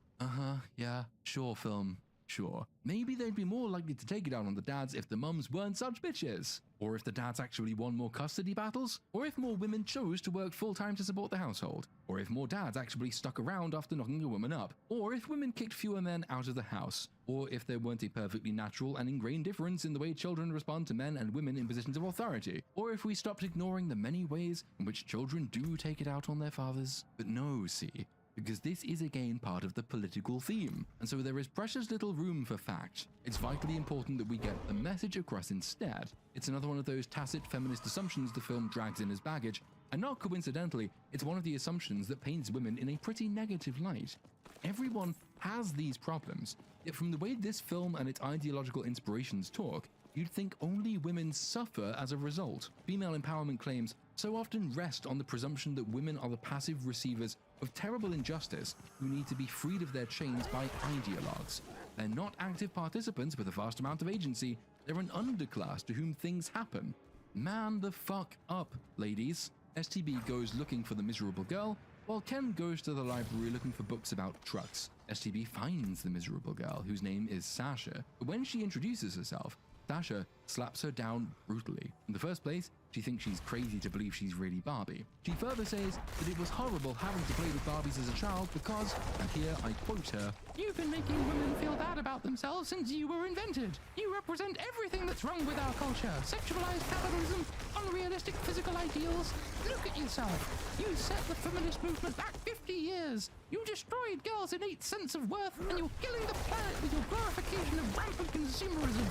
Yeah, sure, film. Sure. Maybe they'd be more likely to take it out on the dads if the mums weren't such bitches. Or if the dads actually won more custody battles. Or if more women chose to work full-time to support the household. Or if more dads actually stuck around after knocking a woman up. Or if women kicked fewer men out of the house. Or if there weren't a perfectly natural and ingrained difference in the way children respond to men and women in positions of authority. Or if we stopped ignoring the many ways in which children do take it out on their fathers. But no, see. because this is again part of the political theme, and so there is precious little room for fact. It's vitally important that we get the message across instead. It's another one of those tacit feminist assumptions the film drags in as baggage, and not coincidentally, it's one of the assumptions that paints women in a pretty negative light. Everyone has these problems, yet from the way this film and its ideological inspirations talk, you'd think only women suffer as a result. Female empowerment claims so often rest on the presumption that women are the passive receivers of terrible injustice who need to be freed of their chains by ideologues. They're not active participants with a vast amount of agency, they're an underclass to whom things happen. Man the fuck up, ladies. STB goes looking for the miserable girl, while Ken goes to the library looking for books about trucks. STB finds the miserable girl, whose name is Sasha, but when she introduces herself, Sasha slaps her down brutally. In the first place, she thinks she's crazy to believe she's really Barbie. She further says that it was horrible having to play with Barbies as a child because, and here I quote her, "You've been making women feel bad about themselves since you were invented. You represent everything that's wrong with our culture. Sexualized capitalism, unrealistic physical ideals. Look at yourself. You set the feminist movement back 50 years. You destroyed girls' innate sense of worth, and you're killing the planet with your glorification of rampant consumerism.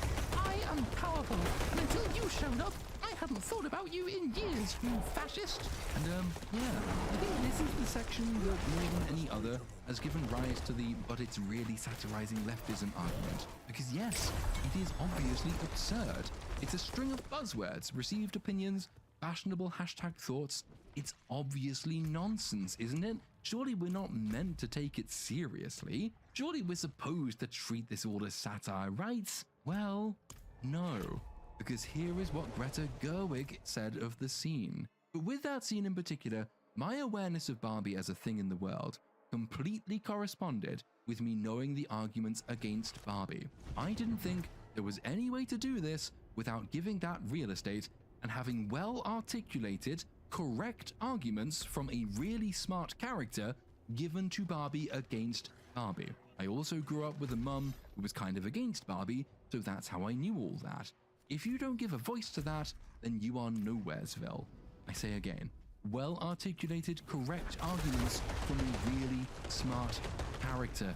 I am powerful, and until you showed up, I hadn't thought about you in years, you fascist." And yeah, I think this is the section that more than any other has given rise to the "but it's really satirizing leftism" argument. Because yes, it is obviously absurd. It's a string of buzzwords, received opinions, fashionable hashtag thoughts. It's obviously nonsense, isn't it? Surely we're not meant to take it seriously. Surely we're supposed to treat this all as satire, right? Well, no. Because here is what Greta Gerwig said of the scene. But with that scene in particular, my awareness of Barbie as a thing in the world completely corresponded with me knowing the arguments against Barbie. I didn't think there was any way to do this without giving that real estate and having well-articulated, correct arguments from a really smart character given to Barbie against Barbie. I also grew up with a mum who was kind of against Barbie, so that's how I knew all that. If you don't give a voice to that, then you are nowheresville. I say again, well-articulated, correct arguments from a really smart character.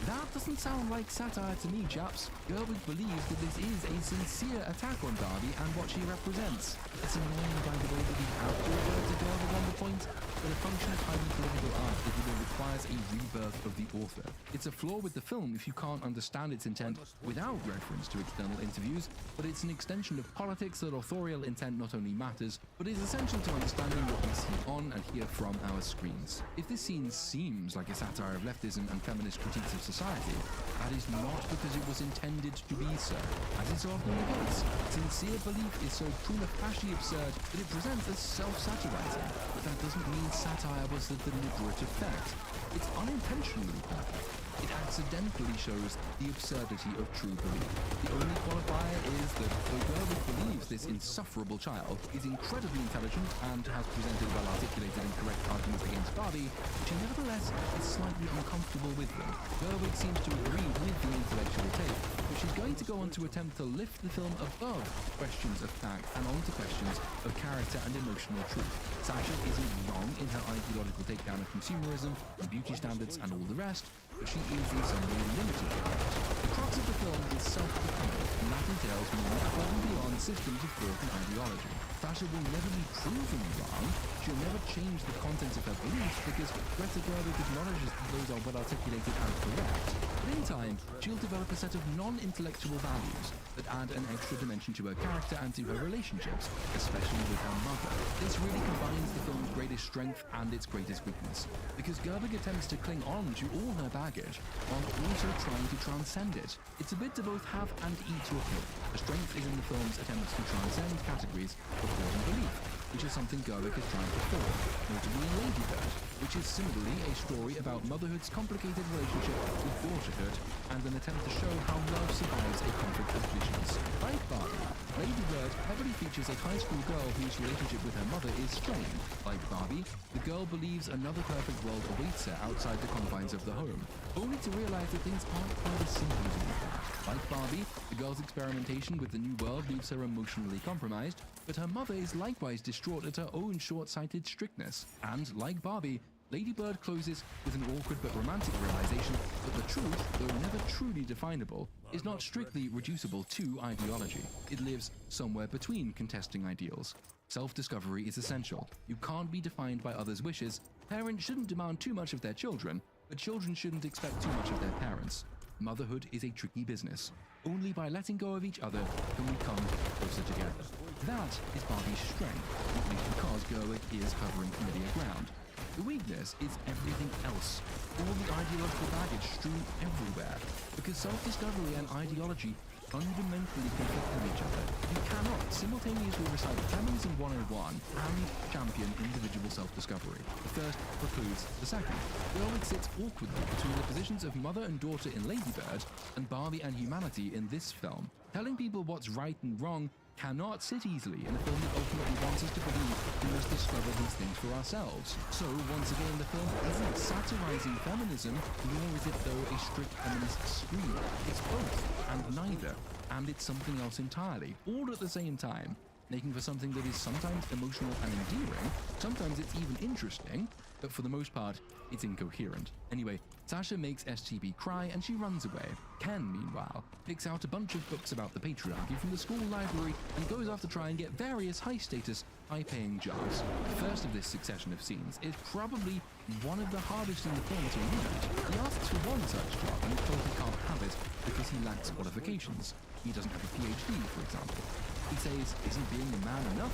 That doesn't sound like satire to me, chaps. Gerwig believes that this is a sincere attack on Barbie and what she represents. It's annoying, by the way, that we have to refer to Gerwig on the point, but a function of highly political art is that it requires a rebirth of the author. It's a flaw with the film if you can't understand its intent without reference to external interviews, but it's an extension of politics that authorial intent not only matters, but is essential to understanding what we see on and hear from our screens. If this scene seems like a satire of leftism and feminist critiques of society, that is not because it was intended to be so. As is often the case, sincere belief is so prima facie absurd that it presents as self-satirizing, but that doesn't mean satire was the deliberate effect. It's unintentionally perfect. It accidentally shows the absurdity of true belief. The only qualifier is that though Gerwig believes this insufferable child is incredibly intelligent and has presented well-articulated and correct arguments against Barbie, she nevertheless is slightly uncomfortable with them. Gerwig seems to agree with the intellectual take, but she's going to go on to attempt to lift the film above questions of fact and onto questions of character and emotional truth. Sasha isn't wrong in her ideological takedown of consumerism and beauty standards and all the rest, but she is in some way limited by it. The crux of the film is self-becoming, and that entails moving above and beyond systems of thought and ideology. Sasha will never be proven wrong, she'll never change the contents of her beliefs because Greta Gerwig acknowledges that those are well articulated and correct. But in time, she'll develop a set of non-intellectual values that add an extra dimension to her character and to her relationships, especially with her mother. This really combines the film's greatest strength and its greatest weakness, because Gerwig attempts to cling on to all her baggage while also trying to transcend it. It's a bit to both have and eat your cake. The strength is in the film's attempts to transcend categories of thought and belief, which is something Gerwig has tried before, notably in Lady Bird, which is similarly a story about motherhood's complicated relationship with daughterhood and an attempt to show how love survives a conflict of visions. Like Barbie, Lady Bird heavily features a high school girl whose relationship with her mother is strained. Like Barbie, the girl believes another perfect world awaits her outside the confines of the home, only to realize that things aren't quite as simple as all that. Like Barbie, the girl's experimentation with the new world leaves her emotionally compromised, but her mother is likewise distraught at her own short-sighted strictness. And, like Barbie, Lady Bird closes with an awkward but romantic realization that the truth, though never truly definable, is not strictly reducible to ideology. It lives somewhere between contesting ideals. Self-discovery is essential. You can't be defined by others' wishes. Parents shouldn't demand too much of their children, but children shouldn't expect too much of their parents. Motherhood is a tricky business. Only by letting go of each other can we come closer together. That is Barbie's strength, at least because Gerwig is covering familiar ground. The weakness is everything else, all the ideological baggage strewn everywhere, because self-discovery and ideology fundamentally conflict with each other. You cannot simultaneously recite Feminism 101 and champion individual self-discovery. The first precludes the second. Gerwig sits awkwardly between the positions of mother and daughter in Lady Bird and Barbie and humanity in this film. Telling people what's right and wrong cannot sit easily in a film that ultimately wants us to believe we must discover these things for ourselves. So, once again, the film isn't satirizing feminism, nor is it, though, a strict feminist scream. It's both, and neither, and it's something else entirely, all at the same time, making for something that is sometimes emotional and endearing, sometimes it's even interesting, but for the most part, it's incoherent. Anyway, Sasha makes STB cry and she runs away. Ken, meanwhile, picks out a bunch of books about the patriarchy from the school library and goes off to try and get various high-status, high-paying jobs. The first of this succession of scenes is probably one of the hardest in the film to read. He asks for one such job and is told he can't have it because he lacks qualifications. He doesn't have a PhD, for example. He says, "Isn't being a man enough?"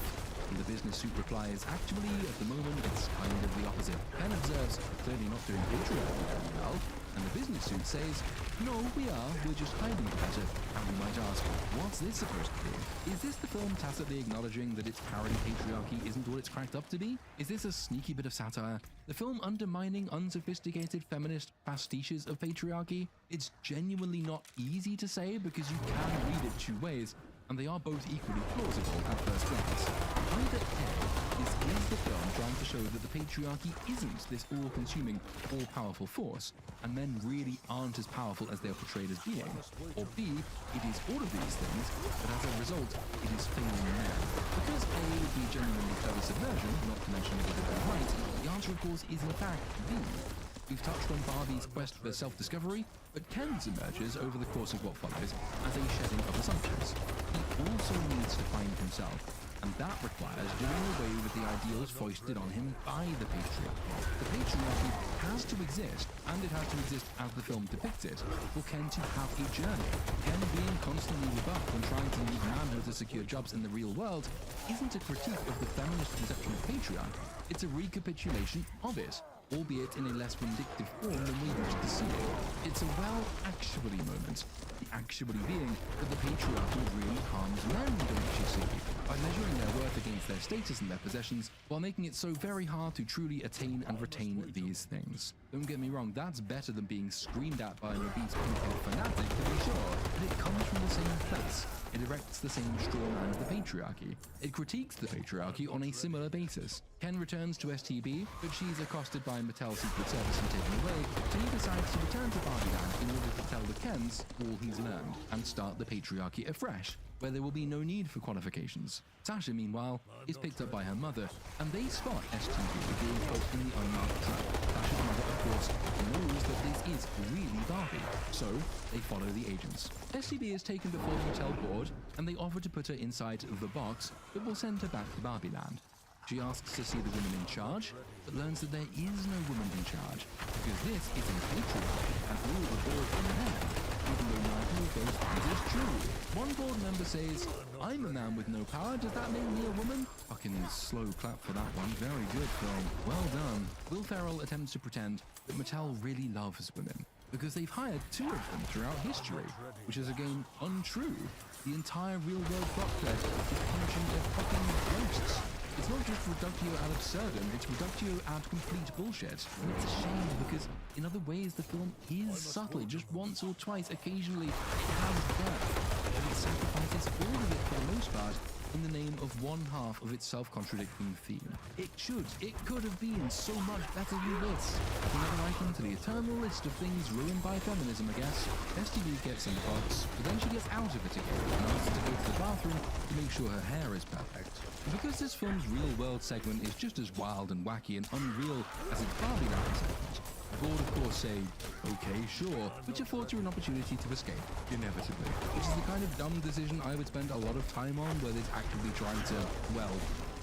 And the business suit replies, "Actually, at the moment, it's kind of the opposite." Ken observes, "Clearly not doing patriarchy very well." And the business suit says, "No, we are. We're just hiding it better." And we might ask, what's this supposed to be? Is this the film tacitly acknowledging that its parody patriarchy isn't what it's cracked up to be? Is this a sneaky bit of satire? The film undermining unsophisticated feminist pastiches of patriarchy? It's genuinely not easy to say because you can read it two ways, and they are both equally plausible at first glance. Either A, is the film trying to show that the patriarchy isn't this all-consuming, all-powerful force, and men really aren't as powerful as they're portrayed as being, or B, it is all of these things, but as a result, it is failing men. Because A would be genuinely clever subversion, not to mention it would be right, the answer of course is in fact B. We've touched on Barbie's quest for self-discovery, but Ken's emerges over the course of what follows as a shedding of assumptions. He also needs to find himself, and that requires doing away with the ideals foisted on him by the patriarchy. The patriarchy has to exist, and it has to exist as the film depicts it, for Ken to have a journey. Ken being constantly rebuffed when trying to leave manhood to secure jobs in the real world isn't a critique of the feminist conception of patriarchy, it's a recapitulation of it, albeit in a less vindictive form than we used to see it. It's a well-actually moment. The actually being that the patriarchy really harms men, don't you see? By measuring their worth against their status and their possessions, while making it so very hard to truly attain and retain these things. Don't get me wrong, that's better than being screamed at by an obese pink-haired fanatic, to be sure, but it comes from the same place. It erects the same straw man of the patriarchy. It critiques the patriarchy on a similar basis. Ken returns to STB, but she's accosted by Mattel's Secret Service and taken away, so he decides to return to Barbie Land in order to tell the Kens all he's learned, and start the patriarchy afresh, where there will be no need for qualifications. Sasha, meanwhile, is picked up by her mother, and they spot STB being caught in the unmarked trap. Sasha's mother, of course, knows that this is really Barbie, so they follow the agents. STB is taken before the Mattel board, and they offer to put her inside the box that will send her back to Barbie Land. She asks to see the woman in charge, but learns that there is no woman in charge, because this is a patriarchy, and all the board are men, even though neither of those things is true. One board member says, "I'm a man with no power, does that make me a woman?" Fucking slow clap for that one, very good film, well done. Will Ferrell attempts to pretend that Mattel really loves women, because they've hired two of them throughout history, which is again untrue. The entire real-world plot thread is punishing their fucking ghosts. It's not just reductio ad absurdum, it's reductio ad complete bullshit. And it's a shame because in other ways the film is subtle, just once or twice, occasionally it has depth, but it sacrifices all of it for the most part in the name of one half of its self-contradicting theme. It could have been so much better than this. Another item to the eternal list of things ruined by feminism, I guess. STB gets in the box, but then she gets out of it again and asks to go to the bathroom to make sure her hair is perfect. And because this film's real-world segment is just as wild and wacky and unreal as its Barbie Land segment, the board of course say, okay, sure, which affords you an opportunity to escape, inevitably. Which is the kind of dumb decision I would spend a lot of time on, where it's actively trying to, well,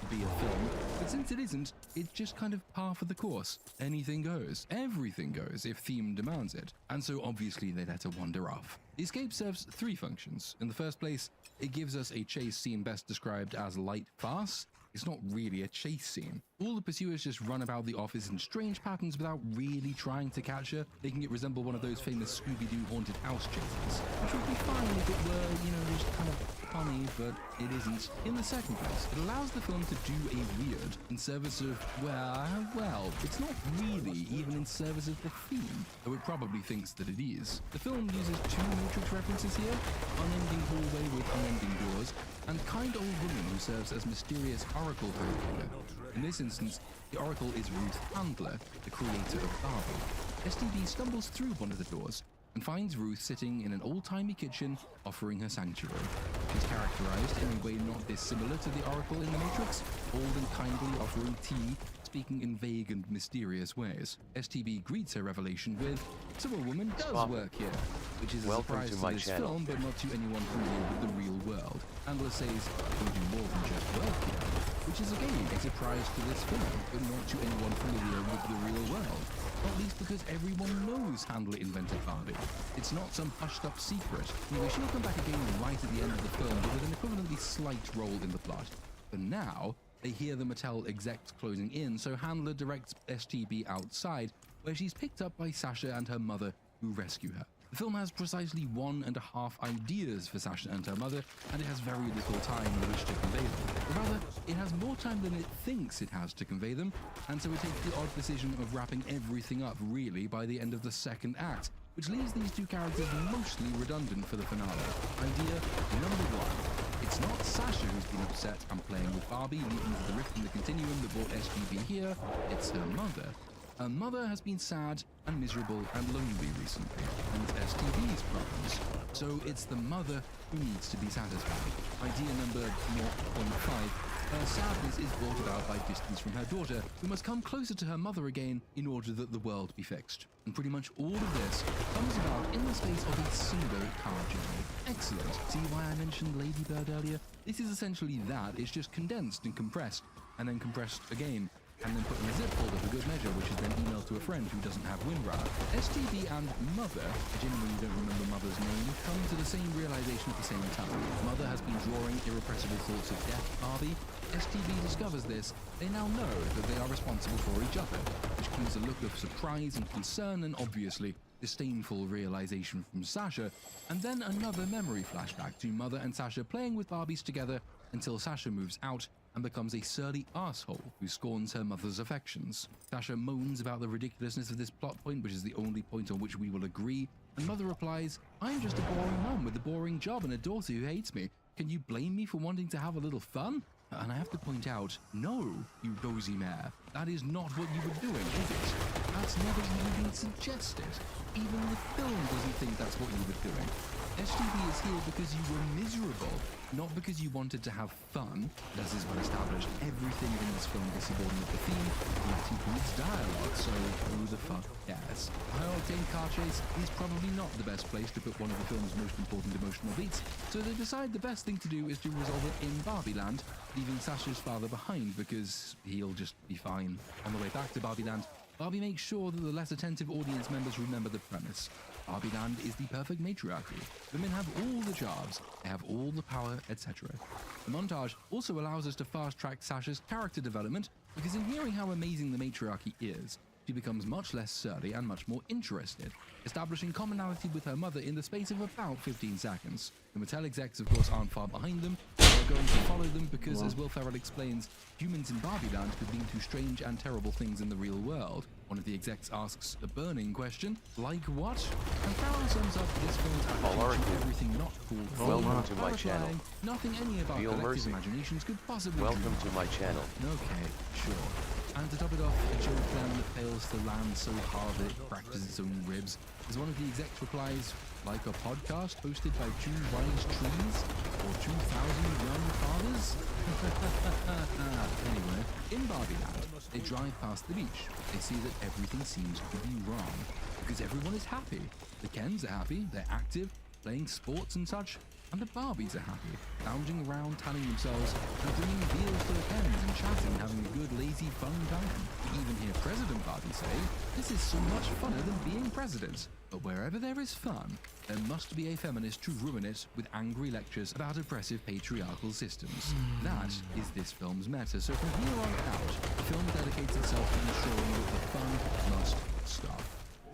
be a film. But since it isn't, it's just kind of par for the course. Anything goes. Everything goes if theme demands it. And so obviously they let her wander off. The escape serves three functions. In the first place, it gives us a chase scene best described as light farce. It's not really a chase scene. All the pursuers just run about the office in strange patterns without really trying to catch her, making it resemble one of those famous Scooby-Doo haunted house chases. Which would be fine if it were, you know, just kind of funny, but it isn't. In the second place, it allows the film to do a weird in service of, well, it's not really even in service of the theme, though it probably thinks that it is. The film uses two Matrix references here, unending hallway with unending doors, and kind old woman who serves as mysterious Oracle co-killer. In this instance, the Oracle is Ruth Handler, the creator of Barbie. STB stumbles through one of the doors and finds Ruth sitting in an old-timey kitchen offering her sanctuary. She's characterized in a way not dissimilar to the Oracle in the Matrix, old and kindly offering tea, speaking in vague and mysterious ways. STB greets her revelation with, "So a woman does work here," which is a surprise to this film, but not to anyone familiar with the real world. Handler says, "We do more than just work here," which is again a surprise to this film, but not to anyone familiar with the real world. Not least because everyone knows Handler invented Barbie. It's not some hushed-up secret. Anyway, she'll come back again right at the end of the film, but with an equivalently slight role in the plot. But now, they hear the Mattel execs closing in, so Handler directs STB outside, where she's picked up by Sasha and her mother, who rescue her. The film has precisely 1.5 ideas for Sasha and her mother, and it has very little time in which to convey them. Or rather, it has more time than it thinks it has to convey them, and so it takes the odd decision of wrapping everything up, really, by the end of the second act, which leaves these two characters mostly redundant for the finale. Idea number one. It's not Sasha who's been upset and playing with Barbie, leading to the rift in the continuum that brought STB here, it's her mother. Her mother has been sad and miserable and lonely recently, and it's STB's problems. So it's the mother who needs to be satisfied. Idea number 0.5. Her sadness is brought about by distance from her daughter, who must come closer to her mother again in order that the world be fixed. And pretty much all of this comes about in the space of a single car journey. Excellent. See why I mentioned Lady Bird earlier? This is essentially that. It's just condensed and compressed, and then compressed again, and then put in a zip folder for good measure, which is then emailed to a friend who doesn't have WinRAR. STB and Mother, I genuinely don't remember Mother's name, come to the same realization at the same time. Mother has been drawing irrepressible thoughts of death Barbie. STB discovers this. They now know that they are responsible for each other, which brings a look of surprise and concern and obviously disdainful realization from Sasha, and then another memory flashback to Mother and Sasha playing with Barbies together until Sasha moves out and becomes a surly asshole who scorns her mother's affections. Sasha moans about the ridiculousness of this plot point, which is the only point on which we will agree, and Mother replies, "I'm just a boring mum with a boring job and a daughter who hates me. Can you blame me for wanting to have a little fun?" And I have to point out, no, you rosy mare, that is not what you were doing, is it? That's never even been suggested. Even the film doesn't think that's what you were doing. STB is here because you were miserable, not because you wanted to have fun. As is well established, everything in this film is subordinate to theme, which includes dialogue, so who the fuck cares? A high-octane car chase is probably not the best place to put one of the film's most important emotional beats, so they decide the best thing to do is to resolve it in Barbie Land, leaving Sasha's father behind because he'll just be fine. On the way back to Barbie Land, Barbie makes sure that the less attentive audience members remember the premise. Barbie Land is the perfect matriarchy. Women have all the jobs, they have all the power, etc. The montage also allows us to fast-track Sasha's character development, because in hearing how amazing the matriarchy is, she becomes much less surly and much more interested, establishing commonality with her mother in the space of about 15 seconds. The Mattel execs, of course, aren't far behind them. They're going to follow them because, as Will Ferrell explains, humans in Barbie Land could lead to strange and terrible things in the real world. One of the execs asks a burning question, like what? And Ferrell sums up this film's attitude to everything not called Welcome to my channel. Nothing any of our Feel collective mercy. imaginations could possibly Welcome to my channel. Okay, sure. And to top it off, a joke plan that fails to land so hard that it fractures its own ribs, as one of the execs replies, like a podcast hosted by two wise trees, or 2,000 young fathers? Barbie Land. They drive past the beach. They see that everything seems to be wrong. Because everyone is happy. The Kens are happy, they're active, playing sports and such. And the Barbies are happy, lounging around tanning themselves and bringing beers to the Kens and chatting, having a good, lazy, fun time. You even hear President Barbie say, "This is so much funner than being president." But wherever there is fun, there must be a feminist to ruin it with angry lectures about oppressive patriarchal systems. That is this film's meta, so from here on out, the film dedicates itself to ensuring that the fun must stop.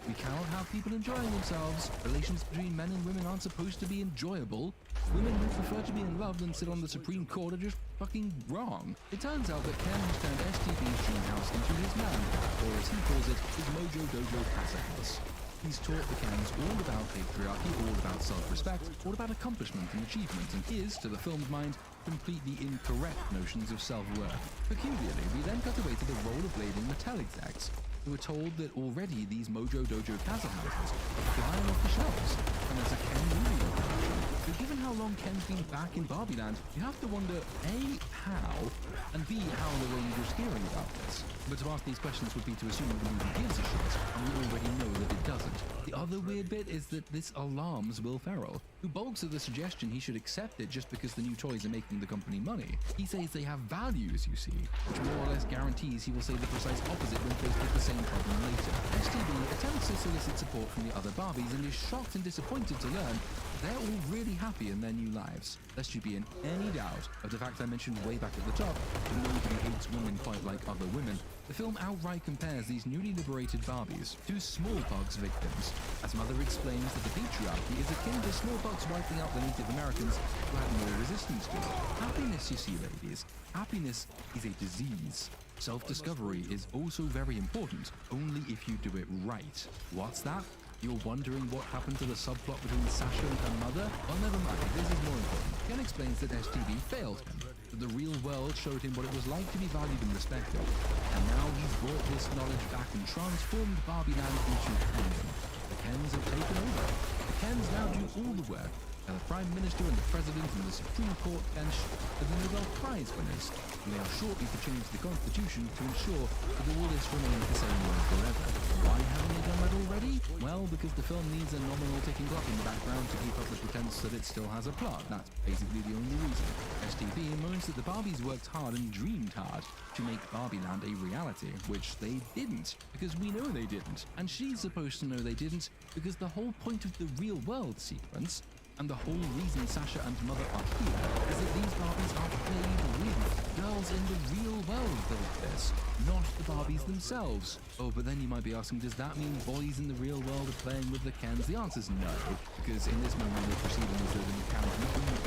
We cannot have people enjoying themselves. Relations between men and women aren't supposed to be enjoyable. Women who prefer to be in love than sit on the Supreme Court are just fucking wrong. It turns out that Ken has turned STB's dream house into his man cave, or as he calls it, his Mojo Dojo Casa House. He's taught the Kens all about patriarchy, all about self-respect, all about accomplishment and achievement, and his, to the film's mind, completely incorrect notions of self-worth. Peculiarly, we then cut away to the rollerblading Mattel execs, who were told that already these Mojo Dojo Casa houses are flying off the shelves, and there's a Ken movie location. But given how long Ken's been back in Barbie Land, you have to wonder, A, how, and B, how the world was hearing about this. But to ask these questions would be to assume the movie gives a shit, and we already know that it doesn't. The other weird bit is that this alarms Will Ferrell, who balks at the suggestion he should accept it just because the new toys are making the company money. He says they have values, you see, which more or less guarantees he will say the precise opposite when faced with the same problem later. STB attempts to solicit support from the other Barbies and is shocked and disappointed to learn they're all really happy in their new lives. Lest you be in any doubt of the fact I mentioned way back at the top, that nobody hates women quite like other women, the film outright compares these newly liberated Barbies to smallpox victims. As Mother explains that the patriarchy is akin to smallpox wiping out the Native Americans who had more resistance to it. Happiness, you see, ladies, happiness is a disease. Self-discovery is also very important, only if you do it right. What's that? You're wondering what happened to the subplot between Sasha and her mother? Well, never mind, this is more important. Ken explains that STB failed him, that the real world showed him what it was like to be valued and respected. And now he's brought this knowledge back and transformed Barbie Land into Kingdom. The Kens have taken over. The Kens now do all the work. And the Prime Minister and the President and the Supreme Court bench are the Nobel Prize winners. And they are shortly to change the Constitution to ensure that all this remains the same way forever. Why haven't they done that already? Well, because the film needs a nominal ticking clock in the background to keep up the pretense that it still has a plot. That's basically the only reason. STB moans that the Barbies worked hard and dreamed hard to make Barbie Land a reality, which they didn't, because we know they didn't. And she's supposed to know they didn't, because the whole point of the real world sequence and the whole reason Sasha and Mother are here is that these Barbies are played with. Girls in the real world built this, not the Barbies themselves. Oh, but then you might be asking, does that mean boys in the real world are playing with the Kens? The answer's no, because in this moment we're proceeding as though the mechanic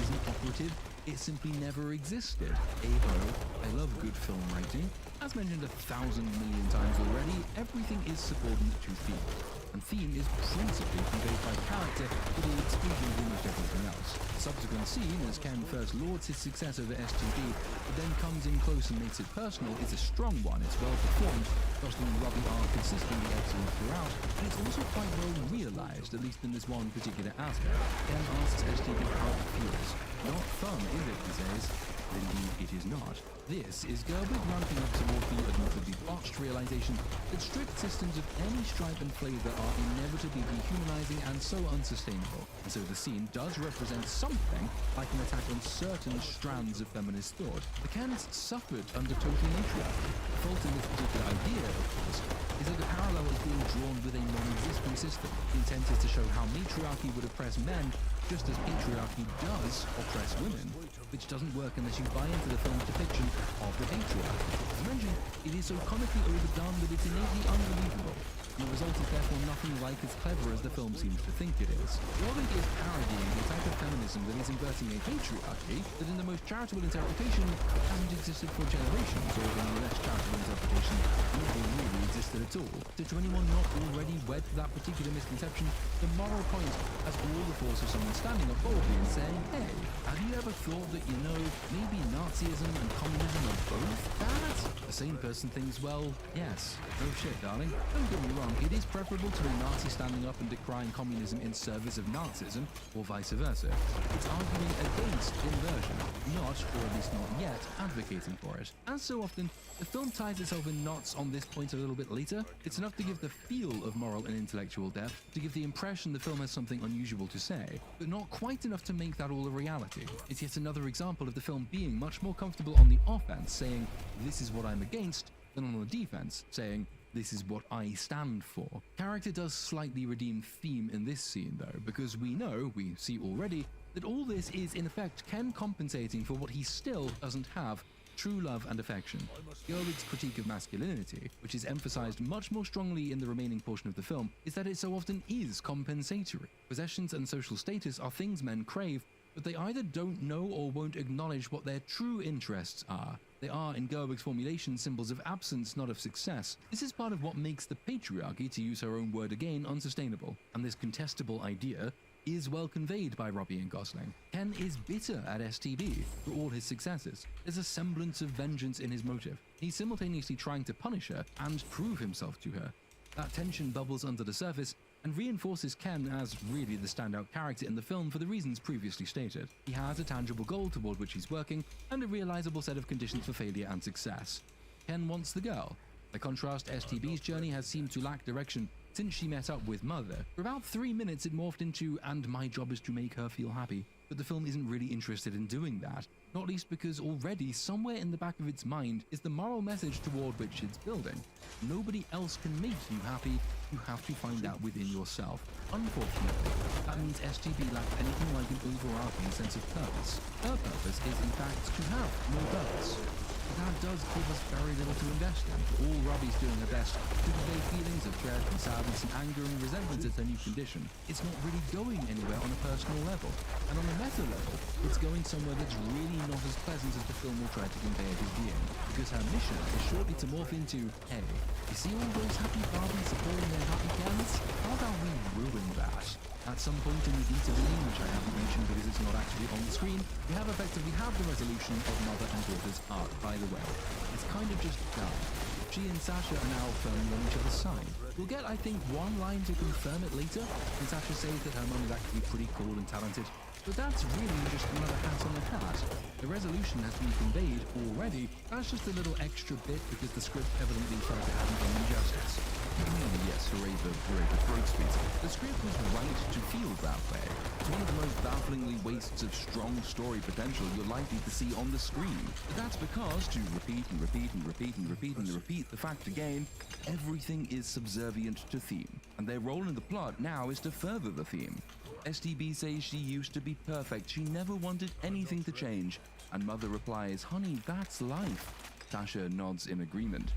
isn't operative. It simply never existed. Hey-ho, I love good film writing. As mentioned 1,000 million times already, everything is subordinate to theme. And theme is principally conveyed by character to the exclusion of almost everything else. The subsequent scene, as Ken first lords his success over STB, but then comes in close and makes it personal, is a strong one. It's well performed, Frost and Robbie are consistently excellent throughout, and it's also quite well realized, at least in this one particular aspect. Ken asks STB how it feels. Not fun, is it, he says. But indeed, it is not. This is Gerber ramping up toward the admittedly botched realization that strict systems of any stripe and flavor are inevitably dehumanizing and so unsustainable. And so the scene does represent something like an attack on certain strands of feminist thought. The Kens suffered under total matriarchy. The fault in this particular idea, of course, is that the parallel is being drawn with a non-existent system. The intent is to show how matriarchy would oppress men just as patriarchy does oppress women, which doesn't work unless you buy into the film's depiction of the patriarchy. As mentioned, it is so comically overdone that it's innately unbelievable. And the result is therefore nothing like as clever as the film seems to think it is. Robin is parodying the type of feminism that is inverting a patriarchy that in the most charitable interpretation hasn't existed for generations, or in the less charitable interpretation never really existed at all. So to anyone not already wed to that particular misconception, the moral point has all the force of someone standing up boldly and saying, hey, have you ever thought that, you know, maybe Nazism and communism are both bad? The same person thinks, well, yes. Oh shit, darling. Don't get me wrong, it is preferable to a Nazi standing up and decrying communism in service of Nazism, or vice versa. It's arguing against inversion, not much, or at least not yet, advocating for it. As so often, the film ties itself in knots on this point a little bit later. It's enough to give the feel of moral and intellectual depth, to give the impression the film has something unusual to say, but not quite enough to make that all a reality. It's yet another example of the film being much more comfortable on the offense, saying, "This is what I'm against," than on the defense, saying, "This is what I stand for." Character does slightly redeem theme in this scene though, because we see already, that all this is in effect Ken compensating for what he still doesn't have: true love and affection. Gerwig's critique of masculinity, which is emphasized much more strongly in the remaining portion of the film, is that it so often is compensatory. Possessions and social status are things men crave, but they either don't know or won't acknowledge what their true interests are. They are, in Gerwig's formulation, symbols of absence, not of success. This is part of what makes the patriarchy, to use her own word again, unsustainable. And this contestable idea is well conveyed by Robbie and Gosling. Ken is bitter at STB for all his successes. There's a semblance of vengeance in his motive. He's simultaneously trying to punish her and prove himself to her. That tension bubbles under the surface and reinforces Ken as really the standout character in the film for the reasons previously stated. He has a tangible goal toward which he's working, and a realizable set of conditions for failure and success. Ken wants the girl. By contrast, STB's journey has seemed to lack direction since she met up with Mother. For about 3 minutes it morphed into, "and my job is to make her feel happy." But the film isn't really interested in doing that, not least because already somewhere in the back of its mind is the moral message toward which it's building. Nobody else can make you happy, you have to find out within yourself. Unfortunately, that means STB lacks anything like an overarching sense of purpose. Her purpose is in fact to have no purpose. But that does give us very little to invest in. All Robbie's doing her best to convey feelings of dread and sadness and anger and resentment at her new condition. It's not really going anywhere on a personal level. And on a meta level, it's going somewhere that's really not as pleasant as the film will try to convey it as being. Because her mission is shortly to morph into, "Hey, you see all those happy Barbies supporting their happy Kens? How about we ruin that?" At some point in the intervening, which I haven't mentioned because it's not actually on the screen, we have effectively the resolution of mother and daughter's arc, by the way. It's kind of just done. She and Sasha are now firmly on each other's side. We'll get, I think, one line to confirm it later, and Sasha says that her mum is actually pretty cool and talented. But that's really just another hat on the hat. The resolution has been conveyed already. That's just a little extra bit because the script evidently felt it hadn't done them justice. Yes, hooray for throat speed. The script was right to feel that way. It's one of the most bafflingly wastes of strong story potential you're likely to see on the screen. But that's because, to repeat and repeat and repeat and repeat and repeat the fact again, everything is subservient to theme. And their role in the plot now is to further the theme. STB says she used to be perfect, she never wanted anything to change. And Mother replies, "Honey, that's life." Sasha nods in agreement.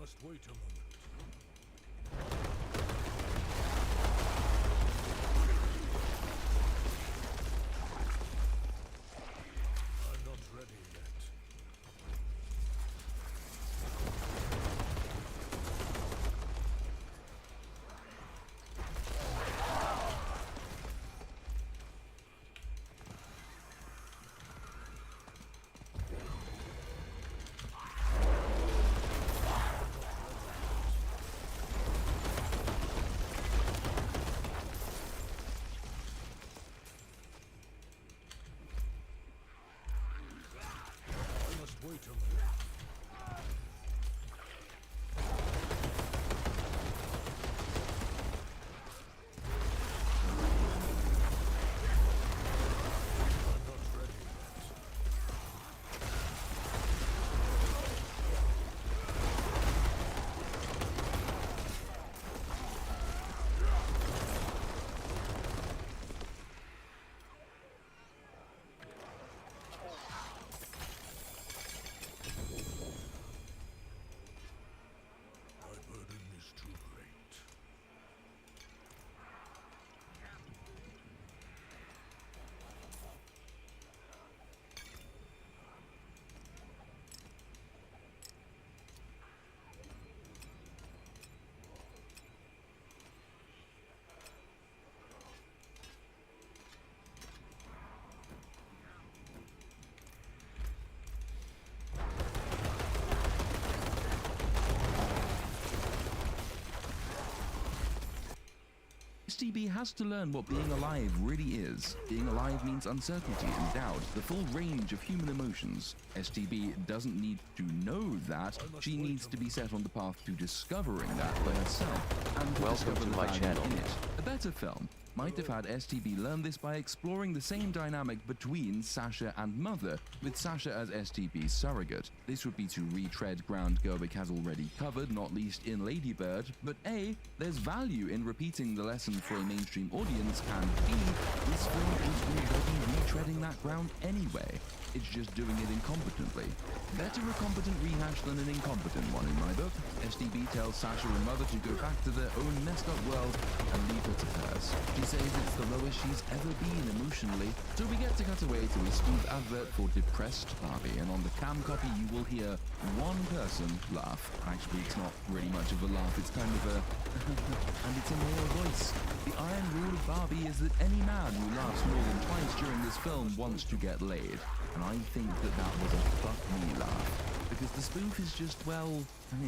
must wait a moment. I'm not ready yet. I must wait a moment. I'm not ready yet. My burden is too great. STB has to learn what being alive really is. Being alive means uncertainty and doubt, the full range of human emotions. STB doesn't need to know that, she needs to be set on the path to discovering that for herself, and to Welcome discover to the my value channel. in it. A better film might have had STB learn this by exploring the same dynamic between Sasha and Mother, with Sasha as STB's surrogate. This would be to retread ground Gerwig has already covered, not least in Lady Bird, but A, there's value in repeating the lesson for a mainstream audience, and B, this film is already retreading that ground anyway. It's just doing it incompetently. Better a competent rehash than an incompetent one in my book. STB tells Sasha and Mother to go back to their own messed up world and leave her to hers. She says it's the lowest she's ever been emotionally, so we get to cut away to a spoof advert for depressed Barbie, and on the cam copy you will hear one person laugh. Actually, it's not really much of a laugh, it's kind of a and it's a male voice. The iron rule of Barbie is that any man who laughs more than twice during this film wants to get laid. And I think that was a fuck me laugh. Because the spoof is just, well,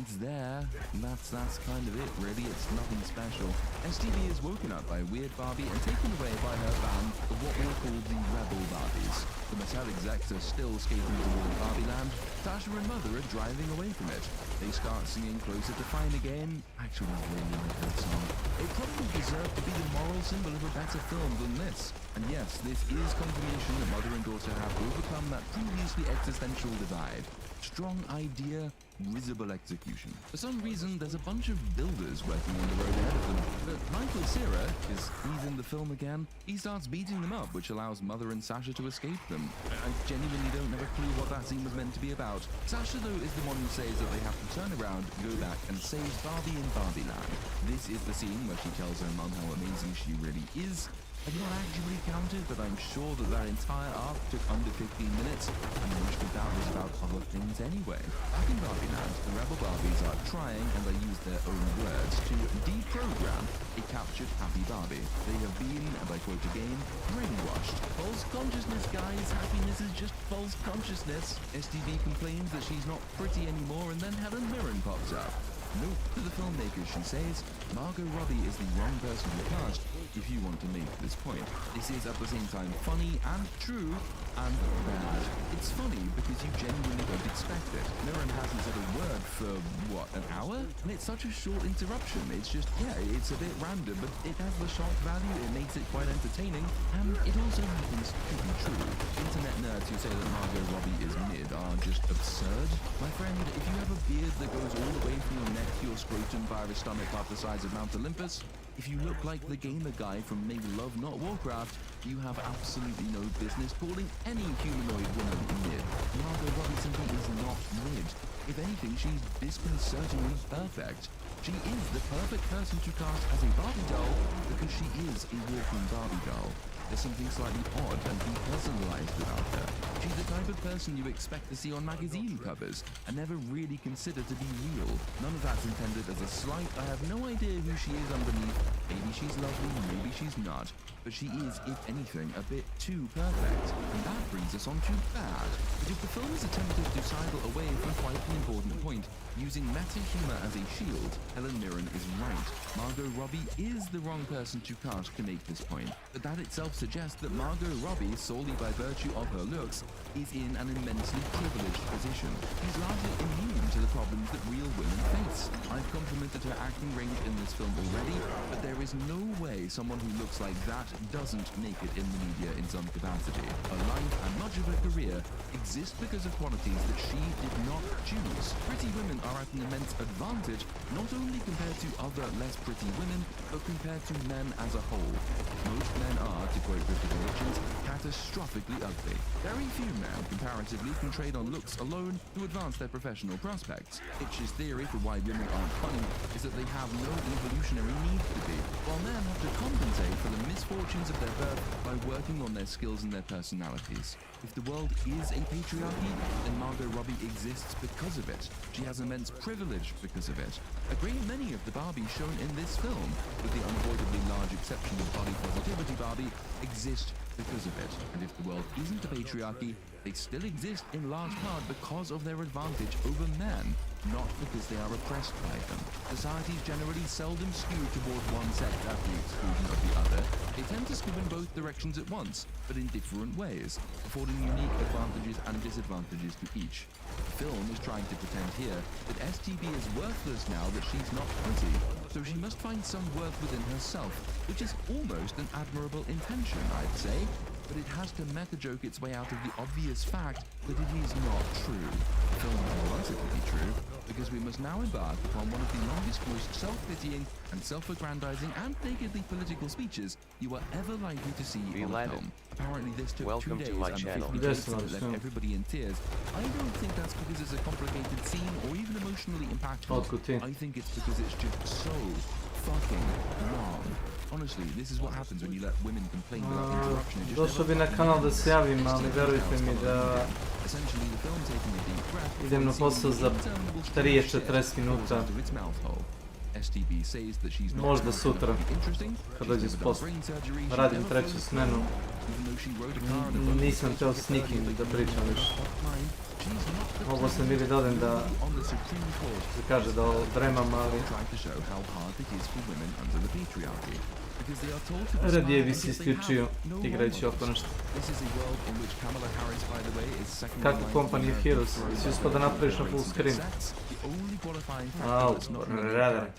it's there. And that's kind of it, really. It's nothing special. STB is woken up by Weird Barbie and taken away by her band of what they call the Rebel Barbies. The Mattel execs are still skating toward Barbie Land. Sasha and Mother are driving away from it. They start singing Closer to Fine Again. Actually, I really like that song. It probably deserved to be the moral symbol of a better film than this. And yes, this is confirmation that mother and daughter have overcome that previously existential divide. Strong idea, risible execution. For some reason, there's a bunch of builders working on the road ahead of them. But Michael Cera, because he's in the film again, he starts beating them up, which allows Mother and Sasha to escape them. I genuinely don't have a clue what that scene was meant to be about. Sasha, though, is the one who says that they have to turn around, go back, and save Barbie in Barbie Land. This is the scene where she tells her mum how amazing she really is. I've not actually counted, but I'm sure that entire arc took under 15 minutes, and most of that was about other things anyway. Back in Barbie Land, the Rebel Barbies are trying, and I use their own words, to deprogram a captured happy Barbie. They have been, and I quote again, brainwashed. False consciousness, guys. Happiness is just false consciousness. STV complains that she's not pretty anymore, and then Helen Mirren pops up. Nope, to the filmmakers she says, Margot Robbie is the wrong person to cast if you want to make this point. This is at the same time funny and true and bad. It's funny because you genuinely don't expect it. Mirren hasn't said a word for, what, an hour? And it's such a short interruption. It's just, yeah, it's a bit random, but it has the shock value, it makes it quite entertaining, and it also happens to be true. Internet nerds who say that Margot Robbie is mid are just absurd. My friend, if you have a beard that goes all the way from your neck to your scrotum via a stomach half the size of Mount Olympus, if you look like the gamer guy from Make Love Not Warcraft, you have absolutely no business calling any humanoid woman mid. Margot Robbie simply is not mid. If If anything, she's disconcertingly perfect. She is the perfect person to cast as a Barbie doll because she is a walking Barbie doll. There's something slightly odd and depersonalized about her. She's the type of person you expect to see on magazine covers and never really consider to be real. None of that's intended as a slight. I have no idea who she is underneath. Maybe she's lovely, maybe she's not. But she is, if anything, a bit too perfect. And that brings us on to bad. But if the film is attempted to sidle away from quite an important point, using meta humor as a shield, Helen Mirren is right. Margot Robbie is the wrong person to cast to make this point. But that itself suggests that Margot Robbie, solely by virtue of her looks, is in an immensely privileged position. She's largely immune to the problems that real women face. I've complimented her acting range in this film already, but there is no way someone who looks like that doesn't make it in the media in some capacity. Her life and much of her career exist because of qualities that she did not choose. Pretty women are at an immense advantage, not only compared to other less pretty women, but compared to men as a whole. Most men are, to quote Richard Richards, catastrophically ugly. Very few men, comparatively, can trade on looks alone to advance their professional prospects. Hitch's theory for why women aren't funny is that they have no evolutionary need to be, while men have to compensate for the misfortunes of their birth by working on their skills and their personalities. If the world is a patriarchy, then Margot Robbie exists because of it. She has immense privilege because of it. A great many of the Barbies shown in this film, with the unavoidably large exception of body positivity Barbie, exist because of it. And if the world isn't a patriarchy, they still exist in large part because of their advantage over men, not because they are oppressed by them. Societies generally seldom skew toward one sect at the exclusion of the other. They tend to skew in both directions at once, but in different ways, affording unique advantages and disadvantages to each. The film is trying to pretend here that STB is worthless now that she's not pretty, so she must find some worth within herself, which is almost an admirable intention, I'd say, but it has to meta-joke its way out of the obvious fact that it is not true. The film wants it to be true, because we must now embark upon one of the longest, most self-pitying and self-aggrandizing and nakedly political speeches you are ever likely to see on film. Apparently this took 2 days and 50 takes and it left everybody in tears. I don't think that's because it's a complicated scene or even emotionally impactful. I think it's because it's just so fucking long. Honestly, this is what happens when you let women complain without interruption. Došao bi na kanal da se javim, ali verujte mi da idem na posao za 30-40 minuta. Možda sutra, kad dođe s posla. Radim 3. smenu. Nisam teo s nikim da pričam više. Mogao sam ili da odem da se kaže da dremam, ali radije bi se isključio igrajući oko nešto. Kako Company of Heroes, si uspio da napraviš na full screen. Rather.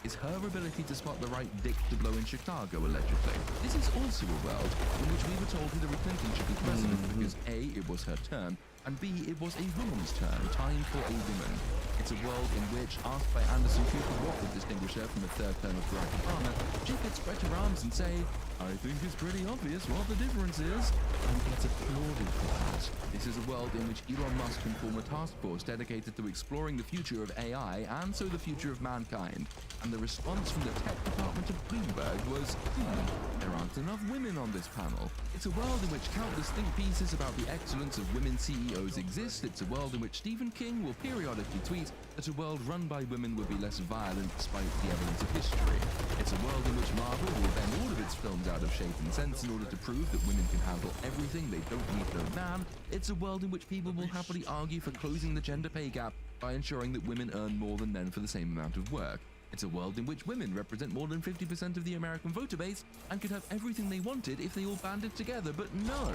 Is her ability to spot the right dick to blow in Chicago, allegedly. This is also a world in which we were told Hillary Clinton should be president because A, it was her turn, and B, it was a woman's turn, time for a woman. It's a world in which, asked by Anderson Cooper what would distinguish her from the third term of Barack Obama, she could spread her arms and say, I think it's pretty obvious what the difference is, and gets applauded for that. This is a world in which Elon Musk can form a task force dedicated to exploring the future of AI and so the future of mankind. And the response from the tech department of Bloomberg was, there aren't enough women on this panel. It's a world in which countless think pieces about the excellence of women CEOs exist. It's a world in which Stephen King will periodically tweet that a world run by women would be less violent despite the evidence of history. It's a world in which Marvel will bend all of its films out of shape and sense in order to prove that women can handle everything, they don't need no man. It's a world in which people will happily argue for closing the gender pay gap by ensuring that women earn more than men for the same amount of work. It's a world in which women represent more than 50% of the American voter base and could have everything they wanted if they all banded together, but no.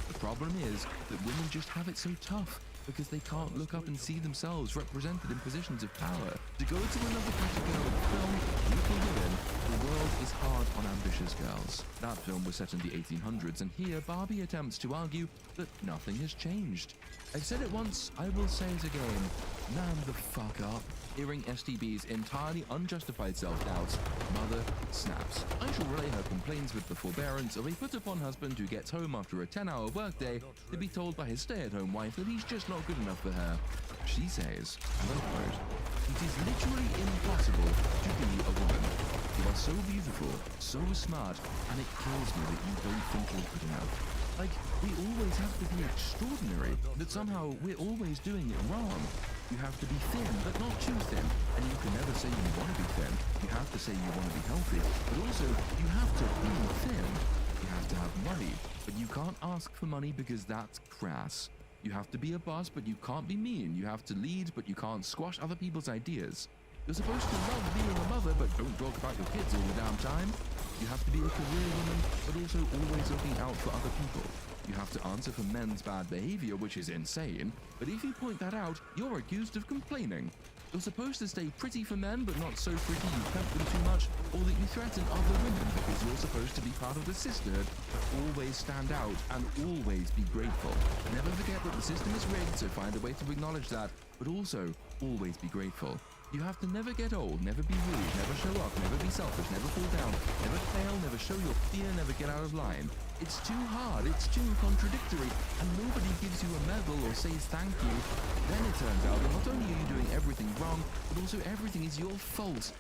The problem is that women just have it so tough because they can't look up and see themselves represented in positions of power. To go to another category of film, Little Women, the world is hard on ambitious girls. That film was set in the 1800s, and here Barbie attempts to argue that nothing has changed. I've said it once, I will say it again. Man the fuck up. Hearing STB's entirely unjustified self-doubts, Mother snaps. I shall relay her complaints with the forbearance of a put-upon husband who gets home after a 10-hour workday to be told by his stay-at-home wife that he's just not good enough for her. She says, and I quote, "It is literally impossible to be a woman. You are so beautiful, so smart, and it kills me that you don't think you're good enough. Like, we always have to be extraordinary, that somehow we're always doing it wrong. You have to be thin, but not too thin, and you can never say you want to be thin. You have to say you want to be healthy, but also you have to be thin. You have to have money, but you can't ask for money because that's crass. You have to be a boss, but you can't be mean. You have to lead, but you can't squash other people's ideas. You're supposed to love being a mother, but don't talk about your kids all the damn time. You have to be a career woman, but also always looking out for other people. You have to answer for men's bad behavior, which is insane, but if you point that out, you're accused of complaining. You're supposed to stay pretty for men, but not so pretty you tempt them too much, or that you threaten other women because you're supposed to be part of the sisterhood. Always stand out and always be grateful. Never forget that the system is rigged, so find a way to acknowledge that, but also always be grateful. You have to never get old, never be rude, never show off, never be selfish, never fall down, never fail, never show your fear, never get out of line. It's too hard, it's too contradictory, and nobody gives you a medal or says thank you. Then it turns out that not only are you doing everything wrong, but also everything is your fault.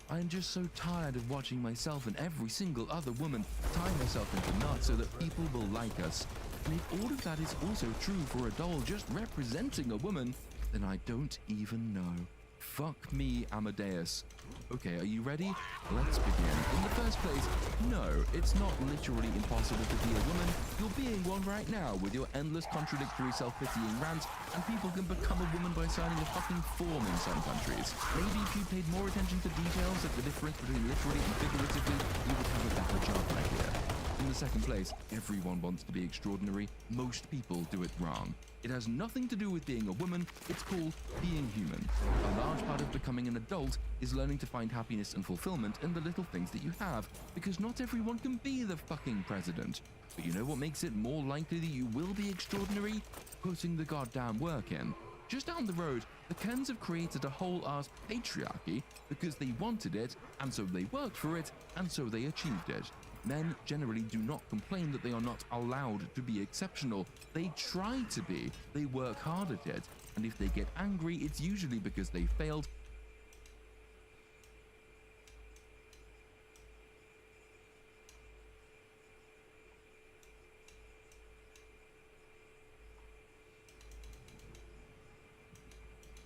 I am just so tired of watching myself and every single other woman tie herself into knots so that people will like us. And if all of that is also true for a doll just representing a woman, then I don't even know. Fuck me, Amadeus. Okay, are you ready? Let's begin. In the first place, no, it's not literally impossible to be a woman. You're being one right now with your endless contradictory self-pitying rants, and people can become a woman by signing a fucking form in some countries. Maybe if you paid more attention to details like the difference between literally and figuratively, you would have a better job idea. In the second place, everyone wants to be extraordinary. Most people do it wrong. It has nothing to do with being a woman, it's called being human. A large part of becoming an adult is learning to find happiness and fulfillment in the little things that you have, because not everyone can be the fucking president. But you know what makes it more likely that you will be extraordinary? Putting the goddamn work in. Just down the road, the Kens have created a whole-ass patriarchy because they wanted it, and so they worked for it, and so they achieved it. Men generally do not complain that they are not allowed to be exceptional. They try to be, they work hard at it, and if they get angry, it's usually because they failed.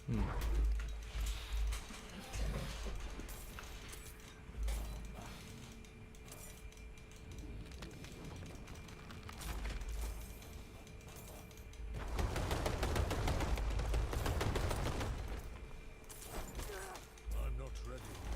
I'm not ready yet.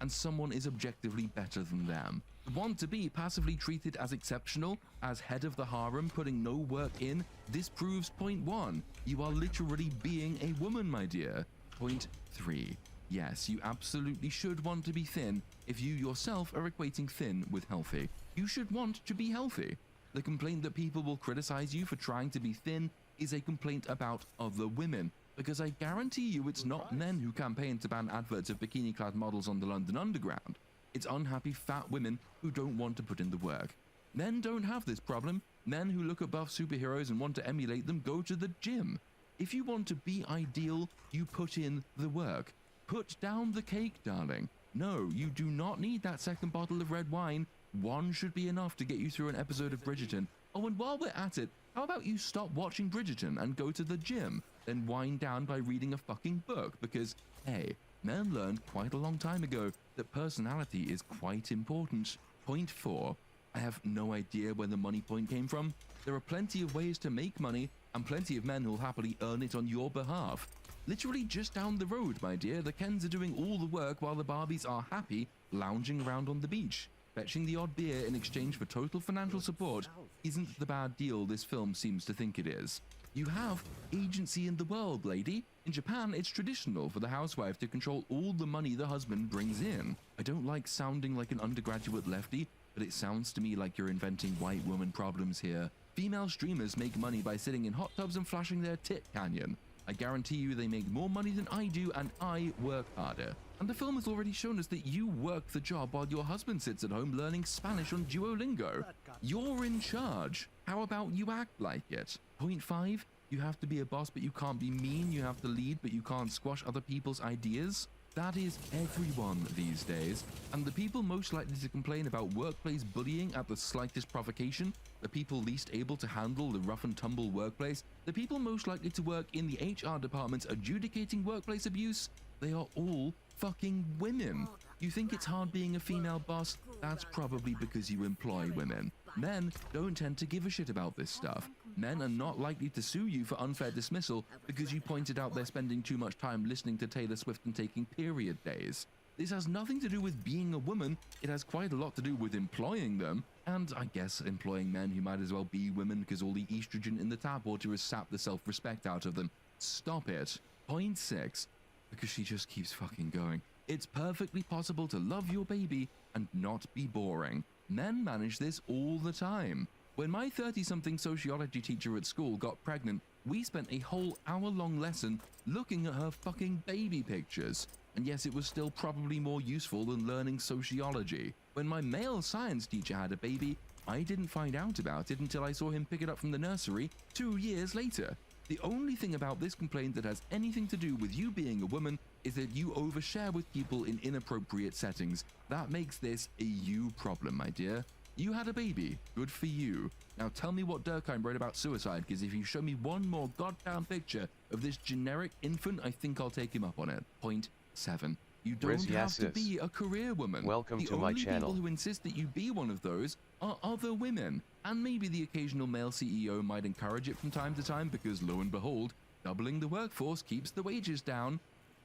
and someone is objectively better than them. Want to be passively treated as exceptional, as head of the harem, putting no work in? This proves point 1. You are literally being a woman, my dear. Point 3. Yes, you absolutely should want to be thin if you yourself are equating thin with healthy. You should want to be healthy. The complaint that people will criticize you for trying to be thin is a complaint about other women, because I guarantee you it's not men who campaign to ban adverts of bikini-clad models on the London Underground. It's unhappy fat women who don't want to put in the work. Men don't have this problem. Men who look at buff superheroes and want to emulate them go to the gym. If you want to be ideal, you put in the work. Put down the cake, darling. No, you do not need that second bottle of red wine. One should be enough to get you through an episode of Bridgerton. Oh, and while we're at it, how about you stop watching Bridgerton and go to the gym, then wind down by reading a fucking book? Because, hey, men learned quite a long time ago that personality is quite important. Point 4. I have no idea where the money point came from. There are plenty of ways to make money, and plenty of men who'll happily earn it on your behalf. Literally just down the road, my dear, the Kens are doing all the work while the Barbies are happy lounging around on the beach. Fetching the odd beer in exchange for total financial support isn't the bad deal this film seems to think it is. You have agency in the world, lady. In Japan, it's traditional for the housewife to control all the money the husband brings in. I don't like sounding like an undergraduate lefty, but it sounds to me like you're inventing white woman problems here. Female streamers make money by sitting in hot tubs and flashing their tit canyon. I guarantee you they make more money than I do, and I work harder. And the film has already shown us that you work the job while your husband sits at home learning Spanish on Duolingo. You're in charge. How about you act like it? Point 5, you have to be a boss, but you can't be mean. You have to lead, but you can't squash other people's ideas. That is everyone these days. And the people most likely to complain about workplace bullying at the slightest provocation, the people least able to handle the rough and tumble workplace, the people most likely to work in the HR departments adjudicating workplace abuse, they are all fucking women. You think it's hard being a female boss? That's probably because you employ women. Men don't tend to give a shit about this stuff. Men are not likely to sue you for unfair dismissal because you pointed out they're spending too much time listening to Taylor Swift and taking period days. This has nothing to do with being a woman, it has quite a lot to do with employing them, and I guess employing men who might as well be women because all the estrogen in the tap water has sapped the self-respect out of them. Stop it. Point 6. Because she just keeps fucking going. It's perfectly possible to love your baby and not be boring. Men manage this all the time. When my 30-something sociology teacher at school got pregnant, we spent a whole hour-long lesson looking at her fucking baby pictures. And yes, it was still probably more useful than learning sociology. When my male science teacher had a baby, I didn't find out about it until I saw him pick it up from the nursery 2 years later. The only thing about this complaint that has anything to do with you being a woman is that you overshare with people in inappropriate settings. That makes this a you problem, my dear. You had a baby. Good for you. Now tell me what Durkheim wrote about suicide, because if you show me one more goddamn picture of this generic infant, I think I'll take him up on it. Point 7. You don't have to be a career woman. Welcome to my channel. The only people who insist that you be one of those are other women. And maybe the occasional male CEO might encourage it from time to time because, lo and behold, doubling the workforce keeps the wages down.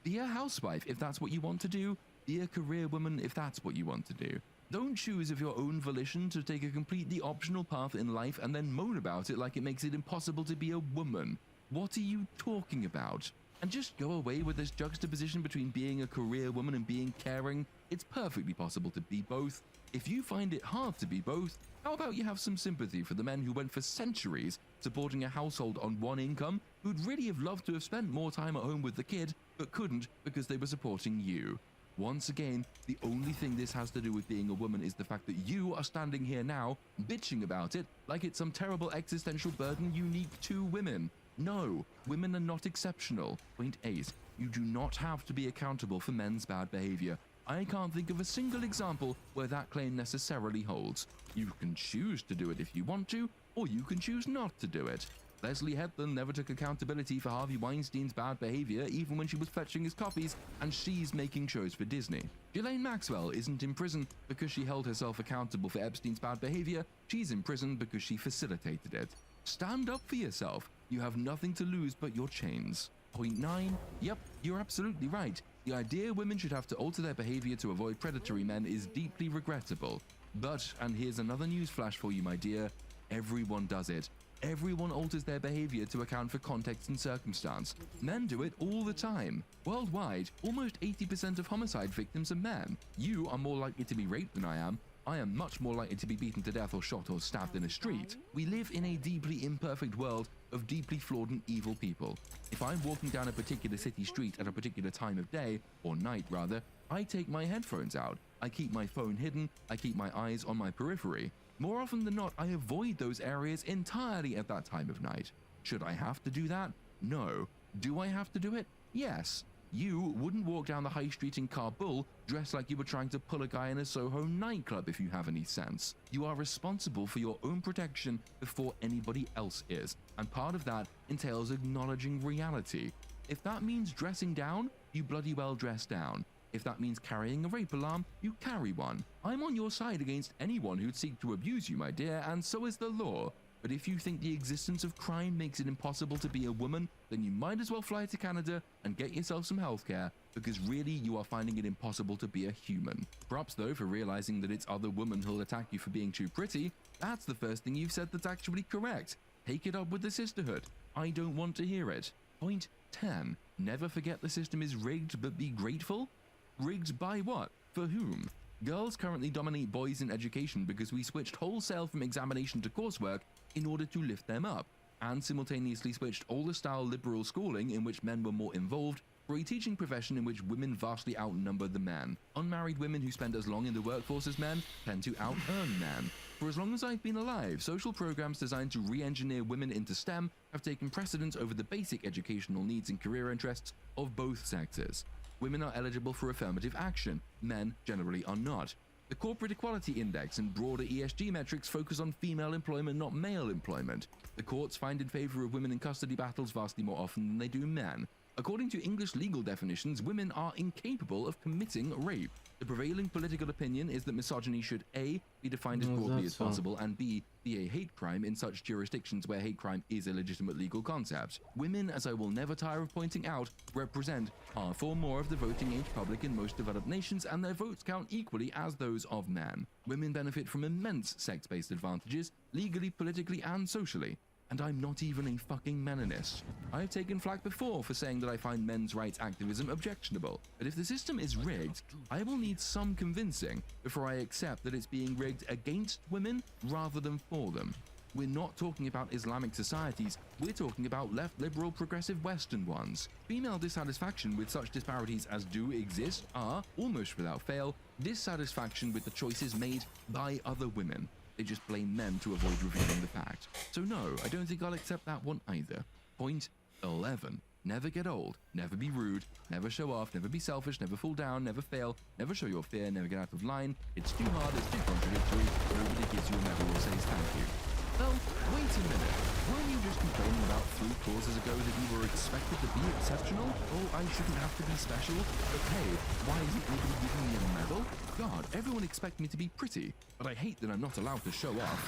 Be a housewife if that's what you want to do. Be a career woman if that's what you want to do. Don't choose of your own volition to take a completely optional path in life and then moan about it like it makes it impossible to be a woman. What are you talking about? And just go away with this juxtaposition between being a career woman and being caring. It's perfectly possible to be both. If you find it hard to be both, how about you have some sympathy for the men who went for centuries supporting a household on one income, who'd really have loved to have spent more time at home with the kid, but couldn't because they were supporting you. Once again, the only thing this has to do with being a woman is the fact that you are standing here now, bitching about it like it's some terrible existential burden unique to women. No, women are not exceptional. Point 8. You do not have to be accountable for men's bad behavior. I can't think of a single example where that claim necessarily holds. You can choose to do it if you want to, or you can choose not to do it. Leslie Headland never took accountability for Harvey Weinstein's bad behavior even when she was fetching his copies, and she's making shows for Disney. Ghislaine Maxwell isn't in prison because she held herself accountable for Epstein's bad behavior. She's in prison because she facilitated it. Stand up for yourself. You have nothing to lose but your chains. Point 9. Yep, you're absolutely right. The idea women should have to alter their behavior to avoid predatory men is deeply regrettable. But, and here's another news flash for you, my dear, everyone does it. Everyone alters their behavior to account for context and circumstance. Men do it all the time. Worldwide, almost 80% of homicide victims are men. You are more likely to be raped than I am. I am much more likely to be beaten to death or shot or stabbed in a street. We live in a deeply imperfect world of deeply flawed and evil people. If I'm walking down a particular city street at a particular time of day, or night rather, I take my headphones out. I keep my phone hidden. I keep my eyes on my periphery. More often than not, I avoid those areas entirely at that time of night. Should I have to do that? No. Do I have to do it? Yes. You wouldn't walk down the high street in Kabul dressed like you were trying to pull a guy in a Soho nightclub if you have any sense. You are responsible for your own protection before anybody else is, and part of that entails acknowledging reality. If that means dressing down, you bloody well dress down. If that means carrying a rape alarm, you carry one. I'm on your side against anyone who'd seek to abuse you, my dear, and so is the law. But if you think the existence of crime makes it impossible to be a woman, then you might as well fly to Canada and get yourself some healthcare, because really you are finding it impossible to be a human. Props though for realizing that it's other women who'll attack you for being too pretty. That's the first thing you've said that's actually correct. Take it up with the sisterhood. I don't want to hear it. Point 10. Never forget the system is rigged, but be grateful? Rigged by what? For whom? Girls currently dominate boys in education because we switched wholesale from examination to coursework in order to lift them up, and simultaneously switched older style liberal schooling in which men were more involved for a teaching profession in which women vastly outnumber the men. Unmarried women who spend as long in the workforce as men tend to out-earn men. For as long as I've been alive, social programs designed to re-engineer women into STEM have taken precedence over the basic educational needs and career interests of both sexes. Women are eligible for affirmative action, men generally are not. The Corporate Equality Index and broader ESG metrics focus on female employment, not male employment. The courts find in favor of women in custody battles vastly more often than they do men. According to English legal definitions, women are incapable of committing rape. The prevailing political opinion is that misogyny should A. be defined as broadly as possible, and B. be a hate crime in such jurisdictions where hate crime is a legitimate legal concept. Women, as I will never tire of pointing out, represent half or more of the voting age public in most developed nations, and their votes count equally as those of men. Women benefit from immense sex-based advantages, legally, politically, and socially. And I'm not even a fucking meninist. I've taken flack before for saying that I find men's rights activism objectionable, but if the system is rigged, I will need some convincing before I accept that it's being rigged against women rather than for them. We're not talking about Islamic societies, we're talking about left liberal progressive Western ones. Female dissatisfaction with such disparities as do exist are, almost without fail, dissatisfaction with the choices made by other women. They just blame men to avoid revealing the fact. So no, I don't think I'll accept that one either. Point 11. Never get old, never be rude, never show off, never be selfish, never fall down, never fail, never show your fear, never get out of line. It's too hard, it's too contradictory, nobody gives you a medal or says thank you. Well, wait a minute. Weren't you just complaining about 3 clauses ago that you were expected to be exceptional? Oh, I shouldn't have to be special? But hey, why isn't anybody giving me a medal? God, everyone expects me to be pretty, but I hate that I'm not allowed to show off.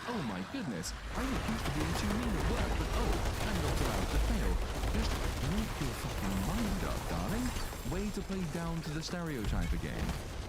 Oh my goodness, I'm accused of being too mean at work, but oh, I'm not allowed to fail. Just make your fucking mind up, darling. Way to play down to the stereotype again.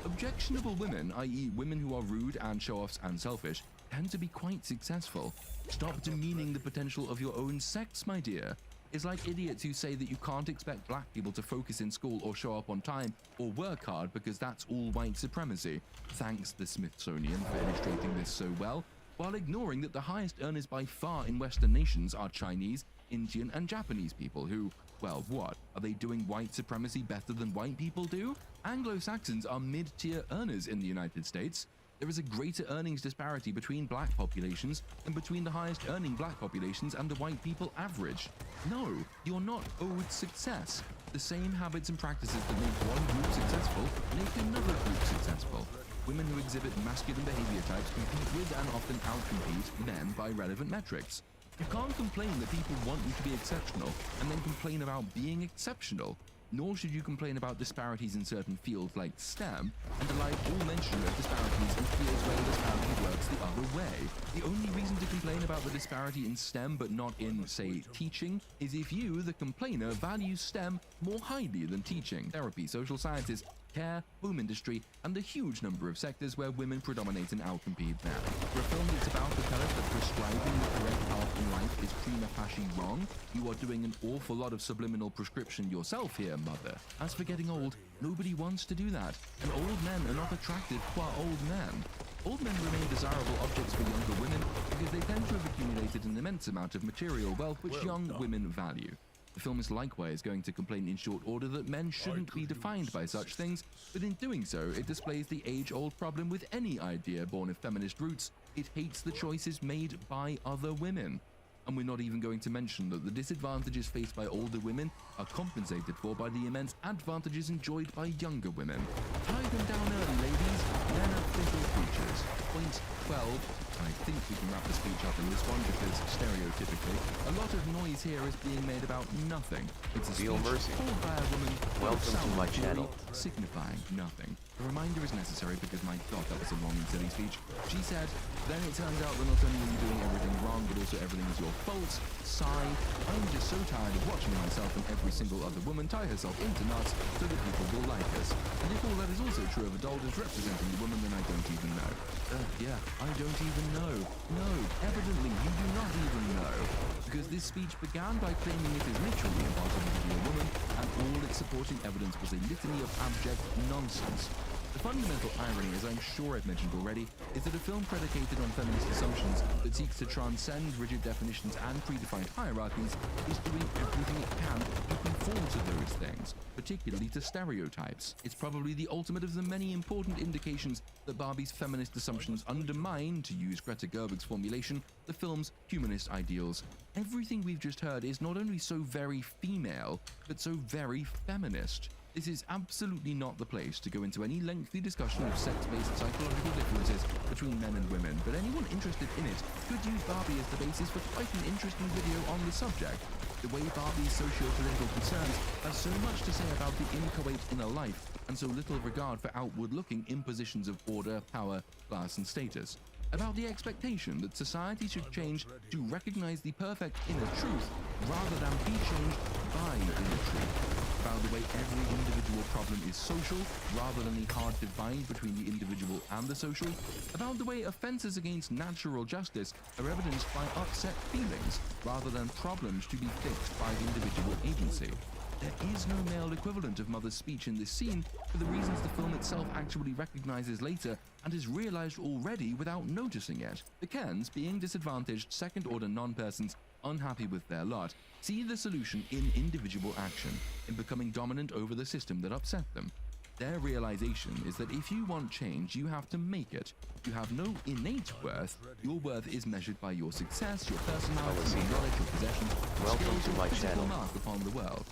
Objectionable women, i.e. women who are rude and show-offs and selfish, tend to be quite successful. Stop demeaning the potential of your own sex, my dear. It's like idiots who say that you can't expect black people to focus in school or show up on time or work hard because that's all white supremacy. Thanks the Smithsonian for illustrating this so well, while ignoring that the highest earners by far in Western nations are Chinese, Indian, and Japanese people who, well, what? Are they doing white supremacy better than white people do? Anglo-Saxons are mid-tier earners in the United States. There is a greater earnings disparity between black populations than between the highest earning black populations and the white people average. No, you're not owed success. The same habits and practices that make one group successful make another group successful. Women who exhibit masculine behavior types compete with and often outcompete men by relevant metrics. You can't complain that people want you to be exceptional and then complain about being exceptional. Nor should you complain about disparities in certain fields like STEM and deny all mention of disparities in fields where the disparity works the other way. The only reason to complain complain about the disparity in STEM but not in, say, teaching is if you, the complainer, value STEM more highly than teaching, therapy, social sciences, care, home industry, and the huge number of sectors where women predominate and outcompete men. For a film that's about to tell us that prescribing the correct path in life is prima facie wrong, you are doing an awful lot of subliminal prescription yourself here, mother. As for getting old, nobody wants to do that, and old men are not attractive qua old men. Old men remain desirable objects for younger women because they tend to have accumulated an immense amount of material wealth which young women value. The film is likewise going to complain in short order that men shouldn't be defined by such things, but in doing so, it displays the age-old problem with any idea born of feminist roots. It hates the choices made by other women. And we're not even going to mention that the disadvantages faced by older women are compensated for by the immense advantages enjoyed by younger women. Tie them down early, ladies. Men are fickle creatures. Point 12. I think we can wrap the speech up in this one because, stereotypically, a lot of noise here is being made about nothing. It's a Feel speech mercy. told by a woman Welcome to my channel. signifying nothing. A reminder is necessary because, my God, that was a long and silly speech. She said, then it turns out that not only are you doing everything wrong, but also everything is your fault. Sigh. I'm just so tired of watching myself and every single other woman tie herself into knots so that people will like us. And if all that is also true of a doll is representing the woman, then I don't even know. Yeah, I don't even know. No, evidently you do not even know. Because this speech began by claiming it is literally impossible to be a woman, and all its supporting evidence was a litany of abject nonsense. The fundamental irony, as I'm sure I've mentioned already, is that a film predicated on feminist assumptions that seeks to transcend rigid definitions and predefined hierarchies is doing everything it can to conform to those things, particularly to stereotypes. It's probably the ultimate of the many important indications that Barbie's feminist assumptions undermine, to use Greta Gerwig's formulation, the film's humanist ideals. Everything we've just heard is not only so very female, but so very feminist. This is absolutely not the place to go into any lengthy discussion of sex-based psychological differences between men and women, but anyone interested in it could use Barbie as the basis for quite an interesting video on the subject. The way Barbie's socio-political concerns have so much to say about the inchoate inner life, and so little regard for outward-looking impositions of order, power, class, and status. About the expectation that society should change to recognize the perfect inner truth rather than be changed by inner truth. About the way every individual problem is social rather than the hard divide between the individual and the social. About the way offenses against natural justice are evidenced by upset feelings rather than problems to be fixed by individual agency. There is no male equivalent of Mother's speech in this scene for the reasons the film itself actually recognizes later and has realized already without noticing it. The Kens, being disadvantaged second-order non-persons unhappy with their lot, see the solution in individual action, in becoming dominant over the system that upset them. Their realization is that if you want change, you have to make it. You have no innate worth. Your worth is measured by your success, your personality, your knowledge, your possessions, Welcome to my physical channel. mark upon the world.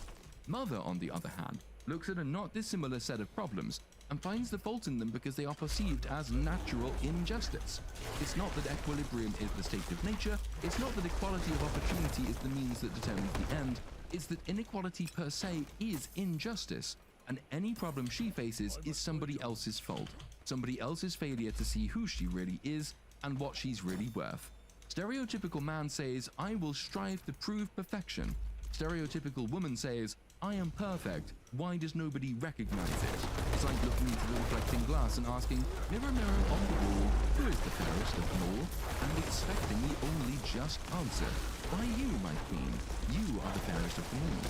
Mother, on the other hand, looks at a not dissimilar set of problems and finds the fault in them because they are perceived as natural injustice. It's not that equilibrium is the state of nature, it's not that equality of opportunity is the means that determines the end, it's that inequality per se is injustice, and any problem she faces is somebody else's fault, somebody else's failure to see who she really is and what she's really worth. Stereotypical man says, I will strive to prove perfection. Stereotypical woman says, I am perfect. Why does nobody recognize it? It's like looking into the reflecting glass and asking, mirror, mirror on the wall, who is the fairest of them all? And expecting the only just answer. Why you, my queen? You are the fairest of them all.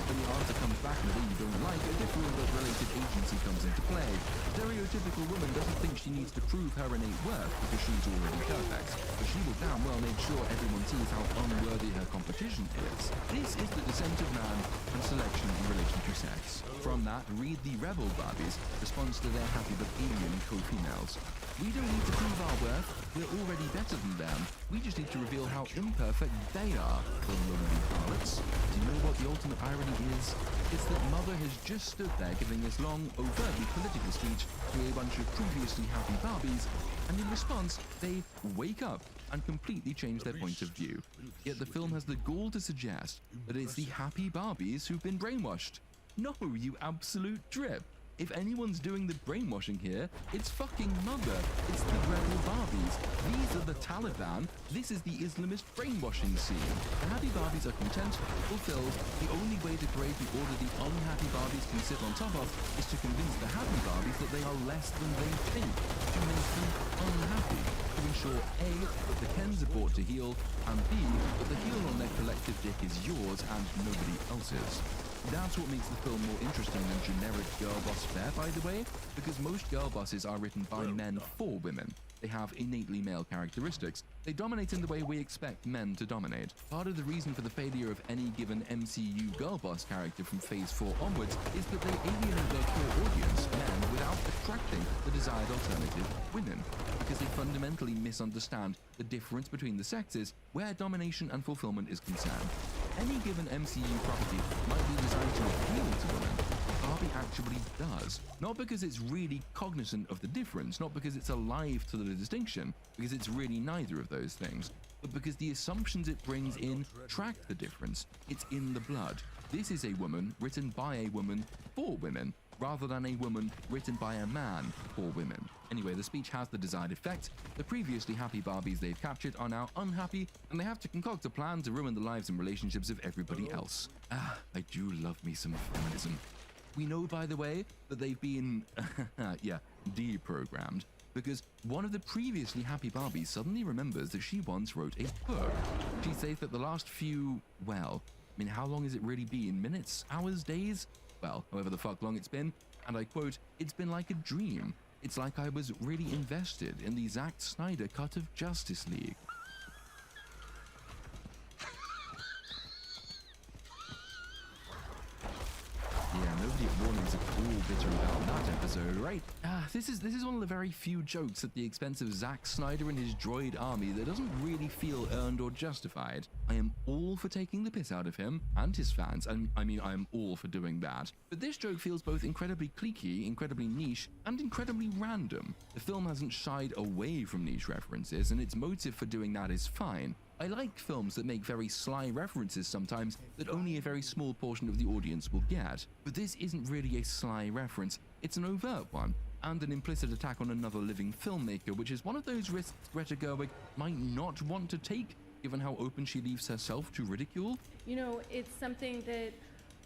When the answer comes back in a way you don't like, a different but related agency comes into play. Stereotypical woman doesn't think she needs to prove her innate worth because she's already perfect, but she will damn well make sure everyone sees how unworthy her competition is. This is the descent of man and selection in relation to sex. From that, read the Rebel Barbies' response to their happy but alien co-females. We don't need to prove our worth, we're already better than them. We just need to reveal how imperfect they are, the lonely harlots. Do you know what the ultimate irony is? It's that Mother has just stood there giving this long, overtly political speech to a bunch of previously happy Barbies, and in response, they wake up and completely change their point of view. Yet the film has the gall to suggest that it's the happy Barbies who've been brainwashed. No, you absolute drip. If anyone's doing the brainwashing here, it's fucking Mother. It's the rebel Barbies. These are the Taliban. This is the Islamist brainwashing scene. The happy Barbies are content, fulfilled. The only way to create the order the unhappy Barbies can sit on top of is to convince the happy Barbies that they are less than they think, to make them unhappy, to ensure A, that the Kens are brought to heel, and B, that the heel on their collective dick is yours and nobody else's. That's what makes the film more interesting than generic girl boss fare, by the way, because most girl bosses are written by men for women. They have innately male characteristics. They dominate in the way we expect men to dominate. Part of the reason for the failure of any given MCU girl boss character from Phase 4 onwards is that they alienate their core audience, men, without attracting the desired alternative, women, because they fundamentally misunderstand the difference between the sexes where domination and fulfillment is concerned. Any given MCU property might be designed to appeal to women. Barbie actually does. Not because it's really cognizant of the difference, not because it's alive to the distinction, because it's really neither of those things, but because the assumptions it brings in track the difference. It's in the blood. This is a woman written by a woman for women, rather than a woman written by a man for women. Anyway, the speech has the desired effect. The previously happy Barbies they've captured are now unhappy, and they have to concoct a plan to ruin the lives and relationships of everybody else. Ah, I do love me some feminism. We know, by the way, that they've been, deprogrammed, because one of the previously happy Barbies suddenly remembers that she once wrote a book. She says that the last few, well, I mean, how long has it really been? Minutes? Hours? Days? Well, however the fuck long it's been. And I quote, "It's been like a dream. It's like I was really invested in the Zack Snyder cut of Justice League." Yeah, nobody at Warner's at all bitter about that episode, right? This is one of the very few jokes at the expense of Zack Snyder and his droid army that doesn't really feel earned or justified. I am all for taking the piss out of him and his fans, and I mean I am all for doing that. But this joke feels both incredibly cliquey, incredibly niche, and incredibly random. The film hasn't shied away from niche references, and its motive for doing that is fine. I like films that make very sly references sometimes that only a very small portion of the audience will get. But this isn't really a sly reference, it's an overt one, and an implicit attack on another living filmmaker, which is one of those risks Greta Gerwig might not want to take, given how open she leaves herself to ridicule. You know, it's something that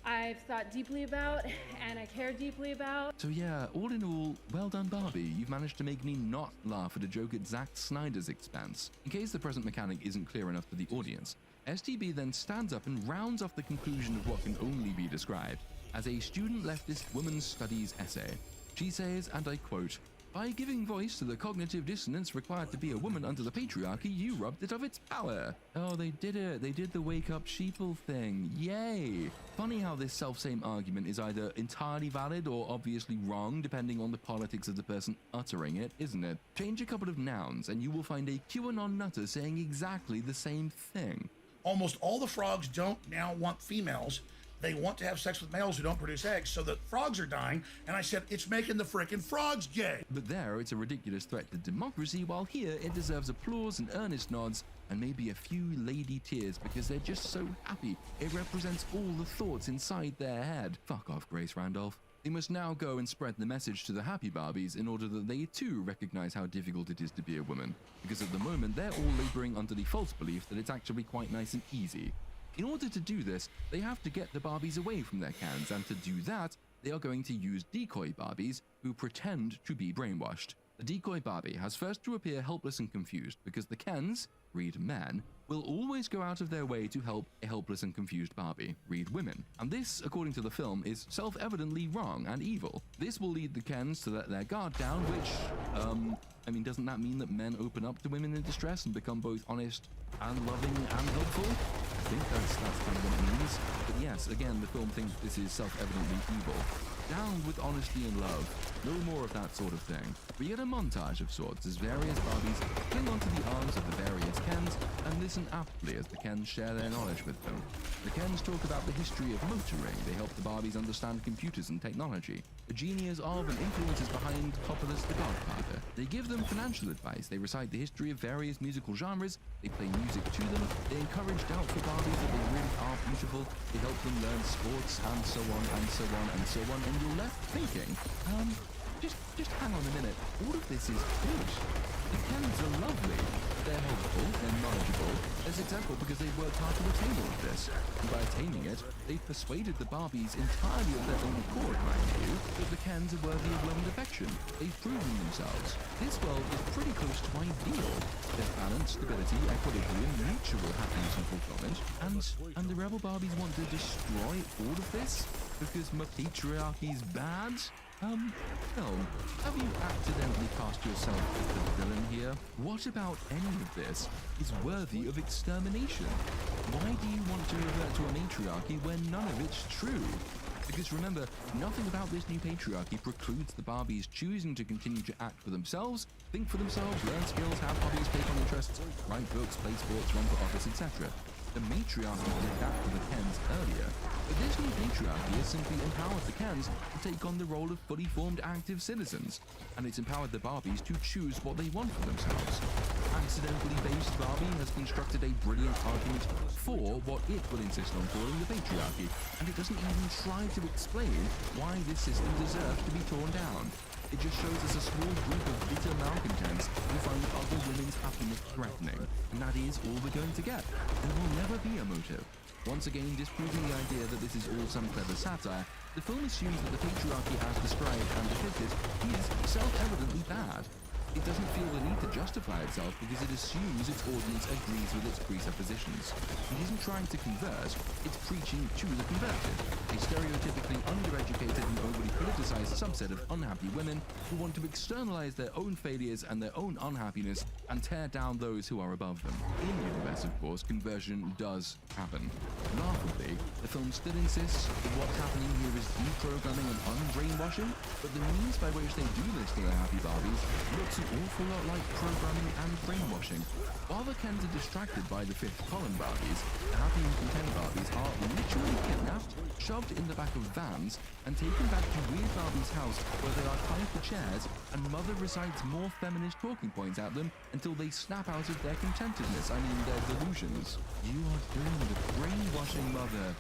I've thought deeply about, and I care deeply about. So yeah, all in all, well done Barbie, you've managed to make me not laugh at a joke at Zack Snyder's expense. In case the present mechanic isn't clear enough to the audience, STB then stands up and rounds off the conclusion of what can only be described as a student leftist women's studies essay. She says, and I quote, "By giving voice to the cognitive dissonance required to be a woman under the patriarchy, you robbed it of its power." Oh, they did it. They did the wake up sheeple thing. Yay. Funny how this self-same argument is either entirely valid or obviously wrong, depending on the politics of the person uttering it, isn't it? Change a couple of nouns and you will find a QAnon nutter saying exactly the same thing. Almost all the frogs don't now want females. They want to have sex with males who don't produce eggs, so the frogs are dying, and I said, it's making the frickin' frogs gay. But there, it's a ridiculous threat to democracy, while here, it deserves applause and earnest nods, and maybe a few lady tears, because they're just so happy. It represents all the thoughts inside their head. Fuck off, Grace Randolph. They must now go and spread the message to the happy Barbies in order that they too recognize how difficult it is to be a woman, because at the moment, they're all laboring under the false belief that it's actually quite nice and easy. In order to do this, they have to get the Barbies away from their cans, and to do that, they are going to use decoy Barbies who pretend to be brainwashed. The decoy Barbie has first to appear helpless and confused, because the Kens, read men, will always go out of their way to help a helpless and confused Barbie, read women. And this, according to the film, is self-evidently wrong and evil. This will lead the Kens to let their guard down, which, I mean, doesn't that mean that men open up to women in distress and become both honest and loving and helpful? I think that's kind of what it means. But yes, again, the film thinks this is self-evidently evil. Down with honesty and love. No more of that sort of thing. We get a montage of sorts as various Barbies cling onto the arms of the various Kens, and this listen aptly as the Kens share their knowledge with them. The Kens talk about the history of motoring. They help the Barbies understand computers and technology, the genius of and influences behind Coppola's The Godfather. They give them financial advice. They recite the history of various musical genres. They play music to them. They encourage doubtful Barbies that they really are beautiful. They help them learn sports and so on and so on and so on. And you're left thinking, just hang on a minute. All of this is good. The Kens are lovely. They're helpful, they're knowledgeable. That's exactly because they've worked hard to attain all of this. And by attaining it, they've persuaded the Barbies entirely of their own accord, mind you, that the Kens are worthy of love and affection. They've proven themselves. This world is pretty close to ideal. There's balance, stability, equilibrium, mutual happiness and fulfillment. And the rebel Barbies want to destroy all of this because patriarchy's bad? No. Have you accidentally cast yourself as the villain here? What about any of this is worthy of extermination? Why do you want to revert to a matriarchy when none of it's true? Because remember, nothing about this new patriarchy precludes the Barbies choosing to continue to act for themselves, think for themselves, learn skills, have hobbies, take on interests, write books, play sports, run for office, etc. The matriarchy did that for the Kens earlier, but this new patriarchy has simply empowered the Kens to take on the role of fully formed active citizens, and it's empowered the Barbies to choose what they want for themselves. Accidentally based Barbie has constructed a brilliant argument for what it will insist on calling the patriarchy, and it doesn't even try to explain why this system deserves to be torn down. It just shows us a small group of bitter malcontents who find other women's happiness threatening, and that is all we're going to get. There will never be a motive. Once again, disproving the idea that this is all some clever satire, the film assumes that the patriarchy as described and depicted is self-evidently bad. It doesn't feel the need to justify itself because it assumes its audience agrees with its presuppositions. It isn't trying to convert, it's preaching to the converted. A stereotypically undereducated and overly politicized subset of unhappy women who want to externalize their own failures and their own unhappiness and tear down those who are above them. In the universe, of course, conversion does happen. Laughably, the film still insists that what's happening here is deprogramming and unbrainwashing, but the means by which they do this to the happy Barbies looks an awful lot like programming and brainwashing. While the Kens are distracted by the fifth column Barbies, the happy and content Barbies are literally kidnapped, shoved in the back of vans, and taken back to Weird Barbie's house where they are tied to chairs and Mother recites more feminist talking points at them until they snap out of their contentedness, their delusions. You are doing the brainwashing, Mother.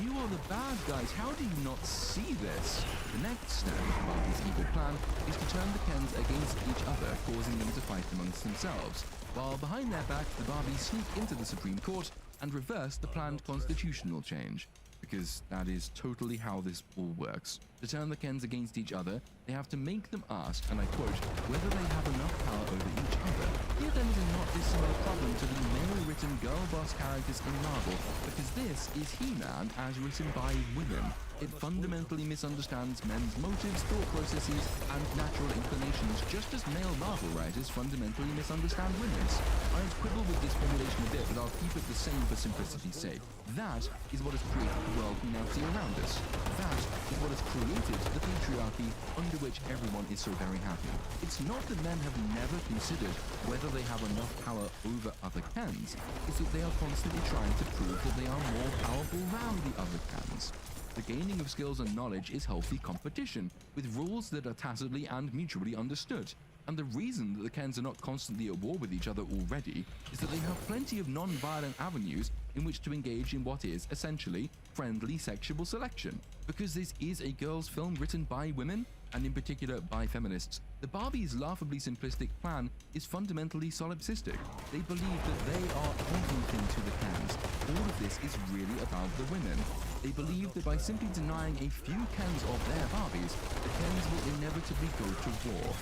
You are the bad guys. How do you not see this? The next step of Barbie's evil plan is to turn the Kens against each other, causing them to fight amongst themselves. While behind their back, the Barbies sneak into the Supreme Court and reverse the planned constitutional change. Because that is totally how this all works. To turn the Kens against each other, they have to make them ask, and I quote, whether they have enough power over each other. Here then is a not dissimilar problem to the male-written girl boss characters in Marvel, because this is He-Man as written by women. It fundamentally misunderstands men's motives, thought processes, and natural inclinations, just as male Marvel writers fundamentally misunderstand women's. I'd quibble with this formulation a bit, but I'll keep it the same for simplicity's sake. That is what has created the world we now see around us. That is what has created the patriarchy under which everyone is so very happy. It's not that men have never considered whether they have enough power over other Kens. It's that they are constantly trying to prove that they are more powerful than the other Kens. The gaining of skills and knowledge is healthy competition, with rules that are tacitly and mutually understood. And the reason that the Kens are not constantly at war with each other already is that they have plenty of non-violent avenues in which to engage in what is, essentially, friendly sexual selection. Because this is a girls' film written by women, and in particular by feminists, the Barbies' laughably simplistic plan is fundamentally solipsistic. They believe that they are everything to the Kens. All of this is really about the women. They believe that by simply denying a few Kens of their Barbies, the Kens will inevitably go to war.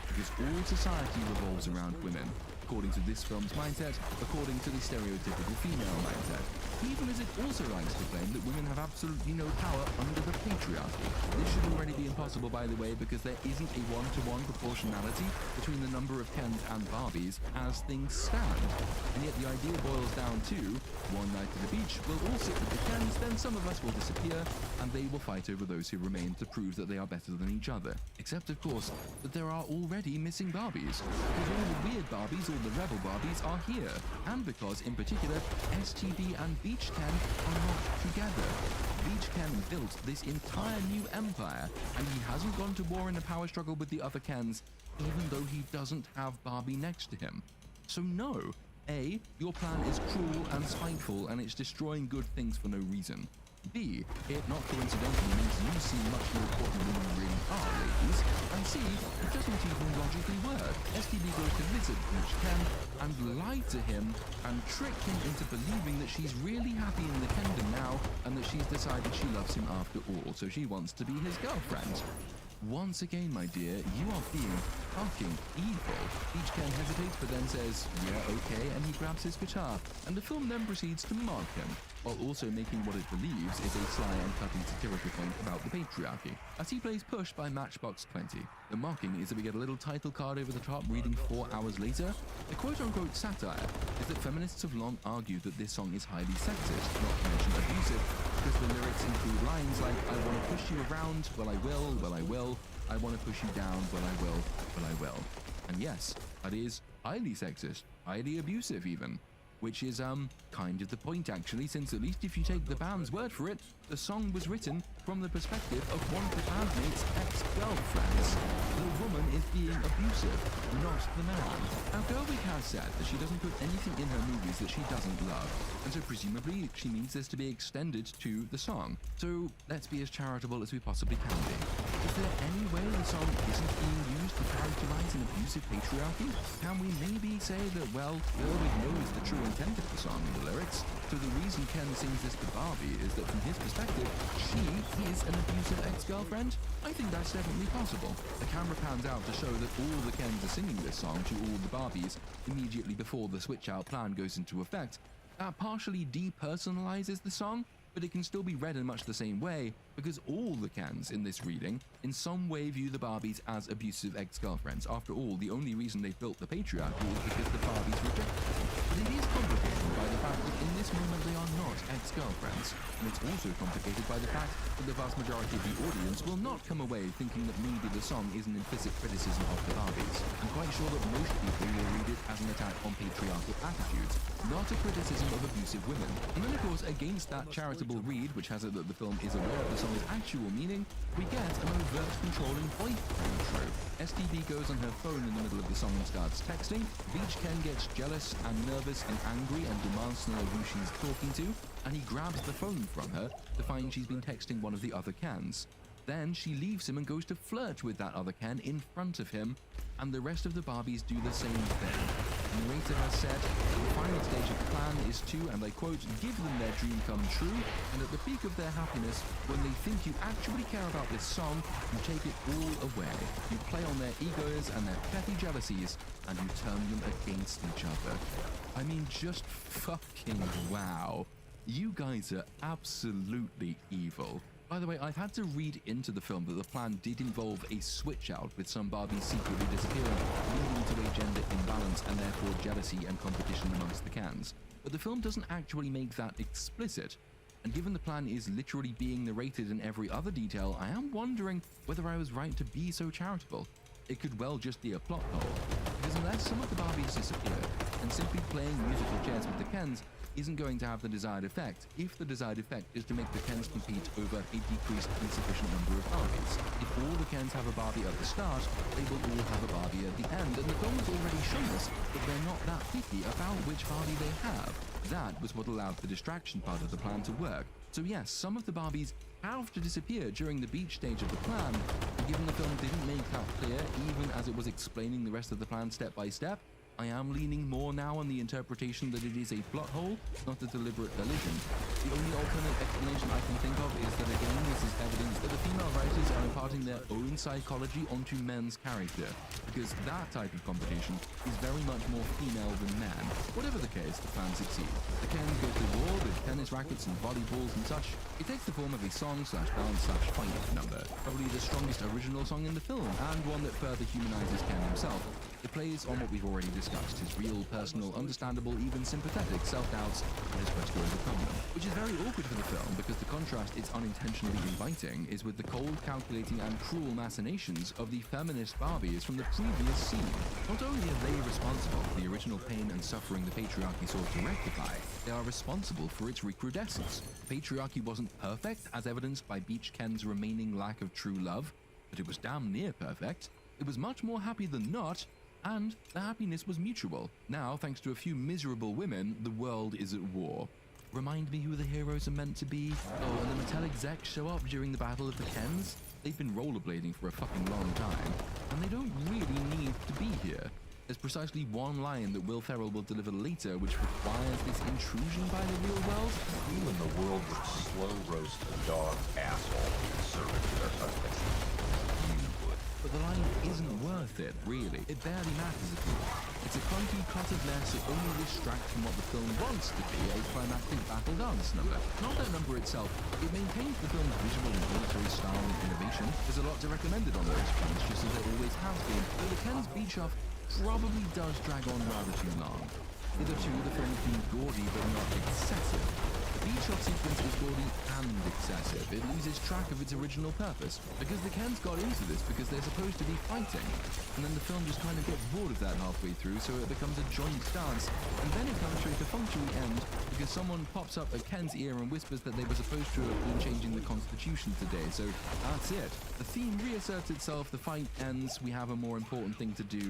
Because all society revolves around women. according to this film's mindset, according to the stereotypical female mindset. Even as it also likes to claim that women have absolutely no power under the patriarchy. This should already be impossible, by the way, because there isn't a one-to-one proportionality between the number of Kens and Barbies as things stand. And yet the idea boils down to, one night at the beach, we'll all sit with the Kens, then some of us will disappear, and they will fight over those who remain to prove that they are better than each other. Except, of course, that there are already missing Barbies. Because all the weird Barbies, all the rebel Barbies, are here. And because, in particular, STB and Beach Ken are not together. Beach Ken built this entire new empire, and he hasn't gone to war in a power struggle with the other Kens, even though he doesn't have Barbie next to him. So no, A, your plan is cruel and spiteful, and it's destroying good things for no reason. B, it not coincidentally means you seem much more important than you really are, ladies. And C, it doesn't even logically work. STB goes to visit Beach Ken and lie to him and trick him into believing that she's really happy in the kingdom now and that she's decided she loves him after all, so she wants to be his girlfriend. Once again, my dear, you are being fucking evil. Beach Ken hesitates but then says, yeah, okay, and he grabs his guitar, and the film then proceeds to mock him, while also making what it believes is a sly and cutting satirical point about the patriarchy, as he plays Push by Matchbox 20. The mocking is that we get a little title card over the top reading 4 hours later. The quote-unquote satire is that feminists have long argued that this song is highly sexist, not to mention abusive, because the lyrics include lines like, I want to push you around, well I will, well I will, I want to push you down, well I will, well I will. And yes, that is highly sexist, highly abusive even. Which is, kind of the point actually, since at least if you take the band's word for it, the song was written from the perspective of one of the bandmates' ex-girlfriends. The woman is being abusive, not the man. Now, Gerwig has said that she doesn't put anything in her movies that she doesn't love, and so presumably she means this to be extended to the song. So let's be as charitable as we possibly can be. Is there any way the song isn't being used to characterize an abusive patriarchy? Can we maybe say that, well, Gerwig knows the true intent of the song in the lyrics, so the reason Ken sings this to Barbie is that from his perspective, she is an abusive ex-girlfriend? I think that's definitely possible. The camera pans out to show that all the Kens are singing this song to all the Barbies immediately before the switch-out plan goes into effect. That partially depersonalizes the song, but it can still be read in much the same way, because all the Kens in this reading in some way view the Barbies as abusive ex-girlfriends. After all, the only reason they built the patriarchy is because the Barbies rejected them. But it is complicated by the fact that in this moment they are not ex-girlfriends, and it's also complicated by the fact that the vast majority of the audience will not come away thinking that maybe the song is an implicit criticism of the Barbies. I'm quite sure that most people will read it as an attack on patriarchal attitudes, not a criticism of abusive women. And then of course, against that charitable read, which has it that the film is aware of the song's actual meaning, we get an overt controlling boyfriend trope. STB goes on her phone in the middle of the song and starts texting. Beach Ken gets jealous and nervous and angry and demands to know who she's talking to, and he grabs the phone from her to find she's been texting one of the other Kens. Then she leaves him and goes to flirt with that other Ken in front of him, and the rest of the Barbies do the same thing. The narrator has said, the final stage of the plan is to, and I quote, give them their dream come true, and at the peak of their happiness, when they think you actually care about this song, you take it all away. You play on their egos and their petty jealousies, and you turn them against each other. I mean, just fucking wow. You guys are absolutely evil. By the way, I've had to read into the film that the plan did involve a switch-out with some Barbies secretly disappearing, leading to a gender imbalance and therefore jealousy and competition amongst the Kens. But the film doesn't actually make that explicit. And given the plan is literally being narrated in every other detail, I am wondering whether I was right to be so charitable. It could well just be a plot hole. Because unless some of the Barbies disappear, and simply playing musical chairs with the Kens isn't going to have the desired effect, if the desired effect is to make the Kens compete over a decreased insufficient number of Barbies. If all the Kens have a Barbie at the start, they will all have a Barbie at the end, and the film has already shown us that they're not that picky about which Barbie they have. That was what allowed the distraction part of the plan to work. So yes, some of the Barbies have to disappear during the beach stage of the plan, and given the film didn't make that clear, even as it was explaining the rest of the plan step by step, I am leaning more now on the interpretation that it is a plot hole, not a deliberate elision. The only alternate explanation I can think of is that again this is evidence that the female writers are imparting their own psychology onto men's character, because that type of competition is very much more female than man. Whatever the case, the fans succeed. The Kens go to war with tennis rackets and volleyballs and such. It takes the form of a song/dance/fight number, probably the strongest original song in the film, and one that further humanizes Ken himself. It plays on what we've already discussed, his real, personal, understandable, even sympathetic self-doubts and his quest to overcome them. Which is very awkward for the film, because the contrast it's unintentionally inviting is with the cold, calculating, and cruel machinations of the feminist Barbies from the previous scene. Not only are they responsible for the original pain and suffering the patriarchy sought to rectify, they are responsible for its recrudescence. The patriarchy wasn't perfect, as evidenced by Beach Ken's remaining lack of true love, but it was damn near perfect. It was much more happy than not, and the happiness was mutual. Now, thanks to a few miserable women, the world is at war. Remind me who the heroes are meant to be? Oh, and the Mattel execs show up during the Battle of the Kens? They've been rollerblading for a fucking long time, and they don't really need to be here. There's precisely one line that Will Ferrell will deliver later which requires this intrusion by the real world. Even the world would slow roast a dog asshole in service to their husband. But the line isn't worth it, really. It barely matters at all. It's a clunky, cluttered mess that only distracts from what the film wants to be, a climactic battle dance number. Not that number itself, it maintains the film's visual and auditory style and innovation. There's a lot to recommend it on those fronts, just as there always has been, though the Ken's beach off probably does drag on rather too long. Hitherto, the film has been gaudy but not excessive. The beach-off sequence is gaudy and excessive. It loses track of its original purpose, because the Kens got into this because they're supposed to be fighting, and then the film just kind of gets bored of that halfway through, so it becomes a joint dance, and then it comes to a perfunctory end because someone pops up at Ken's ear and whispers that they were supposed to have been changing the Constitution today, so that's it. The theme reasserts itself, the fight ends, we have a more important thing to do,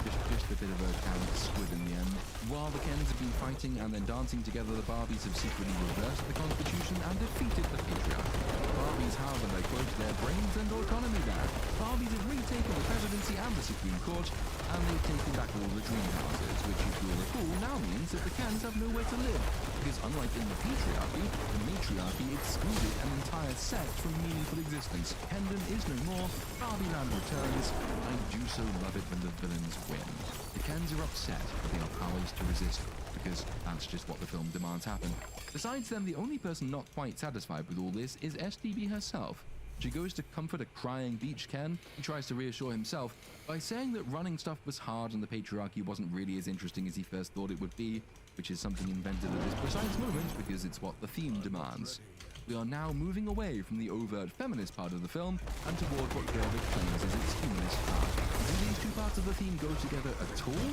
just a bit of a camp squid in the end. While the Kens have been fighting and then dancing together, the Barbies have secretly reversed the Constitution and defeated the patriarchy. Barbies have, and I quote, their brains and autonomy back. Barbies have retaken the presidency and the Supreme Court, and they've taken back all the dream houses, which, if you'll recall, now means that the Kens have nowhere to live. Because unlike in the patriarchy, the matriarchy excluded an entire sect from meaningful existence. Hendon is no more, Barbieland returns. I do so love it when the villains win. The Kens are upset, but they are powerless to resist, because that's just what the film demands happen. Besides them, the only person not quite satisfied with all this is SDB herself. She goes to comfort a crying Beach Ken. He tries to reassure himself by saying that running stuff was hard and the patriarchy wasn't really as interesting as he first thought it would be, which is something invented at this precise moment because it's what the theme demands. We are now moving away from the overt feminist part of the film and toward what Gerwig claims is its humanist part. Do these two parts of the theme go together at all?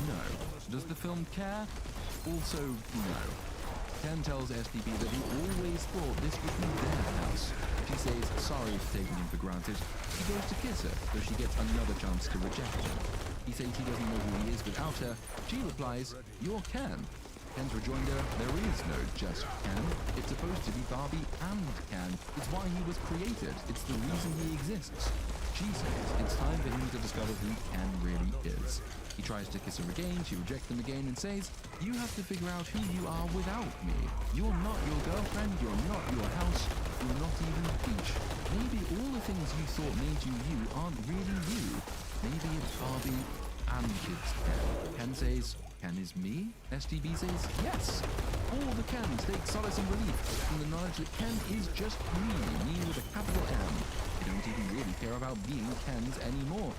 No. Does the film care? Also, no. Ken tells SDB that he always thought this would be their house. She says sorry for taking him for granted. He goes to kiss her, so she gets another chance to reject him. He says he doesn't know who he is without her. She replies, "You're Ken." Ken's rejoinder, there is no just Ken. It's supposed to be Barbie and Ken. It's why he was created. It's the reason he exists. She says it's time for him to discover who Ken really is. He tries to kiss her again, she rejects him again and says, "You have to figure out who you are without me. You're not your girlfriend, you're not your house, you're not even the beach. Maybe all the things you thought made you you aren't really you. Maybe it's Barbie and it's Ken." Ken says, "Ken is me?" SDB says, "Yes." All the Kens take solace and relief from the knowledge that Ken is just me with a capital M. They don't even really care about being Kens anymore.